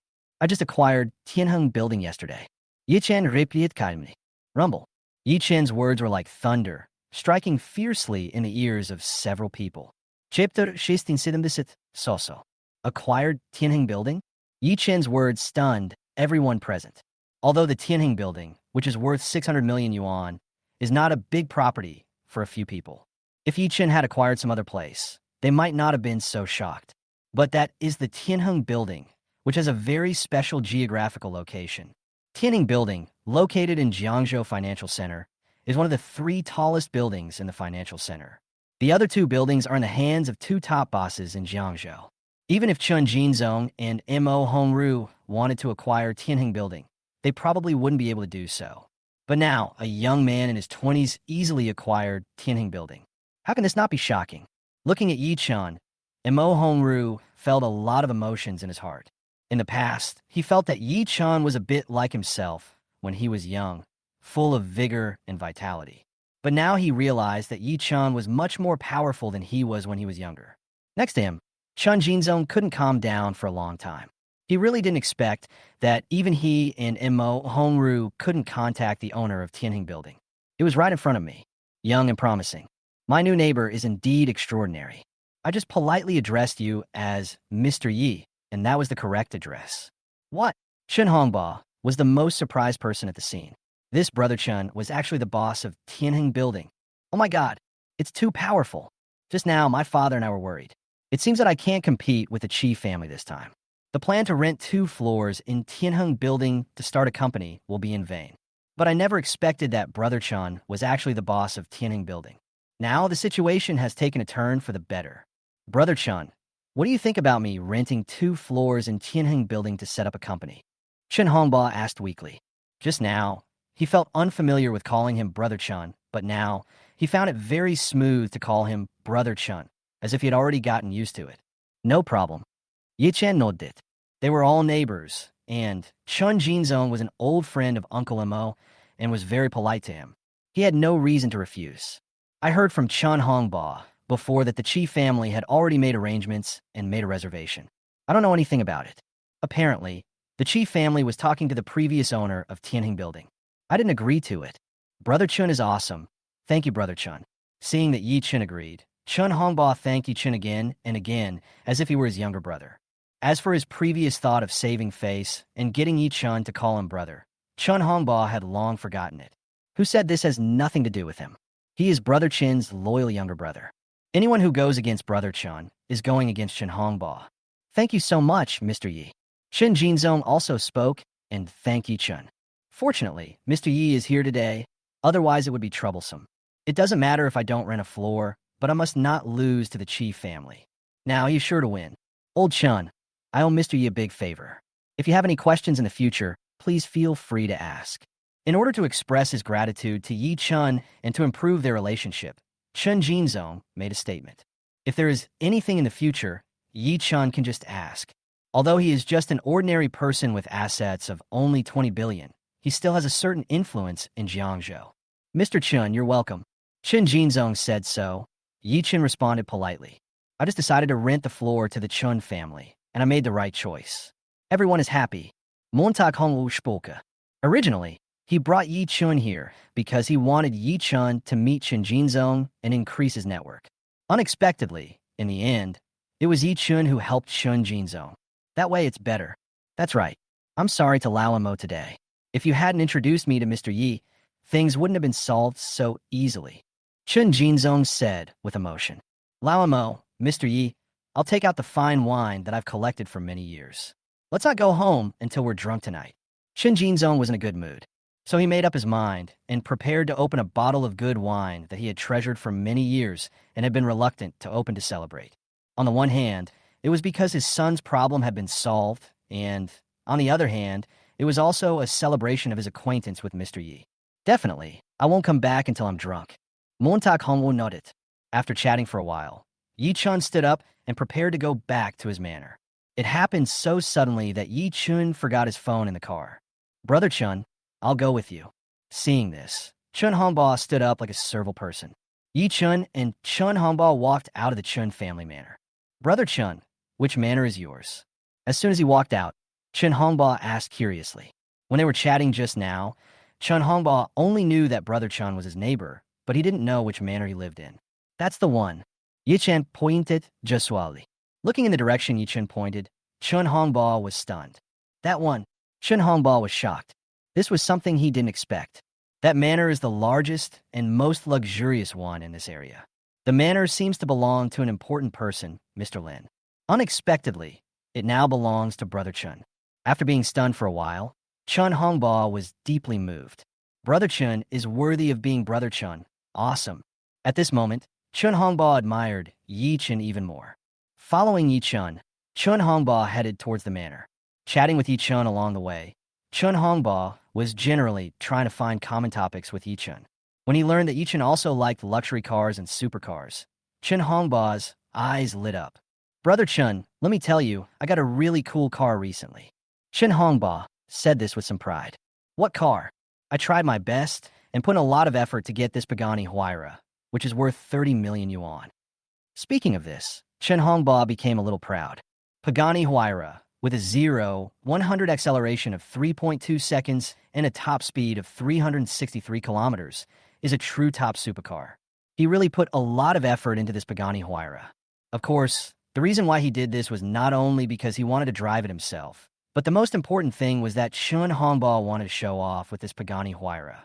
I just acquired Tianheng Building yesterday. Yi Chen repeated calmly. Rumble. Yi Chen's words were like thunder, striking fiercely in the ears of several people. Chapter 670 Soso. Acquired Tianheng Building? Yi Chen's words stunned everyone present. Although the Tianheng Building, which is worth 600 million yuan, is not a big property for a few people. If Yi Chen had acquired some other place, they might not have been so shocked. But that is the Tianheng Building, which has a very special geographical location. Tianheng Building, located in Jiangzhou Financial Center, is one of the 3 tallest buildings in the financial center. The other 2 buildings are in the hands of 2 top bosses in Jiangzhou. Even if Chun Jinzong and Mo Hongru wanted to acquire Tianheng Building, they probably wouldn't be able to do so. But now, a young man in his 20s easily acquired Tianheng Building. How can this not be shocking? Looking at Yi Chun, Mo Hongru felt a lot of emotions in his heart. In the past, he felt that Yi Chun was a bit like himself when he was young, full of vigor and vitality. But now he realized that Yi Chun was much more powerful than he was when he was younger. Next to him, Chun Jinzong couldn't calm down for a long time. He really didn't expect that even he and Mo Hongru couldn't contact the owner of Tianheng Building. It was right in front of me, young and promising. My new neighbor is indeed extraordinary. I just politely addressed you as Mr. Yi, and that was the correct address. What? Chun Hongba was the most surprised person at the scene. This brother Chun was actually the boss of Tianheng Building. Oh my God, it's too powerful. Just now, my father and I were worried. It seems that I can't compete with the Qi family this time. The plan to rent 2 floors in Tianheng Building to start a company will be in vain. But I never expected that brother Chun was actually the boss of Tianheng Building. Now the situation has taken a turn for the better. Brother Chun, what do you think about me renting 2 floors in Tianheng Building to set up a company? Chun Hongba asked weakly. Just now, He felt unfamiliar with calling him Brother Chun, but now he found it very smooth to call him Brother Chun, as if he had already gotten used to it. No problem. Yichen nodded. They were all neighbors, and Chun Jinzong was an old friend of Uncle Mo and was very polite to him. He had no reason to refuse. I heard from Chun Hongba before that the Chi family had already made arrangements and made a reservation. I don't know anything about it. Apparently, the Chi family was talking to the previous owner of Tianhing Building. I didn't agree to it. Brother Chun is awesome. Thank you, Brother Chun. Seeing that Yi Chun agreed, Chun Hongba thanked Yi Chun again and again as if he were his younger brother. As for his previous thought of saving face and getting Yi Chun to call him brother, Chun Hongba had long forgotten it. Who said this has nothing to do with him? He is Brother Chin's loyal younger brother. Anyone who goes against Brother Chun is going against Chun Hongba. Thank you so much, Mr. Yi. Chun Jinzong also spoke and thanked Yi Chun. Fortunately, Mr. Yi is here today, otherwise it would be troublesome. It doesn't matter if I don't rent a floor, but I must not lose to the Chi family. Now he's sure to win. Old Chun, I owe Mr. Yi a big favor. If you have any questions in the future, please feel free to ask. In order to express his gratitude to Yi Chun and to improve their relationship, Chun Jinzong made a statement. If there is anything in the future, Yi Chun can just ask. Although he is just an ordinary person with assets of only 20 billion, he still has a certain influence in Jiangzhou. Mr. Chun, you're welcome. Chun Jinzong said so. Yi Chun responded politely. I just decided to rent the floor to the Chun family, and I made the right choice. Everyone is happy. Montag Hongwu Spolka. Originally, he brought Yi Chun here because he wanted Yi Chun to meet Chun Jinzong and increase his network. Unexpectedly, in the end, it was Yi Chun who helped Chun Jinzong. That way it's better. That's right. I'm sorry to Lao Mo today. If you hadn't introduced me to Mr. Yi, things wouldn't have been solved so easily. Chun Jinzong said with emotion. Lao Mo, Mr. Yi, I'll take out the fine wine that I've collected for many years. Let's not go home until we're drunk tonight. Chun Jinzong was in a good mood. So he made up his mind and prepared to open a bottle of good wine that he had treasured for many years and had been reluctant to open to celebrate. On the one hand, it was because his son's problem had been solved, and, on the other hand, it was also a celebration of his acquaintance with Mr. Yi. Definitely, I won't come back until I'm drunk. Montag Hongwu nodded. After chatting for a while, Yi Chun stood up and prepared to go back to his manor. It happened so suddenly that Yi Chun forgot his phone in the car. Brother Chun, I'll go with you. Seeing this, Chun Hongba stood up like a servile person. Yi Chun and Chun Hongba walked out of the Chun family manor. Brother Chun, which manor is yours? As soon as he walked out, Chun Hongba asked curiously. When they were chatting just now, Chun Hongba only knew that Brother Chun was his neighbor, but he didn't know which manor he lived in. That's the one. Yi Chun pointed gestually. Looking in the direction Yi Chun pointed, Chun Hongba was stunned. That one. Chun Hongba was shocked. This was something he didn't expect. That manor is the largest and most luxurious one in this area. The manor seems to belong to an important person, Mr. Lin. Unexpectedly, it now belongs to Brother Chun. After being stunned for a while, Chun Hongba was deeply moved. Brother Chun is worthy of being Brother Chun. Awesome. At this moment, Chun Hongba admired Yi Chun even more. Following Yi Chun, Chun Hongba headed towards the manor. Chatting with Yi Chun along the way, Chun Hongba was generally trying to find common topics with Yi Chun. When he learned that Yi Chun also liked luxury cars and supercars, Chun Hongba's eyes lit up. Brother Chun, let me tell you, I got a really cool car recently. Chun Hongba said this with some pride. What car? I tried my best and put in a lot of effort to get this Pagani Huayra, which is worth 30 million yuan. Speaking of this, Chun Hongba became a little proud. Pagani Huayra, with a 0-100 acceleration of 3.2 seconds and a top speed of 363 kilometers, is a true top supercar. He really put a lot of effort into this Pagani Huayra. Of course, the reason why he did this was not only because he wanted to drive it himself, but the most important thing was that Chun Hongba wanted to show off with this Pagani Huayra.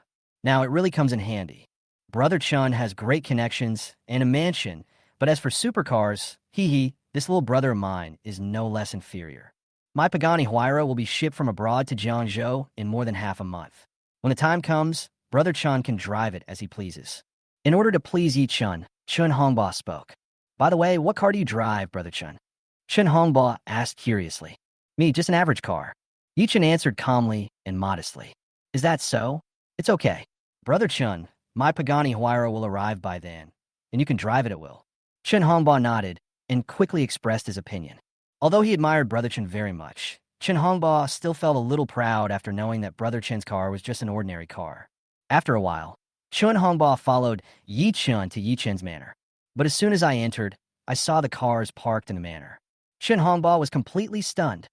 Now, it really comes in handy. Brother Chun has great connections and a mansion, but as for supercars, this little brother of mine is no less inferior. My Pagani Huayra will be shipped from abroad to Jiangzhou in more than half a month. When the time comes, Brother Chun can drive it as he pleases. In order to please Yi Chun, Chun Hongba spoke. By the way, what car do you drive, Brother Chun? Chun Hongba asked curiously. Me, just an average car. Yi Chun answered calmly and modestly. Is that so? It's okay. Brother Chun, my Pagani Huayra will arrive by then, and you can drive it at will. Chun Hongba nodded and quickly expressed his opinion. Although he admired Brother Chun very much, Chun Hongba still felt a little proud after knowing that Brother Chun's car was just an ordinary car. After a while, Chun Hongba followed Yi Chun to Yi Chun's manor. But as soon as I entered, I saw the cars parked in the manor. Chun Hongba was completely stunned.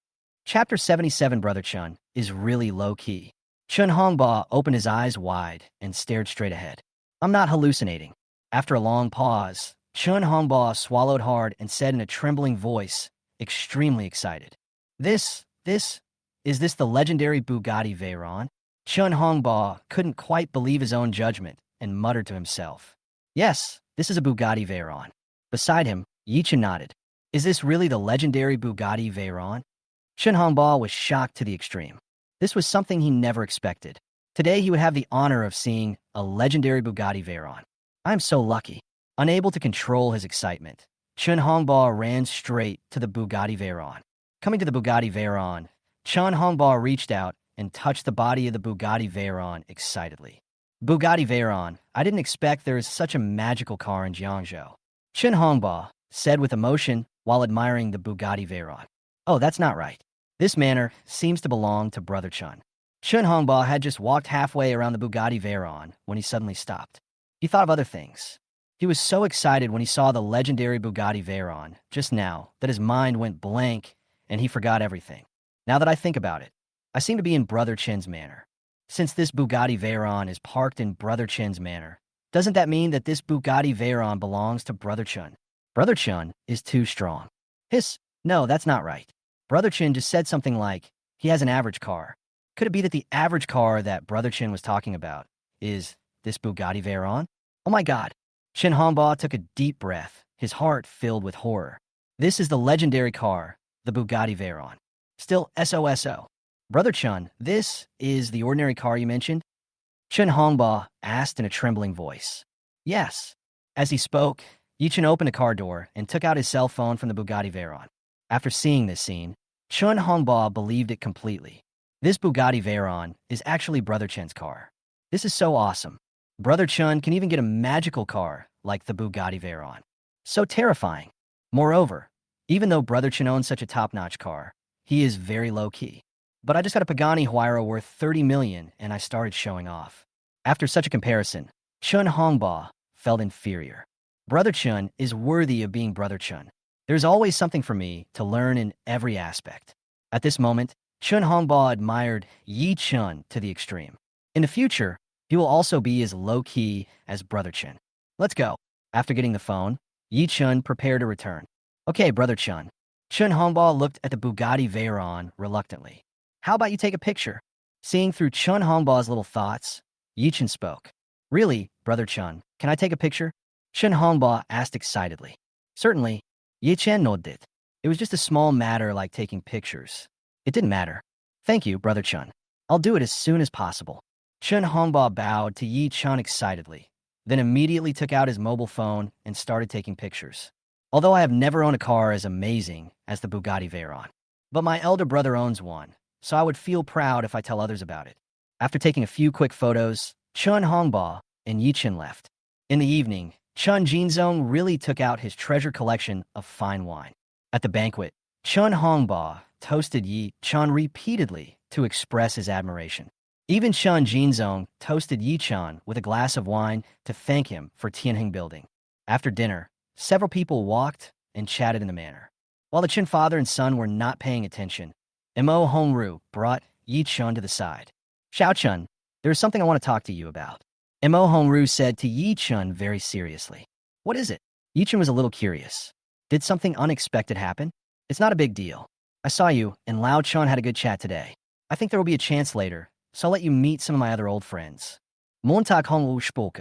Chapter 77 Brother Chun is really low-key. Chun Hongba opened his eyes wide and stared straight ahead. I'm not hallucinating. After a long pause, Chun Hongba swallowed hard and said in a trembling voice, extremely excited. Is this the legendary Bugatti Veyron? Chun Hongba couldn't quite believe his own judgment and muttered to himself. Yes, this is a Bugatti Veyron. Beside him, Yi Chun nodded. Is this really the legendary Bugatti Veyron? Chun Hongba was shocked to the extreme. This was something he never expected. Today he would have the honor of seeing a legendary Bugatti Veyron. I'm so lucky. Unable to control his excitement, Chun Hongba ran straight to the Bugatti Veyron. Coming to the Bugatti Veyron, Chun Hongba reached out and touched the body of the Bugatti Veyron excitedly. Bugatti Veyron, I didn't expect there is such a magical car in Jiangzhou. Chun Hongba said with emotion while admiring the Bugatti Veyron. Oh, that's not right. This manor seems to belong to Brother Chun. Chun Hongba had just walked halfway around the Bugatti Veyron when he suddenly stopped. He thought of other things. He was so excited when he saw the legendary Bugatti Veyron just now that his mind went blank and he forgot everything. Now that I think about it, I seem to be in Brother Chin's manor. Since this Bugatti Veyron is parked in Brother Chin's manor, doesn't that mean that this Bugatti Veyron belongs to Brother Chun? Brother Chun is too strong. No, that's not right. Brother Chin just said something like, he has an average car. Could it be that the average car that Brother Chin was talking about is this Bugatti Veyron? Oh my God. Chun Hongba took a deep breath, his heart filled with horror. This is the legendary car, the Bugatti Veyron. Still SOSO. Brother Chun, this is the ordinary car you mentioned? Chun Hongba asked in a trembling voice. Yes. As he spoke, Yi Chun opened a car door and took out his cell phone from the Bugatti Veyron. After seeing this scene, Chun Hongba believed it completely. This Bugatti Veyron is actually Brother Chun's car. This is so awesome. Brother Chun can even get a magical car like the Bugatti Veyron. So terrifying. Moreover, even though Brother Chun owns such a top-notch car, he is very low-key. But I just got a Pagani Huayra worth 30 million and I started showing off. After such a comparison, Chun Hongba felt inferior. Brother Chun is worthy of being Brother Chun. There's always something for me to learn in every aspect. At this moment, Chun Hongba admired Yi Chun to the extreme. In the future, he will also be as low-key as Brother Chun. Let's go. After getting the phone, Yi Chun prepared to return. Okay, Brother Chun. Chun Hongba looked at the Bugatti Veyron reluctantly. How about you take a picture? Seeing through Chun Hongba's little thoughts, Yi Chun spoke. Really, Brother Chun, can I take a picture? Chun Hongba asked excitedly. Certainly. Yi Chun nodded. It was just a small matter like taking pictures. It didn't matter. Thank you, Brother Chun. I'll do it as soon as possible. Chun Hongba bowed to Yi Chun excitedly, then immediately took out his mobile phone and started taking pictures. Although I have never owned a car as amazing as the Bugatti Veyron, but my elder brother owns one, so I would feel proud if I tell others about it. After taking a few quick photos, Chun Hongba and Yi Chun left. In the evening, Chun Jinzong really took out his treasure collection of fine wine. At the banquet, Chun Hongba toasted Yi Chun repeatedly to express his admiration. Even Chun Jinzong toasted Yi Chun with a glass of wine to thank him for Tianheng building. After dinner, several people walked and chatted in the manor. While the Chun father and son were not paying attention, Mo Hongru brought Yi Chun to the side. Xiao Chun, there is something I want to talk to you about. Mo Hongru said to Yi Chun very seriously. What is it? Yi Chun was a little curious. Did something unexpected happen? It's not a big deal. I saw you and Lao Chun had a good chat today. I think there will be a chance later, so I'll let you meet some of my other old friends. Montag Hongwu spoke.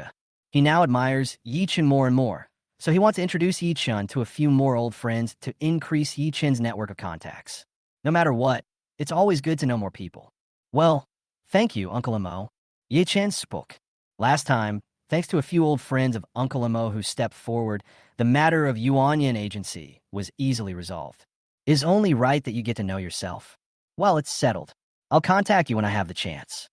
He now admires Yi Chun more and more, so he wants to introduce Yi Chun to a few more old friends to increase Yi Chun's network of contacts. No matter what, it's always good to know more people. Well, thank you, Uncle Mo. Yi Chun spoke. Last time, thanks to a few old friends of Uncle Mo who stepped forward, the matter of Yuanyan agency was easily resolved. It is only right that you get to know yourself. Well, it's settled. I'll contact you when I have the chance.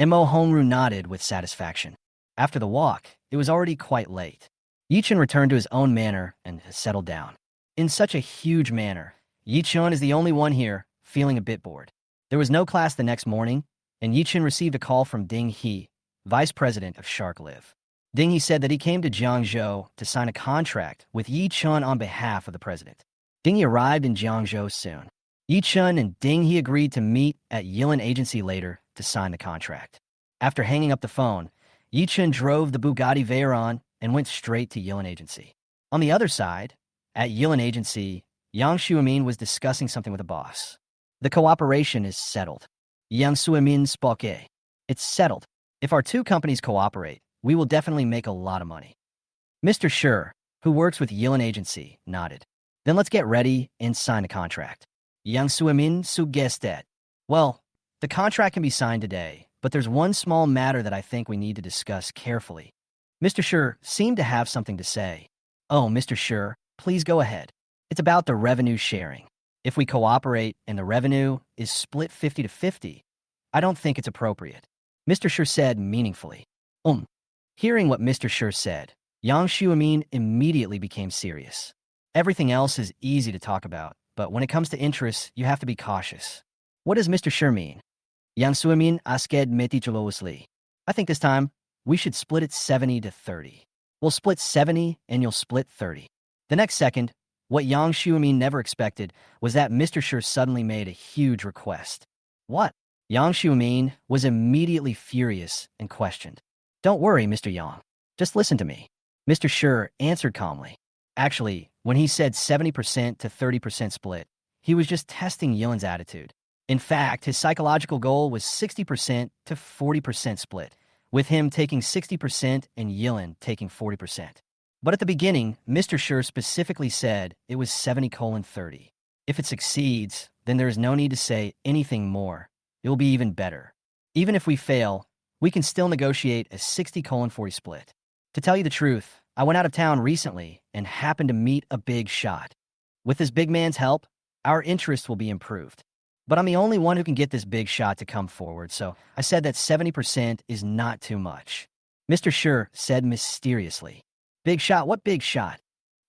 Mo Honru nodded with satisfaction. After the walk, it was already quite late. Yichun returned to his own manor and settled down. In such a huge manor, Yichun is the only one here, feeling a bit bored. There was no class the next morning, and Yichun received a call from Ding He, vice president of Shark Live. Ding He said that he came to Jiangzhou to sign a contract with Yichun on behalf of the president. Ding He arrived in Jiangzhou soon. Yichun and Ding He agreed to meet at Yilin Agency later to sign the contract. After hanging up the phone, Yichun drove the Bugatti Veyron and went straight to Yilin Agency. On the other side, at Yilin Agency, Yang Shuimin was discussing something with the boss. The cooperation is settled. Yang Shuimin spoke. It's settled. If our two companies cooperate, we will definitely make a lot of money. Mr. Shi, who works with Yilin Agency, nodded. Then let's get ready and sign the contract. Yang Shuimin suggested. Well, the contract can be signed today, but there's one small matter that I think we need to discuss carefully. Mr. Shi seemed to have something to say. Oh, Mr. Shi, please go ahead. It's about the revenue sharing. If we cooperate and the revenue is split 50 to 50, I don't think it's appropriate. Mr. Shi said meaningfully. Hearing what Mr. Shi said, Yang Shuimin immediately became serious. Everything else is easy to talk about, but when it comes to interests, you have to be cautious. What does Mr. Shi mean? Yang Shuimin asked meticulously. I think this time, we should split it 70 to 30. We'll split 70 and you'll split 30. The next second, what Yang Shuimin never expected was that Mr. Shi suddenly made a huge request. What? Yang Shuimin was immediately furious and questioned. Don't worry, Mr. Yang. Just listen to me. Mr. Shi answered calmly. Actually, when he said 70% to 30% split, he was just testing Yilin's attitude. In fact, his psychological goal was 60% to 40% split, with him taking 60% and Yilin taking 40%. But at the beginning, Mr. Shi specifically said it was 70:30. If it succeeds, then there is no need to say anything more. It will be even better. Even if we fail, we can still negotiate a 60:40 split. To tell you the truth, I went out of town recently and happened to meet a big shot. With this big man's help, our interest will be improved. But I'm the only one who can get this big shot to come forward, so I said that 70% is not too much. Mr. Shi said mysteriously. Big shot? What big shot?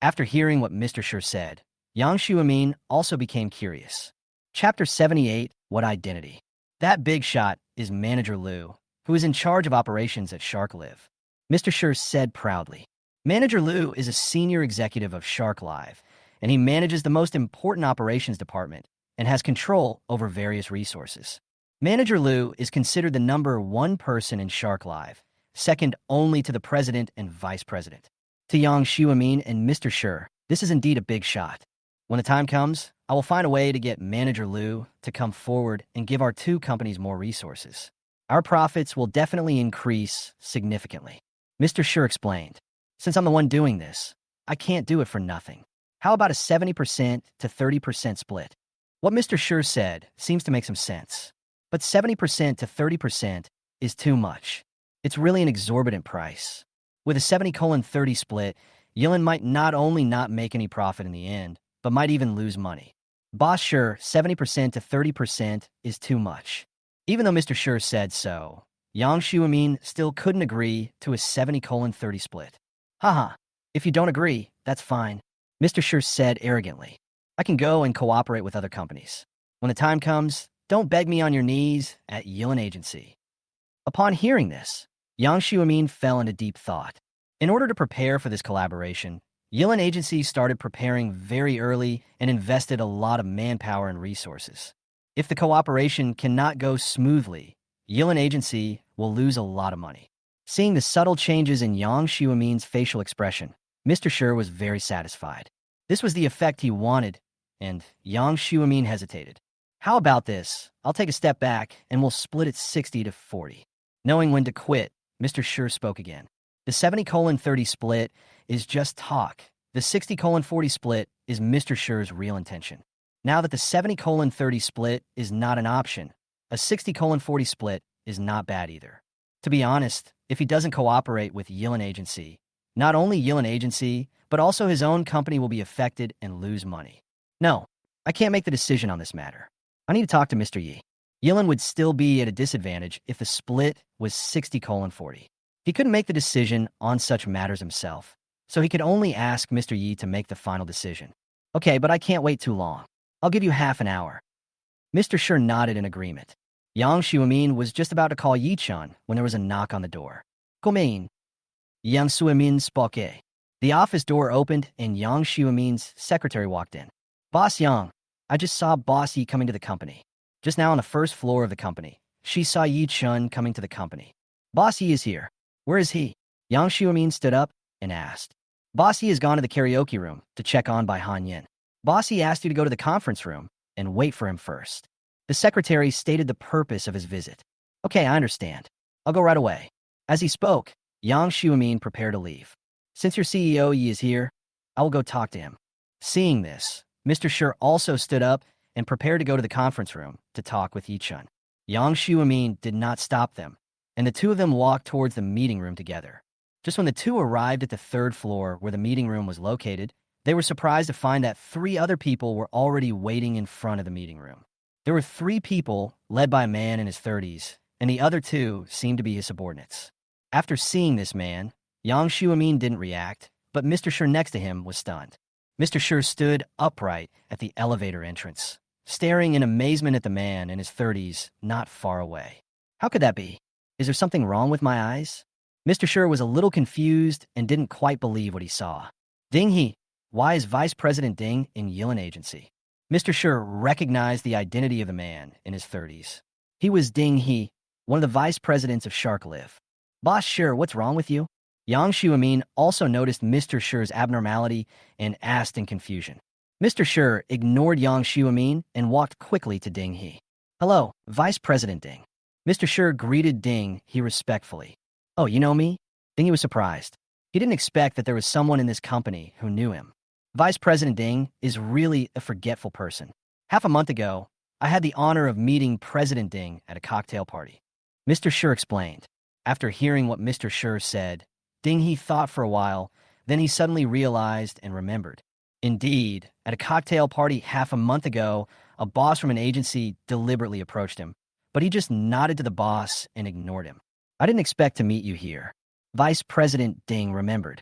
After hearing what Mr. Shi said, Yang Shuimin also became curious. Chapter 78, What Identity? That big shot is Manager Liu, who is in charge of operations at Shark Live. Mr. Shi said proudly. Manager Liu is a senior executive of Shark Live, and he manages the most important operations department and has control over various resources. Manager Liu is considered the #1 person in Shark Live, second only to the president and vice president. To Yang Shuimin and Mr. Shi, this is indeed a big shot. When the time comes, I will find a way to get Manager Liu to come forward and give our two companies more resources. Our profits will definitely increase significantly. Mr. Shi explained. Since I'm the one doing this, I can't do it for nothing. How about a 70% to 30% split? What Mr. Shi said seems to make some sense. But 70% to 30% is too much. It's really an exorbitant price. With a 70:30 split, Yilin might not only not make any profit in the end, but might even lose money. Boss Shi, 70% to 30% is too much. Even though Mr. Shi said so, Yang Shuimin still couldn't agree to a 70:30 split. Haha, if you don't agree, that's fine. Mr. Shi said arrogantly. I can go and cooperate with other companies. When the time comes, don't beg me on your knees at Yilin Agency. Upon hearing this, Yang Shuimin fell into deep thought. In order to prepare for this collaboration, Yilin Agency started preparing very early and invested a lot of manpower and resources. If the cooperation cannot go smoothly, Yilin Agency will lose a lot of money. Seeing the subtle changes in Yang Shuimin's facial expression, Mr. Shi was very satisfied. This was the effect he wanted, and Yang Shuimin hesitated. How about this? I'll take a step back and we'll split it 60 to 40. Knowing when to quit, Mr. Shi spoke again. The 70:30 split is just talk. The 60:40 split is Mr. Shi's real intention. Now that the 70:30 split is not an option, a 60:40 split is not bad either. To be honest, if he doesn't cooperate with Yilin Agency, not only Yilin Agency, but also his own company will be affected and lose money. No, I can't make the decision on this matter. I need to talk to Mr. Yi. Yilin would still be at a disadvantage if the split was 60:40. He couldn't make the decision on such matters himself, so he could only ask Mr. Yi to make the final decision. Okay, but I can't wait too long. I'll give you half an hour. Mr. Shi nodded in agreement. Yang Xuemin was just about to call Yi Chun when there was a knock on the door. Come in. Yang Xuemin spoke. The office door opened and Yang Xuemin's secretary walked in. Boss Yang, I just saw Boss Yi coming to the company. Just now on the first floor of the company, she saw Yi Chun coming to the company. Boss Yi is here. Where is he? Yang Xuemin stood up and asked. Boss Yi has gone to the karaoke room to check on by Han Yin. Boss Yi asked you to go to the conference room and wait for him first. The secretary stated the purpose of his visit. Okay, I understand. I'll go right away. As he spoke, Yang Xuemin prepared to leave. Since your CEO Yi is here, I will go talk to him. Seeing this, Mr. Shi also stood up and prepared to go to the conference room to talk with Yi Chun. Yang Xuemin did not stop them, and the two of them walked towards the meeting room together. Just when the two arrived at the third floor where the meeting room was located, they were surprised to find that 3 other people were already waiting in front of the meeting room. There were 3 people, led by a man in his 30s, and the other 2 seemed to be his subordinates. After seeing this man, Yang Xuemin didn't react, but Mr. Shi next to him was stunned. Mr. Shi stood upright at the elevator entrance, staring in amazement at the man in his 30s not far away. How could that be? Is there something wrong with my eyes? Mr. Shi was a little confused and didn't quite believe what he saw. Ding He, why is Vice President Ding in Yilin Agency? Mr. Shi recognized the identity of the man in his 30s. He was Ding He, one of the vice presidents of Shark Live. Boss Shi, what's wrong with you? Yang Xuemin also noticed Mr. Shi's abnormality and asked in confusion. Mr. Shi ignored Yang Xuemin and walked quickly to Ding He. Hello, Vice President Ding. Mr. Shi greeted Ding He respectfully. Oh, you know me? Ding He was surprised. He didn't expect that there was someone in this company who knew him. Vice President Ding is really a forgetful person. Half a month ago, I had the honor of meeting President Ding at a cocktail party. Mr. Shi explained. After hearing what Mr. Shi said, Ding He thought for a while, then he suddenly realized and remembered. Indeed, at a cocktail party half a month ago, a boss from an agency deliberately approached him, but he just nodded to the boss and ignored him. I didn't expect to meet you here. Vice President Ding remembered.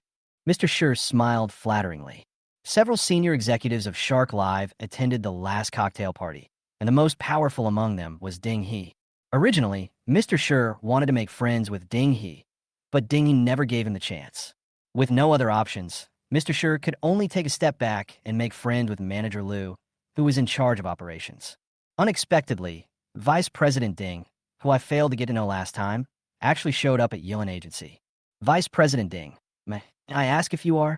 Mr. Shi smiled flatteringly. Several senior executives of Shark Live attended the last cocktail party, and the most powerful among them was Ding He. Originally, Mr. Shi wanted to make friends with Ding He, but Ding He never gave him the chance. With no other options, Mr. Shi could only take a step back and make friends with Manager Liu, who was in charge of operations. Unexpectedly, Vice President Ding, who I failed to get to know last time, actually showed up at Yilin Agency. Vice President Ding, may I ask if you are?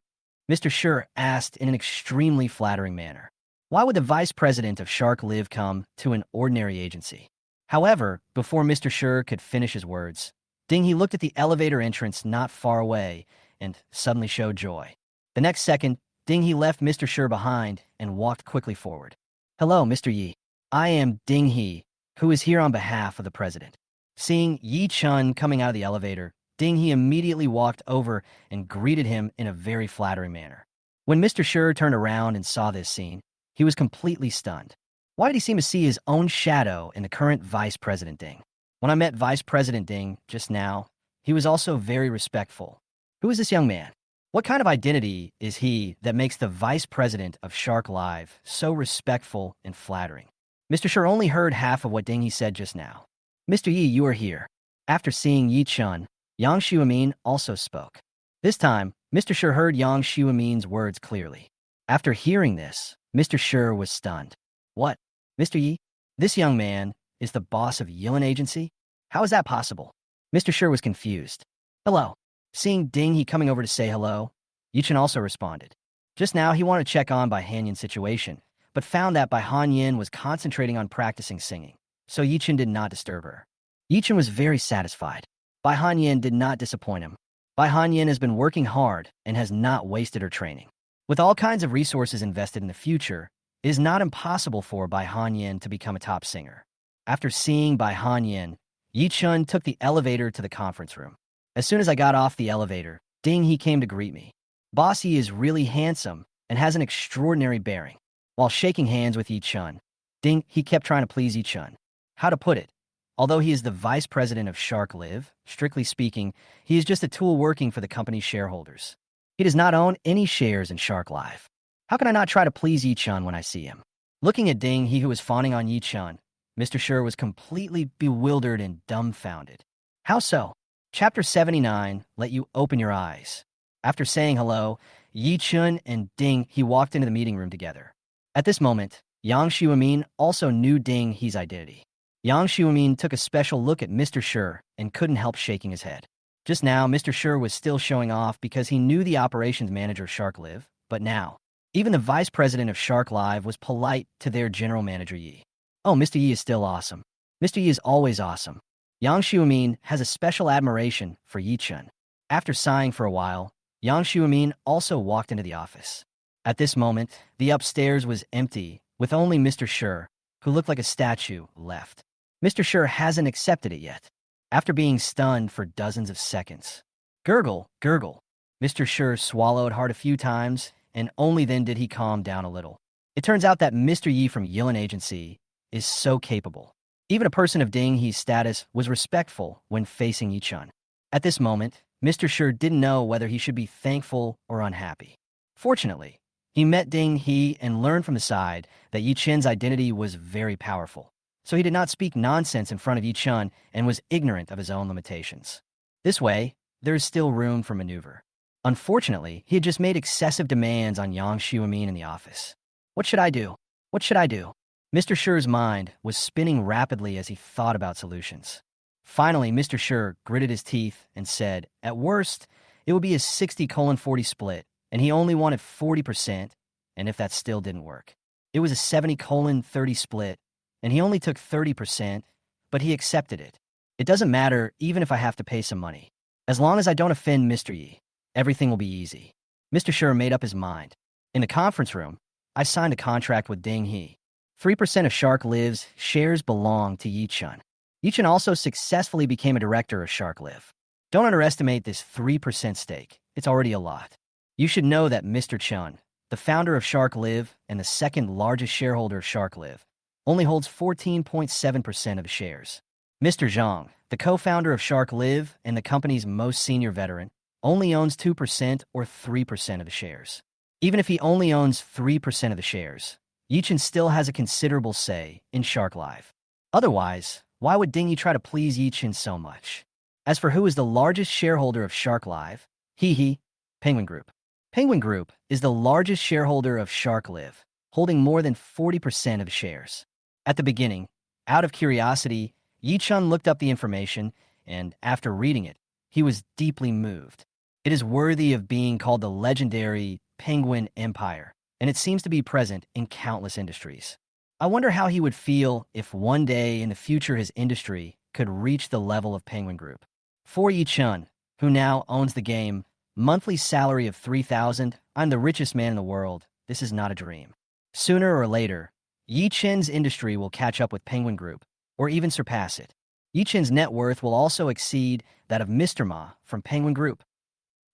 Mr. Shi asked in an extremely flattering manner. Why would the Vice President of Shark Live come to an ordinary agency? However, before Mr. Shi could finish his words, Ding He looked at the elevator entrance not far away and suddenly showed joy. The next second, Ding He left Mr. Shi behind and walked quickly forward. Hello, Mr. Yi. I am Ding He, who is here on behalf of the president. Seeing Yi Chun coming out of the elevator, Ding He immediately walked over and greeted him in a very flattering manner. When Mr. Shi turned around and saw this scene, he was completely stunned. Why did he seem to see his own shadow in the current Vice President Ding? When I met Vice President Ding just now, he was also very respectful. Who is this young man? What kind of identity is he that makes the Vice President of Shark Live so respectful and flattering? Mr. Shi only heard half of what Ding He said just now. Mr. Yi, you are here. After seeing Yi Chun, Yang Xuemin also spoke. This time, Mr. Shi heard Yang Xuemin's words clearly. After hearing this, Mr. Shi was stunned. What? Mr. Yi? This young man is the boss of Yilin Agency? How is that possible? Mr. Shi was confused. Hello. Seeing Ding He coming over to say hello, Yi Chun also responded. Just now, he wanted to check on Bai Hanyan's situation, but found that Bai Hanyan was concentrating on practicing singing, so Yi Chun did not disturb her. Yi Chun was very satisfied. Bai Hanyan did not disappoint him. Bai Hanyan has been working hard and has not wasted her training. With all kinds of resources invested in the future, it is not impossible for Bai Hanyan to become a top singer. After seeing Bai Hanyan, Yi Chun took the elevator to the conference room. As soon as I got off the elevator, Ding He came to greet me. Boss Yi is really handsome and has an extraordinary bearing. While shaking hands with Yi Chun, Ding He kept trying to please Yi Chun. How to put it? Although he is the vice president of Shark Live, strictly speaking, he is just a tool working for the company's shareholders. He does not own any shares in Shark Live. How can I not try to please Yi-chun when I see him? Looking at Ding, he who was fawning on Yi-chun, Mr. Sure was completely bewildered and dumbfounded. How so? Chapter 79, Let You Open Your Eyes. After saying hello, Yi-chun and Ding, he walked into the meeting room together. At this moment, Yang Xiumin also knew Ding He's identity. Yang Xiumin took a special look at Mr. Sure and couldn't help shaking his head. Just now, Mr. Sure was still showing off because he knew the operations manager of Shark Live, but now, even the vice president of Shark Live was polite to their general manager Yi. Oh, Mr. Yi is still awesome. Mr. Yi is always awesome. Yang Xiumin has a special admiration for Yi-chun. After sighing for a while, Yang Xiumin also walked into the office. At this moment, the upstairs was empty, with only Mr. Sure, who looked like a statue, left. Mr. Sure hasn't accepted it yet, after being stunned for dozens of seconds. Gurgle, gurgle. Mr. Sure swallowed hard a few times, and only then did he calm down a little. It turns out that Mr. Yi from Yilin Agency is so capable. Even a person of Ding He's status was respectful when facing Yi-chun. At this moment, Mr. Sure didn't know whether he should be thankful or unhappy. Fortunately, he met Ding He and learned from the side that Yi-chun's identity was very powerful, so he did not speak nonsense in front of Yi-chun and was ignorant of his own limitations. This way, there is still room for maneuver. Unfortunately, he had just made excessive demands on Yang Xiumin in the office. What should I do? What should I do? Mr. Sure's mind was spinning rapidly as he thought about solutions. Finally, Mr. Sure gritted his teeth and said, at worst, it would be a 60:40 split, and he only wanted 40%, and if that still didn't work. It was a 70:30 split, and he only took 30%, but he accepted it. It doesn't matter even if I have to pay some money. As long as I don't offend Mr. Yi, everything will be easy. Mr. Sure made up his mind. In the conference room, I signed a contract with Ding He. 3% of Shark Live's shares belong to Yi-chun. Yi-chun also successfully became a director of Shark Live. Don't underestimate this 3% stake. It's already a lot. You should know that Mr. Chun, the founder of Shark Live and the second largest shareholder of Shark Live, only holds 14.7% of the shares. Mr. Zhang, the co-founder of Shark Live and the company's most senior veteran, only owns 2% or 3% of the shares. Even if he only owns 3% of the shares, Yi-chun still has a considerable say in Shark Live. Otherwise, why would Ding Yi try to please Yi-chun so much? As for who is the largest shareholder of Shark Live, Penguin Group. Penguin Group is the largest shareholder of Shark Live, holding more than 40% of the shares. At the beginning, out of curiosity, Yi-chun looked up the information, and after reading it, he was deeply moved. It is worthy of being called the legendary Penguin Empire, and it seems to be present in countless industries. I wonder how he would feel if one day in the future his industry could reach the level of Penguin Group. For Yi-chun, who now owns the game, monthly salary of 3,000, I'm the richest man in the world. This is not a dream. Sooner or later, Yi-chun's industry will catch up with Penguin Group, or even surpass it. Yi-chun's net worth will also exceed that of Mr. Ma from Penguin Group.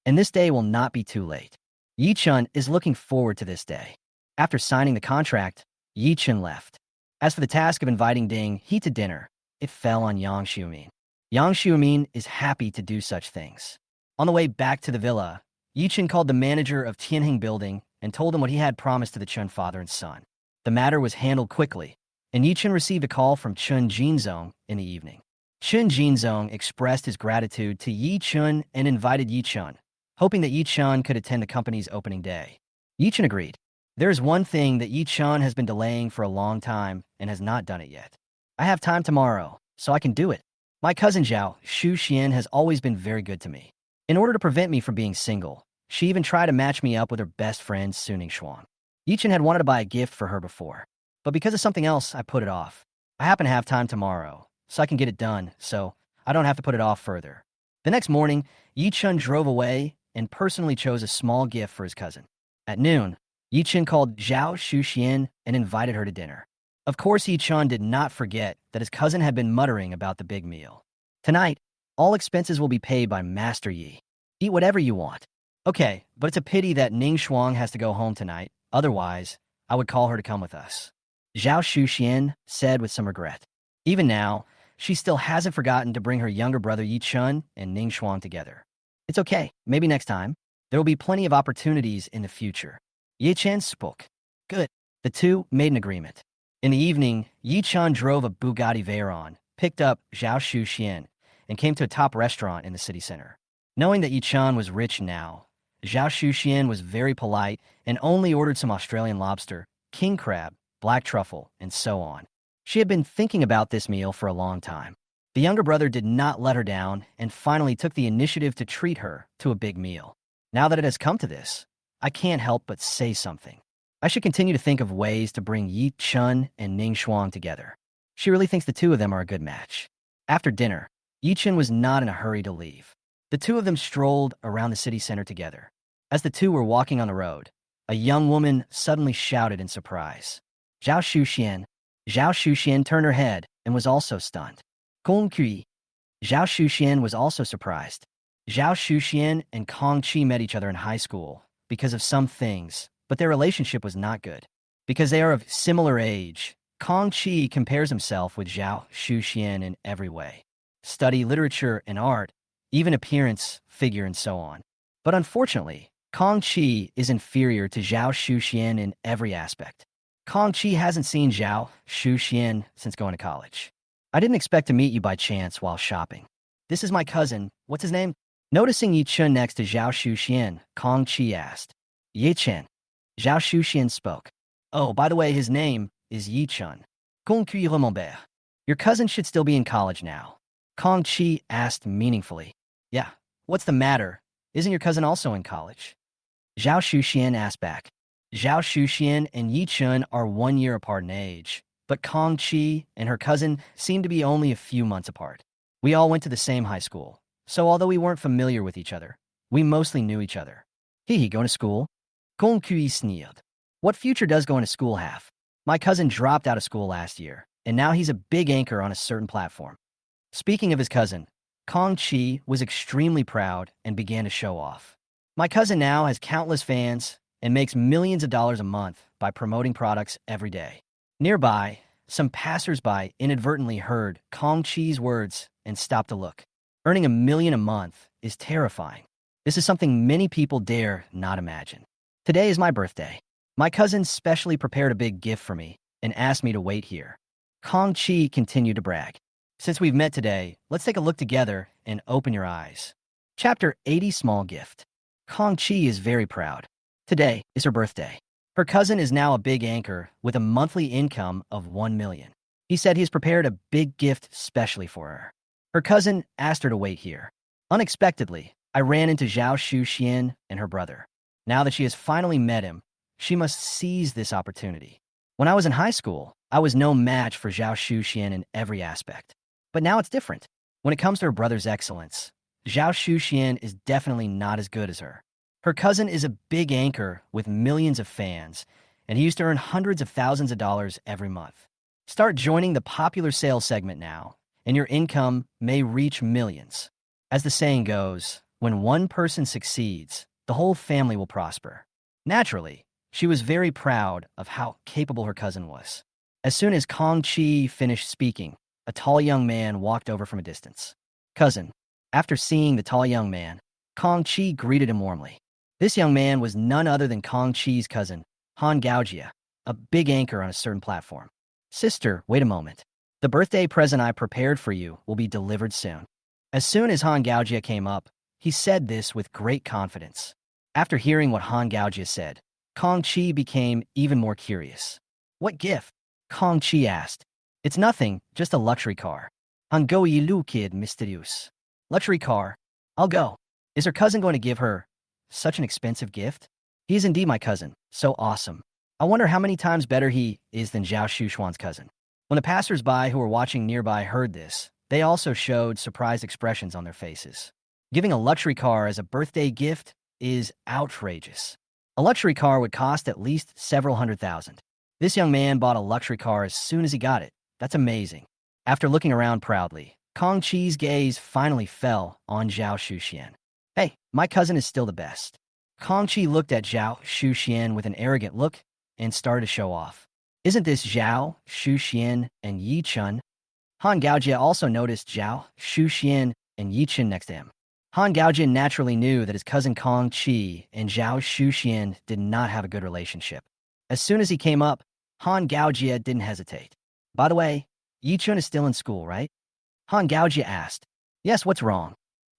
And this day will not be too late. Yi-chun is looking forward to this day. After signing the contract, Yi-chun left. As for the task of inviting Ding He to dinner, it fell on Yang Xiumin. Yang Xiumin is happy to do such things. On the way back to the villa, Yi-chun called the manager of Tianheng Building and told him what he had promised to the Chun father and son. The matter was handled quickly, and Yi-chun received a call from Chun Jinzong in the evening. Chun Jinzong expressed his gratitude to Yi-chun and invited Yi-chun, hoping that Yi-chun could attend the company's opening day. Yi-chun agreed. There is one thing that Yi-chun has been delaying for a long time and has not done it yet. I have time tomorrow, so I can do it. My cousin Zhao Shu Xian has always been very good to me. In order to prevent me from being single, she even tried to match me up with her best friend Suning Xuan. Yi-chun had wanted to buy a gift for her before, but because of something else, I put it off. I happen to have time tomorrow, so I can get it done, so I don't have to put it off further. The next morning, Yi-chun drove away and personally chose a small gift for his cousin. At noon, Yi-chun called Zhao Shuxian and invited her to dinner. Of course, Yi-chun did not forget that his cousin had been muttering about the big meal. Tonight, all expenses will be paid by Master Yi. Eat whatever you want. Okay, but it's a pity that Ning Shuang has to go home tonight. Otherwise, I would call her to come with us. Zhao Shuxian said with some regret. Even now, she still hasn't forgotten to bring her younger brother Yi Chun and Ning Shuang together. It's okay, maybe next time. There will be plenty of opportunities in the future. Yi Chen spoke. Good. The two made an agreement. In the evening, Yi Chun drove a Bugatti Veyron, picked up Zhao Shuxian, and came to a top restaurant in the city center. Knowing that Yi Chun was rich now, Zhao Shuxian was very polite and only ordered some Australian lobster, king crab, black truffle, and so on. She had been thinking about this meal for a long time. The younger brother did not let her down and finally took the initiative to treat her to a big meal. Now that it has come to this, I can't help but say something. I should continue to think of ways to bring Yi Chun and Ning Shuang together. She really thinks the two of them are a good match. After dinner, Yi Chun was not in a hurry to leave. The two of them strolled around the city center together. As the two were walking on the road, a young woman suddenly shouted in surprise. Zhao Shuxian. Zhao Shuxian turned her head and was also stunned. Gong Kui. Zhao Shuxian was also surprised. Zhao Shuxian and Kong Qi met each other in high school because of some things, but their relationship was not good. Because they are of similar age, Kong Qi compares himself with Zhao Shuxian in every way. Study, literature, and art, even appearance, figure, and so on. But unfortunately, Kong Qi is inferior to Zhao Shuxian in every aspect. Kong Qi hasn't seen Zhao Shuxian since going to college. I didn't expect to meet you by chance while shopping. This is my cousin. What's his name? Noticing Yi Chun next to Zhao Shuxian, Kong Qi asked. Yi Chen. Zhao Shuxian spoke. Oh, by the way, his name is Yi Chun. Gong Kui Remembert. Your cousin should still be in college now. Kong Qi asked meaningfully. Yeah, what's the matter? Isn't your cousin also in college? Zhao Shuxian asked back. Zhao Shuxian and Yi Chun are 1 year apart in age, but Kong Qi and her cousin seem to be only a few months apart. We all went to the same high school, so although we weren't familiar with each other, we mostly knew each other. He going to school? Gong Kui sneered. What future does going to school have? My cousin dropped out of school last year, and now he's a big anchor on a certain platform. Speaking of his cousin, Kong Qi was extremely proud and began to show off. My cousin now has countless fans and makes millions of dollars a month by promoting products every day. Nearby, some passersby inadvertently heard Kong Qi's words and stopped to look. Earning $1 million a month is terrifying. This is something many people dare not imagine. Today is my birthday. My cousin specially prepared a big gift for me and asked me to wait here. Kong Qi continued to brag. Since we've met today, let's take a look together and open your eyes. Chapter 80 Small Gift. Kong Qi is very proud. Today is her birthday. Her cousin is now a big anchor with a monthly income of $1 million. He said he's prepared a big gift specially for her. Her cousin asked her to wait here. Unexpectedly, I ran into Zhao Shuxian and her brother. Now that she has finally met him, she must seize this opportunity. When I was in high school, I was no match for Zhao Shuxian in every aspect. But now it's different. When it comes to her brother's excellence, Zhao Shuxian is definitely not as good as her. Her cousin is a big anchor with millions of fans, and he used to earn hundreds of thousands of dollars every month. Start joining the popular sales segment now, and your income may reach millions. As the saying goes, when one person succeeds, the whole family will prosper. Naturally, she was very proud of how capable her cousin was. As soon as Kong Qi finished speaking, a tall young man walked over from a distance. Cousin. After seeing the tall young man, Kong Qi greeted him warmly. This young man was none other than Kong Qi's cousin, Han Gaojia, a big anchor on a certain platform. Sister, wait a moment. The birthday present I prepared for you will be delivered soon. As soon as Han Gaojia came up, he said this with great confidence. After hearing what Han Gaojia said, Kong Qi became even more curious. What gift? Kong Qi asked. It's nothing, just a luxury car. Han Goi Lu kid mysterious. Luxury car. I'll go. Is her cousin going to give her such an expensive gift? He is indeed my cousin. So awesome. I wonder how many times better he is than Zhao Shuxuan's cousin. When the passersby who were watching nearby heard this, they also showed surprised expressions on their faces. Giving a luxury car as a birthday gift is outrageous. A luxury car would cost at least several $100,000. This young man bought a luxury car as soon as he got it. That's amazing. After looking around proudly, Kong Qi's gaze finally fell on Zhao Shuxian. Hey, my cousin is still the best. Kong Qi looked at Zhao Shuxian with an arrogant look and started to show off. Isn't this Zhao Shuxian and Yi Chun? Han Gaojia also noticed Zhao, Shu Xian, and Yi Chen next to him. Han Gaojia naturally knew that his cousin Kong Qi and Zhao Shu Xian did not have a good relationship. As soon as he came up, Han Gaojia didn't hesitate. By the way, Yi Chen is still in school, right? Han Gaojia asked. Yes, what's wrong?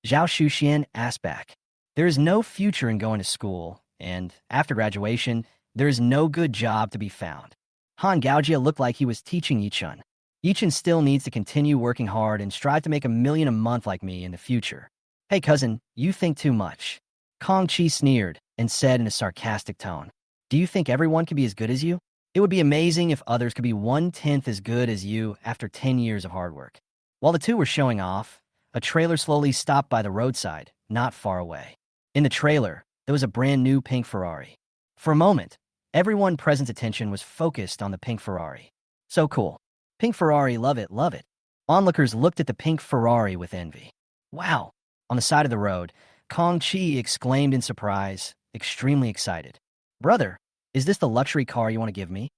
Zhao Shuxian asked back. There is no future in going to school, and after graduation, there is no good job to be found. Han Gaojia looked like he was teaching Yi Chen. Yi Chen still needs to continue working hard and strive to make $1 million a month like me in the future. Hey cousin, you think too much. Kong Qi sneered and said in a sarcastic tone. Do you think everyone can be as good as you? It would be amazing if others could be 1/10 as good as you after 10 years of hard work. While the two were showing off, a trailer slowly stopped by the roadside, not far away. In the trailer, there was a brand new pink Ferrari. For a moment, everyone present's attention was focused on the pink Ferrari. So cool. Pink Ferrari, love it, love it. Onlookers looked at the pink Ferrari with envy. Wow. On the side of the road, Kong Qi exclaimed in surprise, extremely excited. Brother, is this the luxury car you want to give me?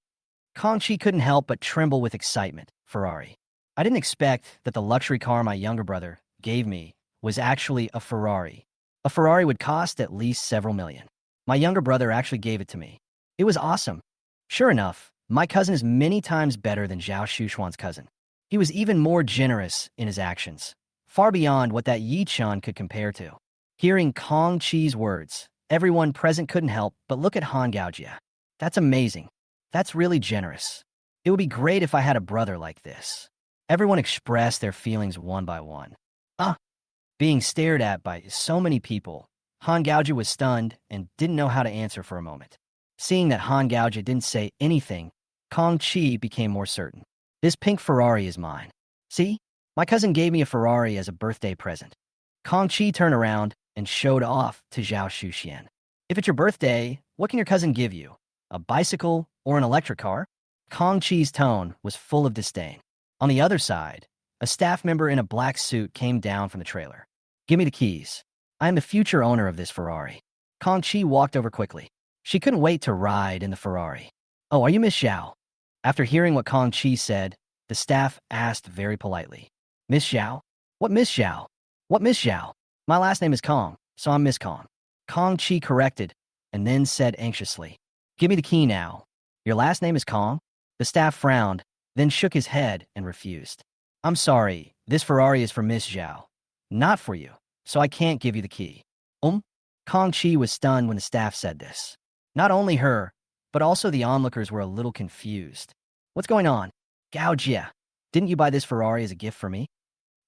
Kong Qi couldn't help but tremble with excitement. Ferrari. I didn't expect that the luxury car my younger brother gave me was actually a Ferrari. A Ferrari would cost at least several million. My younger brother actually gave it to me. It was awesome. Sure enough, my cousin is many times better than Zhao Shushuan's cousin. He was even more generous in his actions, far beyond what that Yi Chen could compare to. Hearing Kong Qi's words, everyone present couldn't help but look at Han Gaojia. That's amazing. That's really generous. It would be great if I had a brother like this. Everyone expressed their feelings one by one. Being stared at by so many people, Han Gaojia was stunned and didn't know how to answer for a moment. Seeing that Han Gaojia didn't say anything, Kong Qi became more certain. This pink Ferrari is mine. See? My cousin gave me a Ferrari as a birthday present. Kong Qi turned around and showed off to Zhao Shuxian. If it's your birthday, what can your cousin give you? A bicycle or an electric car? Kong Qi's tone was full of disdain. On the other side, a staff member in a black suit came down from the trailer. Give me the keys. I am the future owner of this Ferrari. Kong Qi walked over quickly. She couldn't wait to ride in the Ferrari. Oh, are you Miss Zhao? After hearing what Kong Qi said, the staff asked very politely. Miss Zhao? What Miss Zhao? What Miss Zhao? My last name is Kong, so I'm Miss Kong. Kong Qi corrected, and then said anxiously. Give me the key now. Your last name is Kong? The staff frowned, then shook his head and refused. I'm sorry, this Ferrari is for Miss Zhao. Not for you, so I can't give you the key. Kong Qi was stunned when the staff said this. Not only her, but also the onlookers were a little confused. What's going on? Gaojia, didn't you buy this Ferrari as a gift for me?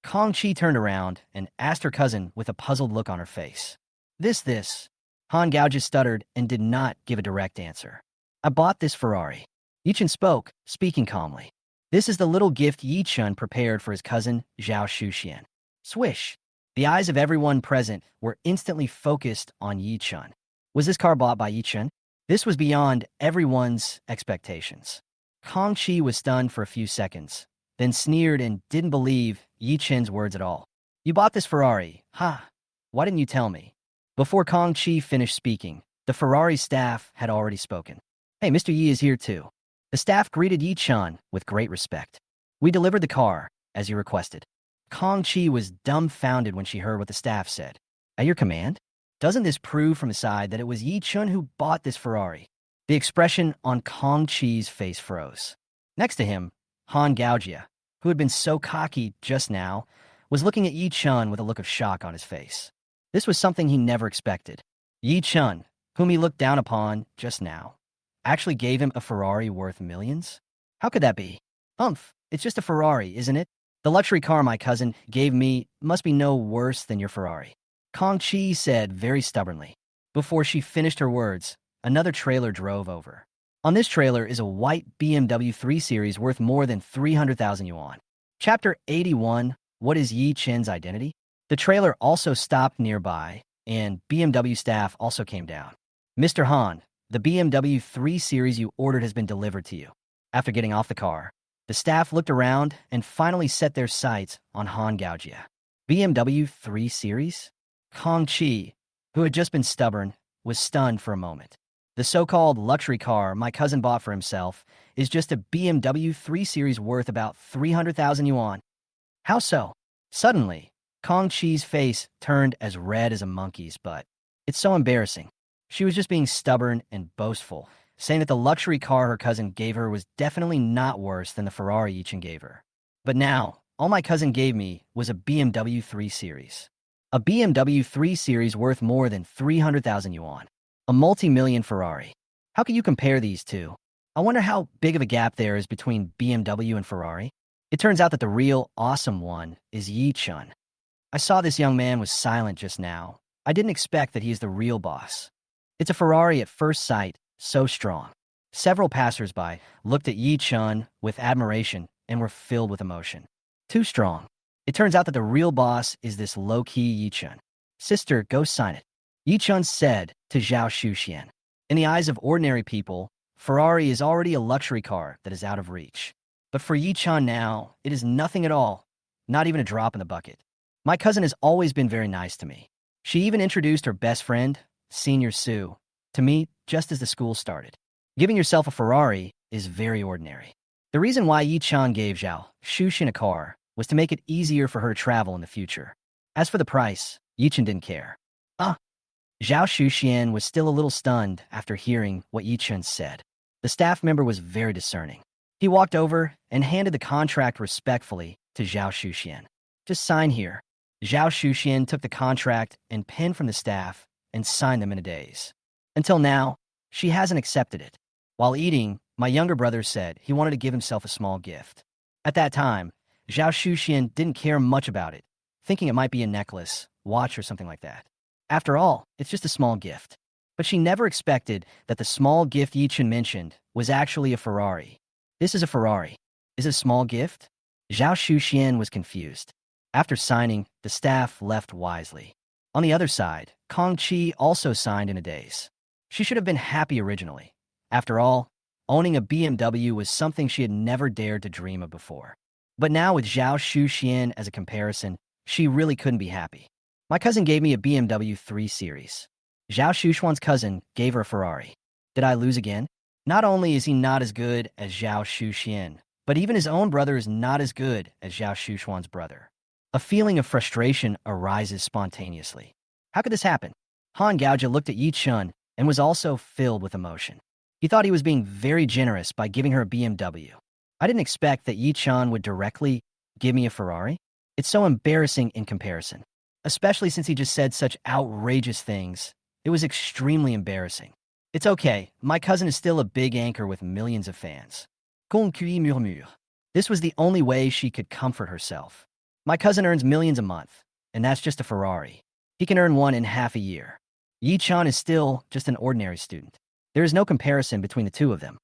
Kong Qi turned around and asked her cousin with a puzzled look on her face. This. Han Gaojia stuttered and did not give a direct answer. I bought this Ferrari. Yi Chen spoke, speaking calmly. This is the little gift Yi Chen prepared for his cousin, Zhao Shuxian. Swish. The eyes of everyone present were instantly focused on Yi Chen. Was this car bought by Yi Chen? This was beyond everyone's expectations. Kong Qi was stunned for a few seconds, then sneered and didn't believe Yi Chen's words at all. You bought this Ferrari. Ha! Why didn't you tell me? Before Kong Qi finished speaking, the Ferrari staff had already spoken. Hey, Mr. Yi is here too. The staff greeted Yi Chen with great respect. We delivered the car, as you requested. Kong Qi was dumbfounded when she heard what the staff said. At your command? Doesn't this prove from the side that it was Yi Chen who bought this Ferrari? The expression on Kong Qi's face froze. Next to him, Han Gaojia, who had been so cocky just now, was looking at Yi Chen with a look of shock on his face. This was something he never expected. Yi Chen, whom he looked down upon just now, actually gave him a Ferrari worth millions? How could that be? It's just a Ferrari, isn't it? The luxury car my cousin gave me must be no worse than your Ferrari. Kong Qi said very stubbornly. Before she finished her words, another trailer drove over. On this trailer is a white BMW 3 Series worth more than 300,000 yuan. Chapter 81, What is Yi Chen's identity? The trailer also stopped nearby, and BMW staff also came down. Mr. Han, the BMW 3 Series you ordered has been delivered to you. After getting off the car, the staff looked around and finally set their sights on Han Gaojia. BMW 3 Series? Kong Qi, who had just been stubborn, was stunned for a moment. The so-called luxury car my cousin bought for himself is just a BMW 3 Series worth about 300,000 yuan. How so? Suddenly, Kong Chi's face turned as red as a monkey's butt. It's so embarrassing. She was just being stubborn and boastful, saying that the luxury car her cousin gave her was definitely not worse than the Ferrari Yichin gave her. But now, all my cousin gave me was a BMW 3 Series. A BMW 3 Series worth more than 300,000 yuan. A multi-million Ferrari. How can you compare these two? I wonder how big of a gap there is between BMW and Ferrari. It turns out that the real, awesome one is Yi Chun. I saw this young man was silent just now. I didn't expect that he is the real boss. It's a Ferrari at first sight, so strong. Several passersby looked at Yi Chun with admiration and were filled with emotion. Too strong. It turns out that the real boss is this low-key Yi Chun. Sister, go sign it. Yi Chun said to Zhao Shuxian. In the eyes of ordinary people, Ferrari is already a luxury car that is out of reach. But for Yi Chun now, it is nothing at all, not even a drop in the bucket. My cousin has always been very nice to me. She even introduced her best friend, Senior Sue, to me just as the school started. Giving yourself a Ferrari is very ordinary. The reason why Yi Chun gave Zhao Shuxian a car was to make it easier for her to travel in the future. As for the price, Yi Chun didn't care. Zhao Shuxian was still a little stunned after hearing what Yi Chun said. The staff member was very discerning. He walked over and handed the contract respectfully to Zhao Shuxian. Just sign here. Zhao Shuxian took the contract and pen from the staff and signed them in a daze. Until now, she hasn't accepted it. While eating, my younger brother said he wanted to give himself a small gift. At that time, Zhao Shuxian didn't care much about it, thinking it might be a necklace, watch, or something like that. After all, it's just a small gift. But she never expected that the small gift Yi Chun mentioned was actually a Ferrari. This is a Ferrari. Is it a small gift? Zhao Shuxian was confused. After signing, the staff left wisely. On the other side, Kong Chi also signed in a daze. She should have been happy originally. After all, owning a BMW was something she had never dared to dream of before. But now with Zhao Shuxian as a comparison, she really couldn't be happy. My cousin gave me a BMW 3 Series. Zhao Shuxian's cousin gave her a Ferrari. Did I lose again? Not only is he not as good as Zhao Shuxian, but even his own brother is not as good as Zhao Shuxian's brother. A feeling of frustration arises spontaneously. How could this happen? Han Gaojia looked at Yi Chun and was also filled with emotion. He thought he was being very generous by giving her a BMW. I didn't expect that Yi Chun would directly give me a Ferrari. It's so embarrassing in comparison. Especially since he just said such outrageous things. It was extremely embarrassing. It's okay, my cousin is still a big anchor with millions of fans. Concuit murmure. This was the only way she could comfort herself. My cousin earns millions a month, and that's just a Ferrari. He can earn one in half a year. Yi Chun is still just an ordinary student. There is no comparison between the two of them.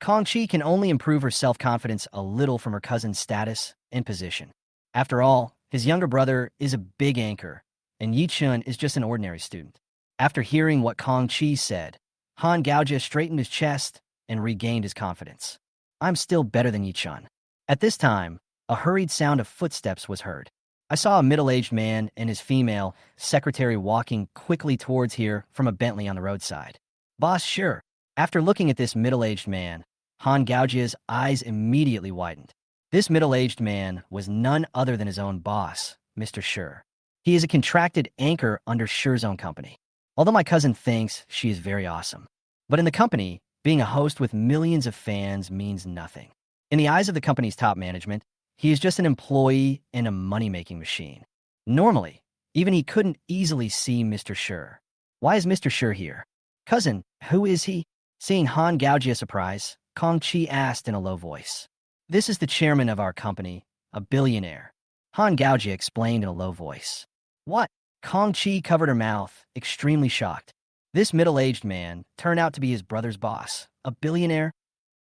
Kong Chi can only improve her self-confidence a little from her cousin's status and position. After all, his younger brother is a big anchor, and Yi Chun is just an ordinary student. After hearing what Kong Chi said, Han Gaojia straightened his chest and regained his confidence. I'm still better than Yi Chun. At this time, a hurried sound of footsteps was heard. I saw a middle-aged man and his female secretary walking quickly towards here from a Bentley on the roadside. Boss, sure. After looking at this middle-aged man, Han Gaojia's eyes immediately widened. This middle-aged man was none other than his own boss, Mr. Schur. He is a contracted anchor under Schur's own company. Although my cousin thinks she is very awesome. But in the company, being a host with millions of fans means nothing. In the eyes of the company's top management, he is just an employee and a money-making machine. Normally, even he couldn't easily see Mr. Schur. Why is Mr. Schur here? Cousin, who is he? Seeing Han Gaojia surprise, Kong Chi asked in a low voice. This is the chairman of our company, a billionaire. Han Gaojia explained in a low voice. What? Kong Chi covered her mouth, extremely shocked. This middle-aged man turned out to be his brother's boss, a billionaire.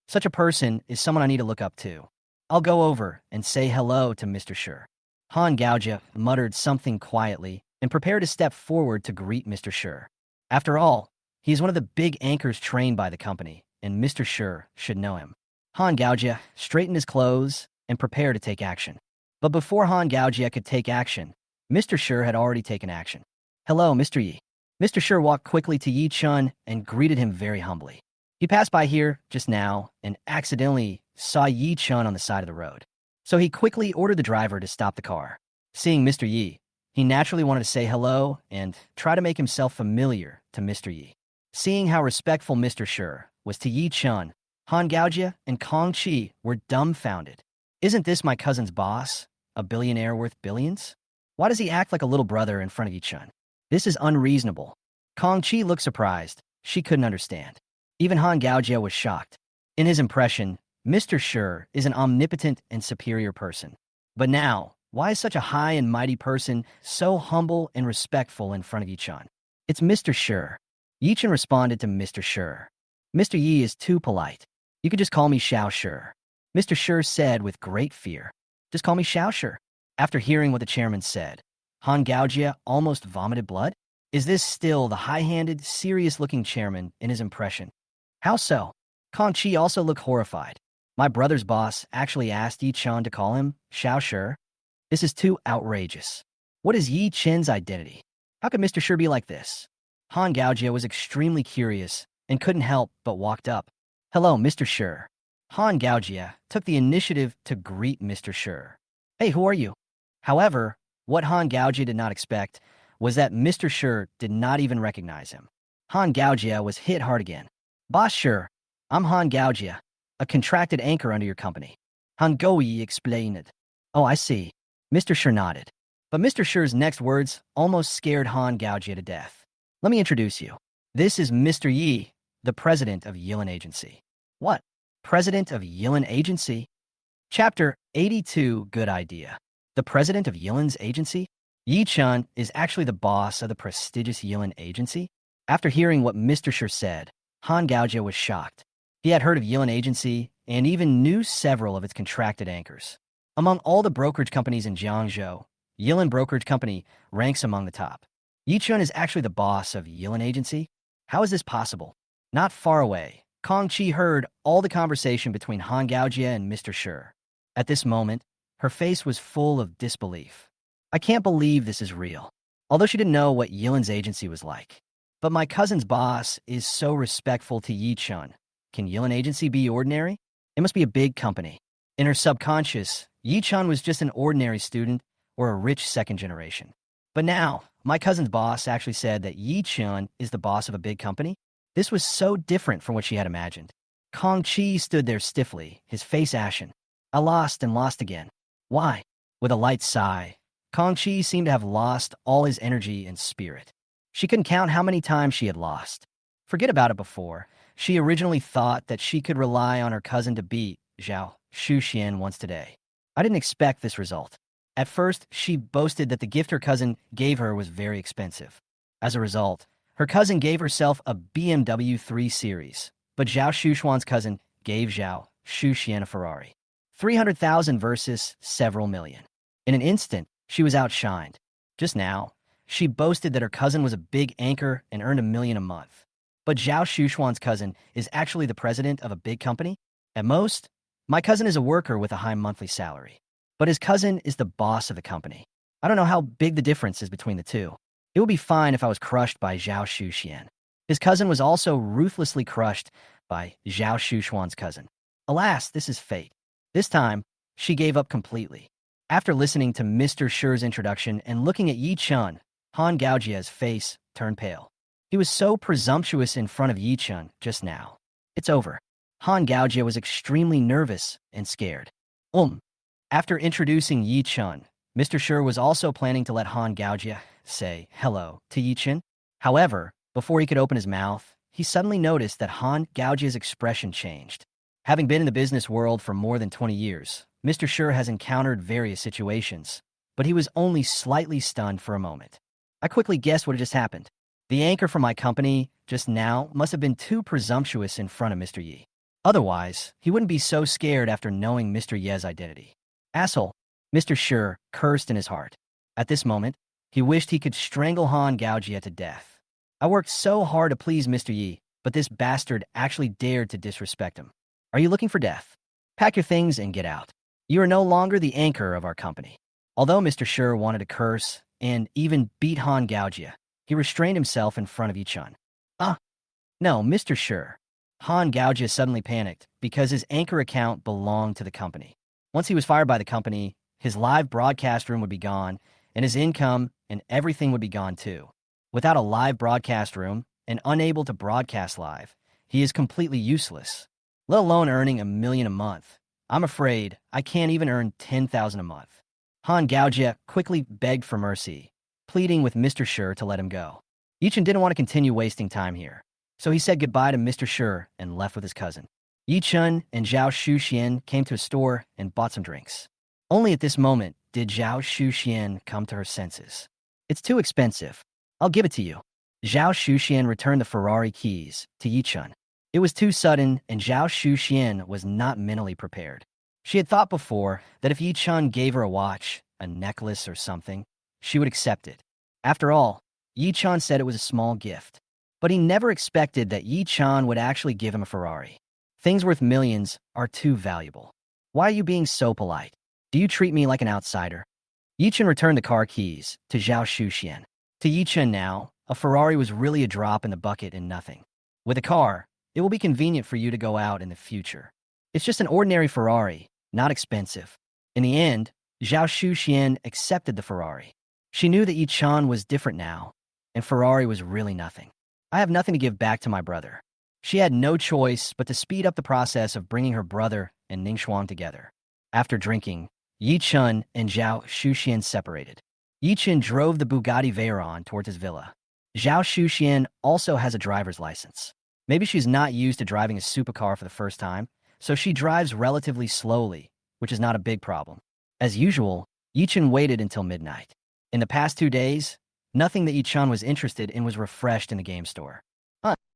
Such a person is someone I need to look up to. I'll go over and say hello to Mr. Schur. Han Gaojia muttered something quietly and prepared to step forward to greet Mr. Schur. After all, he is one of the big anchors trained by the company, and Mr. Schur should know him. Han Gaojia straightened his clothes and prepared to take action. But before Han Gaojia could take action, Mr. Schur had already taken action. Hello, Mr. Yi. Mr. Schur walked quickly to Yi Chun and greeted him very humbly. He passed by here just now and accidentally saw Yi Chun on the side of the road. So he quickly ordered the driver to stop the car. Seeing Mr. Yi, he naturally wanted to say hello and try to make himself familiar to Mr. Yi. Seeing how respectful Mr. Shi was to Yi Chun, Han Gaojia and Kong Chi were dumbfounded. Isn't this my cousin's boss, a billionaire worth billions? Why does he act like a little brother in front of Yi Chun? This is unreasonable. Kong Chi looked surprised. She couldn't understand. Even Han Gaojia was shocked. In his impression, Mr. Shi is an omnipotent and superior person. But now, why is such a high and mighty person so humble and respectful in front of Yi Chun? It's Mr. Shi. Yi Chun responded to Mr. Shi. Mr. Yi is too polite. You could just call me Xiao Shi. Mr. Shi said with great fear. Just call me Xiao Shi. After hearing what the chairman said, Han Gaojia almost vomited blood. Is this still the high-handed, serious-looking chairman in his impression? How so? Kong Chi also looked horrified. My brother's boss actually asked Yi Chun to call him Xiao Shi. This is too outrageous. What is Yi Chun's identity? How could Mr. Shi be like this? Han Gaojia was extremely curious and couldn't help but walked up. Hello, Mr. Shi. Han Gaojia took the initiative to greet Mr. Shi. Hey, who are you? However, what Han Gaojia did not expect was that Mr. Shi did not even recognize him. Han Gaojia was hit hard again. Boss Shi, I'm Han Gaojia, a contracted anchor under your company. Han Goi explained. Oh, I see. Mr. Shi nodded. But Mr. Shi's next words almost scared Han Gaojia to death. Let me introduce you. This is Mr. Yi, the president of Yilin Agency. What? President of Yilin Agency? Chapter 82, Good Idea. The president of Yilin's agency? Yi Chun is actually the boss of the prestigious Yilin Agency? After hearing what Mr. Shi said, Han Gaojia was shocked. He had heard of Yilin Agency and even knew several of its contracted anchors. Among all the brokerage companies in Jiangzhou, Yilin Brokerage Company ranks among the top. Yi Chun is actually the boss of Yilin Agency? How is this possible? Not far away, Kong Chi heard all the conversation between Han Gaojia and Mr. Shi. At this moment, her face was full of disbelief. I can't believe this is real. Although she didn't know what Yilin's agency was like. But my cousin's boss is so respectful to Yi Chun. Can Yilin Agency be ordinary? It must be a big company. In her subconscious, Yi Chun was just an ordinary student or a rich second generation. But now, my cousin's boss actually said that Yi Chun is the boss of a big company. This was so different from what she had imagined. Kong Chi stood there stiffly, his face ashen. I lost and lost again. Why? With a light sigh, Kong Chi seemed to have lost all his energy and spirit. She couldn't count how many times she had lost. Forget about it before. She originally thought that she could rely on her cousin to beat Zhao Shuxian once today. I didn't expect this result. At first, she boasted that the gift her cousin gave her was very expensive. As a result, her cousin gave herself a BMW 3 Series, but Zhao Shuxuan's cousin gave Zhao Shuxian a Ferrari. 300,000 versus several million. In an instant, she was outshined. Just now, she boasted that her cousin was a big anchor and earned $1 million a month. But Zhao Shuxuan's cousin is actually the president of a big company? At most, my cousin is a worker with a high monthly salary. But his cousin is the boss of the company. I don't know how big the difference is between the two. It would be fine if I was crushed by Zhao Shuxian. His cousin was also ruthlessly crushed by Zhao Shuxuan's cousin. Alas, this is fate. This time, she gave up completely. After listening to Mr. Shi's introduction and looking at Yi Chun, Han Gaojia's face turned pale. He was so presumptuous in front of Yi Chun just now. It's over. Han Gaojia was extremely nervous and scared. After introducing Yi Chun, Mr. Shi was also planning to let Han Gaojia say hello to Yi Chun. However, before he could open his mouth, he suddenly noticed that Han Gaojia's expression changed. Having been in the business world for more than 20 years, Mr. Shi has encountered various situations, but he was only slightly stunned for a moment. I quickly guessed what had just happened. The anchor for my company just now must have been too presumptuous in front of Mr. Yi. Otherwise, he wouldn't be so scared after knowing Mr. Ye's identity. Asshole, Mr. Shi cursed in his heart. At this moment, he wished he could strangle Han Gaojia to death. I worked so hard to please Mr. Yi, but this bastard actually dared to disrespect him. Are you looking for death? Pack your things and get out. You are no longer the anchor of our company. Although Mr. Shi wanted to curse and even beat Han Gaojia, he restrained himself in front of Yi Chun. No, Mr. Shi. Han Gaojia suddenly panicked because his anchor account belonged to the company. Once he was fired by the company, his live broadcast room would be gone, and his income and everything would be gone too. Without a live broadcast room and unable to broadcast live, he is completely useless, let alone earning $1 million a month. I'm afraid I can't even earn $10,000 a month. Han Gaojia quickly begged for mercy, pleading with Mr. Sure to let him go. Yichun didn't want to continue wasting time here, so he said goodbye to Mr. Sure and left with his cousin. Yichun and Zhao Shuxian came to a store and bought some drinks. Only at this moment did Zhao Shuxian come to her senses. It's too expensive. I'll give it to you. Zhao Shuxian returned the Ferrari keys to Yichun. It was too sudden, and Zhao Shuxian was not mentally prepared. She had thought before that if Yichun gave her a watch, a necklace, or something, she would accept it. After all, Yichun said it was a small gift. But he never expected that Yichun would actually give him a Ferrari. Things worth millions are too valuable. Why are you being so polite? Do you treat me like an outsider? Yichun returned the car keys to Zhao Shuxian. To Yichun now, a Ferrari was really a drop in the bucket and nothing. With a car, it will be convenient for you to go out in the future. It's just an ordinary Ferrari, not expensive. In the end, Zhao Shuxian accepted the Ferrari. She knew that Yichun was different now, and Ferrari was really nothing. I have nothing to give back to my brother. She had no choice but to speed up the process of bringing her brother and Ningxuan together. After drinking, Yichun and Zhao Shuxian separated. Yichun drove the Bugatti Veyron towards his villa. Zhao Shuxian also has a driver's license. Maybe she's not used to driving a supercar for the first time, so she drives relatively slowly, which is not a big problem. As usual, Yichun waited until midnight. In the past 2 days, nothing that Yichun was interested in was refreshed in the game store.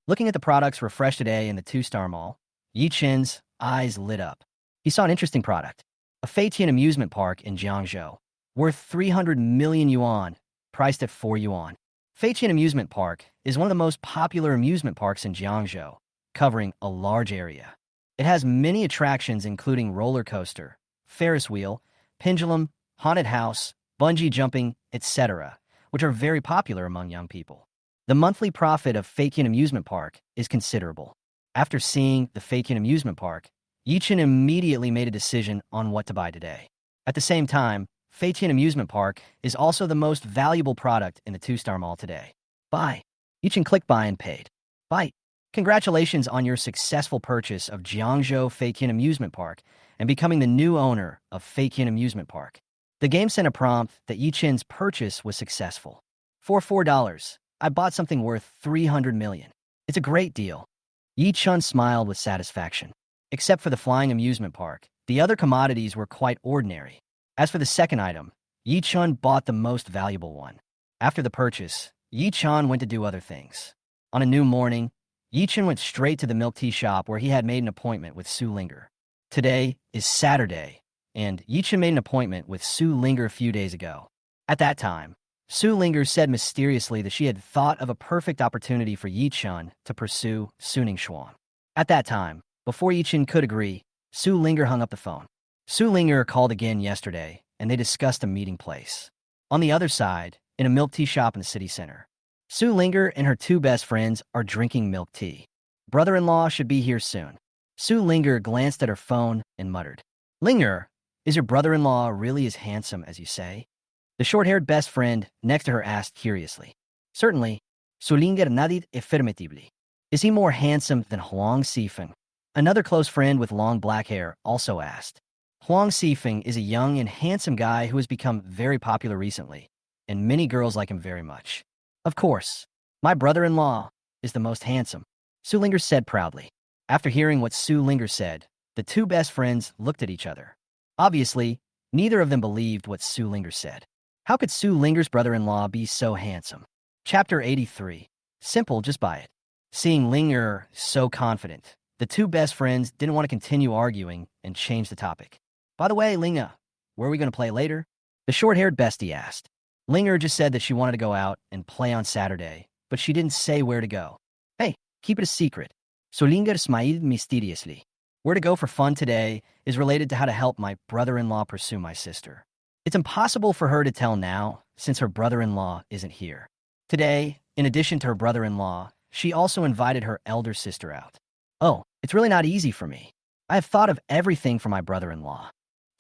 Looking at the products refreshed today in the 2-star mall, Yichun's eyes lit up. He saw an interesting product, a Feitian amusement park in Jiangzhou, worth 300 million yuan, priced at 4 yuan. Feitian Amusement Park is one of the most popular amusement parks in Jiangzhou, covering a large area. It has many attractions including roller coaster, Ferris wheel, pendulum, haunted house, bungee jumping, etc., which are very popular among young people. The monthly profit of Feitian Amusement Park is considerable. After seeing the Feitian Amusement Park, Yichun immediately made a decision on what to buy today. At the same time, Feitian Amusement Park is also the most valuable product in the 2-star mall today. Buy. Yichun clicked buy and paid. Buy. Congratulations on your successful purchase of Jiangzhou Feitian Amusement Park and becoming the new owner of Feitian Amusement Park. The game sent a prompt that Yichun's purchase was successful. For $4, I bought something worth 300 million. It's a great deal. Yichun smiled with satisfaction. Except for the flying amusement park, the other commodities were quite ordinary. As for the second item, Yichun bought the most valuable one. After the purchase, Yichun went to do other things. On a new morning, Yichun went straight to the milk tea shop where he had made an appointment with Su Linger. Today is Saturday, and Yichun made an appointment with Su Linger a few days ago. At that time, Su Linger said mysteriously that she had thought of a perfect opportunity for Yichun to pursue Su Ningxuan. At that time, before Yichun could agree, Su Linger hung up the phone. Su Linger called again yesterday, and they discussed a meeting place. On the other side, in a milk tea shop in the city center, Su Linger and her 2 best friends are drinking milk tea. Brother-in-law should be here soon. Su Linger glanced at her phone and muttered, "Linger, is your brother-in-law really as handsome as you say?" The short-haired best friend next to her asked curiously. "Certainly, Su Linger nadid affirmatively. Is he more handsome than Huang Sifeng?" Another close friend with long black hair also asked. Huang Sifeng is a young and handsome guy who has become very popular recently, and many girls like him very much. Of course, my brother-in-law is the most handsome, Su Linger said proudly. After hearing what Su Linger said, the 2 best friends looked at each other. Obviously, neither of them believed what Su Linger said. How could Su Linger's brother-in-law be so handsome? Chapter 83. Simple, just buy it. Seeing Linger so confident, the 2 best friends didn't want to continue arguing and changed the topic. "By the way, Linger, where are we going to play later?" The short-haired bestie asked. Linger just said that she wanted to go out and play on Saturday, but she didn't say where to go. "Hey, keep it a secret." So Linger smiled mysteriously. "Where to go for fun today is related to how to help my brother-in-law pursue my sister. It's impossible for her to tell now, since her brother-in-law isn't here. Today, in addition to her brother-in-law, she also invited her elder sister out. Oh, it's really not easy for me. I have thought of everything for my brother-in-law.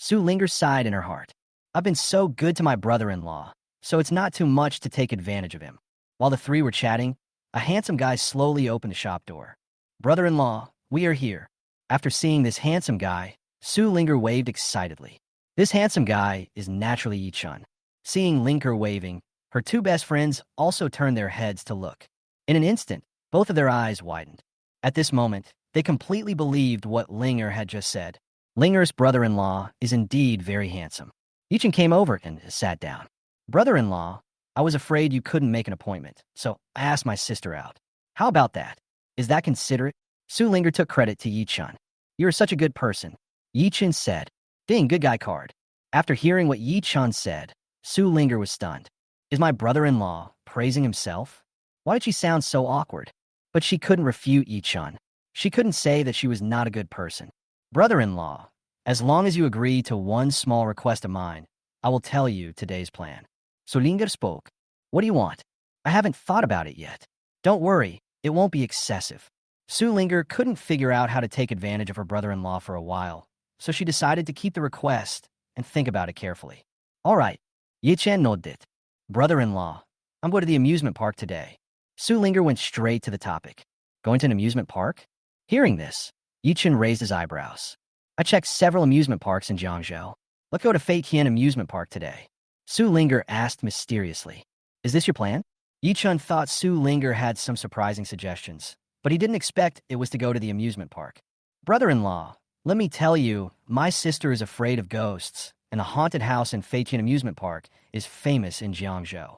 Su Linger sighed in her heart. I've been so good to my brother-in-law, so it's not too much to take advantage of him. While the three were chatting, a handsome guy slowly opened the shop door. Brother-in-law, we are here. After seeing this handsome guy, Su Linger waved excitedly. This handsome guy is naturally Yi-chun. Seeing Linger waving, her two best friends also turned their heads to look. In an instant, both of their eyes widened. At this moment, they completely believed what Linger had just said. Linger's brother-in-law is indeed very handsome. Yi-chun came over and sat down. Brother-in-law, I was afraid you couldn't make an appointment, so I asked my sister out. How about that? Is that considerate? Su Linger took credit to Yi-chun. You're such a good person, Yi-chun said. Ding, good guy card. After hearing what Yi-chun said, Su Linger was stunned. Is my brother-in-law praising himself? Why did she sound so awkward? But she couldn't refute Yi-chun. She couldn't say that she was not a good person. Brother-in-law, as long as you agree to one small request of mine, I will tell you today's plan. Su Linger spoke. What do you want? I haven't thought about it yet. Don't worry, it won't be excessive. Su Linger couldn't figure out how to take advantage of her brother-in-law for a while, so she decided to keep the request and think about it carefully. All right, Yi-chun nodded. Brother-in-law, I'm going to the amusement park today. Su Linger went straight to the topic. Going to an amusement park? Hearing this, Yi-chun raised his eyebrows. I checked several amusement parks in Jiangzhou. Let's go to Fei Tian Amusement Park today. Su Linger asked mysteriously. Is this your plan? Yi-chun thought Su Linger had some surprising suggestions, but he didn't expect it was to go to the amusement park. Brother-in-law, let me tell you, my sister is afraid of ghosts, and the haunted house in Fei Tian Amusement Park is famous in Jiangzhou.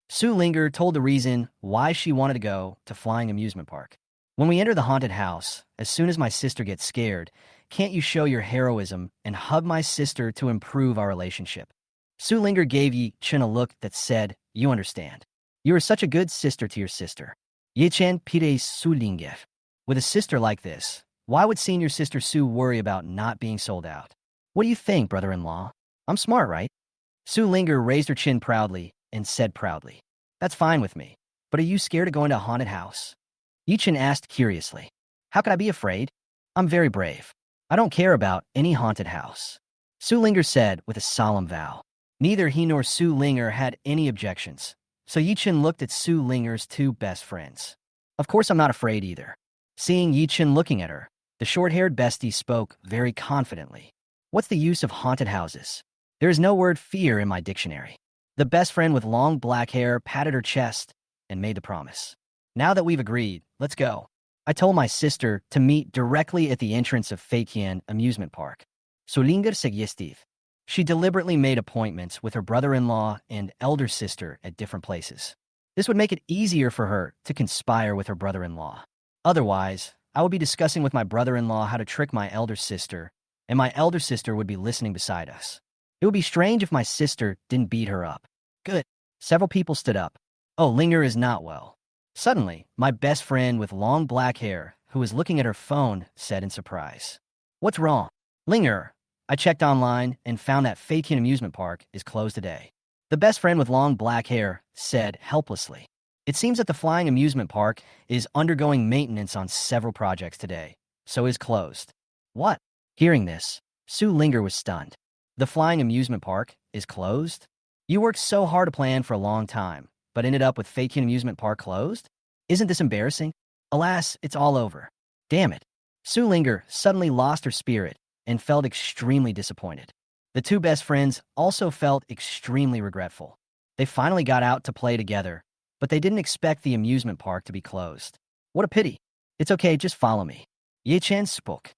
Su Linger told the reason why she wanted to go to Flying Amusement Park. When we enter the haunted house, as soon as my sister gets scared, can't you show your heroism and hug my sister to improve our relationship? Su Linger gave Yi-chun a look that said, you understand. You are such a good sister to your sister. Yi-chun pide Su Linger. With a sister like this, why would seeing your sister Su worry about not being sold out? What do you think, brother-in-law? I'm smart, right? Su Linger raised her chin proudly and said proudly, that's fine with me. But are you scared of going to a haunted house? Yi-chun asked curiously. How could I be afraid? I'm very brave. I don't care about any haunted house. Su Linger said with a solemn vow. Neither he nor Su Linger had any objections, so Yi-chun looked at Su Linger's two best friends. Of course I'm not afraid either. Seeing Yi-chun looking at her, the short-haired bestie spoke very confidently. What's the use of haunted houses? There is no word fear in my dictionary. The best friend with long black hair patted her chest and made the promise. Now that we've agreed, let's go. I told my sister to meet directly at the entrance of Fei Tian Amusement Park. Su Linger suggested. She deliberately made appointments with her brother-in-law and elder sister at different places. This would make it easier for her to conspire with her brother-in-law. Otherwise, I would be discussing with my brother-in-law how to trick my elder sister, and my elder sister would be listening beside us. It would be strange if my sister didn't beat her up. Good. Several people stood up. Oh, Linger is not well. Suddenly, my best friend with long black hair, who was looking at her phone, said in surprise. What's wrong? Linger, I checked online and found that Fei Tian Amusement Park is closed today. The best friend with long black hair said helplessly. It seems that the Flying Amusement Park is undergoing maintenance on several projects today, so is closed. What? Hearing this, Su Linger was stunned. The Flying Amusement Park is closed? You worked so hard to plan for a long time, but ended up with Fei Tian Amusement Park closed? Isn't this embarrassing? Alas, it's all over. Damn it. Su Linger suddenly lost her spirit and felt extremely disappointed. The two best friends also felt extremely regretful. They finally got out to play together, but they didn't expect the amusement park to be closed. What a pity. It's okay, just follow me. Yi-chun spoke.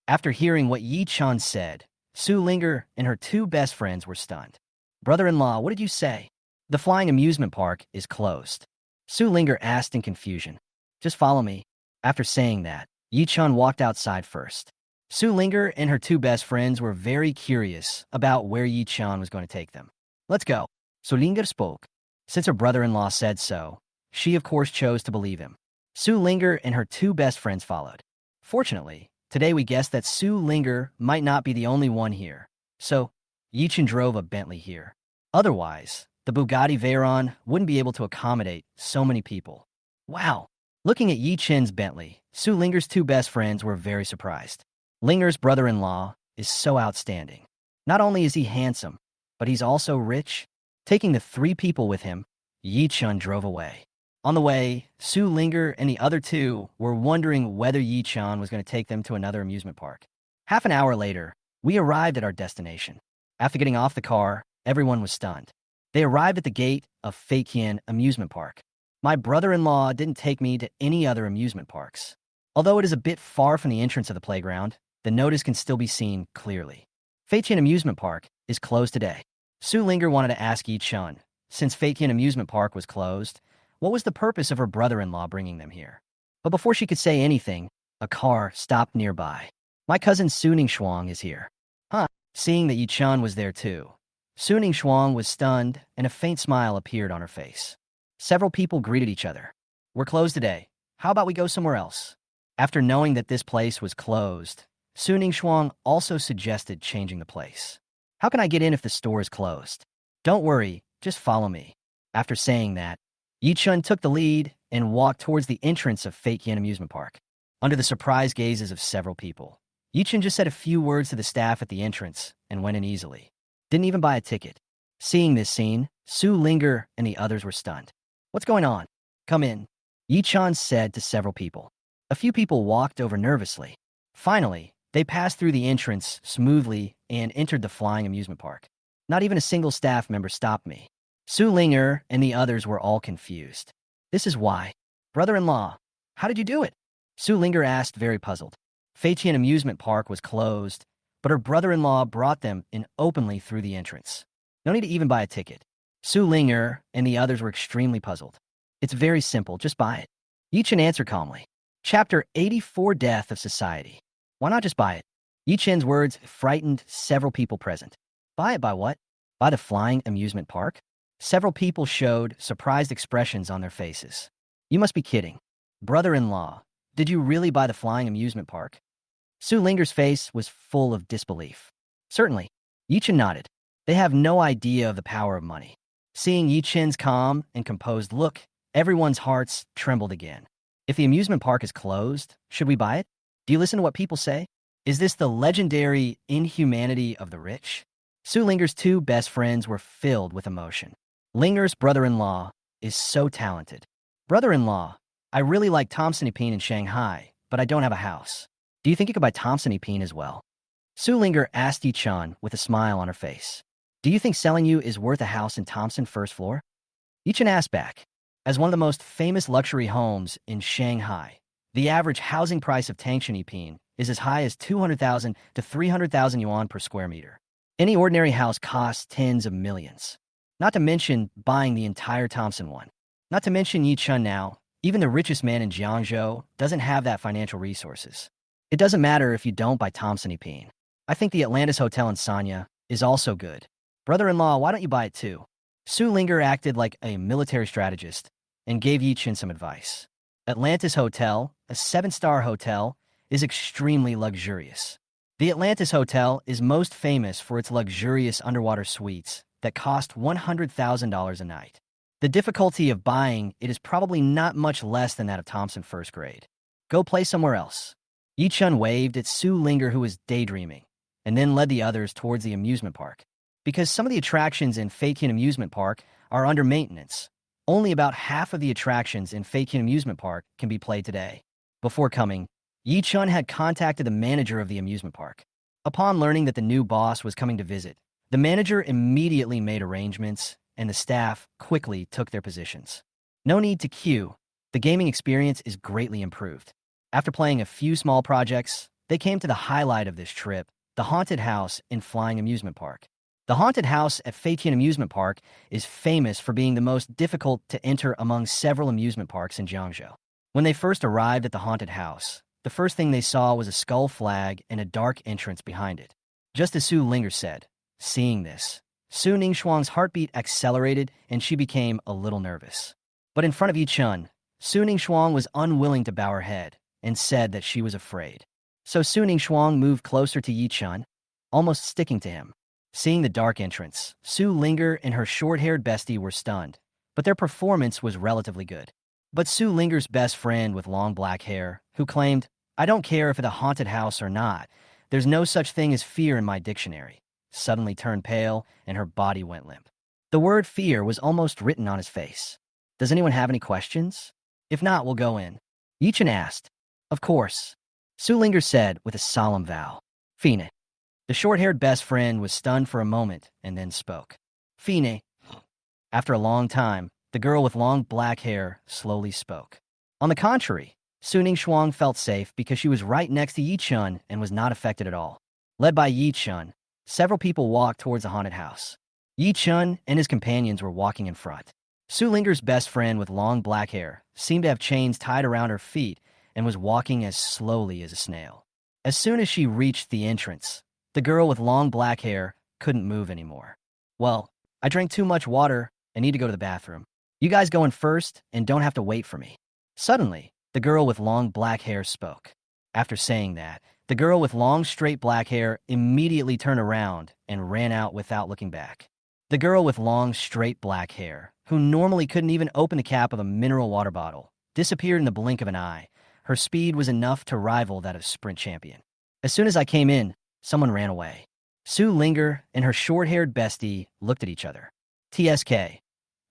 After hearing what Yi-chun said, Su Linger and her two best friends were stunned. Brother-in-law, what did you say? The Flying Amusement Park is closed. Su Linger asked in confusion. Just follow me. After saying that, Yi-chun walked outside first. Su Linger and her two best friends were very curious about where Yi-chun was going to take them. Let's go. Su Linger spoke. Since her brother-in-law said so, she of course chose to believe him. Su Linger and her two best friends followed. Fortunately, today we guessed that Su Linger might not be the only one here, so Yi-chun drove a Bentley here. Otherwise, the Bugatti Veyron wouldn't be able to accommodate so many people. Wow! Looking at Yi-chun's Bentley, Su Linger's two best friends were very surprised. Linger's brother-in-law is so outstanding. Not only is he handsome, but he's also rich. Taking the 3 people with him, Yi Chun drove away. On the way, Su Linger and the other 2 were wondering whether Yi Chun was going to take them to another amusement park. Half an hour later, we arrived at our destination. After getting off the car, everyone was stunned. They arrived at the gate of Feiqian Amusement Park. My brother-in-law didn't take me to any other amusement parks. Although it is a bit far from the entrance of the playground, the notice can still be seen clearly. Feiqian Amusement Park is closed today. Su Linger wanted to ask Yi Chun, since Feiqian Amusement Park was closed, what was the purpose of her brother-in-law bringing them here? But before she could say anything, a car stopped nearby. My cousin Su Ningshuang is here. Huh? Seeing that Yi Chun was there too, Su Ningshuang was stunned and a faint smile appeared on her face. Several people greeted each other. We're closed today. How about we go somewhere else? After knowing that this place was closed, Su Ningshuang also suggested changing the place. How can I get in if the store is closed? Don't worry, just follow me. After saying that, Yi Chun took the lead and walked towards the entrance of Feiqian Amusement Park. Under the surprised gazes of several people, Yi Chun just said a few words to the staff at the entrance and went in easily. Didn't even buy a ticket. Seeing this scene, Su Linger and the others were stunned. What's going on? Come in, Yi Chun said to several people. A few people walked over nervously. Finally, they passed through the entrance smoothly and entered the flying amusement park. Not even a single staff member stopped me. Su Linger and the others were all confused. This is why. Brother-in-law, how did you do it? Su Linger asked, very puzzled. Feiqian Amusement Park was closed, but her brother-in-law brought them in openly through the entrance. No need to even buy a ticket. Su Linger and the others were extremely puzzled. It's very simple, just buy it. Yi Chun answered calmly. Chapter 84, Death of Society. Why not just buy it? Yi Chun's words frightened several people present. Buy it by what? By the flying amusement park? Several people showed surprised expressions on their faces. You must be kidding. Brother-in-law, did you really buy the flying amusement park? Su Linger's face was full of disbelief. Certainly. Yi Chun nodded. They have no idea of the power of money. Seeing Yi Chun's calm and composed look, everyone's hearts trembled again. If the amusement park is closed, should we buy it? Do you listen to what people say? Is this the legendary inhumanity of the rich? Su Linger's 2 best friends were filled with emotion. Linger's brother-in-law is so talented. Brother-in-law, I really like Thompson Ipin in Shanghai, but I don't have a house. Do you think you could buy Thompson Ipin as well? Su Linger asked Yi Chun with a smile on her face. Do you think selling you is worth a house in Thompson first floor? Yi Chun asked back. As one of the most famous luxury homes in Shanghai, the average housing price of Thompson Ipin is as high as 200,000 to 300,000 yuan per square meter. Any ordinary house costs tens of millions. Not to mention buying the entire Thompson one. Not to mention Yi Chun now, even the richest man in Jiangzhou doesn't have that financial resources. It doesn't matter if you don't buy Thompson Ipin. I think the Atlantis Hotel in Sanya is also good. Brother-in-law, why don't you buy it too? Su Linger acted like a military strategist and gave Yi Chun some advice. Atlantis Hotel, a 7-star hotel, is extremely luxurious. The Atlantis Hotel is most famous for its luxurious underwater suites that cost $100,000 a night. The difficulty of buying it is probably not much less than that of Thompson first grade. Go play somewhere else. Yi Chun waved at Su Linger, who was daydreaming, and then led the others towards the amusement park. Because some of the attractions in Feiqian Amusement Park are under maintenance, only about half of the attractions in Feiqian Amusement Park can be played today. Before coming, Yi Chun had contacted the manager of the amusement park. Upon learning that the new boss was coming to visit, the manager immediately made arrangements, and the staff quickly took their positions. No need to queue. The gaming experience is greatly improved. After playing a few small projects, they came to the highlight of this trip, the haunted house in Flying Amusement Park. The haunted house at Feiqian Amusement Park is famous for being the most difficult to enter among several amusement parks in Jiangzhou. When they first arrived at the haunted house, the first thing they saw was a skull flag and a dark entrance behind it. Just as Su Linger said, seeing this, Su Ningshuang's heartbeat accelerated and she became a little nervous. But in front of Yi Chun, Su Ningshuang was unwilling to bow her head and said that she was afraid. So Su Ningshuang moved closer to Yi Chun, almost sticking to him. Seeing the dark entrance, Su Linger and her short-haired bestie were stunned, but their performance was relatively good. But Su Linger's best friend with long black hair, who claimed, I don't care if it's a haunted house or not, There's no such thing as fear in my dictionary. Suddenly turned pale, and her body went limp. The word fear was almost written on his face. Does anyone have any questions? If not, we'll go in. Yichen asked. Of course. Sulinger said with a solemn vow. Fine. The short-haired best friend was stunned for a moment and then spoke. Fine. After a long time, the girl with long black hair slowly spoke. On the contrary, Suning Shuang felt safe because she was right next to Yi Chun and was not affected at all. Led by Yi Chun, several people walked towards the haunted house. Yi Chun and his companions were walking in front. Sulinger's best friend with long black hair seemed to have chains tied around her feet and was walking as slowly as a snail. As soon as she reached the entrance, the girl with long black hair couldn't move anymore. Well, I drank too much water and need to go to the bathroom. You guys go in first and don't have to wait for me. Suddenly, the girl with long black hair spoke. After saying that, the girl with long straight black hair immediately turned around and ran out without looking back. The girl with long straight black hair, who normally couldn't even open the cap of a mineral water bottle, disappeared in the blink of an eye. Her speed was enough to rival that of a sprint champion. As soon as I came in, someone ran away. Su Linger and her short-haired bestie looked at each other. TSK.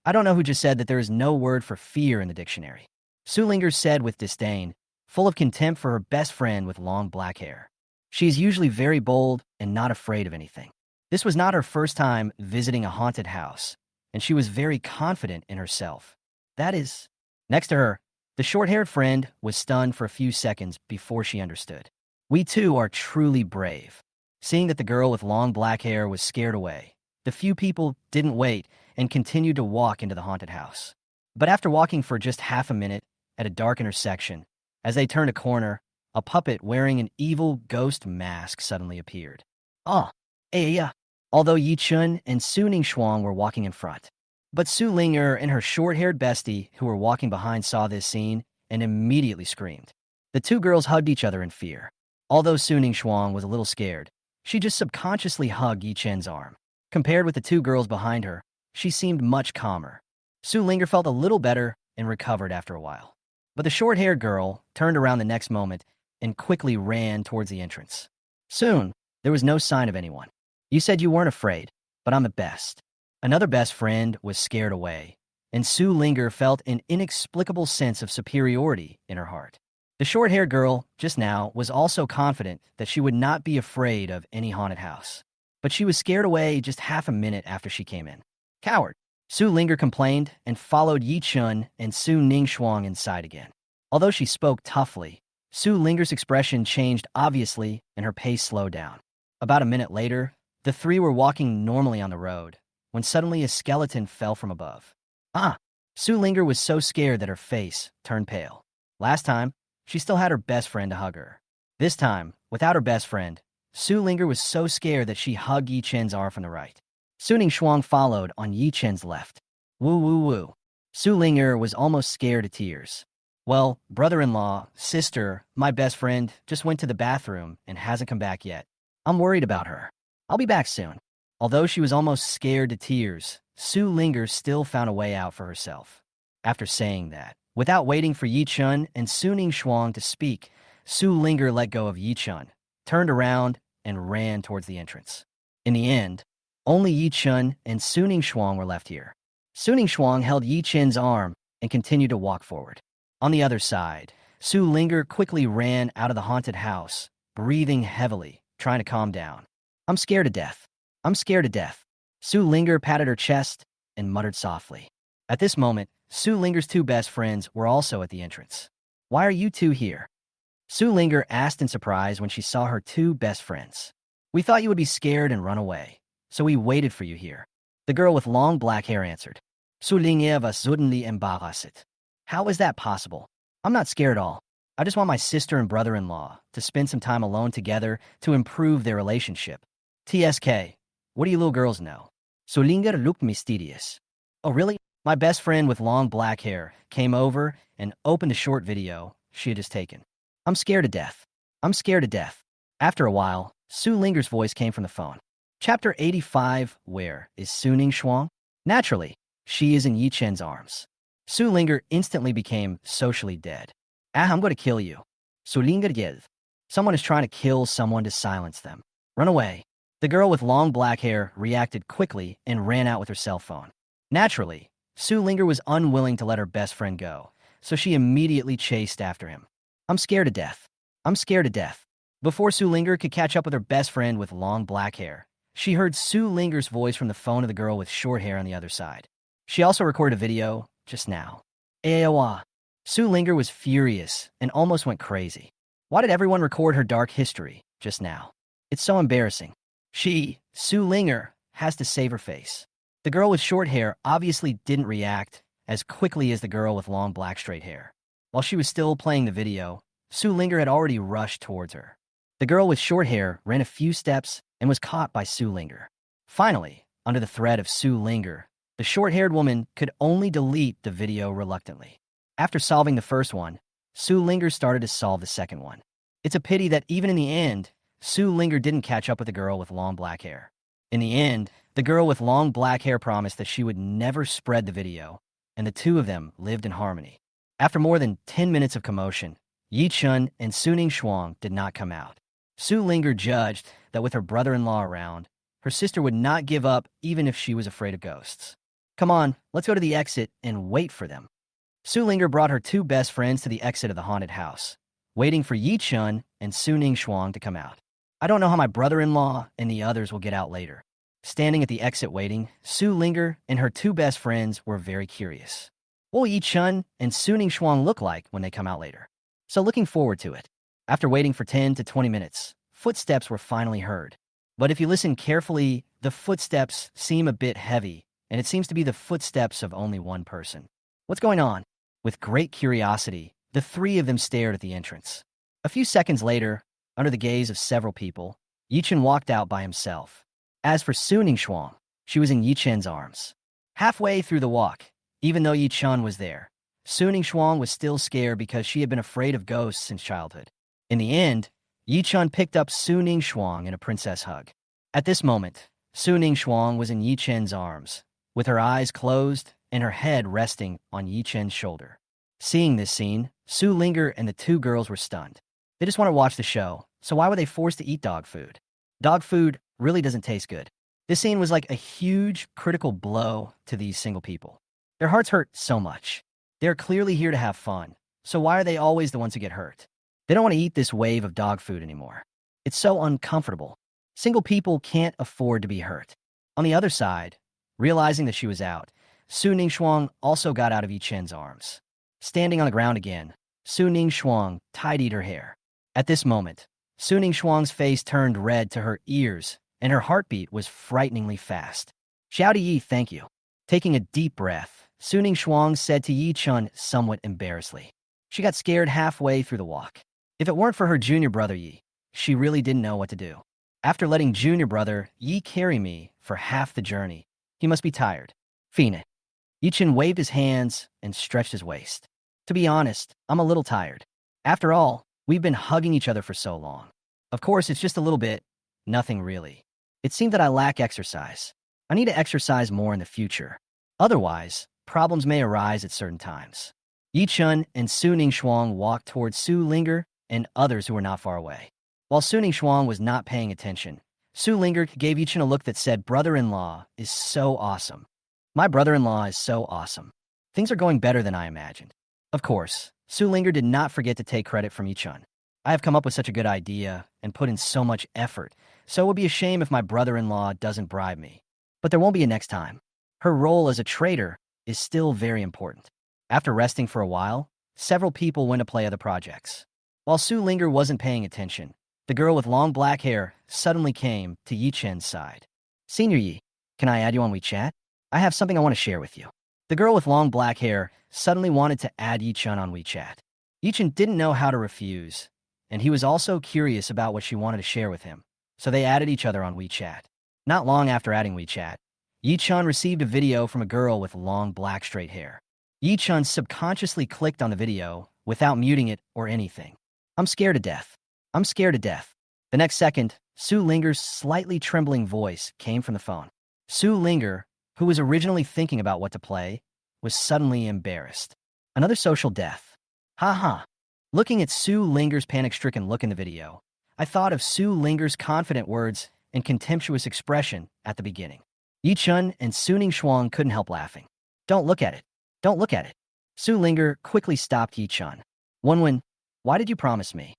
I don't know who just said that there is no word for fear in the dictionary. Su Linger said with disdain, full of contempt for her best friend with long black hair. She is usually very bold and not afraid of anything. This was not her first time visiting a haunted house, and she was very confident in herself. That is, next to her, the short-haired friend was stunned for a few seconds before she understood. We too are truly brave. Seeing that the girl with long black hair was scared away, the few people didn't wait and continued to walk into the haunted house. But after walking for just half a minute at a dark intersection, as they turned a corner, a puppet wearing an evil ghost mask suddenly appeared. Yeah. Although Yi Chun and Su Ningshuang were walking in front. But Su Linger and her short-haired bestie, who were walking behind, saw this scene and immediately screamed. The two girls hugged each other in fear. Although Su Ningshuang was a little scared, she just subconsciously hugged Yi Chen's arm. Compared with the two girls behind her, she seemed much calmer. Su Linger felt a little better and recovered after a while. But the short-haired girl turned around the next moment and quickly ran towards the entrance. Soon, there was no sign of anyone. You said you weren't afraid, but I'm the best. Another best friend was scared away, and Su Linger felt an inexplicable sense of superiority in her heart. The short-haired girl, just now, was also confident that she would not be afraid of any haunted house. But she was scared away just half a minute after she came in. Coward! Su Linger complained and followed Yi Chun and Su Ningshuang inside again. Although she spoke toughly, Su Linger's expression changed obviously and her pace slowed down. About a minute later, the three were walking normally on the road, when suddenly a skeleton fell from above. Su Linger was so scared that her face turned pale. Last time, she still had her best friend to hug her. This time, without her best friend, Su Linger was so scared that she hugged Yi Chen's arm from the right. Su Ningshuang followed on Yi Chen's left. Woo woo woo. Su Linger was almost scared to tears. Well, brother-in-law, sister, my best friend just went to the bathroom and hasn't come back yet. I'm worried about her. I'll be back soon. Although she was almost scared to tears, Su Linger still found a way out for herself. After saying that, without waiting for Yi Chun and Su Ningshuang to speak, Su Linger let go of Yi Chun, turned around, and ran towards the entrance. In the end, only Yi Chun and Su Ningshuang were left here. Su Ningshuang held Yi Chen's arm and continued to walk forward. On the other side, Su Linger quickly ran out of the haunted house, breathing heavily, trying to calm down. I'm scared to death. I'm scared to death. Su Linger patted her chest and muttered softly. At this moment, Su Linger's two best friends were also at the entrance. Why are you two here? Su Linger asked in surprise when she saw her two best friends. We thought you would be scared and run away, so we waited for you here. The girl with long black hair answered. Su Linger was suddenly embarrassed. How is that possible? I'm not scared at all. I just want my sister and brother-in-law to spend some time alone together to improve their relationship. TSK, what do you little girls know? Su Linger looked mysterious. Oh really? My best friend with long black hair came over and opened a short video she had just taken. I'm scared to death. I'm scared to death. After a while, Su Linger's voice came from the phone. Chapter 85, Where is Su Ningshuang? Naturally, she is in Yi Chen's arms. Su Linger instantly became socially dead. I'm going to kill you. Su Linger yelled. Someone is trying to kill someone to silence them. Run away. The girl with long black hair reacted quickly and ran out with her cell phone. Naturally, Su Linger was unwilling to let her best friend go, so she immediately chased after him. I'm scared to death. I'm scared to death. Before Su Linger could catch up with her best friend with long black hair, she heard Su Linger's voice from the phone of the girl with short hair on the other side. She also recorded a video just now. Aowa. Su Linger was furious and almost went crazy. Why did everyone record her dark history just now? It's so embarrassing. Su Linger, has to save her face. The girl with short hair obviously didn't react as quickly as the girl with long black straight hair. While she was still playing the video, Su Linger had already rushed towards her. The girl with short hair ran a few steps and was caught by Su Linger. Finally, under the threat of Su Linger, the short-haired woman could only delete the video reluctantly. After solving the first one, Su Linger started to solve the second one. It's a pity that even in the end, Su Linger didn't catch up with the girl with long black hair. In the end, the girl with long black hair promised that she would never spread the video, and the two of them lived in harmony. After more than 10 minutes of commotion, Yi Chun and Suning Shuang did not come out. Su Linger judged that with her brother-in-law around, her sister would not give up even if she was afraid of ghosts. Come on, let's go to the exit and wait for them. Su Linger brought her two best friends to the exit of the haunted house, waiting for Yi Chun and Suning Shuang to come out. I don't know how my brother-in-law and the others will get out later. Standing at the exit waiting, Su Linger and her two best friends were very curious. What will Yi Chun and Suning Shuang look like when they come out later? So looking forward to it. After waiting for 10 to 20 minutes, footsteps were finally heard. But if you listen carefully, the footsteps seem a bit heavy, and it seems to be the footsteps of only one person. What's going on? With great curiosity, the three of them stared at the entrance. A few seconds later, under the gaze of several people, Yi Chun walked out by himself. As for Suning Shuang, she was in Yi Chun's arms. Halfway through the walk, even though Yi Chun was there, Suning Shuang was still scared because she had been afraid of ghosts since childhood. In the end, Yi Chun picked up Suning Shuang in a princess hug. At this moment, Suning Shuang was in Yi Chun's arms, with her eyes closed and her head resting on Yi Chun's shoulder. Seeing this scene, Su Linger and the two girls were stunned. They just want to watch the show, so why were they forced to eat dog food? Dog food really doesn't taste good. This scene was like a huge, critical blow to these single people. Their hearts hurt so much. They're clearly here to have fun, so why are they always the ones who get hurt? They don't want to eat this wave of dog food anymore. It's so uncomfortable. Single people can't afford to be hurt. On the other side, realizing that she was out, Suning Shuang also got out of Yi Chen's arms. Standing on the ground again, Suning Shuang tidied her hair. At this moment, Suning Shuang's face turned red to her ears, and her heartbeat was frighteningly fast. Xiao Yi, thank you. Taking a deep breath, Suning Shuang said to Yi Chun somewhat embarrassedly. She got scared halfway through the walk. If it weren't for her junior brother Yi, she really didn't know what to do. After letting junior brother Yi carry me for half the journey, he must be tired. Fina. Yi Chun waved his hands and stretched his waist. To be honest, I'm a little tired. After all, we've been hugging each other for so long. Of course, it's just a little bit. Nothing really. It seemed that I lack exercise. I need to exercise more in the future. Otherwise, problems may arise at certain times. Yi Chun and Suning Shuang walked towards Su Linger and others who were not far away. While Suning Shuang was not paying attention, Su Linger gave Yi Chun a look that said, brother-in-law is so awesome. My brother-in-law is so awesome. Things are going better than I imagined. Of course, Su Linger did not forget to take credit from Yi Chun. I have come up with such a good idea and put in so much effort, so it would be a shame if my brother-in-law doesn't bribe me. But there won't be a next time. Her role as a traitor is still very important. After resting for a while, several people went to play other projects. While Su Linger wasn't paying attention, the girl with long black hair suddenly came to Yi Chen's side. Senior Yi, can I add you on WeChat? I have something I want to share with you. The girl with long black hair suddenly wanted to add Yi Chun on WeChat. Yi Chun didn't know how to refuse, and he was also curious about what she wanted to share with him, so they added each other on WeChat. Not long after adding WeChat, Yi Chun received a video from a girl with long black straight hair. Yi Chun subconsciously clicked on the video without muting it or anything. I'm scared to death. I'm scared to death. The next second, Su Linger's slightly trembling voice came from the phone. Su Linger, who was originally thinking about what to play, was suddenly embarrassed. Another social death. Ha ha. Looking at Su Linger's panic-stricken look in the video, I thought of Su Linger's confident words and contemptuous expression at the beginning. Yi Chun and Su Ningshuang couldn't help laughing. Don't look at it. Don't look at it. Su Linger quickly stopped Yi Chun. Wenwen, why did you promise me?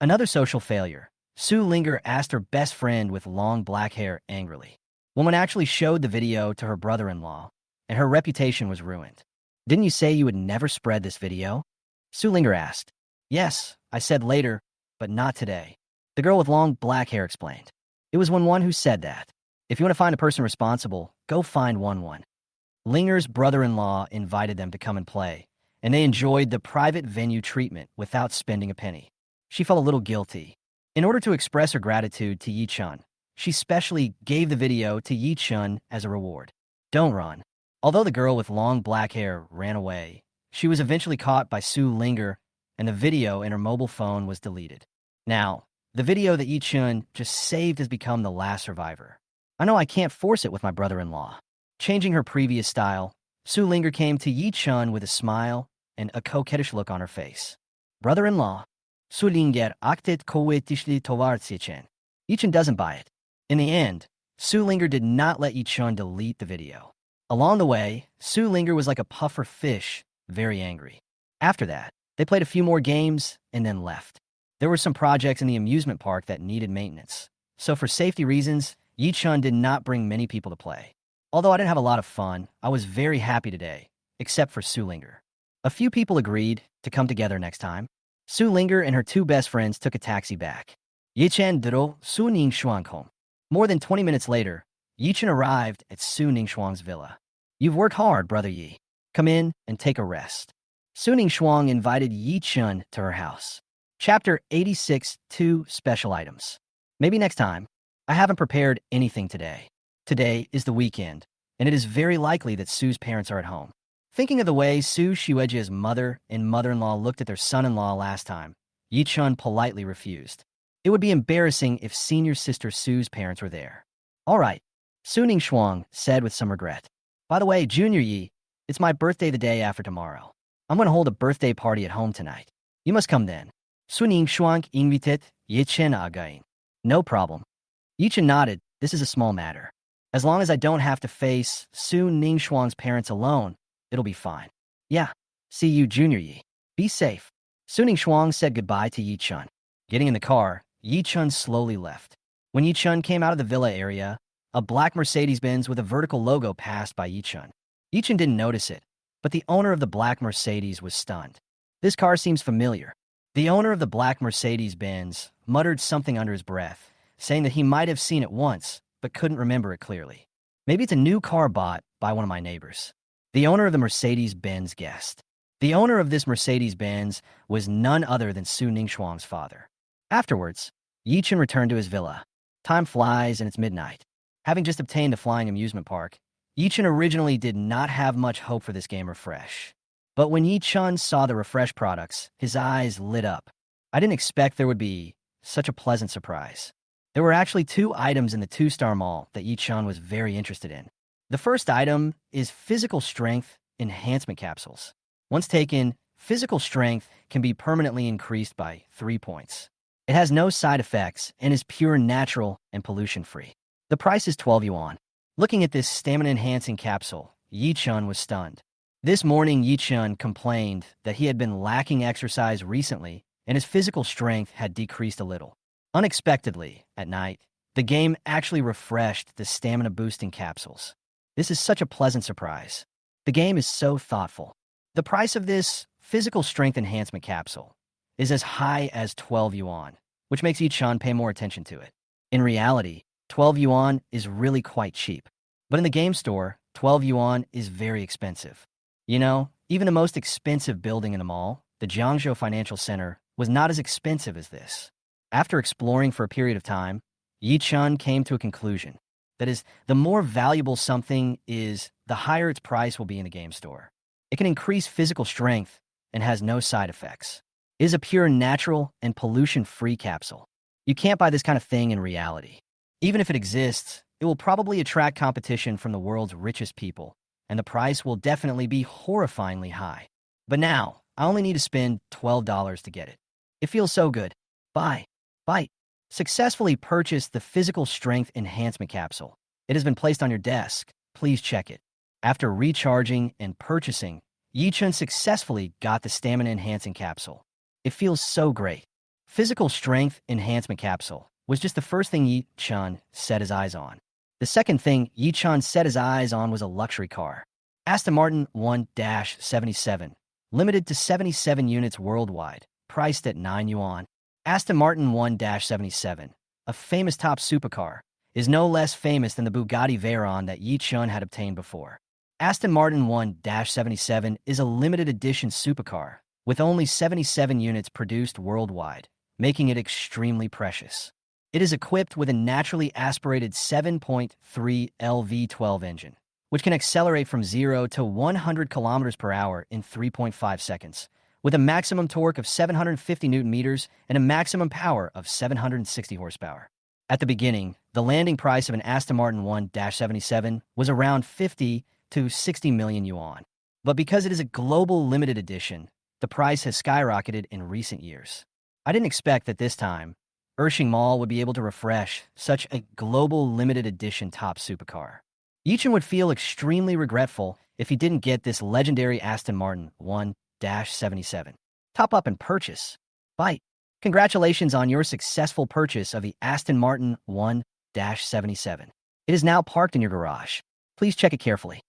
Another social failure. Su Linger asked her best friend with long black hair angrily. Woman actually showed the video to her brother-in-law, and her reputation was ruined. Didn't you say you would never spread this video? Su Linger asked. Yes, I said later, but not today. The girl with long black hair explained. It was Wenwen who said that. If you want to find a person responsible, go find Wenwen. Linger's brother-in-law invited them to come and play, and they enjoyed the private venue treatment without spending a penny. She felt a little guilty. In order to express her gratitude to Yi Chun, she specially gave the video to Yi Chun as a reward. Don't run. Although the girl with long black hair ran away, she was eventually caught by Su Linger, and the video in her mobile phone was deleted. Now, the video that Yi Chun just saved has become the last survivor. I know I can't force it with my brother-in-law. Changing her previous style, Su Linger came to Yi Chun with a smile and a coquettish look on her face. Brother-in-law, Su Linger aktet koetishli tovartsichen. Yi Chun doesn't buy it. In the end, Su Linger did not let Yi Chun delete the video. Along the way, Su Linger was like a puffer fish, very angry. After that, they played a few more games and then left. There were some projects in the amusement park that needed maintenance, so for safety reasons, Yi Chun did not bring many people to play. Although I didn't have a lot of fun, I was very happy today, except for Su Linger. A few people agreed to come together next time. Su Linger and her two best friends took a taxi back. Yi Chen dro Su Ningshuang home. More than 20 minutes later, Yi Chen arrived at Su Ningshuang's villa. You've worked hard, brother Yi. Come in and take a rest. Su Ningshuang invited Yi Chen to her house. Chapter 86, 2 Special Items. Maybe next time. I haven't prepared anything today. Today is the weekend, and it is very likely that Su's parents are at home. Thinking of the way Su Xiuejia's mother and mother-in-law looked at their son-in-law last time, Yi Chun politely refused. It would be embarrassing if senior sister Su's parents were there. All right, Su Ningshuang said with some regret. By the way, Junior Yi, it's my birthday the day after tomorrow. I'm going to hold a birthday party at home tonight. You must come then. Su Ningshuang invited Yi Chen again. No problem. Yi Chen nodded. This is a small matter. As long as I don't have to face Su Ningshuang's parents alone, it'll be fine. Yeah. See you, Junior Yi. Be safe. Su Ningshuang said goodbye to Yi Chun. Getting in the car, Yi Chun slowly left. When Yi Chun came out of the villa area, a black Mercedes-Benz with a vertical logo passed by Yi Chun. Yi Chun didn't notice it, but the owner of the black Mercedes was stunned. This car seems familiar. The owner of the black Mercedes-Benz muttered something under his breath, saying that he might have seen it once, but couldn't remember it clearly. Maybe it's a new car bought by one of my neighbors. The owner of the Mercedes-Benz guessed. The owner of this Mercedes-Benz was none other than Su Ningshuang's father. Afterwards, Yi Chun returned to his villa. Time flies and it's midnight. Having just obtained a flying amusement park, Yi Chun originally did not have much hope for this game Refresh. But when Yi Chun saw the Refresh products, his eyes lit up. I didn't expect there would be such a pleasant surprise. There were actually two items in the two-star mall that Yi Chun was very interested in. The first item is physical strength enhancement capsules. Once taken, physical strength can be permanently increased by 3 points. It has no side effects and is pure natural and pollution-free. The price is 12 yuan. Looking at this stamina-enhancing capsule, Yi Chun was stunned. This morning, Yi Chun complained that he had been lacking exercise recently and his physical strength had decreased a little. Unexpectedly, at night, the game actually refreshed the stamina-boosting capsules. This is such a pleasant surprise. The game is so thoughtful. The price of this physical strength enhancement capsule is as high as 12 yuan, which makes Yi Chun pay more attention to it. In reality, 12 yuan is really quite cheap. But in the game store, 12 yuan is very expensive. You know, even the most expensive building in the mall, the Jiangzhou Financial Center, was not as expensive as this. After exploring for a period of time, Yi Chun came to a conclusion. That is, the more valuable something is, the higher its price will be in the game store. It can increase physical strength and has no side effects. It is a pure natural and pollution-free capsule. You can't buy this kind of thing in reality. Even if it exists, it will probably attract competition from the world's richest people, and the price will definitely be horrifyingly high. But now, I only need to spend $12 to get it. It feels so good. Buy. Buy. Successfully purchased the physical strength enhancement capsule. It has been placed on your desk. Please check it. After recharging and purchasing, Yi-chun successfully got the stamina enhancing capsule. It feels so great. Physical strength enhancement capsule was just the first thing Yi-chun set his eyes on. The second thing Yi-chun set his eyes on was a luxury car. Aston Martin 1-77, limited to 77 units worldwide, priced at 9 yuan. Aston Martin 1-77, a famous top supercar, is no less famous than the Bugatti Veyron that Yi-chun had obtained before. Aston Martin 1-77 is a limited edition supercar, with only 77 units produced worldwide, making it extremely precious. It is equipped with a naturally aspirated 7.3 L V12 engine, which can accelerate from 0 to 100 kilometers per hour in 3.5 seconds, with a maximum torque of 750 newton meters and a maximum power of 760 horsepower. At the beginning, the landing price of an Aston Martin 1-77 was around 50 to 60 million yuan. But because it is a global limited edition, the price has skyrocketed in recent years. I didn't expect that this time, Ershing Mall would be able to refresh such a global limited edition top supercar. Yi-chun would feel extremely regretful if he didn't get this legendary Aston Martin 1-77. Top up and purchase. Buy. Congratulations on your successful purchase of the Aston Martin 1-77. It is now parked in your garage. Please check it carefully.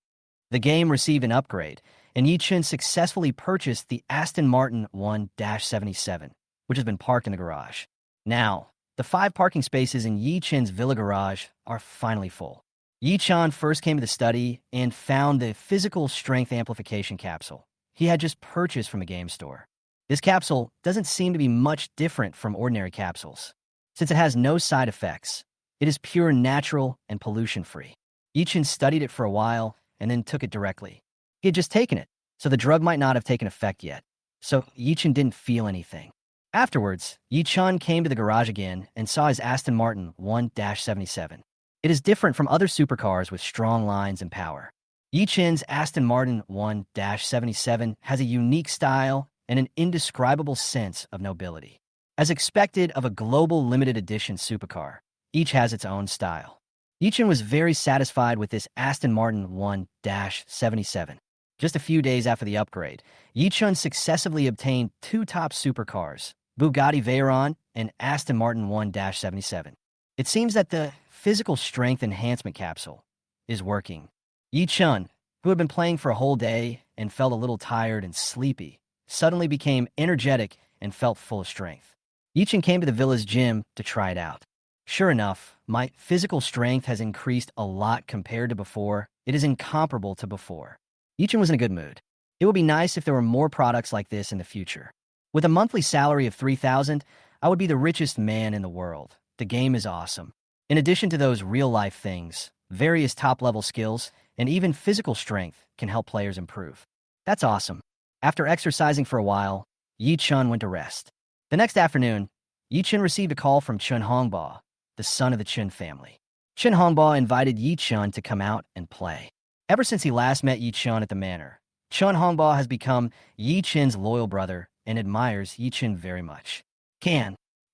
The game received an upgrade, and Yi-chun successfully purchased the Aston Martin 1-77, which has been parked in the garage. Now, the 5 parking spaces in Yi-chun's villa garage are finally full. Yi-chun first came to the study and found the physical strength amplification capsule he had just purchased from a game store. This capsule doesn't seem to be much different from ordinary capsules. Since it has no side effects, it is pure natural and pollution-free. Yi-chun studied it for a while and then took it directly. He had just taken it, so the drug might not have taken effect yet. So Yi-chun didn't feel anything. Afterwards, Yi-chun came to the garage again and saw his Aston Martin 1-77. It is different from other supercars with strong lines and power. Yi-chun's Aston Martin 1-77 has a unique style and an indescribable sense of nobility. As expected of a global limited edition supercar, each has its own style. Yi-chun was very satisfied with this Aston Martin 1-77. Just a few days after the upgrade, Yi-chun successively obtained 2 top supercars, Bugatti Veyron and Aston Martin 1-77. It seems that the physical strength enhancement capsule is working. Yi-chun, who had been playing for a whole day and felt a little tired and sleepy, suddenly became energetic and felt full of strength. Yi-chun came to the villa's gym to try it out. Sure enough, my physical strength has increased a lot compared to before. It is incomparable to before. Yi-chun was in a good mood. It would be nice if there were more products like this in the future. With a monthly salary of 3,000, I would be the richest man in the world. The game is awesome. In addition to those real-life things, various top-level skills, and even physical strength can help players improve. That's awesome. After exercising for a while, Yi-chun went to rest. The next afternoon, Yi-chun received a call from Chun Hongba, the son of the Chun family. Chun Hongba invited Yi-chun to come out and play. Ever since he last met Yi-chun at the manor, Chun Hongba has become Yi-chun's loyal brother and admires Yi-chun very much.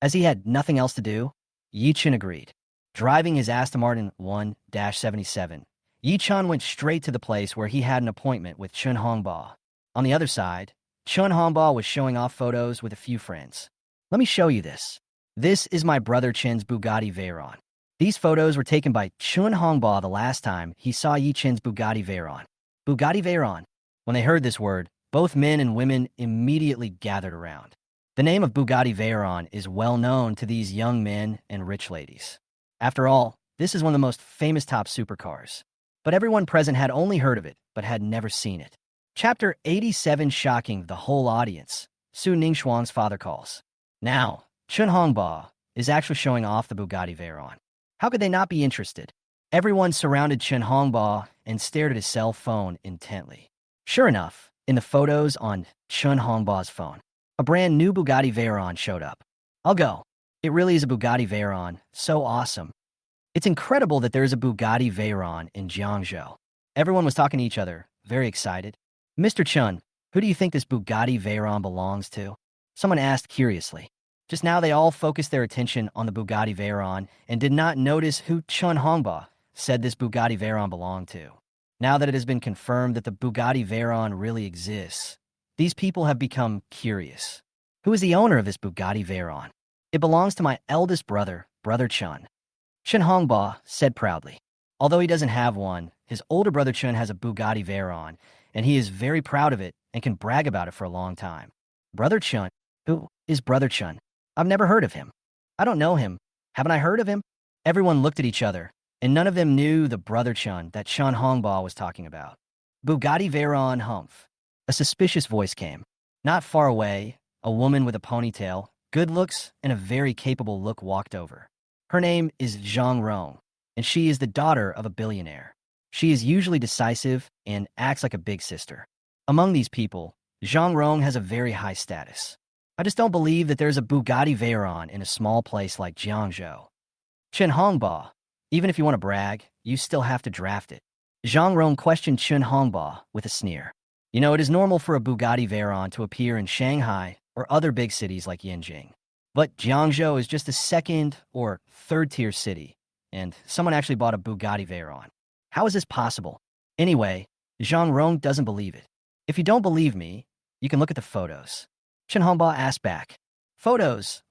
As he had nothing else to do, Yi-chun agreed. Driving his Aston Martin 1-77, Yi-chun went straight to the place where he had an appointment with Chun Hongba. On the other side, Chun Hongba was showing off photos with a few friends. Let me show you this. This is my brother Chin's Bugatti Veyron. These photos were taken by Chun Hongba the last time he saw Yi-chun's Bugatti Veyron. Bugatti Veyron. When they heard this word, both men and women immediately gathered around. The name of Bugatti Veyron is well known to these young men and rich ladies. After all, this is one of the most famous top supercars. But everyone present had only heard of it, but had never seen it. Chapter 87, shocking the whole audience. Su Ningxuan's father calls. Now, Chun Hongba is actually showing off the Bugatti Veyron. How could they not be interested? Everyone surrounded Chun Hongba and stared at his cell phone intently. Sure enough, in the photos on Chun Hongba's phone, a brand new Bugatti Veyron showed up. I'll go. It really is a Bugatti Veyron. So awesome. It's incredible that there is a Bugatti Veyron in Jiangzhou. Everyone was talking to each other, very excited. Mr. Chun, Who do you think this Bugatti Veyron belongs to? Someone asked curiously. Just now they all focused their attention on the Bugatti Veyron and did not notice who Chun Hongba said this Bugatti Veyron belonged to. Now that it has been confirmed that the Bugatti Veyron really exists, these people have become curious. Who is the owner of this Bugatti Veyron? It belongs to my eldest brother, Brother Chun. Chun Hongba said proudly. Although he doesn't have one, his older brother Chun has a Bugatti Veyron, and he is very proud of it and can brag about it for a long time. Brother Chun? Who is Brother Chun? I've never heard of him. I don't know him. Haven't I heard of him? Everyone looked at each other, and none of them knew the Brother Chun that Chun Hongba was talking about. Bugatti Veyron Humph. A suspicious voice came. Not far away, a woman with a ponytail, good looks, and a very capable look walked over. Her name is Zhang Rong, and she is the daughter of a billionaire. She is usually decisive and acts like a big sister. Among these people, Zhang Rong has a very high status. I just don't believe that there's a Bugatti Veyron in a small place like Jiangzhou. Chun Hongba, even if you want to brag, you still have to draft it. Zhang Rong questioned Chun Hongba with a sneer. You know, it is normal for a Bugatti Veyron to appear in Shanghai or other big cities like Yanjing. But Jiangzhou is just a second or third-tier city, and someone actually bought a Bugatti Veyron. How is this possible? Anyway, Zhang Rong doesn't believe it. If you don't believe me, you can look at the photos. Chun Hongba asked back. Photos?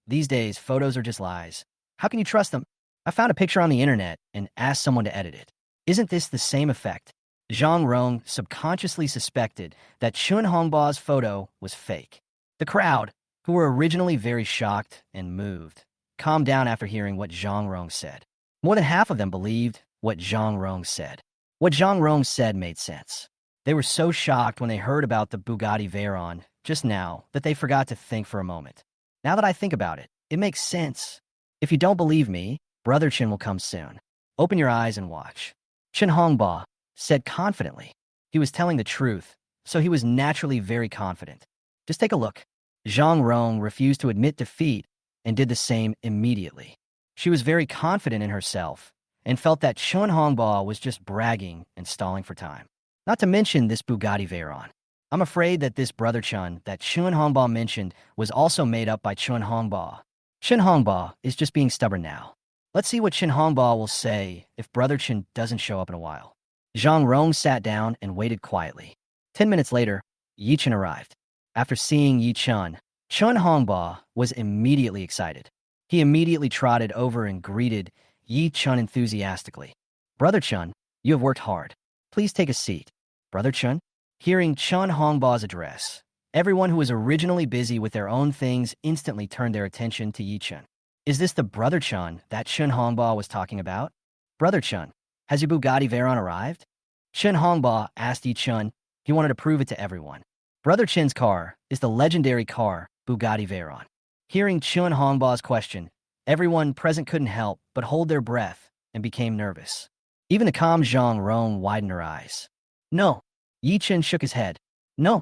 These days, photos are just lies. How can you trust them? I found a picture on the internet and asked someone to edit it. Isn't this the same effect? Zhang Rong subconsciously suspected that Chun Hongba's photo was fake. The crowd, who were originally very shocked and moved, calmed down after hearing what Zhang Rong said. More than half of them believed what Zhang Rong said. What Zhang Rong said made sense. They were so shocked when they heard about the Bugatti Veyron just now that they forgot to think for a moment. Now that I think about it, it makes sense. If you don't believe me, Brother Chun will come soon. Open your eyes and watch. Chun Hongba said confidently. He was telling the truth, so he was naturally very confident. Just take a look. Zhang Rong refused to admit defeat and did the same immediately. She was very confident in herself and felt that Chun Hongba was just bragging and stalling for time. Not to mention this Bugatti Veyron. I'm afraid that this Brother Chun that Chun Hongba mentioned was also made up by Chun Hongba. Chun Hongba is just being stubborn now. Let's see what Chun Hongba will say if Brother Chun doesn't show up in a while. Zhang Rong sat down and waited quietly. 10 minutes later, Yi Chun arrived. After seeing Yi Chun, Chun Hongba was immediately excited. He immediately trotted over and greeted Yi Chun enthusiastically. Brother Chun, you have worked hard. Please take a seat. Brother Chun? Hearing Chun Hongba's address, everyone who was originally busy with their own things instantly turned their attention to Yi Chun. Is this the Brother Chun that Chun Hongba was talking about? Brother Chun, has your Bugatti Veyron arrived? Chun Hongba asked Yi Chun. He wanted to prove it to everyone. Brother Chun's car is the legendary car Bugatti Veyron. Hearing Chun Hongba's question, everyone present couldn't help but hold their breath and became nervous. Even the calm Zhang Rong widened her eyes. No. Yi Chun shook his head. No.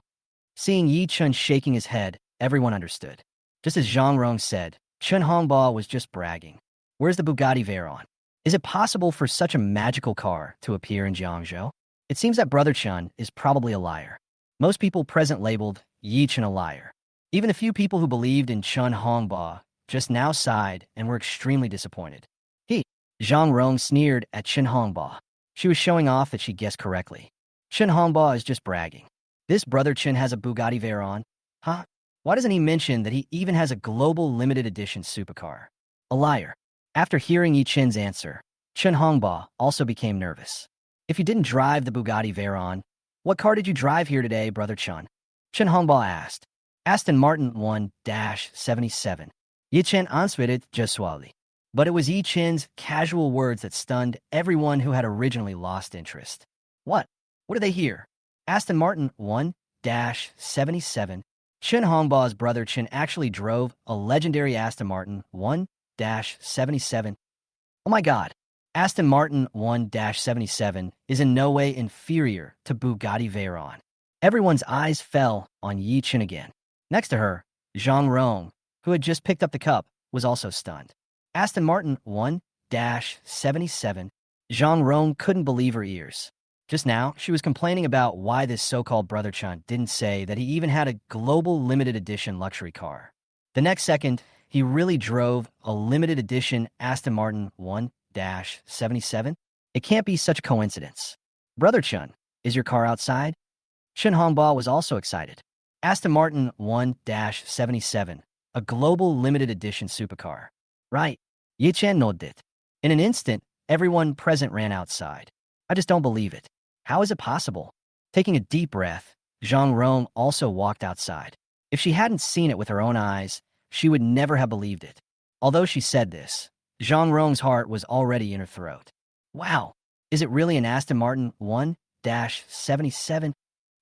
Seeing Yi Chun shaking his head, everyone understood. Just as Zhang Rong said, Chun Hongba was just bragging. Where's the Bugatti Veyron? Is it possible for such a magical car to appear in Jiangzhou? It seems that Brother Chun is probably a liar. Most people present labeled Yi Chun a liar. Even a few people who believed in Chun Hongba just now sighed and were extremely disappointed. Zhang Rong sneered at Chun Hongba. She was showing off that she guessed correctly. Chun Hongba is just bragging. This Brother Chun has a Bugatti Veyron. Why doesn't he mention that he even has a global limited edition supercar? A liar. After hearing Yi Chun's answer, Chun Hongba also became nervous. If you didn't drive the Bugatti Veyron, what car did you drive here today, Brother Chun? Chun Hongba asked. Aston Martin 1-77. Yi Chun answered it just suavely. But it was Yi Chun's casual words that stunned everyone who had originally lost interest. What? What do they hear? Aston Martin 1-77. Chun Hongba's Brother Chun actually drove a legendary Aston Martin 1-77. Oh my god. Aston Martin 1-77 is in no way inferior to Bugatti Veyron. Everyone's eyes fell on Yi Chun again. Next to her, Zhang Rong, who had just picked up the cup, was also stunned. Aston Martin 1-77. Zhang Rong couldn't believe her ears. Just now, she was complaining about why this so-called Brother Chun didn't say that he even had a global limited edition luxury car. The next second, he really drove a limited edition Aston Martin 1-77. It can't be such a coincidence. Brother Chun, is your car outside? Shin Hongba was also excited. Aston Martin 1-77, a global limited edition supercar. Right. Ye Chen nodded. In an instant, everyone present ran outside. I just don't believe it. How is it possible? Taking a deep breath, Zhang Rong also walked outside. If she hadn't seen it with her own eyes, she would never have believed it. Although she said this, Zhang Rong's heart was already in her throat. Wow, is it really an Aston Martin 1-77?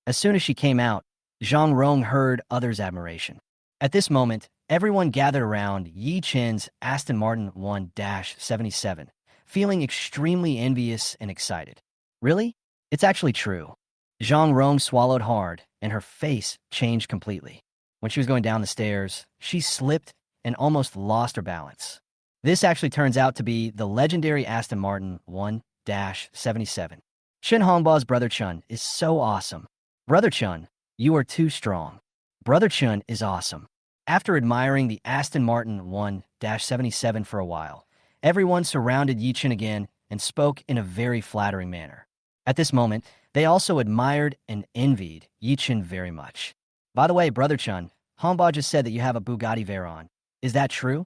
As soon as she came out, Zhang Rong heard others' admiration. At this moment, everyone gathered around Yi Chen's Aston Martin 1-77, feeling extremely envious and excited. Really? It's actually true. Zhang Rong swallowed hard, and her face changed completely. When she was going down the stairs, she slipped and almost lost her balance. This actually turns out to be the legendary Aston Martin 1-77. Shin Hongba's Brother Chun is so awesome. Brother Chun, you are too strong. Brother Chun is awesome. After admiring the Aston Martin 1-77 for a while, everyone surrounded Yi Chen again and spoke in a very flattering manner. At this moment, they also admired and envied Yi Chen very much. By the way, Brother Chun, Hongba just said that you have a Bugatti Veyron. Is that true?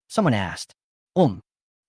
Someone asked.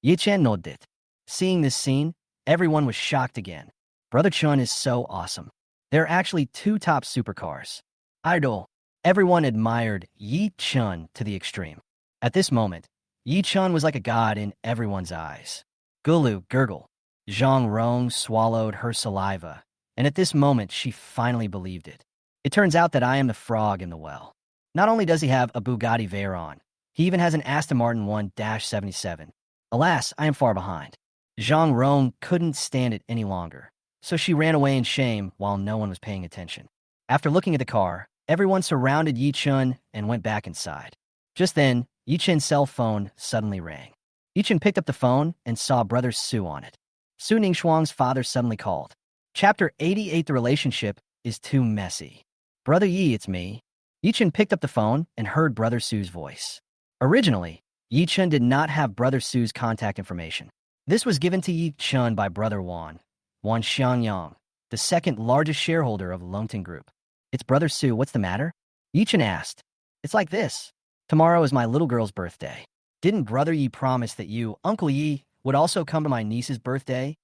Yi Chen nodded. Seeing this scene, everyone was shocked again. Brother Chun is so awesome. There are actually two top supercars. Idol. Everyone admired Yi Chen to the extreme. At this moment, Yi Chen was like a god in everyone's eyes. Gulu gurgle. Zhang Rong swallowed her saliva, and at this moment she finally believed it. It turns out that I am the frog in the well. Not only does he have a Bugatti Veyron, he even has an Aston Martin 1-77. Alas, I am far behind. Zhang Rong couldn't stand it any longer, so she ran away in shame while no one was paying attention. After looking at the car, everyone surrounded Yi Chen and went back inside. Just then, Yi Chen's cell phone suddenly rang. Yi Chen picked up the phone and saw Brother Su on it. Su Ningxuang's father suddenly called. Chapter 88, the relationship is too messy. Brother Yi, it's me. Yi Chen picked up the phone and heard Brother Su's voice. Originally, Yi Chen did not have Brother Su's contact information. This was given to Yi Chen by Brother Wan Xiangyang, the second largest shareholder of Longting Group. It's Brother Su, what's the matter? Yi Chen asked. It's like this. Tomorrow is my little girl's birthday. Didn't Brother Yi promise that you, Uncle Yi, would also come to my niece's birthday?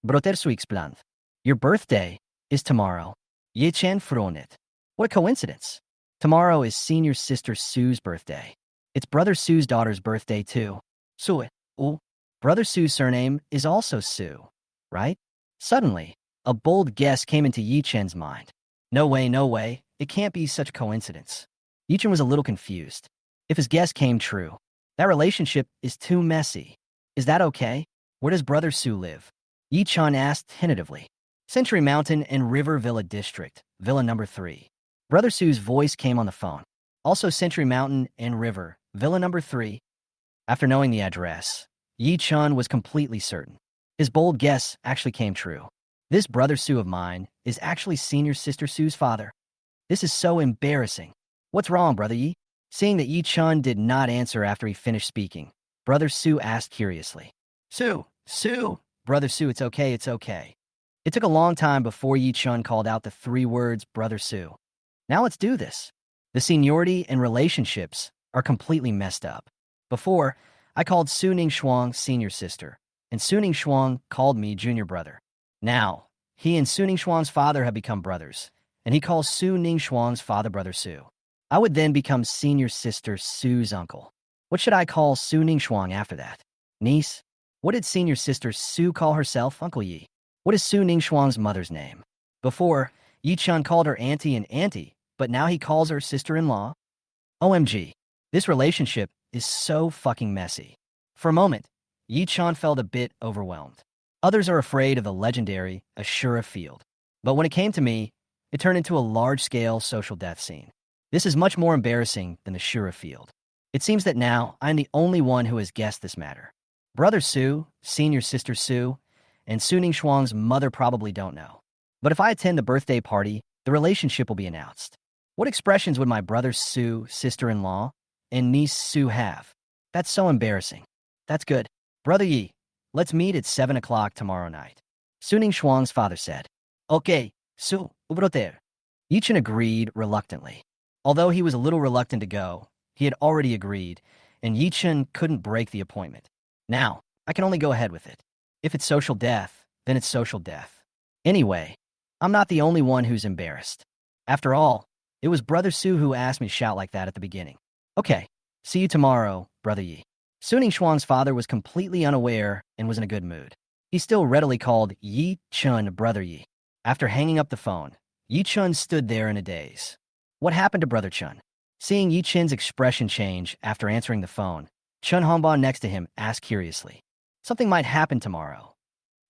Brother Su explained. Your birthday is tomorrow. Yi Chen frowned. What a coincidence. Tomorrow is senior sister Su's birthday. It's Brother Su's daughter's birthday too. Su. Brother Su's surname is also Su, right? Suddenly, a bold guess came into Yi Chen's mind. No way, it can't be such a coincidence. Yi Chen was a little confused. If his guess came true, that relationship is too messy. Is that okay? Where does Brother Su live? Yi Chen asked tentatively. Century Mountain and River Villa District, Villa number 3. Brother Su's voice came on the phone. Also Century Mountain and River, Villa number 3. After knowing the address, Yi Chen was completely certain. His bold guess actually came true. This Brother Su of mine is actually senior sister Su's father. This is so embarrassing. What's wrong, Brother Yi? Seeing that Yi Chen did not answer after he finished speaking, Brother Su asked curiously. Su! Brother Su, it's okay. It took a long time before Yi Chen called out the 3 words, Brother Su. Now let's do this. The seniority and relationships are completely messed up. Before, I called Su Ningxuang senior sister, and Su Ningxuang called me junior brother. Now, he and Su Ningxuang's father have become brothers, and he calls Su Ningxuang's father Brother Su. I would then become senior sister Su's uncle. What should I call Su Ningxuang after that? Niece? What did senior sister Su call herself, Uncle Yi? What is Su Ningxuang's mother's name? Before, Yi Chen called her auntie and auntie, but now he calls her sister-in-law? OMG, this relationship is so fucking messy. For a moment, Yi Chen felt a bit overwhelmed. Others are afraid of the legendary Ashura field. But when it came to me, it turned into a large-scale social death scene. This is much more embarrassing than the Shura field. It seems that now I'm the only one who has guessed this matter. Brother Su, senior sister Su, and Su Ningxuang's mother probably don't know. But if I attend the birthday party, the relationship will be announced. What expressions would my brother Sue, sister-in-law, and niece Sue have? That's so embarrassing. That's good. Brother Yi, let's meet at 7 o'clock tomorrow night. Suning Shuang's father said. Okay, Su, ubroter. Yichen agreed reluctantly. Although he was a little reluctant to go, he had already agreed, and Yichen couldn't break the appointment. Now, I can only go ahead with it. If it's social death, then it's social death. Anyway, I'm not the only one who's embarrassed. After all, it was Brother Su who asked me to shout like that at the beginning. Okay, see you tomorrow, Brother Yi. Suning Shuang's father was completely unaware and was in a good mood. He still readily called Yi Chun Brother Yi. After hanging up the phone, Yi Chun stood there in a daze. What happened to Brother Chun? Seeing Yi Chun's expression change after answering the phone, Chun Hongba next to him asked curiously. Something might happen tomorrow.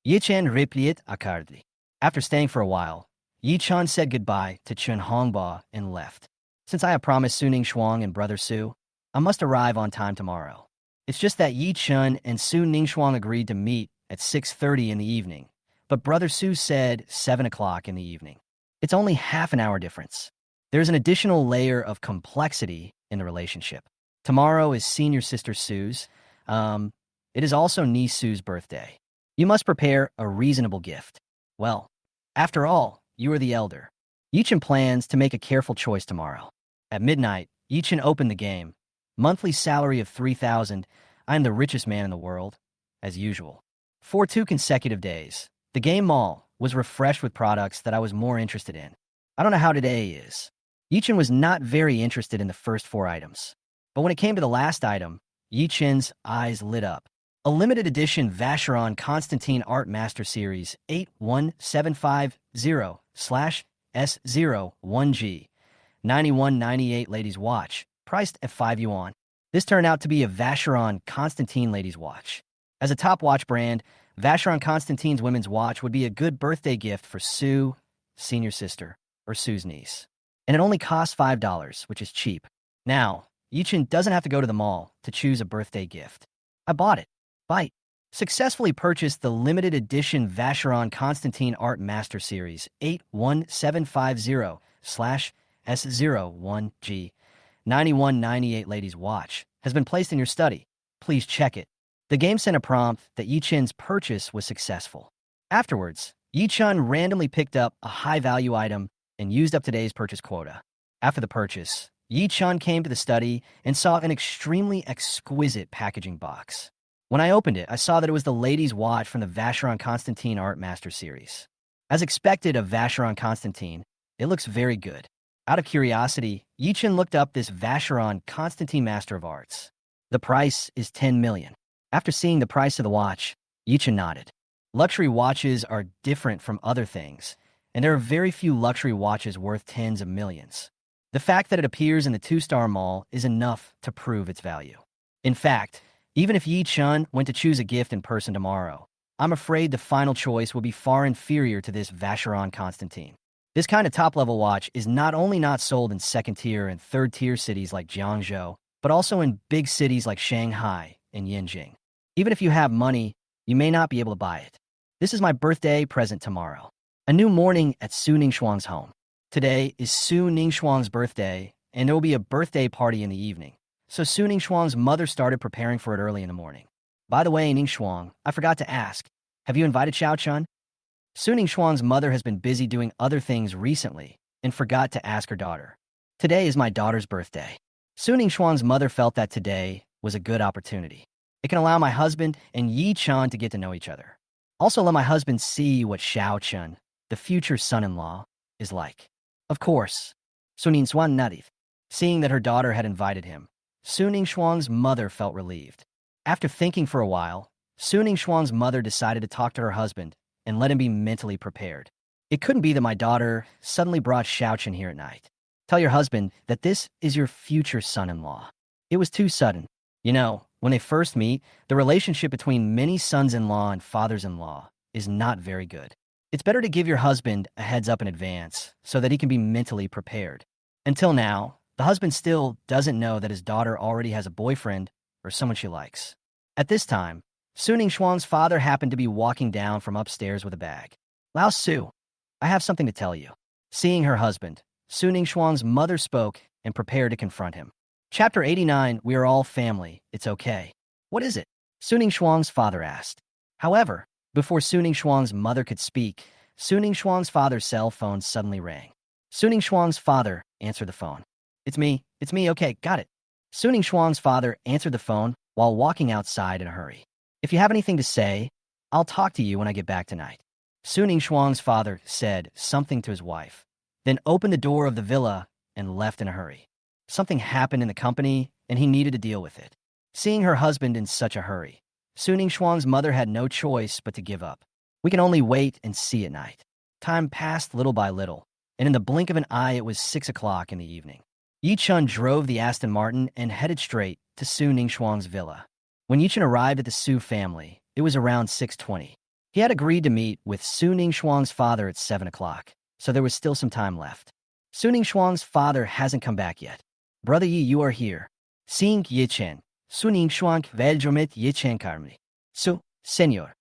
Yi Chun replied accordingly. After staying for a while, Yi Chun said goodbye to Chun Hongba and left. Since I have promised Suning Shuang and Brother Su, I must arrive on time tomorrow. It's just that Yi Chun and Su Ningshuang agreed to meet at 6:30 in the evening, but Brother Su said 7 o'clock in the evening. It's only half an hour difference. There's an additional layer of complexity in the relationship. Tomorrow is senior sister Sue's. It is also niece Sue's birthday. You must prepare a reasonable gift. Well, after all, you are the elder. Yichen plans to make a careful choice tomorrow. At midnight, Yichen opened the game. Monthly salary of 3,000. I am the richest man in the world, as usual. For 2 consecutive days, the game mall was refreshed with products that I was more interested in. I don't know how today is. Yichen was not very interested in the first 4 items. But when it came to the last item, Yichen's eyes lit up. A limited edition Vacheron Constantine Art Master Series 81750/S01G 9198 ladies watch, priced at 5 yuan. This turned out to be a Vacheron Constantine ladies watch. As a top watch brand, Vacheron Constantine's women's watch would be a good birthday gift for Sue, senior sister, or Sue's niece. And it only costs $5, which is cheap. Now, Yichen doesn't have to go to the mall to choose a birthday gift. I bought it. Bite. Successfully purchased the limited edition Vacheron Constantine Art Master Series 81750/S01G 9198 ladies watch has been placed in your study. Please check it. The game sent a prompt that Yichen's purchase was successful. Afterwards, Yichen randomly picked up a high-value item and used up today's purchase quota. After the purchase, Yichen came to the study and saw an extremely exquisite packaging box. When I opened it, I saw that it was the ladies' watch from the Vacheron Constantine Art Master Series. As expected of Vacheron Constantine, it looks very good. Out of curiosity, Yichen looked up this Vacheron Constantine Master of Arts. The price is 10 million. After seeing the price of the watch, Yichen nodded. Luxury watches are different from other things, and there are very few luxury watches worth tens of millions. The fact that it appears in the 2-star mall is enough to prove its value. In fact, even if Yi Chun went to choose a gift in person tomorrow, I'm afraid the final choice will be far inferior to this Vacheron Constantine. This kind of top-level watch is not only not sold in second-tier and third-tier cities like Jiangzhou, but also in big cities like Shanghai and Yanjing. Even if you have money, you may not be able to buy it. This is my birthday present tomorrow. A new morning at Su Ningshuang's home. Today is Su Ningshuang's birthday, and there will be a birthday party in the evening. So Su Ningshuang's mother started preparing for it early in the morning. By the way, Ningshuang, I forgot to ask, have you invited Xiao Chun? Su Ningshuang's mother has been busy doing other things recently and forgot to ask her daughter. Today is my daughter's birthday. Su Ningshuang's mother felt that today was a good opportunity. It can allow my husband and Yi Chun to get to know each other. Also let my husband see what Xiao Chun, the future son-in-law, is like. Of course, Su Ningshuang nodded. Seeing that her daughter had invited him, Su Ningshuang's mother felt relieved. After thinking for a while, Su Ningshuang's mother decided to talk to her husband and let him be mentally prepared. It couldn't be that my daughter suddenly brought Xiao Chun here at night. Tell your husband that this is your future son-in-law. It was too sudden. You know, when they first meet, the relationship between many sons-in-law and fathers-in-law is not very good. It's better to give your husband a heads up in advance so that he can be mentally prepared. Until now, the husband still doesn't know that his daughter already has a boyfriend or someone she likes. At this time, Su Ningshuang's father happened to be walking down from upstairs with a bag. Lao Su, I have something to tell you. Seeing her husband, Su Ningshuang's mother spoke and prepared to confront him. Chapter 89, We are all family, it's okay. What is it? Su Ningshuang's father asked. However, before Su Ningshuang's mother could speak, Su Ningshuang's father's cell phone suddenly rang. Su Ningshuang's father answered the phone. It's me, okay, got it. Su Ningshuang's father answered the phone while walking outside in a hurry. If you have anything to say, I'll talk to you when I get back tonight. Su Ningshuang's father said something to his wife, then opened the door of the villa and left in a hurry. Something happened in the company, and he needed to deal with it. Seeing her husband in such a hurry, Su Ningshuang's mother had no choice but to give up. We can only wait and see at night. Time passed little by little, and in the blink of an eye it was 6 o'clock in the evening. Yi-chun drove the Aston Martin and headed straight to Su Ningshuang's villa. When Yi-chun arrived at the Su family, it was around 6:20. He had agreed to meet with Su Ningshuang's father at 7 o'clock, so there was still some time left. Su Ningshuang's father hasn't come back yet. Brother Yi, you are here. Seeing Yi-chun, Su Ningshuang veljomit Yi-chun karmi. Su, senor.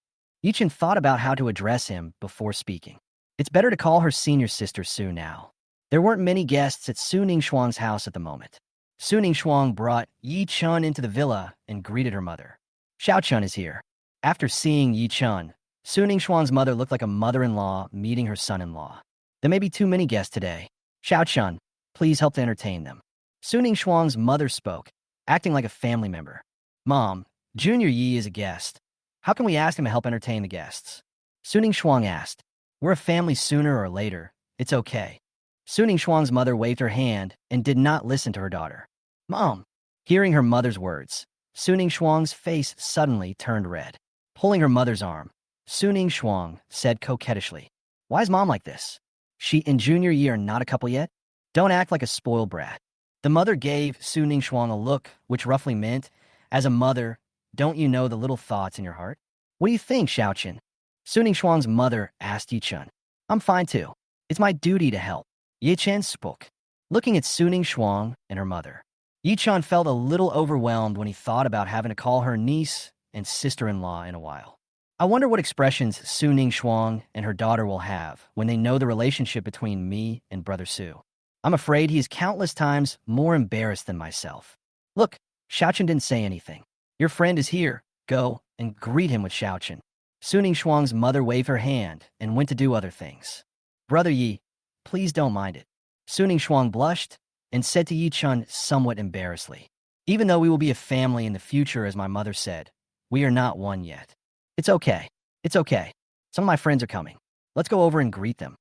Yi-chun thought about how to address him before speaking. It's better to call her senior sister Su now. There weren't many guests at Su Ningshuang's house at the moment. Su Ningshuang brought Yi-chun into the villa and greeted her mother. Xiao-chun is here. After seeing Yi-chun, Su Ningshuang's mother looked like a mother-in-law meeting her son-in-law. There may be too many guests today. Xiao-chun, please help to entertain them. Su Ningshuang's mother spoke, acting like a family member. Mom, Junior Yi is a guest. How can we ask him to help entertain the guests? Su Ningshuang asked. We're a family sooner or later. It's okay. Su Ningshuang's mother waved her hand and did not listen to her daughter. Mom! Hearing her mother's words, Su Ningshuang's face suddenly turned red. Pulling her mother's arm, Su Ningshuang said coquettishly, Why is Mom like this? She and Junior Yi are not a couple yet? Don't act like a spoiled brat. The mother gave Su Ningshuang a look which roughly meant, as a mother, don't you know the little thoughts in your heart? What do you think, Xiao-chun? Su Ningshuang's mother asked Yi-chun. I'm fine too. It's my duty to help. Yi-chun spoke, looking at Su Ningshuang and her mother. Yi-chun felt a little overwhelmed when he thought about having to call her niece and sister-in-law in a while. I wonder what expressions Su Ningshuang and her daughter will have when they know the relationship between me and Brother Su. I'm afraid he is countless times more embarrassed than myself. Look, Xiao-chun didn't say anything. Your friend is here. Go and greet him with Xiao-chun. Su Ningshuang's mother waved her hand and went to do other things. Brother Yi, please don't mind it. Su Ningshuang blushed and said to Yi-chun somewhat embarrassedly. Even though we will be a family in the future, as my mother said, we are not one yet. It's okay. It's okay. Some of my friends are coming. Let's go over and greet them.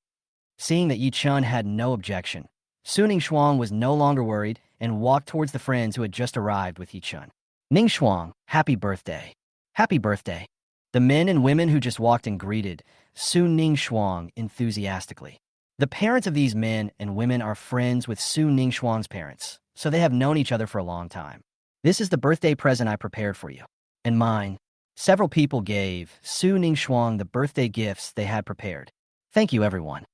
Seeing that Yi-chun had no objection, Su Ningshuang was no longer worried and walked towards the friends who had just arrived with Yi-chun. Ningshuang, happy birthday. Happy birthday. The men and women who just walked in greeted Su Ningshuang enthusiastically. The parents of these men and women are friends with Su Ningshuang's parents, so they have known each other for a long time. This is the birthday present I prepared for you. And mine. Several people gave Su Ningshuang the birthday gifts they had prepared. Thank you, everyone.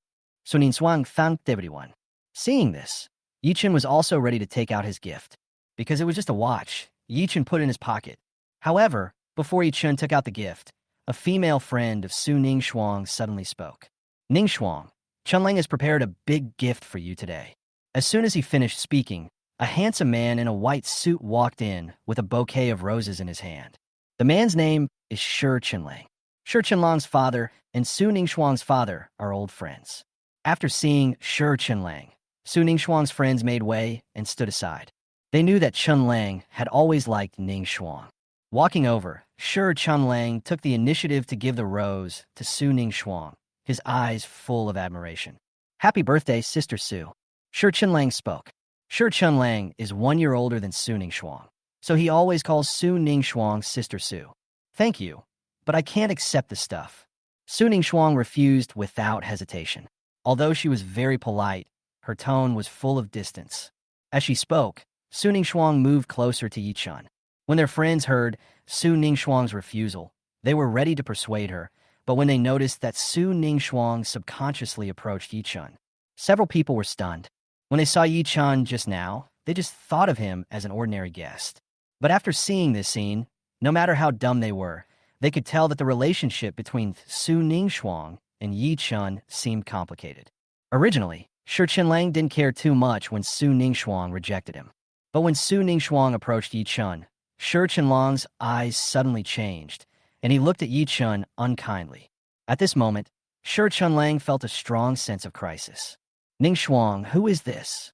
Su Ningshuang thanked everyone. Seeing this, Yi-chun was also ready to take out his gift. Because it was just a watch, Yi-chun put it in his pocket. However, before Yi-chun took out the gift, a female friend of Su Ningshuang suddenly spoke. Ningshuang, Chunlang has prepared a big gift for you today. As soon as he finished speaking, a handsome man in a white suit walked in with a bouquet of roses in his hand. The man's name is Shi Chunlang. Shi Chunlang's father and Su Ningshuang's father are old friends. After seeing Shi Chunlang, Su Ningshuang's friends made way and stood aside. They knew that Chunlang had always liked Ningshuang. Walking over, Shi Chunlang took the initiative to give the rose to Su Ningshuang, his eyes full of admiration. Happy birthday, Sister Su. Shi Chunlang spoke. Shi Chunlang is 1 year older than Su Ningshuang, so he always calls Su Ningshuang Sister Su. Thank you, but I can't accept the stuff. Su Ningshuang refused without hesitation. Although she was very polite, her tone was full of distance. As she spoke, Su Ningshuang moved closer to Yi-chun. When their friends heard Su Ningshuang's refusal, they were ready to persuade her, but when they noticed that Su Ningshuang subconsciously approached Yi-chun, several people were stunned. When they saw Yi-chun just now, they just thought of him as an ordinary guest. But after seeing this scene, no matter how dumb they were, they could tell that the relationship between Su Ningshuang and Yi Chun seemed complicated. Originally, Shi Qinlang didn't care too much when Su Ningxuang rejected him. But when Su Ningxuang approached Yi Chun, Shi Qinlang's eyes suddenly changed, and he looked at Yi Chun unkindly. At this moment, Shi Qinlang felt a strong sense of crisis. Ningxuang, who is this?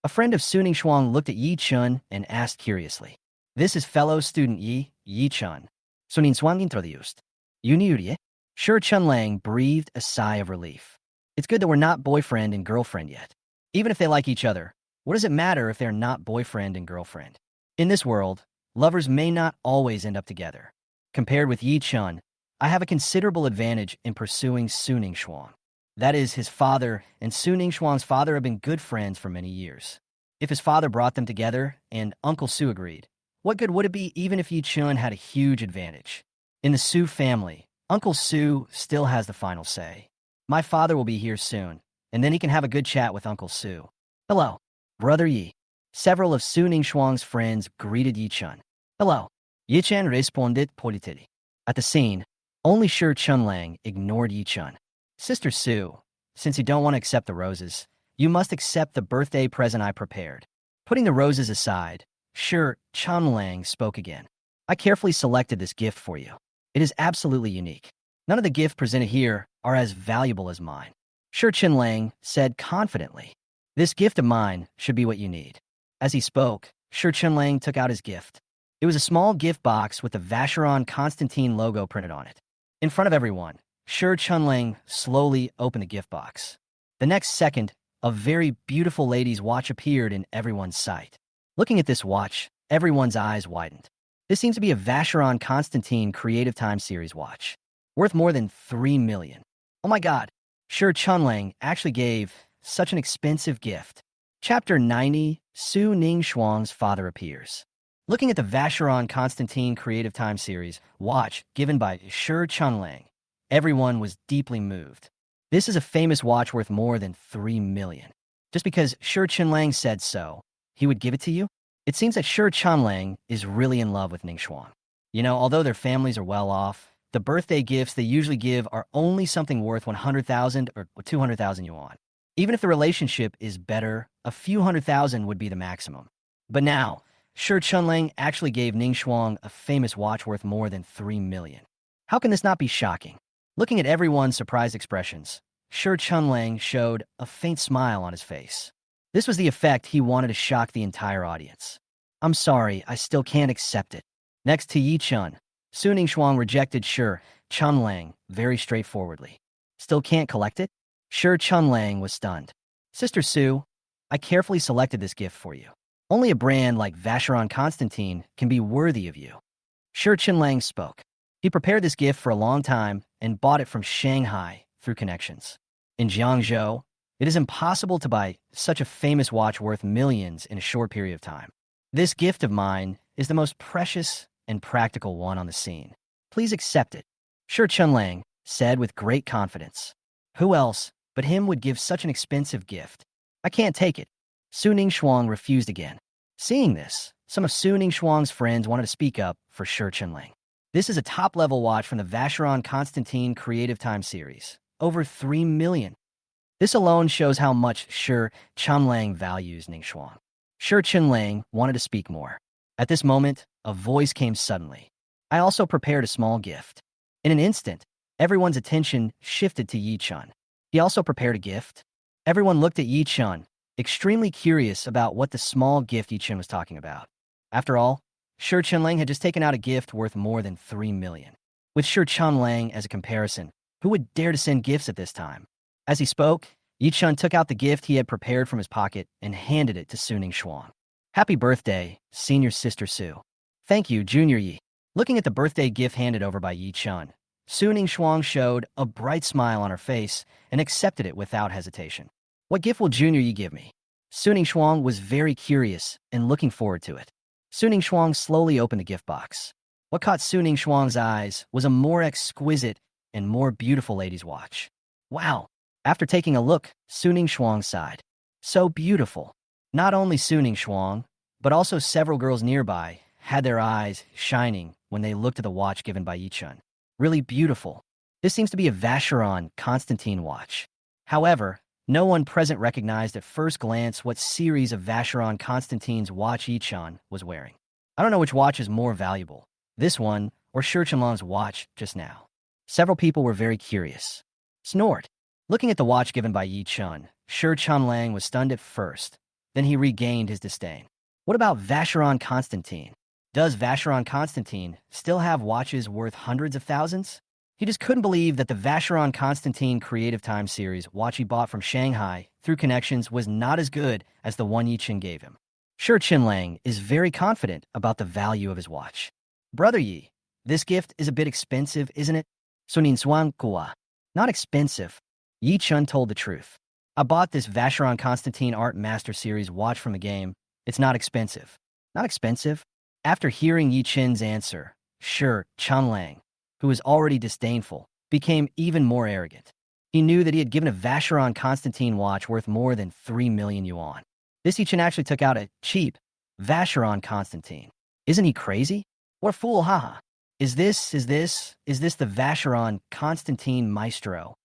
A friend of Su Ningxuang looked at Yi Chun and asked curiously. This is fellow student Yi Chun. Su Ningxuang introduced. Yuni Shi Qinlang breathed a sigh of relief. It's good that we're not boyfriend and girlfriend yet. Even if they like each other, what does it matter if they're not boyfriend and girlfriend? In this world, lovers may not always end up together. Compared with Yi Chun, I have a considerable advantage in pursuing Su Ningxuang. That is, his father and Su Ningxuang's father have been good friends for many years. If his father brought them together and Uncle Su agreed, what good would it be even if Yi Chun had a huge advantage? In the Su family, Uncle Su still has the final say. My father will be here soon, and then he can have a good chat with Uncle Su. Hello, Brother Yi. Several of Su Ningxuang's friends greeted Yi Chun. Hello. Yi Chun responded politely. At the scene, only Shi Qinlang ignored Yi Chun. Sister Su, since you don't want to accept the roses, you must accept the birthday present I prepared. Putting the roses aside, Shi Qinlang spoke again. I carefully selected this gift for you. It is absolutely unique. None of the gifts presented here are as valuable as mine. Shi Qinlang said confidently. This gift of mine should be what you need. As he spoke, Shi Qinlang took out his gift. It was a small gift box with the Vacheron Constantine logo printed on it. In front of everyone, Shi Qinlang slowly opened the gift box. The next second, a very beautiful lady's watch appeared in everyone's sight. Looking at this watch, everyone's eyes widened. This seems to be a Vacheron Constantine Creative Time Series watch, worth more than 3 million. Oh my god, Shi Qinlang actually gave such an expensive gift. Chapter 90, Su Ningxuang's father appears. Looking at the Vacheron Constantine Creative Time Series watch given by Shi Qinlang, everyone was deeply moved. This is a famous watch worth more than 3 million. Just because Shi Qinlang said so, he would give it to you? It seems that Shi Qinlang is really in love with Ningxuang. You know, although their families are well off, the birthday gifts they usually give are only something worth 100,000 or 200,000 yuan. Even if the relationship is better, a few 100,000 would be the maximum. But now, Shi Qinlang actually gave Ningxuang a famous watch worth more than 3 million. How can this not be shocking? Looking at everyone's surprised expressions, Shi Qinlang showed a faint smile on his face. This was the effect he wanted to shock the entire audience. I'm sorry, I still can't accept it. Next to Yi Chun, Su Ningxuang rejected Shi Qinlang very straightforwardly. Still can't collect it? Shi Qinlang was stunned. Sister Su, I carefully selected this gift for you. Only a brand like Vacheron Constantine can be worthy of you. Shi Qinlang spoke. He prepared this gift for a long time and bought it from Shanghai through connections. In Jiangzhou, it is impossible to buy such a famous watch worth millions in a short period of time. This gift of mine is the most precious and practical one on the scene. Please accept it. Shi Qinlang said with great confidence. Who else but him would give such an expensive gift? I can't take it. Su Ningxuang refused again. Seeing this, some of Su Ningxuang's friends wanted to speak up for Shi Qinlang. This is a top-level watch from the Vacheron Constantine Creative Time Series. Over 3 million. This alone shows how much Shi Qinlang values Ningxuang. Shi Qinlang wanted to speak more. At this moment, a voice came suddenly. I also prepared a small gift. In an instant, everyone's attention shifted to Yi Chun. He also prepared a gift. Everyone looked at Yi Chun, extremely curious about what the small gift Yi Chun was talking about. After all, Shi Qinlang had just taken out a gift worth more than 3 million. With Shi Qinlang as a comparison, who would dare to send gifts at this time? As he spoke, Yi Chun took out the gift he had prepared from his pocket and handed it to Su Ningxuang. Happy birthday, senior sister Su. Thank you, junior Yi. Looking at the birthday gift handed over by Yi Chun, Su Ningxuang showed a bright smile on her face and accepted it without hesitation. What gift will junior Yi give me? Su Ningxuang was very curious and looking forward to it. Su Ningxuang slowly opened the gift box. What caught Su Ningxuang's eyes was a more exquisite and more beautiful lady's watch. Wow! After taking a look, Su Ningxuang sighed. So beautiful. Not only Su Ningxuang, but also several girls nearby had their eyes shining when they looked at the watch given by Yi Chun. Really beautiful. This seems to be a Vacheron Constantine watch. However, no one present recognized at first glance what series of Vacheron Constantine's watch Yichun was wearing. I don't know which watch is more valuable, this one or Shi Chenlong's watch just now. Several people were very curious. Snort. Looking at the watch given by Yichun, Shi Chenlang was stunned at first. Then he regained his disdain. What about Vacheron Constantine? Does Vacheron Constantine still have watches worth hundreds of thousands? He just couldn't believe that the Vacheron Constantine Creative Time series watch he bought from Shanghai through connections was not as good as the one Yichun gave him. Shi Chenlang is very confident about the value of his watch. Brother Yi, this gift is a bit expensive, isn't it? Sunin Swan Kua. Not expensive. Yichun told the truth. I bought this Vacheron Constantine Art Master Series watch from the game. It's not expensive. Not expensive? After hearing Yichun's answer, Shi Chenlang, who was already disdainful, became even more arrogant. He knew that he had given a Vacheron Constantine watch worth more than 3 million yuan. This Yichun actually took out a cheap Vacheron Constantine. Isn't he crazy? What a fool, haha. Is this the Vacheron Constantine Maestro?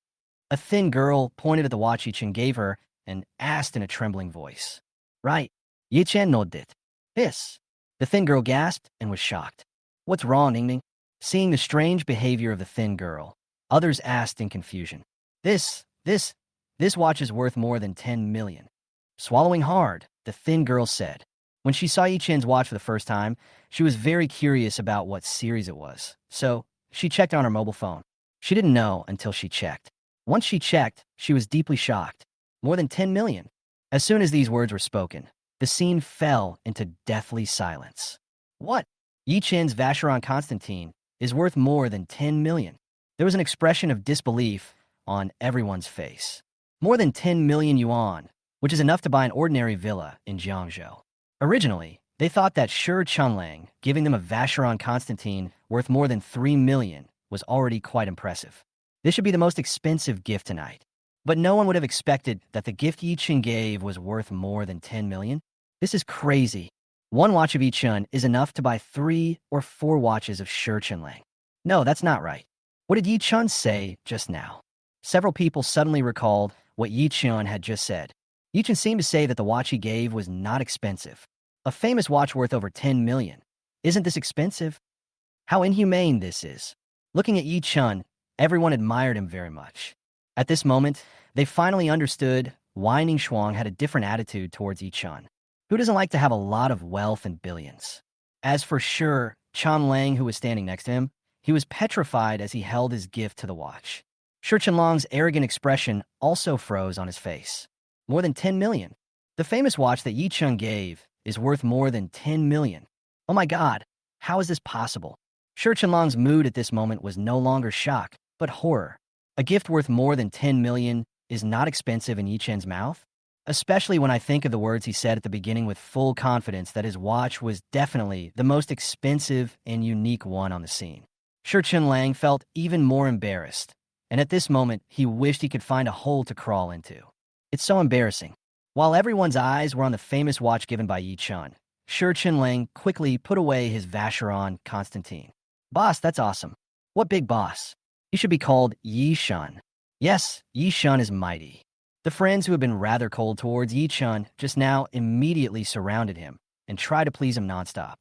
A thin girl pointed at the watch Yichun gave her and asked in a trembling voice. Right. Yichun nodded. This. The thin girl gasped and was shocked. What's wrong, Ningming? Seeing the strange behavior of the thin girl, others asked in confusion. This watch is worth more than 10 million. Swallowing hard, the thin girl said. When she saw Yichun's watch for the first time, she was very curious about what series it was, so she checked on her mobile phone. She didn't know until she checked. Once she checked, she was deeply shocked. More than 10 million. As soon as these words were spoken, the scene fell into deathly silence. What? Yichun's Vacheron Constantine is worth more than 10 million. There was an expression of disbelief on everyone's face. More than 10 million yuan, which is enough to buy an ordinary villa in Jiangzhou. Originally, they thought that Shi Chenlang giving them a Vacheron Constantine worth more than 3 million was already quite impressive. This should be the most expensive gift tonight. But no one would have expected that the gift Yichun gave was worth more than 10 million. This is crazy. One watch of Yichun is enough to buy 3 or 4 watches of Shi Chenlang. No, that's not right. What did Yichun say just now? Several people suddenly recalled what Yichun had just said. Yichun seemed to say that the watch he gave was not expensive. A famous watch worth over 10 million. Isn't this expensive? How inhumane this is. Looking at Yichun, everyone admired him very much. At this moment, they finally understood why Ning Shuang had a different attitude towards Yichun. Who doesn't like to have a lot of wealth and billions? As for Shi Chenlang, who was standing next to him, he was petrified as he held his gift to the watch. Shi Chenlang's arrogant expression also froze on his face. More than 10 million. The famous watch that Yichun gave is worth more than 10 million. Oh my God, how is this possible? Shi Chenlang's mood at this moment was no longer shock, but horror. A gift worth more than 10 million is not expensive in Yichun's mouth? Especially when I think of the words he said at the beginning with full confidence that his watch was definitely the most expensive and unique one on the scene. Shi Chenlang felt even more embarrassed, and at this moment he wished he could find a hole to crawl into. It's so embarrassing. While everyone's eyes were on the famous watch given by Yichun, Shi Chenlang quickly put away his Vacheron Constantine. Boss, that's awesome. What big boss? He should be called Yichun. Yes, Yichun is mighty. The friends who had been rather cold towards Yichun just now immediately surrounded him and tried to please him nonstop.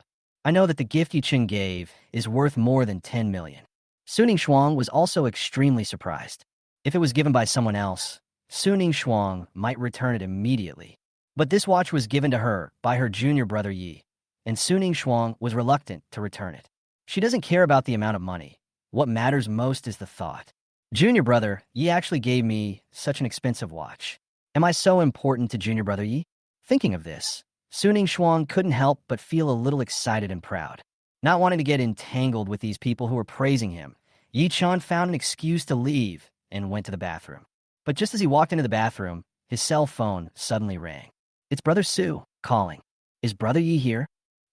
I know that the gift Yichun gave is worth more than 10 million. Suning Shuang was also extremely surprised. If it was given by someone else, Suning Shuang might return it immediately. But this watch was given to her by her junior brother Yi, and Suning Shuang was reluctant to return it. She doesn't care about the amount of money. What matters most is the thought. Junior brother, Yi actually gave me such an expensive watch. Am I so important to junior brother Yi? Thinking of this, Suning Shuang couldn't help but feel a little excited and proud. Not wanting to get entangled with these people who were praising him, Yichun found an excuse to leave and went to the bathroom. But just as he walked into the bathroom, his cell phone suddenly rang. It's Brother Su calling. Is Brother Yi here?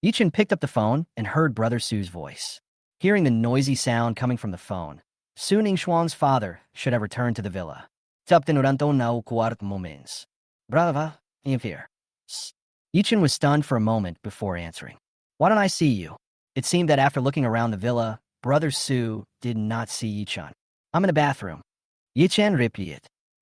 Yichun picked up the phone and heard Brother Su's voice. Hearing the noisy sound coming from the phone, Suning Shuang's father should have returned to the villa. Brava, I'm here. Yichun was stunned for a moment before answering. Why don't I see you? It seemed that after looking around the villa, Brother Su did not see Yichun. I'm in a bathroom. Yi-chan repeated.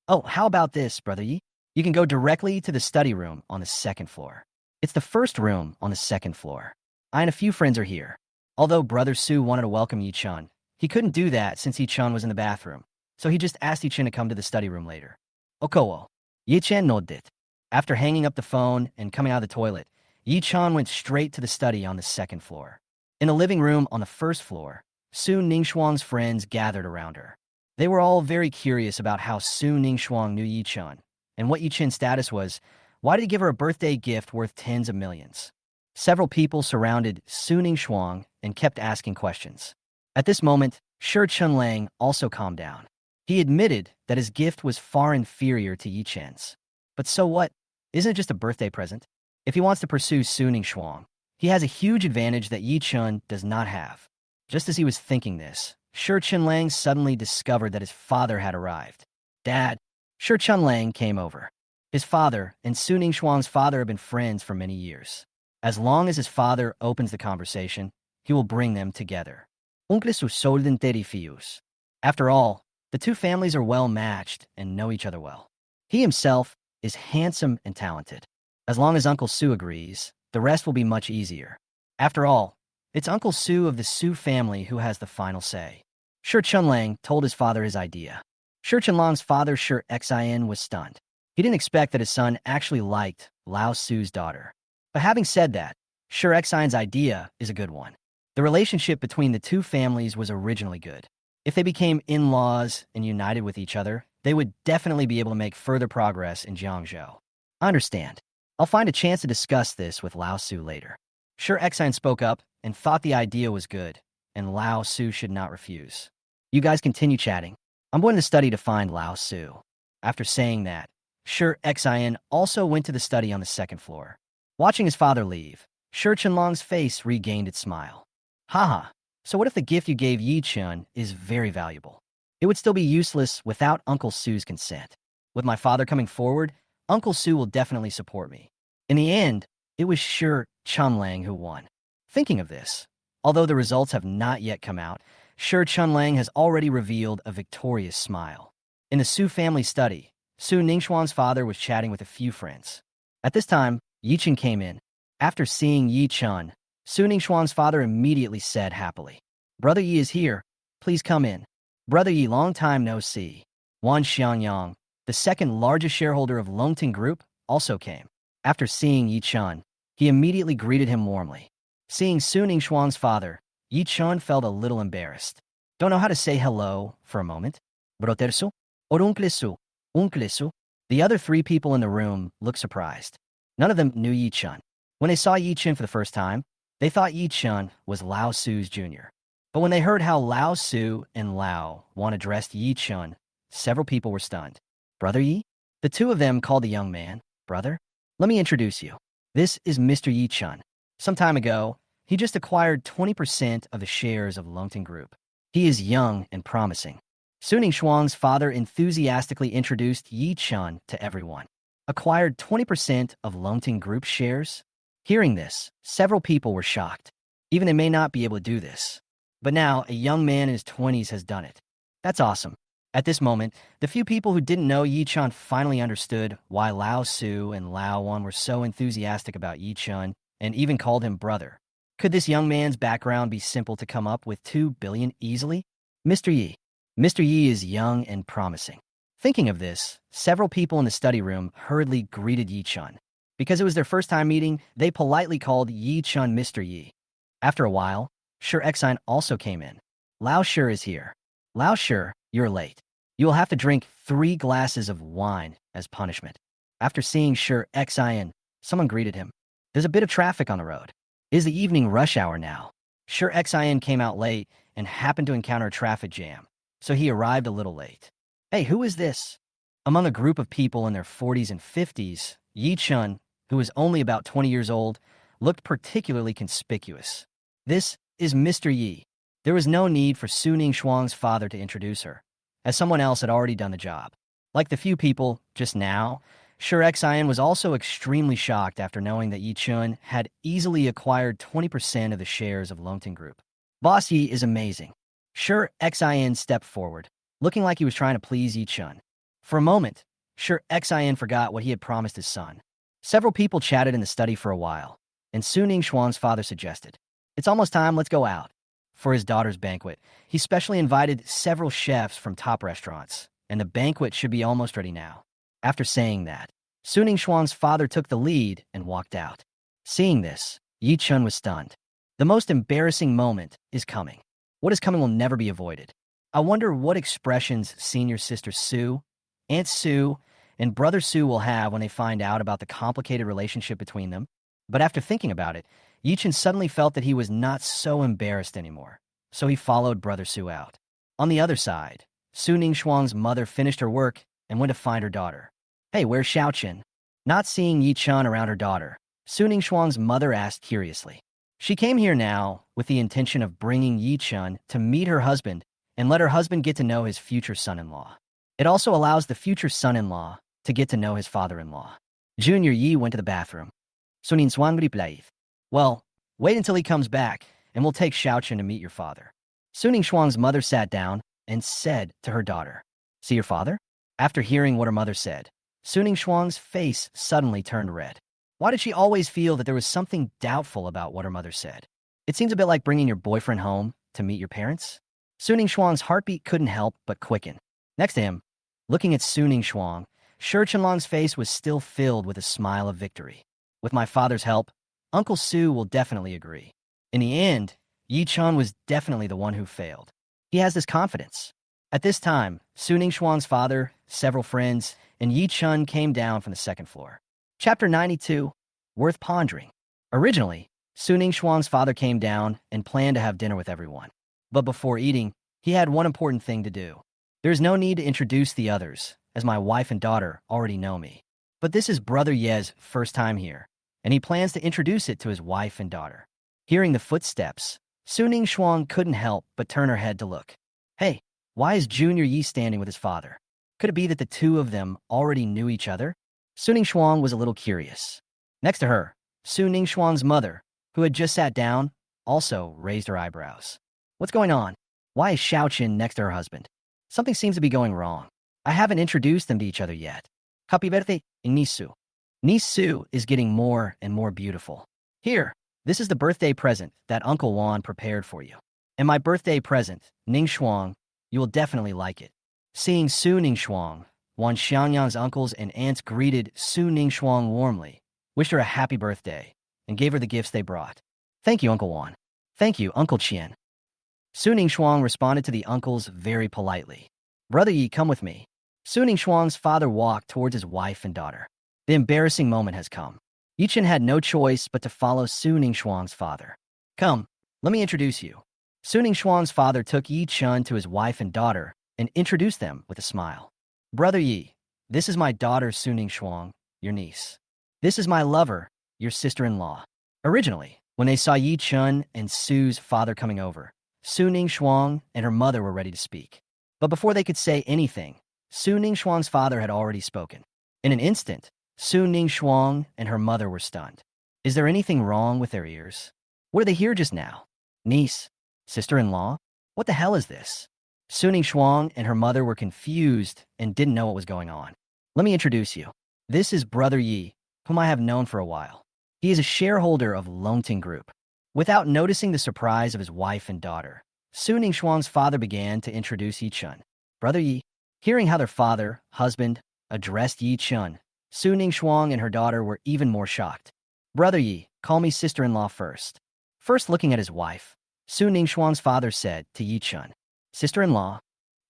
Oh, how about this, brother Yi? You can go directly to the study room on the second floor. It's the first room on the second floor. I and a few friends are here. Although Brother Su wanted to welcome Yi-chan, he couldn't do that since Yi-chan was in the bathroom, so he just asked Yi-chan to come to the study room later. Okowo. Yi-chan nodded. After hanging up the phone and coming out of the toilet, Yi-chan went straight to the study on the second floor. In the living room on the first floor, Su Ningxuang's friends gathered around her. They were all very curious about how Su Ningxuang knew Yi-chan, and what Yi-chan's status was. Why did he give her a birthday gift worth tens of millions? Several people surrounded Su Ningxuang and kept asking questions. At this moment, Shi Chunlang also calmed down. He admitted that his gift was far inferior to Yi-chan's. But so what? Isn't it just a birthday present? If he wants to pursue Su Ningxuang, he has a huge advantage that Yi-chan does not have. Just as he was thinking this, Shi Chunlang suddenly discovered that his father had arrived. Dad. Shi Chunlang came over. His father and Su Ningxuang's father have been friends for many years. As long as his father opens the conversation, he will bring them together. Uncles solden fius. After all, the two families are well matched and know each other well. He himself is handsome and talented. As long as Uncle Su agrees, the rest will be much easier. After all, it's Uncle Su of the Su family who has the final say. Shi Chunlang told his father his idea. Shi Chunlang's father, Shi Xin, was stunned. He didn't expect that his son actually liked Lao Su's daughter. But having said that, Shi Xin's idea is a good one. The relationship between the two families was originally good. If they became in-laws and united with each other, they would definitely be able to make further progress in Jiangzhou. I understand. I'll find a chance to discuss this with Lao Su later. Shi Xin spoke up and thought the idea was good, and Lao Su should not refuse. You guys continue chatting. I'm going to study to find Lao Su. After saying that, Shi Xin also went to the study on the second floor. Watching his father leave, Shi Chunlang's face regained its smile. Haha, so what if the gift you gave Yi-chan is very valuable? It would still be useless without Uncle Su's consent. With my father coming forward, Uncle Su will definitely support me. In the end, it was Shi Chunlang who won. Thinking of this, although the results have not yet come out, Shi Chunlang has already revealed a victorious smile. In the Su family study, Su Ningxuang's father was chatting with a few friends. At this time, Yi-chan came in. After seeing Yi-chan, Su Ningxuang's father immediately said happily, Brother Yi is here. Please come in. Brother Yi, long time no see. Wan Xiangyang, the second largest shareholder of Longting Group, also came. After seeing Yi-chan, he immediately greeted him warmly. Seeing Su Ningxuang's father, Yi-chan felt a little embarrassed. Don't know how to say hello for a moment. Brotersu? Or unclesu? Unclesu? The other three people in the room looked surprised. None of them knew Yi-chan. When they saw Yi-chan for the first time, they thought Yi-chan was Lao Su's junior. But when they heard how Lao Su and Lao Wan addressed Yi-chan, several people were stunned. Brother Yi? The two of them called the young man, Brother. Let me introduce you. This is Mr. Yi-chan. Some time ago, he just acquired 20% of the shares of Longting Group. He is young and promising. Su Ningxuang's father enthusiastically introduced Yi-chan to everyone. Acquired 20% of Longting Group shares? Hearing this, several people were shocked. Even they may not be able to do this. But now, a young man in his 20s has done it. That's awesome. At this moment, the few people who didn't know Yi-chan finally understood why Lao Su and Lao Wan were so enthusiastic about Yi-chan and even called him brother. Could this young man's background be simple to come up with 2 billion easily? Mr. Yi. Mr. Yi is young and promising. Thinking of this, several people in the study room hurriedly greeted Yi-chan. Because it was their first time meeting, they politely called Yi-chan Mr. Yi. After a while, Shi Xin also came in. Lao Shi is here. Lao Shi, you're late. You will have to drink 3 glasses of wine as punishment. After seeing Shi Xin, someone greeted him. There's a bit of traffic on the road. It is the evening rush hour now. Shi Xin came out late and happened to encounter a traffic jam, so he arrived a little late. Hey, who is this? Among a group of people in their 40s and 50s, Yi-chan, who was only about 20 years old, looked particularly conspicuous. This is Mr. Yi. There was no need for Su Ningxuang's father to introduce her, as someone else had already done the job. Like the few people just now, Shi Xin was also extremely shocked after knowing that Yi-chan had easily acquired 20% of the shares of Longting Group. Boss Yi is amazing. Shi Xin stepped forward. looking like he was trying to please Yi Chun. For a moment, sure Xin forgot what he had promised his son. Several people chatted in the study for a while, and Su Ning Xuan's father suggested, "It's almost time, let's go out." For his daughter's banquet, he specially invited several chefs from top restaurants, and the banquet should be almost ready now. After saying that, Su Ning Xuan's father took the lead and walked out. Seeing this, Yi Chun was stunned. The most embarrassing moment is coming. What is coming will never be avoided. I wonder what expressions senior sister Sue, Aunt Sue, and brother Sue will have when they find out about the complicated relationship between them. But after thinking about it, Yi Chun suddenly felt that he was not so embarrassed anymore, so he followed brother Sue out. On the other side, Su Ning Xuan's mother finished her work and went to find her daughter. "Hey, where's Xiaoqin?" Not seeing Yi Chun around her daughter, Su Ning Xuan's mother asked curiously. She came here now with the intention of bringing Yi Chun to meet her husband and let her husband get to know his future son-in-law. It also allows the future son-in-law to get to know his father-in-law. Junior Yi went to the bathroom. "Sunin Swangri Plaith." "Well, wait until he comes back, and we'll take Xiaoqin to meet your father." Su Ning Xuan's mother sat down and said to her daughter, "See your father?" After hearing what her mother said, Su Ning Xuan's face suddenly turned red. Why did she always feel that there was something doubtful about what her mother said? It seems a bit like bringing your boyfriend home to meet your parents. Su Ning Xuan's heartbeat couldn't help but quicken. Next to him, looking at Su Ning Xuan, Shi Chenlong's face was still filled with a smile of victory. With my father's help, Uncle Su will definitely agree. In the end, Yi Chun was definitely the one who failed. He has this confidence. At this time, Su Ning Xuan's father, several friends, and Yi Chun came down from the second floor. Chapter 92, Worth Pondering. Originally, Su Ning Xuan's father came down and planned to have dinner with everyone. But before eating, he had one important thing to do. There is no need to introduce the others, as my wife and daughter already know me. But this is Brother Ye's first time here, and he plans to introduce it to his wife and daughter. Hearing the footsteps, Su Ning Xuan couldn't help but turn her head to look. Hey, why is Junior Yi standing with his father? Could it be that the two of them already knew each other? Su Ning Xuan was a little curious. Next to her, Su Ning Xuan's mother, who had just sat down, also raised her eyebrows. What's going on? Why is Xiaoqin next to her husband? Something seems to be going wrong. I haven't introduced them to each other yet. Happy birthday, Nisu. Nisu is getting more and more beautiful. Here, this is the birthday present that Uncle Wan prepared for you. And my birthday present, Ning Xuang, you will definitely like it. Seeing Su Ning Xuang, Wan Xiangyang's uncles and aunts greeted Su Ning Xuang warmly, wished her a happy birthday, and gave her the gifts they brought. "Thank you, Uncle Wan." "Thank you, Uncle Qian." Su Ning Xuang responded to the uncles very politely. "Brother Yi, come with me." Su Ning Xuang's father walked towards his wife and daughter. The embarrassing moment has come. Yi Chen had no choice but to follow Su Ning Xuang's father. "Come, let me introduce you." Su Ning Xuang's father took Yi Chen to his wife and daughter and introduced them with a smile. "Brother Yi, this is my daughter Su Ning Xuang, your niece. This is my lover, your sister-in-law." Originally, when they saw Yi Chen and Su's father coming over, Su Ning Xuang and her mother were ready to speak. But before they could say anything, Su Ning Xuang's father had already spoken. In an instant, Su Ning Xuang and her mother were stunned. Is there anything wrong with their ears? What did they hear just now? Niece? Sister-in-law? What the hell is this? Su Ning Xuang and her mother were confused and didn't know what was going on. Let me introduce you. This is Brother Yi, whom I have known for a while. He is a shareholder of Longting Group. Without noticing the surprise of his wife and daughter, Su Ning Xuang's father began to introduce Yi Chun. Brother Yi. Hearing how their father, husband, addressed Yi Chun, Su Ning Xuang and her daughter were even more shocked. "Brother Yi, call me sister-in-law first." First looking at his wife, Su Ning Xuan's father said to Yi Chun, "Sister-in-law?"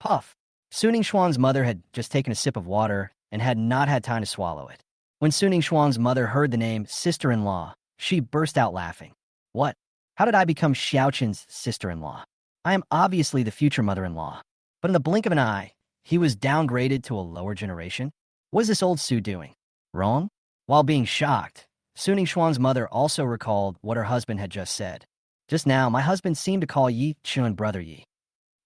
Puff. Su Ning Xuan's mother had just taken a sip of water and had not had time to swallow it. When Su Ning Xuan's mother heard the name sister-in-law, she burst out laughing. "What? How did I become Xiaoqin's sister-in-law? I am obviously the future mother-in-law." But in the blink of an eye, he was downgraded to a lower generation? What is this old Su doing? Wrong? While being shocked, Su Ning Xuan's mother also recalled what her husband had just said. "Just now, my husband seemed to call Yi Chun Brother Yi.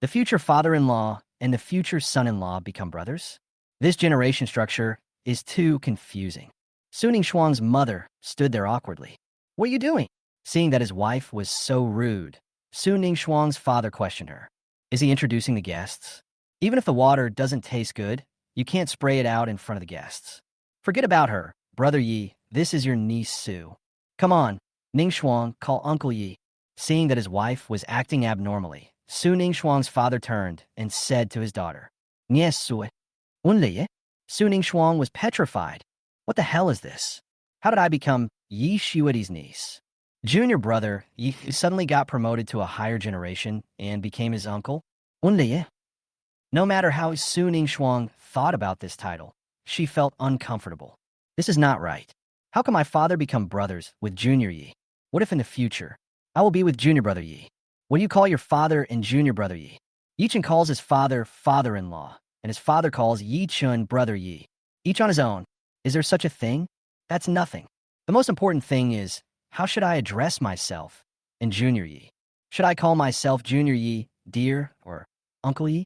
The future father-in-law and the future son-in-law become brothers? This generation structure is too confusing." Su Ning Xuan's mother stood there awkwardly. "What are you doing?" Seeing that his wife was so rude, Su Ning Xuan's father questioned her. "Is he introducing the guests?" Even if the water doesn't taste good, you can't spray it out in front of the guests. Forget about her, Brother Yi. This is your niece Sue. Come on, Ning Shuang, call Uncle Yi. Seeing that his wife was acting abnormally, Su Ning Shuang's father turned and said to his daughter, Nies Sue, unle. Su Ning Shuang was petrified. What the hell is this? How did I become Yi Shuidi's niece? Junior brother Yi suddenly got promoted to a higher generation and became his uncle? Unle. No matter how Su Ning Shuang thought about this title, she felt uncomfortable. This is not right. How can my father become brothers with Junior Yi? What if in the future, I will be with Junior Brother Yi? What do you call your father and Junior Brother Yi? Yi-Chun calls his father father-in-law, and his father calls Yi-Chun Brother Yi. Each on his own. Is there such a thing? That's nothing. The most important thing is, how should I address myself and Junior Yi? Should I call myself Junior Yi, dear, or Uncle Yi?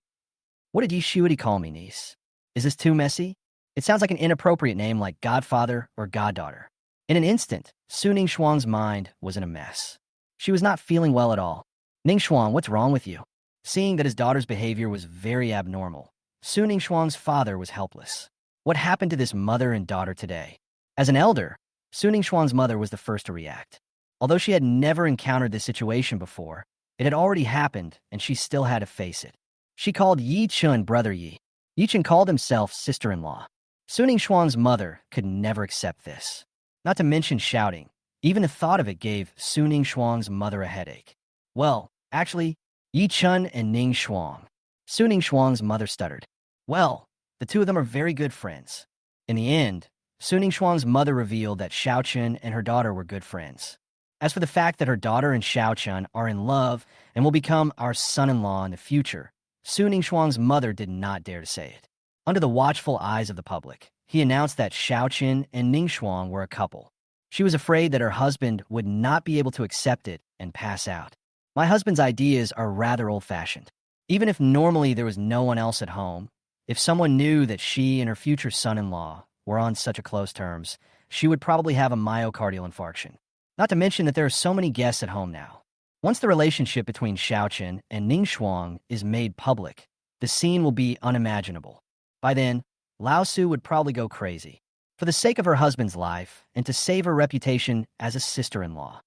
What did Yi Shuidi call me, niece? Is this too messy? It sounds like an inappropriate name like godfather or goddaughter. In an instant, Su Ning Shuang's mind was in a mess. She was not feeling well at all. Ning Shuang, what's wrong with you? Seeing that his daughter's behavior was very abnormal, Su Ning Shuang's father was helpless. What happened to this mother and daughter today? As an elder, Su Ning Shuang's mother was the first to react. Although she had never encountered this situation before, it had already happened and she still had to face it. She called Yi-Chun Brother Yi. Yi-Chun called himself sister-in-law. Su Ning Shuang's mother could never accept this. Not to mention shouting. Even the thought of it gave Su Ning Shuang's mother a headache. Well, actually, Yi-Chun and Ning Shuang. Su Ning Shuang's mother stuttered. Well, the two of them are very good friends. In the end, Su Ning Shuang's mother revealed that Xiaochun and her daughter were good friends. As for the fact that her daughter and Xiaochun are in love and will become our son-in-law in the future, Su Ning Shuang's mother did not dare to say it. Under the watchful eyes of the public, he announced that Xiaochun and Ning Shuang were a couple. She was afraid that her husband would not be able to accept it and pass out. My husband's ideas are rather old-fashioned. Even if normally there was no one else at home, if someone knew that she and her future son-in-law were on such a close terms, she would probably have a myocardial infarction. Not to mention that there are so many guests at home now. Once the relationship between Xiaochun and Ning Shuang is made public, the scene will be unimaginable. By then, Lao Su would probably go crazy. For the sake of her husband's life and to save her reputation as a sister-in-law.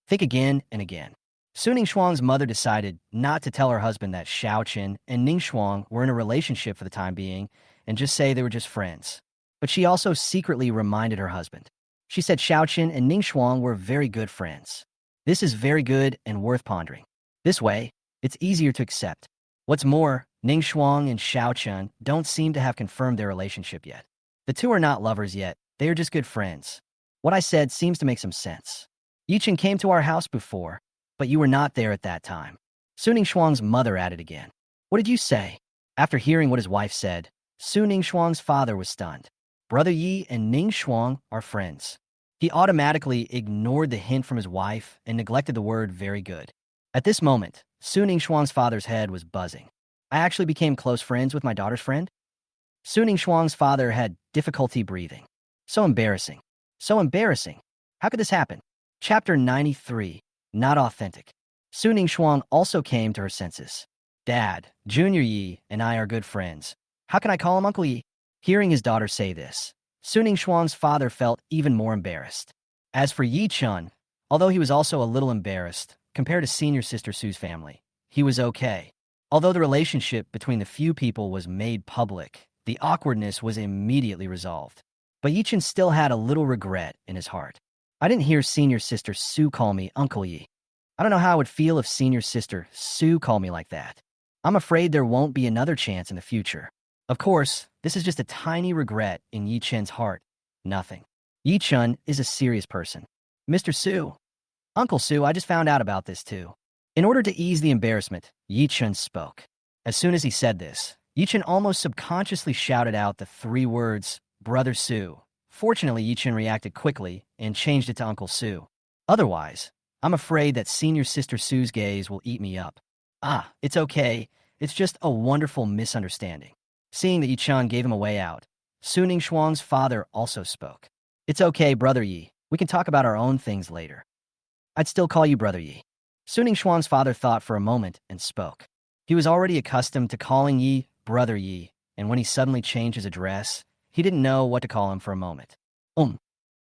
Think again and again. Su Ning Shuang's mother decided not to tell her husband that Xiaochun and Ning Shuang were in a relationship for the time being and just say they were just friends. But she also secretly reminded her husband. She said Xiaochun and Ning Shuang were very good friends. This is very good and worth pondering. This way, it's easier to accept. What's more, Ning Shuang and Xiaochun don't seem to have confirmed their relationship yet. The two are not lovers yet, they are just good friends. What I said seems to make some sense. Yi-Chun came to our house before, but you were not there at that time. Su Ning Shuang's mother added again. What did you say? After hearing what his wife said, Su Ning Shuang's father was stunned. Brother Yi and Ning Shuang are friends. He automatically ignored the hint from his wife and neglected the word very good. At this moment, Su Ning Shuang's father's head was buzzing. I actually became close friends with my daughter's friend? Su Ning Shuang's father had difficulty breathing. So embarrassing. So embarrassing. How could this happen? Chapter 93. Not authentic. Su Ning Shuang also came to her senses. Dad, Junior Yi, and I are good friends. How can I call him Uncle Yi? Hearing his daughter say this, Su Ning Shuang's father felt even more embarrassed. As for Yi-Chun, although he was also a little embarrassed, compared to senior sister Su's family, he was okay. Although the relationship between the few people was made public, the awkwardness was immediately resolved. But Yi-Chun still had a little regret in his heart. I didn't hear senior sister Su call me Uncle Yi. I don't know how I would feel if senior sister Su called me like that. I'm afraid there won't be another chance in the future. Of course, this is just a tiny regret in Yi-Chun's heart. Nothing. Yi-Chun is a serious person. Mr. Su. Uncle Su, I just found out about this too. In order to ease the embarrassment, Yi-Chun spoke. As soon as he said this, Yi-Chun almost subconsciously shouted out the 3 words, Brother Su. Fortunately, Yi-Chun reacted quickly and changed it to Uncle Su. Otherwise, I'm afraid that senior sister Su's gaze will eat me up. Ah, it's okay. It's just a wonderful misunderstanding. Seeing that Yi-Chun gave him a way out, Su Ning Shuang's father also spoke. It's okay, Brother Yi. We can talk about our own things later. I'd still call you Brother Yi. Su Ning Shuang's father thought for a moment and spoke. He was already accustomed to calling Yi Brother Yi, and when he suddenly changed his address, he didn't know what to call him for a moment.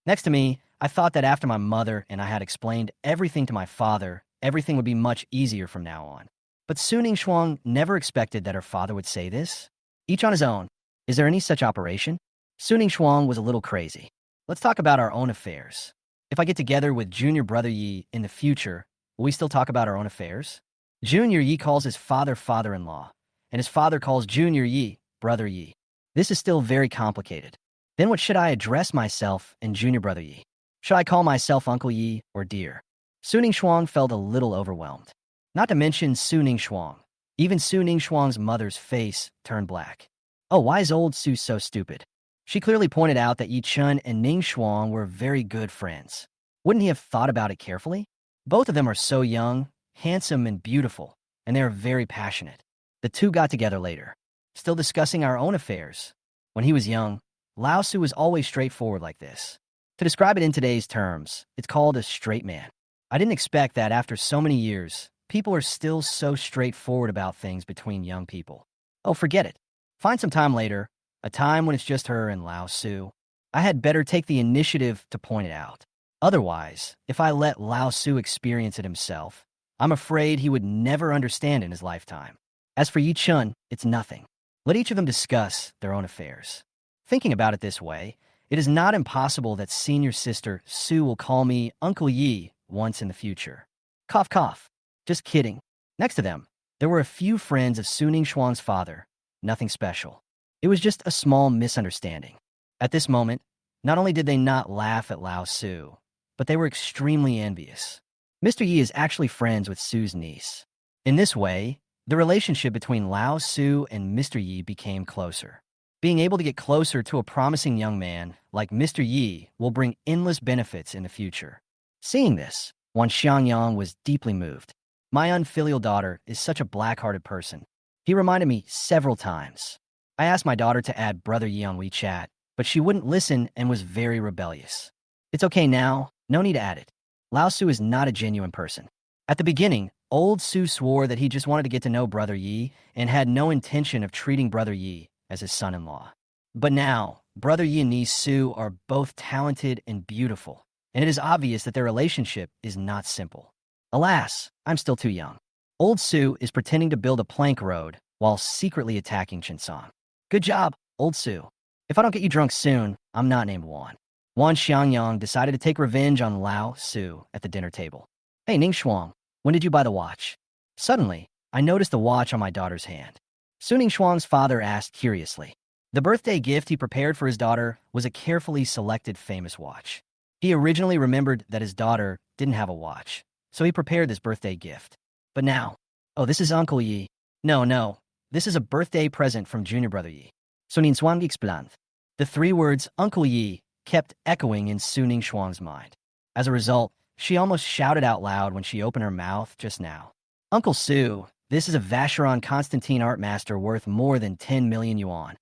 Next to me, I thought that after my mother and I had explained everything to my father, everything would be much easier from now on. But Suning Shuang never expected that her father would say this. Each on his own. Is there any such operation? Suning Shuang was a little crazy. Let's talk about our own affairs. If I get together with Junior Brother Yi in the future, will we still talk about our own affairs? Junior Yi calls his father father-in-law, and his father calls Junior Yi Brother Yi. This is still very complicated. Then what should I address myself and Junior Brother Yi? Should I call myself Uncle Yi or Dear? Suning Shuang felt a little overwhelmed. Not to mention Suning Shuang. Even Suning Shuang's mother's face turned black. Oh, why is old Su so stupid? She clearly pointed out that Yi Chun and Ning Shuang were very good friends. Wouldn't he have thought about it carefully? Both of them are so young, handsome, and beautiful, and they are very passionate. The two got together later, still discussing our own affairs. When he was young, Lao Su was always straightforward like this. To describe it in today's terms, it's called a straight man. I didn't expect that after so many years, people are still so straightforward about things between young people. Oh, forget it. Find some time later, a time when it's just her and Lao Su. I had better take the initiative to point it out. Otherwise, if I let Lao Su experience it himself, I'm afraid he would never understand in his lifetime. As for Yi Chun, it's nothing. Let each of them discuss their own affairs. Thinking about it this way, it is not impossible that senior sister Su will call me Uncle Yi once in the future. Cough, cough. Just kidding. Next to them, there were a few friends of Suning Shuang's father. Nothing special. It was just a small misunderstanding. At this moment, not only did they not laugh at Lao Su, but they were extremely envious. Mr. Yi is actually friends with Su's niece. In this way, the relationship between Lao Su and Mr. Yi became closer. Being able to get closer to a promising young man like Mr. Yi will bring endless benefits in the future. Seeing this, Wan Xiangyang was deeply moved. My unfilial daughter is such a black-hearted person. He reminded me several times. I asked my daughter to add Brother Yi on WeChat, but she wouldn't listen and was very rebellious. It's okay now, no need to add it. Lao Su is not a genuine person. At the beginning, old Su swore that he just wanted to get to know Brother Yi and had no intention of treating Brother Yi as his son-in-law. But now, Brother Yi and niece Su are both talented and beautiful, and it is obvious that their relationship is not simple. Alas, I'm still too young. Old Su is pretending to build a plank road while secretly attacking Chinsong. Good job, Old Su. If I don't get you drunk soon, I'm not named Wan. Wan Xiangyang decided to take revenge on Lao Su at the dinner table. Hey, Ning Shuang, when did you buy the watch? Suddenly, I noticed the watch on my daughter's hand. Suning Shuang's father asked curiously. The birthday gift he prepared for his daughter was a carefully selected famous watch. He originally remembered that his daughter didn't have a watch, so he prepared this birthday gift. But now, oh, this is Uncle Yi. No, this is a birthday present from Junior Brother Yi. Suning Shuang explained. The three words Uncle Yi kept echoing in Suning Shuang's mind. As a result, she almost shouted out loud when she opened her mouth just now. Uncle Su, this is a Vacheron Constantine art master worth more than 10 million yuan.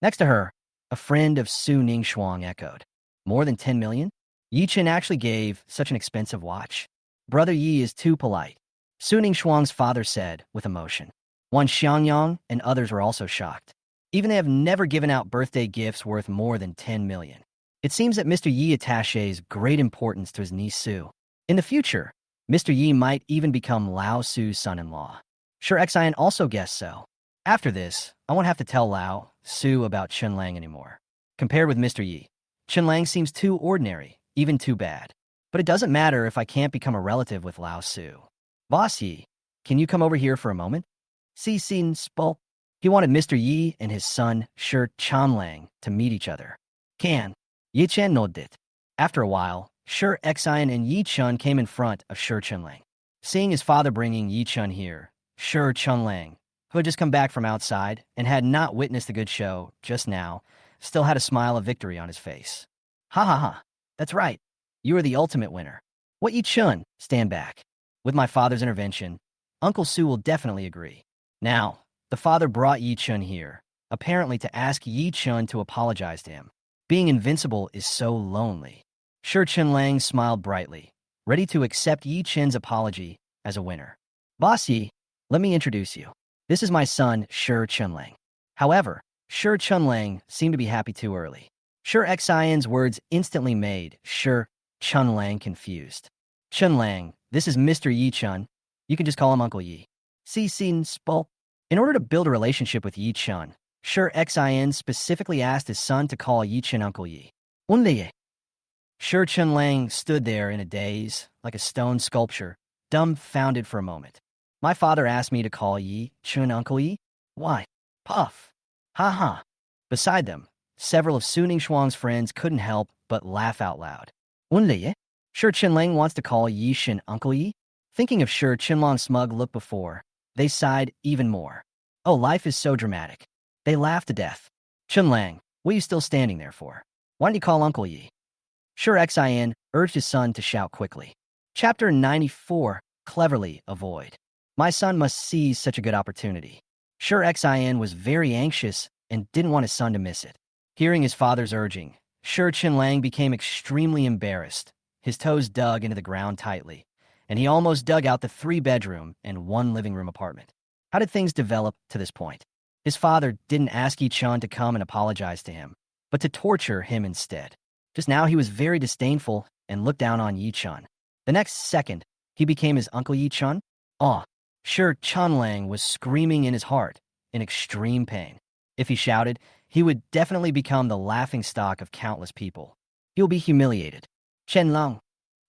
Next to her, a friend of Su Ning Shuang echoed. More than 10 million? Yi Chen actually gave such an expensive watch. Brother Yi is too polite. Su Ning Shuang's father said with emotion. Wan Xiangyang and others were also shocked. Even they have never given out birthday gifts worth more than 10 million. It seems that Mr. Yi attaches great importance to his niece Su. In the future, Mr. Yi might even become Lao Su's son-in-law. Sure, Xian also guessed so. After this, I won't have to tell Lao Su about Chen Lang anymore. Compared with Mr. Yi, Chen Lang seems too ordinary, even too bad. But it doesn't matter if I can't become a relative with Lao Su. Boss Yi, can you come over here for a moment? Si Xin Spo. He wanted Mr. Yi and his son, Shi Chanlang, to meet each other. Can. Yi Chen nodded. After a while, Shi Xian and Yi Chun came in front of Shi Chenlang. Seeing his father bringing Yi Chun here, Shi Chenlang, who had just come back from outside and had not witnessed the good show just now, still had a smile of victory on his face. Ha ha ha, that's right. You are the ultimate winner. What Yi Chun? Stand back. With my father's intervention, Uncle Su will definitely agree. Now, the father brought Yi Chun here, apparently to ask Yi Chun to apologize to him. Being invincible is so lonely. Shi Chenlang smiled brightly, ready to accept Yi Chen's apology as a winner. Boss Yi, let me introduce you. This is my son, Shi Chenlang. However, Shi Chunlang seemed to be happy too early. Shi Xian's words instantly made Shi Chunlang confused. Chunlang, this is Mr. Yi Chun. You can just call him Uncle Yi. Si Sin Spo. In order to build a relationship with Yi Chun, Shi Xian specifically asked his son to call Yi Chun Uncle Yi. Unle. Shi Chunlang stood there in a daze, like a stone sculpture, dumbfounded for a moment. My father asked me to call Yi Chun Uncle Yi? Why? Puff. Ha ha. Beside them, several of Su Ningshuang's friends couldn't help but laugh out loud. Unle. Shi Chunlang wants to call Yi Shin Uncle Yi? Thinking of Shi Chunlang's smug look before, they sighed even more. Oh, life is so dramatic. They laughed to death. Chunlang, what are you still standing there for? Why don't you call Uncle Yi? Shi Xian urged his son to shout quickly. Chapter 94, Cleverly Avoid. My son must seize such a good opportunity. Shi Xian was very anxious and didn't want his son to miss it. Hearing his father's urging, Shi Chunlang became extremely embarrassed. His toes dug into the ground tightly, and he almost dug out the 3-bedroom and 1 living room apartment. How did things develop to this point? His father didn't ask Yi Chun to come and apologize to him, but to torture him instead. Just now he was very disdainful and looked down on Yi Chun. The next second, he became his Uncle Yi Chun. Ah, Shi Chunlang was screaming in his heart, in extreme pain. If he shouted, he would definitely become the laughingstock of countless people. He'll be humiliated. Chenlong.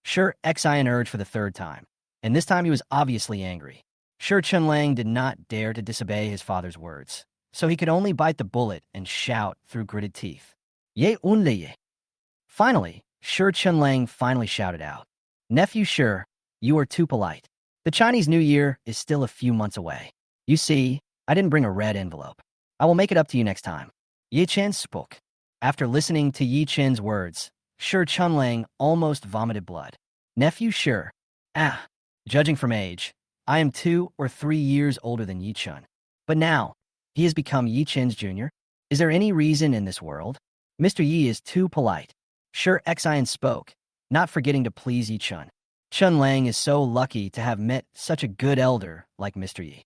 Shi Xian urged for the 3rd time, and this time he was obviously angry. Shi Chunlang did not dare to disobey his father's words, so he could only bite the bullet and shout through gritted teeth. Ye unle ye. Finally, Shi Chunlang finally shouted out, Nephew Shi, you are too polite. The Chinese New Year is still a few months away. You see, I didn't bring a red envelope. I will make it up to you next time. Yi Chen spoke. After listening to Yi Chen's words, Shi Chunlang almost vomited blood. Nephew Shi. Judging from age, I am 2 or 3 years older than Yi Chun. But now, he has become Yi Chen's junior. Is there any reason in this world? Mr. Yi is too polite. Shi Xian spoke, not forgetting to please Yi Chun. Chunlang is so lucky to have met such a good elder like Mr. Yi.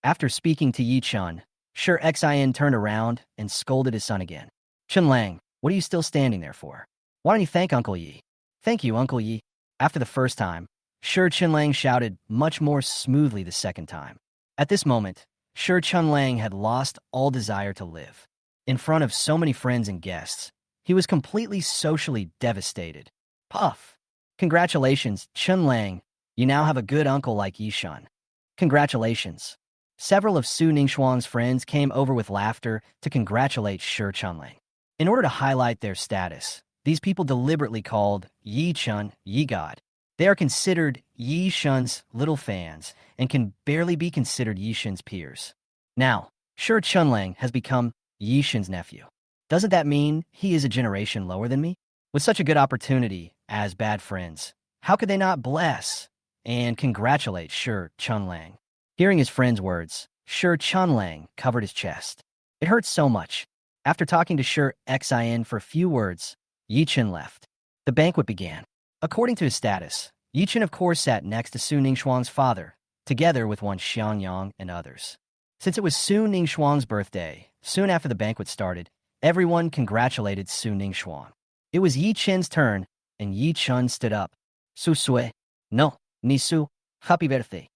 After speaking to Yi Chun, Shi Xian turned around and scolded his son again. Chunlang, what are you still standing there for? Why don't you thank Uncle Yi? Thank you, Uncle Yi. After the first time, Shi Chunlang shouted much more smoothly the second time. At this moment, Shi Chunlang had lost all desire to live. In front of so many friends and guests, he was completely socially devastated. Puff! Congratulations, Chunlang. You now have a good uncle like Yi Shun. Congratulations. Several of Su Ningshuang's friends came over with laughter to congratulate Shi Chunlang. In order to highlight their status, these people deliberately called Yi Chun Yi God. They are considered Yi Shun's little fans and can barely be considered Yi Shun's peers. Now, Shi Chunlang has become Yi Shun's nephew. Doesn't that mean he is a generation lower than me? With such a good opportunity as bad friends, how could they not bless and congratulate Shi Chunlang? Hearing his friend's words, Shi Chunlang covered his chest. It hurt so much. After talking to Shi Xian for a few words, Yi Chun left. The banquet began. According to his status, Yi Chun of course sat next to Su Ningshuang's father, together with one Xiangyang and others. Since it was Su Ningshuang's birthday, soon after the banquet started, everyone congratulated Su Ningshuang. It was Yi Chun's turn, and Yi Chun stood up. Su Sui. No, Ni Su. Happy birthday.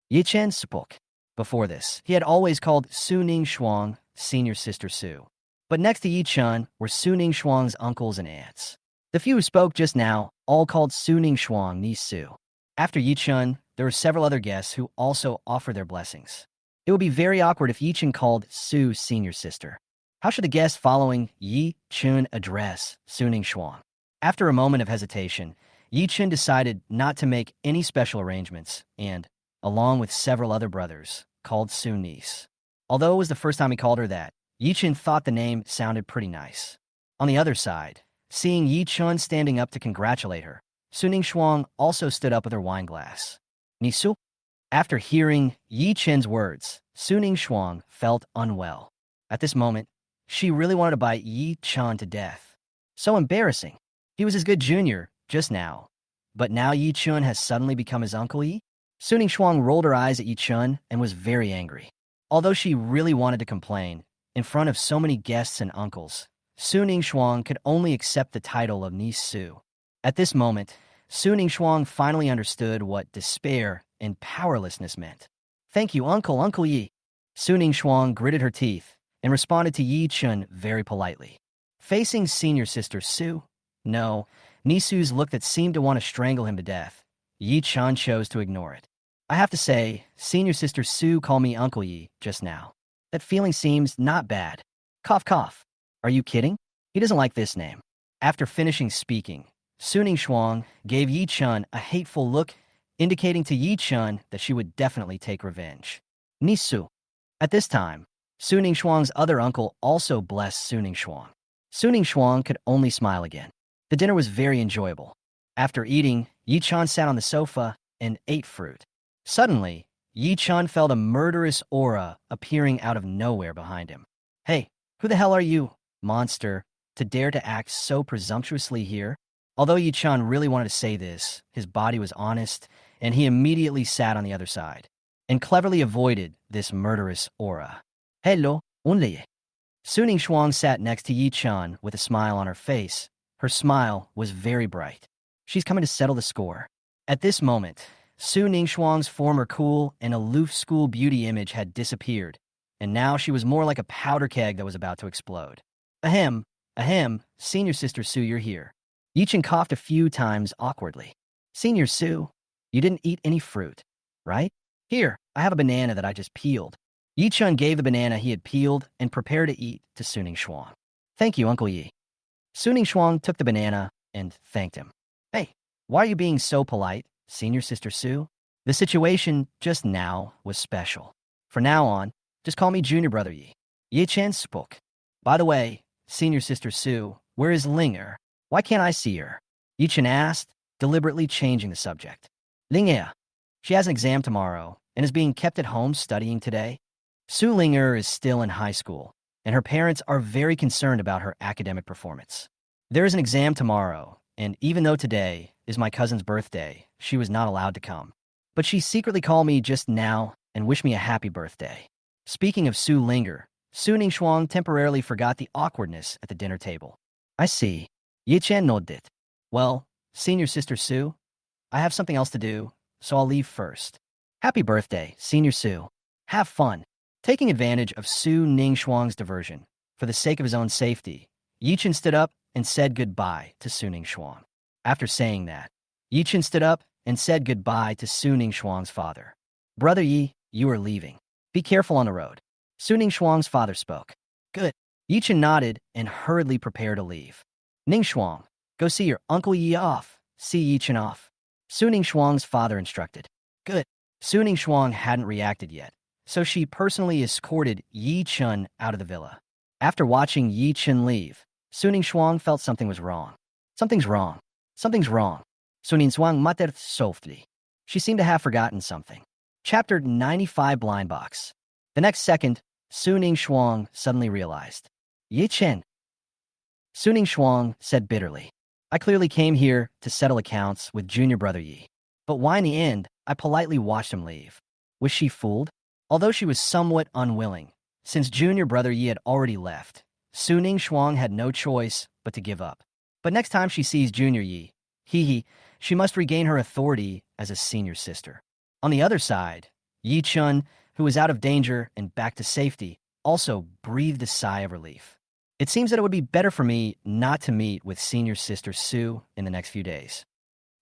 Yi Chun spoke. Before this, he had always called Su Ningshuang senior sister Su. But next to Yi Chun were Su Ningshuang's uncles and aunts. The few who spoke just now all called Su Ningshuang Ni Su. After Yi Chun, there were several other guests who also offered their blessings. It would be very awkward if Yi Chun called Su senior sister. How should the guests following Yi Chun address Su Ningshuang? After a moment of hesitation, Yi Chun decided not to make any special arrangements and, along with several other brothers, called Su Niece. Although it was the first time he called her that, Yi Chun thought the name sounded pretty nice. On the other side, seeing Yi Chun standing up to congratulate her, Su Ningshuang also stood up with her wine glass. Nisu? After hearing Yi Chun's words, Su Ningshuang felt unwell. At this moment, she really wanted to bite Yi Chun to death. So embarrassing. He was his good junior just now. But now Yi Chun has suddenly become his Uncle Yi? Su Ningshuang rolled her eyes at Yi Chun and was very angry. Although she really wanted to complain, in front of so many guests and uncles, Su Ningxuang could only accept the title of niece Su. At this moment, Su Ningxuang finally understood what despair and powerlessness meant. "Thank you, Uncle Yi." Su Ningxuang gritted her teeth and responded to Yi Chun very politely. Facing senior sister Su, no, Nisu's look that seemed to want to strangle him to death, Yi Chun chose to ignore it. "I have to say, senior sister Su called me Uncle Yi just now. That feeling seems not bad. Cough, cough. Are you kidding? He doesn't like this name." After finishing speaking, Su Ningxuang gave Yi Chun a hateful look, indicating to Yi Chun that she would definitely take revenge. Nisu. At this time, Su Ningxuang's other uncle also blessed Su Ningxuang. Su Ningxuang could only smile again. The dinner was very enjoyable. After eating, Yi Chun sat on the sofa and ate fruit. Suddenly, Yi Chun felt a murderous aura appearing out of nowhere behind him. "Hey, who the hell are you, monster, to dare to act so presumptuously here?" Although Yi Chun really wanted to say this, his body was honest, and he immediately sat on the other side and cleverly avoided this murderous aura. "Hello, unleye." Su Ningxuang sat next to Yi Chun with a smile on her face. Her smile was very bright. She's coming to settle the score. At this moment, Su Ningxuang's former cool and aloof school beauty image had disappeared, and now she was more like a powder keg that was about to explode. "Ahem, ahem, senior sister Su, you're here." Yi Chun coughed a few times awkwardly. "Senior Su, you didn't eat any fruit, right? Here, I have a banana that I just peeled." Yi Chun gave the banana he had peeled and prepared to eat to Su Ningxuang. "Thank you, Uncle Yi." Su Ningxuang took the banana and thanked him. "Hey, why are you being so polite, senior sister Su?" The situation just now was special. "From now on, just call me Junior Brother Yi." Yi Chen spoke. "By the way, senior sister Su, where is Ling? Why can't I see her?" Yi Chen asked, deliberately changing the subject. "Ling, she has an exam tomorrow and is being kept at home studying today. Su Linger is still in high school, and her parents are very concerned about her academic performance. There is an exam tomorrow, and even though today is my cousin's birthday, she was not allowed to come. But she secretly called me just now and wished me a happy birthday." Speaking of Su Linger, Su Ningxuang temporarily forgot the awkwardness at the dinner table. "I see." Yi Chen nodded. "Well, senior sister Su, I have something else to do, so I'll leave first. Happy birthday, senior Su. Have fun." Taking advantage of Su Ningxuang's diversion, for the sake of his own safety, Yi Chen stood up and said goodbye to Su Ningxuang. After saying that, Yi Chen stood up and said goodbye to Su Ningxuang's father. "Brother Yi, you are leaving. Be careful on the road." Su Ningxuang's father spoke. "Good." Yi Chen nodded and hurriedly prepared to leave. "Ningxuang, go see your Uncle Yi off. See Yi Chen off." Su Ningxuang's father instructed. "Good." Su Ningxuang hadn't reacted yet, so she personally escorted Yi Chun out of the villa. After watching Yi Chun leave, Su Ningxuang felt something was wrong. Something's wrong. Something's wrong. Su Ningxuang muttered softly. She seemed to have forgotten something. Chapter 95 Blind Box. The next second, Su Ningxuang suddenly realized. "Yi Chen." Su Ningxuang said bitterly. "I clearly came here to settle accounts with Junior Brother Yi. But why in the end, I politely watched him leave. Was she fooled?" Although she was somewhat unwilling, since Junior Brother Yi had already left, Su Ningxuang had no choice but to give up. But next time she sees Junior Yi, she must regain her authority as a senior sister. On the other side, Yi Chun, who was out of danger and back to safety, also breathed a sigh of relief. "It seems that it would be better for me not to meet with senior sister Su in the next few days."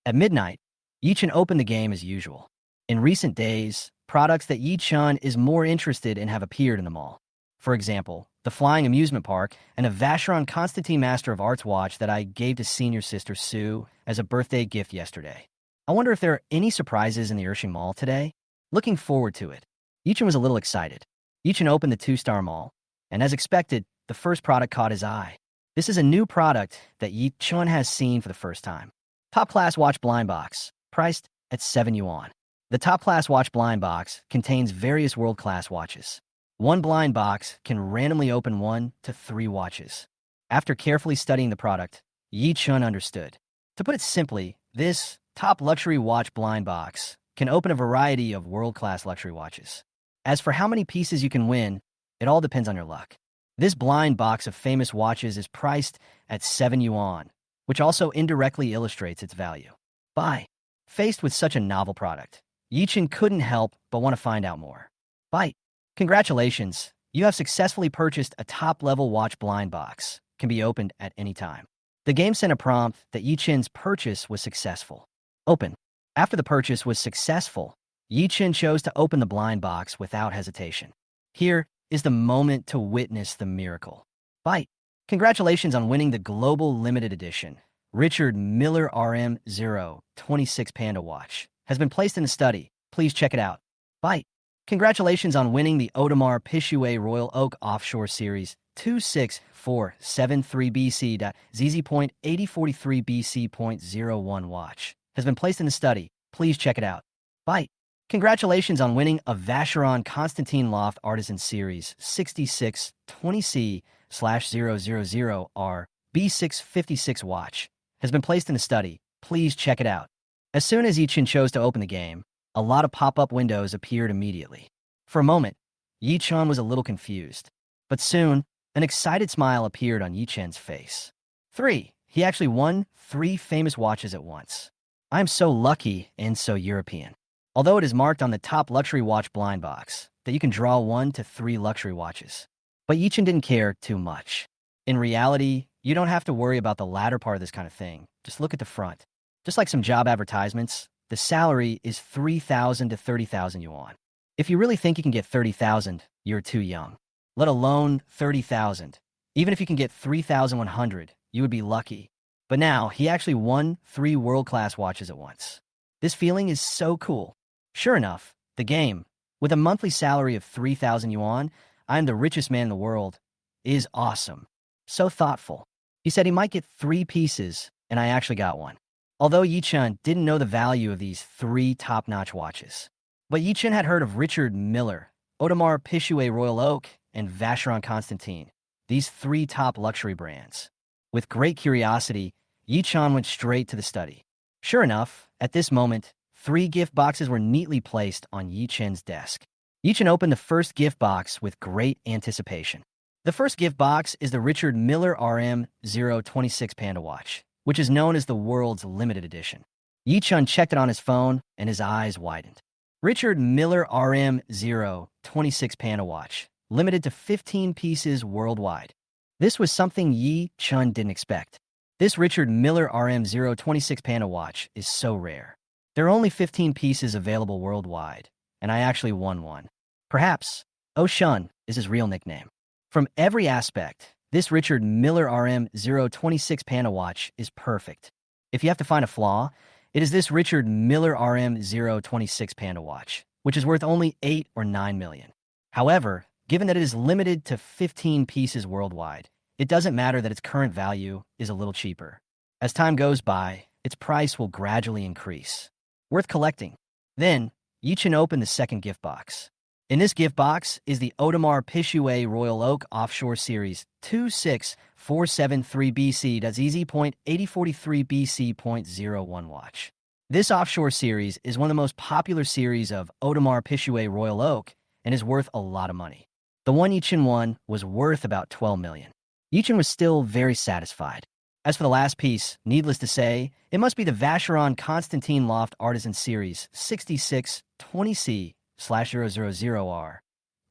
At midnight, Yi Chun opened the game as usual. In recent days, products that Yi Chun is more interested in have appeared in the mall. For example, the flying amusement park and a Vacheron Constantin Master of Arts watch that I gave to senior sister Sue as a birthday gift yesterday. I wonder if there are any surprises in the Ershing Mall today? Looking forward to it. Yi Chun was a little excited. Yi Chun opened the two-star mall, and as expected, the first product caught his eye. This is a new product that Yi Chun has seen for the first time. Top-class watch blind box, priced at 7 yuan. The top-class watch blind box contains various world-class watches. One blind box can randomly open 1 to 3 watches. After carefully studying the product, Yi Chun understood. To put it simply, this top luxury watch blind box can open a variety of world-class luxury watches. As for how many pieces you can win, it all depends on your luck. This blind box of famous watches is priced at 7 yuan, which also indirectly illustrates its value. Buy. Faced with such a novel product, Yichen couldn't help but want to find out more. Buy. Congratulations, you have successfully purchased a top-level watch blind box. Can be opened at any time. The game sent a prompt that Yichen's purchase was successful. Open. After the purchase was successful, Yichen chose to open the blind box without hesitation. Here is the moment to witness the miracle. Bite. Congratulations on winning the Global Limited Edition Richard Miller RM026 Panda Watch. Has been placed in the study. Please check it out. Bite. Congratulations on winning the Audemars Piguet Royal Oak Offshore Series 26473BC.ZZ.8043BC.01 watch. Has been placed in the study. Please check it out. Bite. Congratulations on winning a Vacheron Constantin Loft Artisan Series 6620C/000R B656 watch. Has been placed in the study. Please check it out. As soon as Yichen chose to open the game, a lot of pop-up windows appeared immediately. For a moment, Yichen was a little confused, but soon, an excited smile appeared on Yichen's face. 3. He actually won 3 famous watches at once. I am so lucky and so European. Although it is marked on the top luxury watch blind box that you can draw 1 to 3 luxury watches. But Yichen didn't care too much. In reality, you don't have to worry about the latter part of this kind of thing. Just look at the front. Just like some job advertisements, the salary is 3,000 to 30,000 yuan. If you really think you can get 30,000, you're too young. Let alone 30,000. Even if you can get 3,100, you would be lucky. But now, he actually won 3 world-class watches at once. This feeling is so cool. Sure enough, the game, with a monthly salary of 3,000 yuan, I am the richest man in the world, is awesome. So thoughtful. He said he might get 3 pieces, and I actually got one. Although Yichen didn't know the value of these 3 top-notch watches. But Yichen had heard of Richard Miller, Audemars Piguet Royal Oak, and Vacheron Constantin, these 3 top luxury brands. With great curiosity, Yichen went straight to the study. Sure enough, at this moment, 3 gift boxes were neatly placed on Yichen's desk. Yichen opened the first gift box with great anticipation. The first gift box is the Richard Miller RM026 Panda Watch, which is known as the world's limited edition. Yichen checked it on his phone, and his eyes widened. Richard Miller RM026 Panda Watch, limited to 15 pieces worldwide. This was something Yichen didn't expect. This Richard Miller RM026 Panda Watch is so rare. There are only 15 pieces available worldwide, and I actually won one. Perhaps Oshun is his real nickname. From every aspect, this Richard Miller RM026 Panda Watch is perfect. If you have to find a flaw, it is this Richard Miller RM026 Panda Watch, which is worth only 8 or 9 million. However, given that it is limited to 15 pieces worldwide, it doesn't matter that its current value is a little cheaper. As time goes by, its price will gradually increase. Worth collecting. Then, Yichen opened the second gift box. In this gift box is the Audemars Piguet Royal Oak Offshore Series 26473BC.ZZ.8043BC.01 watch. This offshore series is one of the most popular series of Audemars Piguet Royal Oak and is worth a lot of money. The one Yichen won was worth about 12 million. Yichen was still very satisfied. As for the last piece, needless to say, it must be the Vacheron Constantin Loft Artisan Series 6620C/000R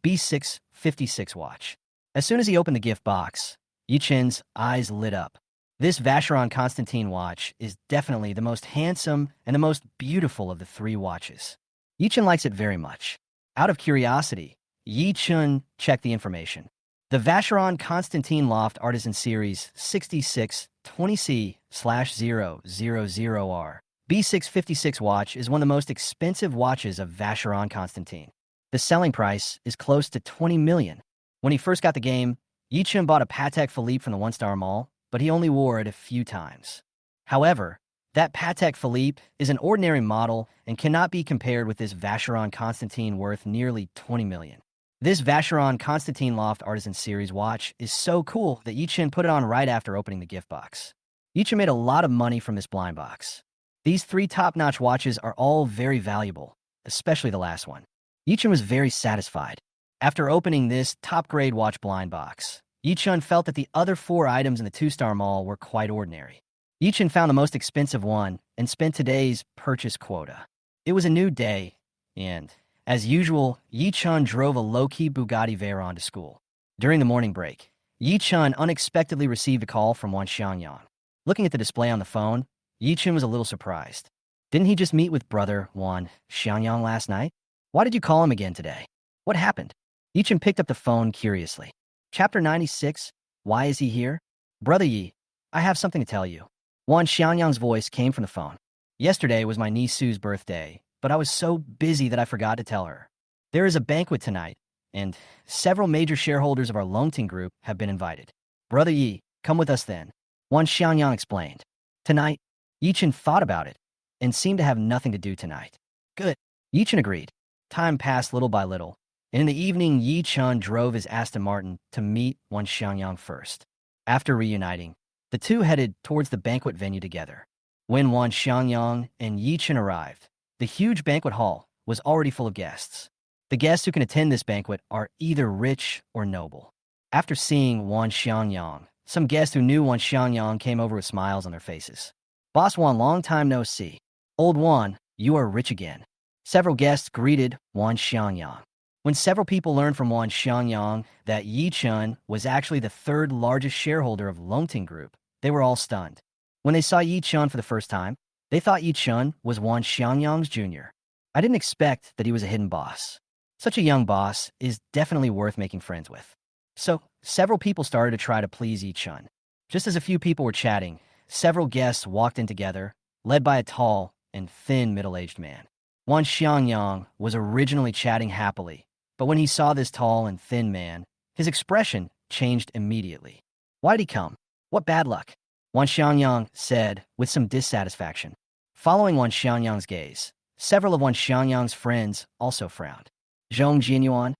B656 watch. As soon as he opened the gift box, Yichen's eyes lit up. This Vacheron Constantin watch is definitely the most handsome and the most beautiful of the 3 watches. Yichen likes it very much. Out of curiosity, Yichen checked the information. The Vacheron Constantin Loft Artisan Series 6620C/000R B656 watch is one of the most expensive watches of Vacheron Constantin. The selling price is close to 20 million. When he first got the game, Yichen bought a Patek Philippe from the One-Star Mall, but he only wore it a few times. However, that Patek Philippe is an ordinary model and cannot be compared with this Vacheron Constantin worth nearly 20 million. This Vacheron Constantin Loft Artisan Series watch is so cool that Yichen put it on right after opening the gift box. Yichen made a lot of money from this blind box. These 3 top-notch watches are all very valuable, especially the last one. Yichen was very satisfied. After opening this top-grade watch blind box, Yi-chun felt that the other 4 items in the two-star mall were quite ordinary. Yi-chun found the most expensive one and spent today's purchase quota. It was a new day, and, as usual, Yi-chun drove a low-key Bugatti Veyron to school. During the morning break, Yi-chun unexpectedly received a call from Wan Xiangyang. Looking at the display on the phone, Yi-chun was a little surprised. Didn't he just meet with brother Wan Xiangyang last night? Why did you call him again today? What happened? Yi-chun picked up the phone curiously. Chapter 96, Why is he here? Brother Yi, I have something to tell you. Wan Xiangyang's voice came from the phone. Yesterday was my niece Sue's birthday, but I was so busy that I forgot to tell her. There is a banquet tonight, and several major shareholders of our Longting group have been invited. Brother Yi, come with us then. Wan Xiangyang explained. Tonight, Yi-chun thought about it, and seemed to have nothing to do tonight. Good. Yi-chun agreed. Time passed little by little, and in the evening Yi-chun drove his Aston Martin to meet Wan Xiangyang first. After reuniting, the two headed towards the banquet venue together. When Wan Xiangyang and Yi-chun arrived, the huge banquet hall was already full of guests. The guests who can attend this banquet are either rich or noble. After seeing Wan Xiangyang, some guests who knew Wan Xiangyang came over with smiles on their faces. Boss Wan, long time no see. Old Wan, you are rich again. Several guests greeted Wan Xiangyang. When several people learned from Wan Xiangyang that Yi-chun was actually the third largest shareholder of Longting Group, they were all stunned. When they saw Yi-chun for the first time, they thought Yi-chun was Wan Xiangyang's junior. I didn't expect that he was a hidden boss. Such a young boss is definitely worth making friends with. So, several people started to try to please Yi-chun. Just as a few people were chatting, several guests walked in together, led by a tall and thin middle-aged man. Wan Xiangyang was originally chatting happily, but when he saw this tall and thin man, his expression changed immediately. Why'd he come? What bad luck? Wan Xiangyang said with some dissatisfaction. Following Wan Xiangyang's gaze, several of Wan Xiangyang's friends also frowned. Zhong Jinyuan?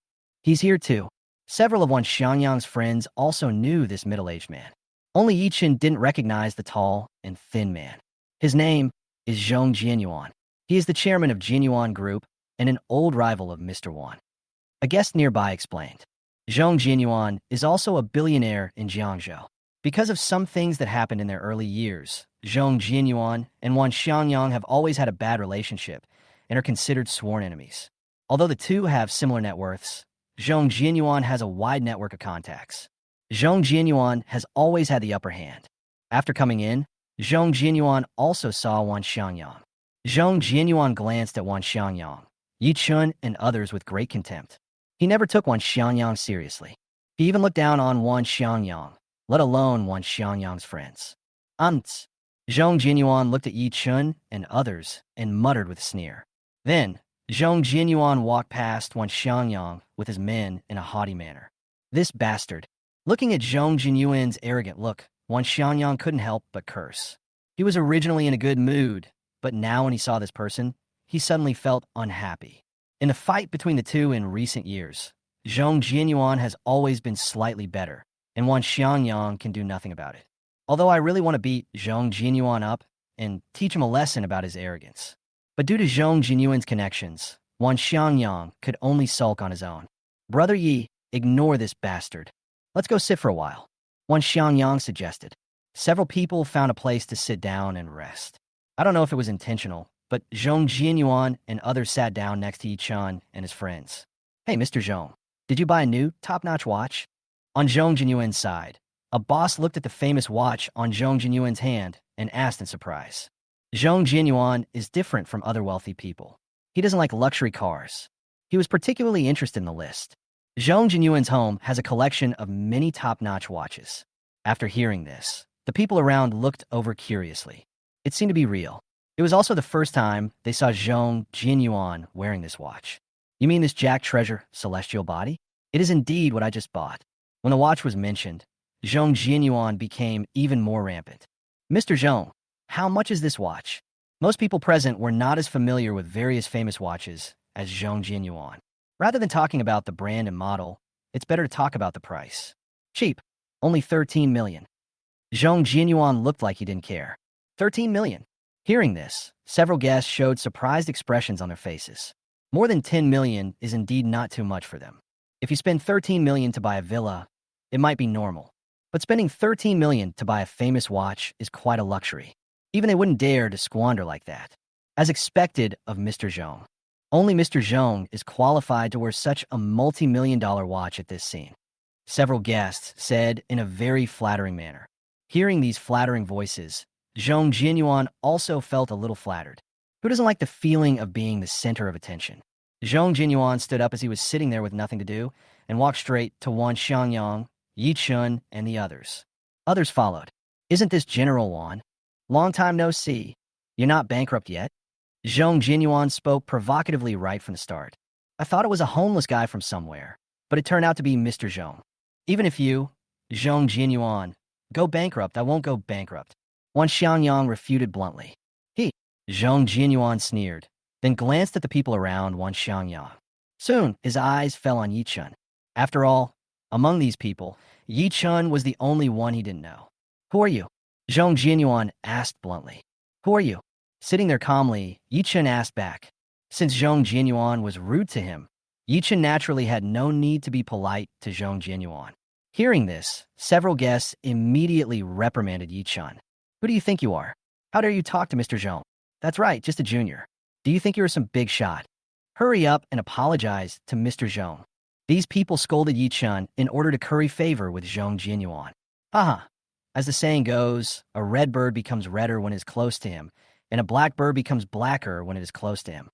He's here too. Several of Wan Xiangyang's friends also knew this middle-aged man. Only Yi-chun didn't recognize the tall and thin man. His name is Zhong Jinyuan. He is the chairman of Jinyuan Group and an old rival of Mr. Wan. A guest nearby explained. Zhong Jinyuan is also a billionaire in Jiangzhou. Because of some things that happened in their early years, Zhong Jinyuan and Wan Xiangyang have always had a bad relationship and are considered sworn enemies. Although the two have similar net worths, Zhong Jinyuan has a wide network of contacts. Zhong Jinyuan has always had the upper hand. After coming in, Zhong Jinyuan also saw Wan Xiangyang. Zhong Jinyuan glanced at Wan Xiangyang, Yi-chun, and others with great contempt. He never took Wan Xiangyang seriously. He even looked down on Wan Xiangyang, let alone Wan Xiangyang's friends. Zhong Jinyuan looked at Yi-chun and others and muttered with a sneer. Then, Zhong Jinyuan walked past Wan Xiangyang with his men in a haughty manner. This bastard. Looking at Zhong Jinyuan's arrogant look, Wan Xiangyang couldn't help but curse. He was originally in a good mood, but now when he saw this person, he suddenly felt unhappy. In the fight between the two in recent years, Zhong Jinyuan has always been slightly better, and Wan Xiangyang can do nothing about it. Although I really want to beat Zhong Jinyuan up and teach him a lesson about his arrogance. But due to Zhong Jinyuan's connections, Wan Xiangyang could only sulk on his own. Brother Yi, ignore this bastard. Let's go sit for a while, Wan Xiangyang suggested. Several people found a place to sit down and rest. I don't know if it was intentional, but Zhong Jinyuan and others sat down next to Yi-chun and his friends. Hey, Mr. Zhong, did you buy a new top-notch watch? On Zhong Jinyuan's side, a boss looked at the famous watch on Zhong Jinyuan's hand and asked in surprise. Zhong Jinyuan is different from other wealthy people. He doesn't like luxury cars. He was particularly interested in the list. Zhong Jinyuan's home has a collection of many top-notch watches. After hearing this, the people around looked over curiously. It seemed to be real. It was also the first time they saw Zhong Jinyuan wearing this watch. You mean this Jack Treasure celestial body? It is indeed what I just bought. When the watch was mentioned, Zhong Jinyuan became even more rampant. Mr. Zhong, how much is this watch? Most people present were not as familiar with various famous watches as Zhong Jinyuan. Rather than talking about the brand and model, it's better to talk about the price. Cheap. Only 13 million. Zhong Jinyuan looked like he didn't care. 13 million. Hearing this, several guests showed surprised expressions on their faces. More than 10 million is indeed not too much for them. If you spend 13 million to buy a villa, it might be normal. But spending 13 million to buy a famous watch is quite a luxury. Even they wouldn't dare to squander like that. As expected of Mr. Zhong. Only Mr. Zhong is qualified to wear such a multi-million-dollar watch at this scene. Several guests said in a very flattering manner. Hearing these flattering voices, Zhong Jianyuan also felt a little flattered. Who doesn't like the feeling of being the center of attention? Zhong Jianyuan stood up as he was sitting there with nothing to do and walked straight to Wan Xiangyang, Yi Chun, and the others. Others followed. Isn't this General Wan? Long time no see. You're not bankrupt yet? Zhong Jianyuan spoke provocatively right from the start. I thought it was a homeless guy from somewhere, but it turned out to be Mr. Zhong. Even if you, Zhong Jianyuan, go bankrupt, I won't go bankrupt. Wan Xiangyang refuted bluntly. Zhong Jianyuan sneered, then glanced at the people around Wan Xiangyang. Soon, his eyes fell on Yi Chun. After all, among these people, Yi Chun was the only one he didn't know. Who are you? Zhong Jianyuan asked bluntly. Who are you? Sitting there calmly, Yi Chun asked back. Since Zhong Jianyuan was rude to him, Yi Chun naturally had no need to be polite to Zhong Jianyuan. Hearing this, several guests immediately reprimanded Yi Chun. Who do you think you are? How dare you talk to Mr. Zhong? That's right, just a junior. Do you think you're some big shot? Hurry up and apologize to Mr. Zhong. These people scolded Yi Chun in order to curry favor with Zhong Jianyuan. Haha. As the saying goes, a red bird becomes redder when it is close to him, and a black bird becomes blacker when it is close to him.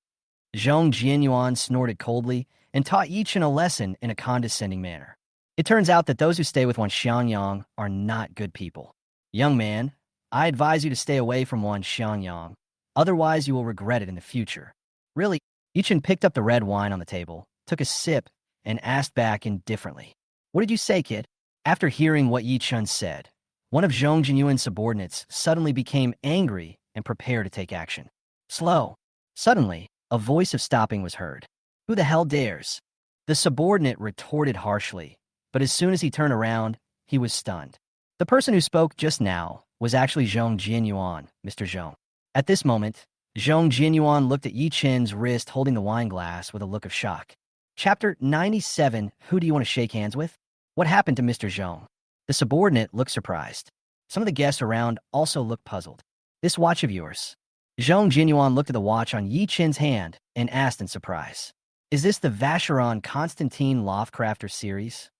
Zhong Jianyuan snorted coldly and taught Yi Chun a lesson in a condescending manner. It turns out that those who stay with Wan Xiangyang are not good people. Young man, I advise you to stay away from Wan Xiangyang. Otherwise, you will regret it in the future. Really? Yi Chun picked up the red wine on the table, took a sip, and asked back indifferently. What did you say, kid? After hearing what Yi Chun said, one of Zhong Jianyuan's subordinates suddenly became angry and prepared to take action. Slow. Suddenly, a voice of stopping was heard. Who the hell dares? The subordinate retorted harshly, but as soon as he turned around, he was stunned. The person who spoke just now was actually Zhong Jianyuan, Mr. Zhong. At this moment, Zhong Jianyuan looked at Yi Chun's wrist holding the wine glass with a look of shock. Chapter 97, Who do you want to shake hands with? What happened to Mr. Zhong? The subordinate looked surprised. Some of the guests around also looked puzzled. This watch of yours. Zhong Jianyuan looked at the watch on Yi Chun's hand and asked in surprise. Is this the Vacheron Constantine Lovecrafter series?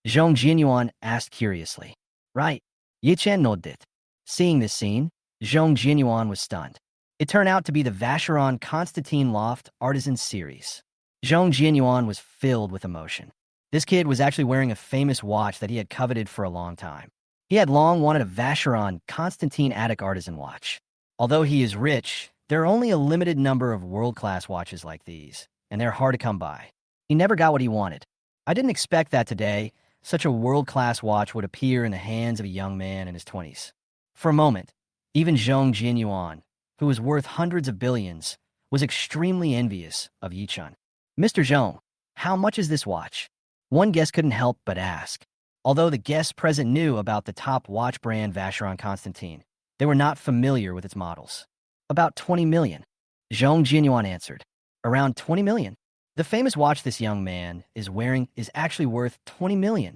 Zhong Jianyuan asked curiously. Right. Yi Chun nodded. Seeing this scene, Zhong Jianyuan was stunned. It turned out to be the Vacheron Constantine Loft Artisan series. Zhong Jianyuan was filled with emotion. This kid was actually wearing a famous watch that he had coveted for a long time. He had long wanted a Vacheron Constantine Attic Artisan watch. Although he is rich, there are only a limited number of world-class watches like these, and they're hard to come by. He never got what he wanted. I didn't expect that today, such a world-class watch would appear in the hands of a young man in his 20s. For a moment, even Zhong Jianyuan, who was worth hundreds of billions, was extremely envious of Yi Chun. Mr. Zhong, how much is this watch? One guest couldn't help but ask. Although the guests present knew about the top watch brand Vacheron Constantine, they were not familiar with its models. About 20 million. Zhong Jianyuan answered. Around 20 million. The famous watch this young man is wearing is actually worth 20 million.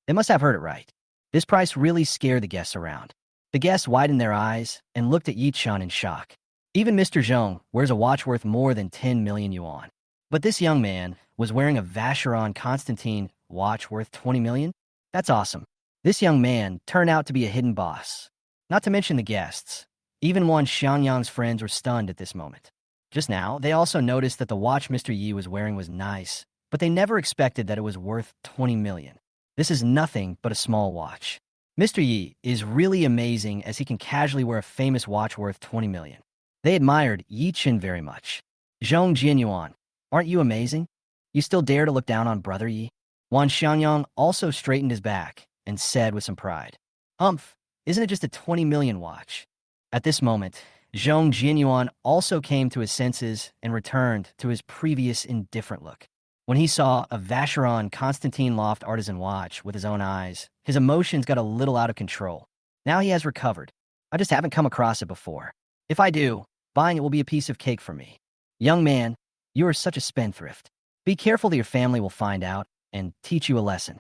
They must have heard it right. This price really scared the guests around. The guests widened their eyes and looked at Yi Chun in shock. Even Mr. Zhong wears a watch worth more than 10 million yuan. But this young man was wearing a Vacheron Constantine watch worth 20 million? That's awesome. This young man turned out to be a hidden boss. Not to mention the guests. Even Wan Xiangyang's friends were stunned at this moment. Just now, they also noticed that the watch Mr. Yi was wearing was nice, but they never expected that it was worth 20 million. This is nothing but a small watch. Mr. Yi is really amazing as he can casually wear a famous watch worth 20 million. They admired Yi Chun very much. Zhong Jianyuan, aren't you amazing? You still dare to look down on Brother Yi? Wan Xiangyang also straightened his back and said with some pride, Humph, isn't it just a 20 million watch? At this moment, Zhong Jianyuan also came to his senses and returned to his previous indifferent look. When he saw a Vacheron Constantine Loft Artisan watch with his own eyes, his emotions got a little out of control. Now he has recovered. I just haven't come across it before. If I do, buying it will be a piece of cake for me. Young man, you are such a spendthrift. Be careful that your family will find out and teach you a lesson.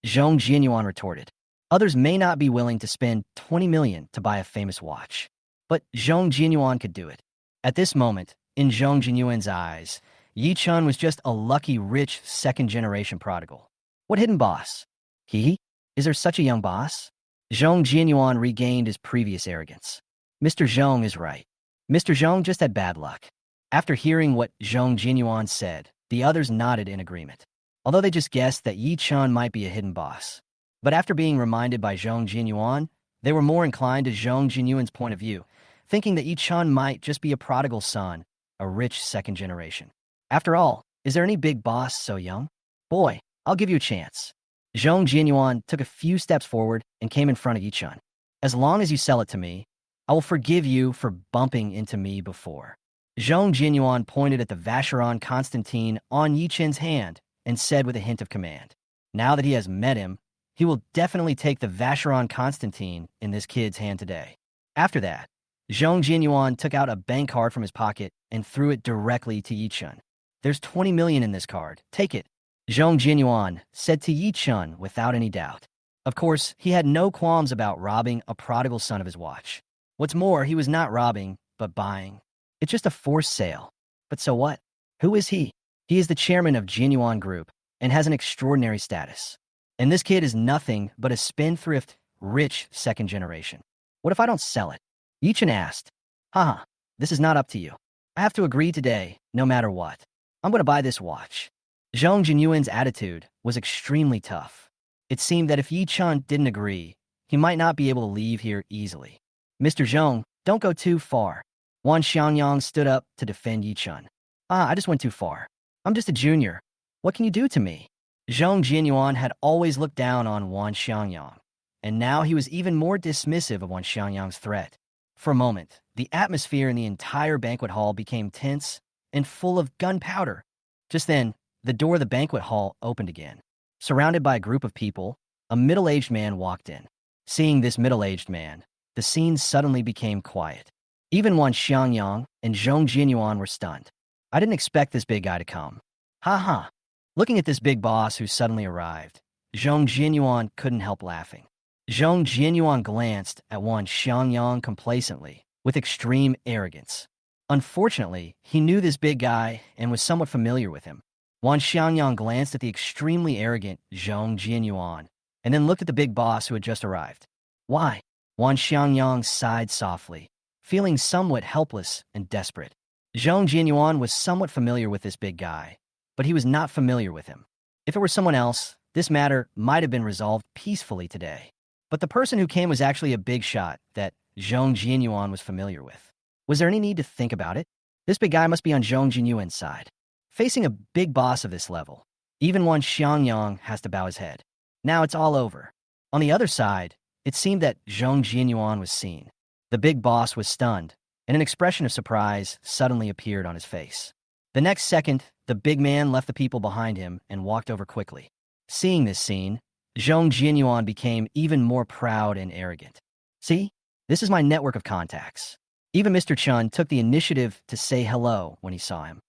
Zhong Jianyuan retorted. Others may not be willing to spend 20 million to buy a famous watch, but Zhong Jianyuan could do it. At this moment, in Zhong Jianyuan's eyes, Yi Chun was just a lucky, rich, second-generation prodigal. What hidden boss? He? Is there such a young boss? Zhong Jianyuan regained his previous arrogance. Mr. Zhong is right. Mr. Zhong just had bad luck. After hearing what Zhong Jianyuan said, the others nodded in agreement, although they just guessed that Yi Chun might be a hidden boss. But after being reminded by Zhong Jianyuan, they were more inclined to Zhong Jianyuan's point of view, thinking that Yi Chun might just be a prodigal son, a rich second generation. After all, is there any big boss so young? Boy, I'll give you a chance. Zhong Jianyuan took a few steps forward and came in front of Yi Chun. As long as you sell it to me, I will forgive you for bumping into me before. Zhong Jianyuan pointed at the Vacheron Constantine on Yi Chun's hand and said with a hint of command, now that he has met him, he will definitely take the Vacheron Constantine in this kid's hand today. After that, Zhong Jianyuan took out a bank card from his pocket and threw it directly to Yi Chun. There's 20 million in this card. Take it. Zhong Jianyuan said to Yi Chun without any doubt. Of course, he had no qualms about robbing a prodigal son of his watch. What's more, he was not robbing, but buying. It's just a forced sale. But so what? Who is he? He is the chairman of Jianyuan Group and has an extraordinary status. And this kid is nothing but a spendthrift, rich second generation. What if I don't sell it? Yi Chun asked. Haha, this is not up to you. I have to agree today, no matter what. I'm going to buy this watch. Zhong Jianyuan's attitude was extremely tough. It seemed that if Yi Chun didn't agree, he might not be able to leave here easily. Mr. Zhong, don't go too far. Wan Xiangyang stood up to defend Yi Chun. I just went too far. I'm just a junior. What can you do to me? Zhong Jianyuan had always looked down on Wan Xiangyang, and now he was even more dismissive of Wan Xiangyang's threat. For a moment, the atmosphere in the entire banquet hall became tense and full of gunpowder. Just then, the door of the banquet hall opened again. Surrounded by a group of people, a middle-aged man walked in. Seeing this middle-aged man, the scene suddenly became quiet. Even Wan Xiangyang and Zhong Jianyuan were stunned. I didn't expect this big guy to come. Ha ha. Looking at this big boss who suddenly arrived, Zhong Jianyuan couldn't help laughing. Zhong Jianyuan glanced at Wan Xiangyang complacently, with extreme arrogance. Unfortunately, he knew this big guy and was somewhat familiar with him. Wan Xiangyang glanced at the extremely arrogant Zhong Jianyuan, and then looked at the big boss who had just arrived. Why? Wan Xiangyang sighed softly, feeling somewhat helpless and desperate. Zhong Jianyuan was somewhat familiar with this big guy, but he was not familiar with him. If it were someone else, this matter might have been resolved peacefully today. But the person who came was actually a big shot that Zhong Jianyuan was familiar with. Was there any need to think about it? This big guy must be on Zhong Jianyuan's side. Facing a big boss of this level, even Wan Xiangyang has to bow his head. Now it's all over. On the other side, it seemed that Zhong Jianyuan was seen. The big boss was stunned, and an expression of surprise suddenly appeared on his face. The next second, the big man left the people behind him and walked over quickly. Seeing this scene, Zhong Jianyuan became even more proud and arrogant. See, this is my network of contacts. Even Mr. Chun took the initiative to say hello when he saw him.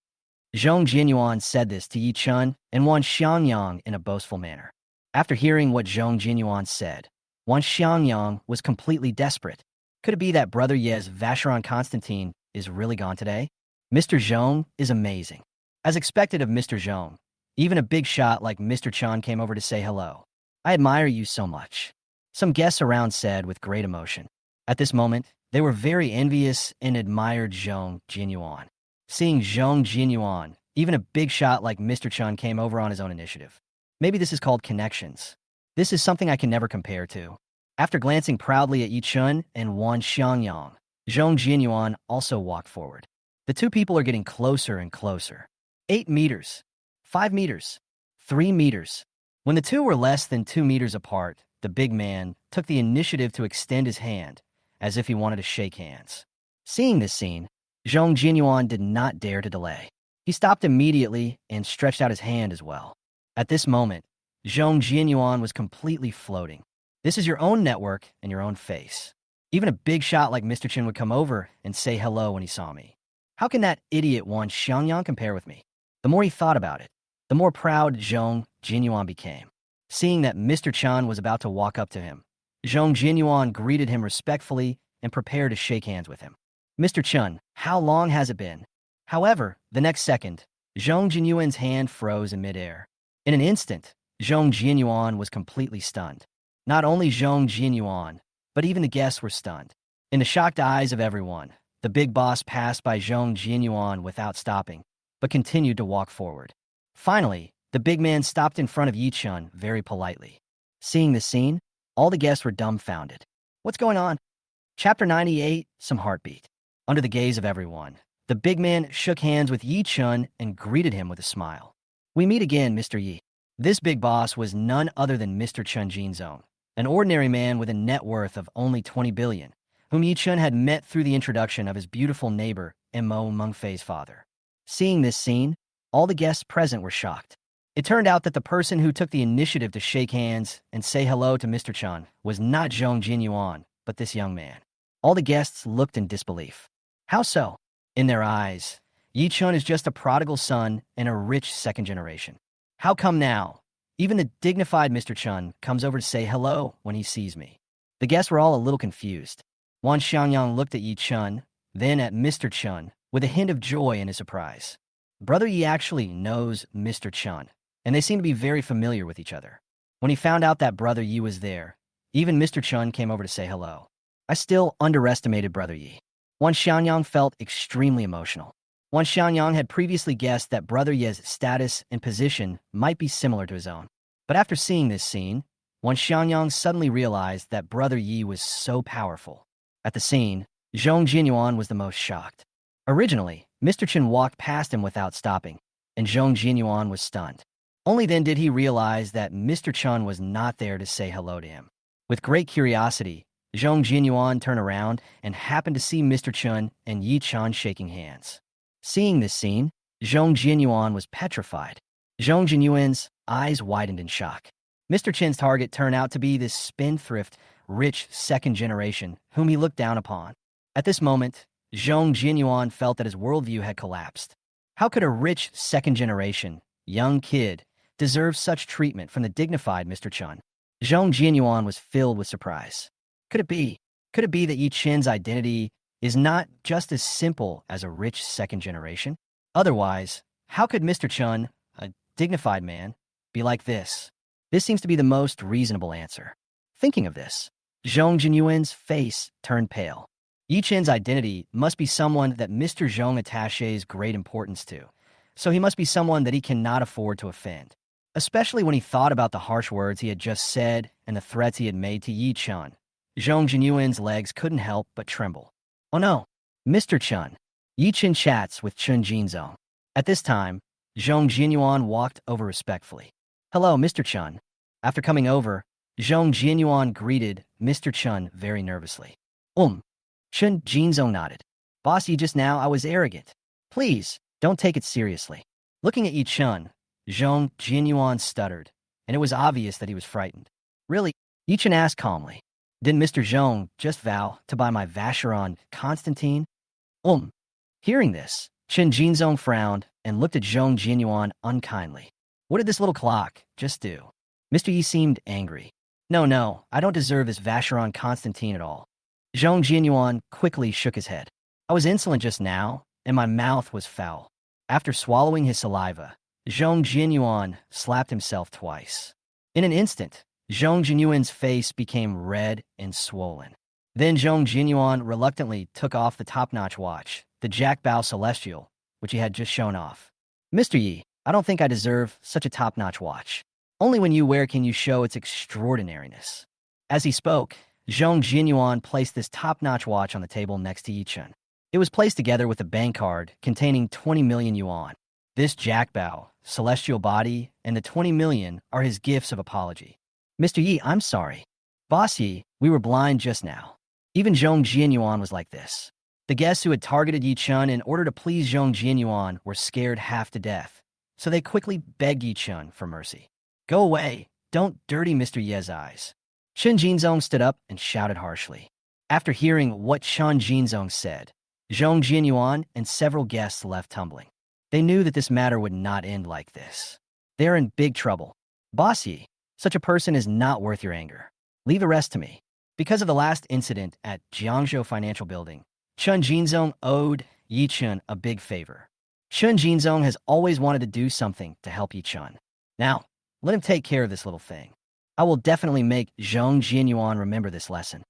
Zhong Jianyuan said this to Yi Chun and Wan Xiangyang in a boastful manner. After hearing what Zhong Jianyuan said, Wan Xiangyang was completely desperate. Could it be that Brother Ye's Vacheron Constantine is really gone today? Mr. Zhong is amazing. As expected of Mr. Zhong, even a big shot like Mr. Chun came over to say hello. I admire you so much. Some guests around said with great emotion. At this moment, they were very envious and admired Zhong Jianyuan. Seeing Zhong Jianyuan, even a big shot like Mr. Chun came over on his own initiative. Maybe this is called connections. This is something I can never compare to. After glancing proudly at Yi Chun and Wan Xiangyang, Zhong Jianyuan also walked forward. The two people are getting closer and closer. 8 meters, 5 meters, 3 meters. When the two were less than 2 meters apart, the big man took the initiative to extend his hand, as if he wanted to shake hands. Seeing this scene, Zhong Jianyuan did not dare to delay. He stopped immediately and stretched out his hand as well. At this moment, Zhong Jianyuan was completely floating. This is your own network and your own face. Even a big shot like Mr. Chin would come over and say hello when he saw me. How can that idiot Wan Xiangyang compare with me? The more he thought about it, the more proud Zhong Jianyuan became. Seeing that Mr. Chun was about to walk up to him, Zhong Jinyuan greeted him respectfully and prepared to shake hands with him. Mr. Chun, how long has it been? However, the next second, Zhong Jinyuan's hand froze in midair. In an instant, Zhong Jinyuan was completely stunned. Not only Zhong Jinyuan, but even the guests were stunned. In the shocked eyes of everyone, the big boss passed by Zhong Jinyuan without stopping, but continued to walk forward. Finally, the big man stopped in front of Yi Chun very politely. Seeing this scene, all the guests were dumbfounded. What's going on? Chapter 98, Some Heartbeat. Under the gaze of everyone, the big man shook hands with Yi Chun and greeted him with a smile. We meet again, Mr. Yi. This big boss was none other than Mr. Chun Jinzong, an ordinary man with a net worth of only 20 billion, whom Yi Chun had met through the introduction of his beautiful neighbor, Mo Mengfei's father. Seeing this scene, all the guests present were shocked. It turned out that the person who took the initiative to shake hands and say hello to Mr. Chun was not Zhong Jinyuan, but this young man. All the guests looked in disbelief. How so? In their eyes, Yi Chun is just a prodigal son and a rich second generation. How come now? Even the dignified Mr. Chun comes over to say hello when he sees me. The guests were all a little confused. Wan Xiangyang looked at Yi Chun, then at Mr. Chun, with a hint of joy in his surprise. Brother Yi actually knows Mr. Chun, and they seem to be very familiar with each other. When he found out that Brother Yi was there, even Mr. Chun came over to say hello. I still underestimated Brother Yi. Wan Xiangyang felt extremely emotional. Wan Xiangyang had previously guessed that Brother Yi's status and position might be similar to his own. But after seeing this scene, Wan Xiangyang suddenly realized that Brother Yi was so powerful. At the scene, Zhong Jinyuan was the most shocked. Originally, Mr. Chun walked past him without stopping, and Zhong Jinyuan was stunned. Only then did he realize that Mr. Chun was not there to say hello to him. With great curiosity, Zhong Jinyuan turned around and happened to see Mr. Chun and Yi Chun shaking hands. Seeing this scene, Zhong Jinyuan was petrified. Zhong Jinyuan's eyes widened in shock. Mr. Chin's target turned out to be this spendthrift, rich second generation whom he looked down upon. At this moment, Zhong Jinyuan felt that his worldview had collapsed. How could a rich second generation, young kid, deserve such treatment from the dignified Mr. Chun? Zhong Jinyuan was filled with surprise. Could it be? Could it be that Yi Chin's identity is not just as simple as a rich second generation? Otherwise, how could Mr. Chun, a dignified man, be like this? This seems to be the most reasonable answer. Thinking of this, Zhong Jinyuan's face turned pale. Yi Chin's identity must be someone that Mr. Zhong attaches great importance to, so he must be someone that he cannot afford to offend, especially when he thought about the harsh words he had just said and the threats he had made to Yi Chun. Zhong Jinyuan's legs couldn't help but tremble. Oh no, Mr. Chun. Yi Chin chats with Chun Jinzong. At this time, Zhong Jinyuan walked over respectfully. Hello, Mr. Chun. After coming over, Zhong Jinyuan greeted Mr. Chun very nervously. Chun Jinzong nodded. Bossy, just now I was arrogant. Please, don't take it seriously. Looking at Yi Chun, Zhong Jinyuan stuttered, and it was obvious that he was frightened. Really? Yi Chun asked calmly. Didn't Mr. Zhong just vow to buy my Vacheron Constantine? Hearing this, Chun Jinzong frowned and looked at Zhong Jinyuan unkindly. What did this little clock just do? Mr. Yi seemed angry. No, I don't deserve this Vacheron Constantine at all. Zhong Jinyuan quickly shook his head. I was insolent just now, and my mouth was foul. After swallowing his saliva, Zhong Jinyuan slapped himself twice. In an instant, Zhong Jinyuan's face became red and swollen. Then Zhong Jinyuan reluctantly took off the top-notch watch, the Jack Bao Celestial, which he had just shown off. Mr. Yi, I don't think I deserve such a top-notch watch. Only when you wear can you show its extraordinariness. As he spoke, Zhong Jinyuan placed this top-notch watch on the table next to Yi Chun. It was placed together with a bank card containing 20 million yuan. This Jack Bao, celestial body, and the 20 million are his gifts of apology. Mr. Yi, I'm sorry. Boss Yi, we were blind just now. Even Zhong Jinyuan was like this. The guests who had targeted Yi Chun in order to please Zhong Jinyuan were scared half to death, so they quickly begged Yi Chun for mercy. Go away. Don't dirty Mr. Ye's eyes. Chun Jinzong stood up and shouted harshly. After hearing what Chun Jinzong said, Zhong Jinyuan and several guests left tumbling. They knew that this matter would not end like this. They're in big trouble. Boss Yi, Such a person is not worth your anger. Leave the rest to me. Because of the last incident at Jiangzhou Financial Building, Chun Jinzong owed Yi Chun a big favor. Chun Jinzong has always wanted to do something to help Yi Chun. Now, let him take care of this little thing. I will definitely make Zhong Jianyuan remember this lesson.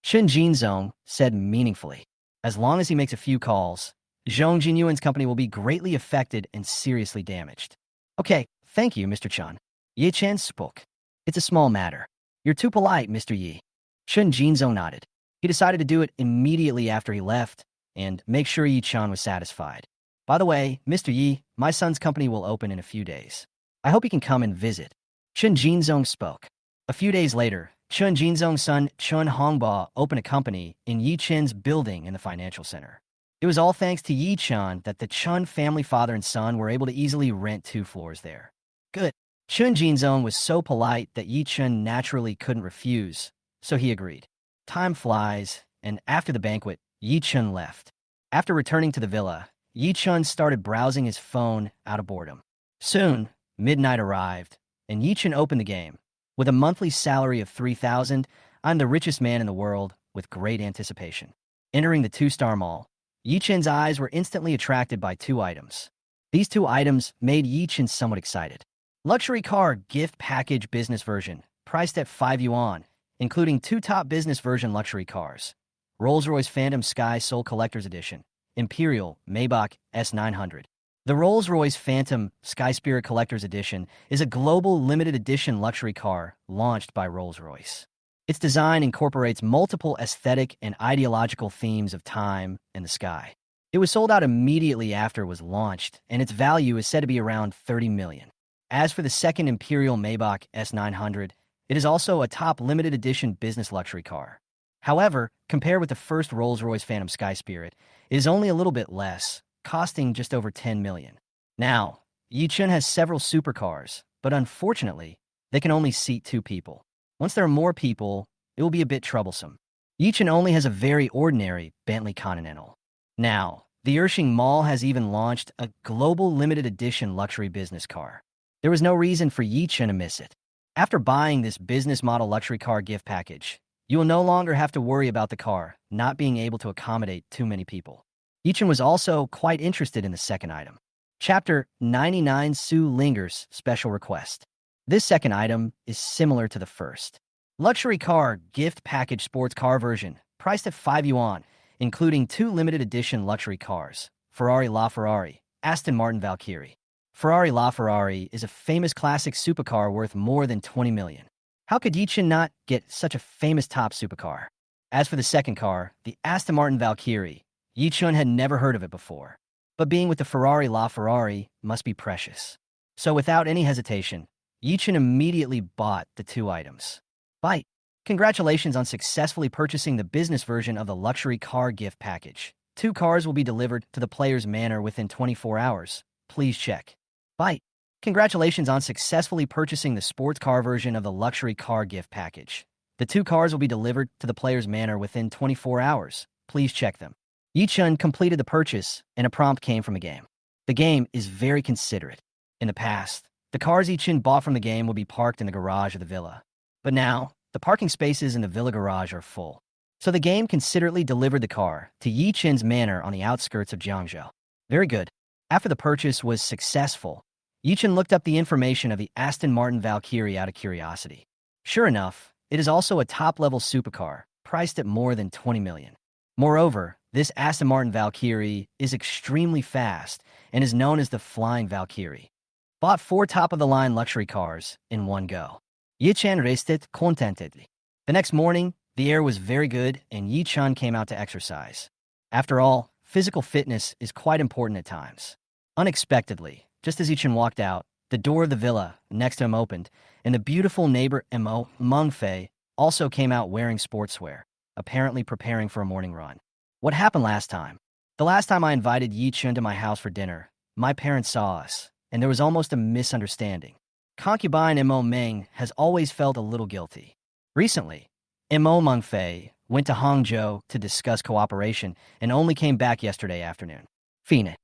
Chun Jinzong said meaningfully. As long as he makes a few calls, Zhong Jianyuan's company will be greatly affected and seriously damaged. Okay, thank you, Mr. Chun. Yi Chen spoke. It's a small matter. You're too polite, Mr. Yi. Chun Jinzong nodded. He decided to do it immediately after he left and make sure Yi Chun was satisfied. By the way, Mr. Yi, my son's company will open in a few days. I hope he can come and visit. Chun Jinzong spoke. A few days later, Chun Jinzong's son Chun Hongba opened a company in Yi Chen's building in the financial center. It was all thanks to Yi Chun that the Chun family father and son were able to easily rent 2 floors there. Good. Chun Jinzong was so polite that Yi Chun naturally couldn't refuse, so he agreed. Time flies, and after the banquet, Yi Chun left. After returning to the villa, Yi Chun started browsing his phone out of boredom. Soon, midnight arrived, and Yi Chun opened the game. With a monthly salary of 3,000, I'm the richest man in the world, with great anticipation. Entering the 2-star mall, Yi Chun's eyes were instantly attracted by 2 items. These 2 items made Yi Chun somewhat excited. Luxury car gift package business version, priced at 5 yuan, including 2 top business version luxury cars. Rolls-Royce Phantom Sky Soul Collector's Edition, Imperial Maybach S900. The Rolls-Royce Phantom Sky Spirit Collector's Edition is a global limited edition luxury car launched by Rolls-Royce. Its design incorporates multiple aesthetic and ideological themes of time and the sky. It was sold out immediately after it was launched, and its value is said to be around 30 million. As for the second Imperial Maybach S900, it is also a top limited edition business luxury car. However, compared with the first Rolls-Royce Phantom Sky Spirit, it is only a little bit less, costing just over 10 million. Now, Yi Chun has several supercars, but unfortunately, they can only seat 2 people. Once there are more people, it will be a bit troublesome. Yi Chun only has a very ordinary Bentley Continental. Now, the Ershing Mall has even launched a global limited edition luxury business car. There was no reason for Yi Chun to miss it. After buying this business model luxury car gift package, you will no longer have to worry about the car not being able to accommodate too many people. Yi Chun was also quite interested in the second item. Chapter 99 Su Lingers Special Request. This second item is similar to the first. Luxury car gift package sports car version, priced at 5 yuan, including 2 limited edition luxury cars, Ferrari LaFerrari, Aston Martin Valkyrie. Ferrari LaFerrari is a famous classic supercar worth more than 20 million. How could Yi Chun not get such a famous top supercar? As for the second car, the Aston Martin Valkyrie, Yi Chun had never heard of it before. But being with the Ferrari LaFerrari must be precious. So without any hesitation, Yi Chun immediately bought the 2 items. Bite. Congratulations on successfully purchasing the business version of the luxury car gift package. 2 cars will be delivered to the player's manor within 24 hours. Please check. Bite. Congratulations on successfully purchasing the sports car version of the luxury car gift package. The 2 cars will be delivered to the player's manor within 24 hours. Please check them. Yi Chun completed the purchase, and a prompt came from the game. The game is very considerate. In the past, the cars Yi Chun bought from the game would be parked in the garage of the villa. But now, the parking spaces in the villa garage are full. So the game considerately delivered the car to Yi Chun's manor on the outskirts of Jiangzhou. Very good. After the purchase was successful, Yi Chun looked up the information of the Aston Martin Valkyrie out of curiosity. Sure enough, it is also a top-level supercar, priced at more than 20 million. Moreover, this Aston Martin Valkyrie is extremely fast and is known as the Flying Valkyrie. Bought 4 top-of-the-line luxury cars in one go. Yi Chun rested contentedly. The next morning, the air was very good and Yi Chun came out to exercise. After all, physical fitness is quite important at times. Unexpectedly, just as Yi Chun walked out, the door of the villa next to him opened, and the beautiful neighbor Mo Mengfei also came out wearing sportswear, apparently preparing for a morning run. What happened last time? The last time I invited Yi Chun to my house for dinner, my parents saw us, and there was almost a misunderstanding. Concubine Mo Meng has always felt a little guilty. Recently, Mo Mengfei went to Hangzhou to discuss cooperation and only came back yesterday afternoon. Fine.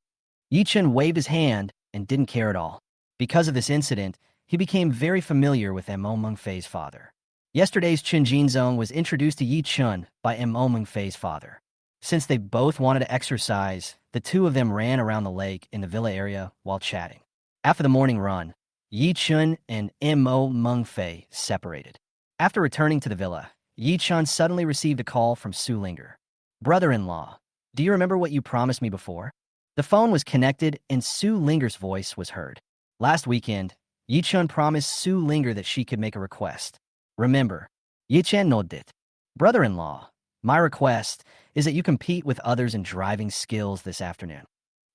Yi Chun waved his hand and didn't care at all. Because of this incident, he became very familiar with Mo Mengfei's father. Yesterday's Chen Jinzong was introduced to Yi Chun by Mo Mengfei's father. Since they both wanted to exercise, the two of them ran around the lake in the villa area while chatting. After the morning run, Yi Chun and Mo Mengfei separated. After returning to the villa, Yi Chun suddenly received a call from Su Linger. Brother-in-law, do you remember what you promised me before? The phone was connected and Su Linger's voice was heard. Last weekend, Yi Chun promised Su Linger that she could make a request. Remember, Yi Chun nodded. Brother-in-law, my request is that you compete with others in driving skills this afternoon.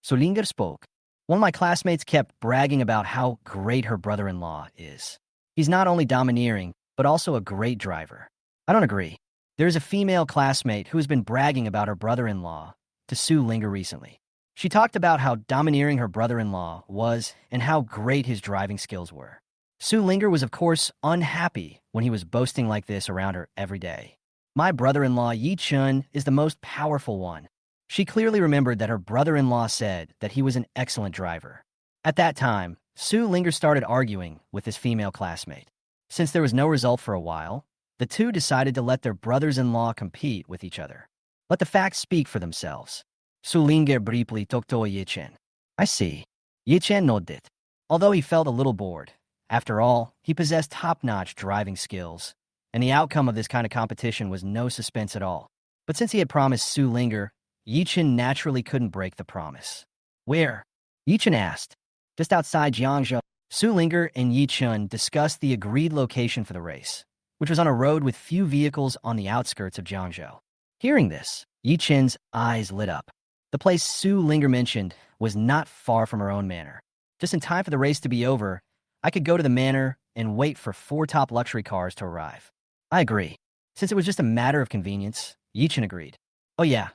Su Linger spoke. One of my classmates kept bragging about how great her brother-in-law is. He's not only domineering, but also a great driver. I don't agree. There's a female classmate who has been bragging about her brother-in-law to Su Linger recently. She talked about how domineering her brother-in-law was and how great his driving skills were. Su Linger was, of course, unhappy when he was boasting like this around her every day. My brother-in-law Yi Chun is the most powerful one. She clearly remembered that her brother-in-law said that he was an excellent driver. At that time, Su Linger started arguing with his female classmate. Since there was no result for a while, the two decided to let their brothers-in-law compete with each other. Let the facts speak for themselves. Su Linger briefly talked to Yi Chun. I see. Yi Chun nodded. Although he felt a little bored. After all, he possessed top-notch driving skills, and the outcome of this kind of competition was no suspense at all. But since he had promised Su Linger, Yi Chun naturally couldn't break the promise. Where? Yi Chun asked. Just outside Jiangzhou. Su Linger and Yi Chun discussed the agreed location for the race, which was on a road with few vehicles on the outskirts of Jiangzhou. Hearing this, Yi Chun's eyes lit up. The place Su Linger mentioned was not far from her own manor. Just in time for the race to be over, I could go to the manor and wait for 4 top luxury cars to arrive. I agree. Since it was just a matter of convenience, Yi Chun agreed. Oh yeah,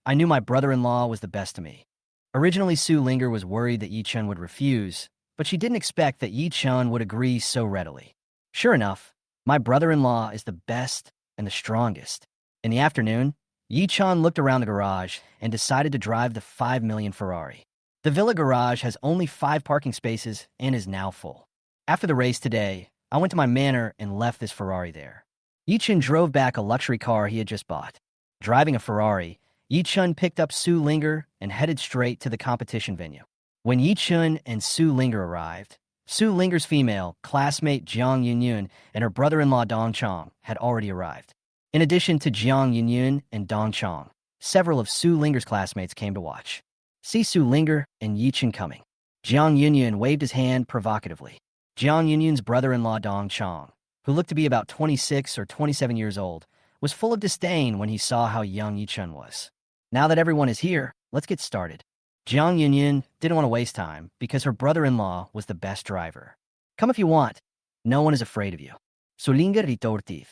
I knew my brother-in-law was the best to me. Originally, Su Linger was worried that Yi Chun would refuse, but she didn't expect that Yi Chun would agree so readily. Sure enough, my brother-in-law is the best and the strongest. In the afternoon, Yi Chun looked around the garage and decided to drive the 5 million Ferrari. The villa garage has only 5 parking spaces and is now full. After the race today, I went to my manor and left this Ferrari there. Yi Chun drove back a luxury car he had just bought. Driving a Ferrari, Yi Chun picked up Su Linger and headed straight to the competition venue. When Yi Chun and Su Linger arrived, Su Linger's female classmate Jiang Yunyun and her brother-in-law Dong Chong had already arrived. In addition to Jiang Yunyun and Dong Chong, several of Su Linger's classmates came to watch. See Su Linger and Yi Chun coming. Jiang Yunyun waved his hand provocatively. Jiang Yunyun's brother-in-law Dong Chong, who looked to be about 26 or 27 years old, was full of disdain when he saw how young Yi Chun was. Now that everyone is here, let's get started. Jiang Yunyun didn't want to waste time because her brother-in-law was the best driver. Come if you want. No one is afraid of you. Su Linger retorted.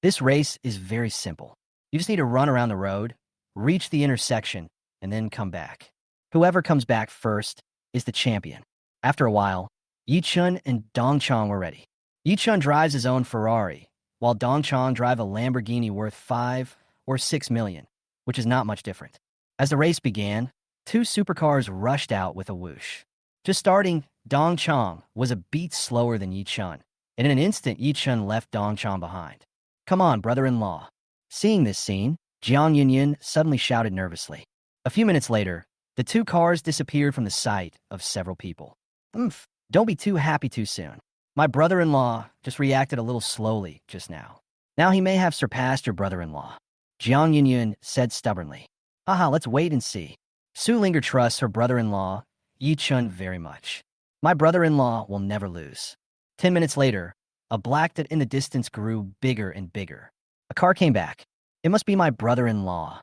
This race is very simple. You just need to run around the road, reach the intersection, and then come back. Whoever comes back first is the champion. After a while, Yi Chun and Dong Chong were ready. Yi Chun drives his own Ferrari, while Dong Chong drive a Lamborghini worth 5 or 6 million, which is not much different. As the race began, 2 supercars rushed out with a whoosh. Just starting, Dong Chong was a beat slower than Yi Chun, and in an instant Yi Chun left Dong Chong behind. Come on, brother-in-law. Seeing this scene, Jiang Yunyun suddenly shouted nervously. A few minutes later, the 2 cars disappeared from the sight of several people. Don't be too happy too soon. My brother-in-law just reacted a little slowly just now. Now he may have surpassed your brother-in-law. Jiang Yunyun said stubbornly. Let's wait and see. Su Linger trusts her brother-in-law, Yi Chun, very much. My brother-in-law will never lose. 10 minutes later, a black dot in the distance grew bigger and bigger. A car came back. It must be my brother-in-law.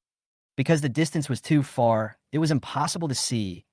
Because the distance was too far, it was impossible to see,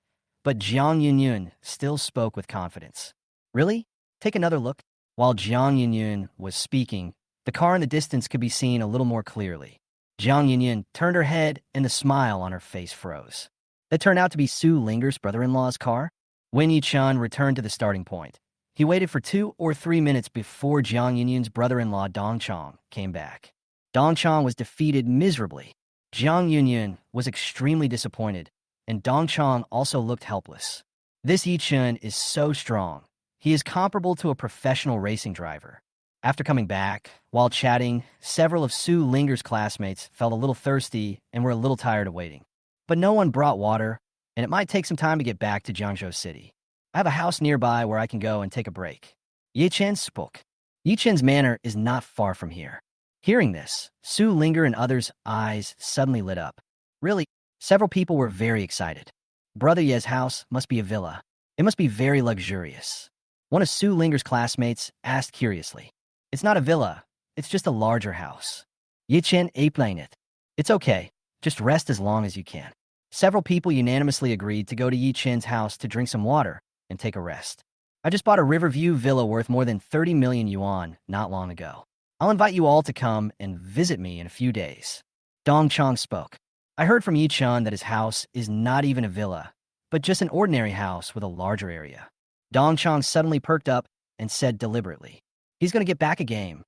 but Jiang Yunyun still spoke with confidence. Really? Take another look. While Jiang Yunyun was speaking, the car in the distance could be seen a little more clearly. Jiang Yunyun turned her head and the smile on her face froze. That turned out to be Su Linger's brother-in-law's car. When Yi Chun returned to the starting point, he waited for 2 or 3 minutes before Jiang Yunyun's brother-in-law Dong Chong came back. Dong Chong was defeated miserably. Jiang Yunyun was extremely disappointed, and Dong Chong also looked helpless. This Yi Chun is so strong. He is comparable to a professional racing driver. After coming back, while chatting, several of Su Linger's classmates felt a little thirsty and were a little tired of waiting. But no one brought water, and it might take some time to get back to Jiangzhou City. I have a house nearby where I can go and take a break. Yi Chen spoke. Yi Chen's manor is not far from here. Hearing this, Su Linger and others' eyes suddenly lit up. Really, several people were very excited. Brother Ye's house must be a villa. It must be very luxurious. One of Su Linger's classmates asked curiously. It's not a villa. It's just a larger house. Yi Chen explained it. It's okay. Just rest as long as you can. Several people unanimously agreed to go to Yi Chen's house to drink some water and take a rest. I just bought a Riverview villa worth more than 30 million yuan not long ago. I'll invite you all to come and visit me in a few days. Dong Chong spoke. I heard from Yi Chen that his house is not even a villa, but just an ordinary house with a larger area. Dong Chong suddenly perked up and said deliberately, he's going to get back a game.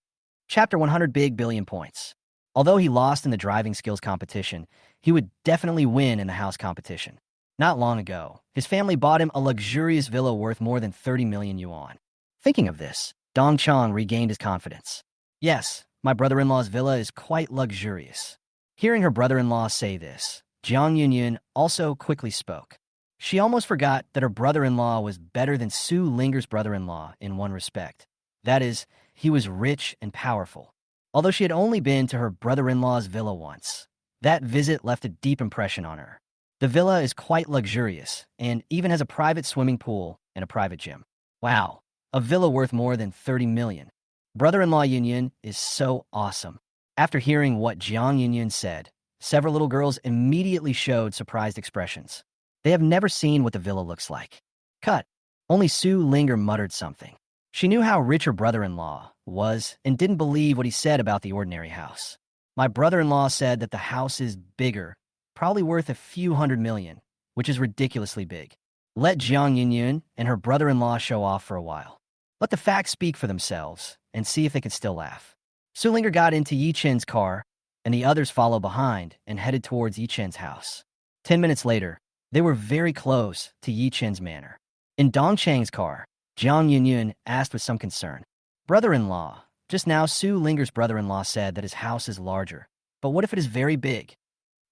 Chapter 100 Big Billion Points. Although he lost in the driving skills competition, he would definitely win in the house competition. Not long ago, his family bought him a luxurious villa worth more than 30 million yuan. Thinking of this, Dong Chong regained his confidence. Yes, my brother-in-law's villa is quite luxurious. Hearing her brother-in-law say this, Jiang Yunyun also quickly spoke. She almost forgot that her brother-in-law was better than Su Linger's brother-in-law in one respect. That is, he was rich and powerful. Although she had only been to her brother-in-law's villa once, that visit left a deep impression on her. The villa is quite luxurious and even has a private swimming pool and a private gym. Wow, a villa worth more than 30 million. Brother-in-law Yunyun is so awesome. After hearing what Jiang Yunyun said, several little girls immediately showed surprised expressions. They have never seen what the villa looks like. Cut. Only Su Linger muttered something. She knew how rich her brother-in-law was and didn't believe what he said about the ordinary house. My brother-in-law said that the house is bigger, probably worth a few hundred million, which is ridiculously big. Let Jiang Yunyun and her brother-in-law show off for a while. Let the facts speak for themselves and see if they can still laugh. Su Linger got into Yi Chen's car, and the others followed behind and headed towards Yi Chen's house. 10 minutes later, they were very close to Yi Chen's manor. In Dong Chang's car, Jiang Yunyun asked with some concern, brother-in-law, just now Su Linger's brother-in-law said that his house is larger, but what if it is very big?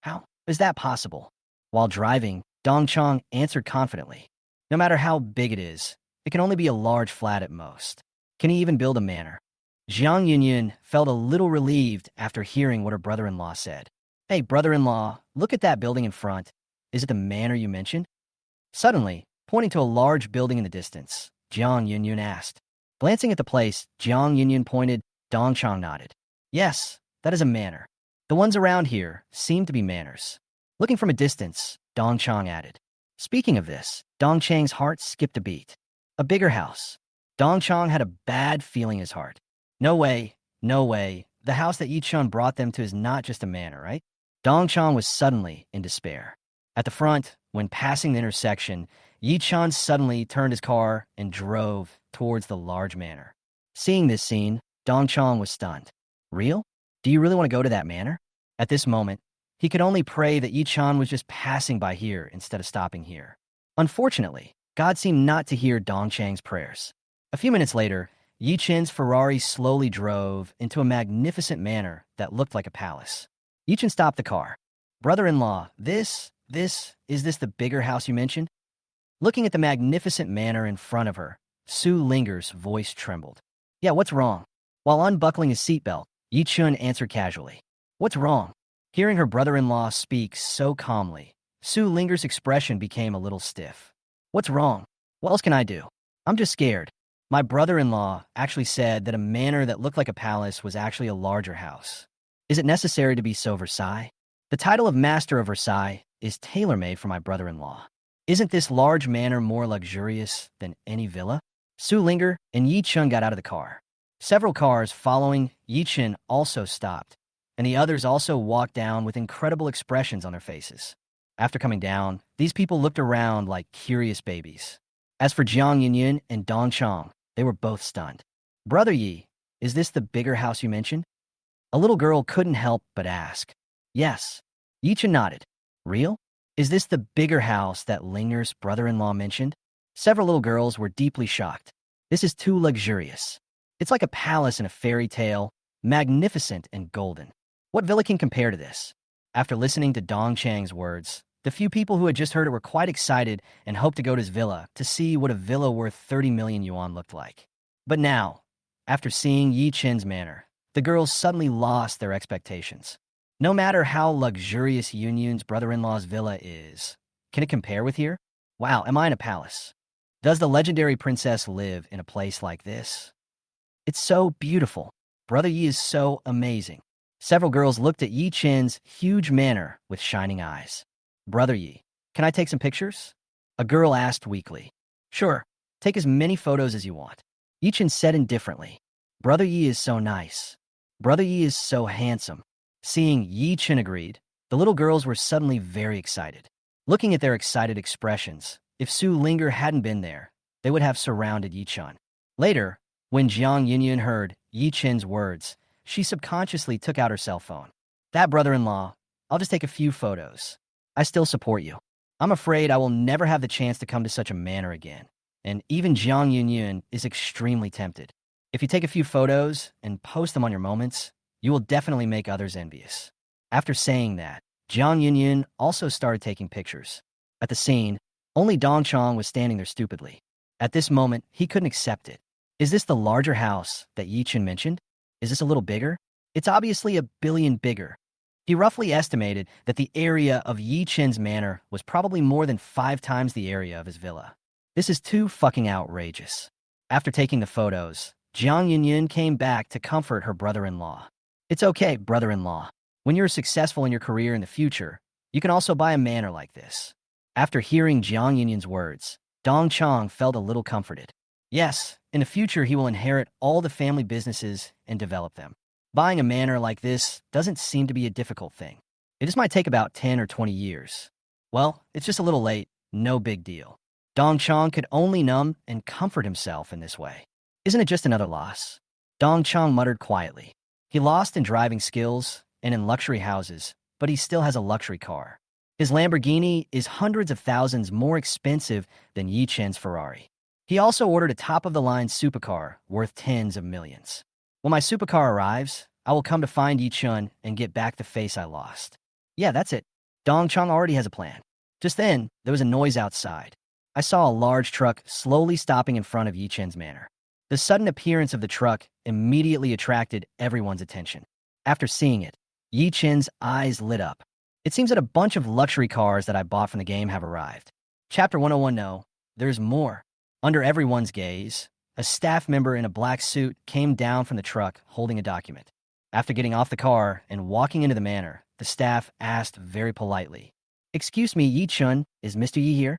How is that possible? While driving, Dong Chong answered confidently, no matter how big it can only be a large flat at most. Can he even build a manor? Jiang Yunyun felt a little relieved after hearing what her brother-in-law said. Hey, brother-in-law, look at that building in front. Is it the manor you mentioned? Suddenly, pointing to a large building in the distance, Jiang Yunyun asked. Glancing at the place, Jiang Yunyun pointed, Dong Chong nodded. Yes, that is a manor. The ones around here seem to be manors. Looking from a distance, Dong Chong added. Speaking of this, Dong Chang's heart skipped a beat. A bigger house. Dong Chong had a bad feeling in his heart. No way, no way. The house that Yi Chun brought them to is not just a manor, right? Dong Chong was suddenly in despair. At the front, when passing the intersection, Yi Chun suddenly turned his car and drove towards the large manor. Seeing this scene, Dong Chong was stunned. Real? Do you really want to go to that manor? At this moment, he could only pray that Yi Chun was just passing by here instead of stopping here. Unfortunately, God seemed not to hear Dong Chang's prayers. A few minutes later, Yi Chen's Ferrari slowly drove into a magnificent manor that looked like a palace. Yi Chen stopped the car. Brother-in-law, is this the bigger house you mentioned? Looking at the magnificent manor in front of her, Su Linger's voice trembled. Yeah, what's wrong? While unbuckling his seatbelt, Yi Chun answered casually. What's wrong? Hearing her brother-in-law speak so calmly, Su Linger's expression became a little stiff. What's wrong? What else can I do? I'm just scared. My brother-in-law actually said that a manor that looked like a palace was actually a larger house. Is it necessary to be so Versailles? The title of Master of Versailles is tailor-made for my brother-in-law. Isn't this large manor more luxurious than any villa? Su Linger and Yi Chun got out of the car. Several cars following Yi Chun also stopped, and the others also walked down with incredible expressions on their faces. After coming down, these people looked around like curious babies. As for Jiang Yunyun and Dong Chong, they were both stunned. Brother Yi, is this the bigger house you mentioned? A little girl couldn't help but ask. Yes. Yi Chun nodded. Real? Is this the bigger house that Linger's brother-in-law mentioned? Several little girls were deeply shocked. This is too luxurious. It's like a palace in a fairy tale, magnificent and golden. What villa can compare to this? After listening to Dong Chang's words, the few people who had just heard it were quite excited and hoped to go to his villa to see what a villa worth 30 million yuan looked like. But now, after seeing Yi Chen's manor, the girls suddenly lost their expectations. No matter how luxurious Yunyun's brother-in-law's villa is, can it compare with here? Wow, am I in a palace? Does the legendary princess live in a place like this? It's so beautiful. Brother Yi is so amazing. Several girls looked at Yi Chen's huge manor with shining eyes. Brother Yi, can I take some pictures? A girl asked weakly. Sure, take as many photos as you want. Yi Chen said indifferently. Brother Yi is so nice. Brother Yi is so handsome. Seeing Yi Chen agreed, the little girls were suddenly very excited. Looking at their excited expressions, if Su Linger hadn't been there, they would have surrounded Yi Chen. Later, when Jiang Yunyun heard Yi Chen's words, she subconsciously took out her cell phone. That brother-in-law, I'll just take a few photos. I still support you. I'm afraid I will never have the chance to come to such a manor again. And even Jiang Yunyun is extremely tempted. If you take a few photos and post them on your moments, you will definitely make others envious. After saying that, Jiang Yunyun also started taking pictures. At the scene, only Dong Chong was standing there stupidly. At this moment, he couldn't accept it. Is this the larger house that Yi Chen mentioned? Is this a little bigger? It's obviously a billion bigger. He roughly estimated that the area of Yi Chen's manor was probably more than 5 times the area of his villa. This is too fucking outrageous. After taking the photos, Jiang Yunyun came back to comfort her brother-in-law. It's okay, brother-in-law. When you're successful in your career in the future, you can also buy a manor like this. After hearing Jiang Yunyun's words, Dong Chong felt a little comforted. Yes, in the future he will inherit all the family businesses and develop them. Buying a manor like this doesn't seem to be a difficult thing. It just might take about 10 or 20 years. Well, it's just a little late, no big deal. Dong Chong could only numb and comfort himself in this way. Isn't it just another loss? Dong Chong muttered quietly. He lost in driving skills and in luxury houses, but he still has a luxury car. His Lamborghini is hundreds of thousands more expensive than Yi Chen's Ferrari. He also ordered a top-of-the-line supercar worth tens of millions. When my supercar arrives, I will come to find Yi Chen and get back the face I lost. Yeah, that's it. Dong Chong already has a plan. Just then, there was a noise outside. I saw a large truck slowly stopping in front of Yi Chen's manor. The sudden appearance of the truck immediately attracted everyone's attention. After seeing it, Yi Chen's eyes lit up. It seems that a bunch of luxury cars that I bought from the game have arrived. Chapter 101 No, there's more. Under everyone's gaze, a staff member in a black suit came down from the truck holding a document. After getting off the car and walking into the manor, the staff asked very politely, "Excuse me, Yi Chen, is Mr. Yi here?"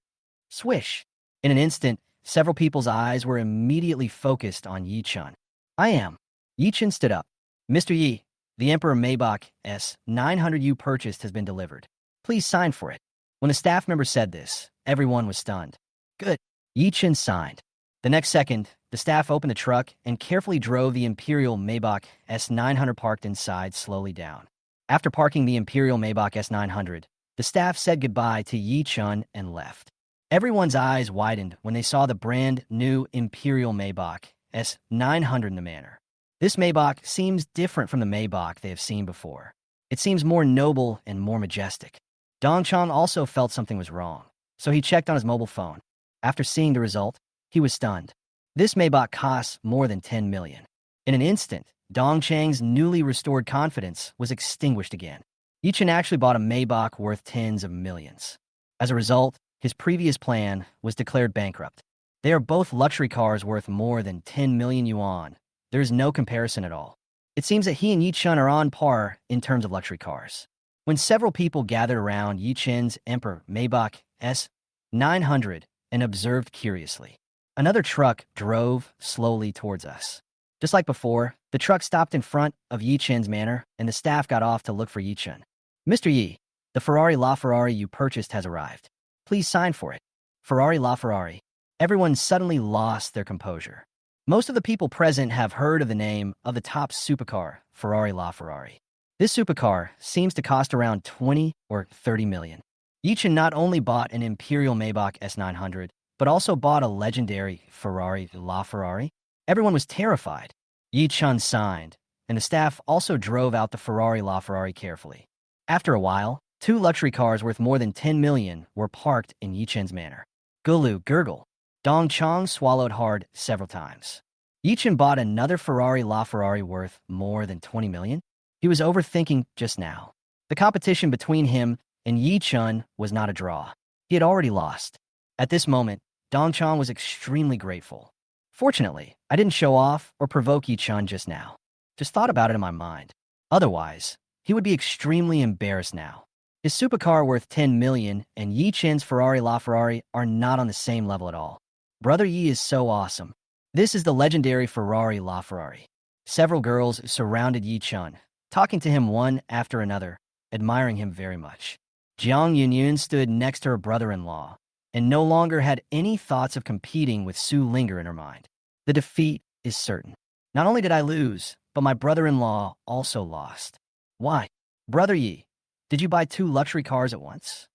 Swish. In an instant, several people's eyes were immediately focused on Yi Chen. I am. Yi Chen stood up. Mr. Yi, the Emperor Maybach's 900 you purchased has been delivered. Please sign for it. When the staff member said this, everyone was stunned. Good. Yi Chen signed. The next second, the staff opened the truck and carefully drove the Imperial Maybach S900 parked inside slowly down. After parking the Imperial Maybach S900, the staff said goodbye to Yi Chen and left. Everyone's eyes widened when they saw the brand new Imperial Maybach S900 in the manor. This Maybach seems different from the Maybach they have seen before. It seems more noble and more majestic. Dong Chong also felt something was wrong, so he checked on his mobile phone. After seeing the result, he was stunned. This Maybach costs more than 10 million. In an instant, Dong Chang's newly restored confidence was extinguished again. Yi Chen actually bought a Maybach worth tens of millions. As a result, his previous plan was declared bankrupt. They are both luxury cars worth more than 10 million yuan. There is no comparison at all. It seems that he and Yi Chen are on par in terms of luxury cars. When several people gathered around Yi Chen's Emperor Maybach S900 and observed curiously, another truck drove slowly towards us. Just like before, the truck stopped in front of Yi Chen's manor, and the staff got off to look for Yi Chen. Mr. Yi, the Ferrari LaFerrari you purchased has arrived. Please sign for it. Ferrari LaFerrari. Everyone suddenly lost their composure. Most of the people present have heard of the name of the top supercar, Ferrari LaFerrari. This supercar seems to cost around 20 or 30 million. Yi Chen not only bought an Imperial Maybach S900, but also bought a legendary Ferrari LaFerrari. Everyone was terrified. Yi Chun signed, and the staff also drove out the Ferrari LaFerrari carefully. After a while, two luxury cars worth more than 10 million were parked in Yi Chen's manor. Gulu gurgle. Dong Chong swallowed hard several times. Yi Chen bought another Ferrari LaFerrari worth more than 20 million? He was overthinking just now. The competition between him and Yi Chun was not a draw. He had already lost. At this moment, Dong Chong was extremely grateful. Fortunately, I didn't show off or provoke Yi Chun just now. Just thought about it in my mind. Otherwise, he would be extremely embarrassed now. His supercar worth 10 million and Yi Chen's Ferrari LaFerrari are not on the same level at all. Brother Yi is so awesome. This is the legendary Ferrari LaFerrari. Several girls surrounded Yi Chun, talking to him one after another, admiring him very much. Jiang Yunyun stood next to her brother-in-law and no longer had any thoughts of competing with Su Linger in her mind. The defeat is certain. Not only did I lose, but my brother-in-law also lost. Why? Brother Yi, did you buy two luxury cars at once?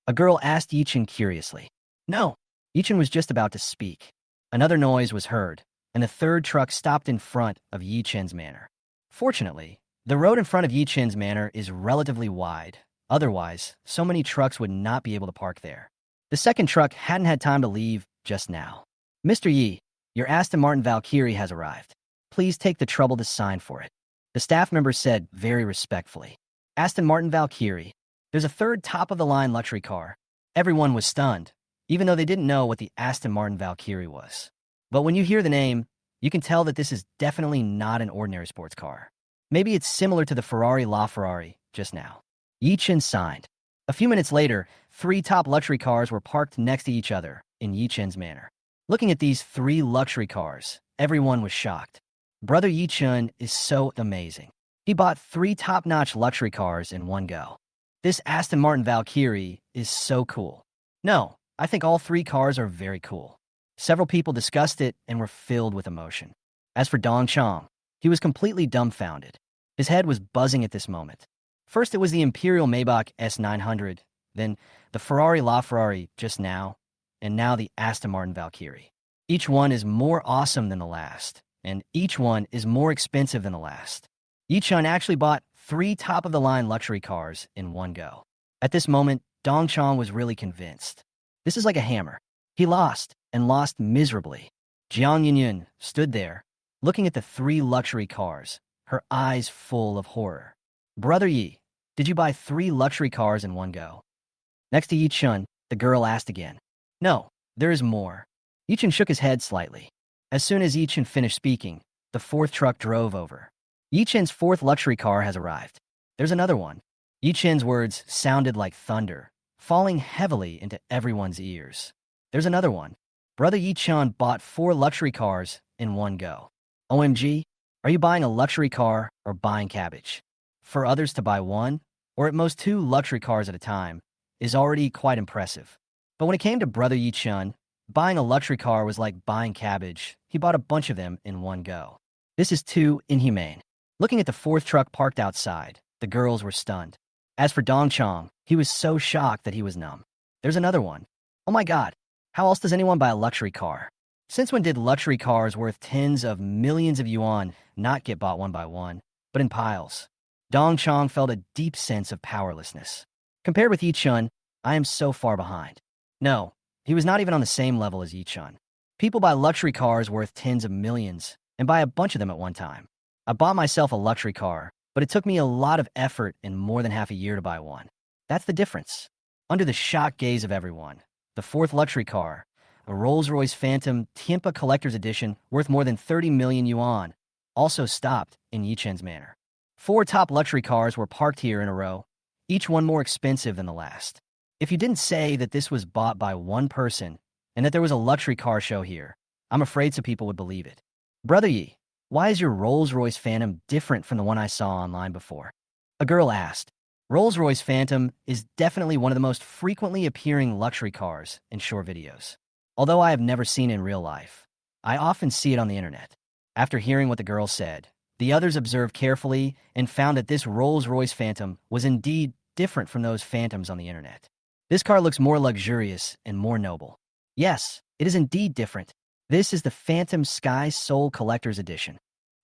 A girl asked Yi Chen curiously. No. Yi Chen was just about to speak. Another noise was heard, and the third truck stopped in front of Yi Chen's manor. Fortunately, the road in front of Yi Chen's manor is relatively wide. Otherwise, so many trucks would not be able to park there. The second truck hadn't had time to leave just now. Mr. Yi, your Aston Martin Valkyrie has arrived. Please take the trouble to sign for it. The staff member said very respectfully. Aston Martin Valkyrie. There's a third top-of-the-line luxury car. Everyone was stunned, even though they didn't know what the Aston Martin Valkyrie was. But when you hear the name, you can tell that this is definitely not an ordinary sports car. Maybe it's similar to the Ferrari LaFerrari just now. Yi Chen signed. A few minutes later, three top luxury cars were parked next to each other in Yi Chen's manor. Looking at these three luxury cars, everyone was shocked. Brother Yi Chen is so amazing. He bought three top-notch luxury cars in one go. This Aston Martin Valkyrie is so cool. No, I think all three cars are very cool. Several people discussed it and were filled with emotion. As for Dong Chong, he was completely dumbfounded. His head was buzzing at this moment. First it was the Imperial Maybach S900, then the Ferrari LaFerrari just now, and now the Aston Martin Valkyrie. Each one is more awesome than the last, and each one is more expensive than the last. Yi Chun actually bought three top-of-the-line luxury cars in one go. At this moment, Dong Chong was really convinced. This is like a hammer. He lost, and lost miserably. Jiang Yunyun stood there, looking at the three luxury cars, her eyes full of horror. Brother Yi, did you buy three luxury cars in one go? Next to Yi Chun, the girl asked again. No, there is more. Yi Chun shook his head slightly. As soon as Yi Chun finished speaking, the fourth truck drove over. Yi Chen's fourth luxury car has arrived. There's another one. Yi Chen's words sounded like thunder, falling heavily into everyone's ears. There's another one. Brother Yi Chun bought four luxury cars in one go. OMG, are you buying a luxury car or buying cabbage? For others to buy one, or at most two luxury cars at a time, is already quite impressive. But when it came to Brother Yi Chun, buying a luxury car was like buying cabbage. He bought a bunch of them in one go. This is too inhumane. Looking at the fourth truck parked outside, the girls were stunned. As for Dong Chong, he was so shocked that he was numb. There's another one. Oh my god, how else does anyone buy a luxury car? Since when did luxury cars worth tens of millions of yuan not get bought one by one, but in piles? Dong Chong felt a deep sense of powerlessness. Compared with Yi Chun, I am so far behind. No, he was not even on the same level as Yi Chun. People buy luxury cars worth tens of millions and buy a bunch of them at one time. I bought myself a luxury car, but it took me a lot of effort and more than half a year to buy one. That's the difference. Under the shocked gaze of everyone, the fourth luxury car, a Rolls-Royce Phantom Tiempa Collector's Edition worth more than 30 million yuan, also stopped in Yi Chen's manor. Four top luxury cars were parked here in a row, each one more expensive than the last. If you didn't say that this was bought by one person and that there was a luxury car show here, I'm afraid some people would believe it. Brother Yi, why is your Rolls-Royce Phantom different from the one I saw online before? A girl asked. Rolls-Royce Phantom is definitely one of the most frequently appearing luxury cars in short videos. Although I have never seen it in real life, I often see it on the internet. After hearing what the girl said, the others observed carefully and found that this Rolls-Royce Phantom was indeed different from those Phantoms on the internet. This car looks more luxurious and more noble. Yes, It is indeed different. This is the Phantom Sky Soul Collector's Edition.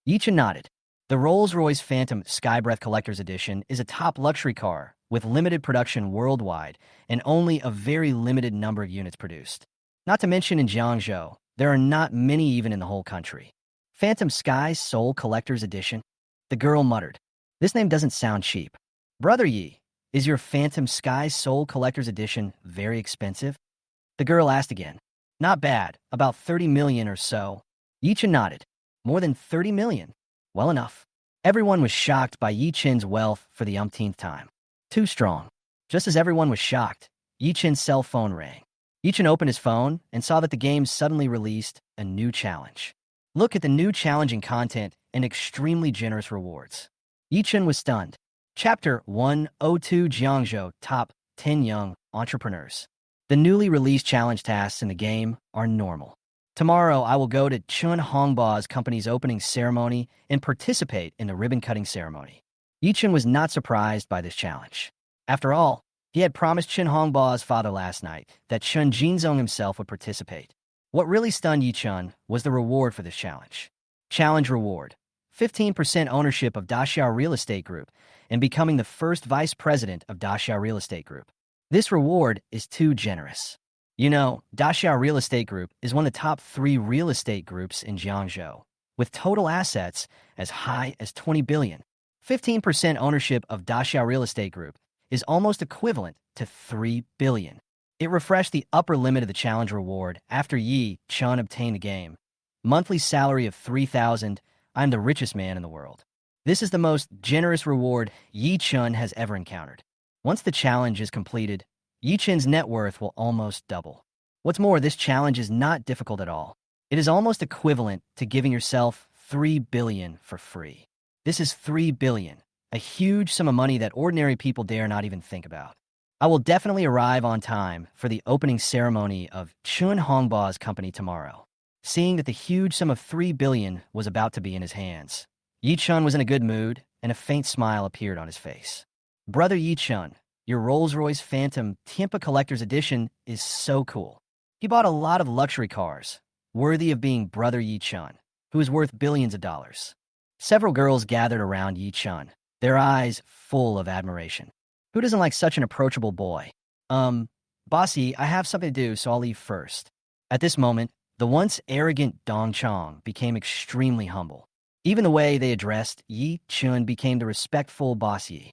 Yichen nodded. The Rolls-Royce Phantom Skybreath Collector's Edition is a top luxury car with limited production worldwide and only a very limited number of units produced. Not to mention in Jiangzhou, there are not many even in the whole country. Phantom Sky Soul Collector's Edition? The girl muttered. This name doesn't sound cheap. Brother Yi, is your Phantom Sky Soul Collector's Edition very expensive? The girl asked again. Not bad, about 30 million or so. Yichen nodded. More than 30 million. Well enough. Everyone was shocked by Yichen's wealth for the umpteenth time. Too strong. Just as everyone was shocked, Yichen's cell phone rang. Yichen opened his phone and saw that the game suddenly released a new challenge. Look at the new challenging content and extremely generous rewards. Yichen was stunned. Chapter 102 Jiangzhou Top 10 Young Entrepreneurs. The newly released challenge tasks in the game are normal. Tomorrow, I will go to Chun Hongba's company's opening ceremony and participate in the ribbon-cutting ceremony. Yichen was not surprised by this challenge. After all, he had promised Chun Hongba's father last night that Chun Jinzong himself would participate. What really stunned Yichen was the reward for this challenge. Challenge reward: 15% ownership of Daxia Real Estate Group and becoming the first vice president of Daxia Real Estate Group. This reward is too generous. You know, Daxia Real Estate Group is one of the top 3 real estate groups in Jiangzhou, with total assets as high as 20 billion. 15% ownership of Daxia Real Estate Group is almost equivalent to 3 billion. It refreshed the upper limit of the challenge reward after Yi Chun obtained the game. Monthly salary of 3,000, I'm the richest man in the world. This is the most generous reward Yi Chun has ever encountered. Once the challenge is completed, Yi Chun's net worth will almost double. What's more, this challenge is not difficult at all. It is almost equivalent to giving yourself 3 billion for free. This is 3 billion, a huge sum of money that ordinary people dare not even think about. I will definitely arrive on time for the opening ceremony of Chun Hongba's company tomorrow. Seeing that the huge sum of 3 billion was about to be in his hands, Yi Chun was in a good mood, and a faint smile appeared on his face. Brother Yi Chun, your Rolls-Royce Phantom Tianpa Collector's Edition is so cool. He bought a lot of luxury cars, worthy of being Brother Yi Chun, who is worth billions of dollars. Several girls gathered around Yi Chun, their eyes full of admiration. Who doesn't like such an approachable boy? Bossy, I have something to do, so I'll leave first. At this moment, the once arrogant Dong Chong became extremely humble. Even the way they addressed Yi Chun became the respectful Bossy.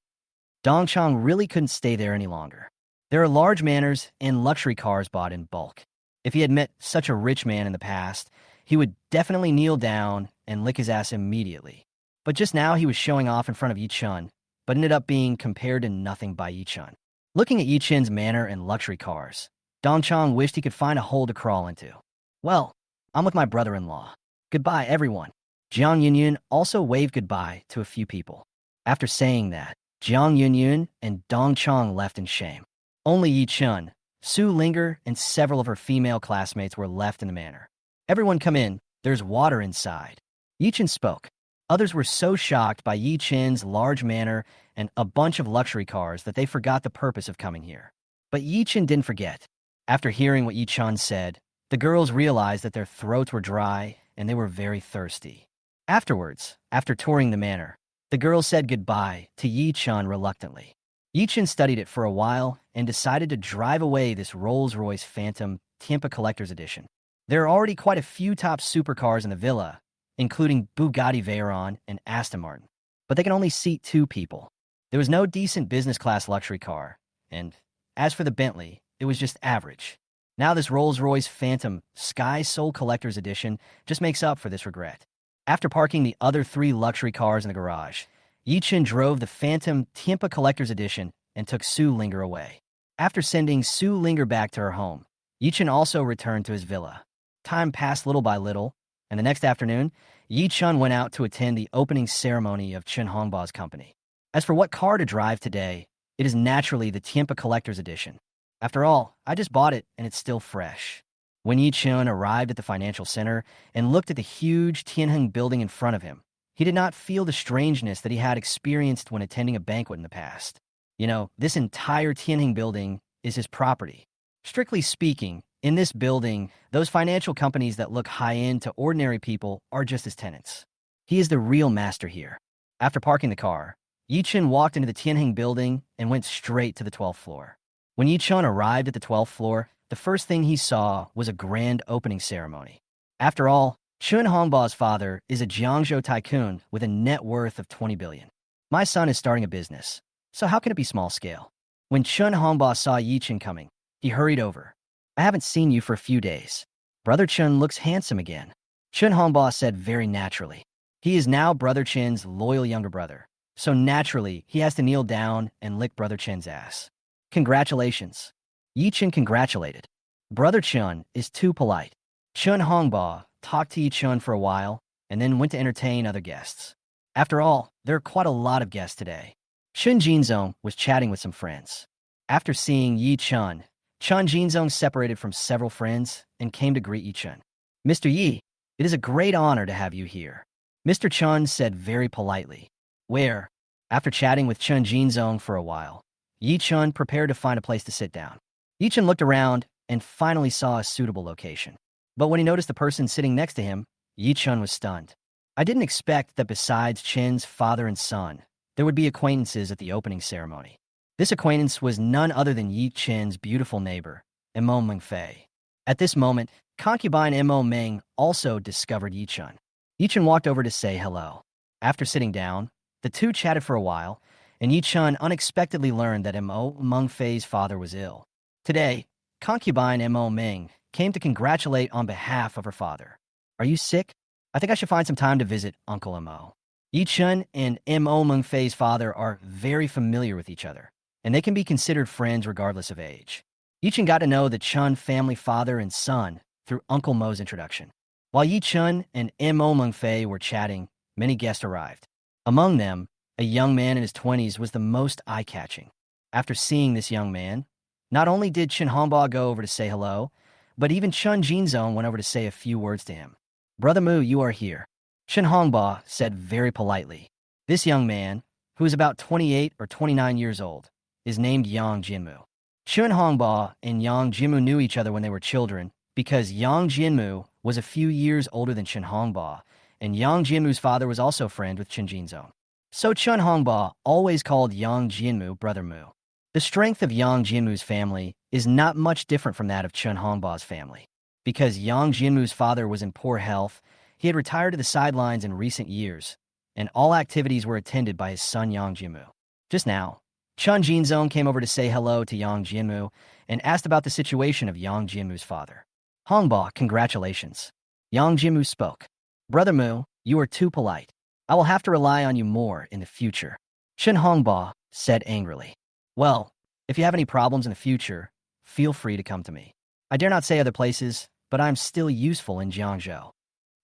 Dong Chong really couldn't stay there any longer. There are large manors and luxury cars bought in bulk. If he had met such a rich man in the past, he would definitely kneel down and lick his ass immediately. But just now he was showing off in front of Yi Chun, but ended up being compared to nothing by Yi Chun. Looking at Yi Chun's manor and luxury cars, Dong Chong wished he could find a hole to crawl into. Well, I'm with my brother-in-law. Goodbye, everyone. Jiang Yunyun also waved goodbye to a few people. After saying that, Jiang Yunyun and Dong Chong left in shame. Only Yi Chun, Su Linger, and several of her female classmates were left in the manor. Everyone come in, there's water inside. Yi Chun spoke. Others were so shocked by Yi Chun's large manor and a bunch of luxury cars that they forgot the purpose of coming here. But Yi Chun didn't forget. After hearing what Yi Chun said, the girls realized that their throats were dry and they were very thirsty. Afterwards, after touring the manor, the girls said goodbye to Yi Chun reluctantly. Yi Chun studied it for a while and decided to drive away this Rolls-Royce Phantom Tianpa Collector's Edition. There are already quite a few top supercars in the villa, including Bugatti Veyron and Aston Martin, but they can only seat 2 people. There was no decent business class luxury car, and as for the Bentley, it was just average. Now this Rolls-Royce Phantom Sky Soul Collector's Edition just makes up for this regret. After parking the other 3 luxury cars in the garage, Yi Chun drove the Phantom Tianpa Collector's Edition and took Su Linger away. After sending Su Linger back to her home, Yi Chun also returned to his villa. Time passed little by little, and the next afternoon, Yi Chun went out to attend the opening ceremony of Chun Hongba's company. As for what car to drive today, it is naturally the Tianpa Collector's Edition. After all, I just bought it and it's still fresh. When Yi Chun arrived at the financial center and looked at the huge Tianheng building in front of him, he did not feel the strangeness that he had experienced when attending a banquet in the past. You know, this entire Tianheng building is his property. Strictly speaking, In this building, those financial companies that look high-end to ordinary people are just his tenants. He is the real master here. After parking the car, Yi-chun walked into the Tianheng building and went straight to the 12th floor. When Yi-chun arrived at the 12th floor, the first thing he saw was a grand opening ceremony. After all, Chun Hongbao's father is a Jiangzhou tycoon with a net worth of 20 billion. My son is starting a business, so how can it be small scale? When Chun Hongbao saw Yi-chun coming, he hurried over. I haven't seen you for a few days. Brother Chun looks handsome again. Chun Hongbao said very naturally. He is now Brother Chin's loyal younger brother, so naturally he has to kneel down and lick Brother Chin's ass. Congratulations. Yi-chun congratulated. Brother Chun is too polite. Chun Hongbao talked to Yi-chun for a while and then went to entertain other guests. After all, there are quite a lot of guests today. Chun Jinzong was chatting with some friends. After seeing Yi-chun, Chun Jinzong separated from several friends and came to greet Yi-chun. Mr. Yi, it is a great honor to have you here. Mr. Chun said very politely. Where? After chatting with Chun Jinzong for a while, Yi-chun prepared to find a place to sit down. Yi-chun looked around and finally saw a suitable location. But when he noticed the person sitting next to him, Yi-chun was stunned. I didn't expect that besides Chin's father and son, there would be acquaintances at the opening ceremony. This acquaintance was none other than Yi-chun's beautiful neighbor, Mo Mengfei. At this moment, concubine Mo Meng also discovered Yi-chun. Yi-chun walked over to say hello. After sitting down, the two chatted for a while, and Yi-chun unexpectedly learned that Mo Mengfei's father was ill. Today, concubine Mo Meng came to congratulate on behalf of her father. Are you sick? I think I should find some time to visit Uncle Mo. Yi-chun and Mo Mengfei's father are very familiar with each other, and they can be considered friends regardless of age. Yi-chun got to know the Chun family father and son through Uncle Mo's introduction. While Yi-chun and Mo Mengfei were chatting, many guests arrived. Among them, a young man in his 20s was the most eye-catching. After seeing this young man, not only did Chun Hongbao go over to say hello, but even Chun Jinzong went over to say a few words to him. Brother Mu, you are here. Chun Hongbao said very politely. This young man, who is about 28 or 29 years old, is named Yang Jinmu. Chun Hongbao and Yang Jinmu knew each other when they were children because Yang Jinmu was a few years older than Chun Hongbao, and Yang Jinmu's father was also a friend with Chun Jinzong. So Chun Hongbao always called Yang Jinmu Brother Mu. The strength of Yang Jinmu's family is not much different from that of Chun Hongbao's family. Because Yang Jinmu's father was in poor health, he had retired to the sidelines in recent years, and all activities were attended by his son Yang Jinmu. Just now, Chun Jinzong came over to say hello to Yang Jinmu and asked about the situation of Yang Jinmu's father. Hongbao, congratulations. Yang Jinmu spoke. Brother Mu, you are too polite. I will have to rely on you more in the future. Chun Hongbao said angrily. Well, if you have any problems in the future, feel free to come to me. I dare not say other places, but I am still useful in Jiangzhou.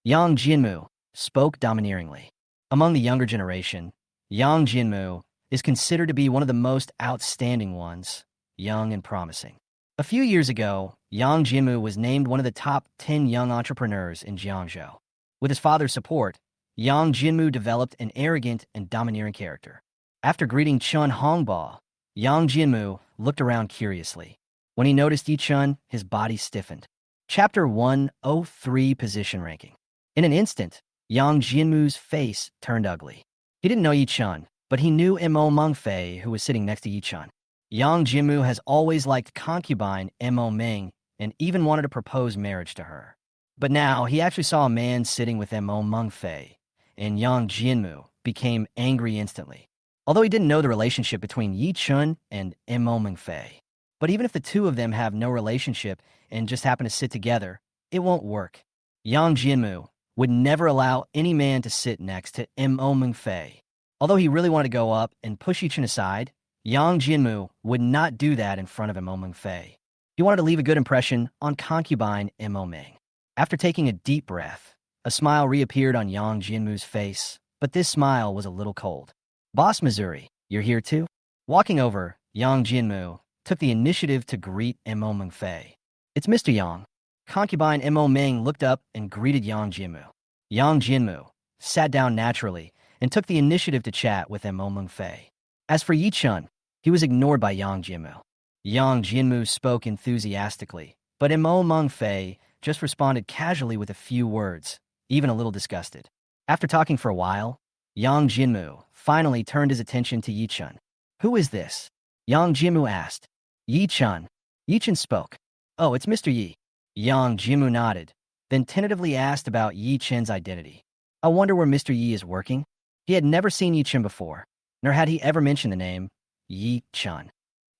Yang Jinmu spoke domineeringly. Among the younger generation, Yang Jinmu is considered to be one of the most outstanding ones, young and promising. A few years ago, Yang Jinmu was named one of the top 10 young entrepreneurs in Jiangzhou. With his father's support, Yang Jinmu developed an arrogant and domineering character. After greeting Chun Hongbao, Yang Jinmu looked around curiously. When he noticed Yi-chun, his body stiffened. Chapter 103 Position Ranking. In an instant, Yang Jinmu's face turned ugly. He didn't know Yi-chun, but he knew Mo Mengfei, who was sitting next to Yi-chun. Yang Jinmu has always liked concubine Mo Meng and even wanted to propose marriage to her. But now he actually saw a man sitting with Mo Mengfei, and Yang Jinmu became angry instantly. Although he didn't know the relationship between Yi-chun and Mo Mengfei. But even if the two of them have no relationship and just happen to sit together, it won't work. Yang Jinmu would never allow any man to sit next to Mo Mengfei. Although he really wanted to go up and push Yi-chun aside, Yang Jinmu would not do that in front of Mo Mengfei. He wanted to leave a good impression on concubine Mo Meng. After taking a deep breath, a smile reappeared on Yang Jinmu's face, but this smile was a little cold. Boss Missouri, you're here too? Walking over, Yang Jinmu took the initiative to greet Mo Mengfei. It's Mr. Yang. Concubine Mo Meng looked up and greeted Yang Jinmu. Yang Jinmu sat down naturally and took the initiative to chat with Mo Mengfei. As for Yi-chun, he was ignored by Yang Jinmu. Yang Jinmu spoke enthusiastically, But Mo Meng Fei just responded casually with a few words, even a little disgusted. After talking for a while, Yang Jinmu finally turned his attention to Yi Chun. Who is this? Yang Jinmu asked. Yi Chun. Yi Chun spoke. Oh, it's Mr. Yi. Yang Jinmu nodded, then tentatively asked about Yi Chun's identity. I wonder where Mr. Yi is working? He had never seen Yi Chun before, nor had he ever mentioned the name Yi Chun.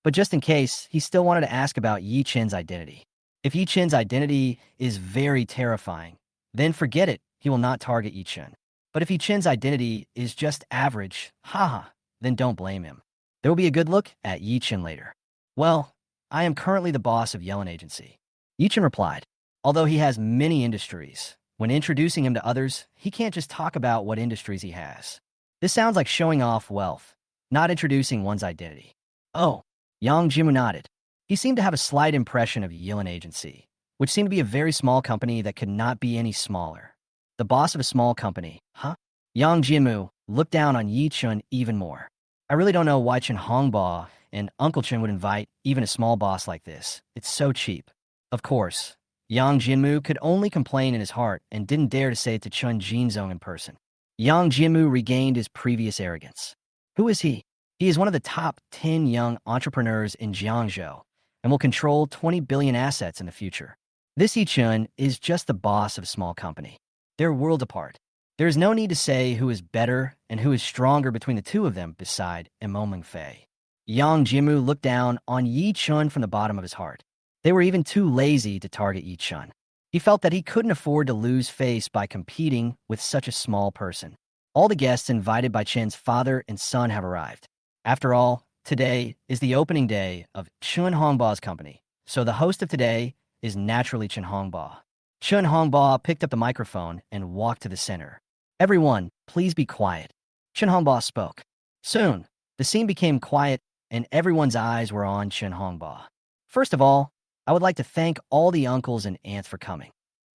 But just in case, he still wanted to ask about Yi Chun's identity. If Yi Chun's identity is very terrifying, then forget it, he will not target Yi Chun. But if Yi Chun's identity is just average, haha, then don't blame him. There will be a good look at Yi Chun later. Well, I am currently the boss of Yellen Agency. Yi Chun replied. Although he has many industries, when introducing him to others, he can't just talk about what industries he has. This sounds like showing off wealth, not introducing one's identity. Oh, Yang Jimu nodded. He seemed to have a slight impression of Yellen Agency, which seemed to be a very small company that could not be any smaller. The boss of a small company, huh? Yang Jimu looked down on Yi Chun even more. I really don't know why Chen Hongba and Uncle Chen would invite even a small boss like this. It's so cheap. Of course, Yang Jinmu could only complain in his heart and didn't dare to say it to Chun Jinzong in person. Yang Jinmu regained his previous arrogance. Who is he? He is one of the top 10 young entrepreneurs in Jiangzhou and will control 20 billion assets in the future. This Yi Chun is just the boss of a small company. They're worlds apart. There is no need to say who is better and who is stronger between the two of them beside Mo Meng Fei. Yang Jinmu looked down on Yi Chun from the bottom of his heart. They were even too lazy to target Yi Chun. He felt that he couldn't afford to lose face by competing with such a small person. All the guests invited by Chen's father and son have arrived. After all, today is the opening day of Chen Hongba's company, so the host of today is naturally Chen Hongba. Chen Hongba picked up the microphone and walked to the center. Everyone, please be quiet. Chen Hongba spoke. Soon, the scene became quiet and everyone's eyes were on Chen Hongba. First of all, I would like to thank all the uncles and aunts for coming.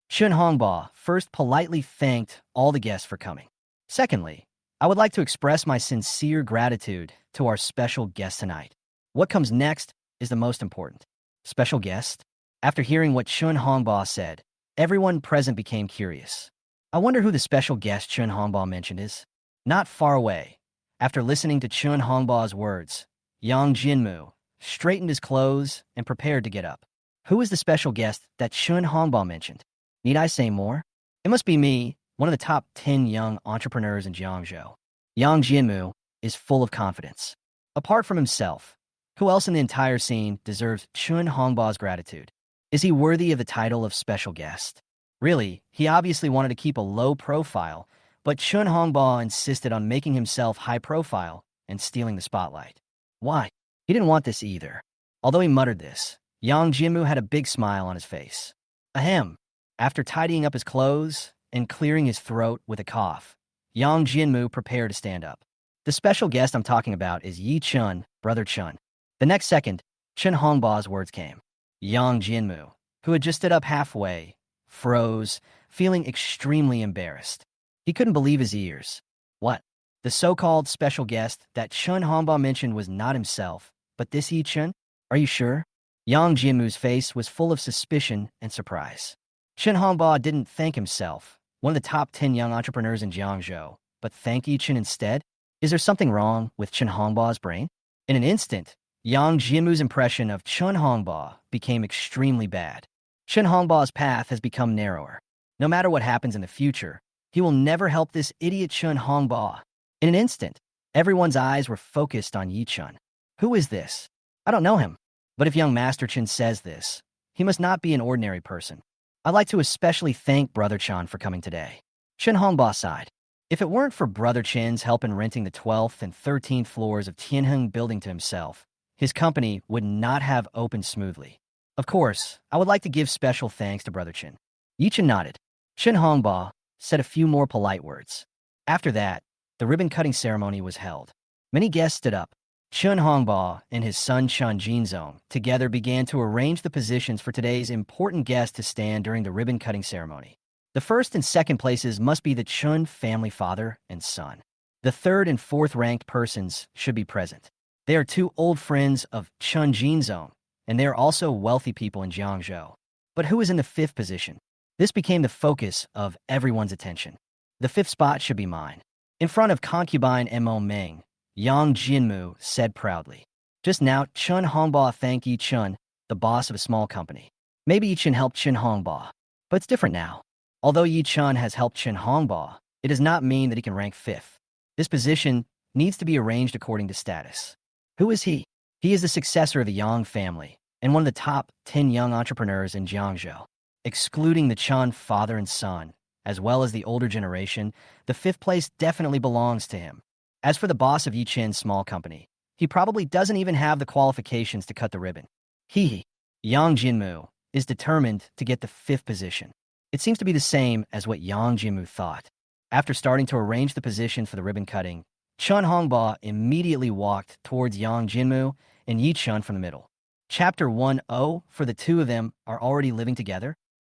Chen Hongba first politely thanked all the guests for coming. Secondly, I would like to express my sincere gratitude to our special guest tonight. What comes next is the most important. Special guest? After hearing what Chen Hongba said, everyone present became curious. I wonder who the special guest Chen Hongba mentioned is. Not far away, after listening to Chen Hongba's words, Yang Jinmu straightened his clothes and prepared to get up. Who is the special guest that Chen Hongba mentioned? Need I say more? It must be me, one of the top 10 young entrepreneurs in Jiangzhou. Yang Jinmu is full of confidence. Apart from himself, who else in the entire scene deserves Chen Hongba's gratitude? Is he worthy of the title of special guest? Really, he obviously wanted to keep a low profile, but Chen Hongba insisted on making himself high profile and stealing the spotlight. Why? He didn't want this either. Although he muttered this, Yang Jinmu had a big smile on his face. Ahem. After tidying up his clothes and clearing his throat with a cough, Yang Jinmu prepared to stand up. The special guest I'm talking about is Yi Chun, Brother Chun. The next second, Chen Hongba's words came. Yang Jinmu, who had just stood up halfway, froze, feeling extremely embarrassed. He couldn't believe his ears. What? The so-called special guest that Chen Hongba mentioned was not himself, but this Yi Chun? Are you sure? Yang Jinmu's face was full of suspicion and surprise. Chen Hongba didn't thank himself, one of the top 10 young entrepreneurs in Jiangzhou, but thanked Yi Chun instead? Is there something wrong with Chen Hongba's brain? In an instant, Yang Jinmu's impression of Chen Hongba became extremely bad. Chen Hongba's path has become narrower. No matter what happens in the future, he will never help this idiot Chen Hongba. In an instant, everyone's eyes were focused on Yi Chun. Who is this? I don't know him. But if young Master Chen says this, he must not be an ordinary person. I'd like to especially thank Brother Chan for coming today. Chen Hongba sighed. If it weren't for Brother Chen's help in renting the 12th and 13th floors of Tianheng building to himself, his company would not have opened smoothly. Of course, I would like to give special thanks to Brother Chen. Yi Chun nodded. Chen Hongba said a few more polite words. After that, the ribbon-cutting ceremony was held. Many guests stood up. Chen Hongba and his son Chun Jinzong together began to arrange the positions for today's important guest to stand during the ribbon-cutting ceremony. The first and second places must be the Chun family father and son. The third and fourth ranked persons should be present. They are two old friends of Chun Jinzong, and they are also wealthy people in Jiangzhou. But who is in the fifth position? This became the focus of everyone's attention. The fifth spot should be mine. In front of concubine Mo Ming, Yang Jinmu said proudly. Just now, Chun Hongba thanked Yi Chun, the boss of a small company. Maybe Yi Chun helped Chun Hongba, but it's different now. Although Yi Chun has helped Chun Hongba, it does not mean that he can rank fifth. This position needs to be arranged according to status. Who is he? He is the successor of the Yang family and one of the top 10 young entrepreneurs in Jiangzhou. Excluding the Chun father and son, as well as the older generation, the fifth place definitely belongs to him. As for the boss of Yi Chin's small company, he probably doesn't even have the qualifications to cut the ribbon. He, Yang Jinmu, is determined to get the fifth position. It seems to be the same as what Yang Jinmu thought. After starting to arrange the position for the ribbon cutting, Chun Hongba immediately walked towards Yang Jinmu and Yi Chun from the middle. Chapter 1:0 for the two of them are already living together.